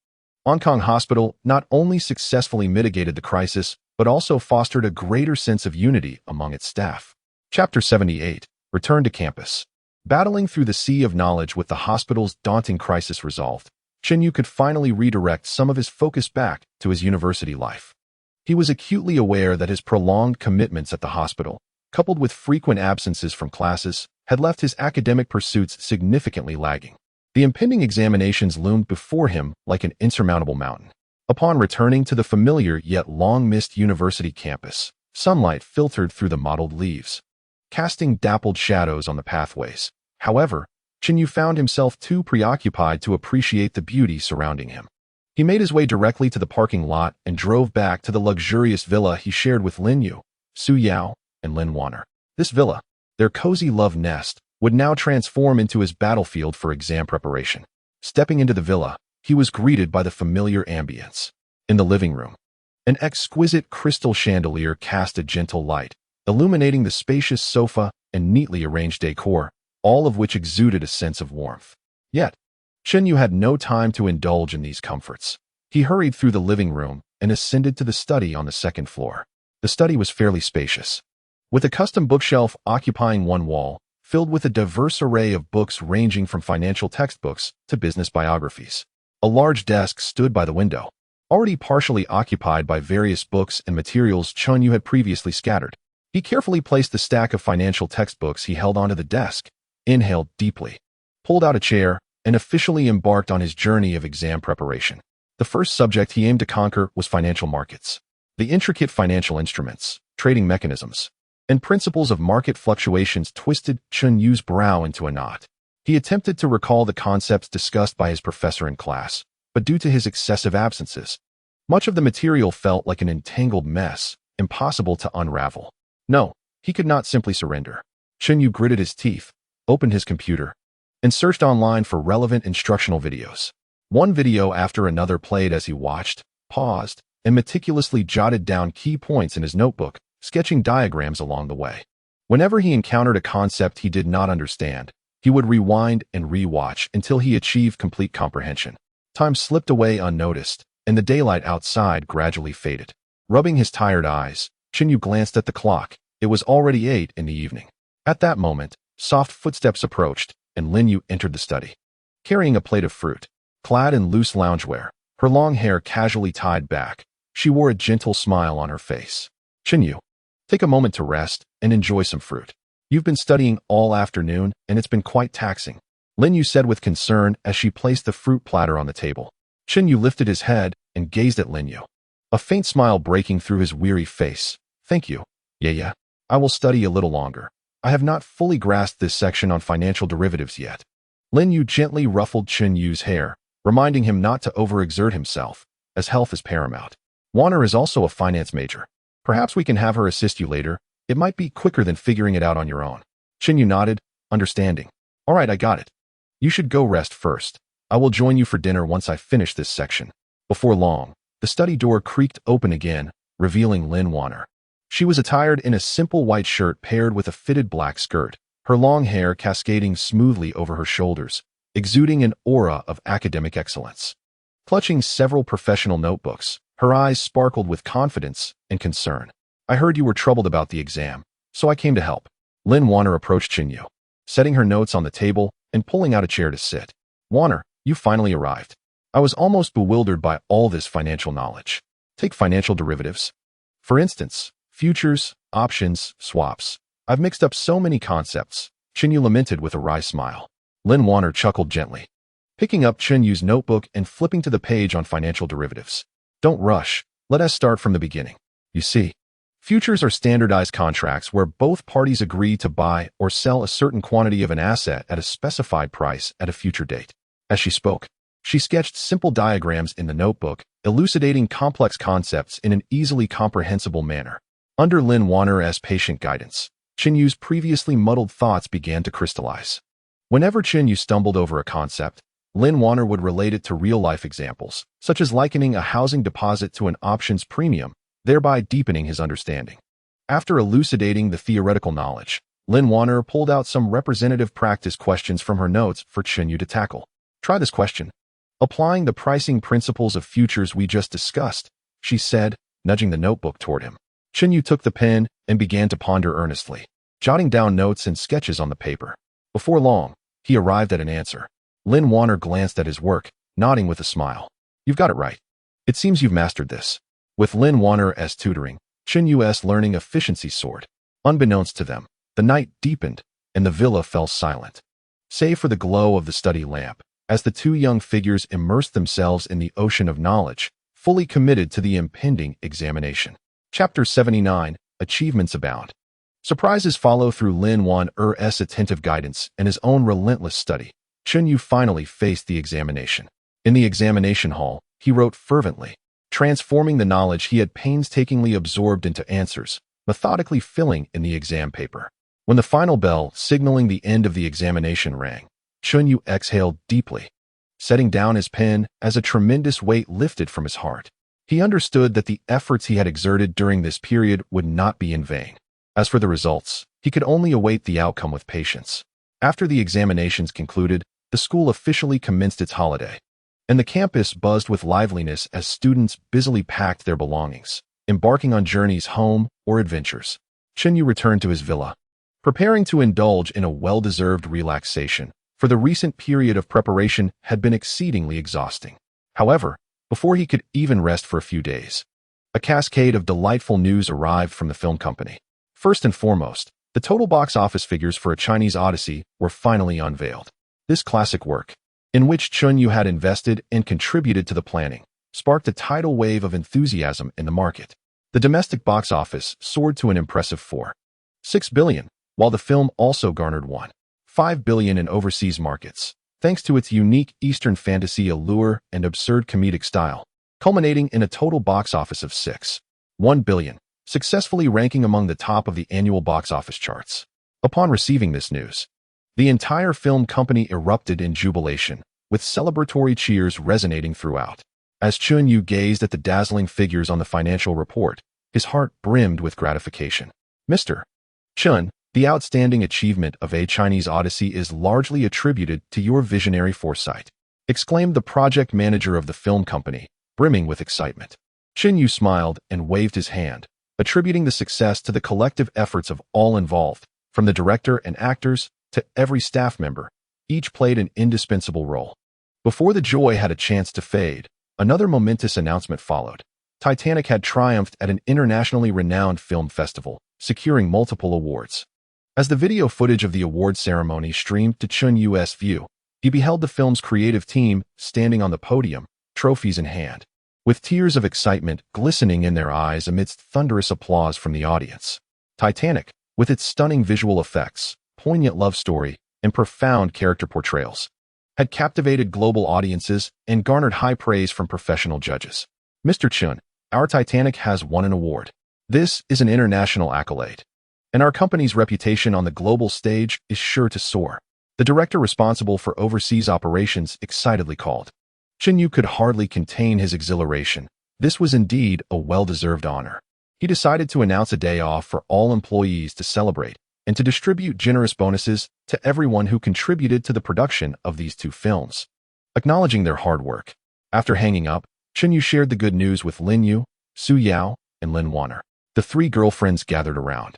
Hong Kong Hospital not only successfully mitigated the crisis, but also fostered a greater sense of unity among its staff. Chapter 78. Return to Campus. Battling through the sea of knowledge with the hospital's daunting crisis resolved, Chen Yu could finally redirect some of his focus back to his university life. He was acutely aware that his prolonged commitments at the hospital, coupled with frequent absences from classes, had left his academic pursuits significantly lagging. The impending examinations loomed before him like an insurmountable mountain. Upon returning to the familiar yet long-missed university campus, sunlight filtered through the mottled leaves, casting dappled shadows on the pathways. However, Chen Yu found himself too preoccupied to appreciate the beauty surrounding him. He made his way directly to the parking lot and drove back to the luxurious villa he shared with Lin Yu, Su Yao, and Lin Wanner. This villa, their cozy love nest, would now transform into his battlefield for exam preparation. Stepping into the villa, he was greeted by the familiar ambience. In the living room, an exquisite crystal chandelier cast a gentle light, illuminating the spacious sofa and neatly arranged decor, all of which exuded a sense of warmth. Yet, Chen Yu had no time to indulge in these comforts. He hurried through the living room and ascended to the study on the second floor. The study was fairly spacious, with a custom bookshelf occupying one wall, filled with a diverse array of books ranging from financial textbooks to business biographies. A large desk stood by the window, already partially occupied by various books and materials Chun Yu had previously scattered. He carefully placed the stack of financial textbooks he held onto the desk, inhaled deeply, pulled out a chair, and officially embarked on his journey of exam preparation. The first subject he aimed to conquer was financial markets. The intricate financial instruments, trading mechanisms, and principles of market fluctuations twisted Chun Yu's brow into a knot. He attempted to recall the concepts discussed by his professor in class, but due to his excessive absences, much of the material felt like an entangled mess, impossible to unravel. No, he could not simply surrender. Chun Yu gritted his teeth, opened his computer, and searched online for relevant instructional videos. One video after another played as he watched, paused, and meticulously jotted down key points in his notebook, sketching diagrams along the way. Whenever he encountered a concept he did not understand, he would rewind and rewatch until he achieved complete comprehension. Time slipped away unnoticed, and the daylight outside gradually faded. Rubbing his tired eyes, Chun Yu glanced at the clock. It was already 8 in the evening. At that moment, soft footsteps approached, and Lin Yu entered the study. Carrying a plate of fruit, clad in loose loungewear, her long hair casually tied back, she wore a gentle smile on her face. Chun Yu, take a moment to rest and enjoy some fruit. You've been studying all afternoon, and it's been quite taxing, Lin Yu said with concern as she placed the fruit platter on the table. Chun Yu lifted his head and gazed at Lin Yu, a faint smile breaking through his weary face. Thank you. Yeah. I will study a little longer. I have not fully grasped this section on financial derivatives yet. Lin Yu gently ruffled Chun Yu's hair, reminding him not to overexert himself, as health is paramount. Warner is also a finance major. Perhaps we can have her assist you later. It might be quicker than figuring it out on your own. Chun Yu nodded, understanding. All right, I got it. You should go rest first. I will join you for dinner once I finish this section. Before long, the study door creaked open again, revealing Lin Warner. She was attired in a simple white shirt paired with a fitted black skirt, her long hair cascading smoothly over her shoulders, exuding an aura of academic excellence. Clutching several professional notebooks, her eyes sparkled with confidence and concern. I heard you were troubled about the exam, so I came to help. Lin Warner approached Chun Yu, setting her notes on the table and pulling out a chair to sit. Warner, you finally arrived. I was almost bewildered by all this financial knowledge. Take financial derivatives. For instance, futures, options, swaps. I've mixed up so many concepts, Chun Yu lamented with a wry smile. Lin Warner chuckled gently, picking up Chun Yu's notebook and flipping to the page on financial derivatives. Don't rush. Let us start from the beginning. You see, futures are standardized contracts where both parties agree to buy or sell a certain quantity of an asset at a specified price at a future date. As she spoke, she sketched simple diagrams in the notebook, elucidating complex concepts in an easily comprehensible manner. Under Lin Warner's patient guidance, Chun Yu's previously muddled thoughts began to crystallize. Whenever Chun Yu stumbled over a concept, Lin Warner would relate it to real-life examples, such as likening a housing deposit to an options premium, thereby deepening his understanding. After elucidating the theoretical knowledge, Lin Warner pulled out some representative practice questions from her notes for Chun Yu to tackle. Try this question. Applying the pricing principles of futures we just discussed, she said, nudging the notebook toward him. Chun Yu took the pen and began to ponder earnestly, jotting down notes and sketches on the paper. Before long, he arrived at an answer. Lin Warner glanced at his work, nodding with a smile. You've got it right. It seems you've mastered this. With Lin Warner as tutoring, Chun Yu's learning efficiency soared. Unbeknownst to them, the night deepened, and the villa fell silent, save for the glow of the study lamp, as the two young figures immersed themselves in the ocean of knowledge, fully committed to the impending examination. Chapter 79, Achievements Abound. Surprises follow through Lin Warner's attentive guidance and his own relentless study. Chun Yu finally faced the examination. In the examination hall, he wrote fervently, transforming the knowledge he had painstakingly absorbed into answers, methodically filling in the exam paper. When the final bell signaling the end of the examination rang, Chun Yu exhaled deeply, setting down his pen as a tremendous weight lifted from his heart. He understood that the efforts he had exerted during this period would not be in vain. As for the results, he could only await the outcome with patience. After the examinations concluded, the school officially commenced its holiday, and the campus buzzed with liveliness as students busily packed their belongings, embarking on journeys home or adventures. Chun Yu returned to his villa, preparing to indulge in a well-deserved relaxation, for the recent period of preparation had been exceedingly exhausting. However, before he could even rest for a few days. A cascade of delightful news arrived from the film company. First and foremost, the total box office figures for A Chinese Odyssey were finally unveiled. This classic work, in which Chun Yu had invested and contributed to the planning, sparked a tidal wave of enthusiasm in the market. The domestic box office soared to an impressive $4.6 billion, while the film also garnered $1.5 billion in overseas markets, thanks to its unique Eastern fantasy allure and absurd comedic style, culminating in a total box office of $6.1 billion, successfully ranking among the top of the annual box office charts. Upon receiving this news, the entire film company erupted in jubilation, with celebratory cheers resonating throughout. As Chun Yu gazed at the dazzling figures on the financial report, his heart brimmed with gratification. Mr. Chun, the outstanding achievement of A Chinese Odyssey is largely attributed to your visionary foresight, exclaimed the project manager of the film company, brimming with excitement. Chun Yu smiled and waved his hand, attributing the success to the collective efforts of all involved, from the director and actors to every staff member. Each played an indispensable role. Before the joy had a chance to fade, another momentous announcement followed. Titanic had triumphed at an internationally renowned film festival, securing multiple awards. As the video footage of the award ceremony streamed to Chun Yu's view, he beheld the film's creative team standing on the podium, trophies in hand, with tears of excitement glistening in their eyes amidst thunderous applause from the audience. Titanic, with its stunning visual effects, poignant love story, and profound character portrayals, had captivated global audiences and garnered high praise from professional judges. Mr. Chun, our Titanic has won an award. This is an international accolade, and our company's reputation on the global stage is sure to soar. The director responsible for overseas operations excitedly called. Chun Yu could hardly contain his exhilaration. This was indeed a well-deserved honor. He decided to announce a day off for all employees to celebrate and to distribute generous bonuses to everyone who contributed to the production of these two films. Acknowledging their hard work, after hanging up, Chun Yu shared the good news with Lin Yu, Su Yao, and Lin Wanner. The three girlfriends gathered around,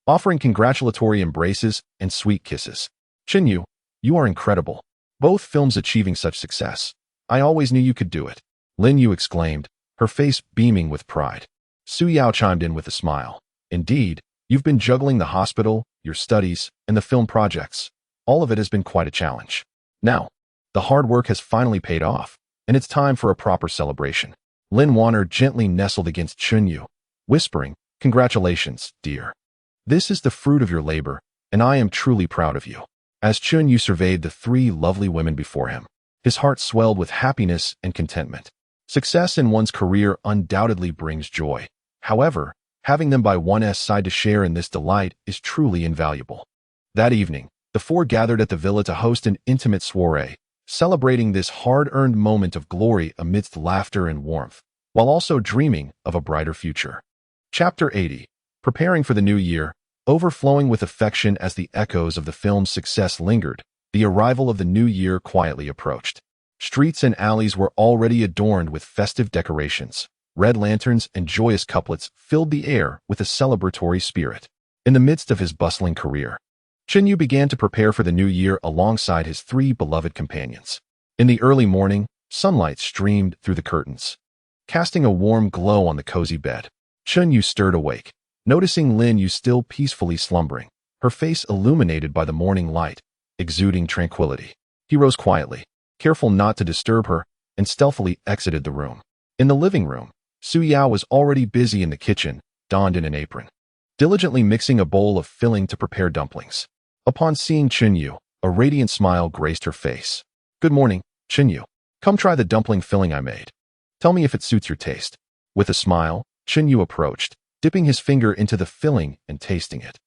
offering congratulatory embraces and sweet kisses. Chun Yu, you are incredible. Both films achieving such success. I always knew you could do it, Lin Yu exclaimed, her face beaming with pride. Su Yao chimed in with a smile. Indeed, you've been juggling the hospital, your studies, and the film projects. All of it has been quite a challenge. Now, the hard work has finally paid off, and it's time for a proper celebration. Lin Wanner gently nestled against Chun Yu, whispering, congratulations, dear. This is the fruit of your labor, and I am truly proud of you. As Chun Yu surveyed the three lovely women before him, his heart swelled with happiness and contentment. Success in one's career undoubtedly brings joy. However, having them by one's side to share in this delight is truly invaluable. That evening, the four gathered at the villa to host an intimate soiree, celebrating this hard-earned moment of glory amidst laughter and warmth, while also dreaming of a brighter future. Chapter 80. Preparing for the new year, overflowing with affection as the echoes of the film's success lingered, the arrival of the new year quietly approached. Streets and alleys were already adorned with festive decorations. Red lanterns and joyous couplets filled the air with a celebratory spirit. In the midst of his bustling career, Chun Yu began to prepare for the new year alongside his three beloved companions. In the early morning, sunlight streamed through the curtains, casting a warm glow on the cozy bed. Chun Yu stirred awake, noticing Lin Yu still peacefully slumbering, her face illuminated by the morning light, exuding tranquility. He rose quietly, careful not to disturb her, and stealthily exited the room. In the living room, Su Yao was already busy in the kitchen, donned in an apron, diligently mixing a bowl of filling to prepare dumplings. Upon seeing Chun Yu, a radiant smile graced her face. Good morning, Chun Yu. Come try the dumpling filling I made. Tell me if it suits your taste. With a smile, Chun Yu approached, dipping his finger into the filling and tasting it.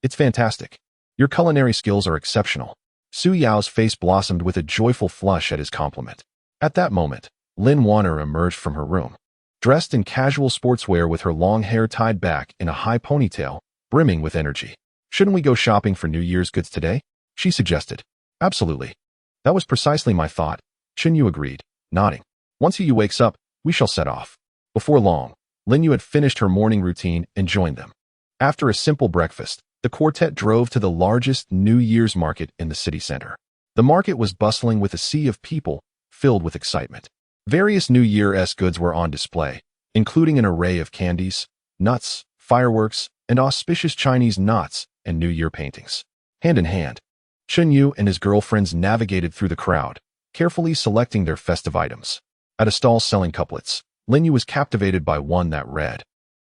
It's fantastic. Your culinary skills are exceptional. Su Yao's face blossomed with a joyful flush at his compliment. At that moment, Lin Wanner emerged from her room, dressed in casual sportswear with her long hair tied back in a high ponytail, brimming with energy. Shouldn't we go shopping for New Year's goods today? She suggested. Absolutely. That was precisely my thought, Chun Yu agreed, nodding. Once Yu wakes up, we shall set off. Before long, Lin Yu had finished her morning routine and joined them. After a simple breakfast, the quartet drove to the largest New Year's market in the city center. The market was bustling with a sea of people, filled with excitement. Various New Year's goods were on display, including an array of candies, nuts, fireworks, and auspicious Chinese knots and New Year paintings. Hand in hand, Chen Yu and his girlfriends navigated through the crowd, carefully selecting their festive items. At a stall selling couplets, Lin Yu was captivated by one that read,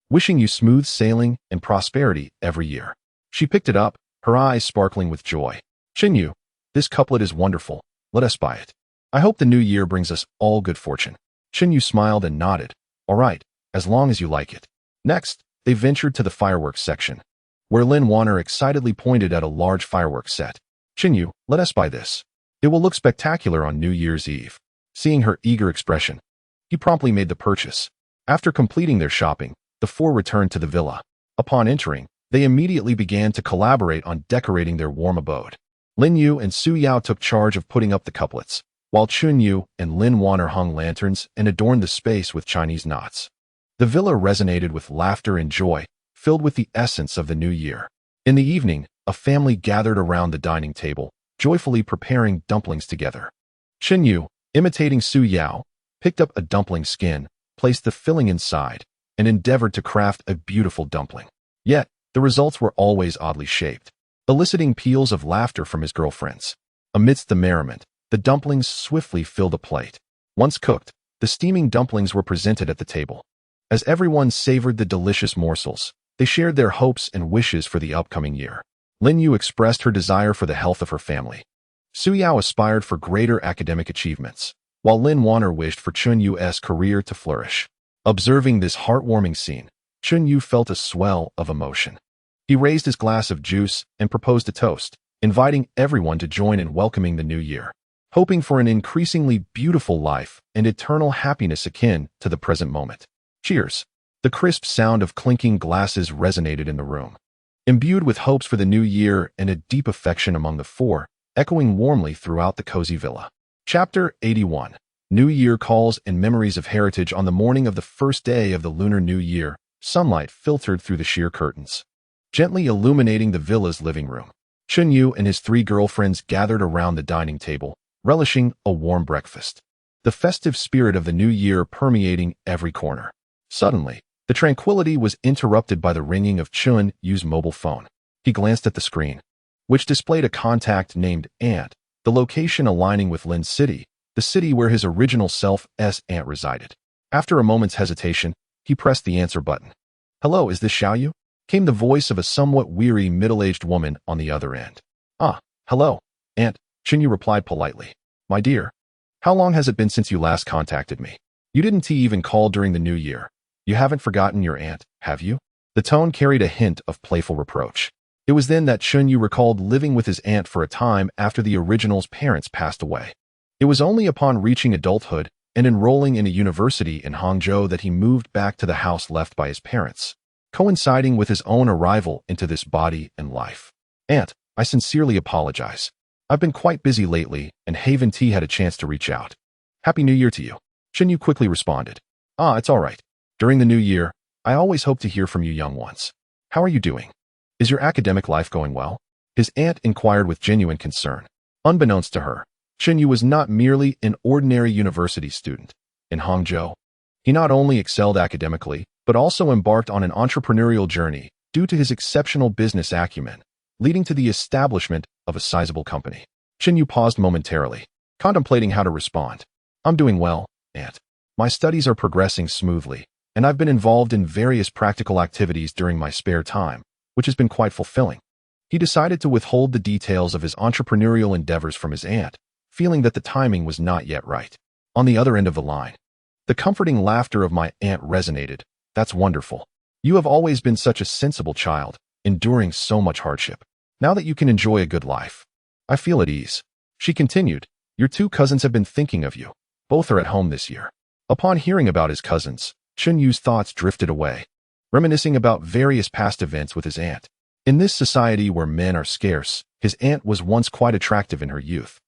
"Wishing you smooth sailing and prosperity every year." She picked it up, her eyes sparkling with joy. "Chen Yu, this couplet is wonderful. Let us buy it. I hope the new year brings us all good fortune." Chen Yu smiled and nodded. "All right, as long as you like it." Next, they ventured to the fireworks section, where Lin Wanner excitedly pointed at a large fireworks set. "Chen Yu, let us buy this. It will look spectacular on New Year's Eve." Seeing her eager expression, he promptly made the purchase. After completing their shopping, the four returned to the villa. Upon entering, they immediately began to collaborate on decorating their warm abode. Lin Yu and Su Yao took charge of putting up the couplets, while Chun Yu and Lin Wanner hung lanterns and adorned the space with Chinese knots. The villa resonated with laughter and joy, filled with the essence of the new year. In the evening, a family gathered around the dining table, joyfully preparing dumplings together. Chen Yu, imitating Su Yao, picked up a dumpling skin, placed the filling inside, and endeavored to craft a beautiful dumpling. Yet, the results were always oddly shaped, eliciting peals of laughter from his girlfriends. Amidst the merriment, the dumplings swiftly filled a plate. Once cooked, the steaming dumplings were presented at the table. As everyone savored the delicious morsels, they shared their hopes and wishes for the upcoming year. Lin Yu expressed her desire for the health of her family. Su Yao aspired for greater academic achievements, while Lin Wanner wished for Chun Yu's career to flourish. Observing this heartwarming scene, Chun Yu felt a swell of emotion. He raised his glass of juice and proposed a toast, inviting everyone to join in welcoming the new year, hoping for an increasingly beautiful life and eternal happiness akin to the present moment. Cheers! The crisp sound of clinking glasses resonated in the room. Imbued with hopes for the new year and a deep affection among the four, echoing warmly throughout the cozy villa. Chapter 81. New Year Calls and Memories of Heritage. On the morning of the first day of the Lunar New Year, sunlight filtered through the sheer curtains, gently illuminating the villa's living room. Chun Yu and his three girlfriends gathered around the dining table, relishing a warm breakfast, the festive spirit of the new year permeating every corner. Suddenly, the tranquility was interrupted by the ringing of Chun Yu's mobile phone. He glanced at the screen, which displayed a contact named Aunt, the location aligning with Lin's city, the city where his original self's aunt resided. After a moment's hesitation, he pressed the answer button. "Hello, is this Xiaoyu?" came the voice of a somewhat weary middle-aged woman on the other end. "Ah, hello, Aunt," Chun Yu replied politely. "My dear, how long has it been since you last contacted me? You didn't even call during the new year. You haven't forgotten your aunt, have you?" The tone carried a hint of playful reproach. It was then that Chun Yu recalled living with his aunt for a time after the original's parents passed away. It was only upon reaching adulthood and enrolling in a university in Hangzhou that he moved back to the house left by his parents, coinciding with his own arrival into this body and life. "Aunt, I sincerely apologize. I've been quite busy lately, and haven't had a chance to reach out. Happy New Year to you," Chun Yu quickly responded. "Ah, it's all right. During the new year, I always hope to hear from you young ones. How are you doing? Is your academic life going well?" His aunt inquired with genuine concern. Unbeknownst to her, Chun Yu was not merely an ordinary university student. In Hangzhou, he not only excelled academically, but also embarked on an entrepreneurial journey due to his exceptional business acumen, leading to the establishment of a sizable company. Chun Yu paused momentarily, contemplating how to respond. "I'm doing well, Aunt. My studies are progressing smoothly, and I've been involved in various practical activities during my spare time, which has been quite fulfilling." He decided to withhold the details of his entrepreneurial endeavors from his aunt, feeling that the timing was not yet right. On the other end of the line, the comforting laughter of my aunt resonated. "That's wonderful. You have always been such a sensible child, enduring so much hardship. Now that you can enjoy a good life, I feel at ease." She continued, "Your two cousins have been thinking of you. Both are at home this year." Upon hearing about his cousins, Chun Yu's thoughts drifted away, reminiscing about various past events with his aunt. In this society where men are scarce, his aunt was once quite attractive in her youth.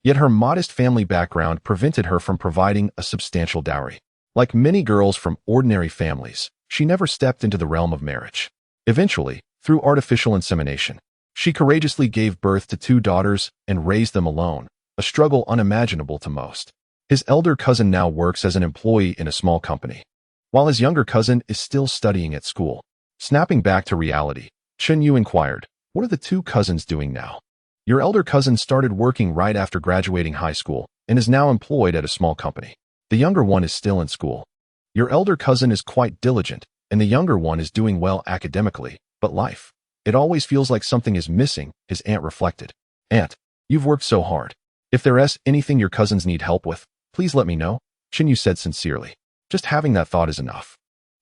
Yet her modest family background prevented her from providing a substantial dowry. Like many girls from ordinary families, she never stepped into the realm of marriage. Eventually, through artificial insemination, she courageously gave birth to two daughters and raised them alone, a struggle unimaginable to most. His elder cousin now works as an employee in a small company, while his younger cousin is still studying at school. Snapping back to reality, Chen Yu inquired, "What are the two cousins doing now?" "Your elder cousin started working right after graduating high school and is now employed at a small company. The younger one is still in school. Your elder cousin is quite diligent, and the younger one is doing well academically, but life. It always feels like something is missing," his aunt reflected. "Aunt, you've worked so hard. If there's anything your cousins need help with, please let me know," Chen Yu said sincerely. "Just having that thought is enough."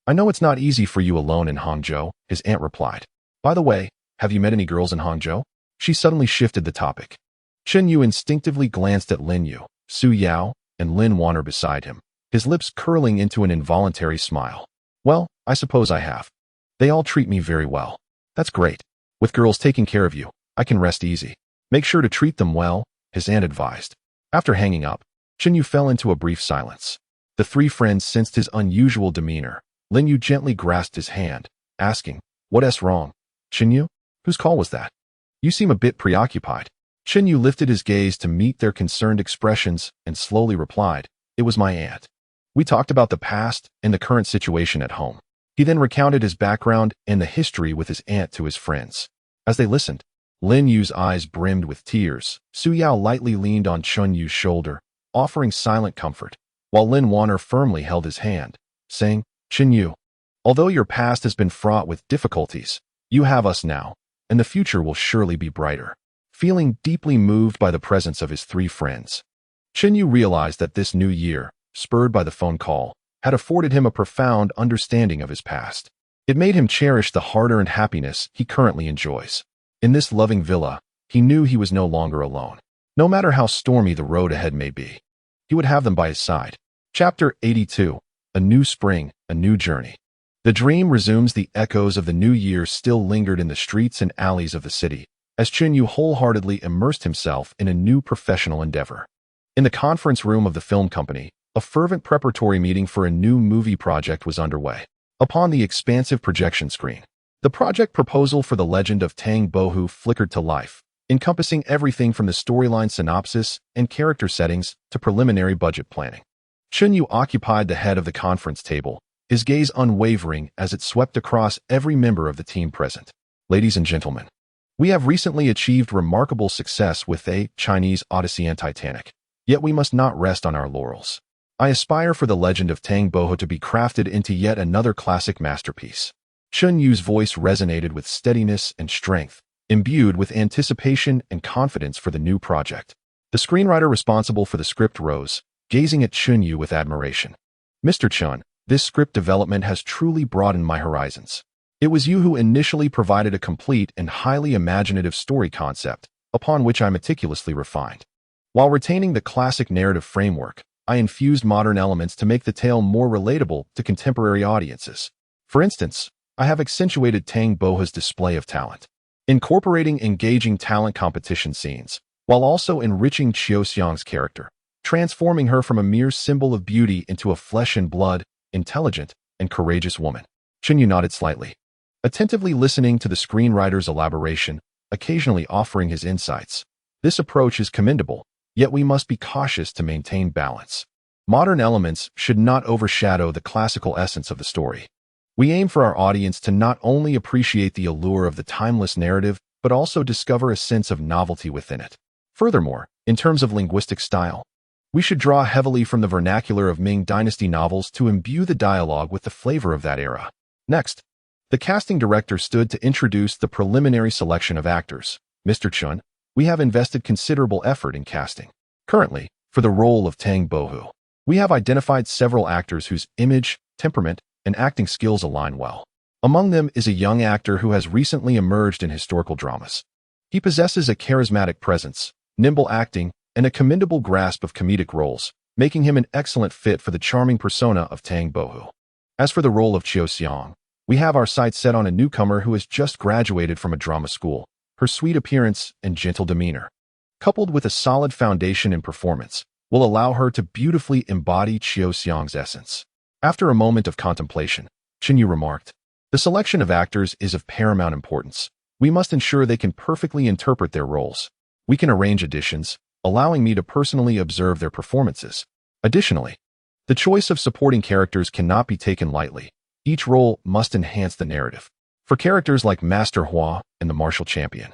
"I know it's not easy for you alone in Hangzhou," his aunt replied. "By the way, have you met any girls in Hangzhou?" She suddenly shifted the topic. Chen Yu instinctively glanced at Lin Yu, Su Yao, and Lin Wanner beside him, his lips curling into an involuntary smile. "Well, I suppose I have. They all treat me very well." "That's great. With girls taking care of you, I can rest easy. Make sure to treat them well," his aunt advised. After hanging up, Chen Yu fell into a brief silence. The three friends sensed his unusual demeanor. Lin Yu gently grasped his hand, asking, "What's wrong? Chen Yu? Whose call was that? You seem a bit preoccupied." Chen Yu lifted his gaze to meet their concerned expressions and slowly replied, "It was my aunt. We talked about the past and the current situation at home." He then recounted his background and the history with his aunt to his friends. As they listened, Lin Yu's eyes brimmed with tears. Su Yao lightly leaned on Chen Yu's shoulder, offering silent comfort, while Lin Wanner firmly held his hand, saying, "Chen Yu, although your past has been fraught with difficulties, you have us now, and the future will surely be brighter." Feeling deeply moved by the presence of his three friends, Chen Yu realized that this new year, spurred by the phone call, had afforded him a profound understanding of his past. It made him cherish the hard-earned happiness he currently enjoys. In this loving villa, he knew he was no longer alone. No matter how stormy the road ahead may be, he would have them by his side. Chapter 82. A New Spring, a New Journey. The dream resumes. The echoes of the new year still lingered in the streets and alleys of the city, as Chen Yu wholeheartedly immersed himself in a new professional endeavor. In the conference room of the film company, a fervent preparatory meeting for a new movie project was underway. Upon the expansive projection screen, the project proposal for The Legend of Tang Bohu flickered to life, encompassing everything from the storyline synopsis and character settings to preliminary budget planning. Chen Yu occupied the head of the conference table, his gaze unwavering as it swept across every member of the team present. "Ladies and gentlemen, we have recently achieved remarkable success with a Chinese Odyssey and Titanic, yet we must not rest on our laurels. I aspire for The Legend of Tang Bohu to be crafted into yet another classic masterpiece." Chen Yu's voice resonated with steadiness and strength, imbued with anticipation and confidence for the new project. The screenwriter responsible for the script rose, gazing at Chen Yu with admiration. "Mr. Chen, this script development has truly broadened my horizons. It was you who initially provided a complete and highly imaginative story concept, upon which I meticulously refined. While retaining the classic narrative framework, I infused modern elements to make the tale more relatable to contemporary audiences. For instance, I have accentuated Tang Bohu's display of talent, incorporating engaging talent competition scenes, while also enriching Qiu Xiang's character, transforming her from a mere symbol of beauty into a flesh and blood, intelligent, and courageous woman." Chen Yu nodded slightly, attentively listening to the screenwriter's elaboration, occasionally offering his insights. "This approach is commendable, yet we must be cautious to maintain balance. Modern elements should not overshadow the classical essence of the story. We aim for our audience to not only appreciate the allure of the timeless narrative, but also discover a sense of novelty within it. Furthermore, in terms of linguistic style, we should draw heavily from the vernacular of Ming Dynasty novels to imbue the dialogue with the flavor of that era." Next, the casting director stood to introduce the preliminary selection of actors. "Mr. Chen, we have invested considerable effort in casting. Currently, for the role of Tang Bohu, we have identified several actors whose image, temperament, and acting skills align well. Among them is a young actor who has recently emerged in historical dramas. He possesses a charismatic presence, nimble acting, and a commendable grasp of comedic roles, making him an excellent fit for the charming persona of Tang Bohu. As for the role of Qiu Xiang, we have our sights set on a newcomer who has just graduated from a drama school. Her sweet appearance and gentle demeanor, coupled with a solid foundation in performance, will allow her to beautifully embody Qiu Xiang's essence." After a moment of contemplation, Chen Yu remarked, "The selection of actors is of paramount importance. We must ensure they can perfectly interpret their roles. We can arrange auditions, allowing me to personally observe their performances. Additionally, the choice of supporting characters cannot be taken lightly. Each role must enhance the narrative. For characters like Master Hua and the Martial Champion,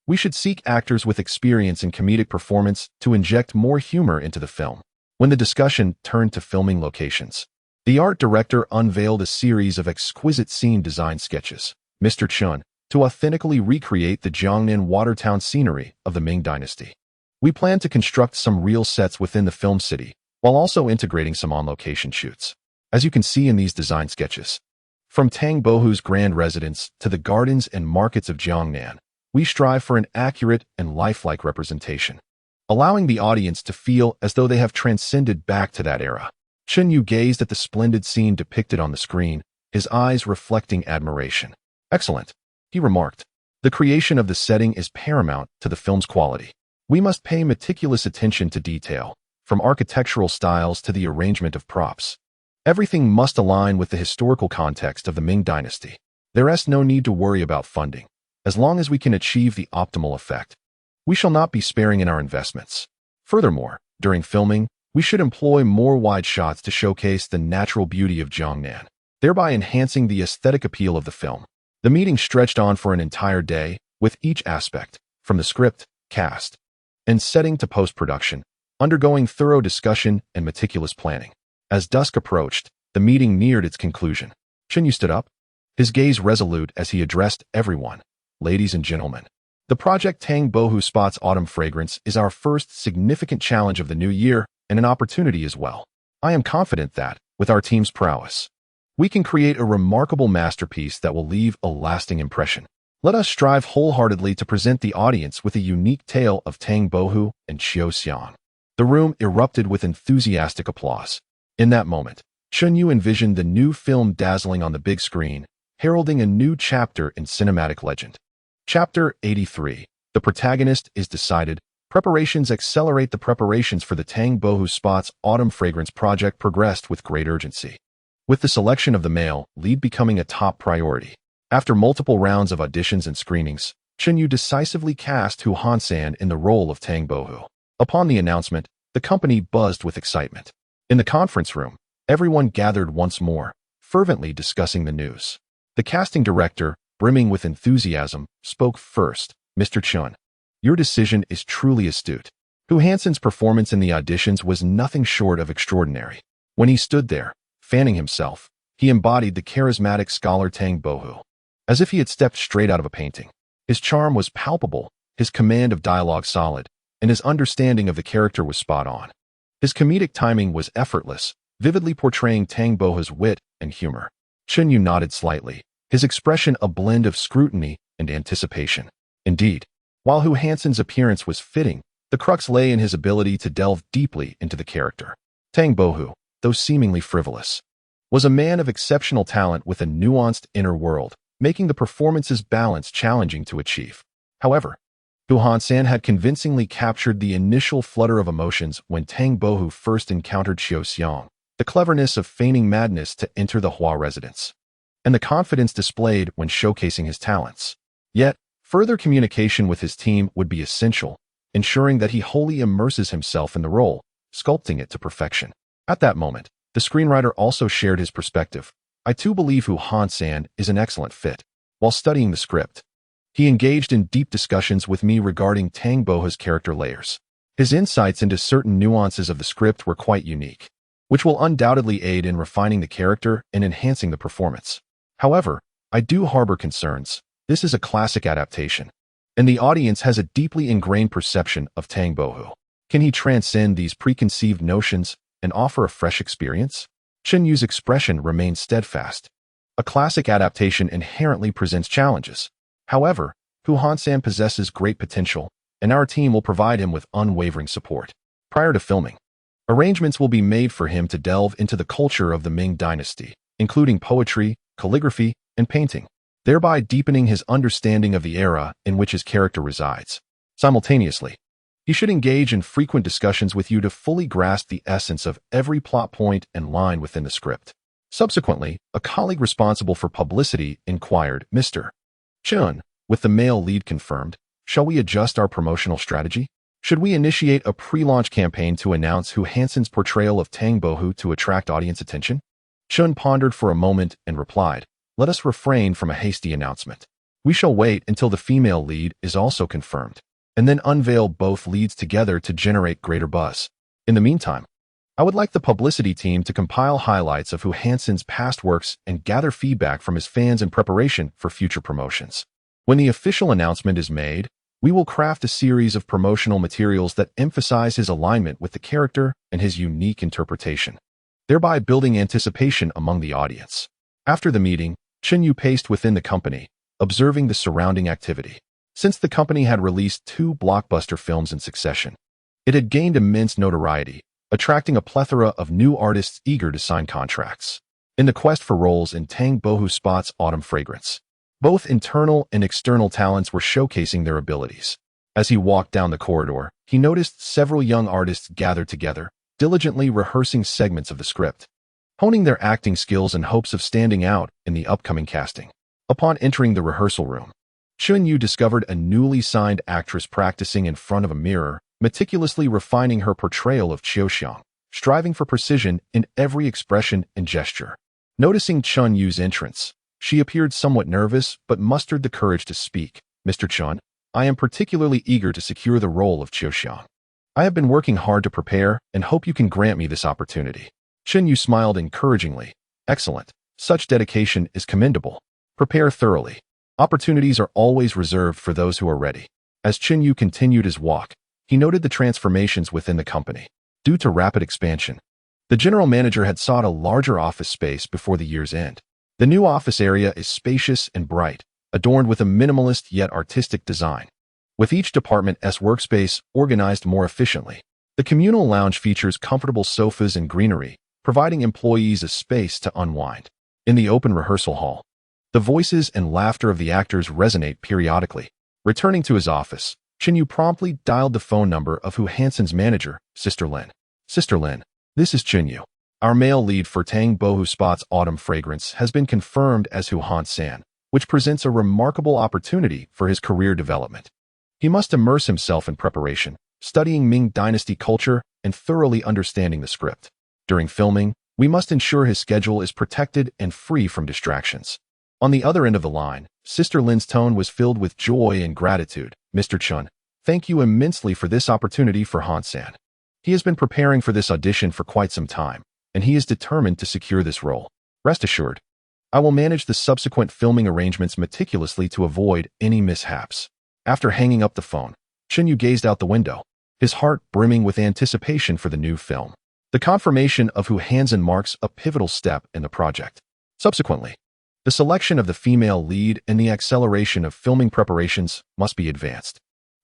we should seek actors with experience in comedic performance to inject more humor into the film. When the discussion turned to filming locations, the art director unveiled a series of exquisite scene design sketches, Mr. Chun, to authentically recreate the Jiangnan Watertown scenery of the Ming Dynasty. We plan to construct some real sets within the film city, while also integrating some on-location shoots. As you can see in these design sketches, from Tang Bohu's grand residence to the gardens and markets of Jiangnan, we strive for an accurate and lifelike representation, allowing the audience to feel as though they have transcended back to that era. Chen Yu gazed at the splendid scene depicted on the screen, his eyes reflecting admiration. Excellent, he remarked. The creation of the setting is paramount to the film's quality. We must pay meticulous attention to detail, from architectural styles to the arrangement of props. Everything must align with the historical context of the Ming Dynasty. There is no need to worry about funding, as long as we can achieve the optimal effect. We shall not be sparing in our investments. Furthermore, during filming, we should employ more wide shots to showcase the natural beauty of Jiangnan, thereby enhancing the aesthetic appeal of the film. The meeting stretched on for an entire day, with each aspect, from the script, cast, and setting to post-production, undergoing thorough discussion and meticulous planning. As dusk approached, the meeting neared its conclusion. Chen Yu stood up, his gaze resolute as he addressed everyone. Ladies and gentlemen, the project Tang Bohu Spot's Autumn Fragrance is our first significant challenge of the new year and an opportunity as well. I am confident that, with our team's prowess, we can create a remarkable masterpiece that will leave a lasting impression. Let us strive wholeheartedly to present the audience with a unique tale of Tang Bohu and Qiu Xiang. The room erupted with enthusiastic applause. In that moment, Chen Yu envisioned the new film dazzling on the big screen, heralding a new chapter in cinematic legend. Chapter 83. The protagonist is decided. Preparations accelerate. The preparations for the Tang Bohu Spot's Autumn Fragrance project progressed with great urgency, with the selection of the male lead becoming a top priority. After multiple rounds of auditions and screenings, Chen Yu decisively cast Hu Hansan in the role of Tang Bohu. Upon the announcement, the company buzzed with excitement. In the conference room, everyone gathered once more, fervently discussing the news. The casting director, brimming with enthusiasm, spoke first. Mr. Chun, your decision is truly astute. Hu Hansen's performance in the auditions was nothing short of extraordinary. When he stood there, fanning himself, he embodied the charismatic scholar Tang Bohu, as if he had stepped straight out of a painting. His charm was palpable, his command of dialogue solid, and his understanding of the character was spot on. His comedic timing was effortless, vividly portraying Tang Bohu's wit and humor. Chen Yu nodded slightly, his expression a blend of scrutiny and anticipation. Indeed, while Hu Hansen's appearance was fitting, the crux lay in his ability to delve deeply into the character. Tang Bohu, though seemingly frivolous, was a man of exceptional talent with a nuanced inner world, making the performance's balance challenging to achieve. However, Hu Hansan had convincingly captured the initial flutter of emotions when Tang Bohu first encountered Qiu Xiang, the cleverness of feigning madness to enter the Hua residence, and the confidence displayed when showcasing his talents. Yet, further communication with his team would be essential, ensuring that he wholly immerses himself in the role, sculpting it to perfection. At that moment, the screenwriter also shared his perspective. I too believe Hu Hansan is an excellent fit. While studying the script, he engaged in deep discussions with me regarding Tang Bohu's character layers. His insights into certain nuances of the script were quite unique, which will undoubtedly aid in refining the character and enhancing the performance. However, I do harbor concerns. This is a classic adaptation, and the audience has a deeply ingrained perception of Tang Bohu. Can he transcend these preconceived notions and offer a fresh experience? Chen Yu's expression remained steadfast. A classic adaptation inherently presents challenges. However, Hu Hansan possesses great potential, and our team will provide him with unwavering support. Prior to filming, arrangements will be made for him to delve into the culture of the Ming Dynasty, including poetry, calligraphy, and painting, thereby deepening his understanding of the era in which his character resides. Simultaneously, he should engage in frequent discussions with you to fully grasp the essence of every plot point and line within the script. Subsequently, a colleague responsible for publicity inquired, Mr. Chun, with the male lead confirmed, shall we adjust our promotional strategy? Should we initiate a pre-launch campaign to announce Hu Hansen's portrayal of Tang Bohu to attract audience attention? Chun pondered for a moment and replied, "Let us refrain from a hasty announcement. We shall wait until the female lead is also confirmed, and then unveil both leads together to generate greater buzz. In the meantime, I would like the publicity team to compile highlights of Hu Hansen's past works and gather feedback from his fans in preparation for future promotions. When the official announcement is made, we will craft a series of promotional materials that emphasize his alignment with the character and his unique interpretation, thereby building anticipation among the audience." After the meeting, Chen Yu paced within the company, observing the surrounding activity. Since the company had released 2 blockbuster films in succession, it had gained immense notoriety, attracting a plethora of new artists eager to sign contracts. In the quest for roles in Tang Bohu Spot's Autumn Fragrance, both internal and external talents were showcasing their abilities. As he walked down the corridor, he noticed several young artists gathered together, diligently rehearsing segments of the script, honing their acting skills in hopes of standing out in the upcoming casting. Upon entering the rehearsal room, Chun Yu discovered a newly signed actress practicing in front of a mirror, meticulously refining her portrayal of Qiu Xiang, striving for precision in every expression and gesture. Noticing Chun Yu's entrance, she appeared somewhat nervous but mustered the courage to speak. "Mr. Chun, I am particularly eager to secure the role of Qiu Xiang. I have been working hard to prepare and hope you can grant me this opportunity." Chun Yu smiled encouragingly. "Excellent. Such dedication is commendable. Prepare thoroughly. Opportunities are always reserved for those who are ready." As Chun Yu continued his walk, he noted the transformations within the company. Due to rapid expansion, the general manager had sought a larger office space before the year's end. The new office area is spacious and bright, adorned with a minimalist yet artistic design, with each department's workspace organized more efficiently. The communal lounge features comfortable sofas and greenery, providing employees a space to unwind. In the open rehearsal hall, the voices and laughter of the actors resonate periodically. Returning to his office, Chen Yu promptly dialed the phone number of Hu Hansen's manager, Sister Lin. "Sister Lin, this is Chen Yu. Our male lead for Tang Bohu Spot's Autumn Fragrance has been confirmed as Hu Hansen, which presents a remarkable opportunity for his career development. He must immerse himself in preparation, studying Ming Dynasty culture and thoroughly understanding the script. During filming, we must ensure his schedule is protected and free from distractions." On the other end of the line, Sister Lin's tone was filled with joy and gratitude. "Mr. Chun, thank you immensely for this opportunity for Hansen. He has been preparing for this audition for quite some time, and he is determined to secure this role. Rest assured, I will manage the subsequent filming arrangements meticulously to avoid any mishaps." After hanging up the phone, Chen Yu gazed out the window, his heart brimming with anticipation for the new film. The confirmation of Hu Hansen marks a pivotal step in the project. Subsequently, the selection of the female lead and the acceleration of filming preparations must be advanced.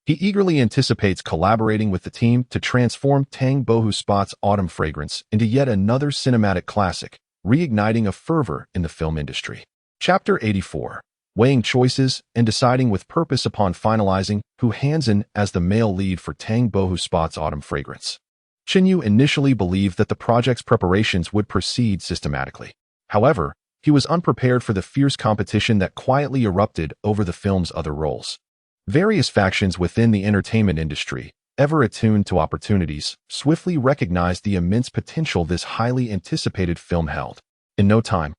He eagerly anticipates collaborating with the team to transform Tang Bohu Spot's Autumn Fragrance into yet another cinematic classic, reigniting a fervor in the film industry. Chapter 84. Weighing choices and deciding with purpose upon finalizing Hu Hansen as the male lead for Tang Bohu Spot's Autumn Fragrance. Chen Yu initially believed that the project's preparations would proceed systematically. However, he was unprepared for the fierce competition that quietly erupted over the film's other roles. Various factions within the entertainment industry, ever attuned to opportunities, swiftly recognized the immense potential this highly anticipated film held. In no time,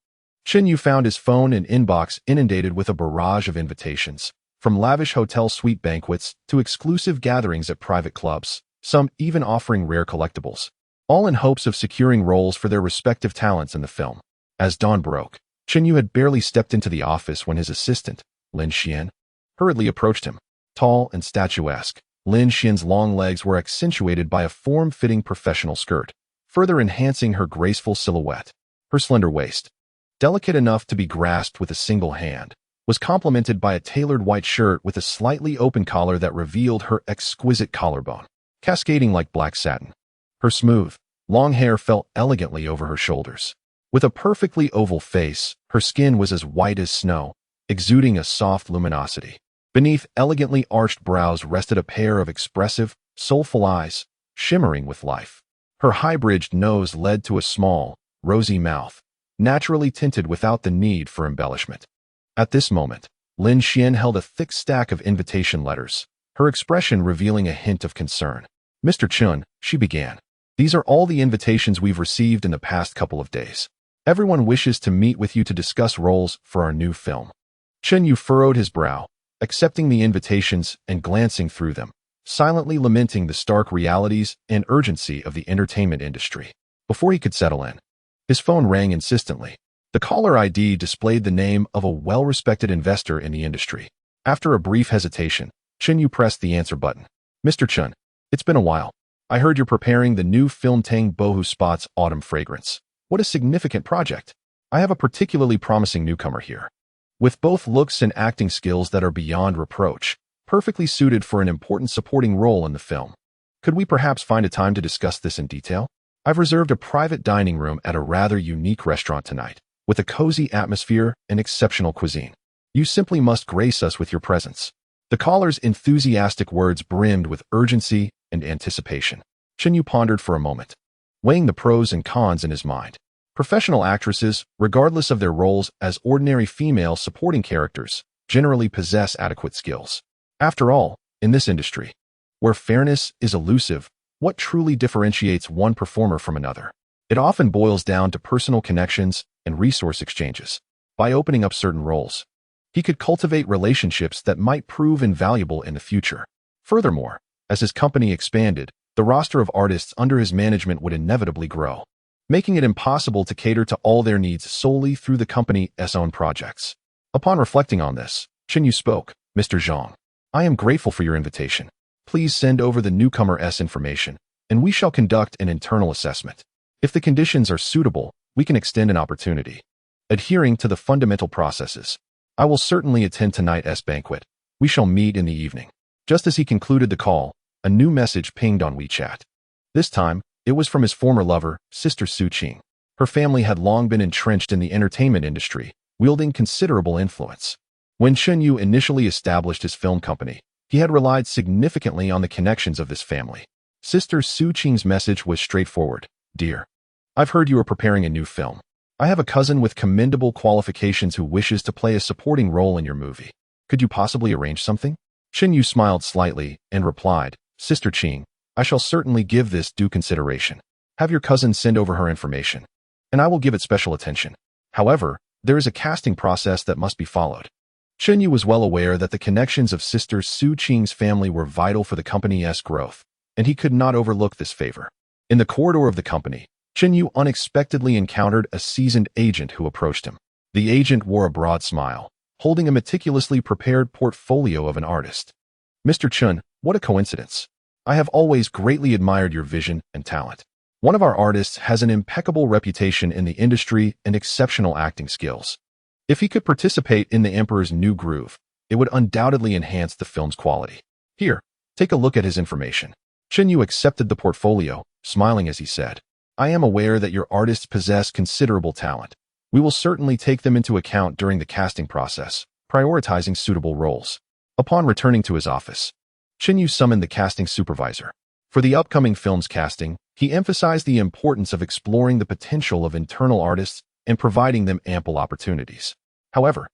Chen Yu found his phone and inbox inundated with a barrage of invitations, from lavish hotel suite banquets to exclusive gatherings at private clubs, some even offering rare collectibles, all in hopes of securing roles for their respective talents in the film. As dawn broke, Chen Yu had barely stepped into the office when his assistant, Lin Xian, hurriedly approached him. Tall and statuesque, Lin Xian's long legs were accentuated by a form-fitting professional skirt, further enhancing her graceful silhouette. Her slender waist, delicate enough to be grasped with a single hand, was complemented by a tailored white shirt with a slightly open collar that revealed her exquisite collarbone, cascading like black satin. Her smooth, long hair fell elegantly over her shoulders. With a perfectly oval face, her skin was as white as snow, exuding a soft luminosity. Beneath elegantly arched brows rested a pair of expressive, soulful eyes, shimmering with life. Her high-bridged nose led to a small, rosy mouth, naturally tinted without the need for embellishment. At this moment, Lin Xian held a thick stack of invitation letters, her expression revealing a hint of concern. Mr. Chun, she began. These are all the invitations we've received in the past couple of days. Everyone wishes to meet with you to discuss roles for our new film. Chen Yu furrowed his brow, accepting the invitations and glancing through them, silently lamenting the stark realities and urgency of the entertainment industry. Before he could settle in, his phone rang insistently. The caller ID displayed the name of a well-respected investor in the industry. After a brief hesitation, Chen Yu pressed the answer button. Mr. Chun, it's been a while. I heard you're preparing the new film Tang Bohu Spot's Autumn Fragrance. What a significant project. I have a particularly promising newcomer here, with both looks and acting skills that are beyond reproach, perfectly suited for an important supporting role in the film. Could we perhaps find a time to discuss this in detail? I've reserved a private dining room at a rather unique restaurant tonight, with a cozy atmosphere and exceptional cuisine. You simply must grace us with your presence. The caller's enthusiastic words brimmed with urgency and anticipation. Chen Yu pondered for a moment, weighing the pros and cons in his mind. Professional actresses, regardless of their roles as ordinary female supporting characters, generally possess adequate skills. After all, in this industry, where fairness is elusive, what truly differentiates one performer from another? It often boils down to personal connections and resource exchanges. By opening up certain roles, he could cultivate relationships that might prove invaluable in the future. Furthermore, as his company expanded, the roster of artists under his management would inevitably grow, making it impossible to cater to all their needs solely through the company's own projects. Upon reflecting on this, Chen Yu spoke. Mr. Zhang, I am grateful for your invitation. Please send over the newcomer's information, and we shall conduct an internal assessment. If the conditions are suitable, we can extend an opportunity. Adhering to the fundamental processes, I will certainly attend tonight's banquet. We shall meet in the evening. Just as he concluded the call, a new message pinged on WeChat. This time, it was from his former lover, Sister Su Qing. Her family had long been entrenched in the entertainment industry, wielding considerable influence. When Chen Yu initially established his film company, he had relied significantly on the connections of this family. Sister Su Qing's message was straightforward. Dear, I've heard you are preparing a new film. I have a cousin with commendable qualifications who wishes to play a supporting role in your movie. Could you possibly arrange something? Chen Yu smiled slightly and replied, Sister Qing, I shall certainly give this due consideration. Have your cousin send over her information, and I will give it special attention. However, there is a casting process that must be followed. Chen Yu was well aware that the connections of Sister Su Qing's family were vital for the company's growth, and he could not overlook this favor. In the corridor of the company, Chen Yu unexpectedly encountered a seasoned agent who approached him. The agent wore a broad smile, holding a meticulously prepared portfolio of an artist. Mr. Chun, what a coincidence. I have always greatly admired your vision and talent. One of our artists has an impeccable reputation in the industry and exceptional acting skills. If he could participate in the Emperor's New Groove, it would undoubtedly enhance the film's quality. Here, take a look at his information. Chen Yu accepted the portfolio, smiling as he said, I am aware that your artists possess considerable talent. We will certainly take them into account during the casting process, prioritizing suitable roles. Upon returning to his office, Chen Yu summoned the casting supervisor. For the upcoming film's casting, he emphasized the importance of exploring the potential of internal artists and providing them ample opportunities. However,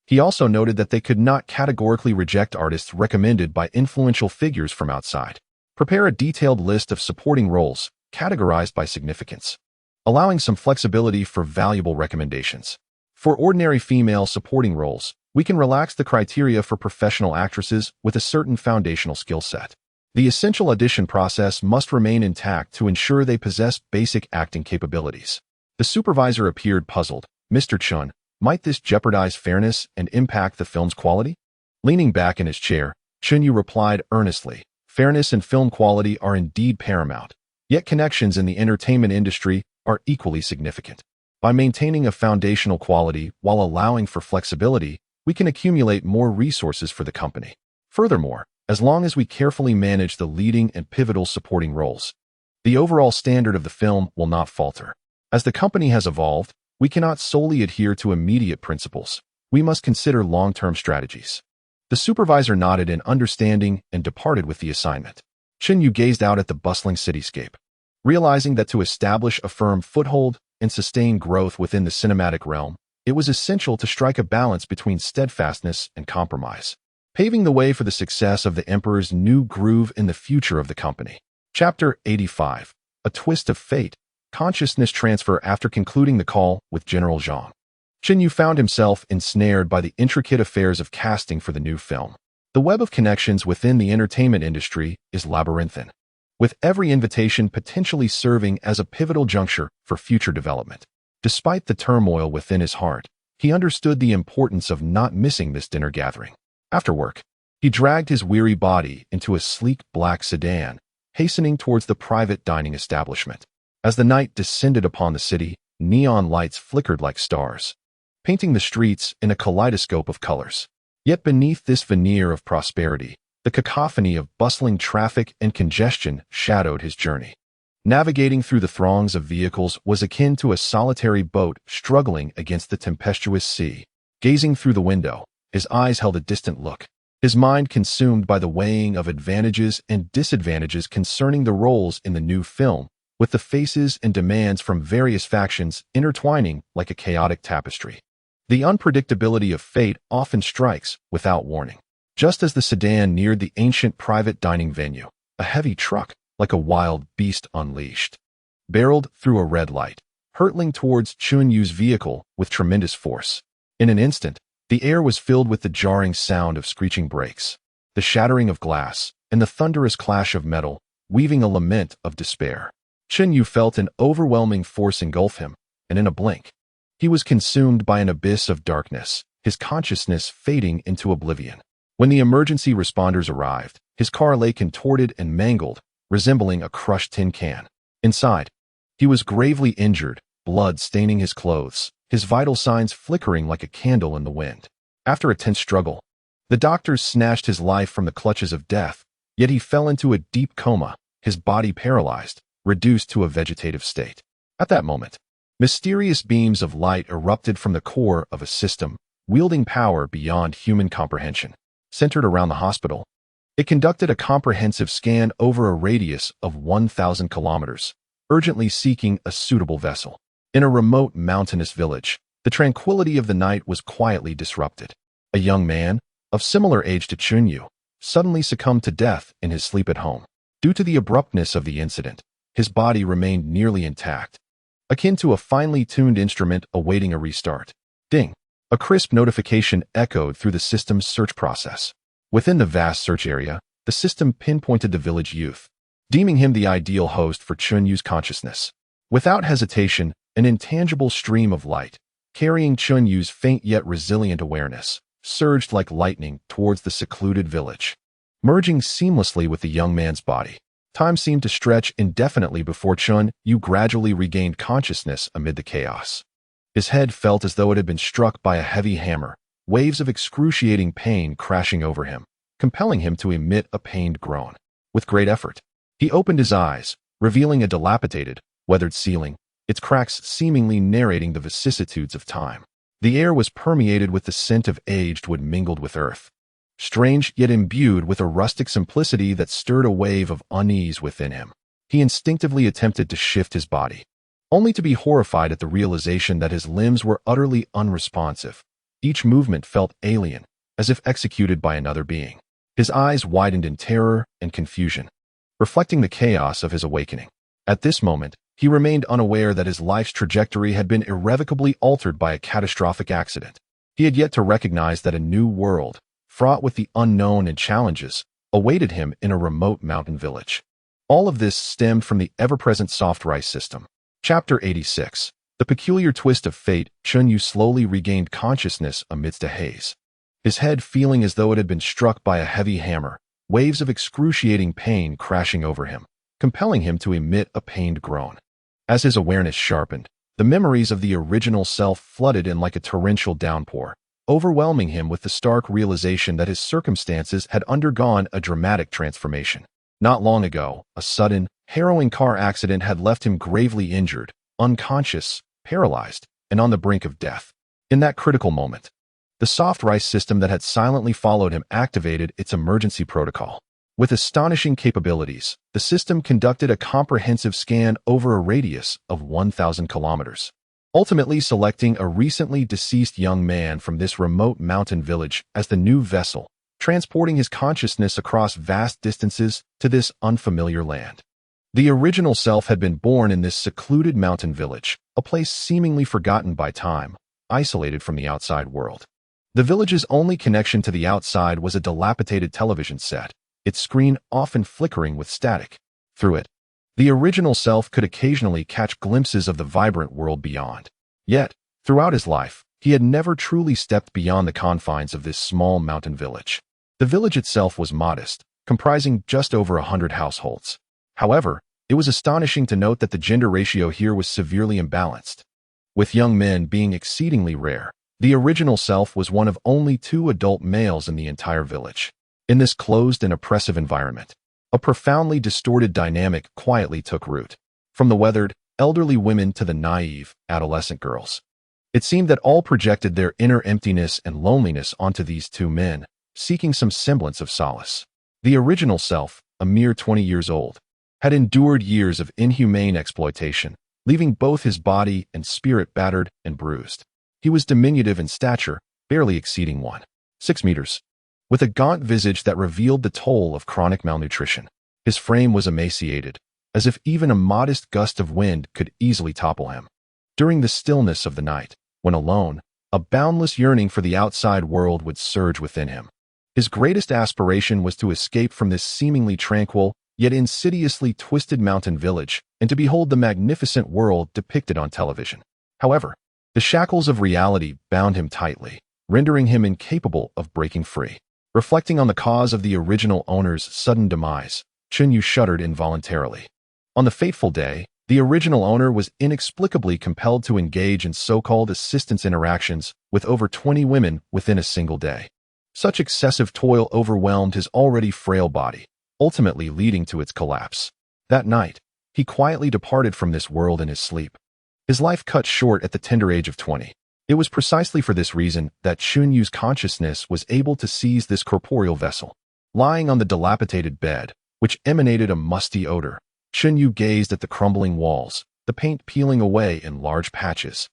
he also noted that they could not categorically reject artists recommended by influential figures from outside. Prepare a detailed list of supporting roles, categorized by significance, allowing some flexibility for valuable recommendations. For ordinary female supporting roles, we can relax the criteria for professional actresses with a certain foundational skill set. The essential audition process must remain intact to ensure they possess basic acting capabilities. The supervisor appeared puzzled. Mr. Chun, might this jeopardize fairness and impact the film's quality? Leaning back in his chair, Chen Yu replied earnestly, fairness and film quality are indeed paramount, yet connections in the entertainment industry are equally significant. By maintaining a foundational quality while allowing for flexibility, we can accumulate more resources for the company. Furthermore, as long as we carefully manage the leading and pivotal supporting roles, the overall standard of the film will not falter. As the company has evolved, we cannot solely adhere to immediate principles. We must consider long-term strategies. The supervisor nodded in understanding and departed with the assignment. Chen Yu gazed out at the bustling cityscape, realizing that to establish a firm foothold and sustain growth within the cinematic realm, it was essential to strike a balance between steadfastness and compromise. paving the way for the success of the Emperor's new groove in the future of the company. Chapter 85. A Twist of Fate. Consciousness Transfer. After concluding the call with General Zhang, Chen Yu found himself ensnared by the intricate affairs of casting for the new film. The web of connections within the entertainment industry is labyrinthine, with every invitation potentially serving as a pivotal juncture for future development. Despite the turmoil within his heart, he understood the importance of not missing this dinner gathering. After work, he dragged his weary body into a sleek black sedan, hastening towards the private dining establishment. As the night descended upon the city, neon lights flickered like stars, painting the streets in a kaleidoscope of colors. Yet beneath this veneer of prosperity, the cacophony of bustling traffic and congestion shadowed his journey. Navigating through the throngs of vehicles was akin to a solitary boat struggling against the tempestuous sea. Gazing through the window, his eyes held a distant look, his mind consumed by the weighing of advantages and disadvantages concerning the roles in the new film, with the faces and demands from various factions intertwining like a chaotic tapestry. The unpredictability of fate often strikes without warning. Just as the sedan neared the ancient private dining venue, a heavy truck, like a wild beast unleashed, barreled through a red light, hurtling towards Chun Yu's vehicle with tremendous force. In an instant, the air was filled with the jarring sound of screeching brakes, the shattering of glass, and the thunderous clash of metal, weaving a lament of despair. Chun Yu felt an overwhelming force engulf him, and in a blink, he was consumed by an abyss of darkness, his consciousness fading into oblivion. When the emergency responders arrived, his car lay contorted and mangled, resembling a crushed tin can. Inside, he was gravely injured, blood staining his clothes, his vital signs flickering like a candle in the wind. After a tense struggle, the doctors snatched his life from the clutches of death, yet he fell into a deep coma, his body paralyzed, reduced to a vegetative state. At that moment, mysterious beams of light erupted from the core of a system, wielding power beyond human comprehension. Centered around the hospital, it conducted a comprehensive scan over a radius of 1,000 kilometers, urgently seeking a suitable vessel. In a remote mountainous village, the tranquility of the night was quietly disrupted. A young man, of similar age to Chun Yu, suddenly succumbed to death in his sleep at home. Due to the abruptness of the incident, his body remained nearly intact, akin to a finely tuned instrument awaiting a restart. Ding! A crisp notification echoed through the system's search process. Within the vast search area, the system pinpointed the village youth, deeming him the ideal host for Chun Yu's consciousness. Without hesitation, an intangible stream of light, carrying Chun Yu's faint yet resilient awareness, surged like lightning towards the secluded village. Merging seamlessly with the young man's body, time seemed to stretch indefinitely before Chun Yu gradually regained consciousness amid the chaos. His head felt as though it had been struck by a heavy hammer, waves of excruciating pain crashing over him, compelling him to emit a pained groan. With great effort, he opened his eyes, revealing a dilapidated, weathered ceiling, its cracks seemingly narrating the vicissitudes of time. The air was permeated with the scent of aged wood mingled with earth, strange yet imbued with a rustic simplicity that stirred a wave of unease within him. He instinctively attempted to shift his body, only to be horrified at the realization that his limbs were utterly unresponsive. Each movement felt alien, as if executed by another being. His eyes widened in terror and confusion, reflecting the chaos of his awakening. At this moment, he remained unaware that his life's trajectory had been irrevocably altered by a catastrophic accident. He had yet to recognize that a new world, fraught with the unknown and challenges, awaited him in a remote mountain village. All of this stemmed from the ever-present soft rice system. Chapter 86. The Peculiar Twist of Fate. Chun Yu slowly regained consciousness amidst a haze, his head feeling as though it had been struck by a heavy hammer, waves of excruciating pain crashing over him, compelling him to emit a pained groan. As his awareness sharpened, the memories of the original self flooded in like a torrential downpour, overwhelming him with the stark realization that his circumstances had undergone a dramatic transformation. Not long ago, a sudden, harrowing car accident had left him gravely injured, unconscious, paralyzed, and on the brink of death. In that critical moment, the soft rice system that had silently followed him activated its emergency protocol. With astonishing capabilities, the system conducted a comprehensive scan over a radius of 1,000 kilometers, ultimately selecting a recently deceased young man from this remote mountain village as the new vessel, transporting his consciousness across vast distances to this unfamiliar land. The original self had been born in this secluded mountain village, a place seemingly forgotten by time, isolated from the outside world. The village's only connection to the outside was a dilapidated television set, its screen often flickering with static. Through it, the original self could occasionally catch glimpses of the vibrant world beyond. Yet, throughout his life, he had never truly stepped beyond the confines of this small mountain village. The village itself was modest, comprising just over 100 households. However, it was astonishing to note that the gender ratio here was severely imbalanced. With young men being exceedingly rare, the original self was one of only 2 adult males in the entire village. In this closed and oppressive environment, a profoundly distorted dynamic quietly took root. From the weathered, elderly women to the naive, adolescent girls. It seemed that all projected their inner emptiness and loneliness onto these 2 men, seeking some semblance of solace. The original self, a mere 20 years old, had endured years of inhumane exploitation, leaving both his body and spirit battered and bruised. He was diminutive in stature, barely exceeding 1.6 meters, with a gaunt visage that revealed the toll of chronic malnutrition. His frame was emaciated, as if even a modest gust of wind could easily topple him. During the stillness of the night, when alone, a boundless yearning for the outside world would surge within him. His greatest aspiration was to escape from this seemingly tranquil, yet insidiously twisted mountain village, and to behold the magnificent world depicted on television. However, the shackles of reality bound him tightly, rendering him incapable of breaking free. Reflecting on the cause of the original owner's sudden demise, Chunyu shuddered involuntarily. On the fateful day, the original owner was inexplicably compelled to engage in so-called assistance interactions with over 20 women within a single day. Such excessive toil overwhelmed his already frail body, ultimately leading to its collapse. That night, he quietly departed from this world in his sleep. His life cut short at the tender age of 20. It was precisely for this reason that Chunyu's consciousness was able to seize this corporeal vessel. Lying on the dilapidated bed, which emanated a musty odor, Chunyu gazed at the crumbling walls, the paint peeling away in large patches,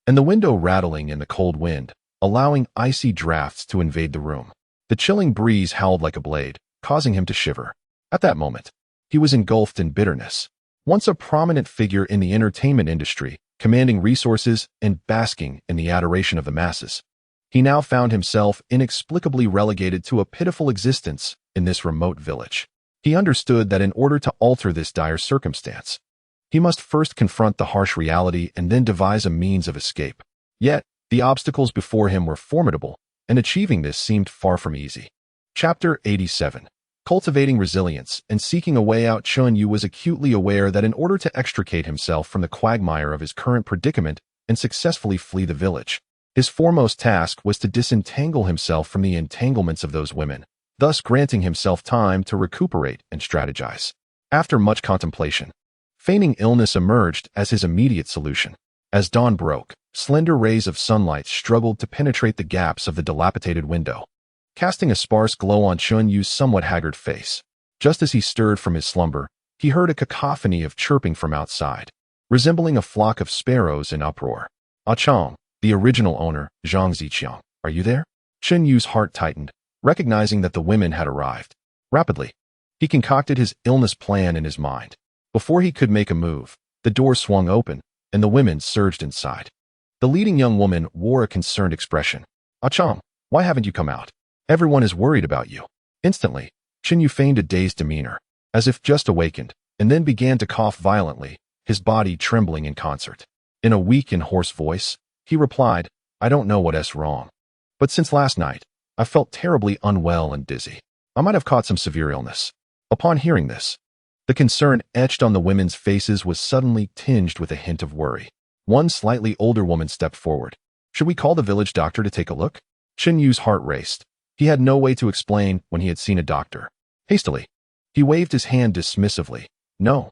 and the window rattling in the cold wind, allowing icy drafts to invade the room. The chilling breeze howled like a blade, causing him to shiver. At that moment, he was engulfed in bitterness. Once a prominent figure in the entertainment industry, commanding resources and basking in the adoration of the masses, he now found himself inexplicably relegated to a pitiful existence in this remote village. He understood that in order to alter this dire circumstance, he must first confront the harsh reality and then devise a means of escape. Yet, the obstacles before him were formidable, and achieving this seemed far from easy. Chapter 87. Cultivating resilience and seeking a way out. Chunyu was acutely aware that in order to extricate himself from the quagmire of his current predicament and successfully flee the village, his foremost task was to disentangle himself from the entanglements of those women, thus granting himself time to recuperate and strategize. After much contemplation, feigning illness emerged as his immediate solution. As dawn broke, slender rays of sunlight struggled to penetrate the gaps of the dilapidated window, casting a sparse glow on Chunyu's somewhat haggard face. Just as he stirred from his slumber, he heard a cacophony of chirping from outside, resembling a flock of sparrows in uproar. Ah Chong, the original owner, Zhang Ziqiang, are you there? Chunyu's heart tightened, recognizing that the women had arrived. Rapidly, he concocted his illness plan in his mind. Before he could make a move, the door swung open, and the women surged inside. The leading young woman wore a concerned expression. Ah Chong, why haven't you come out? Everyone is worried about you. Instantly, Chunyu feigned a dazed demeanor, as if just awakened, and then began to cough violently, his body trembling in concert. In a weak and hoarse voice, he replied, I don't know what's wrong, but since last night, I felt terribly unwell and dizzy. I might have caught some severe illness. Upon hearing this, the concern etched on the women's faces was suddenly tinged with a hint of worry. One slightly older woman stepped forward. Should we call the village doctor to take a look? Chunyu's heart raced. He had no way to explain when he had seen a doctor. Hastily, he waved his hand dismissively. No,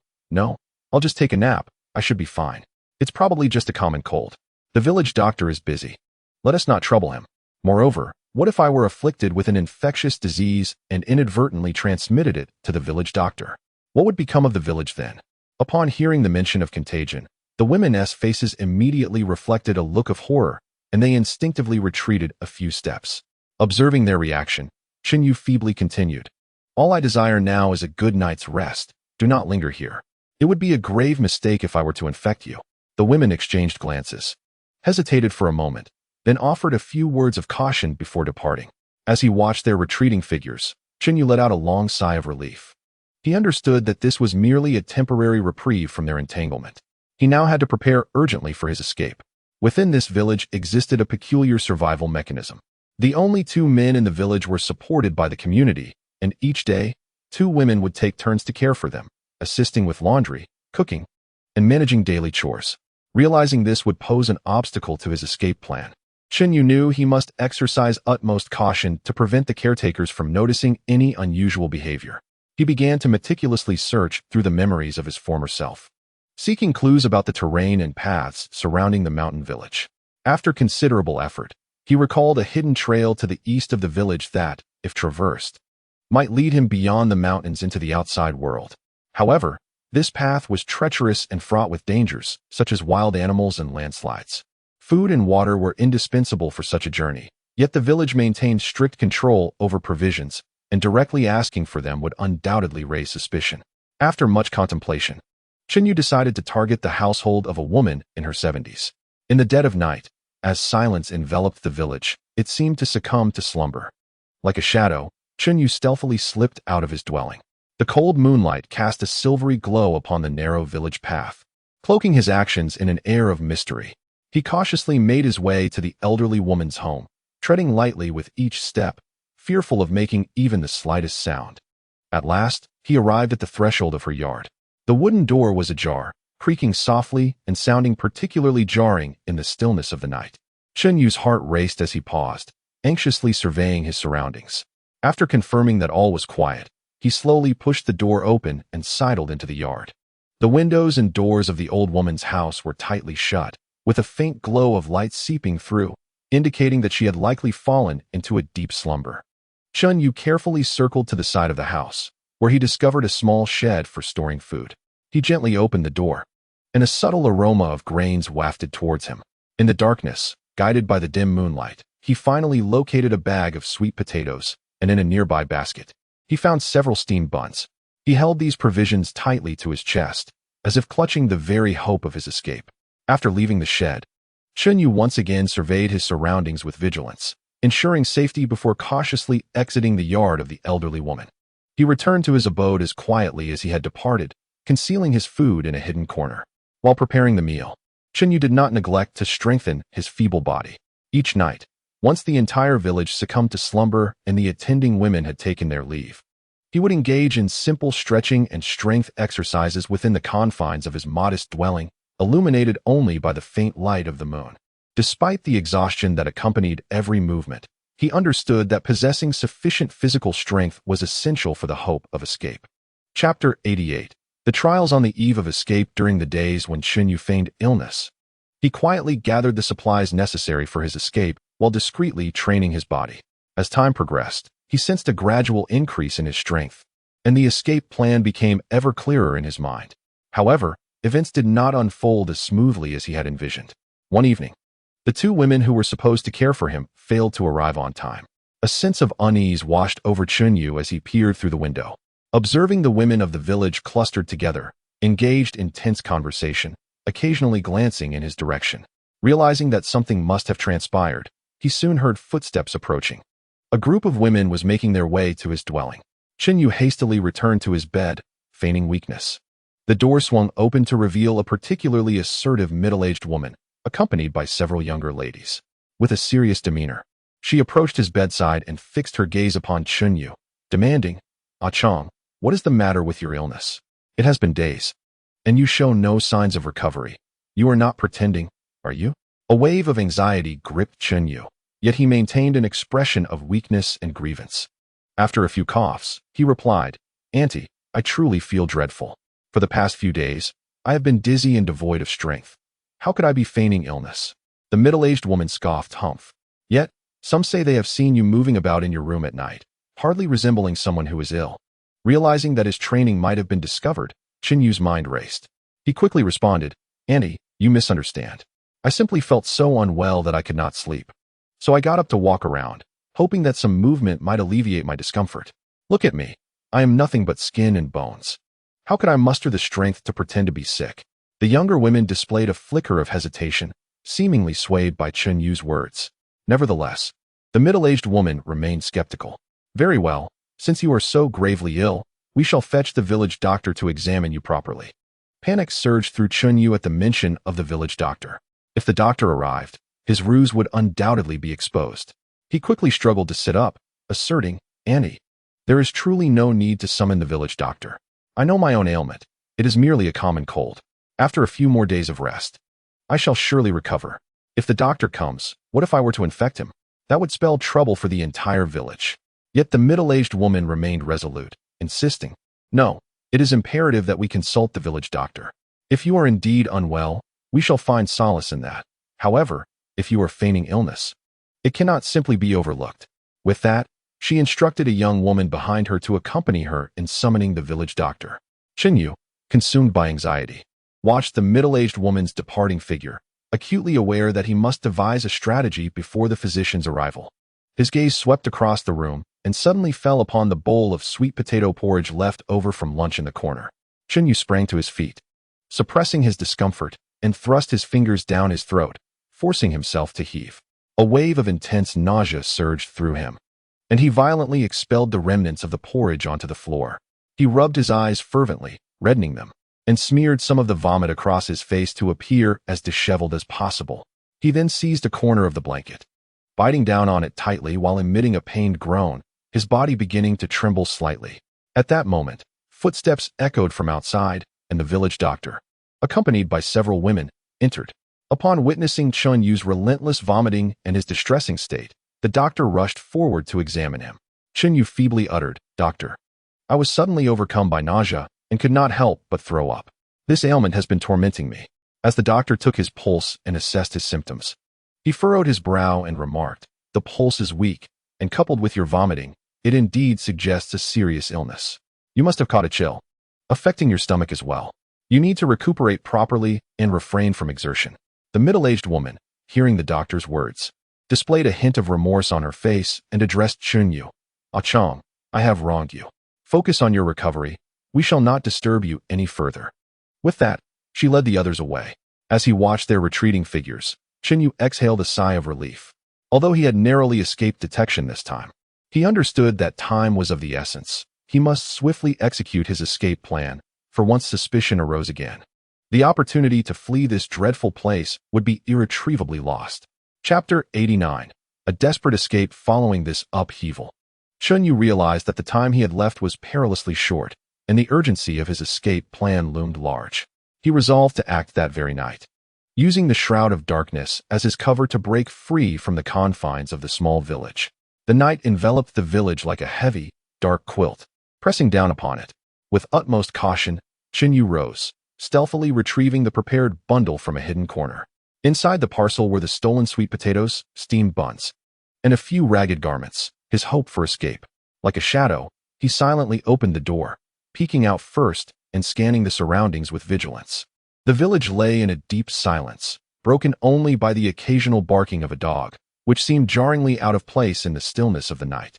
I'll just take a nap. I should be fine. It's probably just a common cold. The village doctor is busy. Let us not trouble him. Moreover, what if I were afflicted with an infectious disease and inadvertently transmitted it to the village doctor? What would become of the village then? Upon hearing the mention of contagion, the women's faces immediately reflected a look of horror, and they instinctively retreated a few steps. Observing their reaction, Yu feebly continued. All I desire now is a good night's rest. Do not linger here. It would be a grave mistake if I were to infect you. The women exchanged glances, hesitated for a moment, then offered a few words of caution before departing. As he watched their retreating figures, Yu let out a long sigh of relief. He understood that this was merely a temporary reprieve from their entanglement. He now had to prepare urgently for his escape. Within this village existed a peculiar survival mechanism. The only 2 men in the village were supported by the community, and each day, 2 women would take turns to care for them, assisting with laundry, cooking, and managing daily chores. Realizing this would pose an obstacle to his escape plan, Yu knew he must exercise utmost caution to prevent the caretakers from noticing any unusual behavior. He began to meticulously search through the memories of his former self, seeking clues about the terrain and paths surrounding the mountain village. After considerable effort, he recalled a hidden trail to the east of the village that, if traversed, might lead him beyond the mountains into the outside world. However, this path was treacherous and fraught with dangers, such as wild animals and landslides. Food and water were indispensable for such a journey, yet the village maintained strict control over provisions, and directly asking for them would undoubtedly raise suspicion. After much contemplation, Yu decided to target the household of a woman in her 70s. In the dead of night, as silence enveloped the village, it seemed to succumb to slumber. Like a shadow, Yu stealthily slipped out of his dwelling. The cold moonlight cast a silvery glow upon the narrow village path, cloaking his actions in an air of mystery. He cautiously made his way to the elderly woman's home, treading lightly with each step, fearful of making even the slightest sound. At last, he arrived at the threshold of her yard. The wooden door was ajar, creaking softly and sounding particularly jarring in the stillness of the night. Yu's heart raced as he paused, anxiously surveying his surroundings. After confirming that all was quiet, he slowly pushed the door open and sidled into the yard. The windows and doors of the old woman's house were tightly shut, with a faint glow of light seeping through, indicating that she had likely fallen into a deep slumber. Yu carefully circled to the side of the house, where he discovered a small shed for storing food. He gently opened the door, and a subtle aroma of grains wafted towards him. In the darkness, guided by the dim moonlight, he finally located a bag of sweet potatoes, and in a nearby basket, he found several steamed buns. He held these provisions tightly to his chest, as if clutching the very hope of his escape. After leaving the shed, Yu once again surveyed his surroundings with vigilance, ensuring safety before cautiously exiting the yard of the elderly woman. He returned to his abode as quietly as he had departed, concealing his food in a hidden corner. While preparing the meal, Yu did not neglect to strengthen his feeble body. Each night, once the entire village succumbed to slumber and the attending women had taken their leave, he would engage in simple stretching and strength exercises within the confines of his modest dwelling, illuminated only by the faint light of the moon. Despite the exhaustion that accompanied every movement, he understood that possessing sufficient physical strength was essential for the hope of escape. Chapter 88. The trials on the eve of escape. During the days when Yu feigned illness, he quietly gathered the supplies necessary for his escape while discreetly training his body. As time progressed, he sensed a gradual increase in his strength, and the escape plan became ever clearer in his mind. However, events did not unfold as smoothly as he had envisioned. One evening, the 2 women who were supposed to care for him failed to arrive on time. A sense of unease washed over Yu as he peered through the window. Observing the women of the village clustered together, engaged in tense conversation, occasionally glancing in his direction. Realizing that something must have transpired, he soon heard footsteps approaching. A group of women was making their way to his dwelling. Yu hastily returned to his bed, feigning weakness. The door swung open to reveal a particularly assertive middle-aged woman, accompanied by several younger ladies. With a serious demeanor, she approached his bedside and fixed her gaze upon Yu, demanding, "Ah Chong, what is the matter with your illness? It has been days, and you show no signs of recovery. You are not pretending, are you?" A wave of anxiety gripped Yu, yet he maintained an expression of weakness and grievance. After a few coughs, he replied, "Auntie, I truly feel dreadful. For the past few days, I have been dizzy and devoid of strength. How could I be feigning illness?" The middle-aged woman scoffed, "Humph. Yet, some say they have seen you moving about in your room at night, hardly resembling someone who is ill." Realizing that his training might have been discovered, Yu's mind raced. He quickly responded, "Auntie, you misunderstand. I simply felt so unwell that I could not sleep. So I got up to walk around, hoping that some movement might alleviate my discomfort. Look at me. I am nothing but skin and bones. How could I muster the strength to pretend to be sick? The younger women displayed a flicker of hesitation, seemingly swayed by Chun Yu's words. Nevertheless, the middle-aged woman remained skeptical. Very well, since you are so gravely ill, we shall fetch the village doctor to examine you properly. Panic surged through Chun Yu at the mention of the village doctor. If the doctor arrived, his ruse would undoubtedly be exposed. He quickly struggled to sit up, asserting, "Annie, there is truly no need to summon the village doctor. I know my own ailment. It is merely a common cold. After a few more days of rest, I shall surely recover. If the doctor comes, what if I were to infect him? That would spell trouble for the entire village." Yet the middle-aged woman remained resolute, insisting, "No, it is imperative that we consult the village doctor. If you are indeed unwell, we shall find solace in that. However, if you are feigning illness, it cannot simply be overlooked." With that, she instructed a young woman behind her to accompany her in summoning the village doctor. Chun Yu, consumed by anxiety, watched the middle-aged woman's departing figure, acutely aware that he must devise a strategy before the physician's arrival. His gaze swept across the room and suddenly fell upon the bowl of sweet potato porridge left over from lunch in the corner. Chun Yu sprang to his feet, suppressing his discomfort, and thrust his fingers down his throat, forcing himself to heave. A wave of intense nausea surged through him, and he violently expelled the remnants of the porridge onto the floor. He rubbed his eyes fervently, reddening them, and smeared some of the vomit across his face to appear as disheveled as possible. He then seized a corner of the blanket, biting down on it tightly while emitting a pained groan, his body beginning to tremble slightly. At that moment, footsteps echoed from outside, and the village doctor, accompanied by several women, entered. Upon witnessing Chun Yu's relentless vomiting and his distressing state, the doctor rushed forward to examine him. Chun Yu feebly uttered, "Doctor, I was suddenly overcome by nausea and could not help but throw up. This ailment has been tormenting me." As the doctor took his pulse and assessed his symptoms, he furrowed his brow and remarked, "The pulse is weak, and coupled with your vomiting, it indeed suggests a serious illness. You must have caught a chill, affecting your stomach as well. You need to recuperate properly and refrain from exertion." The middle-aged woman, hearing the doctor's words, displayed a hint of remorse on her face and addressed Chun Yu. "Ah Chong, I have wronged you. Focus on your recovery. We shall not disturb you any further." With that, she led the others away. As he watched their retreating figures, Chun Yu exhaled a sigh of relief. Although he had narrowly escaped detection this time, he understood that time was of the essence. He must swiftly execute his escape plan, for once suspicion arose again, the opportunity to flee this dreadful place would be irretrievably lost. Chapter 89. A desperate escape following this upheaval. Chun Yu realized that the time he had left was perilously short, and the urgency of his escape plan loomed large. He resolved to act that very night, using the shroud of darkness as his cover to break free from the confines of the small village. The night enveloped the village like a heavy, dark quilt, pressing down upon it. With utmost caution, Chun Yu rose, stealthily retrieving the prepared bundle from a hidden corner. Inside the parcel were the stolen sweet potatoes, steamed buns, and a few ragged garments, his hope for escape. Like a shadow, he silently opened the door, peeking out first and scanning the surroundings with vigilance. The village lay in a deep silence, broken only by the occasional barking of a dog, which seemed jarringly out of place in the stillness of the night.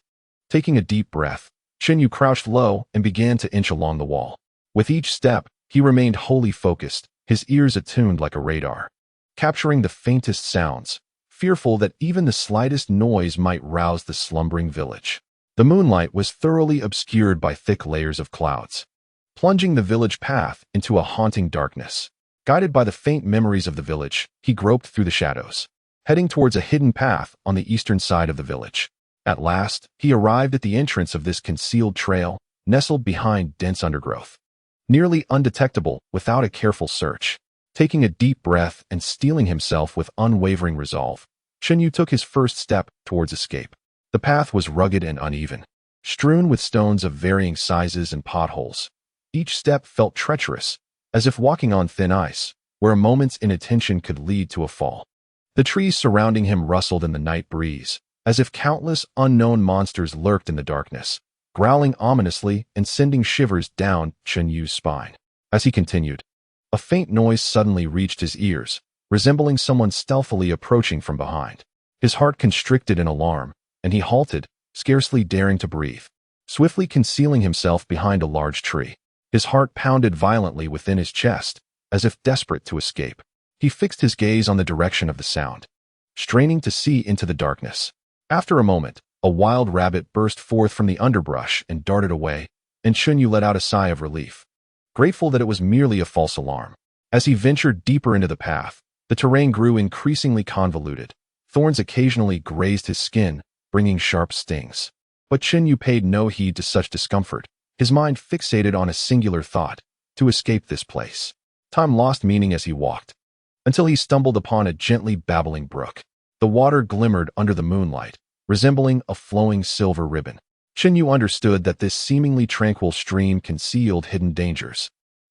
Taking a deep breath, Chun Yu crouched low and began to inch along the wall. With each step, he remained wholly focused, his ears attuned like a radar, capturing the faintest sounds, fearful that even the slightest noise might rouse the slumbering village. The moonlight was thoroughly obscured by thick layers of clouds, plunging the village path into a haunting darkness. Guided by the faint memories of the village, he groped through the shadows, heading towards a hidden path on the eastern side of the village. At last, he arrived at the entrance of this concealed trail, nestled behind dense undergrowth, nearly undetectable without a careful search. Taking a deep breath and steeling himself with unwavering resolve, Chun Yu took his first step towards escape. The path was rugged and uneven, strewn with stones of varying sizes and potholes. Each step felt treacherous, as if walking on thin ice, where a moment's inattention could lead to a fall. The trees surrounding him rustled in the night breeze, as if countless unknown monsters lurked in the darkness, growling ominously and sending shivers down Chun Yu's spine. As he continued, a faint noise suddenly reached his ears, resembling someone stealthily approaching from behind. His heart constricted in alarm, and he halted, scarcely daring to breathe, swiftly concealing himself behind a large tree. His heart pounded violently within his chest, as if desperate to escape. He fixed his gaze on the direction of the sound, straining to see into the darkness. After a moment, a wild rabbit burst forth from the underbrush and darted away, and Chunyu let out a sigh of relief, grateful that it was merely a false alarm. As he ventured deeper into the path, the terrain grew increasingly convoluted. Thorns occasionally grazed his skin, bringing sharp stings. But Chunyu paid no heed to such discomfort, his mind fixated on a singular thought: to escape this place. Time lost meaning as he walked, until he stumbled upon a gently babbling brook. The water glimmered under the moonlight, resembling a flowing silver ribbon. Chunyu understood that this seemingly tranquil stream concealed hidden dangers.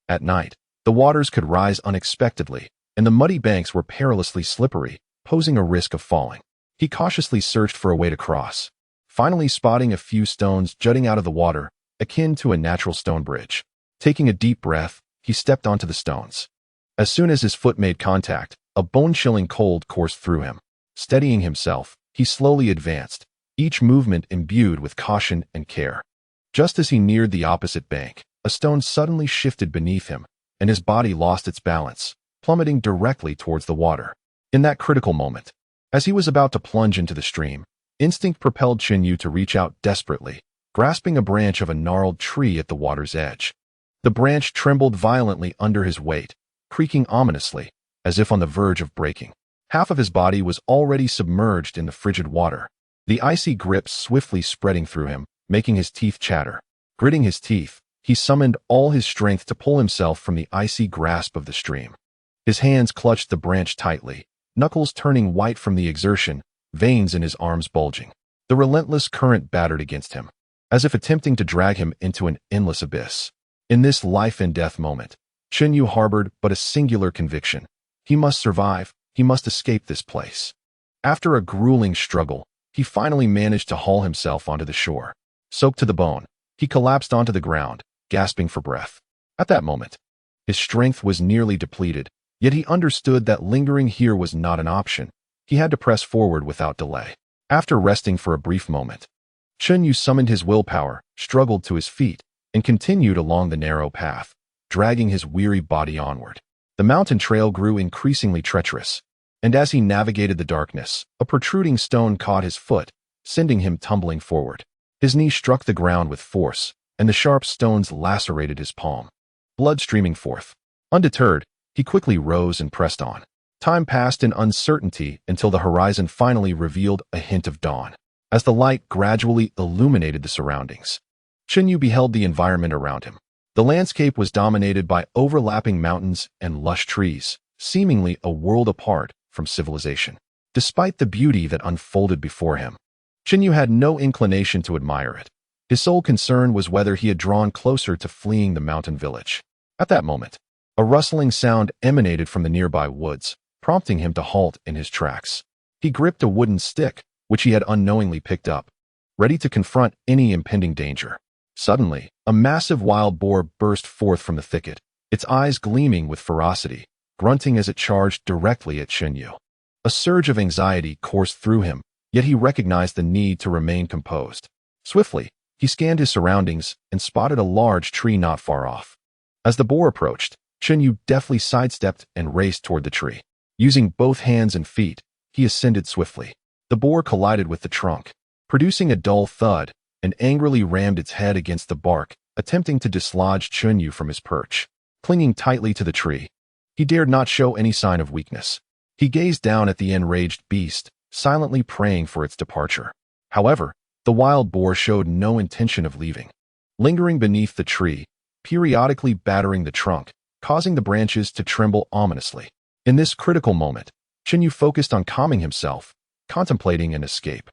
At night, the waters could rise unexpectedly, and the muddy banks were perilously slippery, posing a risk of falling. He cautiously searched for a way to cross, finally spotting a few stones jutting out of the water, akin to a natural stone bridge. Taking a deep breath, he stepped onto the stones. As soon as his foot made contact, a bone-chilling cold coursed through him. Steadying himself, he slowly advanced, each movement imbued with caution and care. Just as he neared the opposite bank, a stone suddenly shifted beneath him, and his body lost its balance, plummeting directly towards the water. In that critical moment, as he was about to plunge into the stream, instinct propelled Chunyu to reach out desperately, grasping a branch of a gnarled tree at the water's edge. The branch trembled violently under his weight, creaking ominously, as if on the verge of breaking. Half of his body was already submerged in the frigid water, the icy grip swiftly spreading through him, making his teeth chatter. Gritting his teeth, he summoned all his strength to pull himself from the icy grasp of the stream. His hands clutched the branch tightly, knuckles turning white from the exertion, veins in his arms bulging. The relentless current battered against him, as if attempting to drag him into an endless abyss. In this life-and-death moment, Chunyu harbored but a singular conviction: he must survive, he must escape this place. After a grueling struggle, he finally managed to haul himself onto the shore. Soaked to the bone, he collapsed onto the ground, gasping for breath. At that moment, his strength was nearly depleted, yet he understood that lingering here was not an option. He had to press forward without delay. After resting for a brief moment, Chunyu summoned his willpower, struggled to his feet, and continued along the narrow path, dragging his weary body onward. The mountain trail grew increasingly treacherous, and as he navigated the darkness, a protruding stone caught his foot, sending him tumbling forward. His knee struck the ground with force, and the sharp stones lacerated his palm, blood streaming forth. Undeterred, he quickly rose and pressed on. Time passed in uncertainty until the horizon finally revealed a hint of dawn. As the light gradually illuminated the surroundings, Chunyu beheld the environment around him. The landscape was dominated by overlapping mountains and lush trees, seemingly a world apart from civilization. Despite the beauty that unfolded before him, Chunyu had no inclination to admire it. His sole concern was whether he had drawn closer to fleeing the mountain village. At that moment, a rustling sound emanated from the nearby woods, prompting him to halt in his tracks. He gripped a wooden stick, which he had unknowingly picked up, ready to confront any impending danger. Suddenly, a massive wild boar burst forth from the thicket, its eyes gleaming with ferocity, grunting as it charged directly at Chunyu. A surge of anxiety coursed through him, yet he recognized the need to remain composed. Swiftly, he scanned his surroundings and spotted a large tree not far off. As the boar approached, Chunyu deftly sidestepped and raced toward the tree. Using both hands and feet, he ascended swiftly. The boar collided with the trunk, producing a dull thud, and angrily rammed its head against the bark, attempting to dislodge Chunyu from his perch. Clinging tightly to the tree, he dared not show any sign of weakness. He gazed down at the enraged beast, silently praying for its departure. However, the wild boar showed no intention of leaving, lingering beneath the tree, periodically battering the trunk, causing the branches to tremble ominously. In this critical moment, Chunyu focused on calming himself, contemplating an escape.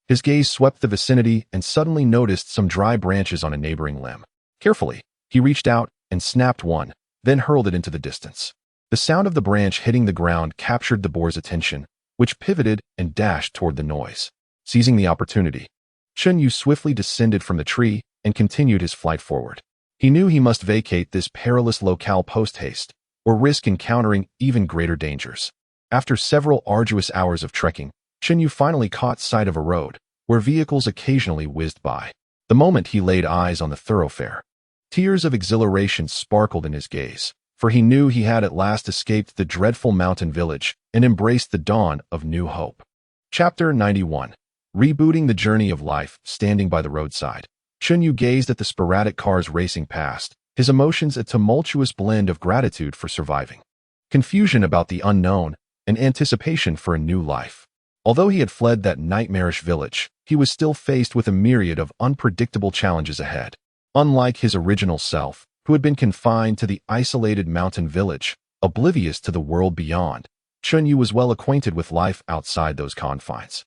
His gaze swept the vicinity and suddenly noticed some dry branches on a neighboring limb. Carefully, he reached out and snapped one, then hurled it into the distance. The sound of the branch hitting the ground captured the boar's attention, which pivoted and dashed toward the noise. Seizing the opportunity, Chunyu swiftly descended from the tree and continued his flight forward. He knew he must vacate this perilous locale post-haste, or risk encountering even greater dangers. After several arduous hours of trekking, Chunyu finally caught sight of a road, where vehicles occasionally whizzed by. The moment he laid eyes on the thoroughfare, tears of exhilaration sparkled in his gaze, for he knew he had at last escaped the dreadful mountain village and embraced the dawn of new hope. Chapter 91. Rebooting the journey of life. Standing by the roadside, Chunyu gazed at the sporadic cars racing past, his emotions a tumultuous blend of gratitude for surviving, confusion about the unknown, and anticipation for a new life. Although he had fled that nightmarish village, he was still faced with a myriad of unpredictable challenges ahead. Unlike his original self, who had been confined to the isolated mountain village, oblivious to the world beyond, Chunyu was well acquainted with life outside those confines,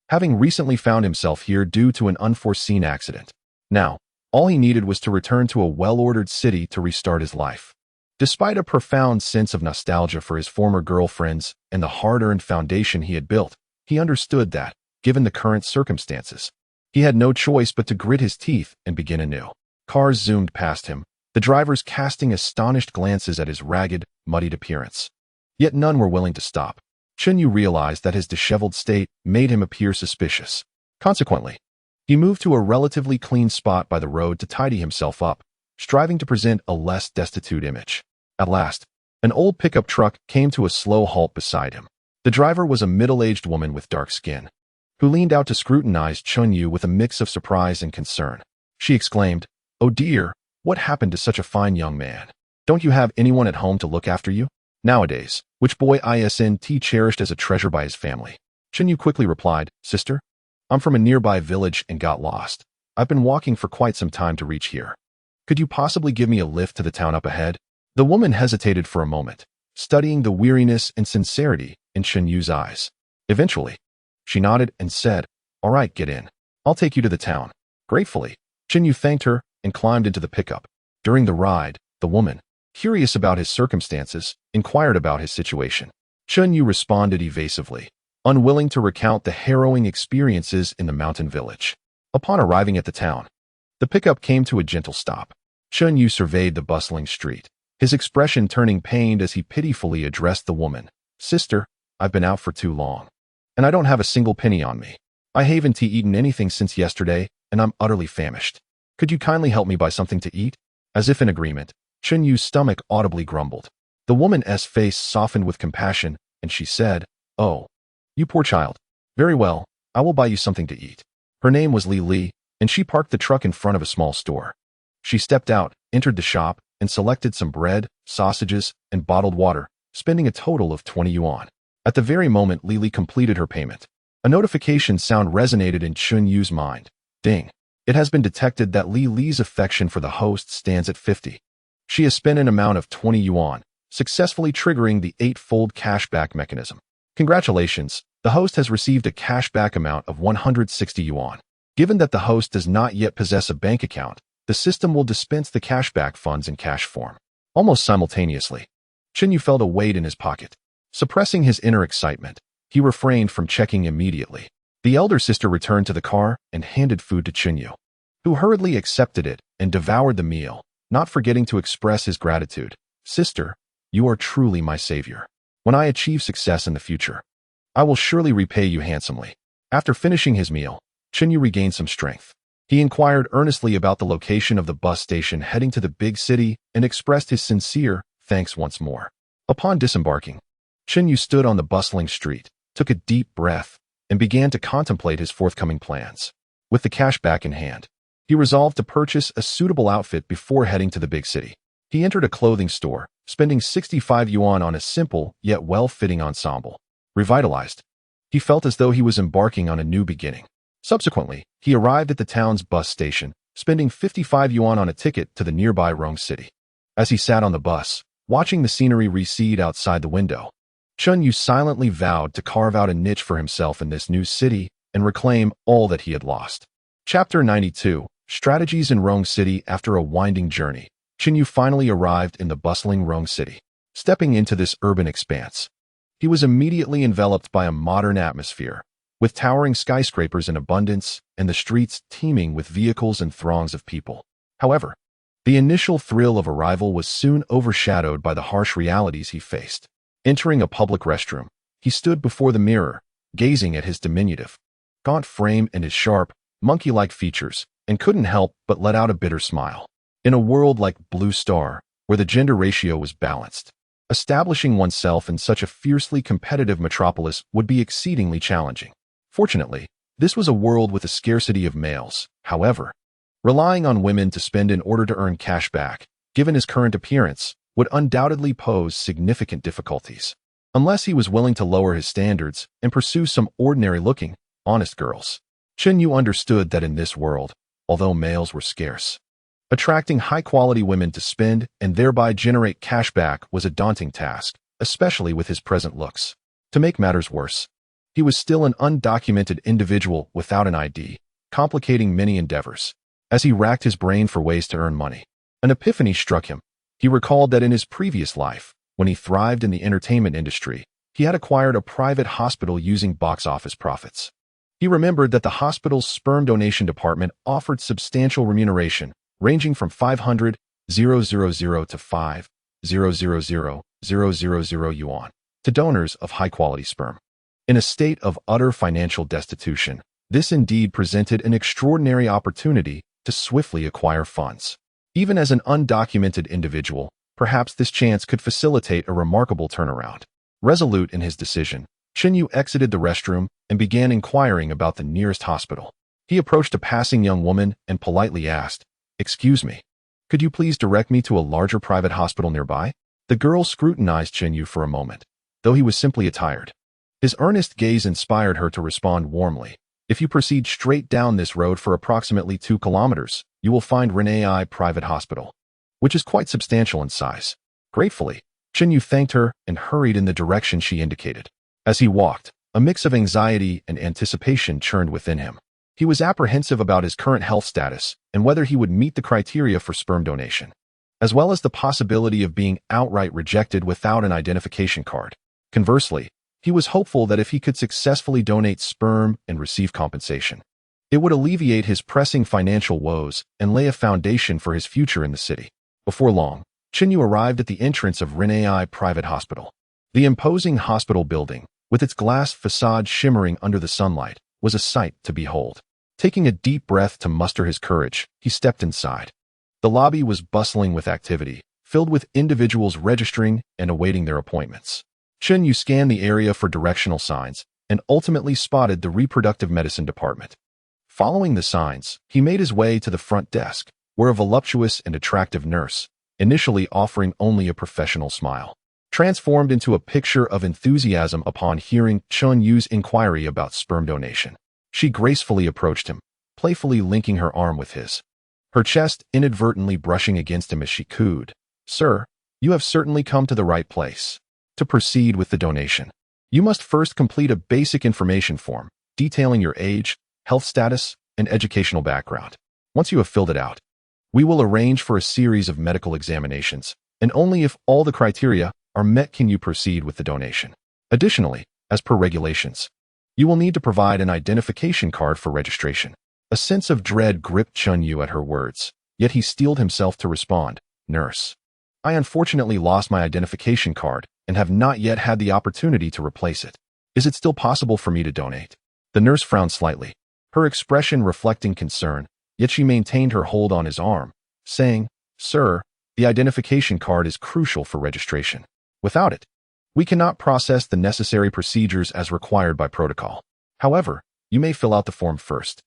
having recently found himself here due to an unforeseen accident. Now, all he needed was to return to a well-ordered city to restart his life. Despite a profound sense of nostalgia for his former girlfriends and the hard-earned foundation he had built, he understood that, given the current circumstances, he had no choice but to grit his teeth and begin anew. Cars zoomed past him, the drivers casting astonished glances at his ragged, muddied appearance. Yet none were willing to stop. Chunyu realized that his disheveled state made him appear suspicious. Consequently, he moved to a relatively clean spot by the road to tidy himself up, striving to present a less destitute image. At last, an old pickup truck came to a slow halt beside him. The driver was a middle-aged woman with dark skin, who leaned out to scrutinize Chunyu with a mix of surprise and concern. She exclaimed, "Oh dear, what happened to such a fine young man? Don't you have anyone at home to look after you?" Nowadays, which boy isn't cherished as a treasure by his family? Chunyu quickly replied, "Sister, I'm from a nearby village and got lost. I've been walking for quite some time to reach here. Could you possibly give me a lift to the town up ahead?" The woman hesitated for a moment, studying the weariness and sincerity in Chunyu's eyes. Eventually, she nodded and said, "All right, get in. I'll take you to the town." Gratefully, Chunyu thanked her and climbed into the pickup. During the ride, the woman, curious about his circumstances, inquired about his situation. Chunyu responded evasively, unwilling to recount the harrowing experiences in the mountain village. Upon arriving at the town, the pickup came to a gentle stop. Chunyu surveyed the bustling street, his expression turning pained as he pitifully addressed the woman. "Sister, I've been out for too long, and I don't have a single penny on me. I haven't eaten anything since yesterday, and I'm utterly famished. Could you kindly help me buy something to eat?" As if in agreement, Chunyu's stomach audibly grumbled. The woman's face softened with compassion, and she said, "Oh, you poor child. Very well, I will buy you something to eat." Her name was Li, and she parked the truck in front of a small store. She stepped out, entered the shop, and selected some bread, sausages, and bottled water, spending a total of 20 yuan. At the very moment Li completed her payment, a notification sound resonated in Chunyu's mind. Ding. It has been detected that Li's affection for the host stands at 50. She has spent an amount of 20 yuan, successfully triggering the 8-fold cashback mechanism. Congratulations, the host has received a cashback amount of 160 yuan. Given that the host does not yet possess a bank account, the system will dispense the cashback funds in cash form. Almost simultaneously, Chunyu felt a weight in his pocket. Suppressing his inner excitement, he refrained from checking immediately. The elder sister returned to the car and handed food to Chunyu, who hurriedly accepted it and devoured the meal, not forgetting to express his gratitude. "Sister, you are truly my savior. When I achieve success in the future, I will surely repay you handsomely." After finishing his meal, Chunyu regained some strength. He inquired earnestly about the location of the bus station heading to the big city and expressed his sincere thanks once more. Upon disembarking, Chunyu stood on the bustling street, took a deep breath, and began to contemplate his forthcoming plans. With the cash back in hand, he resolved to purchase a suitable outfit before heading to the big city. He entered a clothing store, spending 65 yuan on a simple yet well-fitting ensemble. Revitalized, he felt as though he was embarking on a new beginning. Subsequently, he arrived at the town's bus station, spending 55 yuan on a ticket to the nearby Rong City. As he sat on the bus, watching the scenery recede outside the window, Chunyu silently vowed to carve out a niche for himself in this new city and reclaim all that he had lost. Chapter 92. Strategies in Rong City. After a winding journey, Chunyu finally arrived in the bustling Rong City. Stepping into this urban expanse, he was immediately enveloped by a modern atmosphere, with towering skyscrapers in abundance and the streets teeming with vehicles and throngs of people. However, the initial thrill of arrival was soon overshadowed by the harsh realities he faced. Entering a public restroom, he stood before the mirror, gazing at his diminutive, gaunt frame and his sharp, monkey-like features, and couldn't help but let out a bitter smile. In a world like Blue Star, where the gender ratio was balanced, establishing oneself in such a fiercely competitive metropolis would be exceedingly challenging. Fortunately, this was a world with a scarcity of males. However, relying on women to spend in order to earn cash back, given his current appearance, would undoubtedly pose significant difficulties. Unless he was willing to lower his standards and pursue some ordinary-looking, honest girls. Chen Yu understood that in this world, although males were scarce, attracting high-quality women to spend and thereby generate cash back was a daunting task, especially with his present looks. To make matters worse, he was still an undocumented individual without an ID, complicating many endeavors. As he racked his brain for ways to earn money, an epiphany struck him. He recalled that in his previous life, when he thrived in the entertainment industry, he had acquired a private hospital using box office profits. He remembered that the hospital's sperm donation department offered substantial remuneration, ranging from 500,000 to 5,000,000 yuan, to donors of high-quality sperm. In a state of utter financial destitution, this indeed presented an extraordinary opportunity to swiftly acquire funds. Even as an undocumented individual, perhaps this chance could facilitate a remarkable turnaround. Resolute in his decision, Chen Yu exited the restroom and began inquiring about the nearest hospital. He approached a passing young woman and politely asked, "Excuse me, could you please direct me to a larger private hospital nearby?" The girl scrutinized Chen Yu for a moment, though he was simply attired. His earnest gaze inspired her to respond warmly. "If you proceed straight down this road for approximately 2 kilometers, you will find Renai Private Hospital, which is quite substantial in size." Gratefully, Chen Yu thanked her and hurried in the direction she indicated. As he walked, a mix of anxiety and anticipation churned within him. He was apprehensive about his current health status and whether he would meet the criteria for sperm donation, as well as the possibility of being outright rejected without an identification card. Conversely, he was hopeful that if he could successfully donate sperm and receive compensation, it would alleviate his pressing financial woes and lay a foundation for his future in the city. Before long, Chen Yu arrived at the entrance of Renai Private Hospital. The imposing hospital building, with its glass facade shimmering under the sunlight, was a sight to behold. Taking a deep breath to muster his courage, he stepped inside. The lobby was bustling with activity, filled with individuals registering and awaiting their appointments. Chen Yu scanned the area for directional signs and ultimately spotted the reproductive medicine department. Following the signs, he made his way to the front desk, where a voluptuous and attractive nurse, initially offering only a professional smile, transformed into a picture of enthusiasm upon hearing Chen Yu's inquiry about sperm donation. She gracefully approached him, playfully linking her arm with his, her chest inadvertently brushing against him as she cooed, "Sir, you have certainly come to the right place. To proceed with the donation, you must first complete a basic information form detailing your age, health status, and educational background. Once you have filled it out, we will arrange for a series of medical examinations, and only if all the criteria are met can you proceed with the donation. Additionally, as per regulations, you will need to provide an identification card for registration." A sense of dread gripped Chen Yu at her words, yet he steeled himself to respond, "Nurse, I unfortunately lost my identification card and have not yet had the opportunity to replace it. Is it still possible for me to donate?" The nurse frowned slightly, her expression reflecting concern, yet she maintained her hold on his arm, saying, "Sir, the identification card is crucial for registration. Without it, we cannot process the necessary procedures as required by protocol. However, you may fill out the form first,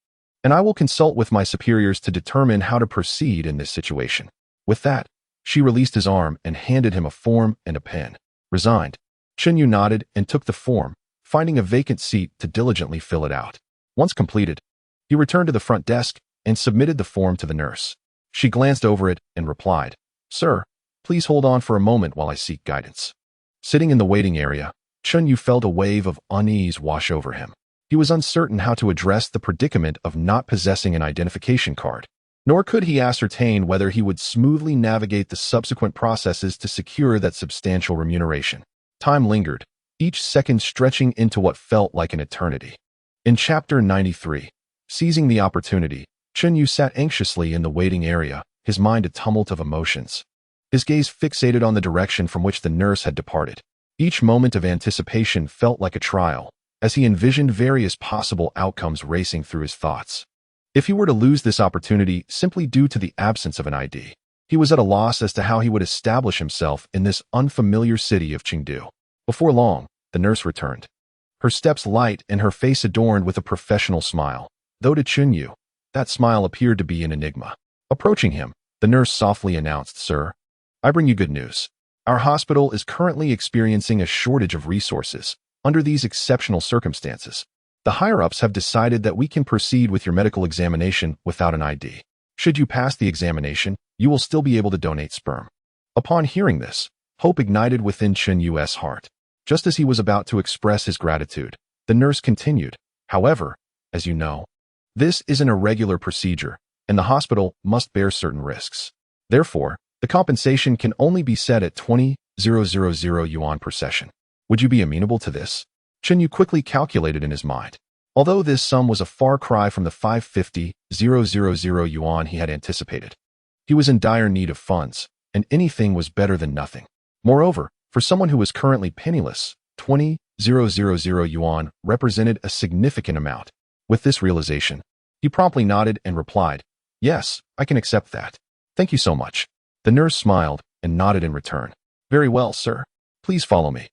and I will consult with my superiors to determine how to proceed in this situation." With that, she released his arm and handed him a form and a pen. Resigned, Chen Yu nodded and took the form, finding a vacant seat to diligently fill it out. Once completed, he returned to the front desk and submitted the form to the nurse. She glanced over it and replied, "Sir, please hold on for a moment while I seek guidance." Sitting in the waiting area, Chen Yu felt a wave of unease wash over him. He was uncertain how to address the predicament of not possessing an identification card, nor could he ascertain whether he would smoothly navigate the subsequent processes to secure that substantial remuneration. Time lingered, each second stretching into what felt like an eternity. In Chapter 93, seizing the opportunity, Chen Yu sat anxiously in the waiting area, his mind a tumult of emotions. His gaze fixated on the direction from which the nurse had departed. Each moment of anticipation felt like a trial, as he envisioned various possible outcomes racing through his thoughts. If he were to lose this opportunity simply due to the absence of an ID, he was at a loss as to how he would establish himself in this unfamiliar city of Chengdu. Before long, the nurse returned, her steps light and her face adorned with a professional smile, though to Chunyu, that smile appeared to be an enigma. Approaching him, the nurse softly announced, "Sir, I bring you good news. Our hospital is currently experiencing a shortage of resources. Under these exceptional circumstances, the higher-ups have decided that we can proceed with your medical examination without an ID. Should you pass the examination, you will still be able to donate sperm." Upon hearing this, hope ignited within Chen Yu's heart. Just as he was about to express his gratitude, the nurse continued, "However, as you know, this is an irregular procedure, and the hospital must bear certain risks. Therefore, the compensation can only be set at 20,000 yuan per session. Would you be amenable to this?" Chen Yu quickly calculated in his mind. Although this sum was a far cry from the 550,000 yuan he had anticipated, he was in dire need of funds, and anything was better than nothing. Moreover, for someone who was currently penniless, 20,000 yuan represented a significant amount. With this realization, he promptly nodded and replied, "Yes, I can accept that. Thank you so much." The nurse smiled and nodded in return. "Very well, sir. Please follow me.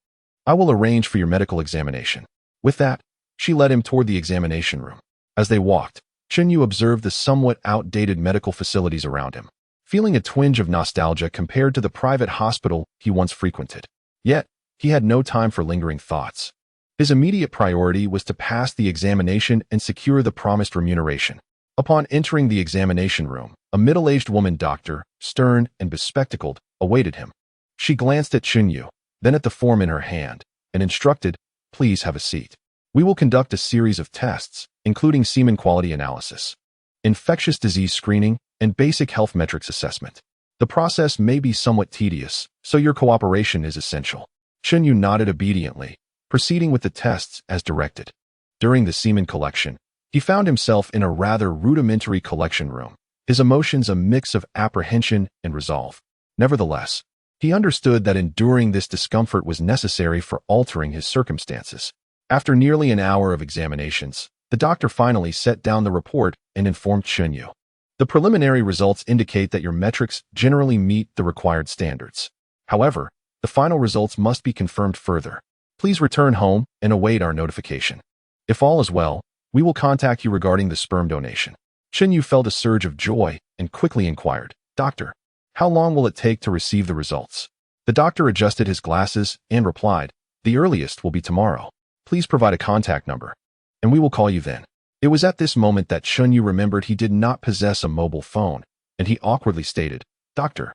I will arrange for your medical examination." With that, she led him toward the examination room. As they walked, Chen Yu observed the somewhat outdated medical facilities around him, feeling a twinge of nostalgia compared to the private hospital he once frequented. Yet, he had no time for lingering thoughts. His immediate priority was to pass the examination and secure the promised remuneration. Upon entering the examination room, a middle-aged woman doctor, stern and bespectacled, awaited him. She glanced at Chen Yu, then at the form in her hand, and instructed, "Please have a seat. We will conduct a series of tests, including semen quality analysis, infectious disease screening, and basic health metrics assessment. The process may be somewhat tedious, so your cooperation is essential." Chen Yu nodded obediently, proceeding with the tests as directed. During the semen collection, he found himself in a rather rudimentary collection room, his emotions a mix of apprehension and resolve. Nevertheless, he understood that enduring this discomfort was necessary for altering his circumstances. After nearly an hour of examinations, the doctor finally set down the report and informed Chen Yu, "The preliminary results indicate that your metrics generally meet the required standards. However, the final results must be confirmed further. Please return home and await our notification. If all is well, we will contact you regarding the sperm donation." Chen Yu felt a surge of joy and quickly inquired, "Doctor, how long will it take to receive the results?" The doctor adjusted his glasses and replied, "The earliest will be tomorrow. Please provide a contact number, and we will call you then." It was at this moment that Chen Yu remembered he did not possess a mobile phone, and he awkwardly stated, "Doctor,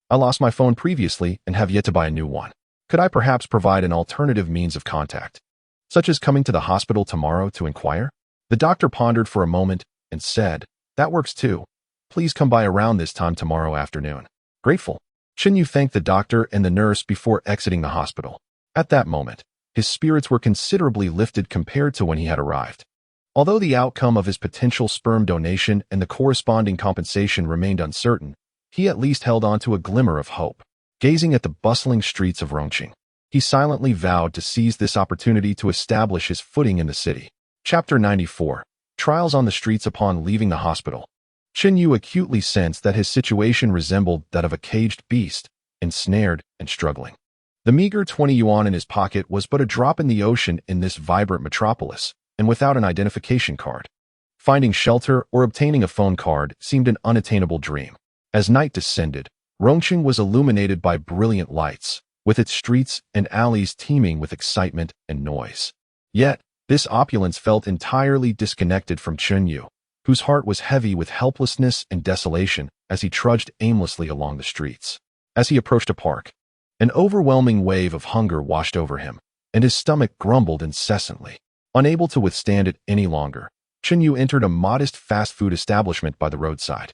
I lost my phone previously and have yet to buy a new one. Could I perhaps provide an alternative means of contact, such as coming to the hospital tomorrow to inquire?" The doctor pondered for a moment and said, "That works too. Please come by around this time tomorrow afternoon." Grateful, Chen Yu thanked the doctor and the nurse before exiting the hospital. At that moment, his spirits were considerably lifted compared to when he had arrived. Although the outcome of his potential sperm donation and the corresponding compensation remained uncertain, he at least held on to a glimmer of hope. Gazing at the bustling streets of Rongqing, he silently vowed to seize this opportunity to establish his footing in the city. Chapter 94. Trials on the streets upon leaving the hospital. Chen Yu acutely sensed that his situation resembled that of a caged beast, ensnared and struggling. The meager 20 yuan in his pocket was but a drop in the ocean in this vibrant metropolis, and without an identification card, finding shelter or obtaining a phone card seemed an unattainable dream. As night descended, Rongqing was illuminated by brilliant lights, with its streets and alleys teeming with excitement and noise. Yet, this opulence felt entirely disconnected from Chen Yu, whose heart was heavy with helplessness and desolation as he trudged aimlessly along the streets. As he approached a park, an overwhelming wave of hunger washed over him, and his stomach grumbled incessantly. Unable to withstand it any longer, Chen Yu entered a modest fast food establishment by the roadside.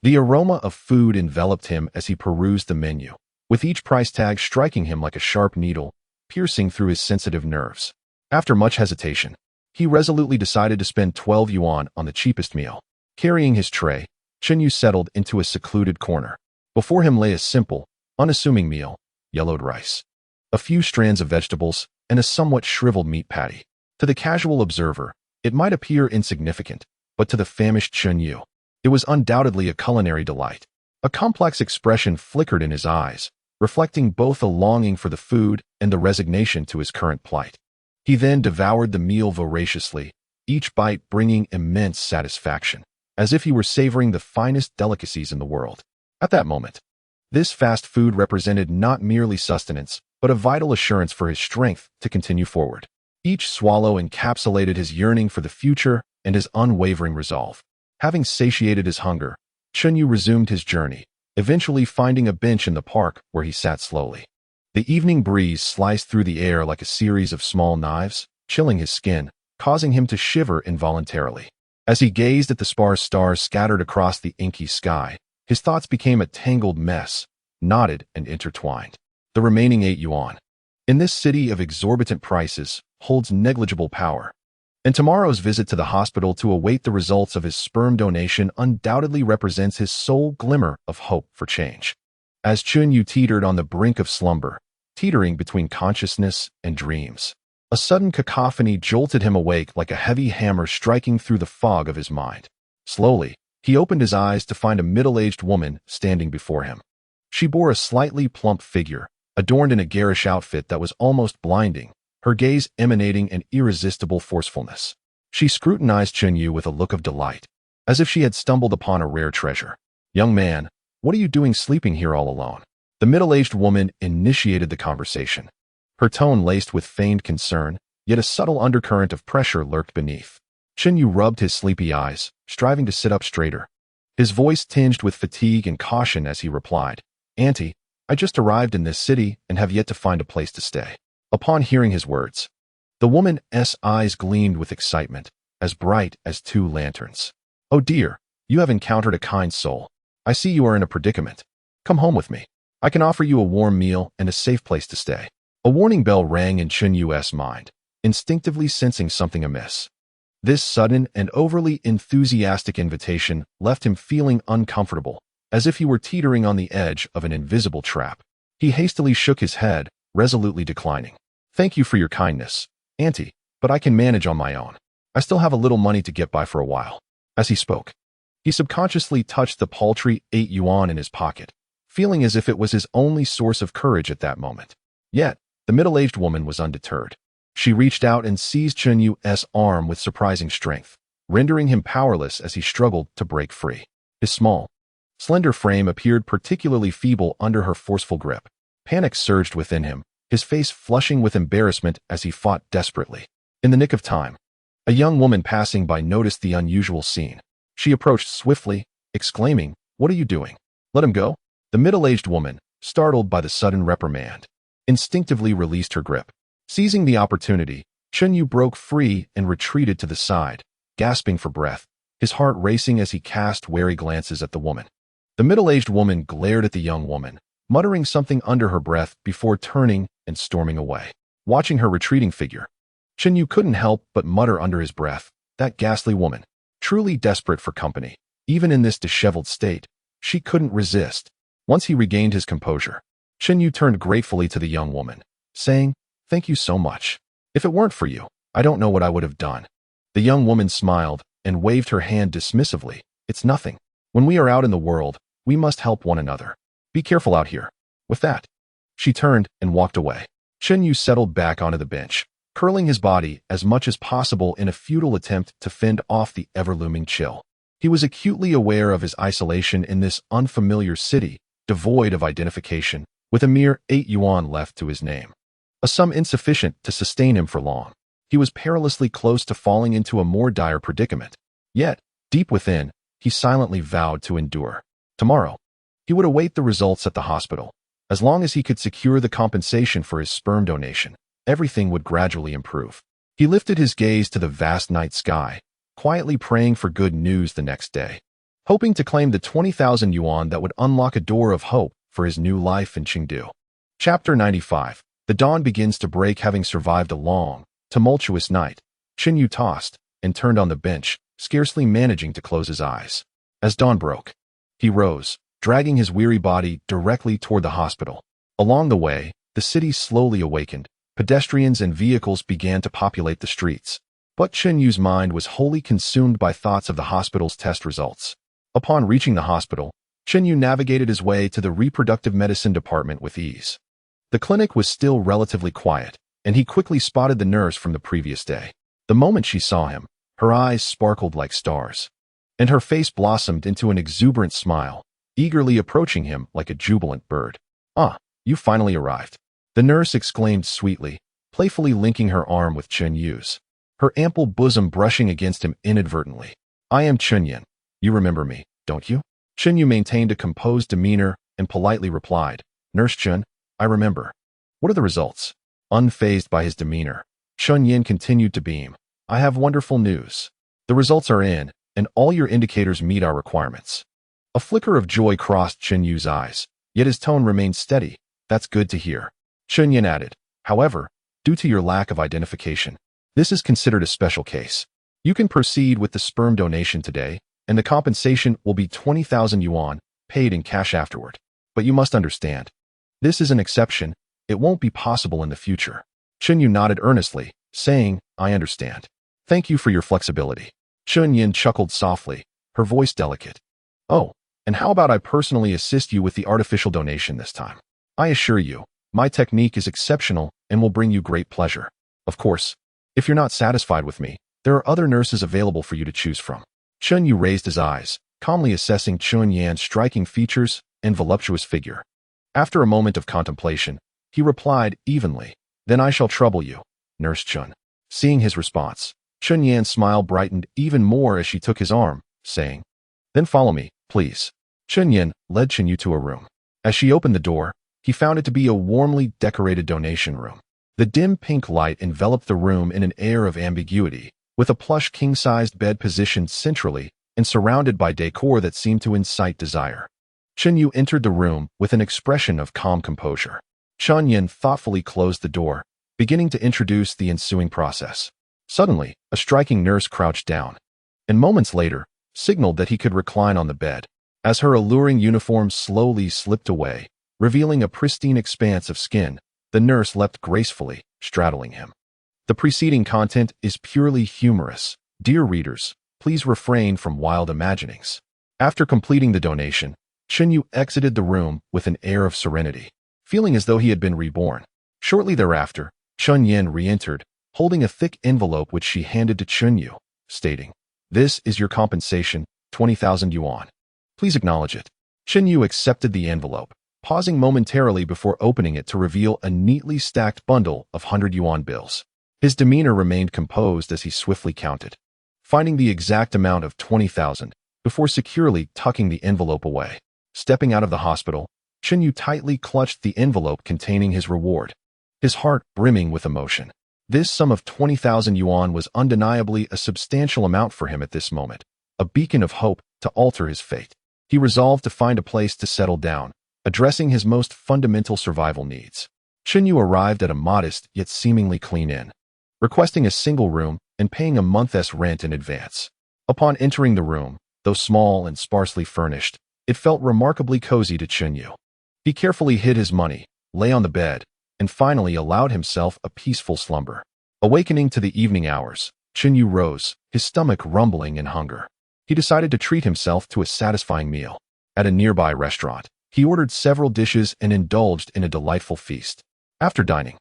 The aroma of food enveloped him as he perused the menu, with each price tag striking him like a sharp needle, piercing through his sensitive nerves. After much hesitation, he resolutely decided to spend 12 yuan on the cheapest meal. Carrying his tray, Chen Yu settled into a secluded corner. Before him lay a simple, unassuming meal, yellowed rice, a few strands of vegetables, and a somewhat shriveled meat patty. To the casual observer, it might appear insignificant, but to the famished Chun Yu, it was undoubtedly a culinary delight. A complex expression flickered in his eyes, reflecting both a longing for the food and the resignation to his current plight. He then devoured the meal voraciously, each bite bringing immense satisfaction, as if he were savoring the finest delicacies in the world. At that moment, this fast food represented not merely sustenance, but a vital assurance for his strength to continue forward. Each swallow encapsulated his yearning for the future and his unwavering resolve. Having satiated his hunger, Chun Yu resumed his journey, eventually finding a bench in the park where he sat slowly. The evening breeze sliced through the air like a series of small knives, chilling his skin, causing him to shiver involuntarily. As he gazed at the sparse stars scattered across the inky sky, his thoughts became a tangled mess, knotted and intertwined. The remaining 8 yuan, in this city of exorbitant prices, holds negligible power. And tomorrow's visit to the hospital to await the results of his sperm donation undoubtedly represents his sole glimmer of hope for change. As Chun Yu teetered on the brink of slumber, teetering between consciousness and dreams, a sudden cacophony jolted him awake like a heavy hammer striking through the fog of his mind. Slowly, he opened his eyes to find a middle-aged woman standing before him. She bore a slightly plump figure, adorned in a garish outfit that was almost blinding, her gaze emanating an irresistible forcefulness. She scrutinized Chun Yu with a look of delight, as if she had stumbled upon a rare treasure. "Young man, what are you doing sleeping here all alone?" The middle-aged woman initiated the conversation. Her tone laced with feigned concern, yet a subtle undercurrent of pressure lurked beneath. Chun Yu rubbed his sleepy eyes, striving to sit up straighter. His voice tinged with fatigue and caution as he replied, "Auntie, I just arrived in this city and have yet to find a place to stay." Upon hearing his words, the woman's eyes gleamed with excitement, as bright as 2 lanterns. "Oh dear, you have encountered a kind soul. I see you are in a predicament. Come home with me. I can offer you a warm meal and a safe place to stay." A warning bell rang in Chun Yu's mind, instinctively sensing something amiss. This sudden and overly enthusiastic invitation left him feeling uncomfortable, as if he were teetering on the edge of an invisible trap. He hastily shook his head, resolutely declining. "Thank you for your kindness, Auntie, but I can manage on my own. I still have a little money to get by for a while." As he spoke, he subconsciously touched the paltry 8 yuan in his pocket, feeling as if it was his only source of courage at that moment. Yet, the middle-aged woman was undeterred. She reached out and seized Chun Yu's arm with surprising strength, rendering him powerless as he struggled to break free. His small, slender frame appeared particularly feeble under her forceful grip. Panic surged within him, his face flushing with embarrassment as he fought desperately. In the nick of time, a young woman passing by noticed the unusual scene. She approached swiftly, exclaiming, "What are you doing? Let him go." The middle-aged woman, startled by the sudden reprimand, instinctively released her grip. Seizing the opportunity, Chun Yu broke free and retreated to the side, gasping for breath, his heart racing as he cast wary glances at the woman. The middle-aged woman glared at the young woman, muttering something under her breath before turning and storming away. Watching her retreating figure, Chun Yu couldn't help but mutter under his breath, "That ghastly woman, truly desperate for company." Even in this disheveled state, she couldn't resist. Once he regained his composure, Chun Yu turned gratefully to the young woman, saying, "Thank you so much. If it weren't for you, I don't know what I would have done." The young woman smiled and waved her hand dismissively. "It's nothing. When we are out in the world, we must help one another. Be careful out here." With that, she turned and walked away. Chun Yu settled back onto the bench, curling his body as much as possible in a futile attempt to fend off the ever-looming chill. He was acutely aware of his isolation in this unfamiliar city, devoid of identification, with a mere 8 yuan left to his name, a sum insufficient to sustain him for long. He was perilously close to falling into a more dire predicament. Yet, deep within, he silently vowed to endure. Tomorrow, he would await the results at the hospital. As long as he could secure the compensation for his sperm donation, everything would gradually improve. He lifted his gaze to the vast night sky, quietly praying for good news the next day, hoping to claim the 20,000 yuan that would unlock a door of hope for his new life in Chengdu. Chapter 95. The dawn begins to break. Having survived a long, tumultuous night, Chun Yu tossed and turned on the bench, scarcely managing to close his eyes. As dawn broke, he rose, dragging his weary body directly toward the hospital. Along the way, the city slowly awakened, Pedestrians and vehicles began to populate the streets. But Chen Yu's mind was wholly consumed by thoughts of the hospital's test results. Upon reaching the hospital, Chen Yu navigated his way to the reproductive medicine department with ease. The clinic was still relatively quiet, and he quickly spotted the nurse from the previous day. The moment she saw him, her eyes sparkled like stars, and her face blossomed into an exuberant smile, eagerly approaching him like a jubilant bird. "Ah, you finally arrived," the nurse exclaimed sweetly, playfully linking her arm with Chen Yu's, her ample bosom brushing against him inadvertently. "I am Chen Yin. You remember me, don't you?" Chen Yu maintained a composed demeanor and politely replied, "Nurse Chen, I remember. What are the results?" Unfazed by his demeanor, Chen Yin continued to beam. "I have wonderful news. The results are in, and all your indicators meet our requirements." A flicker of joy crossed Chen Yu's eyes, yet his tone remained steady. "That's good to hear." Chen Yin added, "However, due to your lack of identification, this is considered a special case. You can proceed with the sperm donation today, and the compensation will be 20,000 yuan, paid in cash afterward. But you must understand, this is an exception. It won't be possible in the future." Chen Yu nodded earnestly, saying, "I understand. Thank you for your flexibility." Chen Yin chuckled softly, her voice delicate. "Oh, and how about I personally assist you with the artificial donation this time? I assure you, my technique is exceptional and will bring you great pleasure. Of course, if you're not satisfied with me, there are other nurses available for you to choose from." Chen Yu raised his eyes, calmly assessing Chen Yan's striking features and voluptuous figure. After a moment of contemplation, he replied evenly, "Then I shall trouble you, Nurse Chen." Seeing his response, Chen Yan's smile brightened even more as she took his arm, saying, "Then follow me, please." Chen Yan led Chen Yu to a room. As she opened the door, he found it to be a warmly decorated donation room. The dim pink light enveloped the room in an air of ambiguity, with a plush king-sized bed positioned centrally and surrounded by decor that seemed to incite desire. Chen Yu entered the room with an expression of calm composure. Chen Yan thoughtfully closed the door, beginning to introduce the ensuing process. Suddenly, a striking nurse crouched down, and moments later, signaled that he could recline on the bed. As her alluring uniform slowly slipped away, revealing a pristine expanse of skin, the nurse leapt gracefully, straddling him. The preceding content is purely humorous. Dear readers, please refrain from wild imaginings. After completing the donation, Chen Yu exited the room with an air of serenity, feeling as though he had been reborn. Shortly thereafter, Chen Yin re-entered, holding a thick envelope which she handed to Chen Yu, stating, "This is your compensation, 20,000 yuan. Please acknowledge it." Chen Yu accepted the envelope, pausing momentarily before opening it to reveal a neatly stacked bundle of 100 yuan bills. His demeanor remained composed as he swiftly counted, finding the exact amount of 20,000 before securely tucking the envelope away. Stepping out of the hospital, Chen Yu tightly clutched the envelope containing his reward, his heart brimming with emotion. This sum of 20,000 yuan was undeniably a substantial amount for him at this moment, a beacon of hope to alter his fate. He resolved to find a place to settle down, addressing his most fundamental survival needs. Chen Yu arrived at a modest yet seemingly clean inn, requesting a single room and paying a month's rent in advance. Upon entering the room, though small and sparsely furnished, it felt remarkably cozy to Chen Yu. He carefully hid his money, lay on the bed, and finally allowed himself a peaceful slumber. Awakening to the evening hours, Chen Yu rose, his stomach rumbling in hunger. He decided to treat himself to a satisfying meal. At a nearby restaurant, he ordered several dishes and indulged in a delightful feast. After dining,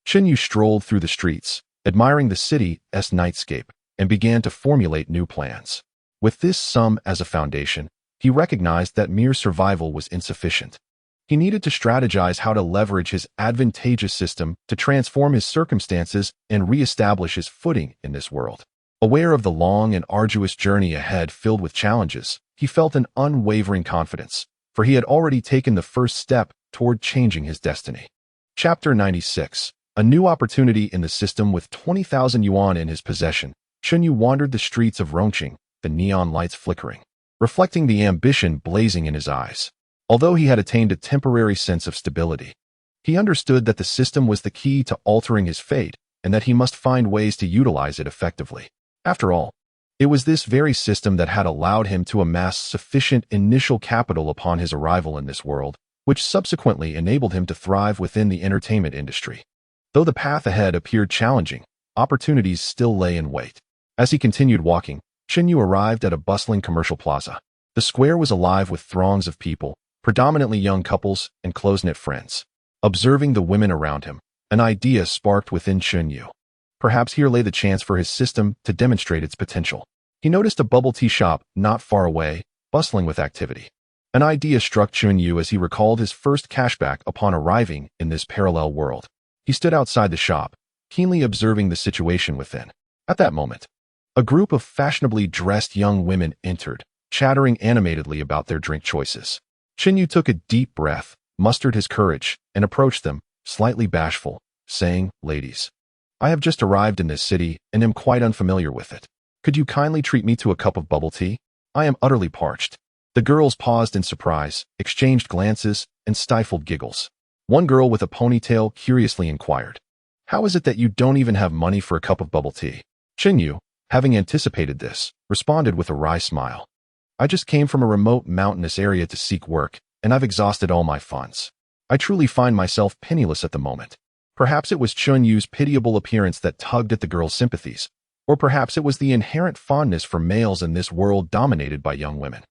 Chen Yu strolled through the streets, admiring the city's nightscape, and began to formulate new plans. With this sum as a foundation, he recognized that mere survival was insufficient. He needed to strategize how to leverage his advantageous system to transform his circumstances and re-establish his footing in this world. Aware of the long and arduous journey ahead filled with challenges, he felt an unwavering confidence, for he had already taken the first step toward changing his destiny. Chapter 96. A new opportunity in the system. With 20,000 yuan in his possession, Chen Yu wandered the streets of Rongqing, the neon lights flickering, reflecting the ambition blazing in his eyes. Although he had attained a temporary sense of stability, he understood that the system was the key to altering his fate and that he must find ways to utilize it effectively. After all, it was this very system that had allowed him to amass sufficient initial capital upon his arrival in this world, which subsequently enabled him to thrive within the entertainment industry. Though the path ahead appeared challenging, opportunities still lay in wait. As he continued walking, Yu arrived at a bustling commercial plaza. The square was alive with throngs of people, predominantly young couples and close-knit friends. Observing the women around him, an idea sparked within Yu. Perhaps here lay the chance for his system to demonstrate its potential. He noticed a bubble tea shop not far away, bustling with activity. An idea struck Yu as he recalled his first cashback upon arriving in this parallel world. He stood outside the shop, keenly observing the situation within. At that moment, a group of fashionably dressed young women entered, chattering animatedly about their drink choices. Yu took a deep breath, mustered his courage, and approached them, slightly bashful, saying, "Ladies, I have just arrived in this city and am quite unfamiliar with it. Could you kindly treat me to a cup of bubble tea? I am utterly parched." The girls paused in surprise, exchanged glances, and stifled giggles. One girl with a ponytail curiously inquired, "How is it that you don't even have money for a cup of bubble tea?" Yu, having anticipated this, responded with a wry smile. "I just came from a remote mountainous area to seek work, and I've exhausted all my funds. I truly find myself penniless at the moment." Perhaps it was Yu's pitiable appearance that tugged at the girl's sympathies, or perhaps it was the inherent fondness for males in this world dominated by young women.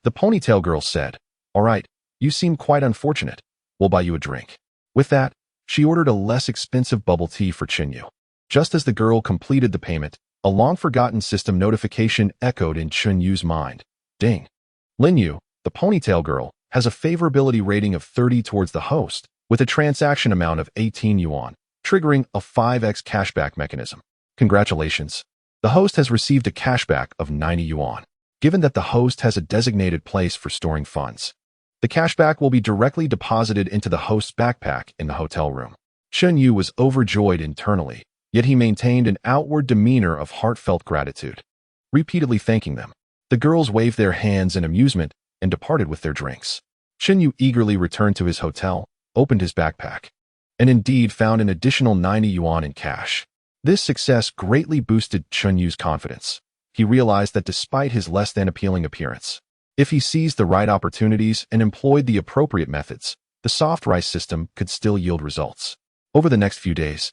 The ponytail girl said, "All right, you seem quite unfortunate. We'll buy you a drink." With that, she ordered a less expensive bubble tea for Yu. Just as the girl completed the payment, a long-forgotten system notification echoed in Yu's mind. Ding. Linyu, the ponytail girl, has a favorability rating of 30 towards the host, with a transaction amount of 18 yuan, triggering a 5x cashback mechanism. Congratulations. The host has received a cashback of 90 yuan. Given that the host has a designated place for storing funds, the cashback will be directly deposited into the host's backpack in the hotel room. Yu was overjoyed internally, yet he maintained an outward demeanor of heartfelt gratitude. Repeatedly thanking them, the girls waved their hands in amusement and departed with their drinks. Yu eagerly returned to his hotel, opened his backpack, and indeed found an additional 90 yuan in cash. This success greatly boosted Yu's confidence. He realized that despite his less than appealing appearance, if he seized the right opportunities and employed the appropriate methods, the soft rice system could still yield results. Over the next few days,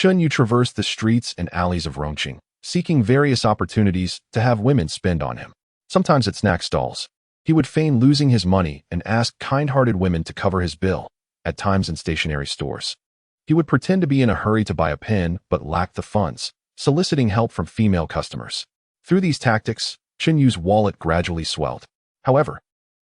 Yu traversed the streets and alleys of Rongqing, seeking various opportunities to have women spend on him. Sometimes at snack stalls, he would feign losing his money and ask kind-hearted women to cover his bill. At times in stationery stores, he would pretend to be in a hurry to buy a pen but lacked the funds, soliciting help from female customers. Through these tactics, Yu's wallet gradually swelled. However,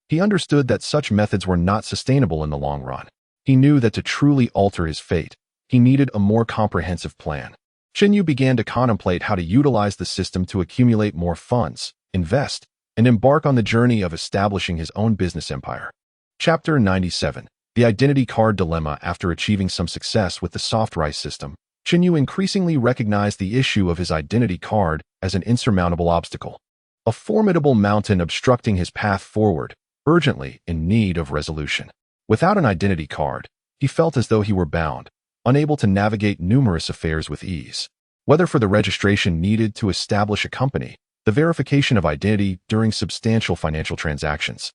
he understood that such methods were not sustainable in the long run. He knew that to truly alter his fate, he needed a more comprehensive plan. Yu began to contemplate how to utilize the system to accumulate more funds, invest, and embark on the journey of establishing his own business empire. Chapter 97. The Identity Card Dilemma. After achieving some success with the soft rice system, Yu increasingly recognized the issue of his identity card as an insurmountable obstacle, a formidable mountain obstructing his path forward, urgently in need of resolution. Without an identity card, he felt as though he were bound, unable to navigate numerous affairs with ease. Whether for the registration needed to establish a company, the verification of identity during substantial financial transactions,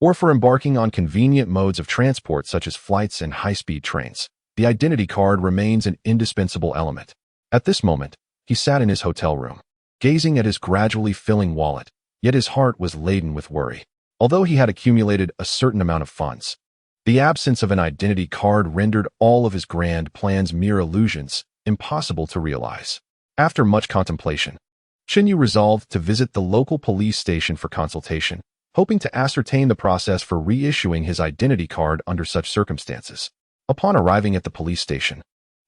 or for embarking on convenient modes of transport such as flights and high-speed trains, the identity card remains an indispensable element. At this moment, he sat in his hotel room, gazing at his gradually filling wallet, yet his heart was laden with worry. Although he had accumulated a certain amount of funds, the absence of an identity card rendered all of his grand plans mere illusions, impossible to realize. After much contemplation, Yu resolved to visit the local police station for consultation, hoping to ascertain the process for reissuing his identity card under such circumstances. Upon arriving at the police station,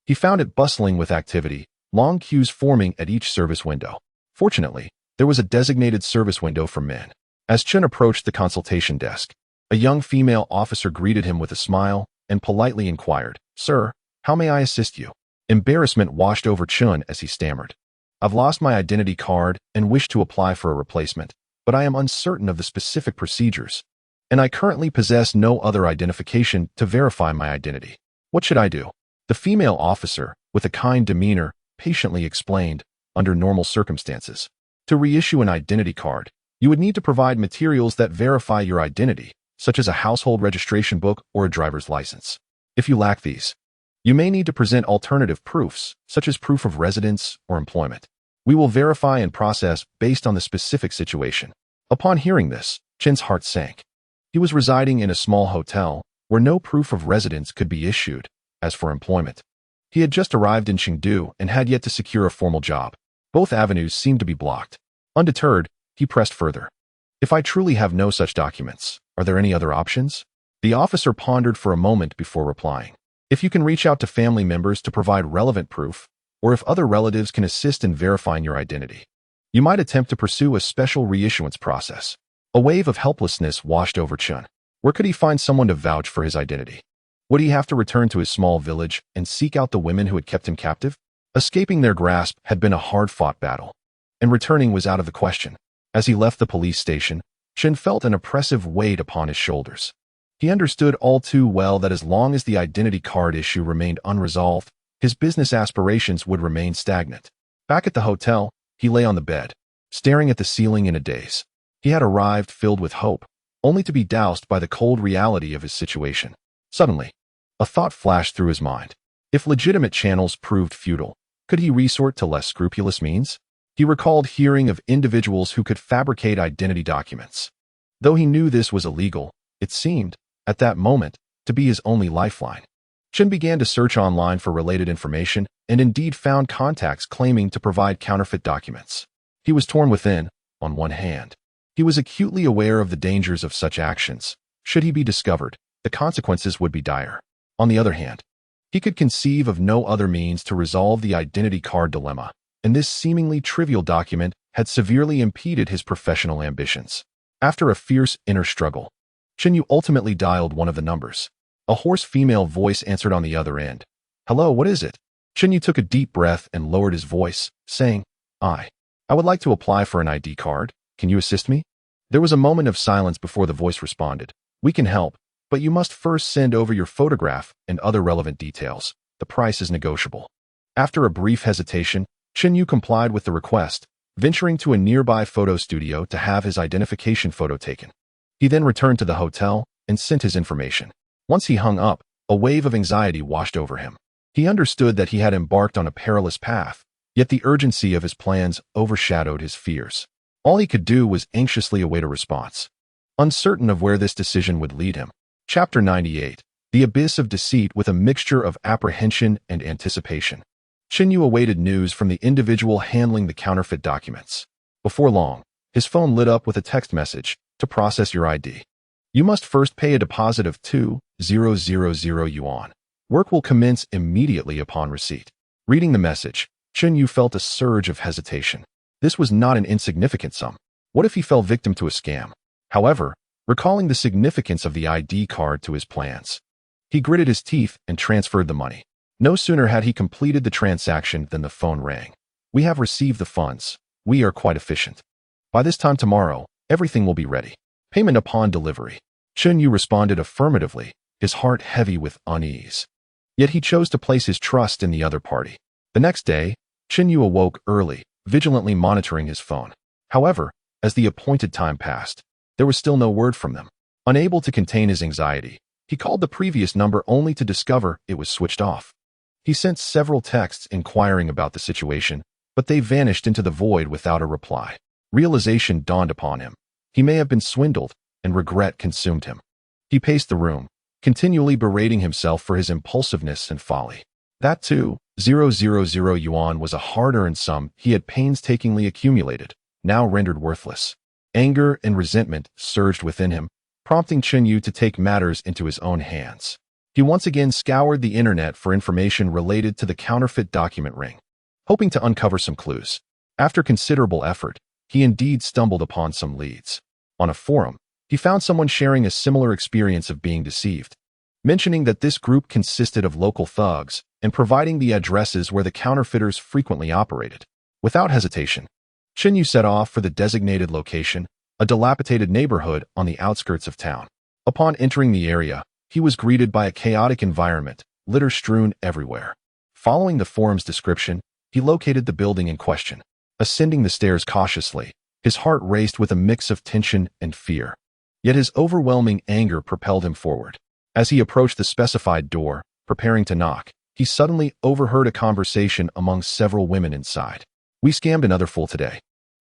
he found it bustling with activity, long queues forming at each service window. Fortunately, there was a designated service window for men. As Chen approached the consultation desk, a young female officer greeted him with a smile and politely inquired, "Sir, how may I assist you?" Embarrassment washed over Chen as he stammered, "I've lost my identity card and wish to apply for a replacement, but I am uncertain of the specific procedures, and I currently possess no other identification to verify my identity. What should I do?" The female officer, with a kind demeanor, patiently explained, under normal circumstances, to reissue an identity card, you would need to provide materials that verify your identity, such as a household registration book or a driver's license. If you lack these, You may need to present alternative proofs, such as proof of residence or employment. We will verify and process based on the specific situation. Upon hearing this, Chen's heart sank. He was residing in a small hotel where no proof of residence could be issued. As for employment, he had just arrived in Chengdu and had yet to secure a formal job. Both avenues seemed to be blocked. Undeterred, he pressed further. If I truly have no such documents, are there any other options? The officer pondered for a moment before replying. If you can reach out to family members to provide relevant proof, or if other relatives can assist in verifying your identity, you might attempt to pursue a special reissuance process. A wave of helplessness washed over Chen. Where could he find someone to vouch for his identity? Would he have to return to his small village and seek out the women who had kept him captive? Escaping their grasp had been a hard-fought battle, and returning was out of the question. As he left the police station, Chen felt an oppressive weight upon his shoulders. He understood all too well that as long as the identity card issue remained unresolved, his business aspirations would remain stagnant. Back at the hotel, he lay on the bed, staring at the ceiling in a daze. He had arrived filled with hope, only to be doused by the cold reality of his situation. Suddenly, a thought flashed through his mind. If legitimate channels proved futile, could he resort to less scrupulous means? He recalled hearing of individuals who could fabricate identity documents. Though he knew this was illegal, it seemed, at that moment, to be his only lifeline. Chen began to search online for related information and indeed found contacts claiming to provide counterfeit documents. He was torn within. On one hand, he was acutely aware of the dangers of such actions. Should he be discovered, the consequences would be dire. On the other hand, he could conceive of no other means to resolve the identity card dilemma, and this seemingly trivial document had severely impeded his professional ambitions. After a fierce inner struggle, Chen Yu ultimately dialed one of the numbers. A hoarse female voice answered on the other end. "Hello, what is it?" Chen Yu took a deep breath and lowered his voice, saying, I would like to apply for an ID card. Can you assist me?" There was a moment of silence before the voice responded. "We can help, but you must first send over your photograph and other relevant details. The price is negotiable." After a brief hesitation, Chen Yu complied with the request, venturing to a nearby photo studio to have his identification photo taken. He then returned to the hotel and sent his information. Once he hung up, a wave of anxiety washed over him. He understood that he had embarked on a perilous path, yet the urgency of his plans overshadowed his fears. All he could do was anxiously await a response, uncertain of where this decision would lead him. Chapter 98. The Abyss of Deceit with a Mixture of Apprehension and Anticipation. Chen Yu awaited news from the individual handling the counterfeit documents. Before long, his phone lit up with a text message. To process your ID, you must first pay a deposit of 2,000 yuan. Work will commence immediately upon receipt. Reading the message, Chen Yu felt a surge of hesitation. This was not an insignificant sum. What if he fell victim to a scam? However, recalling the significance of the ID card to his plans, he gritted his teeth and transferred the money. No sooner had he completed the transaction than the phone rang. "We have received the funds. We are quite efficient. By this time tomorrow, everything will be ready. Payment upon delivery." Chen Yu responded affirmatively, his heart heavy with unease. Yet he chose to place his trust in the other party. The next day, Chen Yu awoke early, vigilantly monitoring his phone. However, as the appointed time passed, there was still no word from them. Unable to contain his anxiety, he called the previous number only to discover it was switched off. He sent several texts inquiring about the situation, but they vanished into the void without a reply. Realization dawned upon him. He may have been swindled, and regret consumed him. He paced the room, continually berating himself for his impulsiveness and folly. That 2,000 yuan was a hard-earned sum he had painstakingly accumulated, now rendered worthless. Anger and resentment surged within him, prompting Chen Yu to take matters into his own hands. He once again scoured the internet for information related to the counterfeit document ring, hoping to uncover some clues. After considerable effort, he indeed stumbled upon some leads. On a forum, he found someone sharing a similar experience of being deceived, mentioning that this group consisted of local thugs and providing the addresses where the counterfeiters frequently operated. Without hesitation, Chen Yu set off for the designated location, a dilapidated neighborhood on the outskirts of town. Upon entering the area, he was greeted by a chaotic environment, litter strewn everywhere. Following the forum's description, he located the building in question. Ascending the stairs cautiously, his heart raced with a mix of tension and fear. Yet his overwhelming anger propelled him forward. As he approached the specified door, preparing to knock, he suddenly overheard a conversation among several women inside. We scammed another fool today.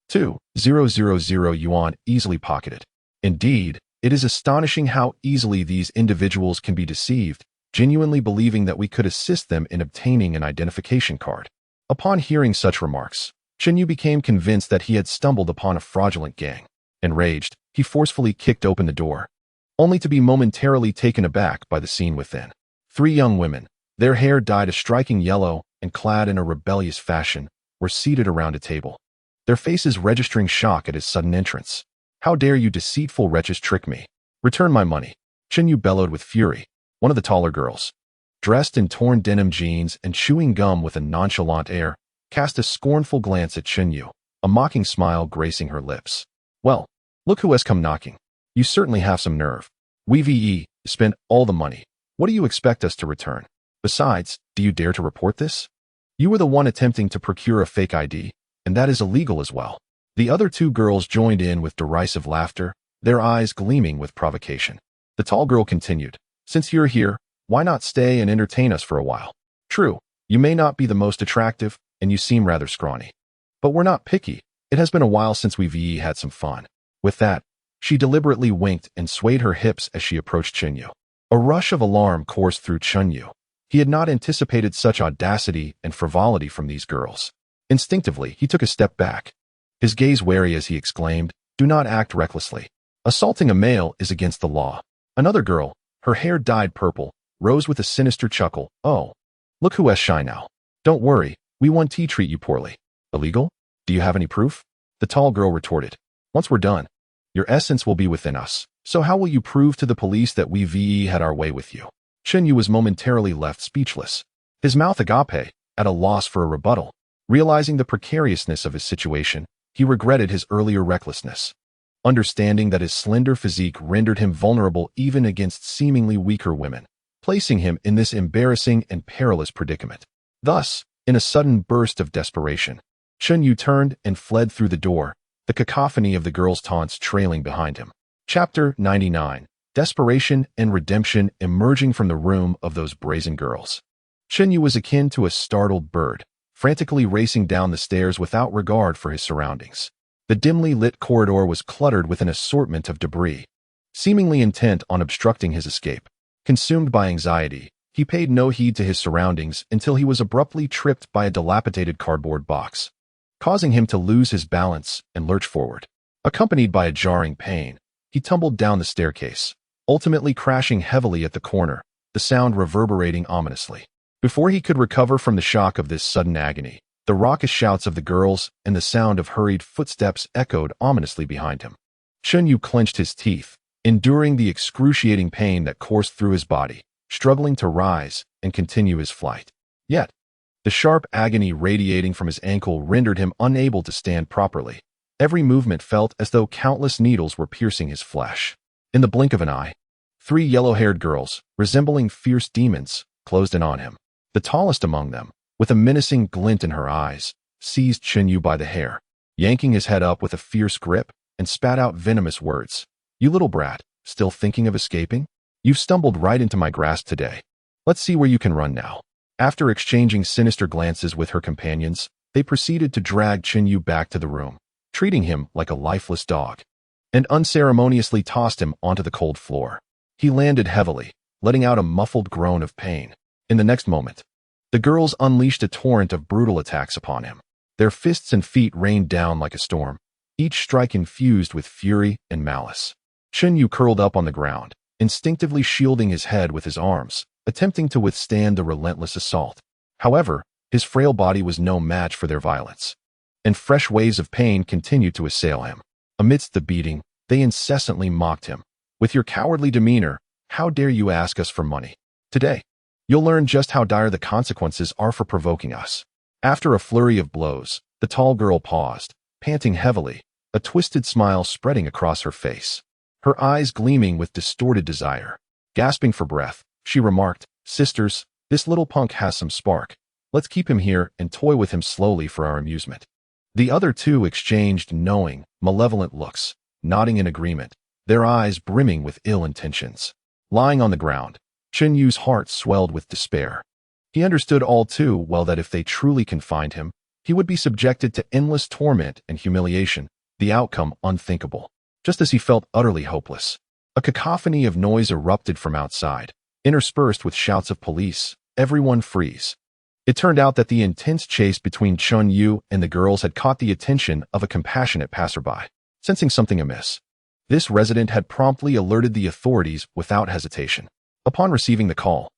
2,000 yuan easily pocketed. Indeed, it is astonishing how easily these individuals can be deceived, genuinely believing that we could assist them in obtaining an identification card. Upon hearing such remarks, Chen Yu became convinced that he had stumbled upon a fraudulent gang. Enraged, he forcefully kicked open the door, only to be momentarily taken aback by the scene within. 3 young women, their hair dyed a striking yellow and clad in a rebellious fashion, were seated around a table, their faces registering shock at his sudden entrance. "How dare you deceitful wretches trick me? Return my money," Chen Yu bellowed with fury. One of the taller girls, dressed in torn denim jeans and chewing gum with a nonchalant air, cast a scornful glance at Chen Yu, a mocking smile gracing her lips. "Well, look who has come knocking. You certainly have some nerve. We spent all the money. What do you expect us to return? Besides, do you dare to report this? You were the one attempting to procure a fake ID, and that is illegal as well." The other 2 girls joined in with derisive laughter, their eyes gleaming with provocation. The tall girl continued, "Since you're here, why not stay and entertain us for a while? True, you may not be the most attractive, and you seem rather scrawny. But we're not picky. It has been a while since we've had some fun." With that, she deliberately winked and swayed her hips as she approached Chen Yu. A rush of alarm coursed through Chen Yu. He had not anticipated such audacity and frivolity from these girls. Instinctively, he took a step back, his gaze wary as he exclaimed, "Do not act recklessly. Assaulting a male is against the law." Another girl, her hair dyed purple, rose with a sinister chuckle. "Oh, look who has shy now. Don't worry, we won't treat you poorly." "Illegal? Do you have any proof?" The tall girl retorted. "Once we're done, your essence will be within us. So how will you prove to the police that we had our way with you?" Chen Yu was momentarily left speechless, his mouth agape, at a loss for a rebuttal. Realizing the precariousness of his situation, he regretted his earlier recklessness, understanding that his slender physique rendered him vulnerable even against seemingly weaker women, placing him in this embarrassing and perilous predicament. Thus, in a sudden burst of desperation, Chen Yu turned and fled through the door, the cacophony of the girls' taunts trailing behind him. Chapter 99. Desperation and redemption emerging from the room of those brazen girls. Chen Yu was akin to a startled bird, frantically racing down the stairs without regard for his surroundings. The dimly lit corridor was cluttered with an assortment of debris, seemingly intent on obstructing his escape. Consumed by anxiety, he paid no heed to his surroundings until he was abruptly tripped by a dilapidated cardboard box, causing him to lose his balance and lurch forward. Accompanied by a jarring pain, he tumbled down the staircase, ultimately crashing heavily at the corner, the sound reverberating ominously. Before he could recover from the shock of this sudden agony, the raucous shouts of the girls and the sound of hurried footsteps echoed ominously behind him. Chen Yu clenched his teeth, enduring the excruciating pain that coursed through his body, struggling to rise and continue his flight. Yet, the sharp agony radiating from his ankle rendered him unable to stand properly. Every movement felt as though countless needles were piercing his flesh. In the blink of an eye, 3 yellow-haired girls, resembling fierce demons, closed in on him. The tallest among them, with a menacing glint in her eyes, seized Chen Yu by the hair, yanking his head up with a fierce grip, and spat out venomous words. "You little brat, still thinking of escaping? You've stumbled right into my grasp today. Let's see where you can run now." After exchanging sinister glances with her companions, they proceeded to drag Chen Yu back to the room, treating him like a lifeless dog, and unceremoniously tossed him onto the cold floor. He landed heavily, letting out a muffled groan of pain. In the next moment, the girls unleashed a torrent of brutal attacks upon him. Their fists and feet rained down like a storm, each strike infused with fury and malice. Chen Yu curled up on the ground, instinctively shielding his head with his arms, attempting to withstand the relentless assault. However, his frail body was no match for their violence, and fresh waves of pain continued to assail him. Amidst the beating, they incessantly mocked him. "With your cowardly demeanor, how dare you ask us for money? Today, you'll learn just how dire the consequences are for provoking us." After a flurry of blows, the tall girl paused, panting heavily, a twisted smile spreading across her face, her eyes gleaming with distorted desire. Gasping for breath, she remarked, "Sisters, this little punk has some spark. Let's keep him here and toy with him slowly for our amusement." The other 2 exchanged knowing, malevolent looks, nodding in agreement, their eyes brimming with ill intentions. Lying on the ground, Chen Yu's heart swelled with despair. He understood all too well that if they truly confined him, he would be subjected to endless torment and humiliation, the outcome unthinkable. Just as he felt utterly hopeless, a cacophony of noise erupted from outside, interspersed with shouts of police. Everyone freeze. It turned out that the intense chase between Chun Yu and the girls had caught the attention of a compassionate passerby. Sensing something amiss, this resident had promptly alerted the authorities without hesitation. Upon receiving the call,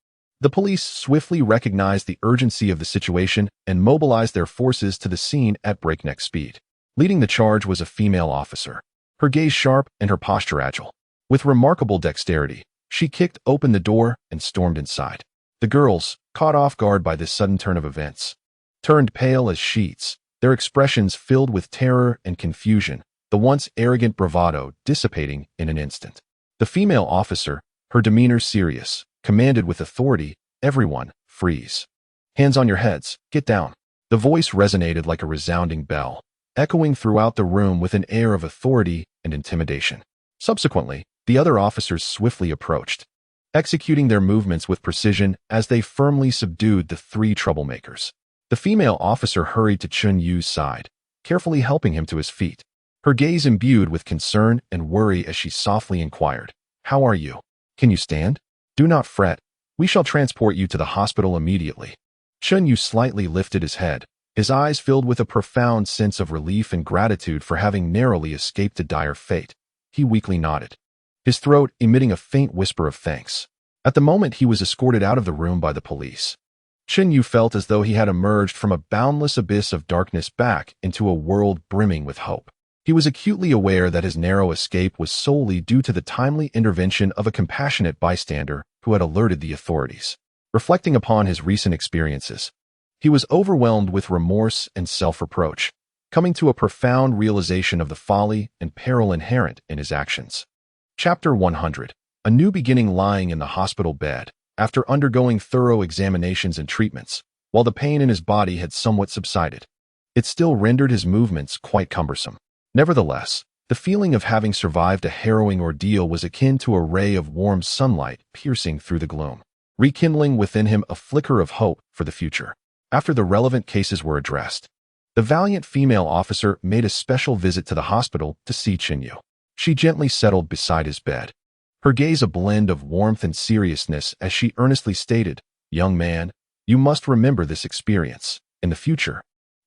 the police swiftly recognized the urgency of the situation and mobilized their forces to the scene at breakneck speed. Leading the charge was a female officer, her gaze sharp and her posture agile. With remarkable dexterity, she kicked open the door and stormed inside. The girls, caught off guard by this sudden turn of events, turned pale as sheets, their expressions filled with terror and confusion, the once arrogant bravado dissipating in an instant. The female officer, her demeanor serious, commanded with authority, "Everyone, freeze. Hands on your heads, get down." The voice resonated like a resounding bell, echoing throughout the room with an air of authority and intimidation. Subsequently, the other officers swiftly approached, executing their movements with precision as they firmly subdued the three troublemakers. The female officer hurried to Chun Yu's side, carefully helping him to his feet, her gaze imbued with concern and worry as she softly inquired, "How are you? Can you stand? Do not fret. We shall transport you to the hospital immediately." Chun Yu slightly lifted his head, his eyes filled with a profound sense of relief and gratitude for having narrowly escaped a dire fate. He weakly nodded, his throat emitting a faint whisper of thanks. At the moment he was escorted out of the room by the police, Chun Yu felt as though he had emerged from a boundless abyss of darkness back into a world brimming with hope. He was acutely aware that his narrow escape was solely due to the timely intervention of a compassionate bystander who had alerted the authorities. Reflecting upon his recent experiences, he was overwhelmed with remorse and self-reproach, coming to a profound realization of the folly and peril inherent in his actions. Chapter 100. A new beginning. Lying in the hospital bed, after undergoing thorough examinations and treatments, while the pain in his body had somewhat subsided, it still rendered his movements quite cumbersome. Nevertheless, the feeling of having survived a harrowing ordeal was akin to a ray of warm sunlight piercing through the gloom, rekindling within him a flicker of hope for the future. After the relevant cases were addressed, the valiant female officer made a special visit to the hospital to see Chun Yu. She gently settled beside his bed, her gaze a blend of warmth and seriousness as she earnestly stated, "Young man, you must remember this experience. In the future,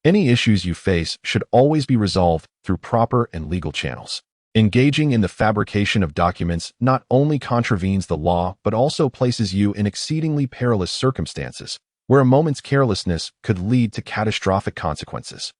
any issues you face should always be resolved through proper and legal channels. Engaging in the fabrication of documents not only contravenes the law but also places you in exceedingly perilous circumstances, where a moment's carelessness could lead to catastrophic consequences."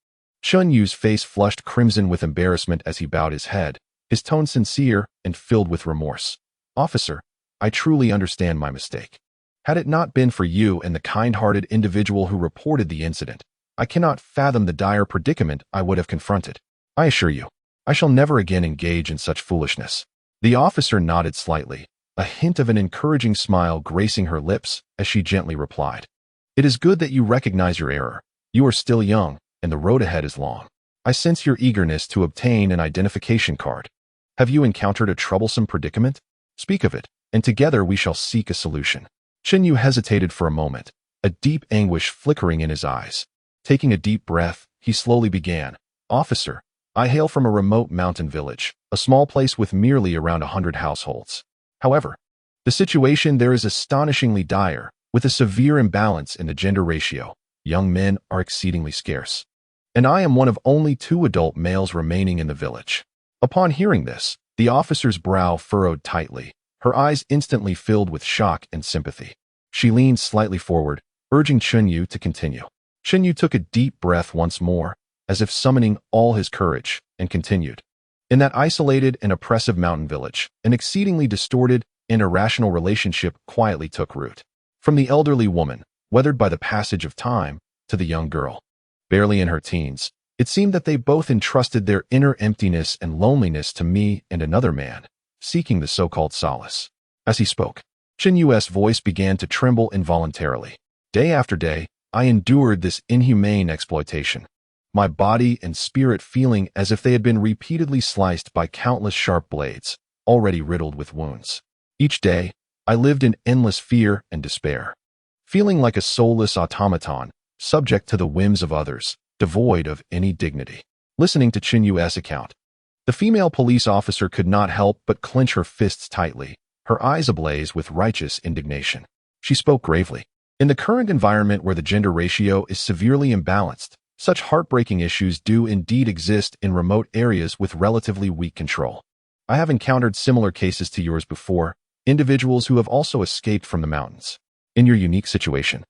Chun Yu's face flushed crimson with embarrassment as he bowed his head, his tone sincere and filled with remorse. "Officer, I truly understand my mistake. Had it not been for you and the kind-hearted individual who reported the incident, I cannot fathom the dire predicament I would have confronted. I assure you, I shall never again engage in such foolishness." The officer nodded slightly, a hint of an encouraging smile gracing her lips as she gently replied, "It is good that you recognize your error. You are still young, and the road ahead is long. I sense your eagerness to obtain an identification card. Have you encountered a troublesome predicament? Speak of it, and together we shall seek a solution." Chun Yu hesitated for a moment, a deep anguish flickering in his eyes. Taking a deep breath, he slowly began, "Officer, I hail from a remote mountain village, a small place with merely around 100 households. However, the situation there is astonishingly dire, with a severe imbalance in the gender ratio. Young men are exceedingly scarce, and I am one of only 2 adult males remaining in the village." Upon hearing this, the officer's brow furrowed tightly, her eyes instantly filled with shock and sympathy. She leaned slightly forward, urging Chun Yu to continue. Chun Yu took a deep breath once more, as if summoning all his courage, and continued. In that isolated and oppressive mountain village, an exceedingly distorted and irrational relationship quietly took root. From the elderly woman, weathered by the passage of time, to the young girl, barely in her teens, it seemed that they both entrusted their inner emptiness and loneliness to me and another man, seeking the so-called solace. As he spoke, Chun Yu's voice began to tremble involuntarily. Day after day, I endured this inhumane exploitation, my body and spirit feeling as if they had been repeatedly sliced by countless sharp blades, already riddled with wounds. Each day, I lived in endless fear and despair, feeling like a soulless automaton, subject to the whims of others, devoid of any dignity. Listening to Chen Yu's account, the female police officer could not help but clench her fists tightly, her eyes ablaze with righteous indignation. She spoke gravely. In the current environment where the gender ratio is severely imbalanced, such heartbreaking issues do indeed exist in remote areas with relatively weak control. I have encountered similar cases to yours before, individuals who have also escaped from the mountains. In your unique situation,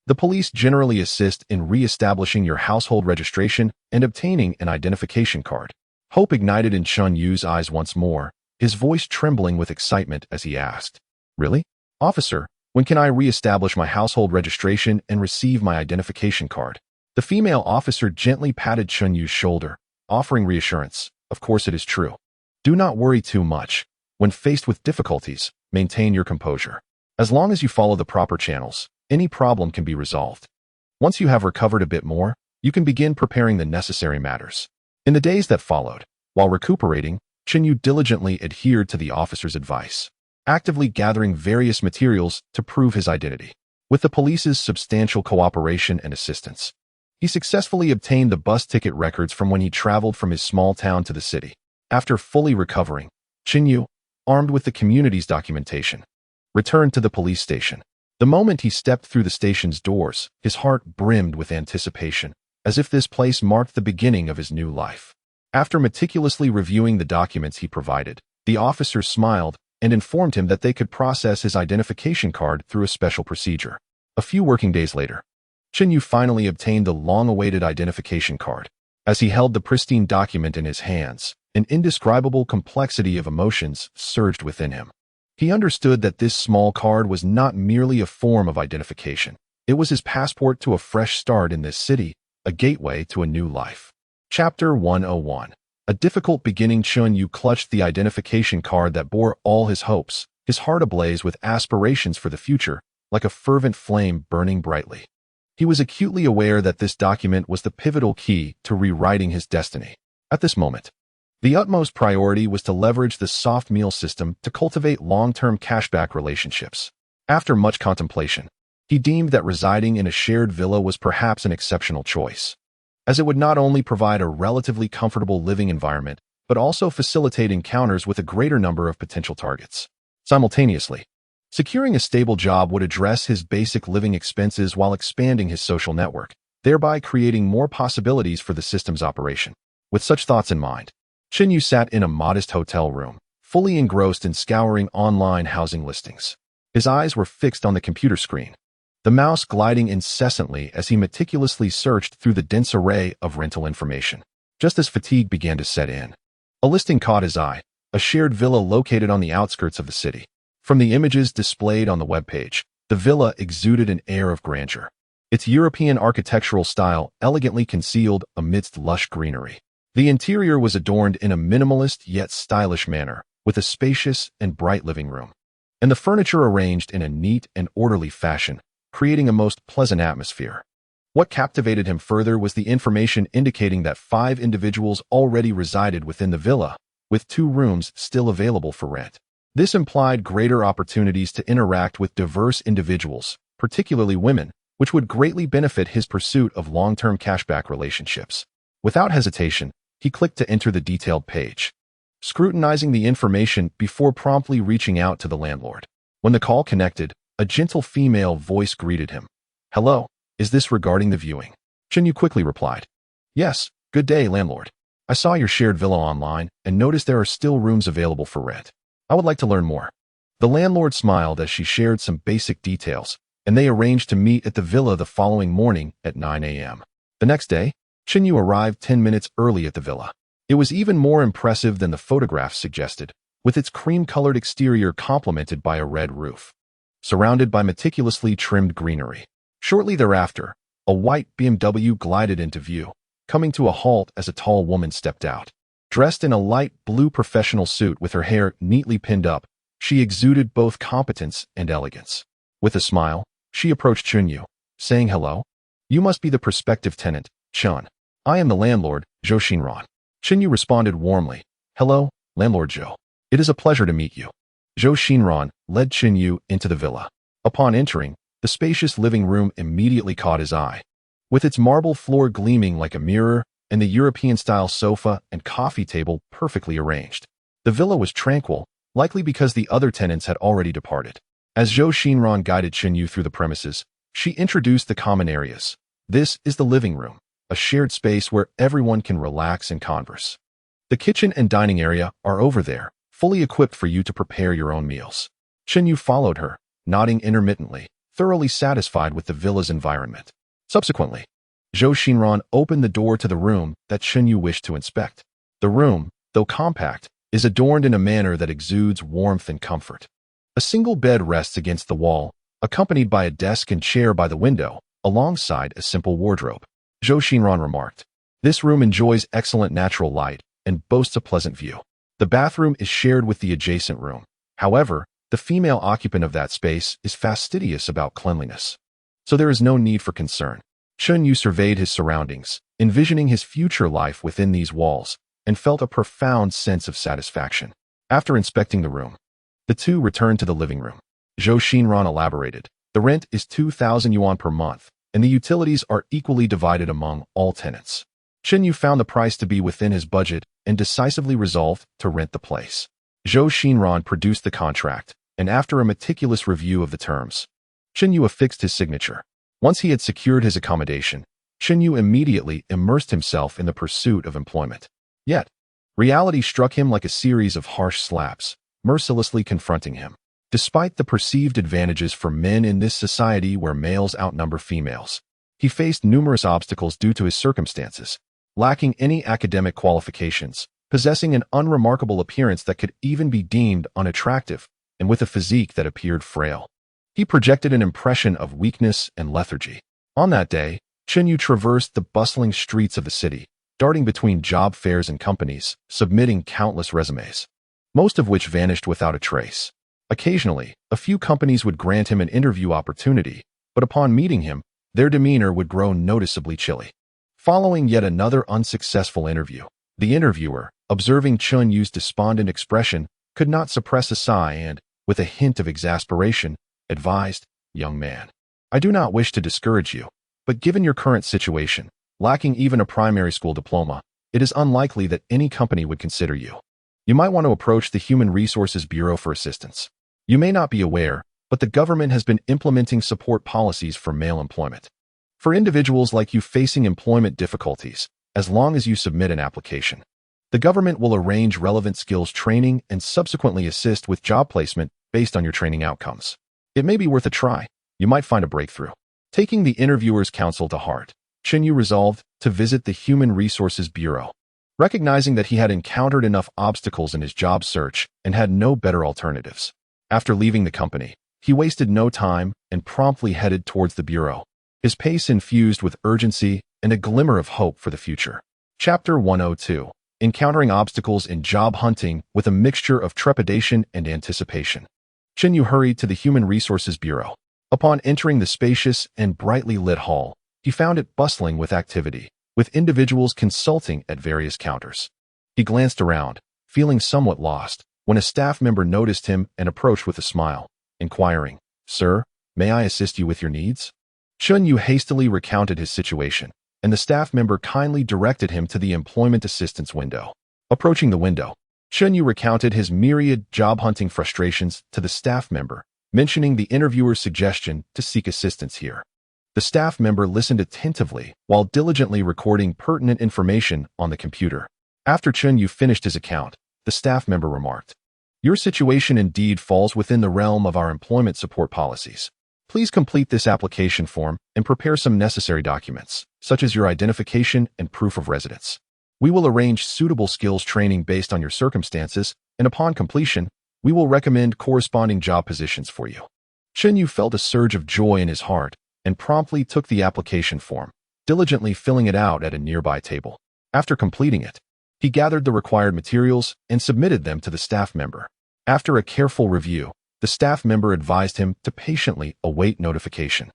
the police generally assist in re-establishing your household registration and obtaining an identification card. Hope ignited in Chen Yu's eyes once more, his voice trembling with excitement as he asked, "Really? Officer, when can I re-establish my household registration and receive my identification card?" The female officer gently patted Chen Yu's shoulder, offering reassurance. "Of course it is true. Do not worry too much. When faced with difficulties, maintain your composure. As long as you follow the proper channels, any problem can be resolved. Once you have recovered a bit more, you can begin preparing the necessary matters." In the days that followed, while recuperating, Chen Yu diligently adhered to the officer's advice, actively gathering various materials to prove his identity. With the police's substantial cooperation and assistance, he successfully obtained the bus ticket records from when he traveled from his small town to the city. After fully recovering, Chen Yu, armed with the community's documentation, returned to the police station. The moment he stepped through the station's doors, his heart brimmed with anticipation, as if this place marked the beginning of his new life. After meticulously reviewing the documents he provided, the officer smiled and informed him that they could process his identification card through a special procedure. A few working days later, Chen Yu finally obtained the long-awaited identification card. As he held the pristine document in his hands, an indescribable complexity of emotions surged within him. He understood that this small card was not merely a form of identification. It was his passport to a fresh start in this city, a gateway to a new life. Chapter 101. A difficult beginning. Chen Yu clutched the identification card that bore all his hopes, his heart ablaze with aspirations for the future, like a fervent flame burning brightly. He was acutely aware that this document was the pivotal key to rewriting his destiny. At this moment, the utmost priority was to leverage the soft meal system to cultivate long-term cashback relationships. After much contemplation, he deemed that residing in a shared villa was perhaps an exceptional choice, as it would not only provide a relatively comfortable living environment, but also facilitate encounters with a greater number of potential targets. Simultaneously, securing a stable job would address his basic living expenses while expanding his social network, thereby creating more possibilities for the system's operation. With such thoughts in mind, Chen Yu sat in a modest hotel room, fully engrossed in scouring online housing listings. His eyes were fixed on the computer screen, the mouse gliding incessantly as he meticulously searched through the dense array of rental information. Just as fatigue began to set in, a listing caught his eye, a shared villa located on the outskirts of the city. From the images displayed on the webpage, the villa exuded an air of grandeur, its European architectural style elegantly concealed amidst lush greenery. The interior was adorned in a minimalist yet stylish manner, with a spacious and bright living room, and the furniture arranged in a neat and orderly fashion, creating a most pleasant atmosphere. What captivated him further was the information indicating that 5 individuals already resided within the villa, with 2 rooms still available for rent. This implied greater opportunities to interact with diverse individuals, particularly women, which would greatly benefit his pursuit of long-term cashback relationships. Without hesitation, he clicked to enter the detailed page, scrutinizing the information before promptly reaching out to the landlord. When the call connected, a gentle female voice greeted him. "Hello, is this regarding the viewing?" Chen Yu quickly replied, "Yes, good day, landlord. I saw your shared villa online and noticed there are still rooms available for rent. I would like to learn more." The landlord smiled as she shared some basic details, and they arranged to meet at the villa the following morning at 9 a.m. The next day, Chen Yu arrived 10 minutes early at the villa. It was even more impressive than the photographs suggested, with its cream-colored exterior complemented by a red roof, surrounded by meticulously trimmed greenery. Shortly thereafter, a white BMW glided into view, coming to a halt as a tall woman stepped out. Dressed in a light blue professional suit with her hair neatly pinned up, she exuded both competence and elegance. With a smile, she approached Chen Yu, saying hello. "You must be the prospective tenant, Chen. I am the landlord, Zhou Xinran." Chen Yu responded warmly, "Hello, landlord Zhou. It is a pleasure to meet you." Zhou Xinran led Chen Yu into the villa. Upon entering, The spacious living room immediately caught his eye. With its marble floor gleaming like a mirror and the European-style sofa and coffee table perfectly arranged. The villa was tranquil, likely because the other tenants had already departed. As Zhou Xinran guided Chenyu through the premises, she introduced the common areas. This is the living room, a shared space where everyone can relax and converse. The kitchen and dining area are over there, fully equipped for you to prepare your own meals. Chenyu followed her, nodding intermittently, thoroughly satisfied with the villa's environment. Subsequently, Zhou Xinran opened the door to the room that Chenyu wished to inspect. The room, though compact, is adorned in a manner that exudes warmth and comfort. A single bed rests against the wall, accompanied by a desk and chair by the window, alongside a simple wardrobe. Zhou Xinran remarked, "This room enjoys excellent natural light and boasts a pleasant view. The bathroom is shared with the adjacent room. However, the female occupant of that space is fastidious about cleanliness. So there is no need for concern." Chenyu surveyed his surroundings, envisioning his future life within these walls, and felt a profound sense of satisfaction. After inspecting the room, the two returned to the living room. Zhou Xinran elaborated, "The rent is 2,000 yuan per month, and the utilities are equally divided among all tenants." Chenyu found the price to be within his budget and decisively resolved to rent the place. Zhou Xinran produced the contract, and after a meticulous review of the terms, Chenyu affixed his signature. Once he had secured his accommodation, Chenyu immediately immersed himself in the pursuit of employment. Yet, reality struck him like a series of harsh slaps, mercilessly confronting him. Despite the perceived advantages for men in this society where males outnumber females, he faced numerous obstacles due to his circumstances, lacking any academic qualifications, possessing an unremarkable appearance that could even be deemed unattractive, and with a physique that appeared frail. He projected an impression of weakness and lethargy. On that day, Chenyu traversed the bustling streets of the city, darting between job fairs and companies, submitting countless resumes, most of which vanished without a trace. Occasionally, a few companies would grant him an interview opportunity, but upon meeting him, their demeanor would grow noticeably chilly. Following yet another unsuccessful interview, the interviewer, observing Chenyu's despondent expression, could not suppress a sigh and, with a hint of exasperation, advised, "Young man, I do not wish to discourage you, but given your current situation, lacking even a primary school diploma, it is unlikely that any company would consider you. You might want to approach the Human Resources Bureau for assistance. You may not be aware, but the government has been implementing support policies for male employment. For individuals like you facing employment difficulties, as long as you submit an application, the government will arrange relevant skills training and subsequently assist with job placement based on your training outcomes. It may be worth a try. You might find a breakthrough." Taking the interviewer's counsel to heart, Chenyu resolved to visit the Human Resources Bureau. Recognizing that he had encountered enough obstacles in his job search and had no better alternatives. After leaving the company, he wasted no time and promptly headed towards the bureau, his pace infused with urgency and a glimmer of hope for the future. Chapter 102. Encountering obstacles in job hunting with a mixture of trepidation and anticipation. Chenyu hurried to the Human Resources Bureau. Upon entering the spacious and brightly lit hall, he found it bustling with activity, with individuals consulting at various counters. He glanced around, feeling somewhat lost, when a staff member noticed him and approached with a smile, inquiring, "Sir, may I assist you with your needs?" Chenyu hastily recounted his situation, and the staff member kindly directed him to the employment assistance window. Approaching the window, Chenyu recounted his myriad job-hunting frustrations to the staff member, mentioning the interviewer's suggestion to seek assistance here. The staff member listened attentively while diligently recording pertinent information on the computer. After Chenyu finished his account, the staff member remarked, "Your situation indeed falls within the realm of our employment support policies. Please complete this application form and prepare some necessary documents, such as your identification and proof of residence. We will arrange suitable skills training based on your circumstances, and upon completion, we will recommend corresponding job positions for you." Chenyu felt a surge of joy in his heart and promptly took the application form, diligently filling it out at a nearby table. After completing it, he gathered the required materials and submitted them to the staff member. After a careful review, the staff member advised him to patiently await notification,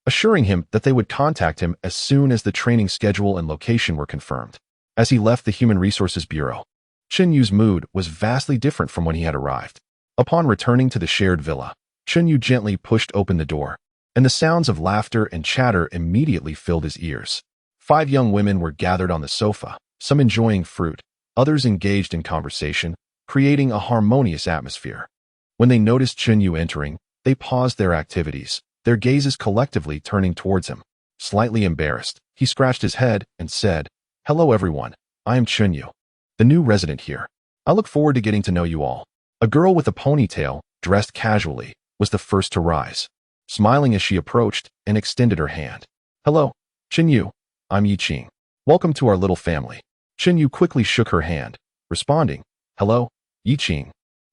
assuring him that they would contact him as soon as the training schedule and location were confirmed. As he left the Human Resources Bureau, Chenyu's mood was vastly different from when he had arrived. Upon returning to the shared villa, Chenyu gently pushed open the door, and the sounds of laughter and chatter immediately filled his ears. 5 young women were gathered on the sofa, some enjoying fruit, others engaged in conversation, creating a harmonious atmosphere. When they noticed Chunyu entering, they paused their activities, their gazes collectively turning towards him. Slightly embarrassed, he scratched his head and said, "Hello everyone, I am Chunyu, the new resident here. I look forward to getting to know you all." A girl with a ponytail, dressed casually, was the first to rise, smiling as she approached and extended her hand. "Hello, Chunyu, I'm Yiqing. Welcome to our little family." Chunyu quickly shook her hand, responding, "Hello, Yiqing.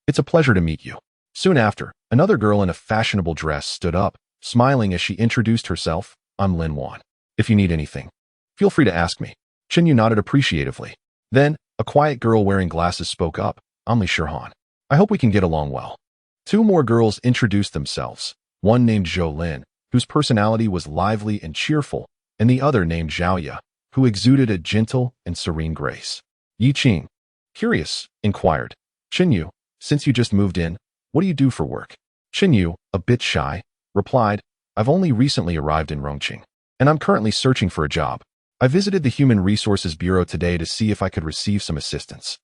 It's a pleasure to meet you." Soon after, another girl in a fashionable dress stood up, smiling as she introduced herself. "I'm Lin Wan. If you need anything, feel free to ask me." Chunyu nodded appreciatively. Then, a quiet girl wearing glasses spoke up. "I'm Li Shirhan. I hope we can get along well." 2 more girls introduced themselves, one named Zhou Lin, whose personality was lively and cheerful, and the other named Zhaoya, who exuded a gentle and serene grace. Yiqing, curious, inquired, "Chunyu, since you just moved in, what do you do for work?" Chunyu, a bit shy, replied, "I've only recently arrived in Rongqing, and I'm currently searching for a job. I visited the Human Resources Bureau today to see if I could receive some assistance."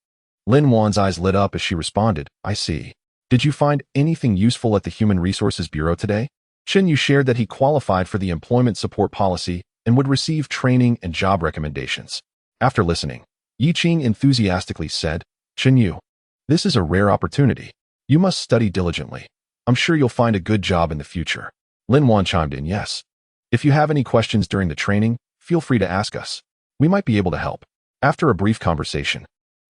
Lin Wan's eyes lit up as she responded, "I see. Did you find anything useful at the Human Resources Bureau today?" Chunyu shared that he qualified for the employment support policy and would receive training and job recommendations. After listening, Yiqing enthusiastically said, "Chunyu, this is a rare opportunity. You must study diligently. I'm sure you'll find a good job in the future." Lin Wan chimed in, "Yes. If you have any questions during the training, feel free to ask us. We might be able to help." After a brief conversation,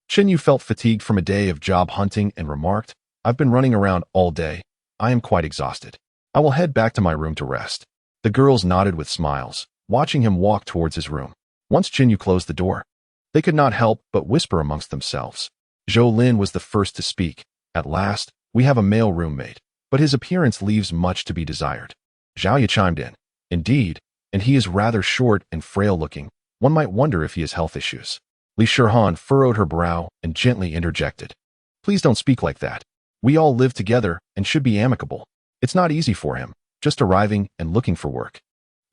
Chunyu felt fatigued from a day of job hunting and remarked, "I've been running around all day. I am quite exhausted. I will head back to my room to rest." The girls nodded with smiles, watching him walk towards his room. Once Chunyu closed the door, they could not help but whisper amongst themselves. Zhou Lin was the first to speak. "At last, we have a male roommate, but his appearance leaves much to be desired." Zhaoya chimed in, "Indeed, and he is rather short and frail-looking. One might wonder if he has health issues." Li Shirhan furrowed her brow and gently interjected, "Please don't speak like that. We all live together and should be amicable. It's not easy for him, just arriving and looking for work."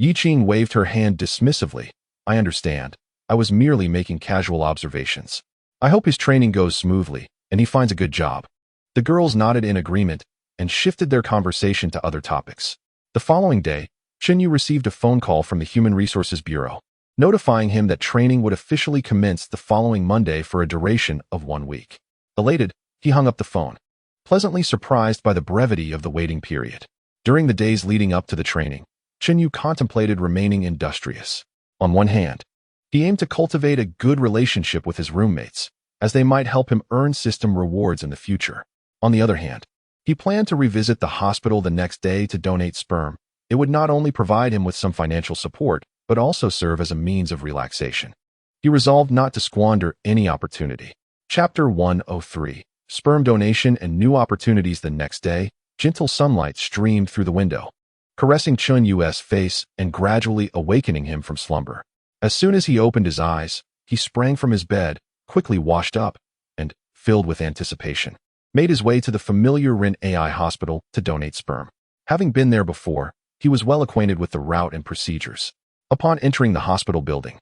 Yiqing waved her hand dismissively. "I understand. I was merely making casual observations. I hope his training goes smoothly and he finds a good job." The girls nodded in agreement and shifted their conversation to other topics. The following day, Chunyu received a phone call from the Human Resources Bureau, notifying him that training would officially commence the following Monday for a duration of 1 week. Elated, he hung up the phone, pleasantly surprised by the brevity of the waiting period. During the days leading up to the training, Chunyu contemplated remaining industrious. On one hand, he aimed to cultivate a good relationship with his roommates, as they might help him earn system rewards in the future. On the other hand, he planned to revisit the hospital the next day to donate sperm. It would not only provide him with some financial support, but also serve as a means of relaxation. He resolved not to squander any opportunity. Chapter 103. Sperm donation and new opportunities. The next day, gentle sunlight streamed through the window, caressing Chunyu's face and gradually awakening him from slumber. As soon as he opened his eyes, he sprang from his bed, quickly washed up, and, filled with anticipation, made his way to the familiar Rin AI hospital to donate sperm. Having been there before, he was well acquainted with the route and procedures. Upon entering the hospital building,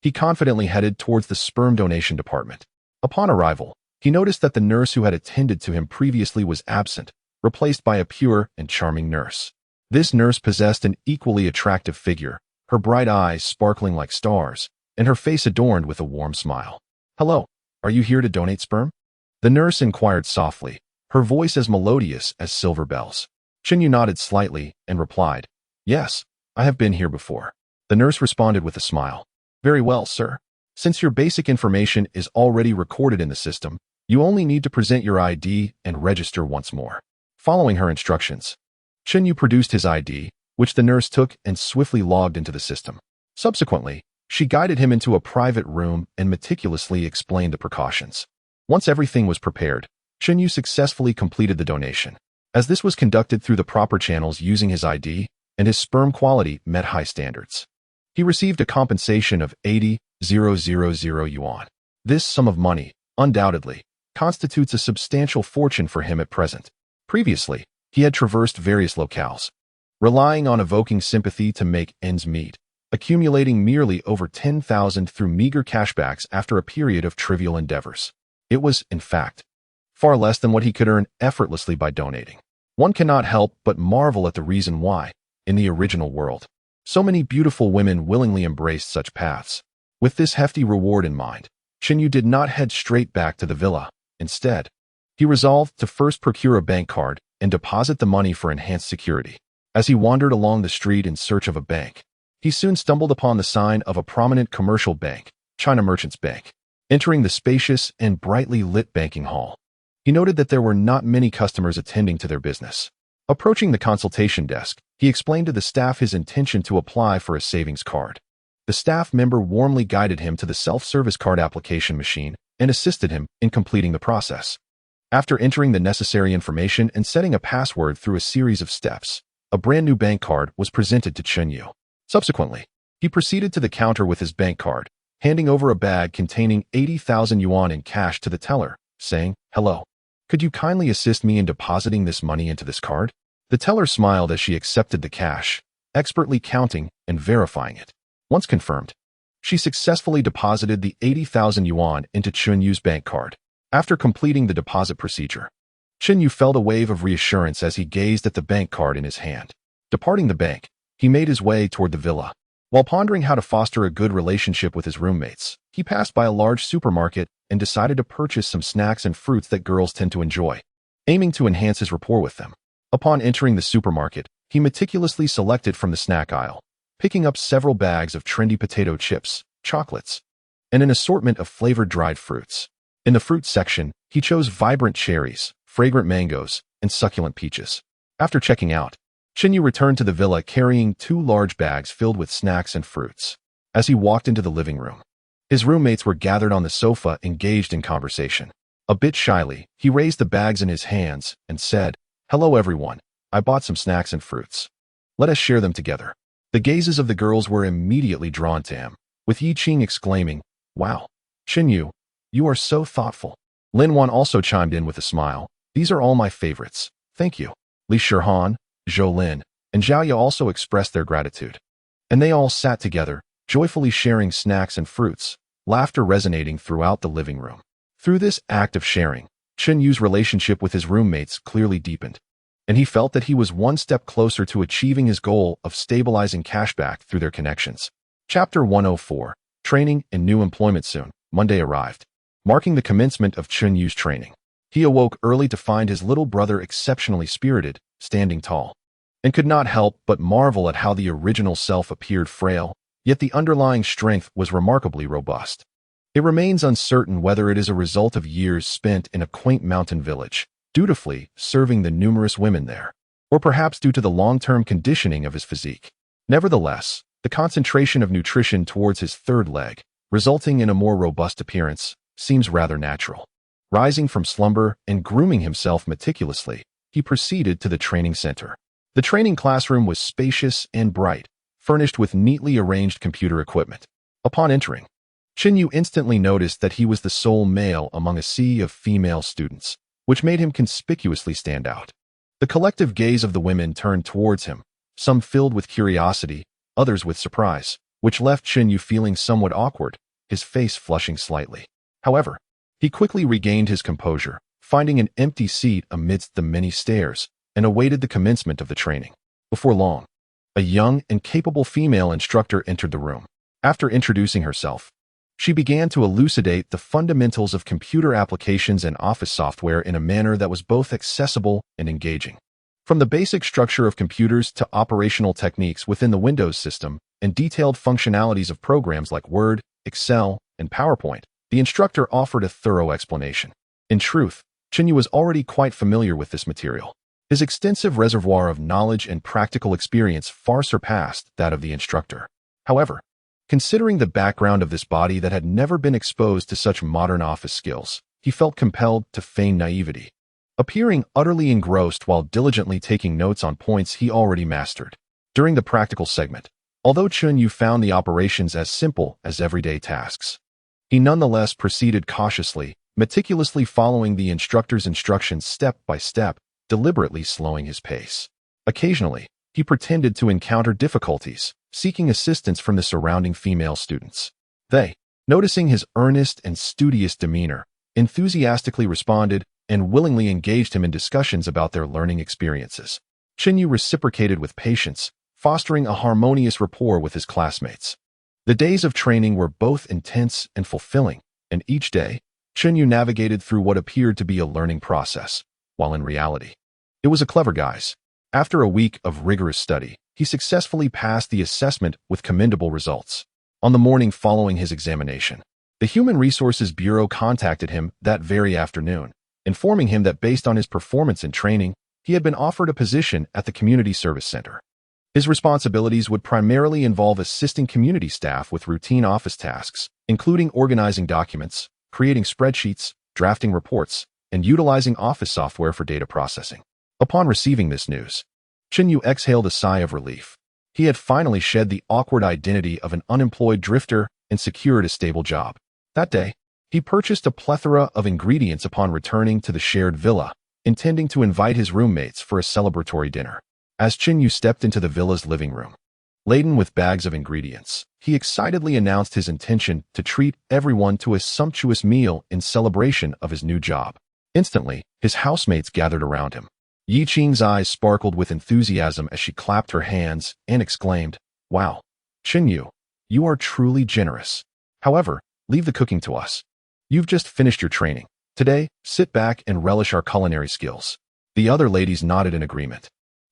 he confidently headed towards the sperm donation department. Upon arrival, he noticed that the nurse who had attended to him previously was absent, replaced by a pure and charming nurse. This nurse possessed an equally attractive figure, her bright eyes sparkling like stars, and her face adorned with a warm smile. "Hello, are you here to donate sperm?" The nurse inquired softly, her voice as melodious as silver bells. Chunyu nodded slightly and replied, "Yes, I have been here before." The nurse responded with a smile. "Very well, sir. Since your basic information is already recorded in the system, you only need to present your ID and register once more." Following her instructions, Chunyu produced his ID, which the nurse took and swiftly logged into the system. Subsequently, she guided him into a private room and meticulously explained the precautions. Once everything was prepared, Chunyu successfully completed the donation. As this was conducted through the proper channels using his ID, and his sperm quality met high standards, he received a compensation of 80,000 yuan. This sum of money, undoubtedly, constitutes a substantial fortune for him at present. Previously, he had traversed various locales, relying on evoking sympathy to make ends meet, accumulating merely over 10,000 through meager cashbacks after a period of trivial endeavors. It was, in fact, far less than what he could earn effortlessly by donating. One cannot help but marvel at the reason why, in the original world, so many beautiful women willingly embraced such paths. With this hefty reward in mind, Chinyu did not head straight back to the villa. Instead, he resolved to first procure a bank card and deposit the money for enhanced security. As he wandered along the street in search of a bank, he soon stumbled upon the sign of a prominent commercial bank, China Merchants Bank. Entering the spacious and brightly lit banking hall, he noted that there were not many customers attending to their business. Approaching the consultation desk, he explained to the staff his intention to apply for a savings card. The staff member warmly guided him to the self-service card application machine and assisted him in completing the process. After entering the necessary information and setting a password through a series of steps, a brand new bank card was presented to Chinyu. Subsequently, he proceeded to the counter with his bank card, handing over a bag containing 80,000 yuan in cash to the teller, saying, "Hello. Could you kindly assist me in depositing this money into this card?" The teller smiled as she accepted the cash, expertly counting and verifying it. Once confirmed, she successfully deposited the 80,000 yuan into Chunyu's bank card. After completing the deposit procedure, Chinyu felt a wave of reassurance as he gazed at the bank card in his hand. Departing the bank, he made his way toward the villa. While pondering how to foster a good relationship with his roommates, he passed by a large supermarket and decided to purchase some snacks and fruits that girls tend to enjoy, aiming to enhance his rapport with them. Upon entering the supermarket, he meticulously selected from the snack aisle, picking up several bags of trendy potato chips, chocolates, and an assortment of flavored dried fruits. In the fruit section, he chose vibrant cherries, fragrant mangoes, and succulent peaches. After checking out, Chinyu returned to the villa carrying 2 large bags filled with snacks and fruits. As he walked into the living room, his roommates were gathered on the sofa engaged in conversation. A bit shyly, he raised the bags in his hands and said, "Hello everyone, I bought some snacks and fruits. Let us share them together." The gazes of the girls were immediately drawn to him, with Yi Qing exclaiming, "Wow, Chinyu, you are so thoughtful." Lin Wan also chimed in with a smile, "These are all my favorites, thank you." Li Shihan, Zhou Lin, and Zhao Ye also expressed their gratitude. And they all sat together, joyfully sharing snacks and fruits, laughter resonating throughout the living room. Through this act of sharing, Chinyu's relationship with his roommates clearly deepened, and he felt that he was one step closer to achieving his goal of stabilizing cashback through their connections. Chapter 104, Training and New Employment Soon. Monday arrived, marking the commencement of Chinyu's training. He awoke early to find his little brother exceptionally spirited, standing tall, and could not help but marvel at how the original self appeared frail, yet the underlying strength was remarkably robust. It remains uncertain whether it is a result of years spent in a quaint mountain village, dutifully serving the numerous women there, or perhaps due to the long-term conditioning of his physique. Nevertheless, the concentration of nutrition towards his third leg, resulting in a more robust appearance, seems rather natural. Rising from slumber and grooming himself meticulously, he proceeded to the training center. The training classroom was spacious and bright, furnished with neatly arranged computer equipment. Upon entering, Chinyu instantly noticed that he was the sole male among a sea of female students, which made him conspicuously stand out. The collective gaze of the women turned towards him, some filled with curiosity, others with surprise, which left Chinyu feeling somewhat awkward, his face flushing slightly. However, he quickly regained his composure, finding an empty seat amidst the many stares, and awaited the commencement of the training. Before long, a young and capable female instructor entered the room. After introducing herself, she began to elucidate the fundamentals of computer applications and office software in a manner that was both accessible and engaging. From the basic structure of computers to operational techniques within the Windows system and detailed functionalities of programs like Word, Excel, and PowerPoint, the instructor offered a thorough explanation. In truth, Chinyu was already quite familiar with this material. His extensive reservoir of knowledge and practical experience far surpassed that of the instructor. However, considering the background of this body that had never been exposed to such modern office skills, he felt compelled to feign naivety, appearing utterly engrossed while diligently taking notes on points he already mastered. During the practical segment, although Chinyu found the operations as simple as everyday tasks, he nonetheless proceeded cautiously, meticulously following the instructor's instructions step by step, deliberately slowing his pace. Occasionally, he pretended to encounter difficulties, seeking assistance from the surrounding female students. They, noticing his earnest and studious demeanor, enthusiastically responded and willingly engaged him in discussions about their learning experiences. Chinyu reciprocated with patience, fostering a harmonious rapport with his classmates. The days of training were both intense and fulfilling, and each day, Chinyu navigated through what appeared to be a learning process, while in reality, it was a clever guise. After a week of rigorous study, he successfully passed the assessment with commendable results. On the morning following his examination, the Human Resources Bureau contacted him that very afternoon, informing him that based on his performance and training, he had been offered a position at the Community Service Center. His responsibilities would primarily involve assisting community staff with routine office tasks, including organizing documents, creating spreadsheets, drafting reports, and utilizing office software for data processing. Upon receiving this news, Chinyu exhaled a sigh of relief. He had finally shed the awkward identity of an unemployed drifter and secured a stable job. That day, he purchased a plethora of ingredients upon returning to the shared villa, intending to invite his roommates for a celebratory dinner. As Chinyu stepped into the villa's living room, laden with bags of ingredients, he excitedly announced his intention to treat everyone to a sumptuous meal in celebration of his new job. Instantly, his housemates gathered around him. Yi Qing's eyes sparkled with enthusiasm as she clapped her hands and exclaimed, "Wow, Chinyu, you are truly generous. However, leave the cooking to us. You've just finished your training. Today, sit back and relish our culinary skills." The other ladies nodded in agreement,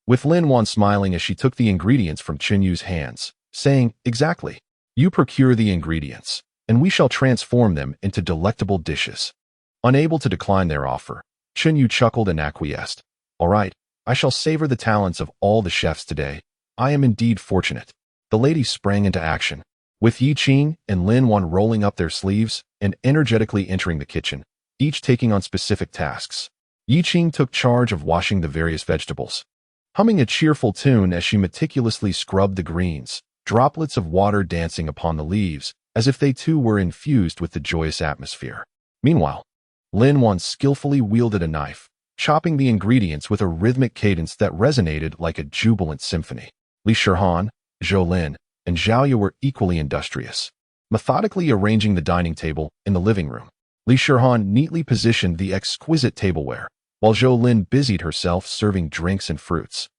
with Lin Wan smiling as she took the ingredients from Chinyu's hands, saying, "Exactly. You procure the ingredients, and we shall transform them into delectable dishes." Unable to decline their offer, Chinyu chuckled and acquiesced. "All right, I shall savor the talents of all the chefs today. I am indeed fortunate." The ladies sprang into action, with Yi Qing and Lin Wan rolling up their sleeves and energetically entering the kitchen, each taking on specific tasks. Yi Qing took charge of washing the various vegetables, humming a cheerful tune as she meticulously scrubbed the greens, droplets of water dancing upon the leaves, as if they too were infused with the joyous atmosphere. Meanwhile, Lin Wan skillfully wielded a knife, chopping the ingredients with a rhythmic cadence that resonated like a jubilant symphony. Li Shihan, Zhou Lin, and Zhao Yu were equally industrious, methodically arranging the dining table in the living room. Li Shihan neatly positioned the exquisite tableware, while Zhou Lin busied herself serving drinks and fruits.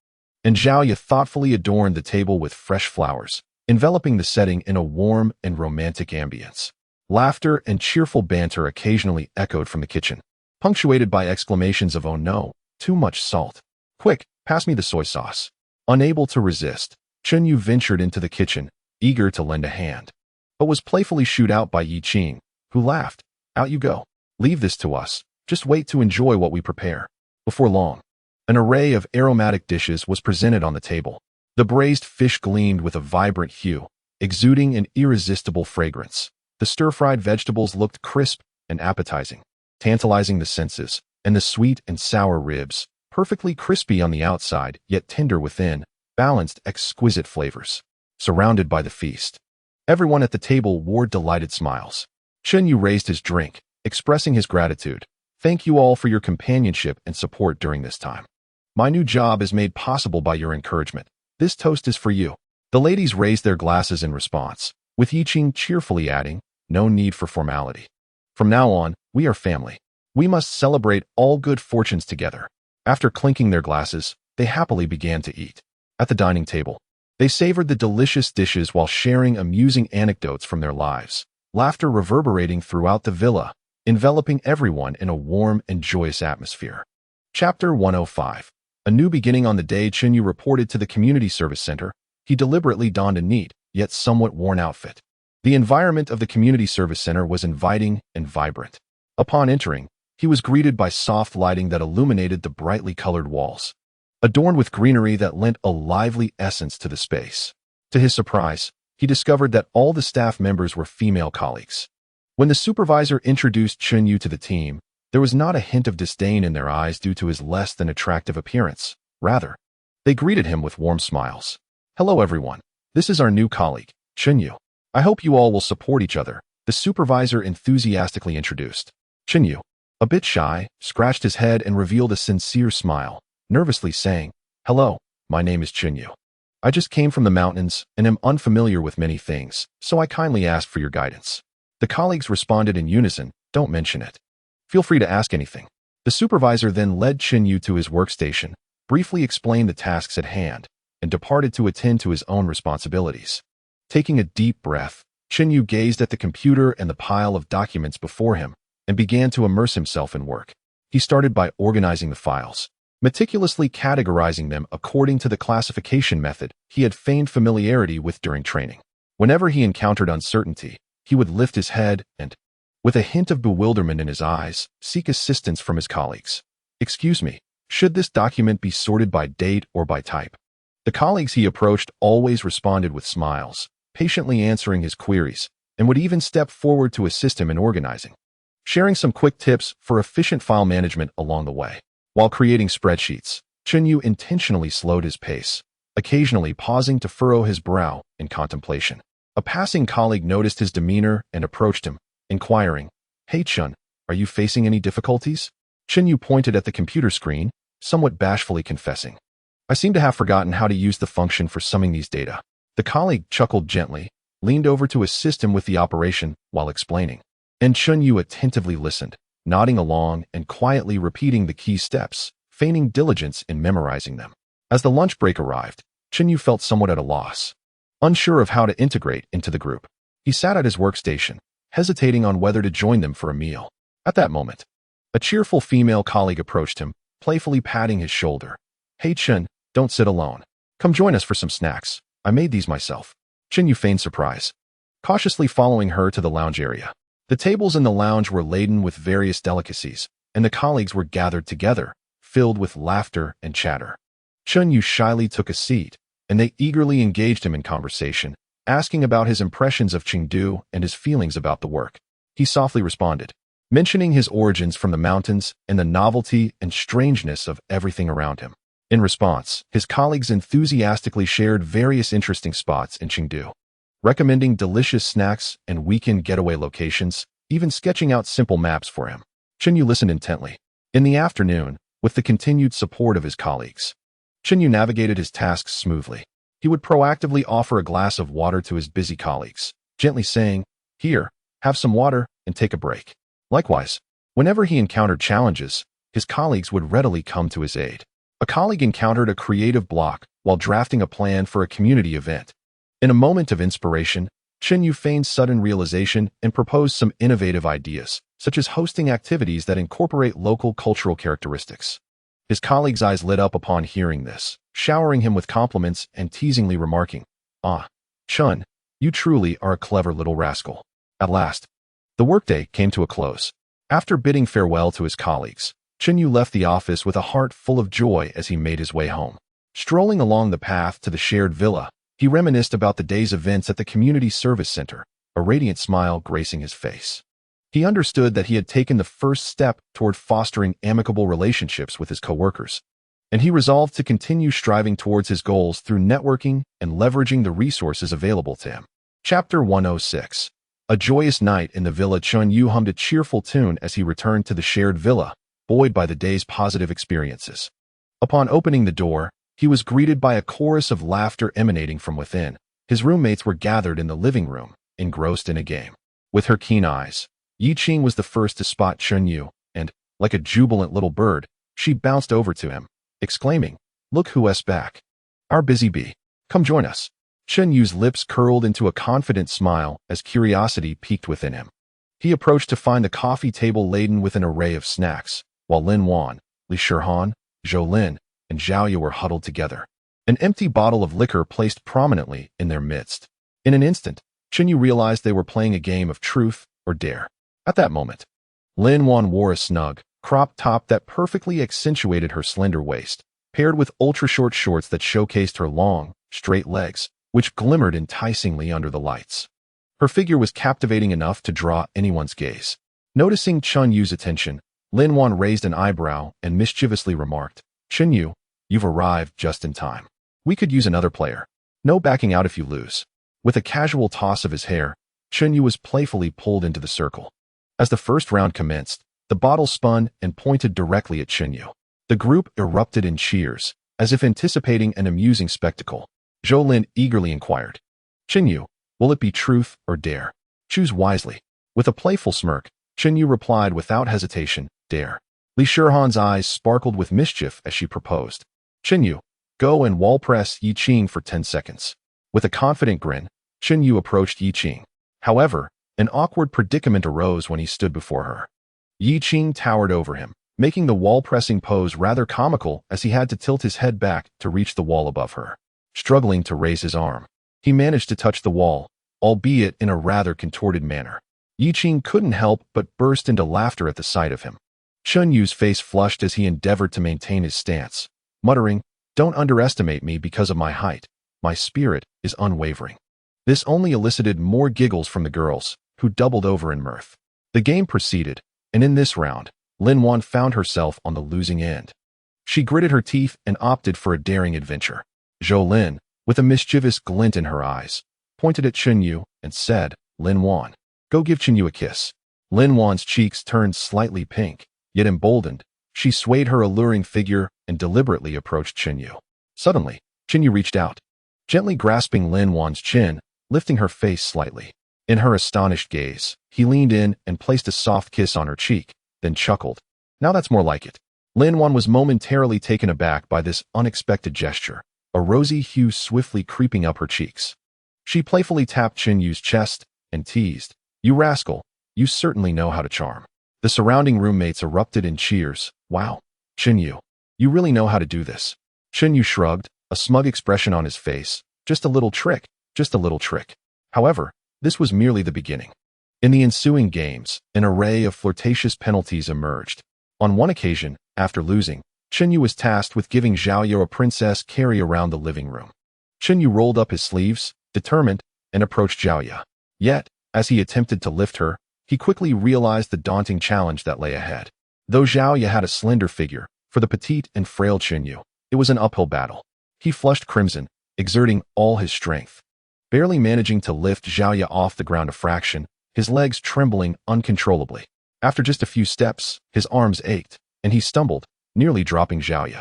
And Zhao Yu thoughtfully adorned the table with fresh flowers, enveloping the setting in a warm and romantic ambience. Laughter and cheerful banter occasionally echoed from the kitchen, punctuated by exclamations of "Oh no, too much salt. Quick, pass me the soy sauce." Unable to resist, Chinyu ventured into the kitchen, eager to lend a hand, but was playfully shooed out by Yi Qing, who laughed, "Out you go. Leave this to us. Just wait to enjoy what we prepare." Before long, an array of aromatic dishes was presented on the table. The braised fish gleamed with a vibrant hue, exuding an irresistible fragrance. The stir-fried vegetables looked crisp and appetizing, tantalizing the senses, and the sweet and sour ribs, perfectly crispy on the outside yet tender within, balanced exquisite flavors. Surrounded by the feast, everyone at the table wore delighted smiles. Chinyu raised his drink, expressing his gratitude. "Thank you all for your companionship and support during this time. My new job is made possible by your encouragement. This toast is for you." The ladies raised their glasses in response, with Yi Qing cheerfully adding, "No need for formality. From now on, we are family. We must celebrate all good fortunes together." After clinking their glasses, they happily began to eat. At the dining table, they savored the delicious dishes while sharing amusing anecdotes from their lives, laughter reverberating throughout the villa, enveloping everyone in a warm and joyous atmosphere. Chapter 105. A new beginning. On the day Chinyu reported to the Community Service Center, he deliberately donned a neat, yet somewhat worn outfit. The environment of the Community Service Center was inviting and vibrant. Upon entering, he was greeted by soft lighting that illuminated the brightly colored walls, adorned with greenery that lent a lively essence to the space. To his surprise, he discovered that all the staff members were female colleagues. When the supervisor introduced Chinyu to the team, there was not a hint of disdain in their eyes due to his less than attractive appearance. Rather, they greeted him with warm smiles. "Hello everyone, this is our new colleague, Chinyu. I hope you all will support each other," the supervisor enthusiastically introduced. Chinyu, a bit shy, scratched his head and revealed a sincere smile, nervously saying, "Hello, My name is Chinyu. I just came from the mountains and am unfamiliar with many things, so I kindly ask for your guidance. The colleagues responded in unison, don't mention it. Feel free to ask anything. The supervisor then led Chinyu to his workstation, briefly explained the tasks at hand, and departed to attend to his own responsibilities. Taking a deep breath, Chinyu gazed at the computer and the pile of documents before him and began to immerse himself in work. He started by organizing the files, meticulously categorizing them according to the classification method he had feigned familiarity with during training. Whenever he encountered uncertainty, he would lift his head and, with a hint of bewilderment in his eyes, seek assistance from his colleagues. Excuse me, should this document be sorted by date or by type? The colleagues he approached always responded with smiles, patiently answering his queries, and would even step forward to assist him in organizing, sharing some quick tips for efficient file management along the way. While creating spreadsheets, Chinyu intentionally slowed his pace, occasionally pausing to furrow his brow in contemplation. A passing colleague noticed his demeanor and approached him, inquiring, "Hey Chun, are you facing any difficulties?" Chinyu pointed at the computer screen, somewhat bashfully confessing, "I seem to have forgotten how to use the function for summing these data." The colleague chuckled gently, leaned over to assist him with the operation while explaining, and Chinyu attentively listened, nodding along and quietly repeating the key steps, feigning diligence in memorizing them. As the lunch break arrived, Chinyu felt somewhat at a loss, unsure of how to integrate into the group. He sat at his workstation, hesitating on whether to join them for a meal. At that moment, a cheerful female colleague approached him, playfully patting his shoulder. "Hey Chin, don't sit alone. Come join us for some snacks. I made these myself." Chinyu feigned surprise, cautiously following her to the lounge area. The tables in the lounge were laden with various delicacies, and the colleagues were gathered together, filled with laughter and chatter. Chinyu shyly took a seat, and they eagerly engaged him in conversation, asking about his impressions of Chengdu and his feelings about the work. He softly responded, mentioning his origins from the mountains and the novelty and strangeness of everything around him. In response, his colleagues enthusiastically shared various interesting spots in Chengdu, recommending delicious snacks and weekend getaway locations, even sketching out simple maps for him. Chinyu listened intently. In the afternoon, with the continued support of his colleagues, Chinyu navigated his tasks smoothly. He would proactively offer a glass of water to his busy colleagues, gently saying, "Here, have some water and take a break." Likewise, whenever he encountered challenges, his colleagues would readily come to his aid. A colleague encountered a creative block while drafting a plan for a community event. In a moment of inspiration, Chinyu feigned sudden realization and proposed some innovative ideas, such as hosting activities that incorporate local cultural characteristics. His colleague's eyes lit up upon hearing this, showering him with compliments and teasingly remarking, "Ah, Chun, you truly are a clever little rascal." At last, the workday came to a close. After bidding farewell to his colleagues, Chinyu left the office with a heart full of joy as he made his way home. Strolling along the path to the shared villa, he reminisced about the day's events at the community service center, a radiant smile gracing his face. He understood that he had taken the first step toward fostering amicable relationships with his coworkers, and he resolved to continue striving towards his goals through networking and leveraging the resources available to him. Chapter 106. A joyous night in the villa. Chun-Yu hummed a cheerful tune as he returned to the shared villa, buoyed by the day's positive experiences. Upon opening the door, he was greeted by a chorus of laughter emanating from within. His roommates were gathered in the living room, engrossed in a game. With her keen eyes, Yi Qing was the first to spot Chun-Yu, and, like a jubilant little bird, she bounced over to him, exclaiming, "Look who's back. Our busy bee. Come join us." Chun-Yu's lips curled into a confident smile as curiosity peaked within him. He approached to find the coffee table laden with an array of snacks, while Lin Wan, Li Shihan, Zhou Lin, and Zhao Ye were huddled together, an empty bottle of liquor placed prominently in their midst. In an instant, Chun-Yu realized they were playing a game of truth or dare. At that moment, Lin Wan wore a snug, crop top that perfectly accentuated her slender waist, paired with ultra-short shorts that showcased her long, straight legs, which glimmered enticingly under the lights. Her figure was captivating enough to draw anyone's gaze. Noticing Chun-Yu's attention, Lin Wan raised an eyebrow and mischievously remarked, "Chun-Yu, you've arrived just in time. We could use another player. No backing out if you lose." With a casual toss of his hair, Chun-Yu was playfully pulled into the circle. As the first round commenced, the bottle spun and pointed directly at Chun-Yu. The group erupted in cheers, As if anticipating an amusing spectacle, Zhou Lin eagerly inquired, Qinyu, will it be truth or dare? Choose wisely. With a playful smirk, Qinyu replied without hesitation, dare. Li Shihan's eyes sparkled with mischief as she proposed. Qinyu, go and wall press Yi Qing for 10 seconds. With a confident grin, Qinyu approached Yi Qing. However, an awkward predicament arose when he stood before her. Yi Qing towered over him, making the wall-pressing pose rather comical as he had to tilt his head back to reach the wall above her. Struggling to raise his arm, he managed to touch the wall, albeit in a rather contorted manner. Yi Qing couldn't help but burst into laughter at the sight of him. Chun Yu's face flushed as he endeavored to maintain his stance, muttering, don't underestimate me because of my height. My spirit is unwavering. This only elicited more giggles from the girls, who doubled over in mirth. The game proceeded, and in this round, Lin Wan found herself on the losing end. She gritted her teeth and opted for a daring adventure. Zhou Lin, with a mischievous glint in her eyes, pointed at Chun Yu and said, Lin Wan, go give Chun Yu a kiss. Lin Wan's cheeks turned slightly pink, yet emboldened, she swayed her alluring figure and deliberately approached Chun Yu. Suddenly, Chun Yu reached out, gently grasping Lin Wan's chin, lifting her face slightly. In her astonished gaze, he leaned in and placed a soft kiss on her cheek, then chuckled. Now that's more like it. Lin Wan was momentarily taken aback by this unexpected gesture, a rosy hue swiftly creeping up her cheeks. She playfully tapped Chun Yu's chest and teased, you rascal, you certainly know how to charm. The surrounding roommates erupted in cheers. Wow, Chun Yu, you really know how to do this. Chun Yu shrugged, a smug expression on his face. Just a little trick, just a little trick. However, this was merely the beginning. In the ensuing games, an array of flirtatious penalties emerged. On one occasion, after losing, Chun Yu was tasked with giving Zhao Yu a princess carry around the living room. Chun Yu rolled up his sleeves, determined, and approached Zhao Yu. Yet, as he attempted to lift her, he quickly realized the daunting challenge that lay ahead. Though Zhao Yu had a slender figure, for the petite and frail Chun Yu, it was an uphill battle. He flushed crimson, exerting all his strength. Barely managing to lift Zhao Yu off the ground a fraction, his legs trembling uncontrollably. After just a few steps, his arms ached, and he stumbled, nearly dropping Zhao Yu.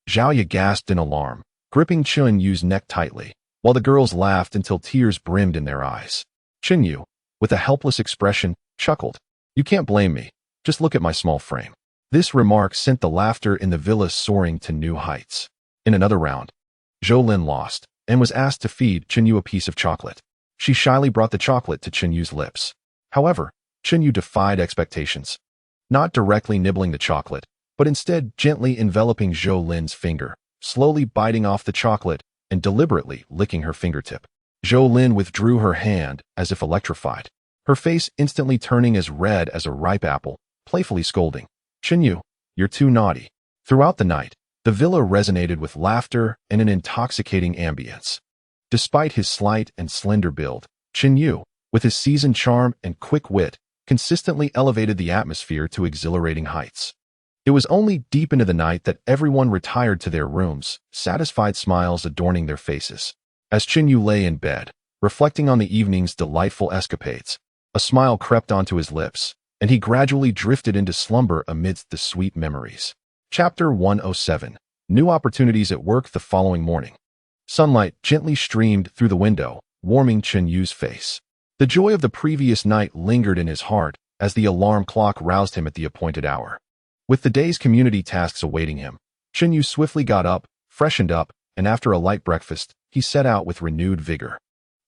Zhao Yu gasped in alarm, gripping Chun Yu's neck tightly, while the girls laughed until tears brimmed in their eyes. Chun Yu, with a helpless expression, chuckled. You can't blame me. Just look at my small frame. This remark sent the laughter in the villa soaring to new heights. In another round, Zhou Lin lost, and was asked to feed Chun Yu a piece of chocolate. She shyly brought the chocolate to Chun Yu's lips. However, Chun Yu defied expectations. Not directly nibbling the chocolate, but instead gently enveloping Zhou Lin's finger, slowly biting off the chocolate and deliberately licking her fingertip. Zhou Lin withdrew her hand as if electrified, her face instantly turning as red as a ripe apple, playfully scolding, Chun Yu, you're too naughty. Throughout the night, the villa resonated with laughter and an intoxicating ambience. Despite his slight and slender build, Chun Yu, with his seasoned charm and quick wit, consistently elevated the atmosphere to exhilarating heights. It was only deep into the night that everyone retired to their rooms, satisfied smiles adorning their faces. As Chun Yu lay in bed, reflecting on the evening's delightful escapades, a smile crept onto his lips, and he gradually drifted into slumber amidst the sweet memories. Chapter 107. New opportunities at work the following morning. Sunlight gently streamed through the window, warming Chun Yu's face. The joy of the previous night lingered in his heart as the alarm clock roused him at the appointed hour. With the day's community tasks awaiting him, Chun Yu swiftly got up, freshened up, and after a light breakfast, he set out with renewed vigor.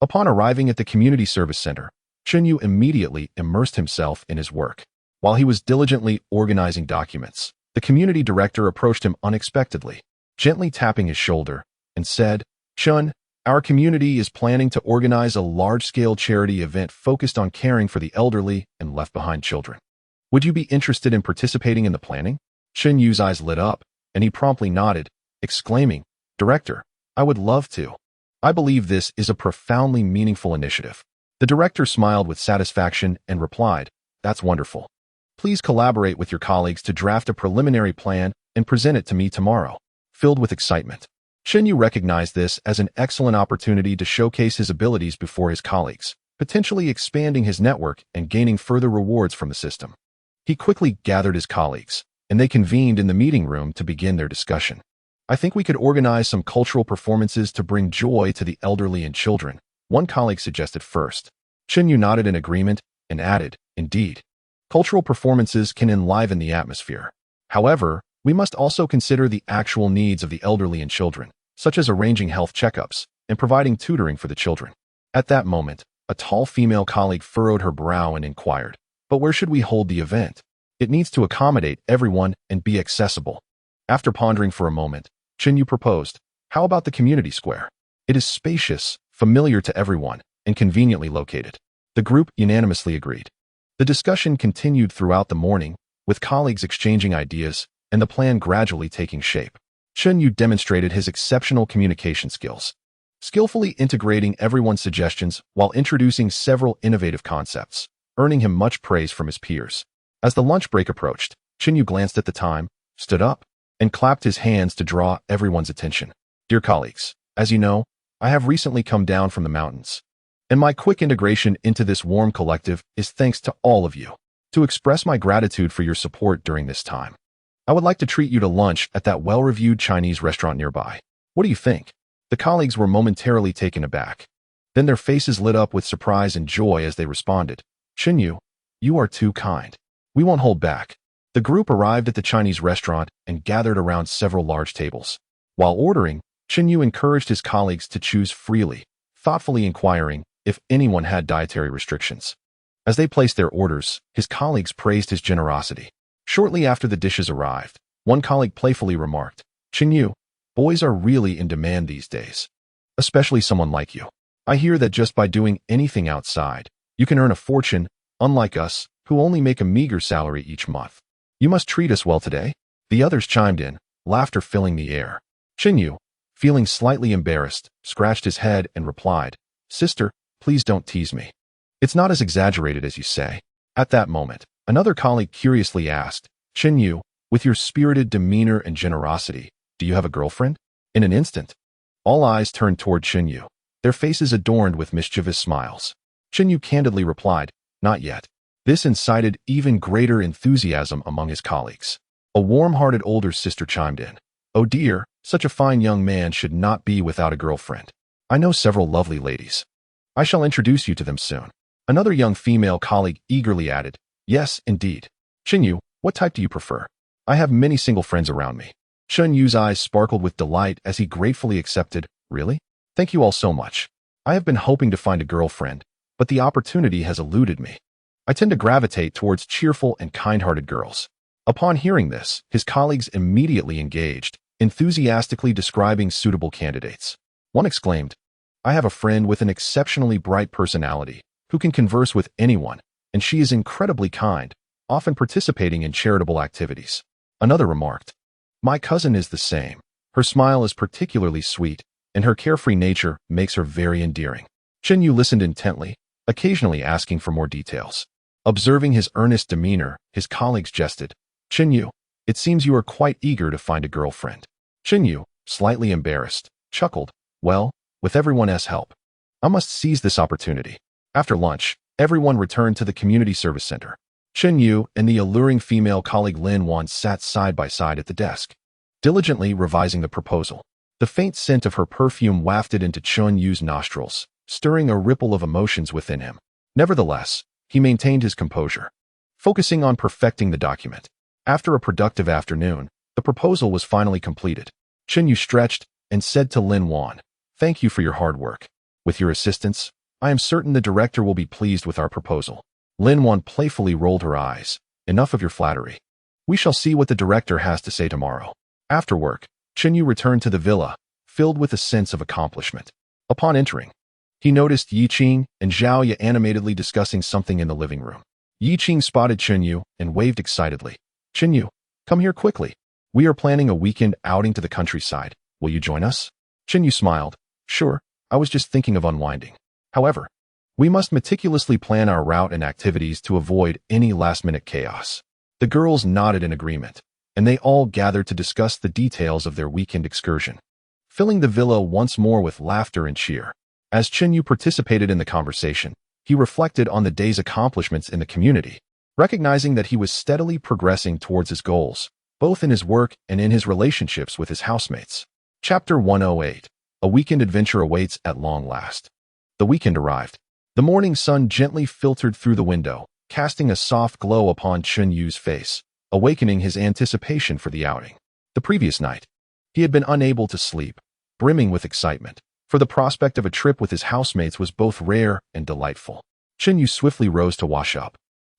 Upon arriving at the community service center, Chun Yu immediately immersed himself in his work. While he was diligently organizing documents, the community director approached him unexpectedly, gently tapping his shoulder, and said, Chun, our community is planning to organize a large-scale charity event focused on caring for the elderly and left-behind children. Would you be interested in participating in the planning? Chun Yu's eyes lit up, and he promptly nodded, exclaiming, Director, I would love to. I believe this is a profoundly meaningful initiative. The director smiled with satisfaction and replied, That's wonderful. Please collaborate with your colleagues to draft a preliminary plan and present it to me tomorrow. Filled with excitement, Chun Yu recognized this as an excellent opportunity to showcase his abilities before his colleagues, potentially expanding his network and gaining further rewards from the system. He quickly gathered his colleagues, and they convened in the meeting room to begin their discussion. I think we could organize some cultural performances to bring joy to the elderly and children, one colleague suggested first. Chen Yu nodded in agreement and added, indeed. Cultural performances can enliven the atmosphere. However, we must also consider the actual needs of the elderly and children, such as arranging health checkups and providing tutoring for the children. At that moment, a tall female colleague furrowed her brow and inquired, but where should we hold the event? It needs to accommodate everyone and be accessible. After pondering for a moment, Chen Yu proposed, how about the community square? It is spacious, familiar to everyone, and conveniently located. The group unanimously agreed. The discussion continued throughout the morning, with colleagues exchanging ideas and the plan gradually taking shape. Chen Yu demonstrated his exceptional communication skills, skillfully integrating everyone's suggestions while introducing several innovative concepts, earning him much praise from his peers. As the lunch break approached, Chen Yu glanced at the time, stood up, and clapped his hands to draw everyone's attention. Dear colleagues, as you know, I have recently come down from the mountains, and my quick integration into this warm collective is thanks to all of you. To express my gratitude for your support during this time, I would like to treat you to lunch at that well-reviewed Chinese restaurant nearby. What do you think? The colleagues were momentarily taken aback. Then their faces lit up with surprise and joy as they responded, Chen Yu, you are too kind. We won't hold back. The group arrived at the Chinese restaurant and gathered around several large tables. While ordering, Chen Yu encouraged his colleagues to choose freely, thoughtfully inquiring if anyone had dietary restrictions. As they placed their orders, his colleagues praised his generosity. Shortly after the dishes arrived, one colleague playfully remarked, Chen Yu, boys are really in demand these days. Especially someone like you. I hear that just by doing anything outside, you can earn a fortune, unlike us, who only make a meager salary each month. You must treat us well today. The others chimed in, laughter filling the air. Chen Yu, feeling slightly embarrassed, scratched his head and replied, Sister, please don't tease me. It's not as exaggerated as you say. At that moment, another colleague curiously asked, Chen Yu, with your spirited demeanor and generosity, do you have a girlfriend? In an instant, all eyes turned toward Chen Yu, their faces adorned with mischievous smiles. Chen Yu candidly replied, not yet. This incited even greater enthusiasm among his colleagues. A warm-hearted older sister chimed in, oh dear, such a fine young man should not be without a girlfriend. I know several lovely ladies. I shall introduce you to them soon. Another young female colleague eagerly added, yes, indeed. Chen Yu, what type do you prefer? I have many single friends around me. Chen Yu's eyes sparkled with delight as he gratefully accepted, really? Thank you all so much. I have been hoping to find a girlfriend, but the opportunity has eluded me. I tend to gravitate towards cheerful and kind-hearted girls. Upon hearing this, his colleagues immediately engaged, enthusiastically describing suitable candidates. One exclaimed, I have a friend with an exceptionally bright personality who can converse with anyone, and she is incredibly kind, often participating in charitable activities. Another remarked, my cousin is the same. Her smile is particularly sweet, and her carefree nature makes her very endearing. Chen Yu listened intently, occasionally asking for more details. Observing his earnest demeanor, his colleagues jested, Chen Yu, it seems you are quite eager to find a girlfriend. Chen Yu, slightly embarrassed, chuckled, well, with everyone's help, I must seize this opportunity. After lunch, everyone returned to the community service center. Chen Yu and the alluring female colleague Lin Wan sat side by side at the desk, diligently revising the proposal. The faint scent of her perfume wafted into Chen Yu's nostrils, stirring a ripple of emotions within him. Nevertheless, he maintained his composure, focusing on perfecting the document. After a productive afternoon, the proposal was finally completed. Chen Yu stretched and said to Lin Wan, thank you for your hard work. With your assistance, I am certain the director will be pleased with our proposal. Lin Wan playfully rolled her eyes. Enough of your flattery. We shall see what the director has to say tomorrow. After work, Chen Yu returned to the villa, filled with a sense of accomplishment. Upon entering, he noticed Yi Qing and Zhao Ye animatedly discussing something in the living room. Yi Qing spotted Chen Yu and waved excitedly. Chen Yu, come here quickly. We are planning a weekend outing to the countryside. Will you join us? Chen Yu smiled. Sure, I was just thinking of unwinding. However, we must meticulously plan our route and activities to avoid any last-minute chaos. The girls nodded in agreement, and they all gathered to discuss the details of their weekend excursion, filling the villa once more with laughter and cheer. As Chen Yu participated in the conversation, he reflected on the day's accomplishments in the community, recognizing that he was steadily progressing towards his goals. both in his work and in his relationships with his housemates. Chapter 108. A weekend adventure awaits at long last. The weekend arrived. The morning sun gently filtered through the window, casting a soft glow upon Chun Yu's face, awakening his anticipation for the outing. The previous night, he had been unable to sleep, brimming with excitement, for the prospect of a trip with his housemates was both rare and delightful. Chun Yu swiftly rose to wash up,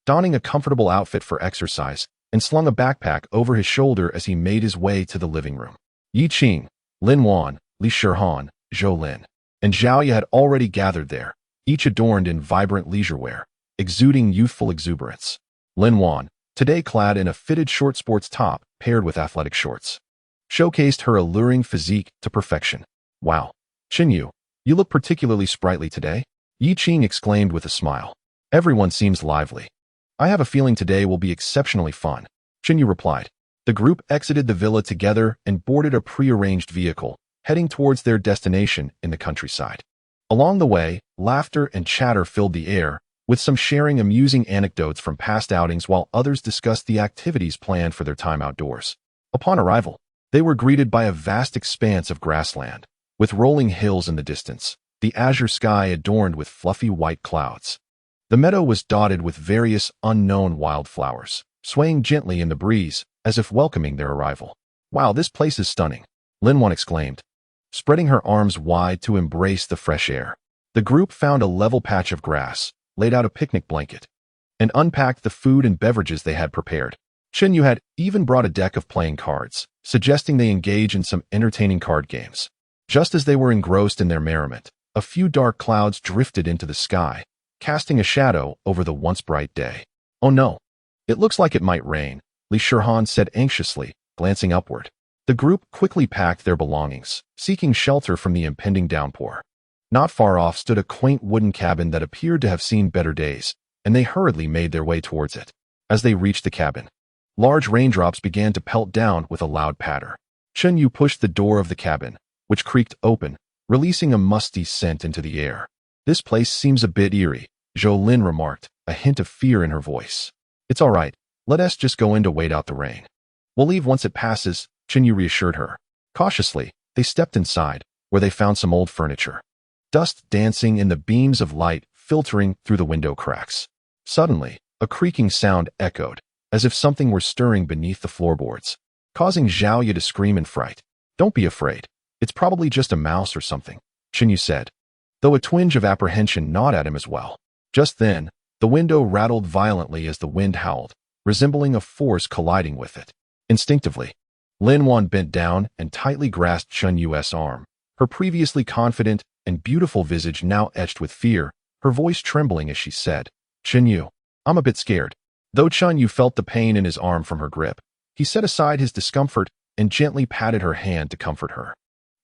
donning a comfortable outfit for exercise, and slung a backpack over his shoulder as he made his way to the living room. Yi Qing, Lin Wan, Li Shihan, Zhou Lin, and Zhao Ye had already gathered there, each adorned in vibrant leisure wear, exuding youthful exuberance. Lin Wan, today clad in a fitted short sports top paired with athletic shorts, showcased her alluring physique to perfection. Wow, Chun Yu, you look particularly sprightly today, Yi Qing exclaimed with a smile. Everyone seems lively. I have a feeling today will be exceptionally fun, Chun Yu replied. The group exited the villa together and boarded a prearranged vehicle, heading towards their destination in the countryside. Along the way, laughter and chatter filled the air, with some sharing amusing anecdotes from past outings while others discussed the activities planned for their time outdoors. Upon arrival, they were greeted by a vast expanse of grassland, with rolling hills in the distance, the azure sky adorned with fluffy white clouds. The meadow was dotted with various unknown wildflowers, swaying gently in the breeze, as if welcoming their arrival. Wow, this place is stunning, Lin Wan exclaimed, spreading her arms wide to embrace the fresh air. The group found a level patch of grass, laid out a picnic blanket, and unpacked the food and beverages they had prepared. Chun Yu had even brought a deck of playing cards, suggesting they engage in some entertaining card games. Just as they were engrossed in their merriment, a few dark clouds drifted into the sky, casting a shadow over the once bright day. Oh no, it looks like it might rain, Li Shihan said anxiously, glancing upward. The group quickly packed their belongings, seeking shelter from the impending downpour. Not far off stood a quaint wooden cabin that appeared to have seen better days, and they hurriedly made their way towards it. As they reached the cabin, large raindrops began to pelt down with a loud patter. Chun Yu pushed the door of the cabin, which creaked open, releasing a musty scent into the air. This place seems a bit eerie, Zhou Lin remarked, a hint of fear in her voice. It's all right, let us just go in to wait out the rain. We'll leave once it passes, Chun Yu reassured her. Cautiously, they stepped inside, where they found some old furniture. Dust dancing in the beams of light filtering through the window cracks. Suddenly, a creaking sound echoed, as if something were stirring beneath the floorboards, causing Zhao Ye to scream in fright. Don't be afraid. It's probably just a mouse or something, Chun Yu said, though a twinge of apprehension gnawed at him as well. Just then, the window rattled violently as the wind howled, resembling a force colliding with it. Instinctively, Lin Wan bent down and tightly grasped Chun Yu's arm, her previously confident and beautiful visage now etched with fear, her voice trembling as she said, Chun Yu, I'm a bit scared. Though Chun Yu felt the pain in his arm from her grip, he set aside his discomfort and gently patted her hand to comfort her.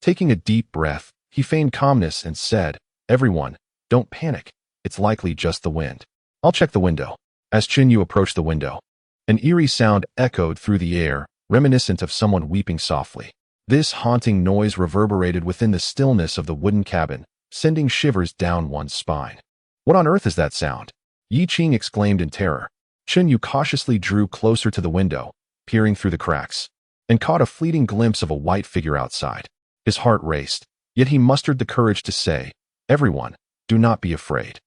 Taking a deep breath, he feigned calmness and said, Everyone, don't panic. It's likely just the wind. I'll check the window. As Chun Yu approached the window, an eerie sound echoed through the air, reminiscent of someone weeping softly. This haunting noise reverberated within the stillness of the wooden cabin, sending shivers down one's spine. What on earth is that sound? Yi Qing exclaimed in terror. Chun Yu cautiously drew closer to the window, peering through the cracks, and caught a fleeting glimpse of a white figure outside. His heart raced, yet he mustered the courage to say, Everyone, do not be afraid.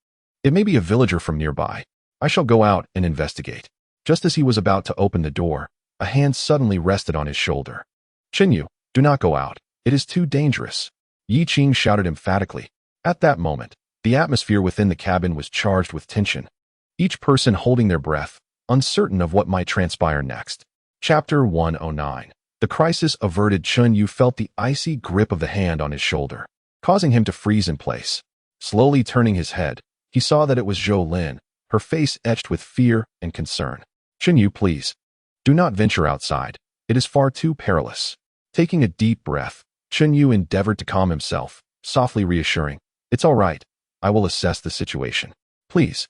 It may be a villager from nearby. I shall go out and investigate. Just as he was about to open the door, a hand suddenly rested on his shoulder. Chun Yu, do not go out. It is too dangerous, Yi Qing shouted emphatically. At that moment, the atmosphere within the cabin was charged with tension, each person holding their breath, uncertain of what might transpire next. Chapter 109. The crisis averted. Chun Yu felt the icy grip of the hand on his shoulder, causing him to freeze in place. Slowly turning his head, he saw that it was Zhou Lin, her face etched with fear and concern. Chun Yu, please, do not venture outside. It is far too perilous. Taking a deep breath, Chun Yu endeavored to calm himself, softly reassuring, It's all right. I will assess the situation. Please,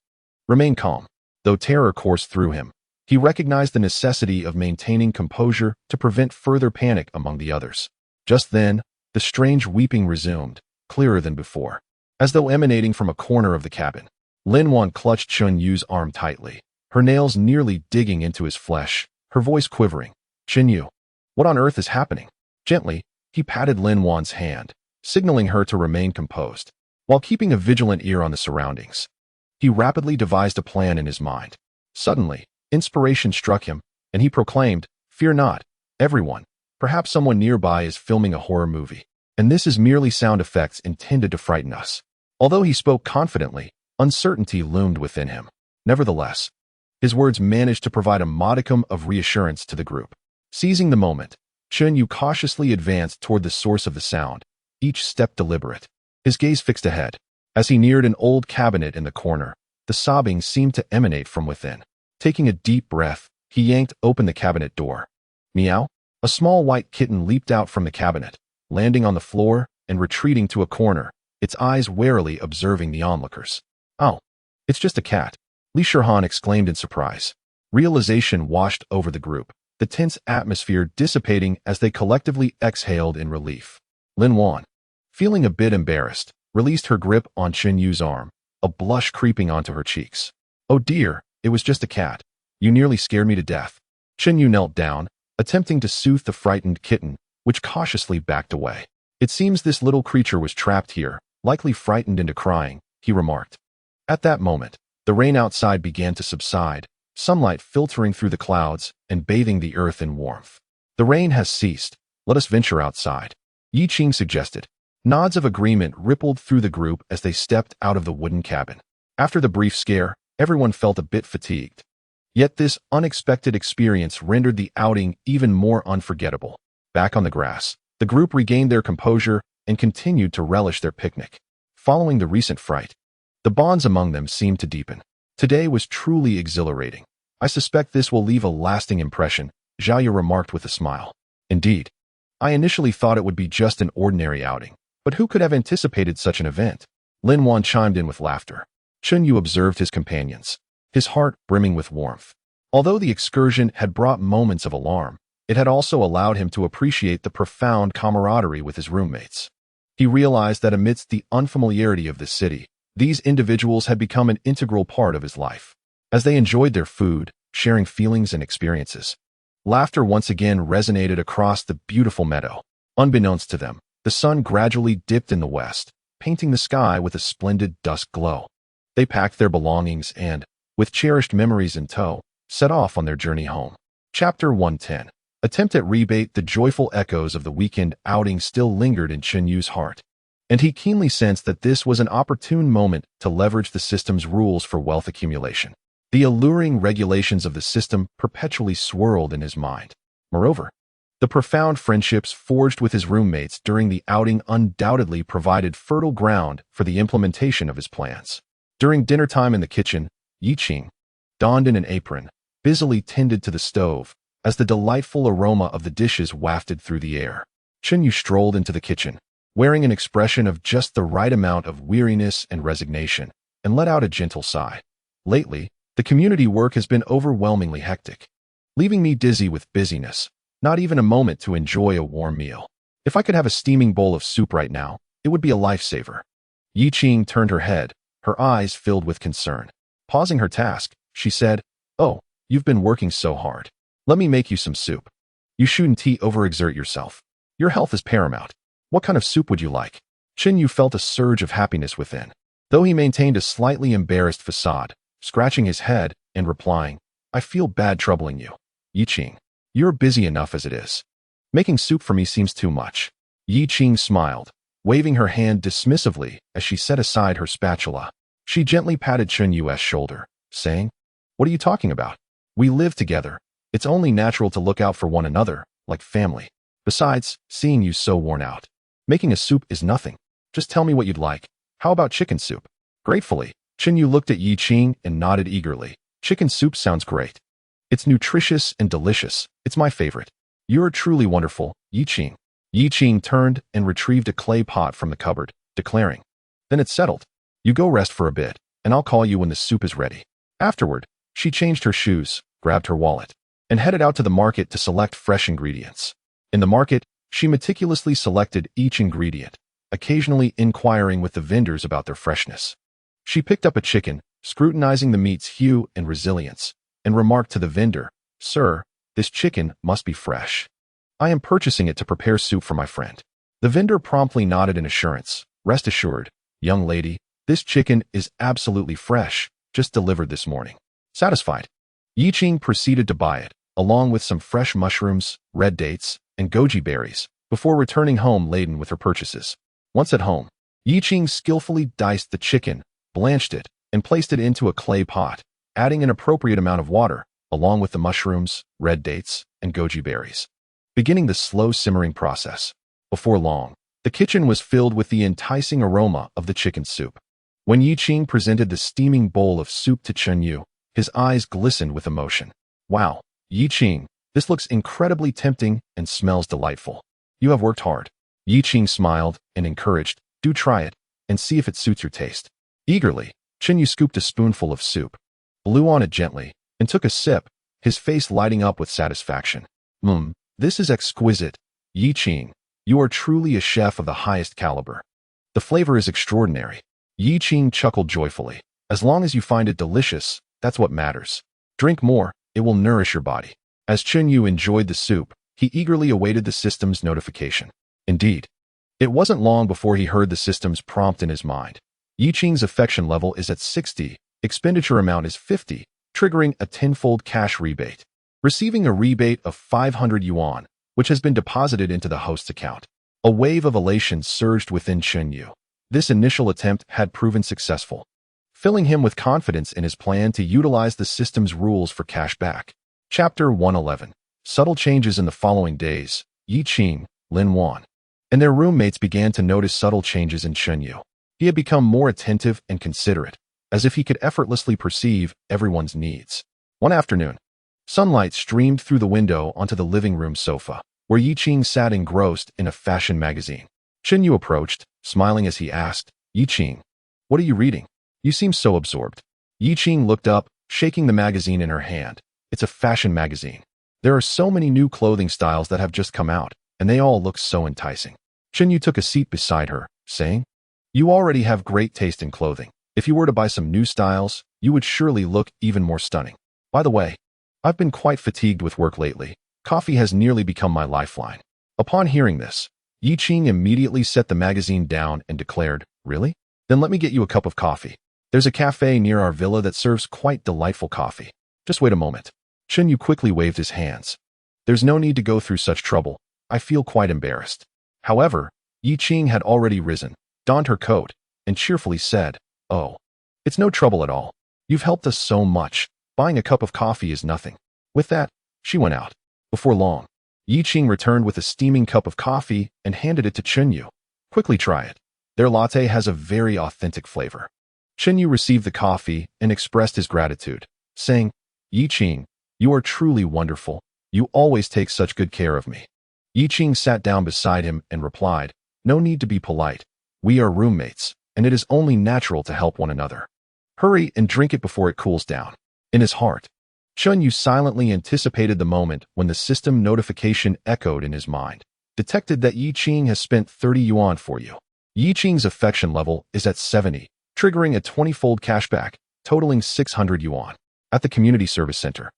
remain calm. Though terror coursed through him, he recognized the necessity of maintaining composure to prevent further panic among the others. Just then, the strange weeping resumed, clearer than before. As though emanating from a corner of the cabin, Lin Wan clutched Chun Yu's arm tightly, her nails nearly digging into his flesh, her voice quivering. Yu, what on earth is happening? Gently, he patted Lin Wan's hand, signaling her to remain composed, while keeping a vigilant ear on the surroundings. He rapidly devised a plan in his mind. Suddenly, inspiration struck him, and he proclaimed, "Fear not, everyone. Perhaps someone nearby is filming a horror movie, and this is merely sound effects intended to frighten us." Although he spoke confidently, uncertainty loomed within him. Nevertheless, his words managed to provide a modicum of reassurance to the group. Seizing the moment, Yu cautiously advanced toward the source of the sound, each step deliberate, his gaze fixed ahead. As he neared an old cabinet in the corner, the sobbing seemed to emanate from within. Taking a deep breath, he yanked open the cabinet door. Meow! A small white kitten leaped out from the cabinet, landing on the floor and retreating to a corner, its eyes warily observing the onlookers. "Oh, it's just a cat," Li Shirhan exclaimed in surprise. Realization washed over the group, the tense atmosphere dissipating as they collectively exhaled in relief. Lin Wan, feeling a bit embarrassed, released her grip on Yu's arm, a blush creeping onto her cheeks. "Oh dear, it was just a cat. You nearly scared me to death." Yu knelt down, attempting to soothe the frightened kitten, which cautiously backed away. "It seems this little creature was trapped here, likely frightened into crying," he remarked. At that moment, the rain outside began to subside, sunlight filtering through the clouds and bathing the earth in warmth. "The rain has ceased. Let us venture outside," Yi Qing suggested. Nods of agreement rippled through the group as they stepped out of the wooden cabin. After the brief scare, everyone felt a bit fatigued. Yet this unexpected experience rendered the outing even more unforgettable. Back on the grass, the group regained their composure and continued to relish their picnic. Following the recent fright, the bonds among them seemed to deepen. Today was truly exhilarating. "I suspect this will leave a lasting impression," Zhao Yu remarked with a smile. "Indeed. I initially thought it would be just an ordinary outing, but who could have anticipated such an event?" Lin Wan chimed in with laughter. Yu observed his companions, his heart brimming with warmth. Although the excursion had brought moments of alarm, it had also allowed him to appreciate the profound camaraderie with his roommates. He realized that amidst the unfamiliarity of this city, these individuals had become an integral part of his life. As they enjoyed their food, sharing feelings and experiences, laughter once again resonated across the beautiful meadow. Unbeknownst to them, the sun gradually dipped in the west, painting the sky with a splendid dusk glow. They packed their belongings and, with cherished memories in tow, set off on their journey home. Chapter 110. Attempt at rebate. The joyful echoes of the weekend outing still lingered in Yu's heart, and he keenly sensed that this was an opportune moment to leverage the system's rules for wealth accumulation. The alluring regulations of the system perpetually swirled in his mind. Moreover, the profound friendships forged with his roommates during the outing undoubtedly provided fertile ground for the implementation of his plans. During dinner time in the kitchen, Yi Qing, donned in an apron, busily tended to the stove as the delightful aroma of the dishes wafted through the air. Yu strolled into the kitchen, wearing an expression of just the right amount of weariness and resignation, and let out a gentle sigh. "Lately, the community work has been overwhelmingly hectic, leaving me dizzy with busyness, not even a moment to enjoy a warm meal. If I could have a steaming bowl of soup right now, it would be a lifesaver." Yi Qing turned her head, her eyes filled with concern. Pausing her task, she said, "Oh, you've been working so hard. Let me make you some soup. You shouldn't overexert yourself. Your health is paramount. What kind of soup would you like?" Yu felt a surge of happiness within, though he maintained a slightly embarrassed facade, scratching his head and replying, "I feel bad troubling you. Yi Qing, you're busy enough as it is. Making soup for me seems too much." Yi Qing smiled, waving her hand dismissively as she set aside her spatula. She gently patted Yu's shoulder, saying, "What are you talking about? We live together. It's only natural to look out for one another, like family. Besides, seeing you so worn out, making a soup is nothing. Just tell me what you'd like. How about chicken soup?" Gratefully, Yu looked at Yi Qing and nodded eagerly. "Chicken soup sounds great. It's nutritious and delicious. It's my favorite. You're truly wonderful, Yi Qing." Yi Qing turned and retrieved a clay pot from the cupboard, declaring, "Then it's settled. You go rest for a bit, and I'll call you when the soup is ready." Afterward, she changed her shoes, grabbed her wallet, and headed out to the market to select fresh ingredients. In the market, she meticulously selected each ingredient, occasionally inquiring with the vendors about their freshness. She picked up a chicken, scrutinizing the meat's hue and resilience, and remarked to the vendor, "Sir, This chicken must be fresh. I am purchasing it to prepare soup for my friend. The vendor promptly nodded in assurance. Rest assured, young lady, this chicken is absolutely fresh, just delivered this morning. Satisfied, Yi Qing proceeded to buy it, along with some fresh mushrooms, red dates, and goji berries, before returning home laden with her purchases. Once at home, Yi Qing skillfully diced the chicken, blanched it, and placed it into a clay pot, adding an appropriate amount of water, along with the mushrooms, red dates, and goji berries. Beginning the slow simmering process. Before long, the kitchen was filled with the enticing aroma of the chicken soup. When Yi Qing presented the steaming bowl of soup to Chen Yu, his eyes glistened with emotion. Wow, Yi Qing, this looks incredibly tempting and smells delightful. You have worked hard. Yi Qing smiled and encouraged, do try it, and see if it suits your taste. Eagerly, Chen Yu scooped a spoonful of soup, blew on it gently, and took a sip, his face lighting up with satisfaction. This is exquisite. Yi Qing, you are truly a chef of the highest caliber. The flavor is extraordinary. Yi Qing chuckled joyfully. As long as you find it delicious, that's what matters. Drink more, it will nourish your body. As Chen Yu enjoyed the soup, he eagerly awaited the system's notification. Indeed, it wasn't long before he heard the system's prompt in his mind. Yi Qing's affection level is at 60, expenditure amount is 50, triggering a tenfold cash rebate. Receiving a rebate of 500 yuan, which has been deposited into the host's account. A wave of elation surged within Chen Yu. This initial attempt had proven successful, filling him with confidence in his plan to utilize the system's rules for cash back. Chapter 111. Subtle changes in the following days. Yi Qing, Lin Wan, and their roommates began to notice subtle changes in Chen Yu. He had become more attentive and considerate, as if he could effortlessly perceive everyone's needs. One afternoon, sunlight streamed through the window onto the living room sofa, where Yi Qing sat engrossed in a fashion magazine. Chen Yu approached, smiling as he asked, Yi Qing, what are you reading? You seem so absorbed. Yi Qing looked up, shaking the magazine in her hand. It's a fashion magazine. There are so many new clothing styles that have just come out, and they all look so enticing. Chen Yu took a seat beside her, saying, you already have great taste in clothing. If you were to buy some new styles, you would surely look even more stunning. By the way, I've been quite fatigued with work lately. Coffee has nearly become my lifeline. Upon hearing this, Yi Qing immediately set the magazine down and declared, really? Then let me get you a cup of coffee. There's a cafe near our villa that serves quite delightful coffee. Just wait a moment. Chen Yu quickly waved his hands. There's no need to go through such trouble. I feel quite embarrassed. However, Yi Qing had already risen, donned her coat, and cheerfully said, oh, it's no trouble at all. You've helped us so much. Buying a cup of coffee is nothing. With that, she went out. Before long, Yi Qing returned with a steaming cup of coffee and handed it to Chen Yu. Quickly try it. Their latte has a very authentic flavor. Chen Yu received the coffee and expressed his gratitude, saying, Yi Qing, you are truly wonderful. You always take such good care of me. Yi Qing sat down beside him and replied, no need to be polite. We are roommates, and it is only natural to help one another. Hurry and drink it before it cools down. In his heart, Chen Yu silently anticipated the moment when the system notification echoed in his mind. Detected that Yi Qing has spent 30 yuan for you. Yi Qing's affection level is at 70, triggering a 20-fold cashback, totaling 600 yuan. At the community service center,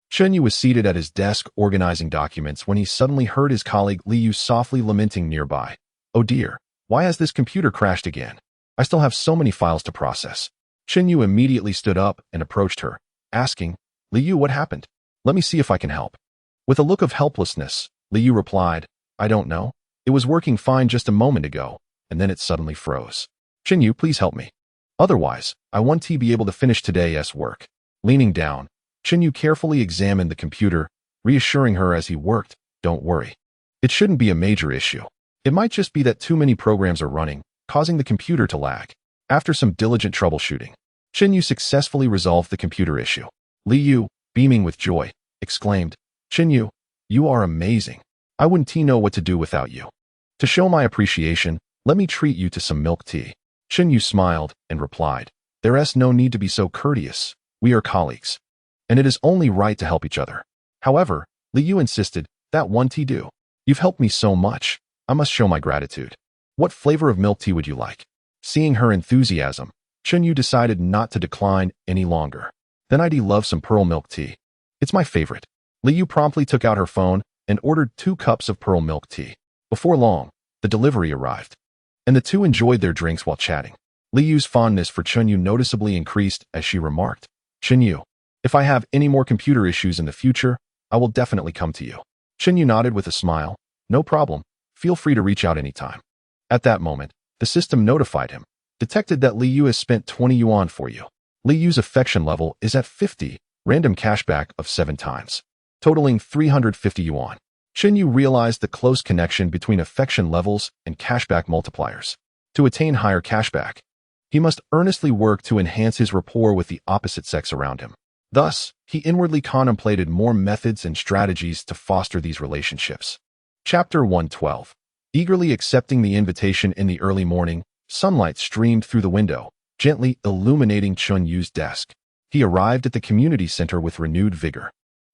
Chen Yu was seated at his desk organizing documents when he suddenly heard his colleague Li Yu softly lamenting nearby. Oh dear, why has this computer crashed again? I still have so many files to process. Chen Yu immediately stood up and approached her, asking, Li Yu, what happened? Let me see if I can help. With a look of helplessness, Li Yu replied, I don't know. It was working fine just a moment ago, and then it suddenly froze. Chen Yu, please help me. Otherwise, I won't be able to finish today's work. Leaning down, Chen Yu carefully examined the computer, reassuring her as he worked, don't worry. It shouldn't be a major issue. It might just be that too many programs are running, causing the computer to lag. After some diligent troubleshooting, Chen Yu successfully resolved the computer issue. Li Yu, beaming with joy, exclaimed, Chen Yu, you are amazing. I wouldn't know what to do without you. To show my appreciation, let me treat you to some milk tea. Chen Yu smiled and replied, there's no need to be so courteous. We are colleagues, and it is only right to help each other. However, Li Yu insisted, that one tea do. You've helped me so much. I must show my gratitude. What flavor of milk tea would you like? Seeing her enthusiasm, Chen Yu decided not to decline any longer. Then I'd love some pearl milk tea. It's my favorite. Liu promptly took out her phone and ordered 2 cups of pearl milk tea. Before long, the delivery arrived, and the two enjoyed their drinks while chatting. Liu's fondness for Chunyu noticeably increased as she remarked, "Chunyu, if I have any more computer issues in the future, I will definitely come to you." Chunyu nodded with a smile. "No problem. Feel free to reach out anytime." At that moment, the system notified him, detected that Liu has spent 20 yuan for you. Liu's affection level is at 50, random cashback of 7 times, totaling 350 yuan. Chunyu realized the close connection between affection levels and cashback multipliers. To attain higher cashback, he must earnestly work to enhance his rapport with the opposite sex around him. Thus, he inwardly contemplated more methods and strategies to foster these relationships. Chapter 112. Eagerly accepting the invitation in the early morning, sunlight streamed through the window, gently illuminating Chunyu's desk. He arrived at the community center with renewed vigor.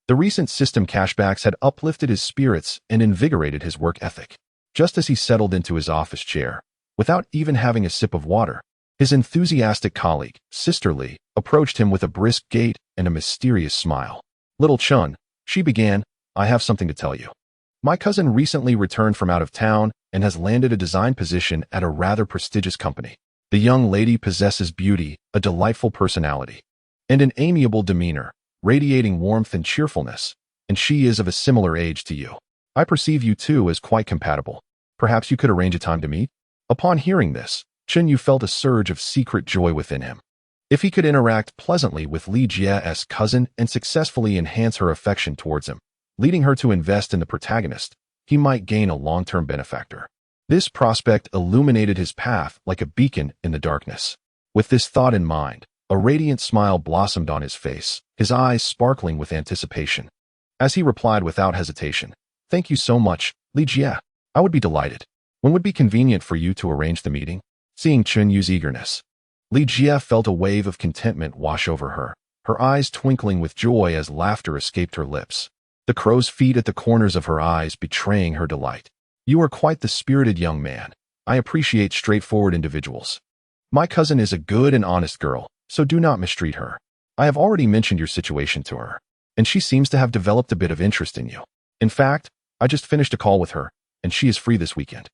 The recent system cashbacks had uplifted his spirits and invigorated his work ethic. Just as he settled into his office chair, without even having a sip of water, his enthusiastic colleague, Sister Li, approached him with a brisk gait and a mysterious smile. "Little Chun," she began, "I have something to tell you. My cousin recently returned from out of town and has landed a design position at a rather prestigious company. The young lady possesses beauty, a delightful personality, and an amiable demeanor, radiating warmth and cheerfulness, and she is of a similar age to you. I perceive you two as quite compatible. Perhaps you could arrange a time to meet?" Upon hearing this, Chunyu felt a surge of secret joy within him. If he could interact pleasantly with Li Jie's cousin and successfully enhance her affection towards him, leading her to invest in the protagonist, he might gain a long-term benefactor. This prospect illuminated his path like a beacon in the darkness. With this thought in mind, a radiant smile blossomed on his face, his eyes sparkling with anticipation. As he replied without hesitation, "Thank you so much, Li Jie. I would be delighted. When would be convenient for you to arrange the meeting?" Seeing Chunyu's eagerness, Li Jie felt a wave of contentment wash over her, her eyes twinkling with joy as laughter escaped her lips, the crow's feet at the corners of her eyes betraying her delight. "You are quite the spirited young man. I appreciate straightforward individuals. My cousin is a good and honest girl, so do not mistreat her. I have already mentioned your situation to her, and she seems to have developed a bit of interest in you. In fact, I just finished a call with her, and she is free this weekend.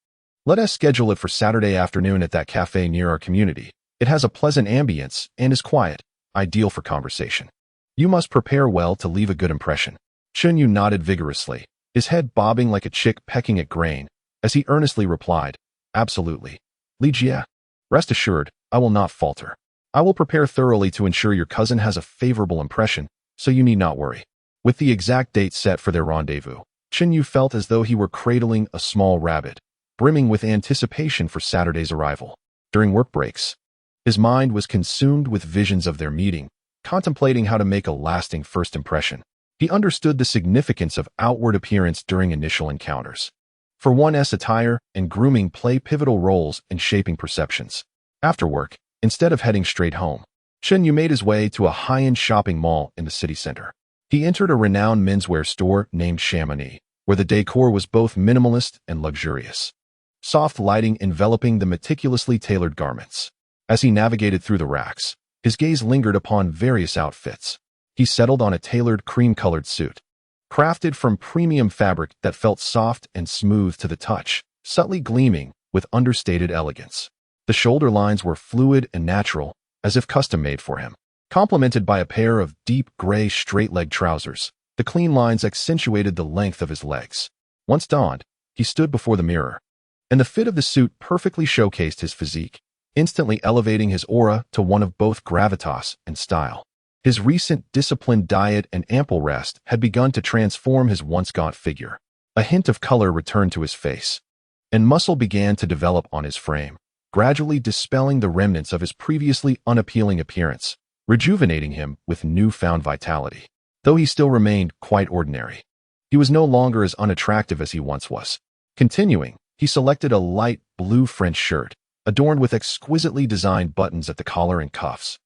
Let us schedule it for Saturday afternoon at that cafe near our community. It has a pleasant ambience and is quiet, ideal for conversation. You must prepare well to leave a good impression." Chunyu nodded vigorously, his head bobbing like a chick pecking at grain, as he earnestly replied, "Absolutely. Li Jie, rest assured, I will not falter. I will prepare thoroughly to ensure your cousin has a favorable impression, so you need not worry." With the exact date set for their rendezvous, Chunyu felt as though he were cradling a small rabbit, brimming with anticipation for Saturday's arrival. During work breaks, his mind was consumed with visions of their meeting, contemplating how to make a lasting first impression. He understood the significance of outward appearance during initial encounters. For one's attire and grooming play pivotal roles in shaping perceptions. After work, instead of heading straight home, Chunyu made his way to a high-end shopping mall in the city center. He entered a renowned menswear store named Chamonix, where the decor was both minimalist and luxurious. Soft lighting enveloping the meticulously tailored garments. As he navigated through the racks, his gaze lingered upon various outfits. He settled on a tailored cream-colored suit, crafted from premium fabric that felt soft and smooth to the touch, subtly gleaming with understated elegance. The shoulder lines were fluid and natural, as if custom-made for him. Complemented by a pair of deep gray straight-leg trousers, the clean lines accentuated the length of his legs. Once donned, he stood before the mirror, and the fit of the suit perfectly showcased his physique, instantly elevating his aura to one of both gravitas and style. His recent disciplined diet and ample rest had begun to transform his once gaunt figure. A hint of color returned to his face, and muscle began to develop on his frame, gradually dispelling the remnants of his previously unappealing appearance, rejuvenating him with newfound vitality. Though he still remained quite ordinary, he was no longer as unattractive as he once was. Continuing, he selected a light blue French shirt, adorned with exquisitely designed buttons at the collar and cuffs,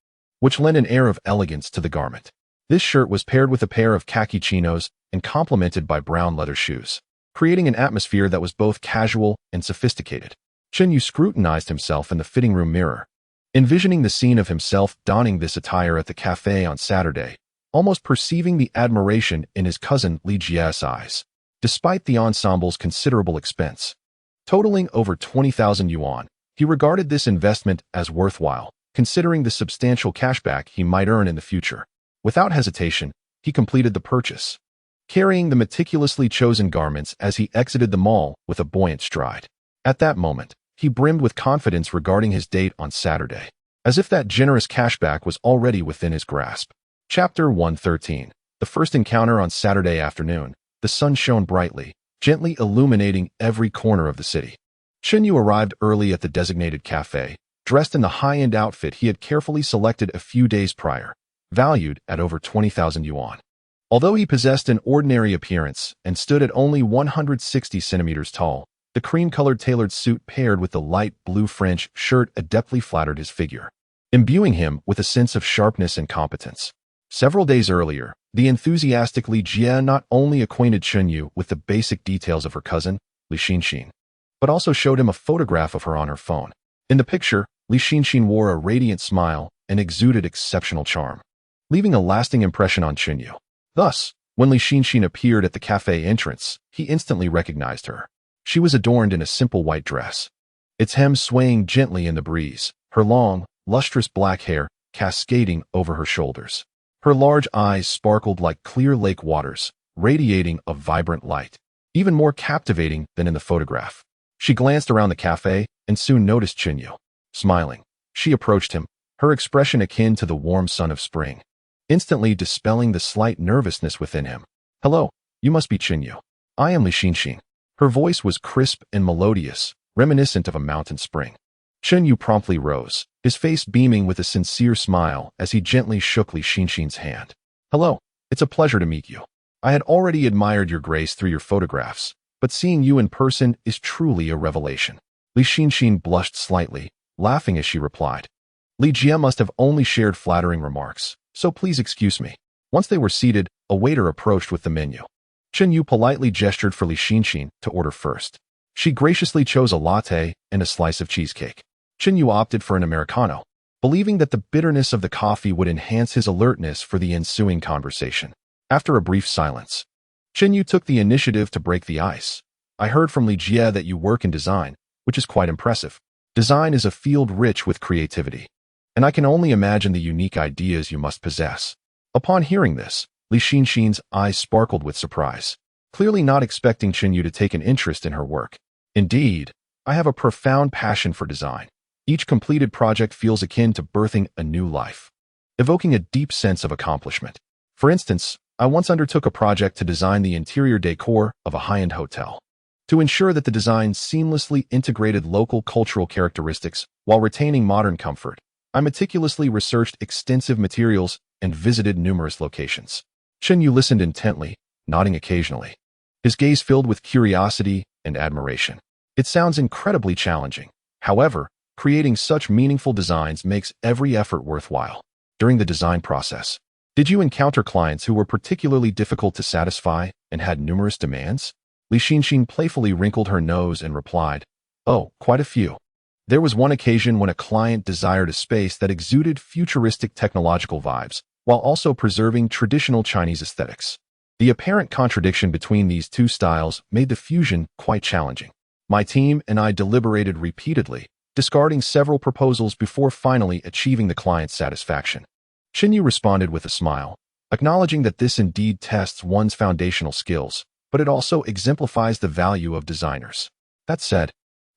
which lent an air of elegance to the garment. This shirt was paired with a pair of khaki chinos and complemented by brown leather shoes, creating an atmosphere that was both casual and sophisticated. Chunyu scrutinized himself in the fitting room mirror, envisioning the scene of himself donning this attire at the cafe on Saturday, almost perceiving the admiration in his cousin Li Jie's eyes. Despite the ensemble's considerable expense, totaling over 20,000 yuan, he regarded this investment as worthwhile, considering the substantial cashback he might earn in the future. Without hesitation, he completed the purchase, carrying the meticulously chosen garments as he exited the mall with a buoyant stride. At that moment, he brimmed with confidence regarding his date on Saturday, as if that generous cashback was already within his grasp. Chapter 113. The first encounter. On Saturday afternoon, the sun shone brightly, gently illuminating every corner of the city. Yu arrived early at the designated cafe, dressed in the high-end outfit he had carefully selected a few days prior, valued at over 20,000 yuan. Although he possessed an ordinary appearance and stood at only 160 centimeters tall, the cream-colored tailored suit paired with the light blue French shirt adeptly flattered his figure, imbuing him with a sense of sharpness and competence. Several days earlier, the enthusiastic Li Jie not only acquainted Yu with the basic details of her cousin, Li Xinxin, but also showed him a photograph of her on her phone. In the picture, Li Xinxin wore a radiant smile and exuded exceptional charm, leaving a lasting impression on Yu. Thus, when Li Xinxin appeared at the cafe entrance, he instantly recognized her. She was adorned in a simple white dress, its hem swaying gently in the breeze, her long, lustrous black hair cascading over her shoulders. Her large eyes sparkled like clear lake waters, radiating a vibrant light, even more captivating than in the photograph. She glanced around the cafe and soon noticed Yu. Smiling, she approached him, her expression akin to the warm sun of spring, instantly dispelling the slight nervousness within him. "Hello, you must be Yu. I am Li Xinxin." Her voice was crisp and melodious, reminiscent of a mountain spring. Yu promptly rose, his face beaming with a sincere smile as he gently shook Li Xinxin's hand. "Hello, it's a pleasure to meet you. I had already admired your grace through your photographs, but seeing you in person is truly a revelation." Li Xinxin blushed slightly, laughing as she replied. Li Jie must have only shared flattering remarks, so please excuse me. Once they were seated, a waiter approached with the menu. Yu politely gestured for Li Xinxin to order first. She graciously chose a latte and a slice of cheesecake. Yu opted for an Americano, believing that the bitterness of the coffee would enhance his alertness for the ensuing conversation. After a brief silence, Yu took the initiative to break the ice. "I heard from Li Jie that you work in design, which is quite impressive. Design is a field rich with creativity, and I can only imagine the unique ideas you must possess." Upon hearing this, Li Xinxin's eyes sparkled with surprise, clearly not expecting Yu to take an interest in her work. "Indeed, I have a profound passion for design. Each completed project feels akin to birthing a new life, evoking a deep sense of accomplishment. For instance, I once undertook a project to design the interior decor of a high-end hotel. To ensure that the design seamlessly integrated local cultural characteristics while retaining modern comfort, I meticulously researched extensive materials and visited numerous locations." Yu listened intently, nodding occasionally, his gaze filled with curiosity and admiration. "It sounds incredibly challenging. However, creating such meaningful designs makes every effort worthwhile. During the design process, did you encounter clients who were particularly difficult to satisfy and had numerous demands?" Li Xinxin playfully wrinkled her nose and replied, "Oh, quite a few. There was one occasion when a client desired a space that exuded futuristic technological vibes, while also preserving traditional Chinese aesthetics. The apparent contradiction between these two styles made the fusion quite challenging. My team and I deliberated repeatedly, discarding several proposals before finally achieving the client's satisfaction." Yu responded with a smile, acknowledging that this indeed tests one's foundational skills, but it also exemplifies the value of designers. "That said,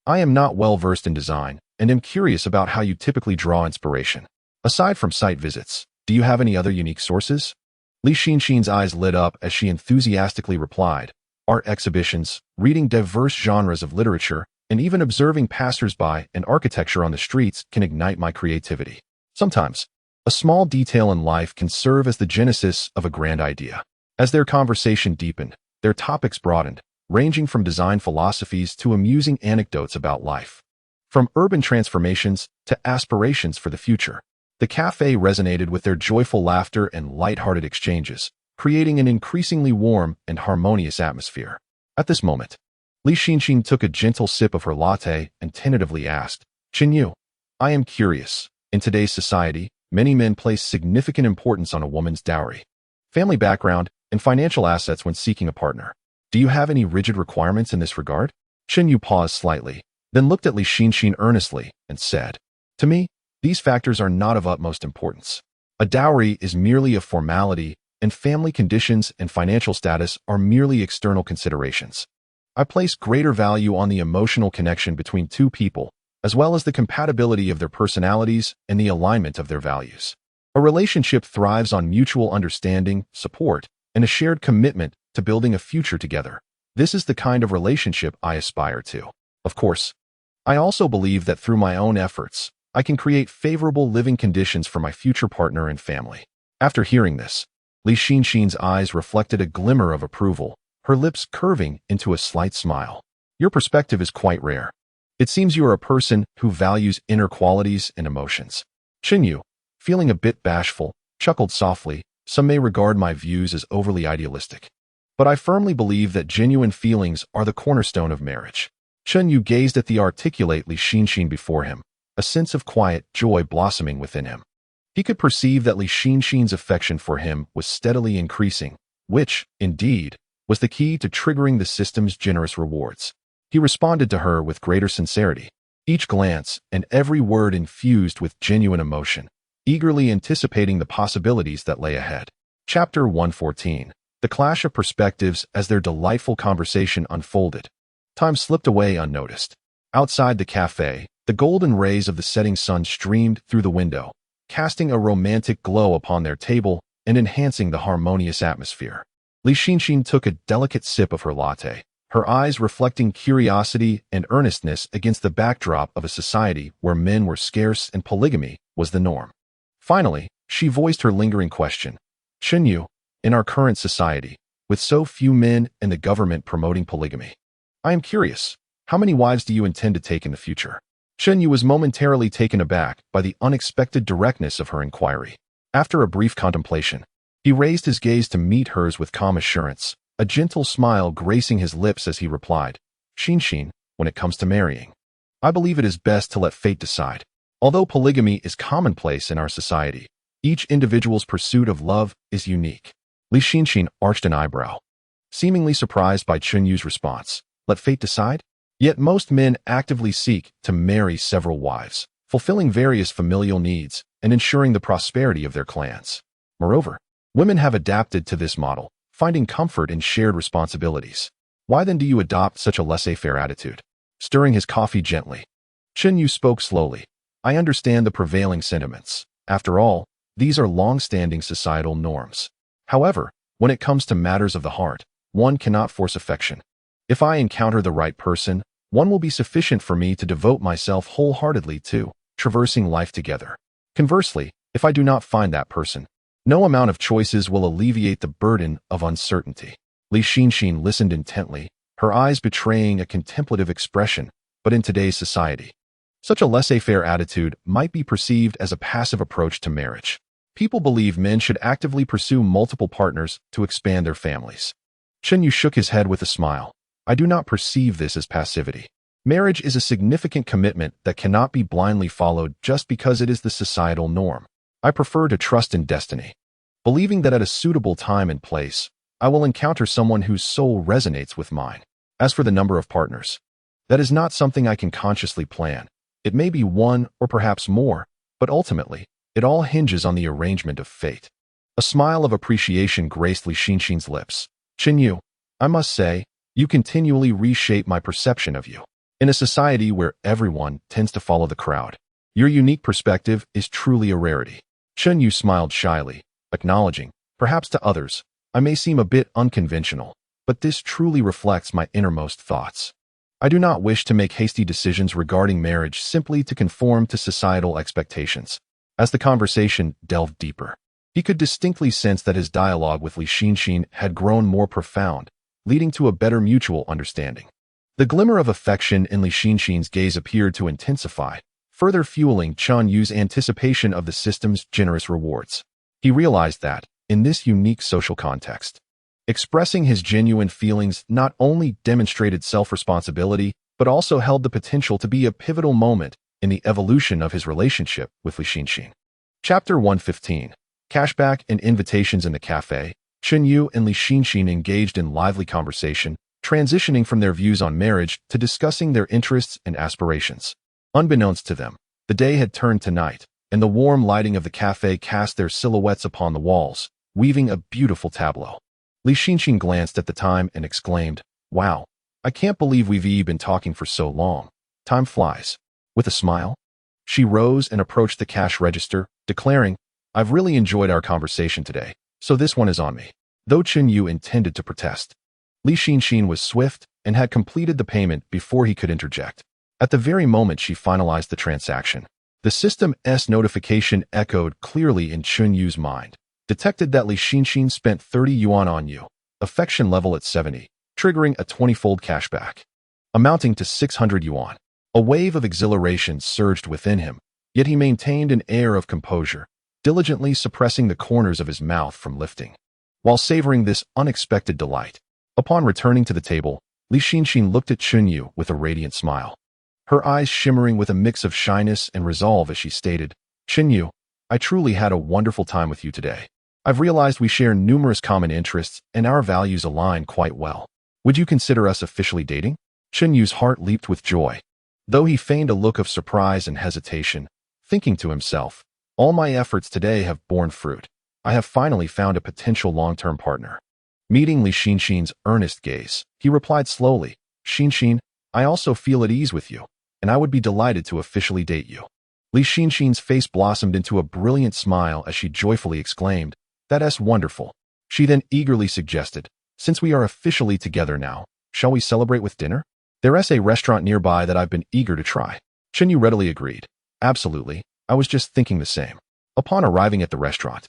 I am not well versed in design and am curious about how you typically draw inspiration. Aside from site visits, do you have any other unique sources?" Li Xinxin's eyes lit up as she enthusiastically replied, "Art exhibitions, reading diverse genres of literature, and even observing passers-by and architecture on the streets can ignite my creativity. Sometimes, a small detail in life can serve as the genesis of a grand idea." As their conversation deepened, their topics broadened, ranging from design philosophies to amusing anecdotes about life. From urban transformations to aspirations for the future, the cafe resonated with their joyful laughter and light-hearted exchanges, creating an increasingly warm and harmonious atmosphere. At this moment, Li Xinxin took a gentle sip of her latte and tentatively asked, "Yu, I am curious. In today's society, many men place significant importance on a woman's dowry. family background, and financial assets when seeking a partner. Do you have any rigid requirements in this regard? Chen Yu paused slightly, then looked at Li Xinxin earnestly and said, "To me, these factors are not of utmost importance. A dowry is merely a formality, and family conditions and financial status are merely external considerations. I place greater value on the emotional connection between two people, as well as the compatibility of their personalities and the alignment of their values. A relationship thrives on mutual understanding, support, and a shared commitment to building a future together. This is the kind of relationship I aspire to. Of course, I also believe that through my own efforts, I can create favorable living conditions for my future partner and family." After hearing this, Li Xinxin's eyes reflected a glimmer of approval, her lips curving into a slight smile. "Your perspective is quite rare. It seems you are a person who values inner qualities and emotions." Chen Yu, feeling a bit bashful, chuckled softly. "Some may regard my views as overly idealistic, but I firmly believe that genuine feelings are the cornerstone of marriage." Chen Yu gazed at the articulate Li Xinxin before him, a sense of quiet joy blossoming within him. He could perceive that Li Xinxin's affection for him was steadily increasing, which, indeed, was the key to triggering the system's generous rewards. He responded to her with greater sincerity, each glance and every word infused with genuine emotion, eagerly anticipating the possibilities that lay ahead. Chapter 114. The Clash of Perspectives. As their delightful conversation unfolded, time slipped away unnoticed. Outside the cafe, the golden rays of the setting sun streamed through the window, casting a romantic glow upon their table and enhancing the harmonious atmosphere. Li Xinxin took a delicate sip of her latte, her eyes reflecting curiosity and earnestness against the backdrop of a society where men were scarce and polygamy was the norm. Finally, she voiced her lingering question. "Chen Yu, in our current society, with so few men and the government promoting polygamy, I am curious, how many wives do you intend to take in the future?" Chen Yu was momentarily taken aback by the unexpected directness of her inquiry. After a brief contemplation, he raised his gaze to meet hers with calm assurance, a gentle smile gracing his lips as he replied, "Xinxin, when it comes to marrying, I believe it is best to let fate decide. Although polygamy is commonplace in our society, each individual's pursuit of love is unique." Li Xinxin arched an eyebrow, seemingly surprised by Chen Yu's response. "Let fate decide?" Yet most men actively seek to marry several wives, fulfilling various familial needs and ensuring the prosperity of their clans. Moreover, women have adapted to this model, finding comfort in shared responsibilities. Why then do you adopt such a laissez-faire attitude? Stirring his coffee gently, Chen Yu spoke slowly. "I understand the prevailing sentiments. After all, these are long-standing societal norms. However, when it comes to matters of the heart, one cannot force affection. If I encounter the right person, one will be sufficient for me to devote myself wholeheartedly to, traversing life together. Conversely, if I do not find that person, no amount of choices will alleviate the burden of uncertainty." Li Xinxin listened intently, her eyes betraying a contemplative expression, but in today's society, such a laissez-faire attitude might be perceived as a passive approach to marriage. People believe men should actively pursue multiple partners to expand their families. Chen Yu shook his head with a smile. "I do not perceive this as passivity. Marriage is a significant commitment that cannot be blindly followed just because it is the societal norm. I prefer to trust in destiny, believing that at a suitable time and place, I will encounter someone whose soul resonates with mine. As for the number of partners, that is not something I can consciously plan. It may be one or perhaps more, but ultimately, it all hinges on the arrangement of fate." A smile of appreciation graced Li Xinxin's lips. "Chen Yu, I must say, you continually reshape my perception of you. In a society where everyone tends to follow the crowd, your unique perspective is truly a rarity." Chen Yu smiled shyly, acknowledging, "Perhaps to others, I may seem a bit unconventional, but this truly reflects my innermost thoughts. I do not wish to make hasty decisions regarding marriage simply to conform to societal expectations." As the conversation delved deeper, he could distinctly sense that his dialogue with Li Xinxin had grown more profound, leading to a better mutual understanding. The glimmer of affection in Li Xinxin's gaze appeared to intensify, further fueling Chen Yu's anticipation of the system's generous rewards. He realized that, in this unique social context, expressing his genuine feelings not only demonstrated self-responsibility, but also held the potential to be a pivotal moment in the evolution of his relationship with Li Xinxin. Chapter 115. Cashback and invitations in the cafe. Chunyu and Li Xinxin engaged in lively conversation, transitioning from their views on marriage to discussing their interests and aspirations. Unbeknownst to them, the day had turned to night, and the warm lighting of the cafe cast their silhouettes upon the walls, weaving a beautiful tableau. Li Xinxin glanced at the time and exclaimed, "Wow, I can't believe we've been talking for so long. Time flies." With a smile, she rose and approached the cash register, declaring, "I've really enjoyed our conversation today, so this one is on me." Though Chunyu intended to protest, Li Xinxin was swift and had completed the payment before he could interject. At the very moment she finalized the transaction, the system's notification echoed clearly in Chunyu's mind. Detected that Li Xinxin spent 30 yuan on you, affection level at 70, triggering a 20-fold cashback, amounting to 600 yuan. A wave of exhilaration surged within him, yet he maintained an air of composure, diligently suppressing the corners of his mouth from lifting. While savoring this unexpected delight, upon returning to the table, Li Xinxin looked at Chunyu with a radiant smile, her eyes shimmering with a mix of shyness and resolve as she stated, "Chunyu, I truly had a wonderful time with you today. I've realized we share numerous common interests and our values align quite well. Would you consider us officially dating?" Chunyu's heart leaped with joy, though he feigned a look of surprise and hesitation, thinking to himself, "All my efforts today have borne fruit. I have finally found a potential long-term partner." Meeting Li Xinxin's earnest gaze, he replied slowly, "Xinxin, I also feel at ease with you, and I would be delighted to officially date you." Li Xinxin's face blossomed into a brilliant smile as she joyfully exclaimed, "That's wonderful." She then eagerly suggested, "Since we are officially together now, shall we celebrate with dinner? There's a restaurant nearby that I've been eager to try." Chunyu readily agreed, "Absolutely, I was just thinking the same." Upon arriving at the restaurant,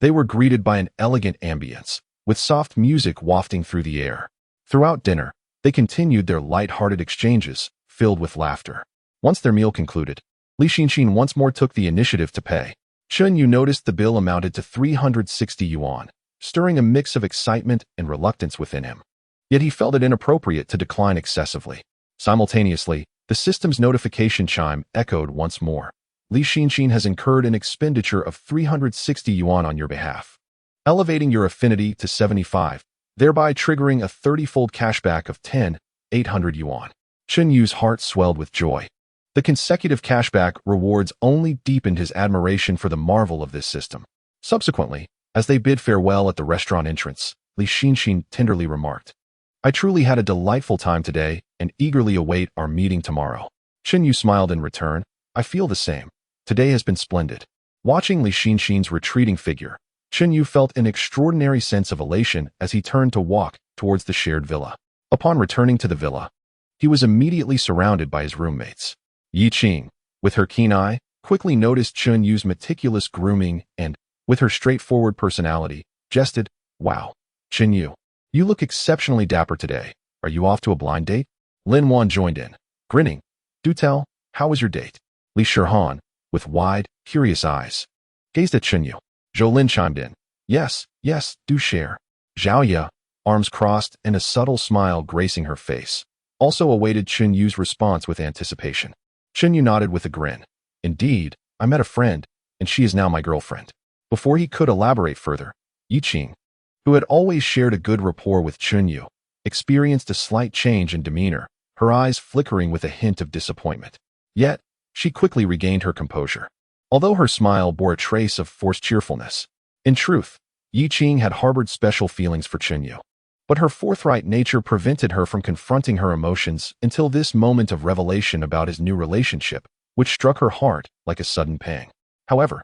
they were greeted by an elegant ambience, with soft music wafting through the air. Throughout dinner, they continued their light-hearted exchanges, filled with laughter. Once their meal concluded, Li Xinxin once more took the initiative to pay. Chunyu noticed the bill amounted to 360 yuan, stirring a mix of excitement and reluctance within him. Yet he felt it inappropriate to decline excessively. Simultaneously, the system's notification chime echoed once more. "Li Xinxin has incurred an expenditure of 360 yuan on your behalf, elevating your affinity to 75, thereby triggering a 30-fold cashback of 800 yuan. Chunyu's heart swelled with joy. The consecutive cashback rewards only deepened his admiration for the marvel of this system. Subsequently, as they bid farewell at the restaurant entrance, Li Xinxin tenderly remarked, "I truly had a delightful time today and eagerly await our meeting tomorrow." Chunyu smiled in return, "I feel the same. Today has been splendid." Watching Li Xinxin's retreating figure, Chunyu felt an extraordinary sense of elation as he turned to walk towards the shared villa. Upon returning to the villa, he was immediately surrounded by his roommates. Yi Qing, with her keen eye, quickly noticed Chunyu's meticulous grooming and, with her straightforward personality, jested, "Wow, Chunyu, you look exceptionally dapper today. Are you off to a blind date?" Lin Wan joined in, grinning, "Do tell, how was your date?" Li Shihan, with wide, curious eyes, gazed at Chunyu. Zhou Lin chimed in, yes, do share." Zhao Ye, arms crossed and a subtle smile gracing her face, also awaited Chunyu's response with anticipation. Chunyu nodded with a grin. "Indeed, I met a friend, and she is now my girlfriend." Before he could elaborate further, Yi Qing, who had always shared a good rapport with Chunyu, experienced a slight change in demeanor, her eyes flickering with a hint of disappointment. Yet, she quickly regained her composure, although her smile bore a trace of forced cheerfulness. In truth, Yi Qing had harbored special feelings for Chunyu, but her forthright nature prevented her from confronting her emotions until this moment of revelation about his new relationship, which struck her heart like a sudden pang. However,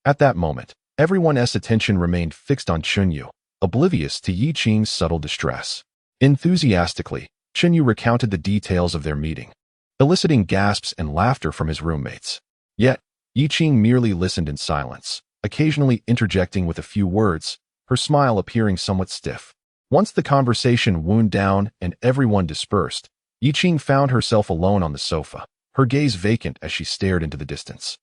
at that moment, everyone's attention remained fixed on Chunyu, oblivious to Yi Qing's subtle distress. Enthusiastically, Chunyu recounted the details of their meeting, eliciting gasps and laughter from his roommates. Yet, Yi Qing merely listened in silence, occasionally interjecting with a few words, her smile appearing somewhat stiff. Once the conversation wound down and everyone dispersed, Yi Qing found herself alone on the sofa, her gaze vacant as she stared into the distance.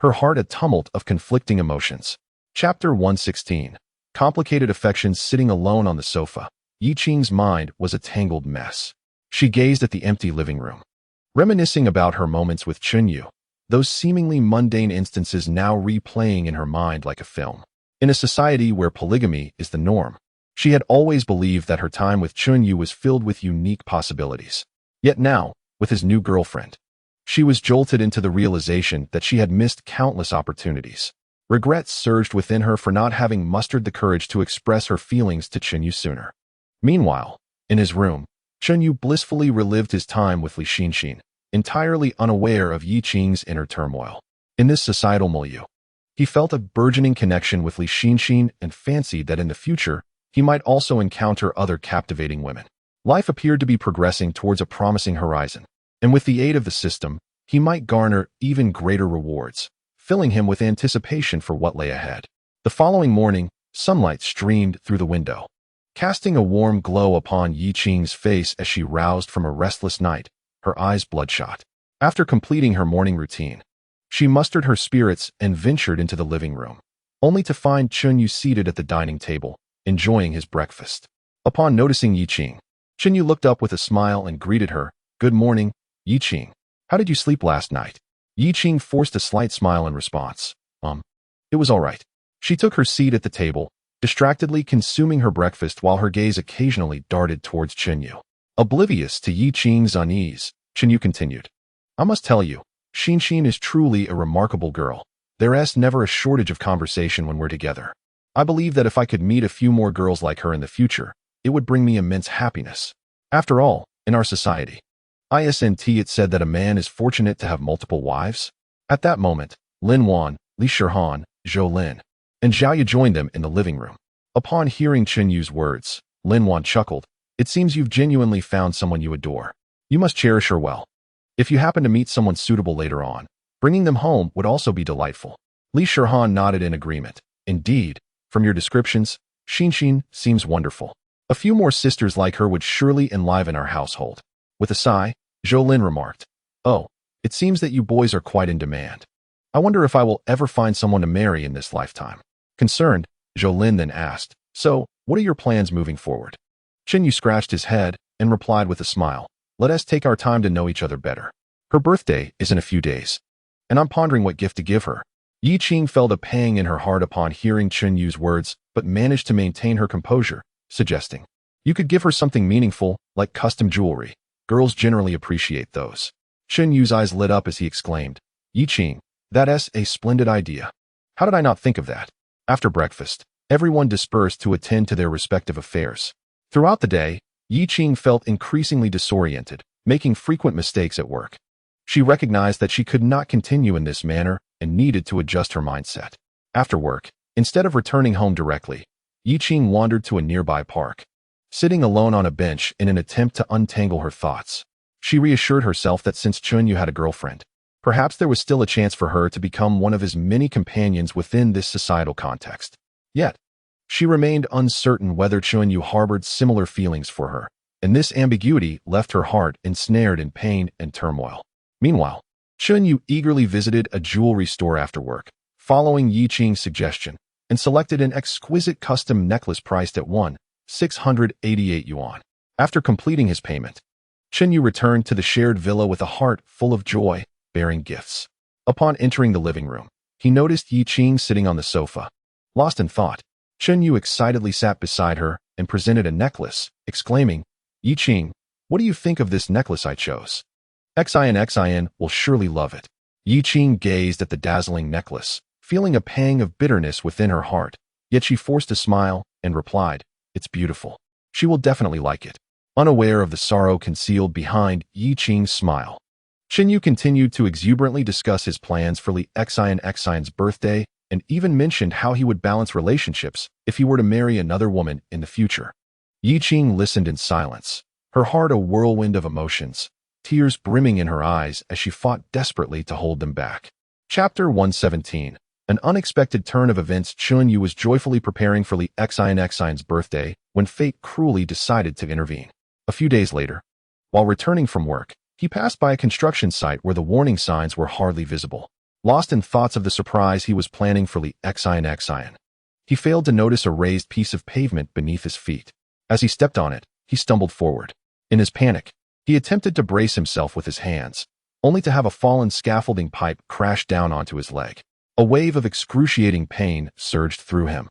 Her heart a tumult of conflicting emotions. Chapter 116. Complicated affections. Sitting alone on the sofa, Yi Qing's mind was a tangled mess. She gazed at the empty living room, reminiscing about her moments with Chunyu, those seemingly mundane instances now replaying in her mind like a film. In a society where polygamy is the norm, she had always believed that her time with Chunyu was filled with unique possibilities. Yet now, with his new girlfriend, she was jolted into the realization that she had missed countless opportunities. Regret surged within her for not having mustered the courage to express her feelings to Chunyu sooner. Meanwhile, in his room, Chunyu blissfully relived his time with Li Xinxin, entirely unaware of Yi Qing's inner turmoil. In this societal milieu, he felt a burgeoning connection with Li Xinxin and fancied that in the future, he might also encounter other captivating women. Life appeared to be progressing towards a promising horizon, and with the aid of the system, he might garner even greater rewards, filling him with anticipation for what lay ahead. The following morning, sunlight streamed through the window, casting a warm glow upon Yi Qing's face as she roused from a restless night, her eyes bloodshot. After completing her morning routine, she mustered her spirits and ventured into the living room, only to find Chunyu seated at the dining table, enjoying his breakfast. Upon noticing Yi Qing, Chunyu looked up with a smile and greeted her. "Good morning, Yi Qing. How did you sleep last night?" Yi Qing forced a slight smile in response. It was all right." She took her seat at the table, distractedly consuming her breakfast while her gaze occasionally darted towards Chunyu. Oblivious to Yi Qing's unease, Chunyu continued. "I must tell you, Xinxin is truly a remarkable girl. There's never a shortage of conversation when we're together. I believe that if I could meet a few more girls like her in the future, it would bring me immense happiness. After all, in our society, it said that a man is fortunate to have multiple wives." At that moment, Lin Wan, Li Shihan, Zhou Lin, and Zhao Yu joined them in the living room. Upon hearing Chunyu's words, Lin Wan chuckled. "It seems you've genuinely found someone you adore. You must cherish her well. If you happen to meet someone suitable later on, bringing them home would also be delightful." Li Shihan nodded in agreement. "Indeed, from your descriptions, Xinxin seems wonderful. A few more sisters like her would surely enliven our household." With a sigh, Zhou Lin remarked, "Oh, it seems that you boys are quite in demand. I wonder if I will ever find someone to marry in this lifetime." Concerned, Zhou Lin then asked, "So, what are your plans moving forward?" Chunyu scratched his head and replied with a smile, "Let us take our time to know each other better. Her birthday is in a few days, and I'm pondering what gift to give her." Yi Qing felt a pang in her heart upon hearing Chunyu's words, but managed to maintain her composure, suggesting, "You could give her something meaningful, like custom jewelry. Girls generally appreciate those." Chunyu's eyes lit up as he exclaimed, "Yi Qing, that's a splendid idea. How did I not think of that?" After breakfast, everyone dispersed to attend to their respective affairs. Throughout the day, Yi Qing felt increasingly disoriented, making frequent mistakes at work. She recognized that she could not continue in this manner and needed to adjust her mindset. After work, instead of returning home directly, Yi Qing wandered to a nearby park. Sitting alone on a bench in an attempt to untangle her thoughts, she reassured herself that since Chunyu had a girlfriend, perhaps there was still a chance for her to become one of his many companions within this societal context. Yet, she remained uncertain whether Chunyu harbored similar feelings for her, and this ambiguity left her heart ensnared in pain and turmoil. Meanwhile, Chunyu eagerly visited a jewelry store after work, following Yi Qing's suggestion, and selected an exquisite custom necklace priced at 688 yuan. After completing his payment, Chunyu returned to the shared villa with a heart full of joy, bearing gifts. Upon entering the living room, he noticed Yi Qing sitting on the sofa. Lost in thought, Chunyu excitedly sat beside her and presented a necklace, exclaiming, "Yi Qing, what do you think of this necklace I chose? Xin will surely love it." Yi Qing gazed at the dazzling necklace, feeling a pang of bitterness within her heart, yet she forced a smile and replied, "It's beautiful. She will definitely like it." Unaware of the sorrow concealed behind Yi Qing's smile, Chunyu continued to exuberantly discuss his plans for Li Xin's birthday and even mentioned how he would balance relationships if he were to marry another woman in the future. Yi Qing listened in silence, her heart a whirlwind of emotions, tears brimming in her eyes as she fought desperately to hold them back. Chapter 117. An unexpected turn of events. Chunyu was joyfully preparing for Li Xin's birthday when fate cruelly decided to intervene. A few days later, while returning from work, he passed by a construction site where the warning signs were hardly visible. Lost in thoughts of the surprise he was planning for Li Xin, he failed to notice a raised piece of pavement beneath his feet. As he stepped on it, he stumbled forward. In his panic, he attempted to brace himself with his hands, only to have a fallen scaffolding pipe crash down onto his leg. A wave of excruciating pain surged through him,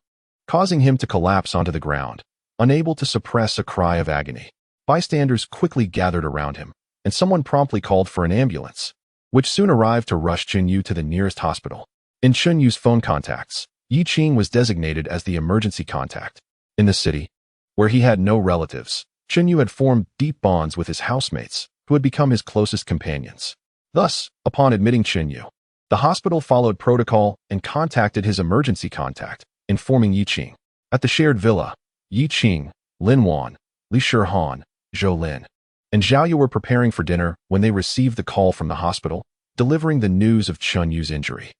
causing him to collapse onto the ground, unable to suppress a cry of agony. Bystanders quickly gathered around him, and someone promptly called for an ambulance, which soon arrived to rush Chunyu to the nearest hospital. In Chunyu's phone contacts, Yi Qing was designated as the emergency contact. In the city, where he had no relatives, Chunyu had formed deep bonds with his housemates, who had become his closest companions. Thus, upon admitting Chunyu, the hospital followed protocol and contacted his emergency contact, informing Yi Qing. At the shared villa, Yi Qing, Lin Wan, Li Shihan, Zhou Lin, and Zhao Yu were preparing for dinner when they received the call from the hospital, delivering the news of Chunyu's injury.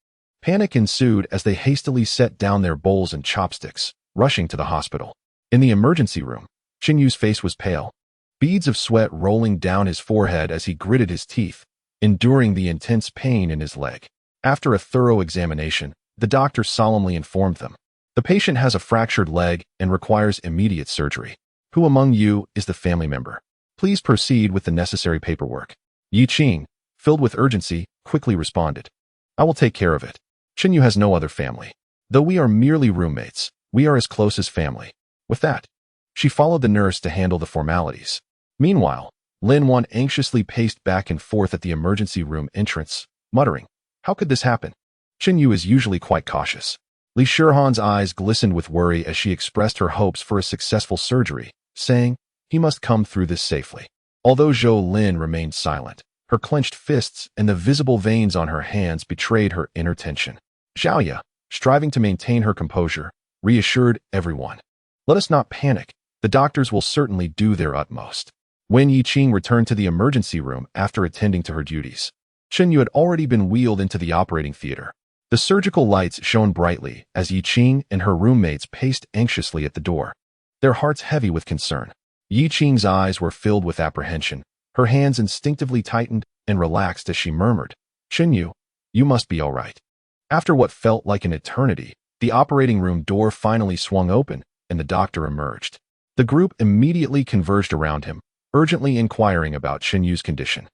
Panic ensued as they hastily set down their bowls and chopsticks, rushing to the hospital. In the emergency room, Chunyu's face was pale, beads of sweat rolling down his forehead as he gritted his teeth, enduring the intense pain in his leg. After a thorough examination, the doctor solemnly informed them, "The patient has a fractured leg and requires immediate surgery. Who among you is the family member? Please proceed with the necessary paperwork." Yi Qing, filled with urgency, quickly responded, "I will take care of it. Chunyu has no other family. Though we are merely roommates, we are as close as family." With that, she followed the nurse to handle the formalities. Meanwhile, Lin Wan anxiously paced back and forth at the emergency room entrance, muttering, "How could this happen? Chunyu is usually quite cautious." Li Shihan's eyes glistened with worry as she expressed her hopes for a successful surgery, saying, "He must come through this safely." Although Zhou Lin remained silent, her clenched fists and the visible veins on her hands betrayed her inner tension. Zhao Yu, striving to maintain her composure, reassured everyone, "Let us not panic. The doctors will certainly do their utmost." When Yi Qing returned to the emergency room after attending to her duties, Chunyu had already been wheeled into the operating theater. The surgical lights shone brightly as Yi Qing and her roommates paced anxiously at the door, their hearts heavy with concern. Yi Qing's eyes were filled with apprehension. Her hands instinctively tightened and relaxed as she murmured, "Chunyu, you must be all right." After what felt like an eternity, the operating room door finally swung open and the doctor emerged. The group immediately converged around him, urgently inquiring about Chunyu's condition.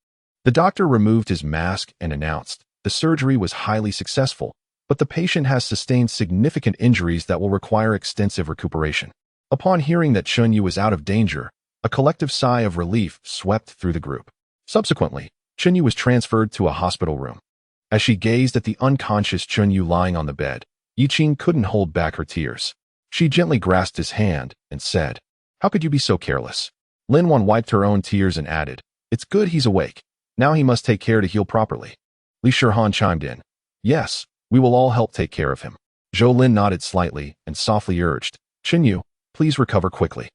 The doctor removed his mask and announced, "The surgery was highly successful, but the patient has sustained significant injuries that will require extensive recuperation." Upon hearing that Chunyu was out of danger, a collective sigh of relief swept through the group. Subsequently, Chunyu was transferred to a hospital room. As she gazed at the unconscious Chunyu lying on the bed, Yi Qing couldn't hold back her tears. She gently grasped his hand and said, "How could you be so careless?" Lin Wan wiped her own tears and added, "It's good he's awake. Now he must take care to heal properly." Li Shihan chimed in, "Yes, we will all help take care of him." Zhou Lin nodded slightly and softly urged, "Chunyu, please recover quickly."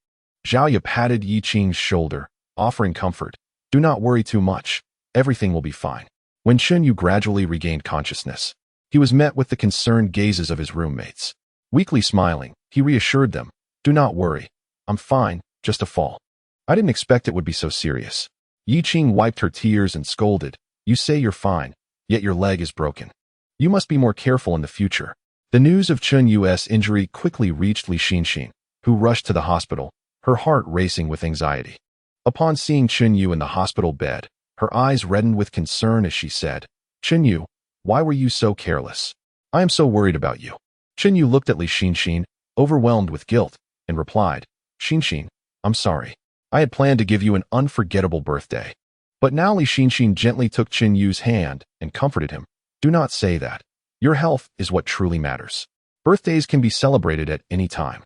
Zhao Yu patted Yi Qing's shoulder, offering comfort, "Do not worry too much. Everything will be fine." When Chunyu gradually regained consciousness, he was met with the concerned gazes of his roommates. Weakly smiling, he reassured them, "Do not worry. I'm fine, just a fall. I didn't expect it would be so serious." Yi Qing wiped her tears and scolded, "You say you're fine, yet your leg is broken. You must be more careful in the future." The news of Chunyu's injury quickly reached Li Shinshin, who rushed to the hospital, her heart racing with anxiety. Upon seeing Chunyu in the hospital bed, her eyes reddened with concern as she said, "Chunyu, why were you so careless? I am so worried about you." Chunyu looked at Li Shinshin, overwhelmed with guilt, and replied, "Shinshin, I'm sorry. I had planned to give you an unforgettable birthday." But now Li Shinshin gently took Chunyu's hand and comforted him, "Do not say that. Your health is what truly matters. Birthdays can be celebrated at any time.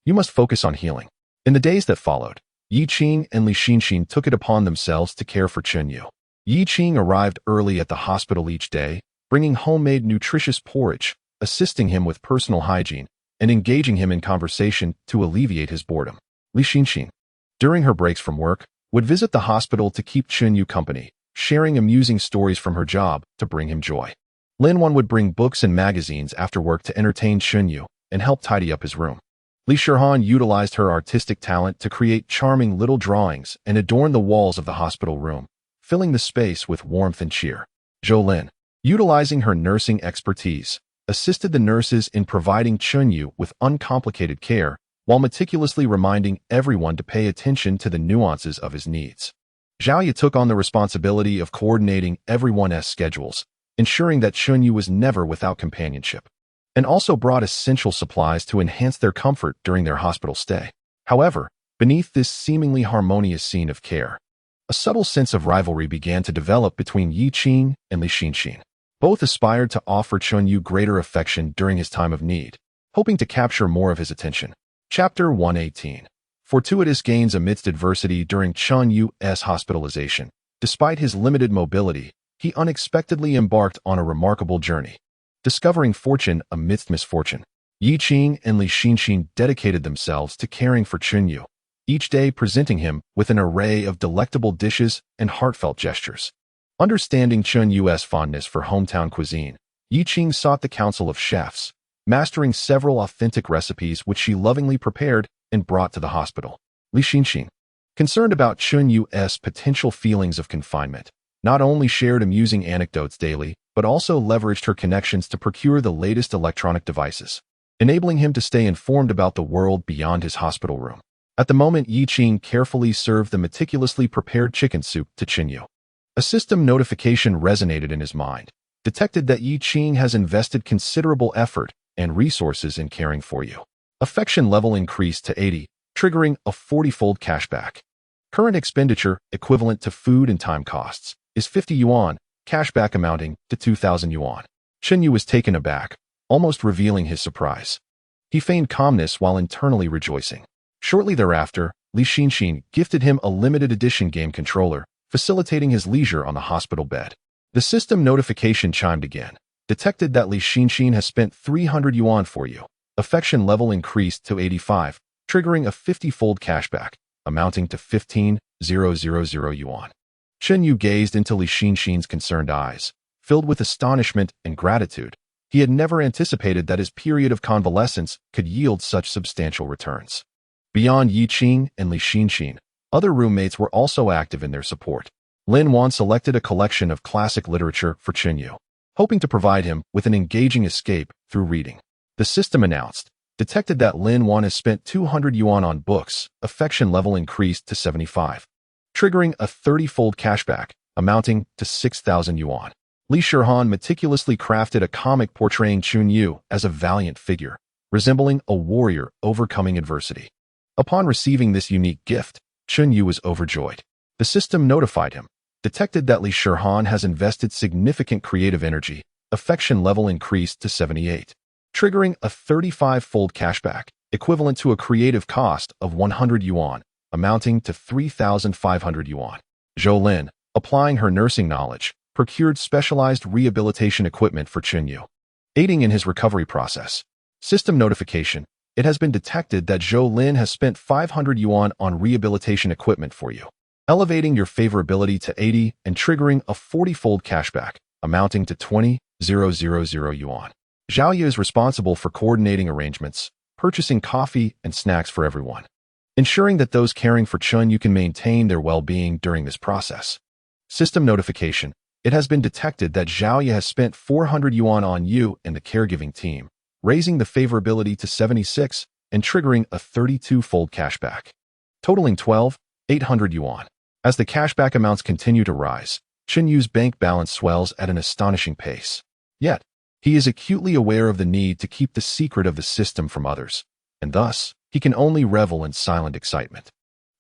You must focus on healing." In the days that followed, Yi Qing and Li Shinshin took it upon themselves to care for Chunyu. Yi Qing arrived early at the hospital each day, bringing homemade nutritious porridge, assisting him with personal hygiene, and engaging him in conversation to alleviate his boredom. Li Shinshin, during her breaks from work, would visit the hospital to keep Chunyu company, sharing amusing stories from her job to bring him joy. Lin Wan would bring books and magazines after work to entertain Chunyu and help tidy up his room. Li Shihan utilized her artistic talent to create charming little drawings and adorn the walls of the hospital room, filling the space with warmth and cheer. Zhou Lin, utilizing her nursing expertise, assisted the nurses in providing Chunyu with uncomplicated care while meticulously reminding everyone to pay attention to the nuances of his needs. Zhao Yu took on the responsibility of coordinating everyone's schedules, ensuring that Chunyu was never without companionship, and also brought essential supplies to enhance their comfort during their hospital stay. However, beneath this seemingly harmonious scene of care, a subtle sense of rivalry began to develop between Yi Qing and Li Xinxin. Both aspired to offer Chunyu greater affection during his time of need, hoping to capture more of his attention. Chapter 118. Fortuitous gains amidst adversity. During Chunyu's hospitalization, despite his limited mobility, he unexpectedly embarked on a remarkable journey. Discovering fortune amidst misfortune, Yi Qing and Li Xinxin dedicated themselves to caring for Chunyu, each day presenting him with an array of delectable dishes and heartfelt gestures. Understanding Chunyu's fondness for hometown cuisine, Yi Qing sought the counsel of chefs, mastering several authentic recipes which she lovingly prepared and brought to the hospital. Li Xinxin, concerned about Chunyu's potential feelings of confinement, not only shared amusing anecdotes daily, but also leveraged her connections to procure the latest electronic devices, enabling him to stay informed about the world beyond his hospital room. At the moment, Yi Qing carefully served the meticulously prepared chicken soup to Chunyu. A system notification resonated in his mind, detected that Yi Qing has invested considerable effort and resources in caring for you. Affection level increased to 80, triggering a 40-fold cashback. Current expenditure, equivalent to food and time costs, is 50 yuan, cashback amounting to 2,000 yuan. Chunyu was taken aback, almost revealing his surprise. He feigned calmness while internally rejoicing. Shortly thereafter, Li Xinxin gifted him a limited edition game controller, facilitating his leisure on the hospital bed. The system notification chimed again, detected that Li Xinxin has spent 300 yuan for you. Affection level increased to 85, triggering a 50-fold cashback, amounting to 15,000 yuan. Chunyu gazed into Li Xinxin's concerned eyes, filled with astonishment and gratitude. He had never anticipated that his period of convalescence could yield such substantial returns. Beyond Yi Qing and Li Xinxin, other roommates were also active in their support. Lin Wan selected a collection of classic literature for Chunyu, hoping to provide him with an engaging escape through reading. The system announced, detected that Lin Wan has spent 200 yuan on books. Affection level increased to 75, triggering a 30-fold cashback, amounting to 6,000 yuan. Li Shihan meticulously crafted a comic portraying Chunyu as a valiant figure, resembling a warrior overcoming adversity. Upon receiving this unique gift, Chunyu was overjoyed. The system notified him, detected that Li Shihan has invested significant creative energy. Affection level increased to 78, triggering a 35-fold cashback, equivalent to a creative cost of 100 yuan, amounting to 3,500 yuan. Zhou Lin, applying her nursing knowledge, procured specialized rehabilitation equipment for Chunyu, aiding in his recovery process. System notification, it has been detected that Zhou Lin has spent 500 yuan on rehabilitation equipment for you, elevating your favorability to 80 and triggering a 40-fold cashback, amounting to 20,000 yuan. Zhao Ye is responsible for coordinating arrangements, purchasing coffee and snacks for everyone, ensuring that those caring for Chunyu can maintain their well-being during this process. System notification, it has been detected that Zhao Ye has spent 400 yuan on you and the caregiving team, raising the favorability to 76 and triggering a 32-fold cashback, totaling 12,800 yuan. As the cashback amounts continue to rise, Chunyu's bank balance swells at an astonishing pace. Yet, he is acutely aware of the need to keep the secret of the system from others, and thus, he can only revel in silent excitement.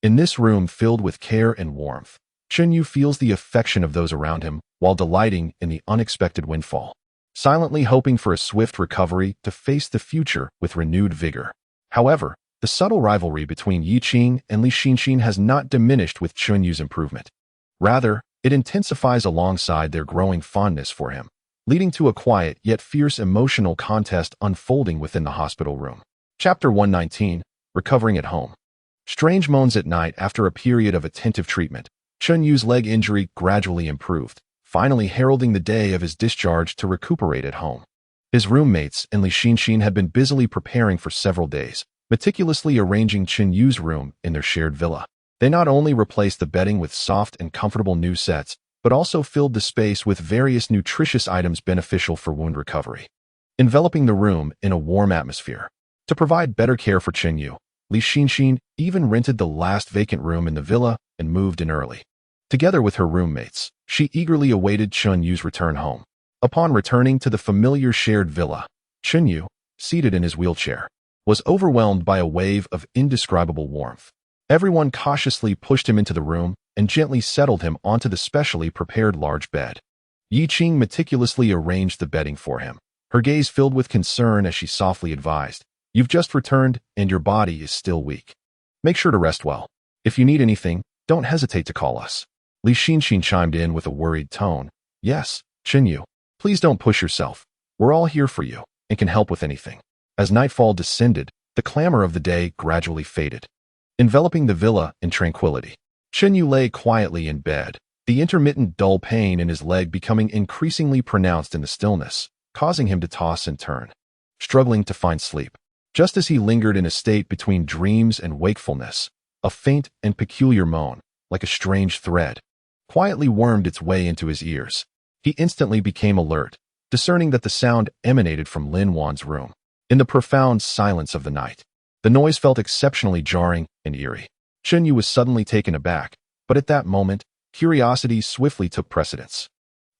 In this room filled with care and warmth, Chunyu feels the affection of those around him while delighting in the unexpected windfall, silently hoping for a swift recovery to face the future with renewed vigor. However, the subtle rivalry between Yi Qing and Li Xinxin has not diminished with Chunyu's improvement. Rather, it intensifies alongside their growing fondness for him, leading to a quiet yet fierce emotional contest unfolding within the hospital room. Chapter 119, Recovering at Home. Strange moans at night. After a period of attentive treatment, Chunyu's leg injury gradually improved, finally heralding the day of his discharge to recuperate at home. His roommates and Li Xinxin had been busily preparing for several days, meticulously arranging Chunyu's room in their shared villa. They not only replaced the bedding with soft and comfortable new sets, but also filled the space with various nutritious items beneficial for wound recovery, enveloping the room in a warm atmosphere. To provide better care for Chunyu, Li Xinxin even rented the last vacant room in the villa and moved in early. Together with her roommates, she eagerly awaited Chunyu's return home. Upon returning to the familiar shared villa, Chunyu, seated in his wheelchair, was overwhelmed by a wave of indescribable warmth. Everyone cautiously pushed him into the room and gently settled him onto the specially prepared large bed. Yi Qing meticulously arranged the bedding for him, her gaze filled with concern as she softly advised, "You've just returned and your body is still weak. Make sure to rest well. If you need anything, don't hesitate to call us." Li Xinxin chimed in with a worried tone. "Yes, Chenyu. Please don't push yourself. We're all here for you and can help with anything." As nightfall descended, the clamor of the day gradually faded, enveloping the villa in tranquility. Chenyu lay quietly in bed, the intermittent dull pain in his leg becoming increasingly pronounced in the stillness, causing him to toss and turn, struggling to find sleep. Just as he lingered in a state between dreams and wakefulness, a faint and peculiar moan, like a strange thread, quietly wormed its way into his ears. He instantly became alert, discerning that the sound emanated from Lin Wan's room. In the profound silence of the night, the noise felt exceptionally jarring and eerie. Chenyu was suddenly taken aback, but at that moment, curiosity swiftly took precedence.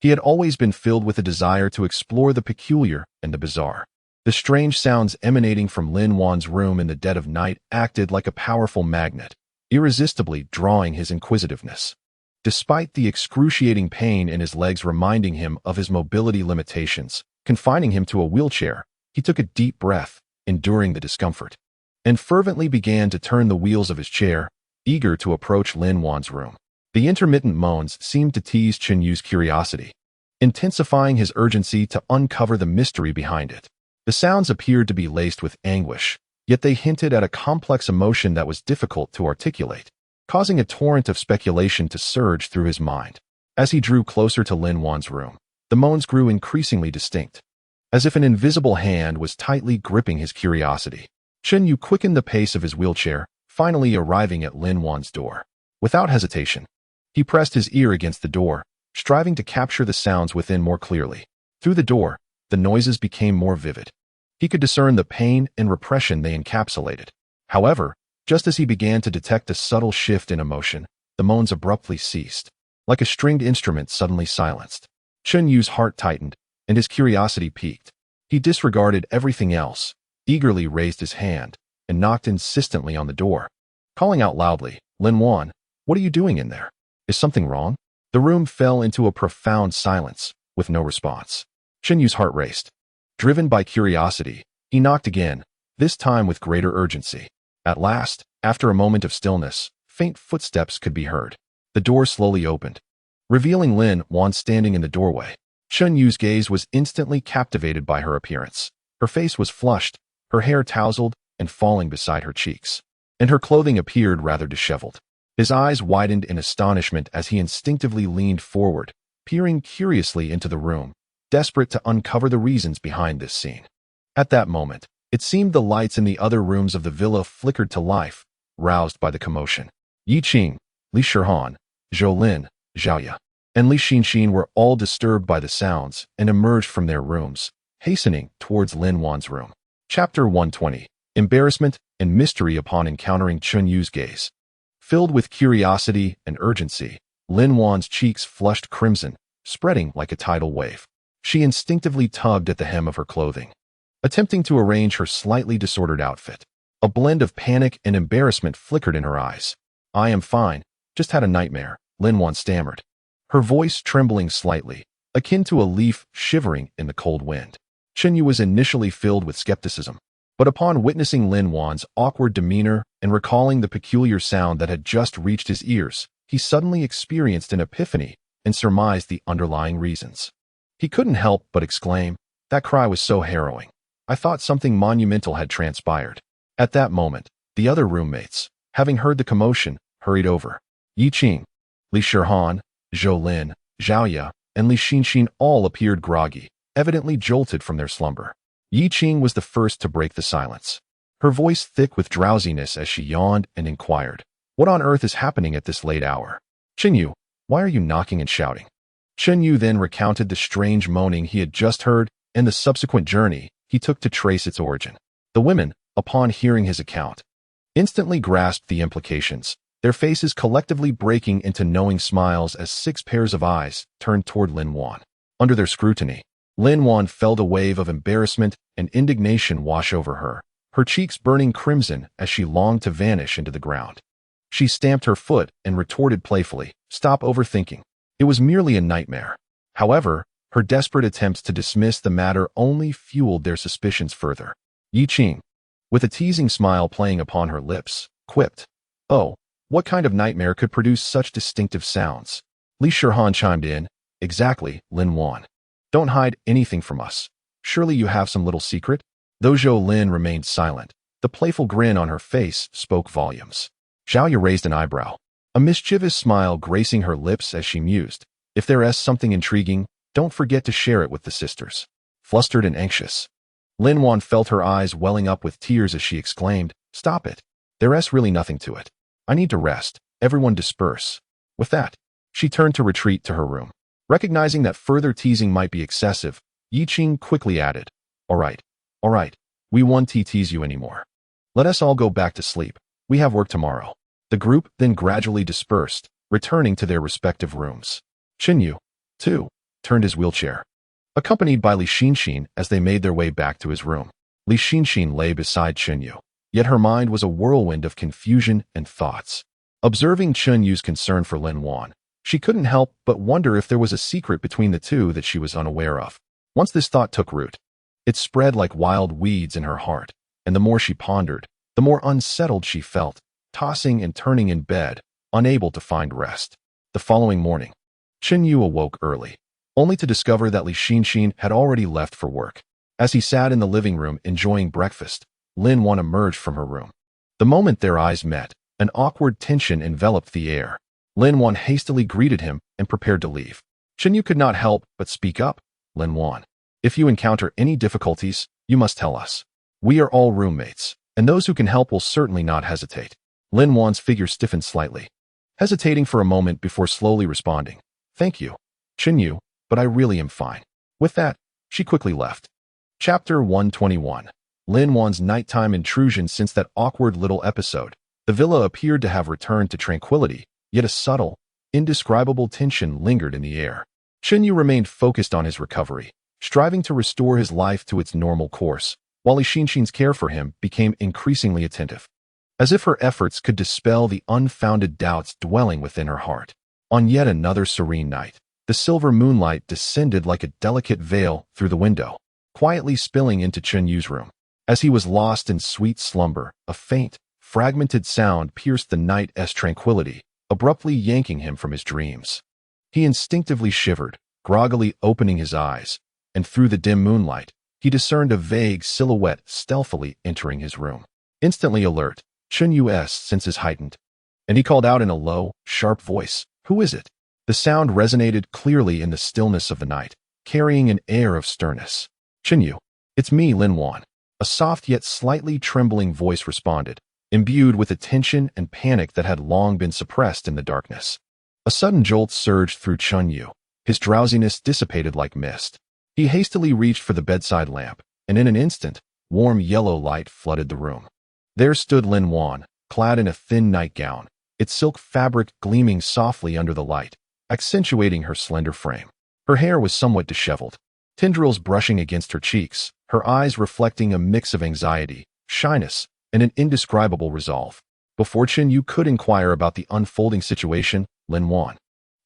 He had always been filled with a desire to explore the peculiar and the bizarre. The strange sounds emanating from Lin Wan's room in the dead of night acted like a powerful magnet, irresistibly drawing his inquisitiveness. Despite the excruciating pain in his legs reminding him of his mobility limitations, confining him to a wheelchair, he took a deep breath, enduring the discomfort, and fervently began to turn the wheels of his chair, eager to approach Lin Wan's room. The intermittent moans seemed to tease Chenyu's curiosity, intensifying his urgency to uncover the mystery behind it. The sounds appeared to be laced with anguish, yet they hinted at a complex emotion that was difficult to articulate, causing a torrent of speculation to surge through his mind. As he drew closer to Lin Wan's room, the moans grew increasingly distinct, as if an invisible hand was tightly gripping his curiosity. Chenyu quickened the pace of his wheelchair, finally arriving at Lin Wan's door. Without hesitation, he pressed his ear against the door, striving to capture the sounds within more clearly. Through the door, the noises became more vivid. He could discern the pain and repression they encapsulated. However, just as he began to detect a subtle shift in emotion, the moans abruptly ceased, like a stringed instrument suddenly silenced. Chenyu's heart tightened, and his curiosity piqued. He disregarded everything else, eagerly raised his hand, and knocked insistently on the door, calling out loudly, "Lin Wan, what are you doing in there? Is something wrong?" The room fell into a profound silence, with no response. Chenyu's heart raced. Driven by curiosity, he knocked again, this time with greater urgency. At last, after a moment of stillness, faint footsteps could be heard. The door slowly opened, revealing Lin Wan standing in the doorway. Chenyu's gaze was instantly captivated by her appearance. Her face was flushed, her hair tousled and falling beside her cheeks, and her clothing appeared rather disheveled. His eyes widened in astonishment as he instinctively leaned forward, peering curiously into the room, desperate to uncover the reasons behind this scene. At that moment, it seemed the lights in the other rooms of the villa flickered to life, roused by the commotion. Yi Qing, Li Shihan, Zhou Lin, Zhao Ya, and Li Xinxin were all disturbed by the sounds and emerged from their rooms, hastening towards Lin Wan's room. Chapter 120. Embarrassment and mystery upon encountering Chenyu's gaze. Filled with curiosity and urgency, Lin Wan's cheeks flushed crimson, spreading like a tidal wave. She instinctively tugged at the hem of her clothing, attempting to arrange her slightly disordered outfit. A blend of panic and embarrassment flickered in her eyes. "I am fine, just had a nightmare," Lin Wan stammered, her voice trembling slightly, akin to a leaf shivering in the cold wind. Chenyu was initially filled with skepticism, but upon witnessing Lin Wan's awkward demeanor and recalling the peculiar sound that had just reached his ears, he suddenly experienced an epiphany and surmised the underlying reasons. He couldn't help but exclaim, "That cry was so harrowing. I thought something monumental had transpired." At that moment, the other roommates, having heard the commotion, hurried over. Yi Qing, Li Shihan, Zhou Lin, Zhao Ya, and Li Xinxin all appeared groggy, evidently jolted from their slumber. Yi Qing was the first to break the silence, her voice thick with drowsiness as she yawned and inquired, "What on earth is happening at this late hour? Chenyu, why are you knocking and shouting?" Chenyu then recounted the strange moaning he had just heard and the subsequent journey he took to trace its origin. The women, upon hearing his account, instantly grasped the implications, their faces collectively breaking into knowing smiles as 6 pairs of eyes turned toward Lin Wan. Under their scrutiny, Lin Wan felt a wave of embarrassment and indignation wash over her cheeks burning crimson as she longed to vanish into the ground. She stamped her foot and retorted playfully, "Stop overthinking. It was merely a nightmare." However, her desperate attempts to dismiss the matter only fueled their suspicions further. Yi Qing, with a teasing smile playing upon her lips, quipped, "Oh, what kind of nightmare could produce such distinctive sounds?" Li Shihan chimed in, "Exactly, Lin Wan. Don't hide anything from us. Surely you have some little secret?" Though Zhou Lin remained silent, the playful grin on her face spoke volumes. Zhao Yu raised an eyebrow, a mischievous smile gracing her lips as she mused, "If there's something intriguing, don't forget to share it with the sisters." Flustered and anxious, Lin Wan felt her eyes welling up with tears as she exclaimed, "Stop it. There's really nothing to it. I need to rest. Everyone disperse." With that, she turned to retreat to her room. Recognizing that further teasing might be excessive, Yi Qing quickly added, all right, we won't tease you anymore. Let us all go back to sleep. We have work tomorrow." The group then gradually dispersed, returning to their respective rooms. Qinyu, too, turned his wheelchair, accompanied by Li Xinxin as they made their way back to his room. Li Xinxin lay beside Qinyu, yet her mind was a whirlwind of confusion and thoughts. Observing Qinyu's concern for Lin Wan, she couldn't help but wonder if there was a secret between the two that she was unaware of. Once this thought took root, it spread like wild weeds in her heart, and the more she pondered, the more unsettled she felt, tossing and turning in bed, unable to find rest. The following morning, Qinyu awoke early, only to discover that Li Xinxin had already left for work. As he sat in the living room enjoying breakfast, Lin Wan emerged from her room. The moment their eyes met, an awkward tension enveloped the air. Lin Wan hastily greeted him and prepared to leave. Qinyu could not help but speak up. "Lin Wan, if you encounter any difficulties, you must tell us. We are all roommates, and those who can help will certainly not hesitate." Lin Wan's figure stiffened slightly, hesitating for a moment before slowly responding, "Thank you, Qinyu, but I really am fine." With that, she quickly left. Chapter 121. Lin Wan's nighttime intrusion. Since that awkward little episode, the villa appeared to have returned to tranquility, yet a subtle, indescribable tension lingered in the air. Qinyu remained focused on his recovery, striving to restore his life to its normal course, while Li Xinxin's care for him became increasingly attentive, as if her efforts could dispel the unfounded doubts dwelling within her heart. On yet another serene night, the silver moonlight descended like a delicate veil through the window, quietly spilling into Qinyu's room. As he was lost in sweet slumber, a faint, fragmented sound pierced the night's tranquility, abruptly yanking him from his dreams. He instinctively shivered, groggily opening his eyes, and through the dim moonlight, he discerned a vague silhouette stealthily entering his room. Instantly alert, Qinyu's senses heightened, and he called out in a low, sharp voice, "Who is it?" The sound resonated clearly in the stillness of the night, carrying an air of sternness. "Qinyu, it's me, Lin Wan." A soft yet slightly trembling voice responded, imbued with a tension and panic that had long been suppressed in the darkness. A sudden jolt surged through Qinyu. His drowsiness dissipated like mist. He hastily reached for the bedside lamp, and in an instant, warm yellow light flooded the room. There stood Lin Wan, clad in a thin nightgown, its silk fabric gleaming softly under the light, accentuating her slender frame. Her hair was somewhat disheveled, tendrils brushing against her cheeks, her eyes reflecting a mix of anxiety, shyness, and an indescribable resolve. Before Qinyu could inquire about the unfolding situation, Lin Wan,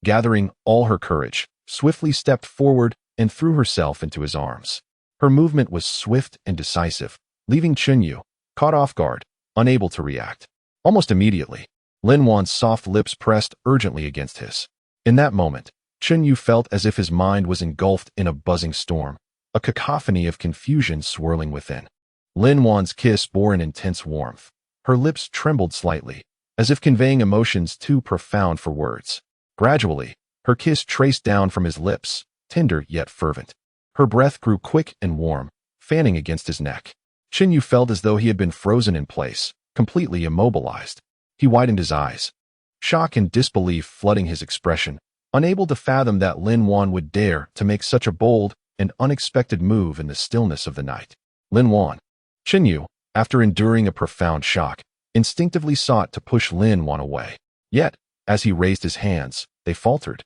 gathering all her courage, swiftly stepped forward and threw herself into his arms. Her movement was swift and decisive, leaving Qinyu, caught off guard, unable to react. Almost immediately, Lin Wan's soft lips pressed urgently against his. In that moment, Qinyu felt as if his mind was engulfed in a buzzing storm, a cacophony of confusion swirling within. Lin Wan's kiss bore an intense warmth. Her lips trembled slightly, as if conveying emotions too profound for words. Gradually, her kiss traced down from his lips, tender yet fervent. Her breath grew quick and warm, fanning against his neck. Qinyu felt as though he had been frozen in place, completely immobilized. He widened his eyes, shock and disbelief flooding his expression, unable to fathom that Lin Wan would dare to make such a bold and unexpected move in the stillness of the night. Lin Wan. Qinyu, after enduring a profound shock, instinctively sought to push Lin Wan away. Yet, as he raised his hands, they faltered,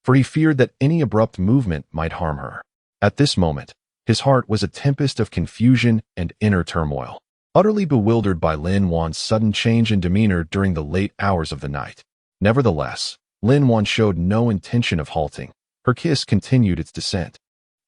for he feared that any abrupt movement might harm her. At this moment, his heart was a tempest of confusion and inner turmoil, utterly bewildered by Lin Wan's sudden change in demeanor during the late hours of the night. Nevertheless, Lin Wan showed no intention of halting. Her kiss continued its descent,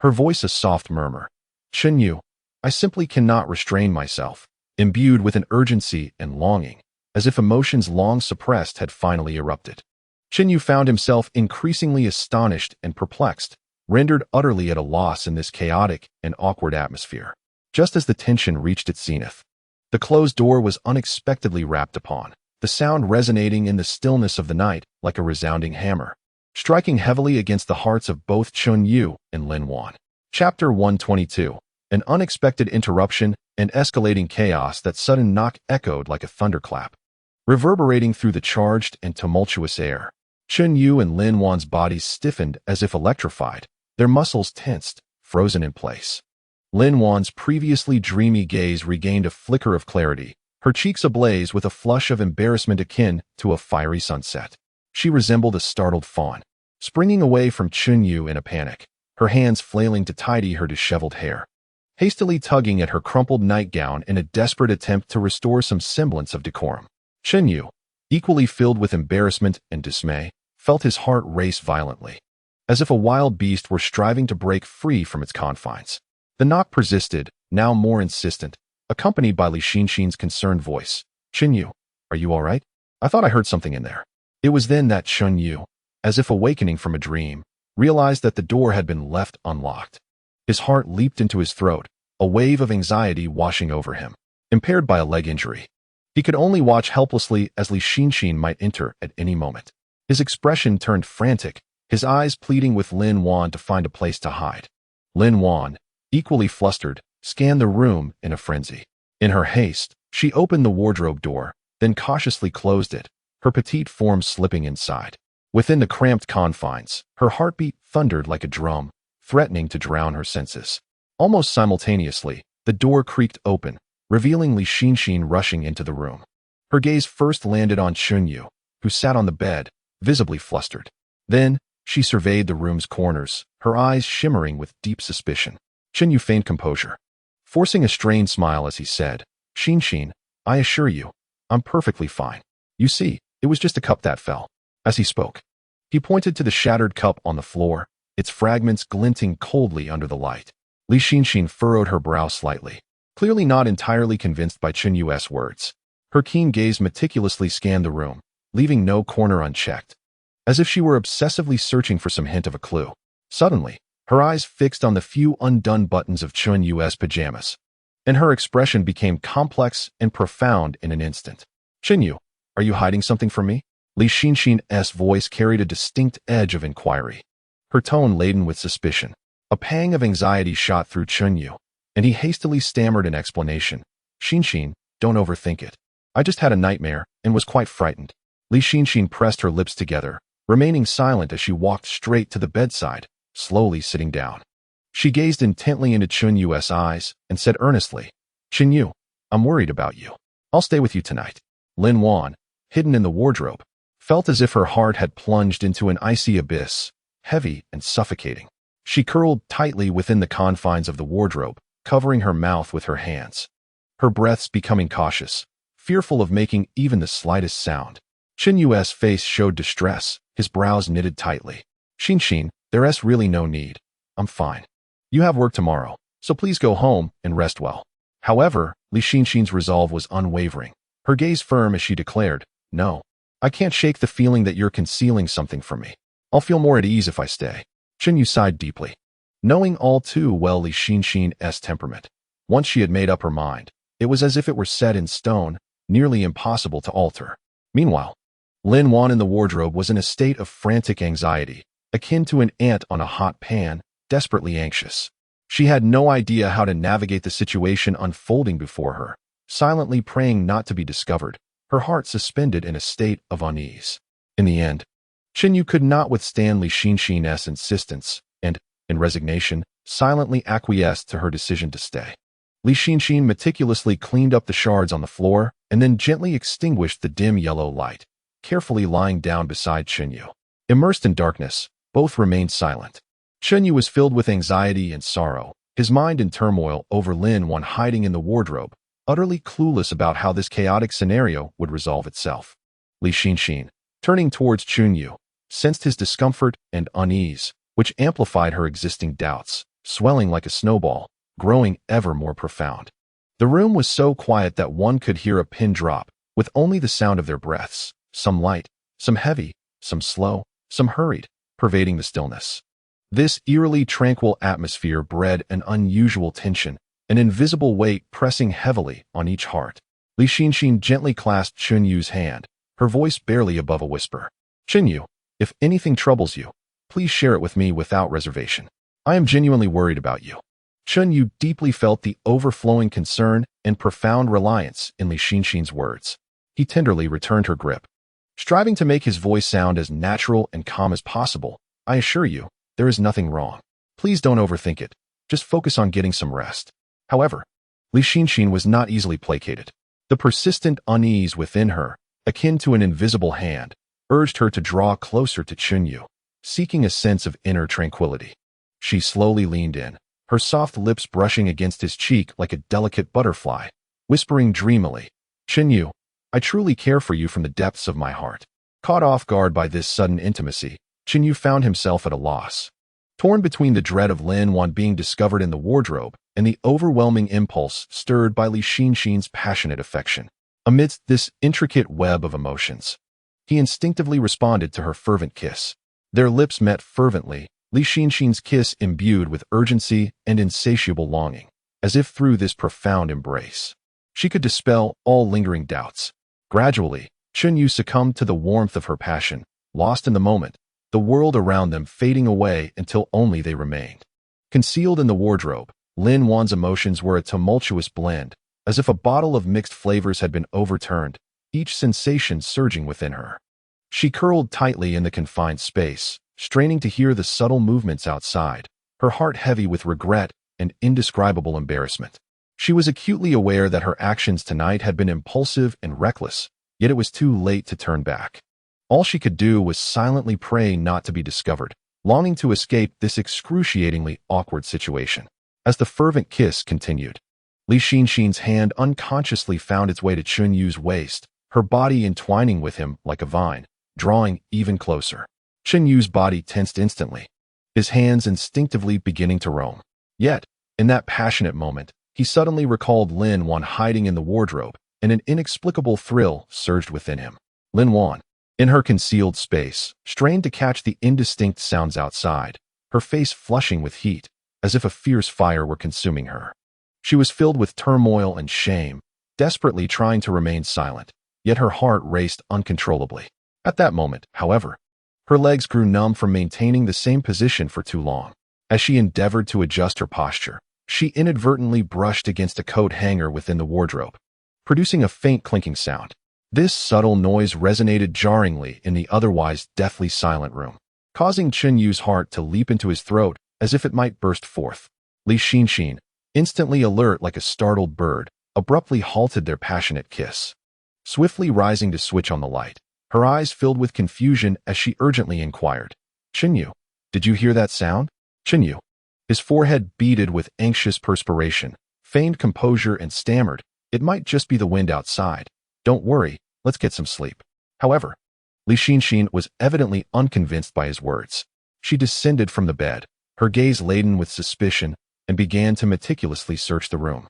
her voice a soft murmur. "Chen Yu, I simply cannot restrain myself," imbued with an urgency and longing, as if emotions long suppressed had finally erupted. Chen Yu found himself increasingly astonished and perplexed, rendered utterly at a loss in this chaotic and awkward atmosphere. Just as the tension reached its zenith, the closed door was unexpectedly rapped upon, the sound resonating in the stillness of the night like a resounding hammer, striking heavily against the hearts of both Chen Yu and Lin Wan. Chapter 122. An unexpected interruption and escalating chaos. That sudden knock echoed like a thunderclap, reverberating through the charged and tumultuous air. Chen Yu and Lin Wan's bodies stiffened as if electrified, their muscles tensed, frozen in place. Lin Wan's previously dreamy gaze regained a flicker of clarity, her cheeks ablaze with a flush of embarrassment akin to a fiery sunset. She resembled a startled fawn, springing away from Chen Yu in a panic, her hands flailing to tidy her disheveled hair, hastily tugging at her crumpled nightgown in a desperate attempt to restore some semblance of decorum. Chen Yu, equally filled with embarrassment and dismay, felt his heart race violently, as if a wild beast were striving to break free from its confines. The knock persisted, now more insistent, accompanied by Li Xinxin's concerned voice. "Chen Yu, are you all right? I thought I heard something in there." It was then that Chen Yu, as if awakening from a dream, realized that the door had been left unlocked. His heart leaped into his throat, a wave of anxiety washing over him. Impaired by a leg injury, he could only watch helplessly as Li Xinxin might enter at any moment. His expression turned frantic, his eyes pleading with Lin Wan to find a place to hide. Lin Wan, equally flustered, scanned the room in a frenzy. In her haste, she opened the wardrobe door, then cautiously closed it, her petite form slipping inside. Within the cramped confines, her heartbeat thundered like a drum, threatening to drown her senses. Almost simultaneously, the door creaked open, revealing Li Xinxin rushing into the room. Her gaze first landed on Chen Yu, who sat on the bed, visibly flustered. Then, she surveyed the room's corners, her eyes shimmering with deep suspicion. Chen Yu feigned composure, forcing a strained smile as he said, "Xinxin, I assure you, I'm perfectly fine. You see, it was just a cup that fell." As he spoke, he pointed to the shattered cup on the floor, its fragments glinting coldly under the light. Li Xinxin furrowed her brow slightly, clearly not entirely convinced by Chen Yu's words. Her keen gaze meticulously scanned the room, leaving no corner unchecked, as if she were obsessively searching for some hint of a clue. Suddenly, her eyes fixed on the few undone buttons of Chen Yu's pajamas, and her expression became complex and profound in an instant. "Chen Yu, are you hiding something from me?" Li Xinxin's voice carried a distinct edge of inquiry, her tone laden with suspicion. A pang of anxiety shot through Chen Yu, and he hastily stammered an explanation. "Xinxin, don't overthink it. I just had a nightmare and was quite frightened." Li Xinxin pressed her lips together, remaining silent as she walked straight to the bedside, slowly sitting down. She gazed intently into Chen Yu's eyes and said earnestly, "Chen Yu, I'm worried about you. I'll stay with you tonight." Lin Wan, hidden in the wardrobe, felt as if her heart had plunged into an icy abyss, heavy and suffocating. She curled tightly within the confines of the wardrobe, covering her mouth with her hands, her breaths becoming cautious, fearful of making even the slightest sound. Chen Yu's face showed distress, his brows knitted tightly. "Xinxin, there's really no need. I'm fine. You have work tomorrow, so please go home and rest well." However, Li Xinxin's resolve was unwavering, her gaze firm as she declared, "No, I can't shake the feeling that you're concealing something from me. I'll feel more at ease if I stay." Chen Yu sighed deeply, knowing all too well Li Xinxin's temperament. Once she had made up her mind, it was as if it were set in stone, nearly impossible to alter. Meanwhile, Lin Wan in the wardrobe was in a state of frantic anxiety, akin to an ant on a hot pan, desperately anxious. She had no idea how to navigate the situation unfolding before her, silently praying not to be discovered, her heart suspended in a state of unease. In the end, Chen Yu could not withstand Li Xinxin's insistence and, in resignation, silently acquiesced to her decision to stay. Li Xinxin meticulously cleaned up the shards on the floor and then gently extinguished the dim yellow light, carefully lying down beside Chen Yu. Immersed in darkness, both remained silent, Yu was filled with anxiety and sorrow, his mind in turmoil over Lin Wan hiding in the wardrobe, utterly clueless about how this chaotic scenario would resolve itself. Li Xinxin, turning towards Yu, sensed his discomfort and unease, which amplified her existing doubts, swelling like a snowball, growing ever more profound. The room was so quiet that one could hear a pin drop, with only the sound of their breaths, some light, some heavy, some slow, some hurried, pervading the stillness. This eerily tranquil atmosphere bred an unusual tension, an invisible weight pressing heavily on each heart. Li Xinxin gently clasped Yu's hand, her voice barely above a whisper. Yu, if anything troubles you, please share it with me without reservation. I am genuinely worried about you. Yu deeply felt the overflowing concern and profound reliance in Li Xinxin's words. He tenderly returned her grip. Striving to make his voice sound as natural and calm as possible, I assure you, there is nothing wrong. Please don't overthink it. Just focus on getting some rest. However, Li Xinxin was not easily placated. The persistent unease within her, akin to an invisible hand, urged her to draw closer to Yu, seeking a sense of inner tranquility. She slowly leaned in, her soft lips brushing against his cheek like a delicate butterfly, whispering dreamily, Yu, I truly care for you from the depths of my heart. Caught off guard by this sudden intimacy, Yu found himself at a loss. Torn between the dread of Lin Wan being discovered in the wardrobe and the overwhelming impulse stirred by Li Xinxin's passionate affection. Amidst this intricate web of emotions, he instinctively responded to her fervent kiss. Their lips met fervently, Li Xinxin's kiss imbued with urgency and insatiable longing, as if through this profound embrace she could dispel all lingering doubts. Gradually, Yu succumbed to the warmth of her passion, lost in the moment, the world around them fading away until only they remained. Concealed in the wardrobe, Lin Wan's emotions were a tumultuous blend, as if a bottle of mixed flavors had been overturned, each sensation surging within her. She curled tightly in the confined space, straining to hear the subtle movements outside, her heart heavy with regret and indescribable embarrassment. She was acutely aware that her actions tonight had been impulsive and reckless, yet it was too late to turn back. All she could do was silently pray not to be discovered, longing to escape this excruciatingly awkward situation. As the fervent kiss continued, Li Xinxin's hand unconsciously found its way to Yu's waist, her body entwining with him like a vine, drawing even closer. Yu's body tensed instantly, his hands instinctively beginning to roam. Yet, in that passionate moment, he suddenly recalled Lin Wan hiding in the wardrobe, and an inexplicable thrill surged within him. Lin Wan, in her concealed space, strained to catch the indistinct sounds outside, her face flushing with heat, as if a fierce fire were consuming her. She was filled with turmoil and shame, desperately trying to remain silent, yet her heart raced uncontrollably. At that moment, however, her legs grew numb from maintaining the same position for too long. As she endeavored to adjust her posture, she inadvertently brushed against a coat hanger within the wardrobe, producing a faint clinking sound. This subtle noise resonated jarringly in the otherwise deathly silent room, causing Yu's heart to leap into his throat as if it might burst forth. Li Xinxin, instantly alert like a startled bird, abruptly halted their passionate kiss. Swiftly rising to switch on the light, her eyes filled with confusion as she urgently inquired, Yu, did you hear that sound? Yu, his forehead beaded with anxious perspiration, feigned composure and stammered, it might just be the wind outside. Don't worry, let's get some sleep. However, Li Xinxin was evidently unconvinced by his words. She descended from the bed, her gaze laden with suspicion, and began to meticulously search the room.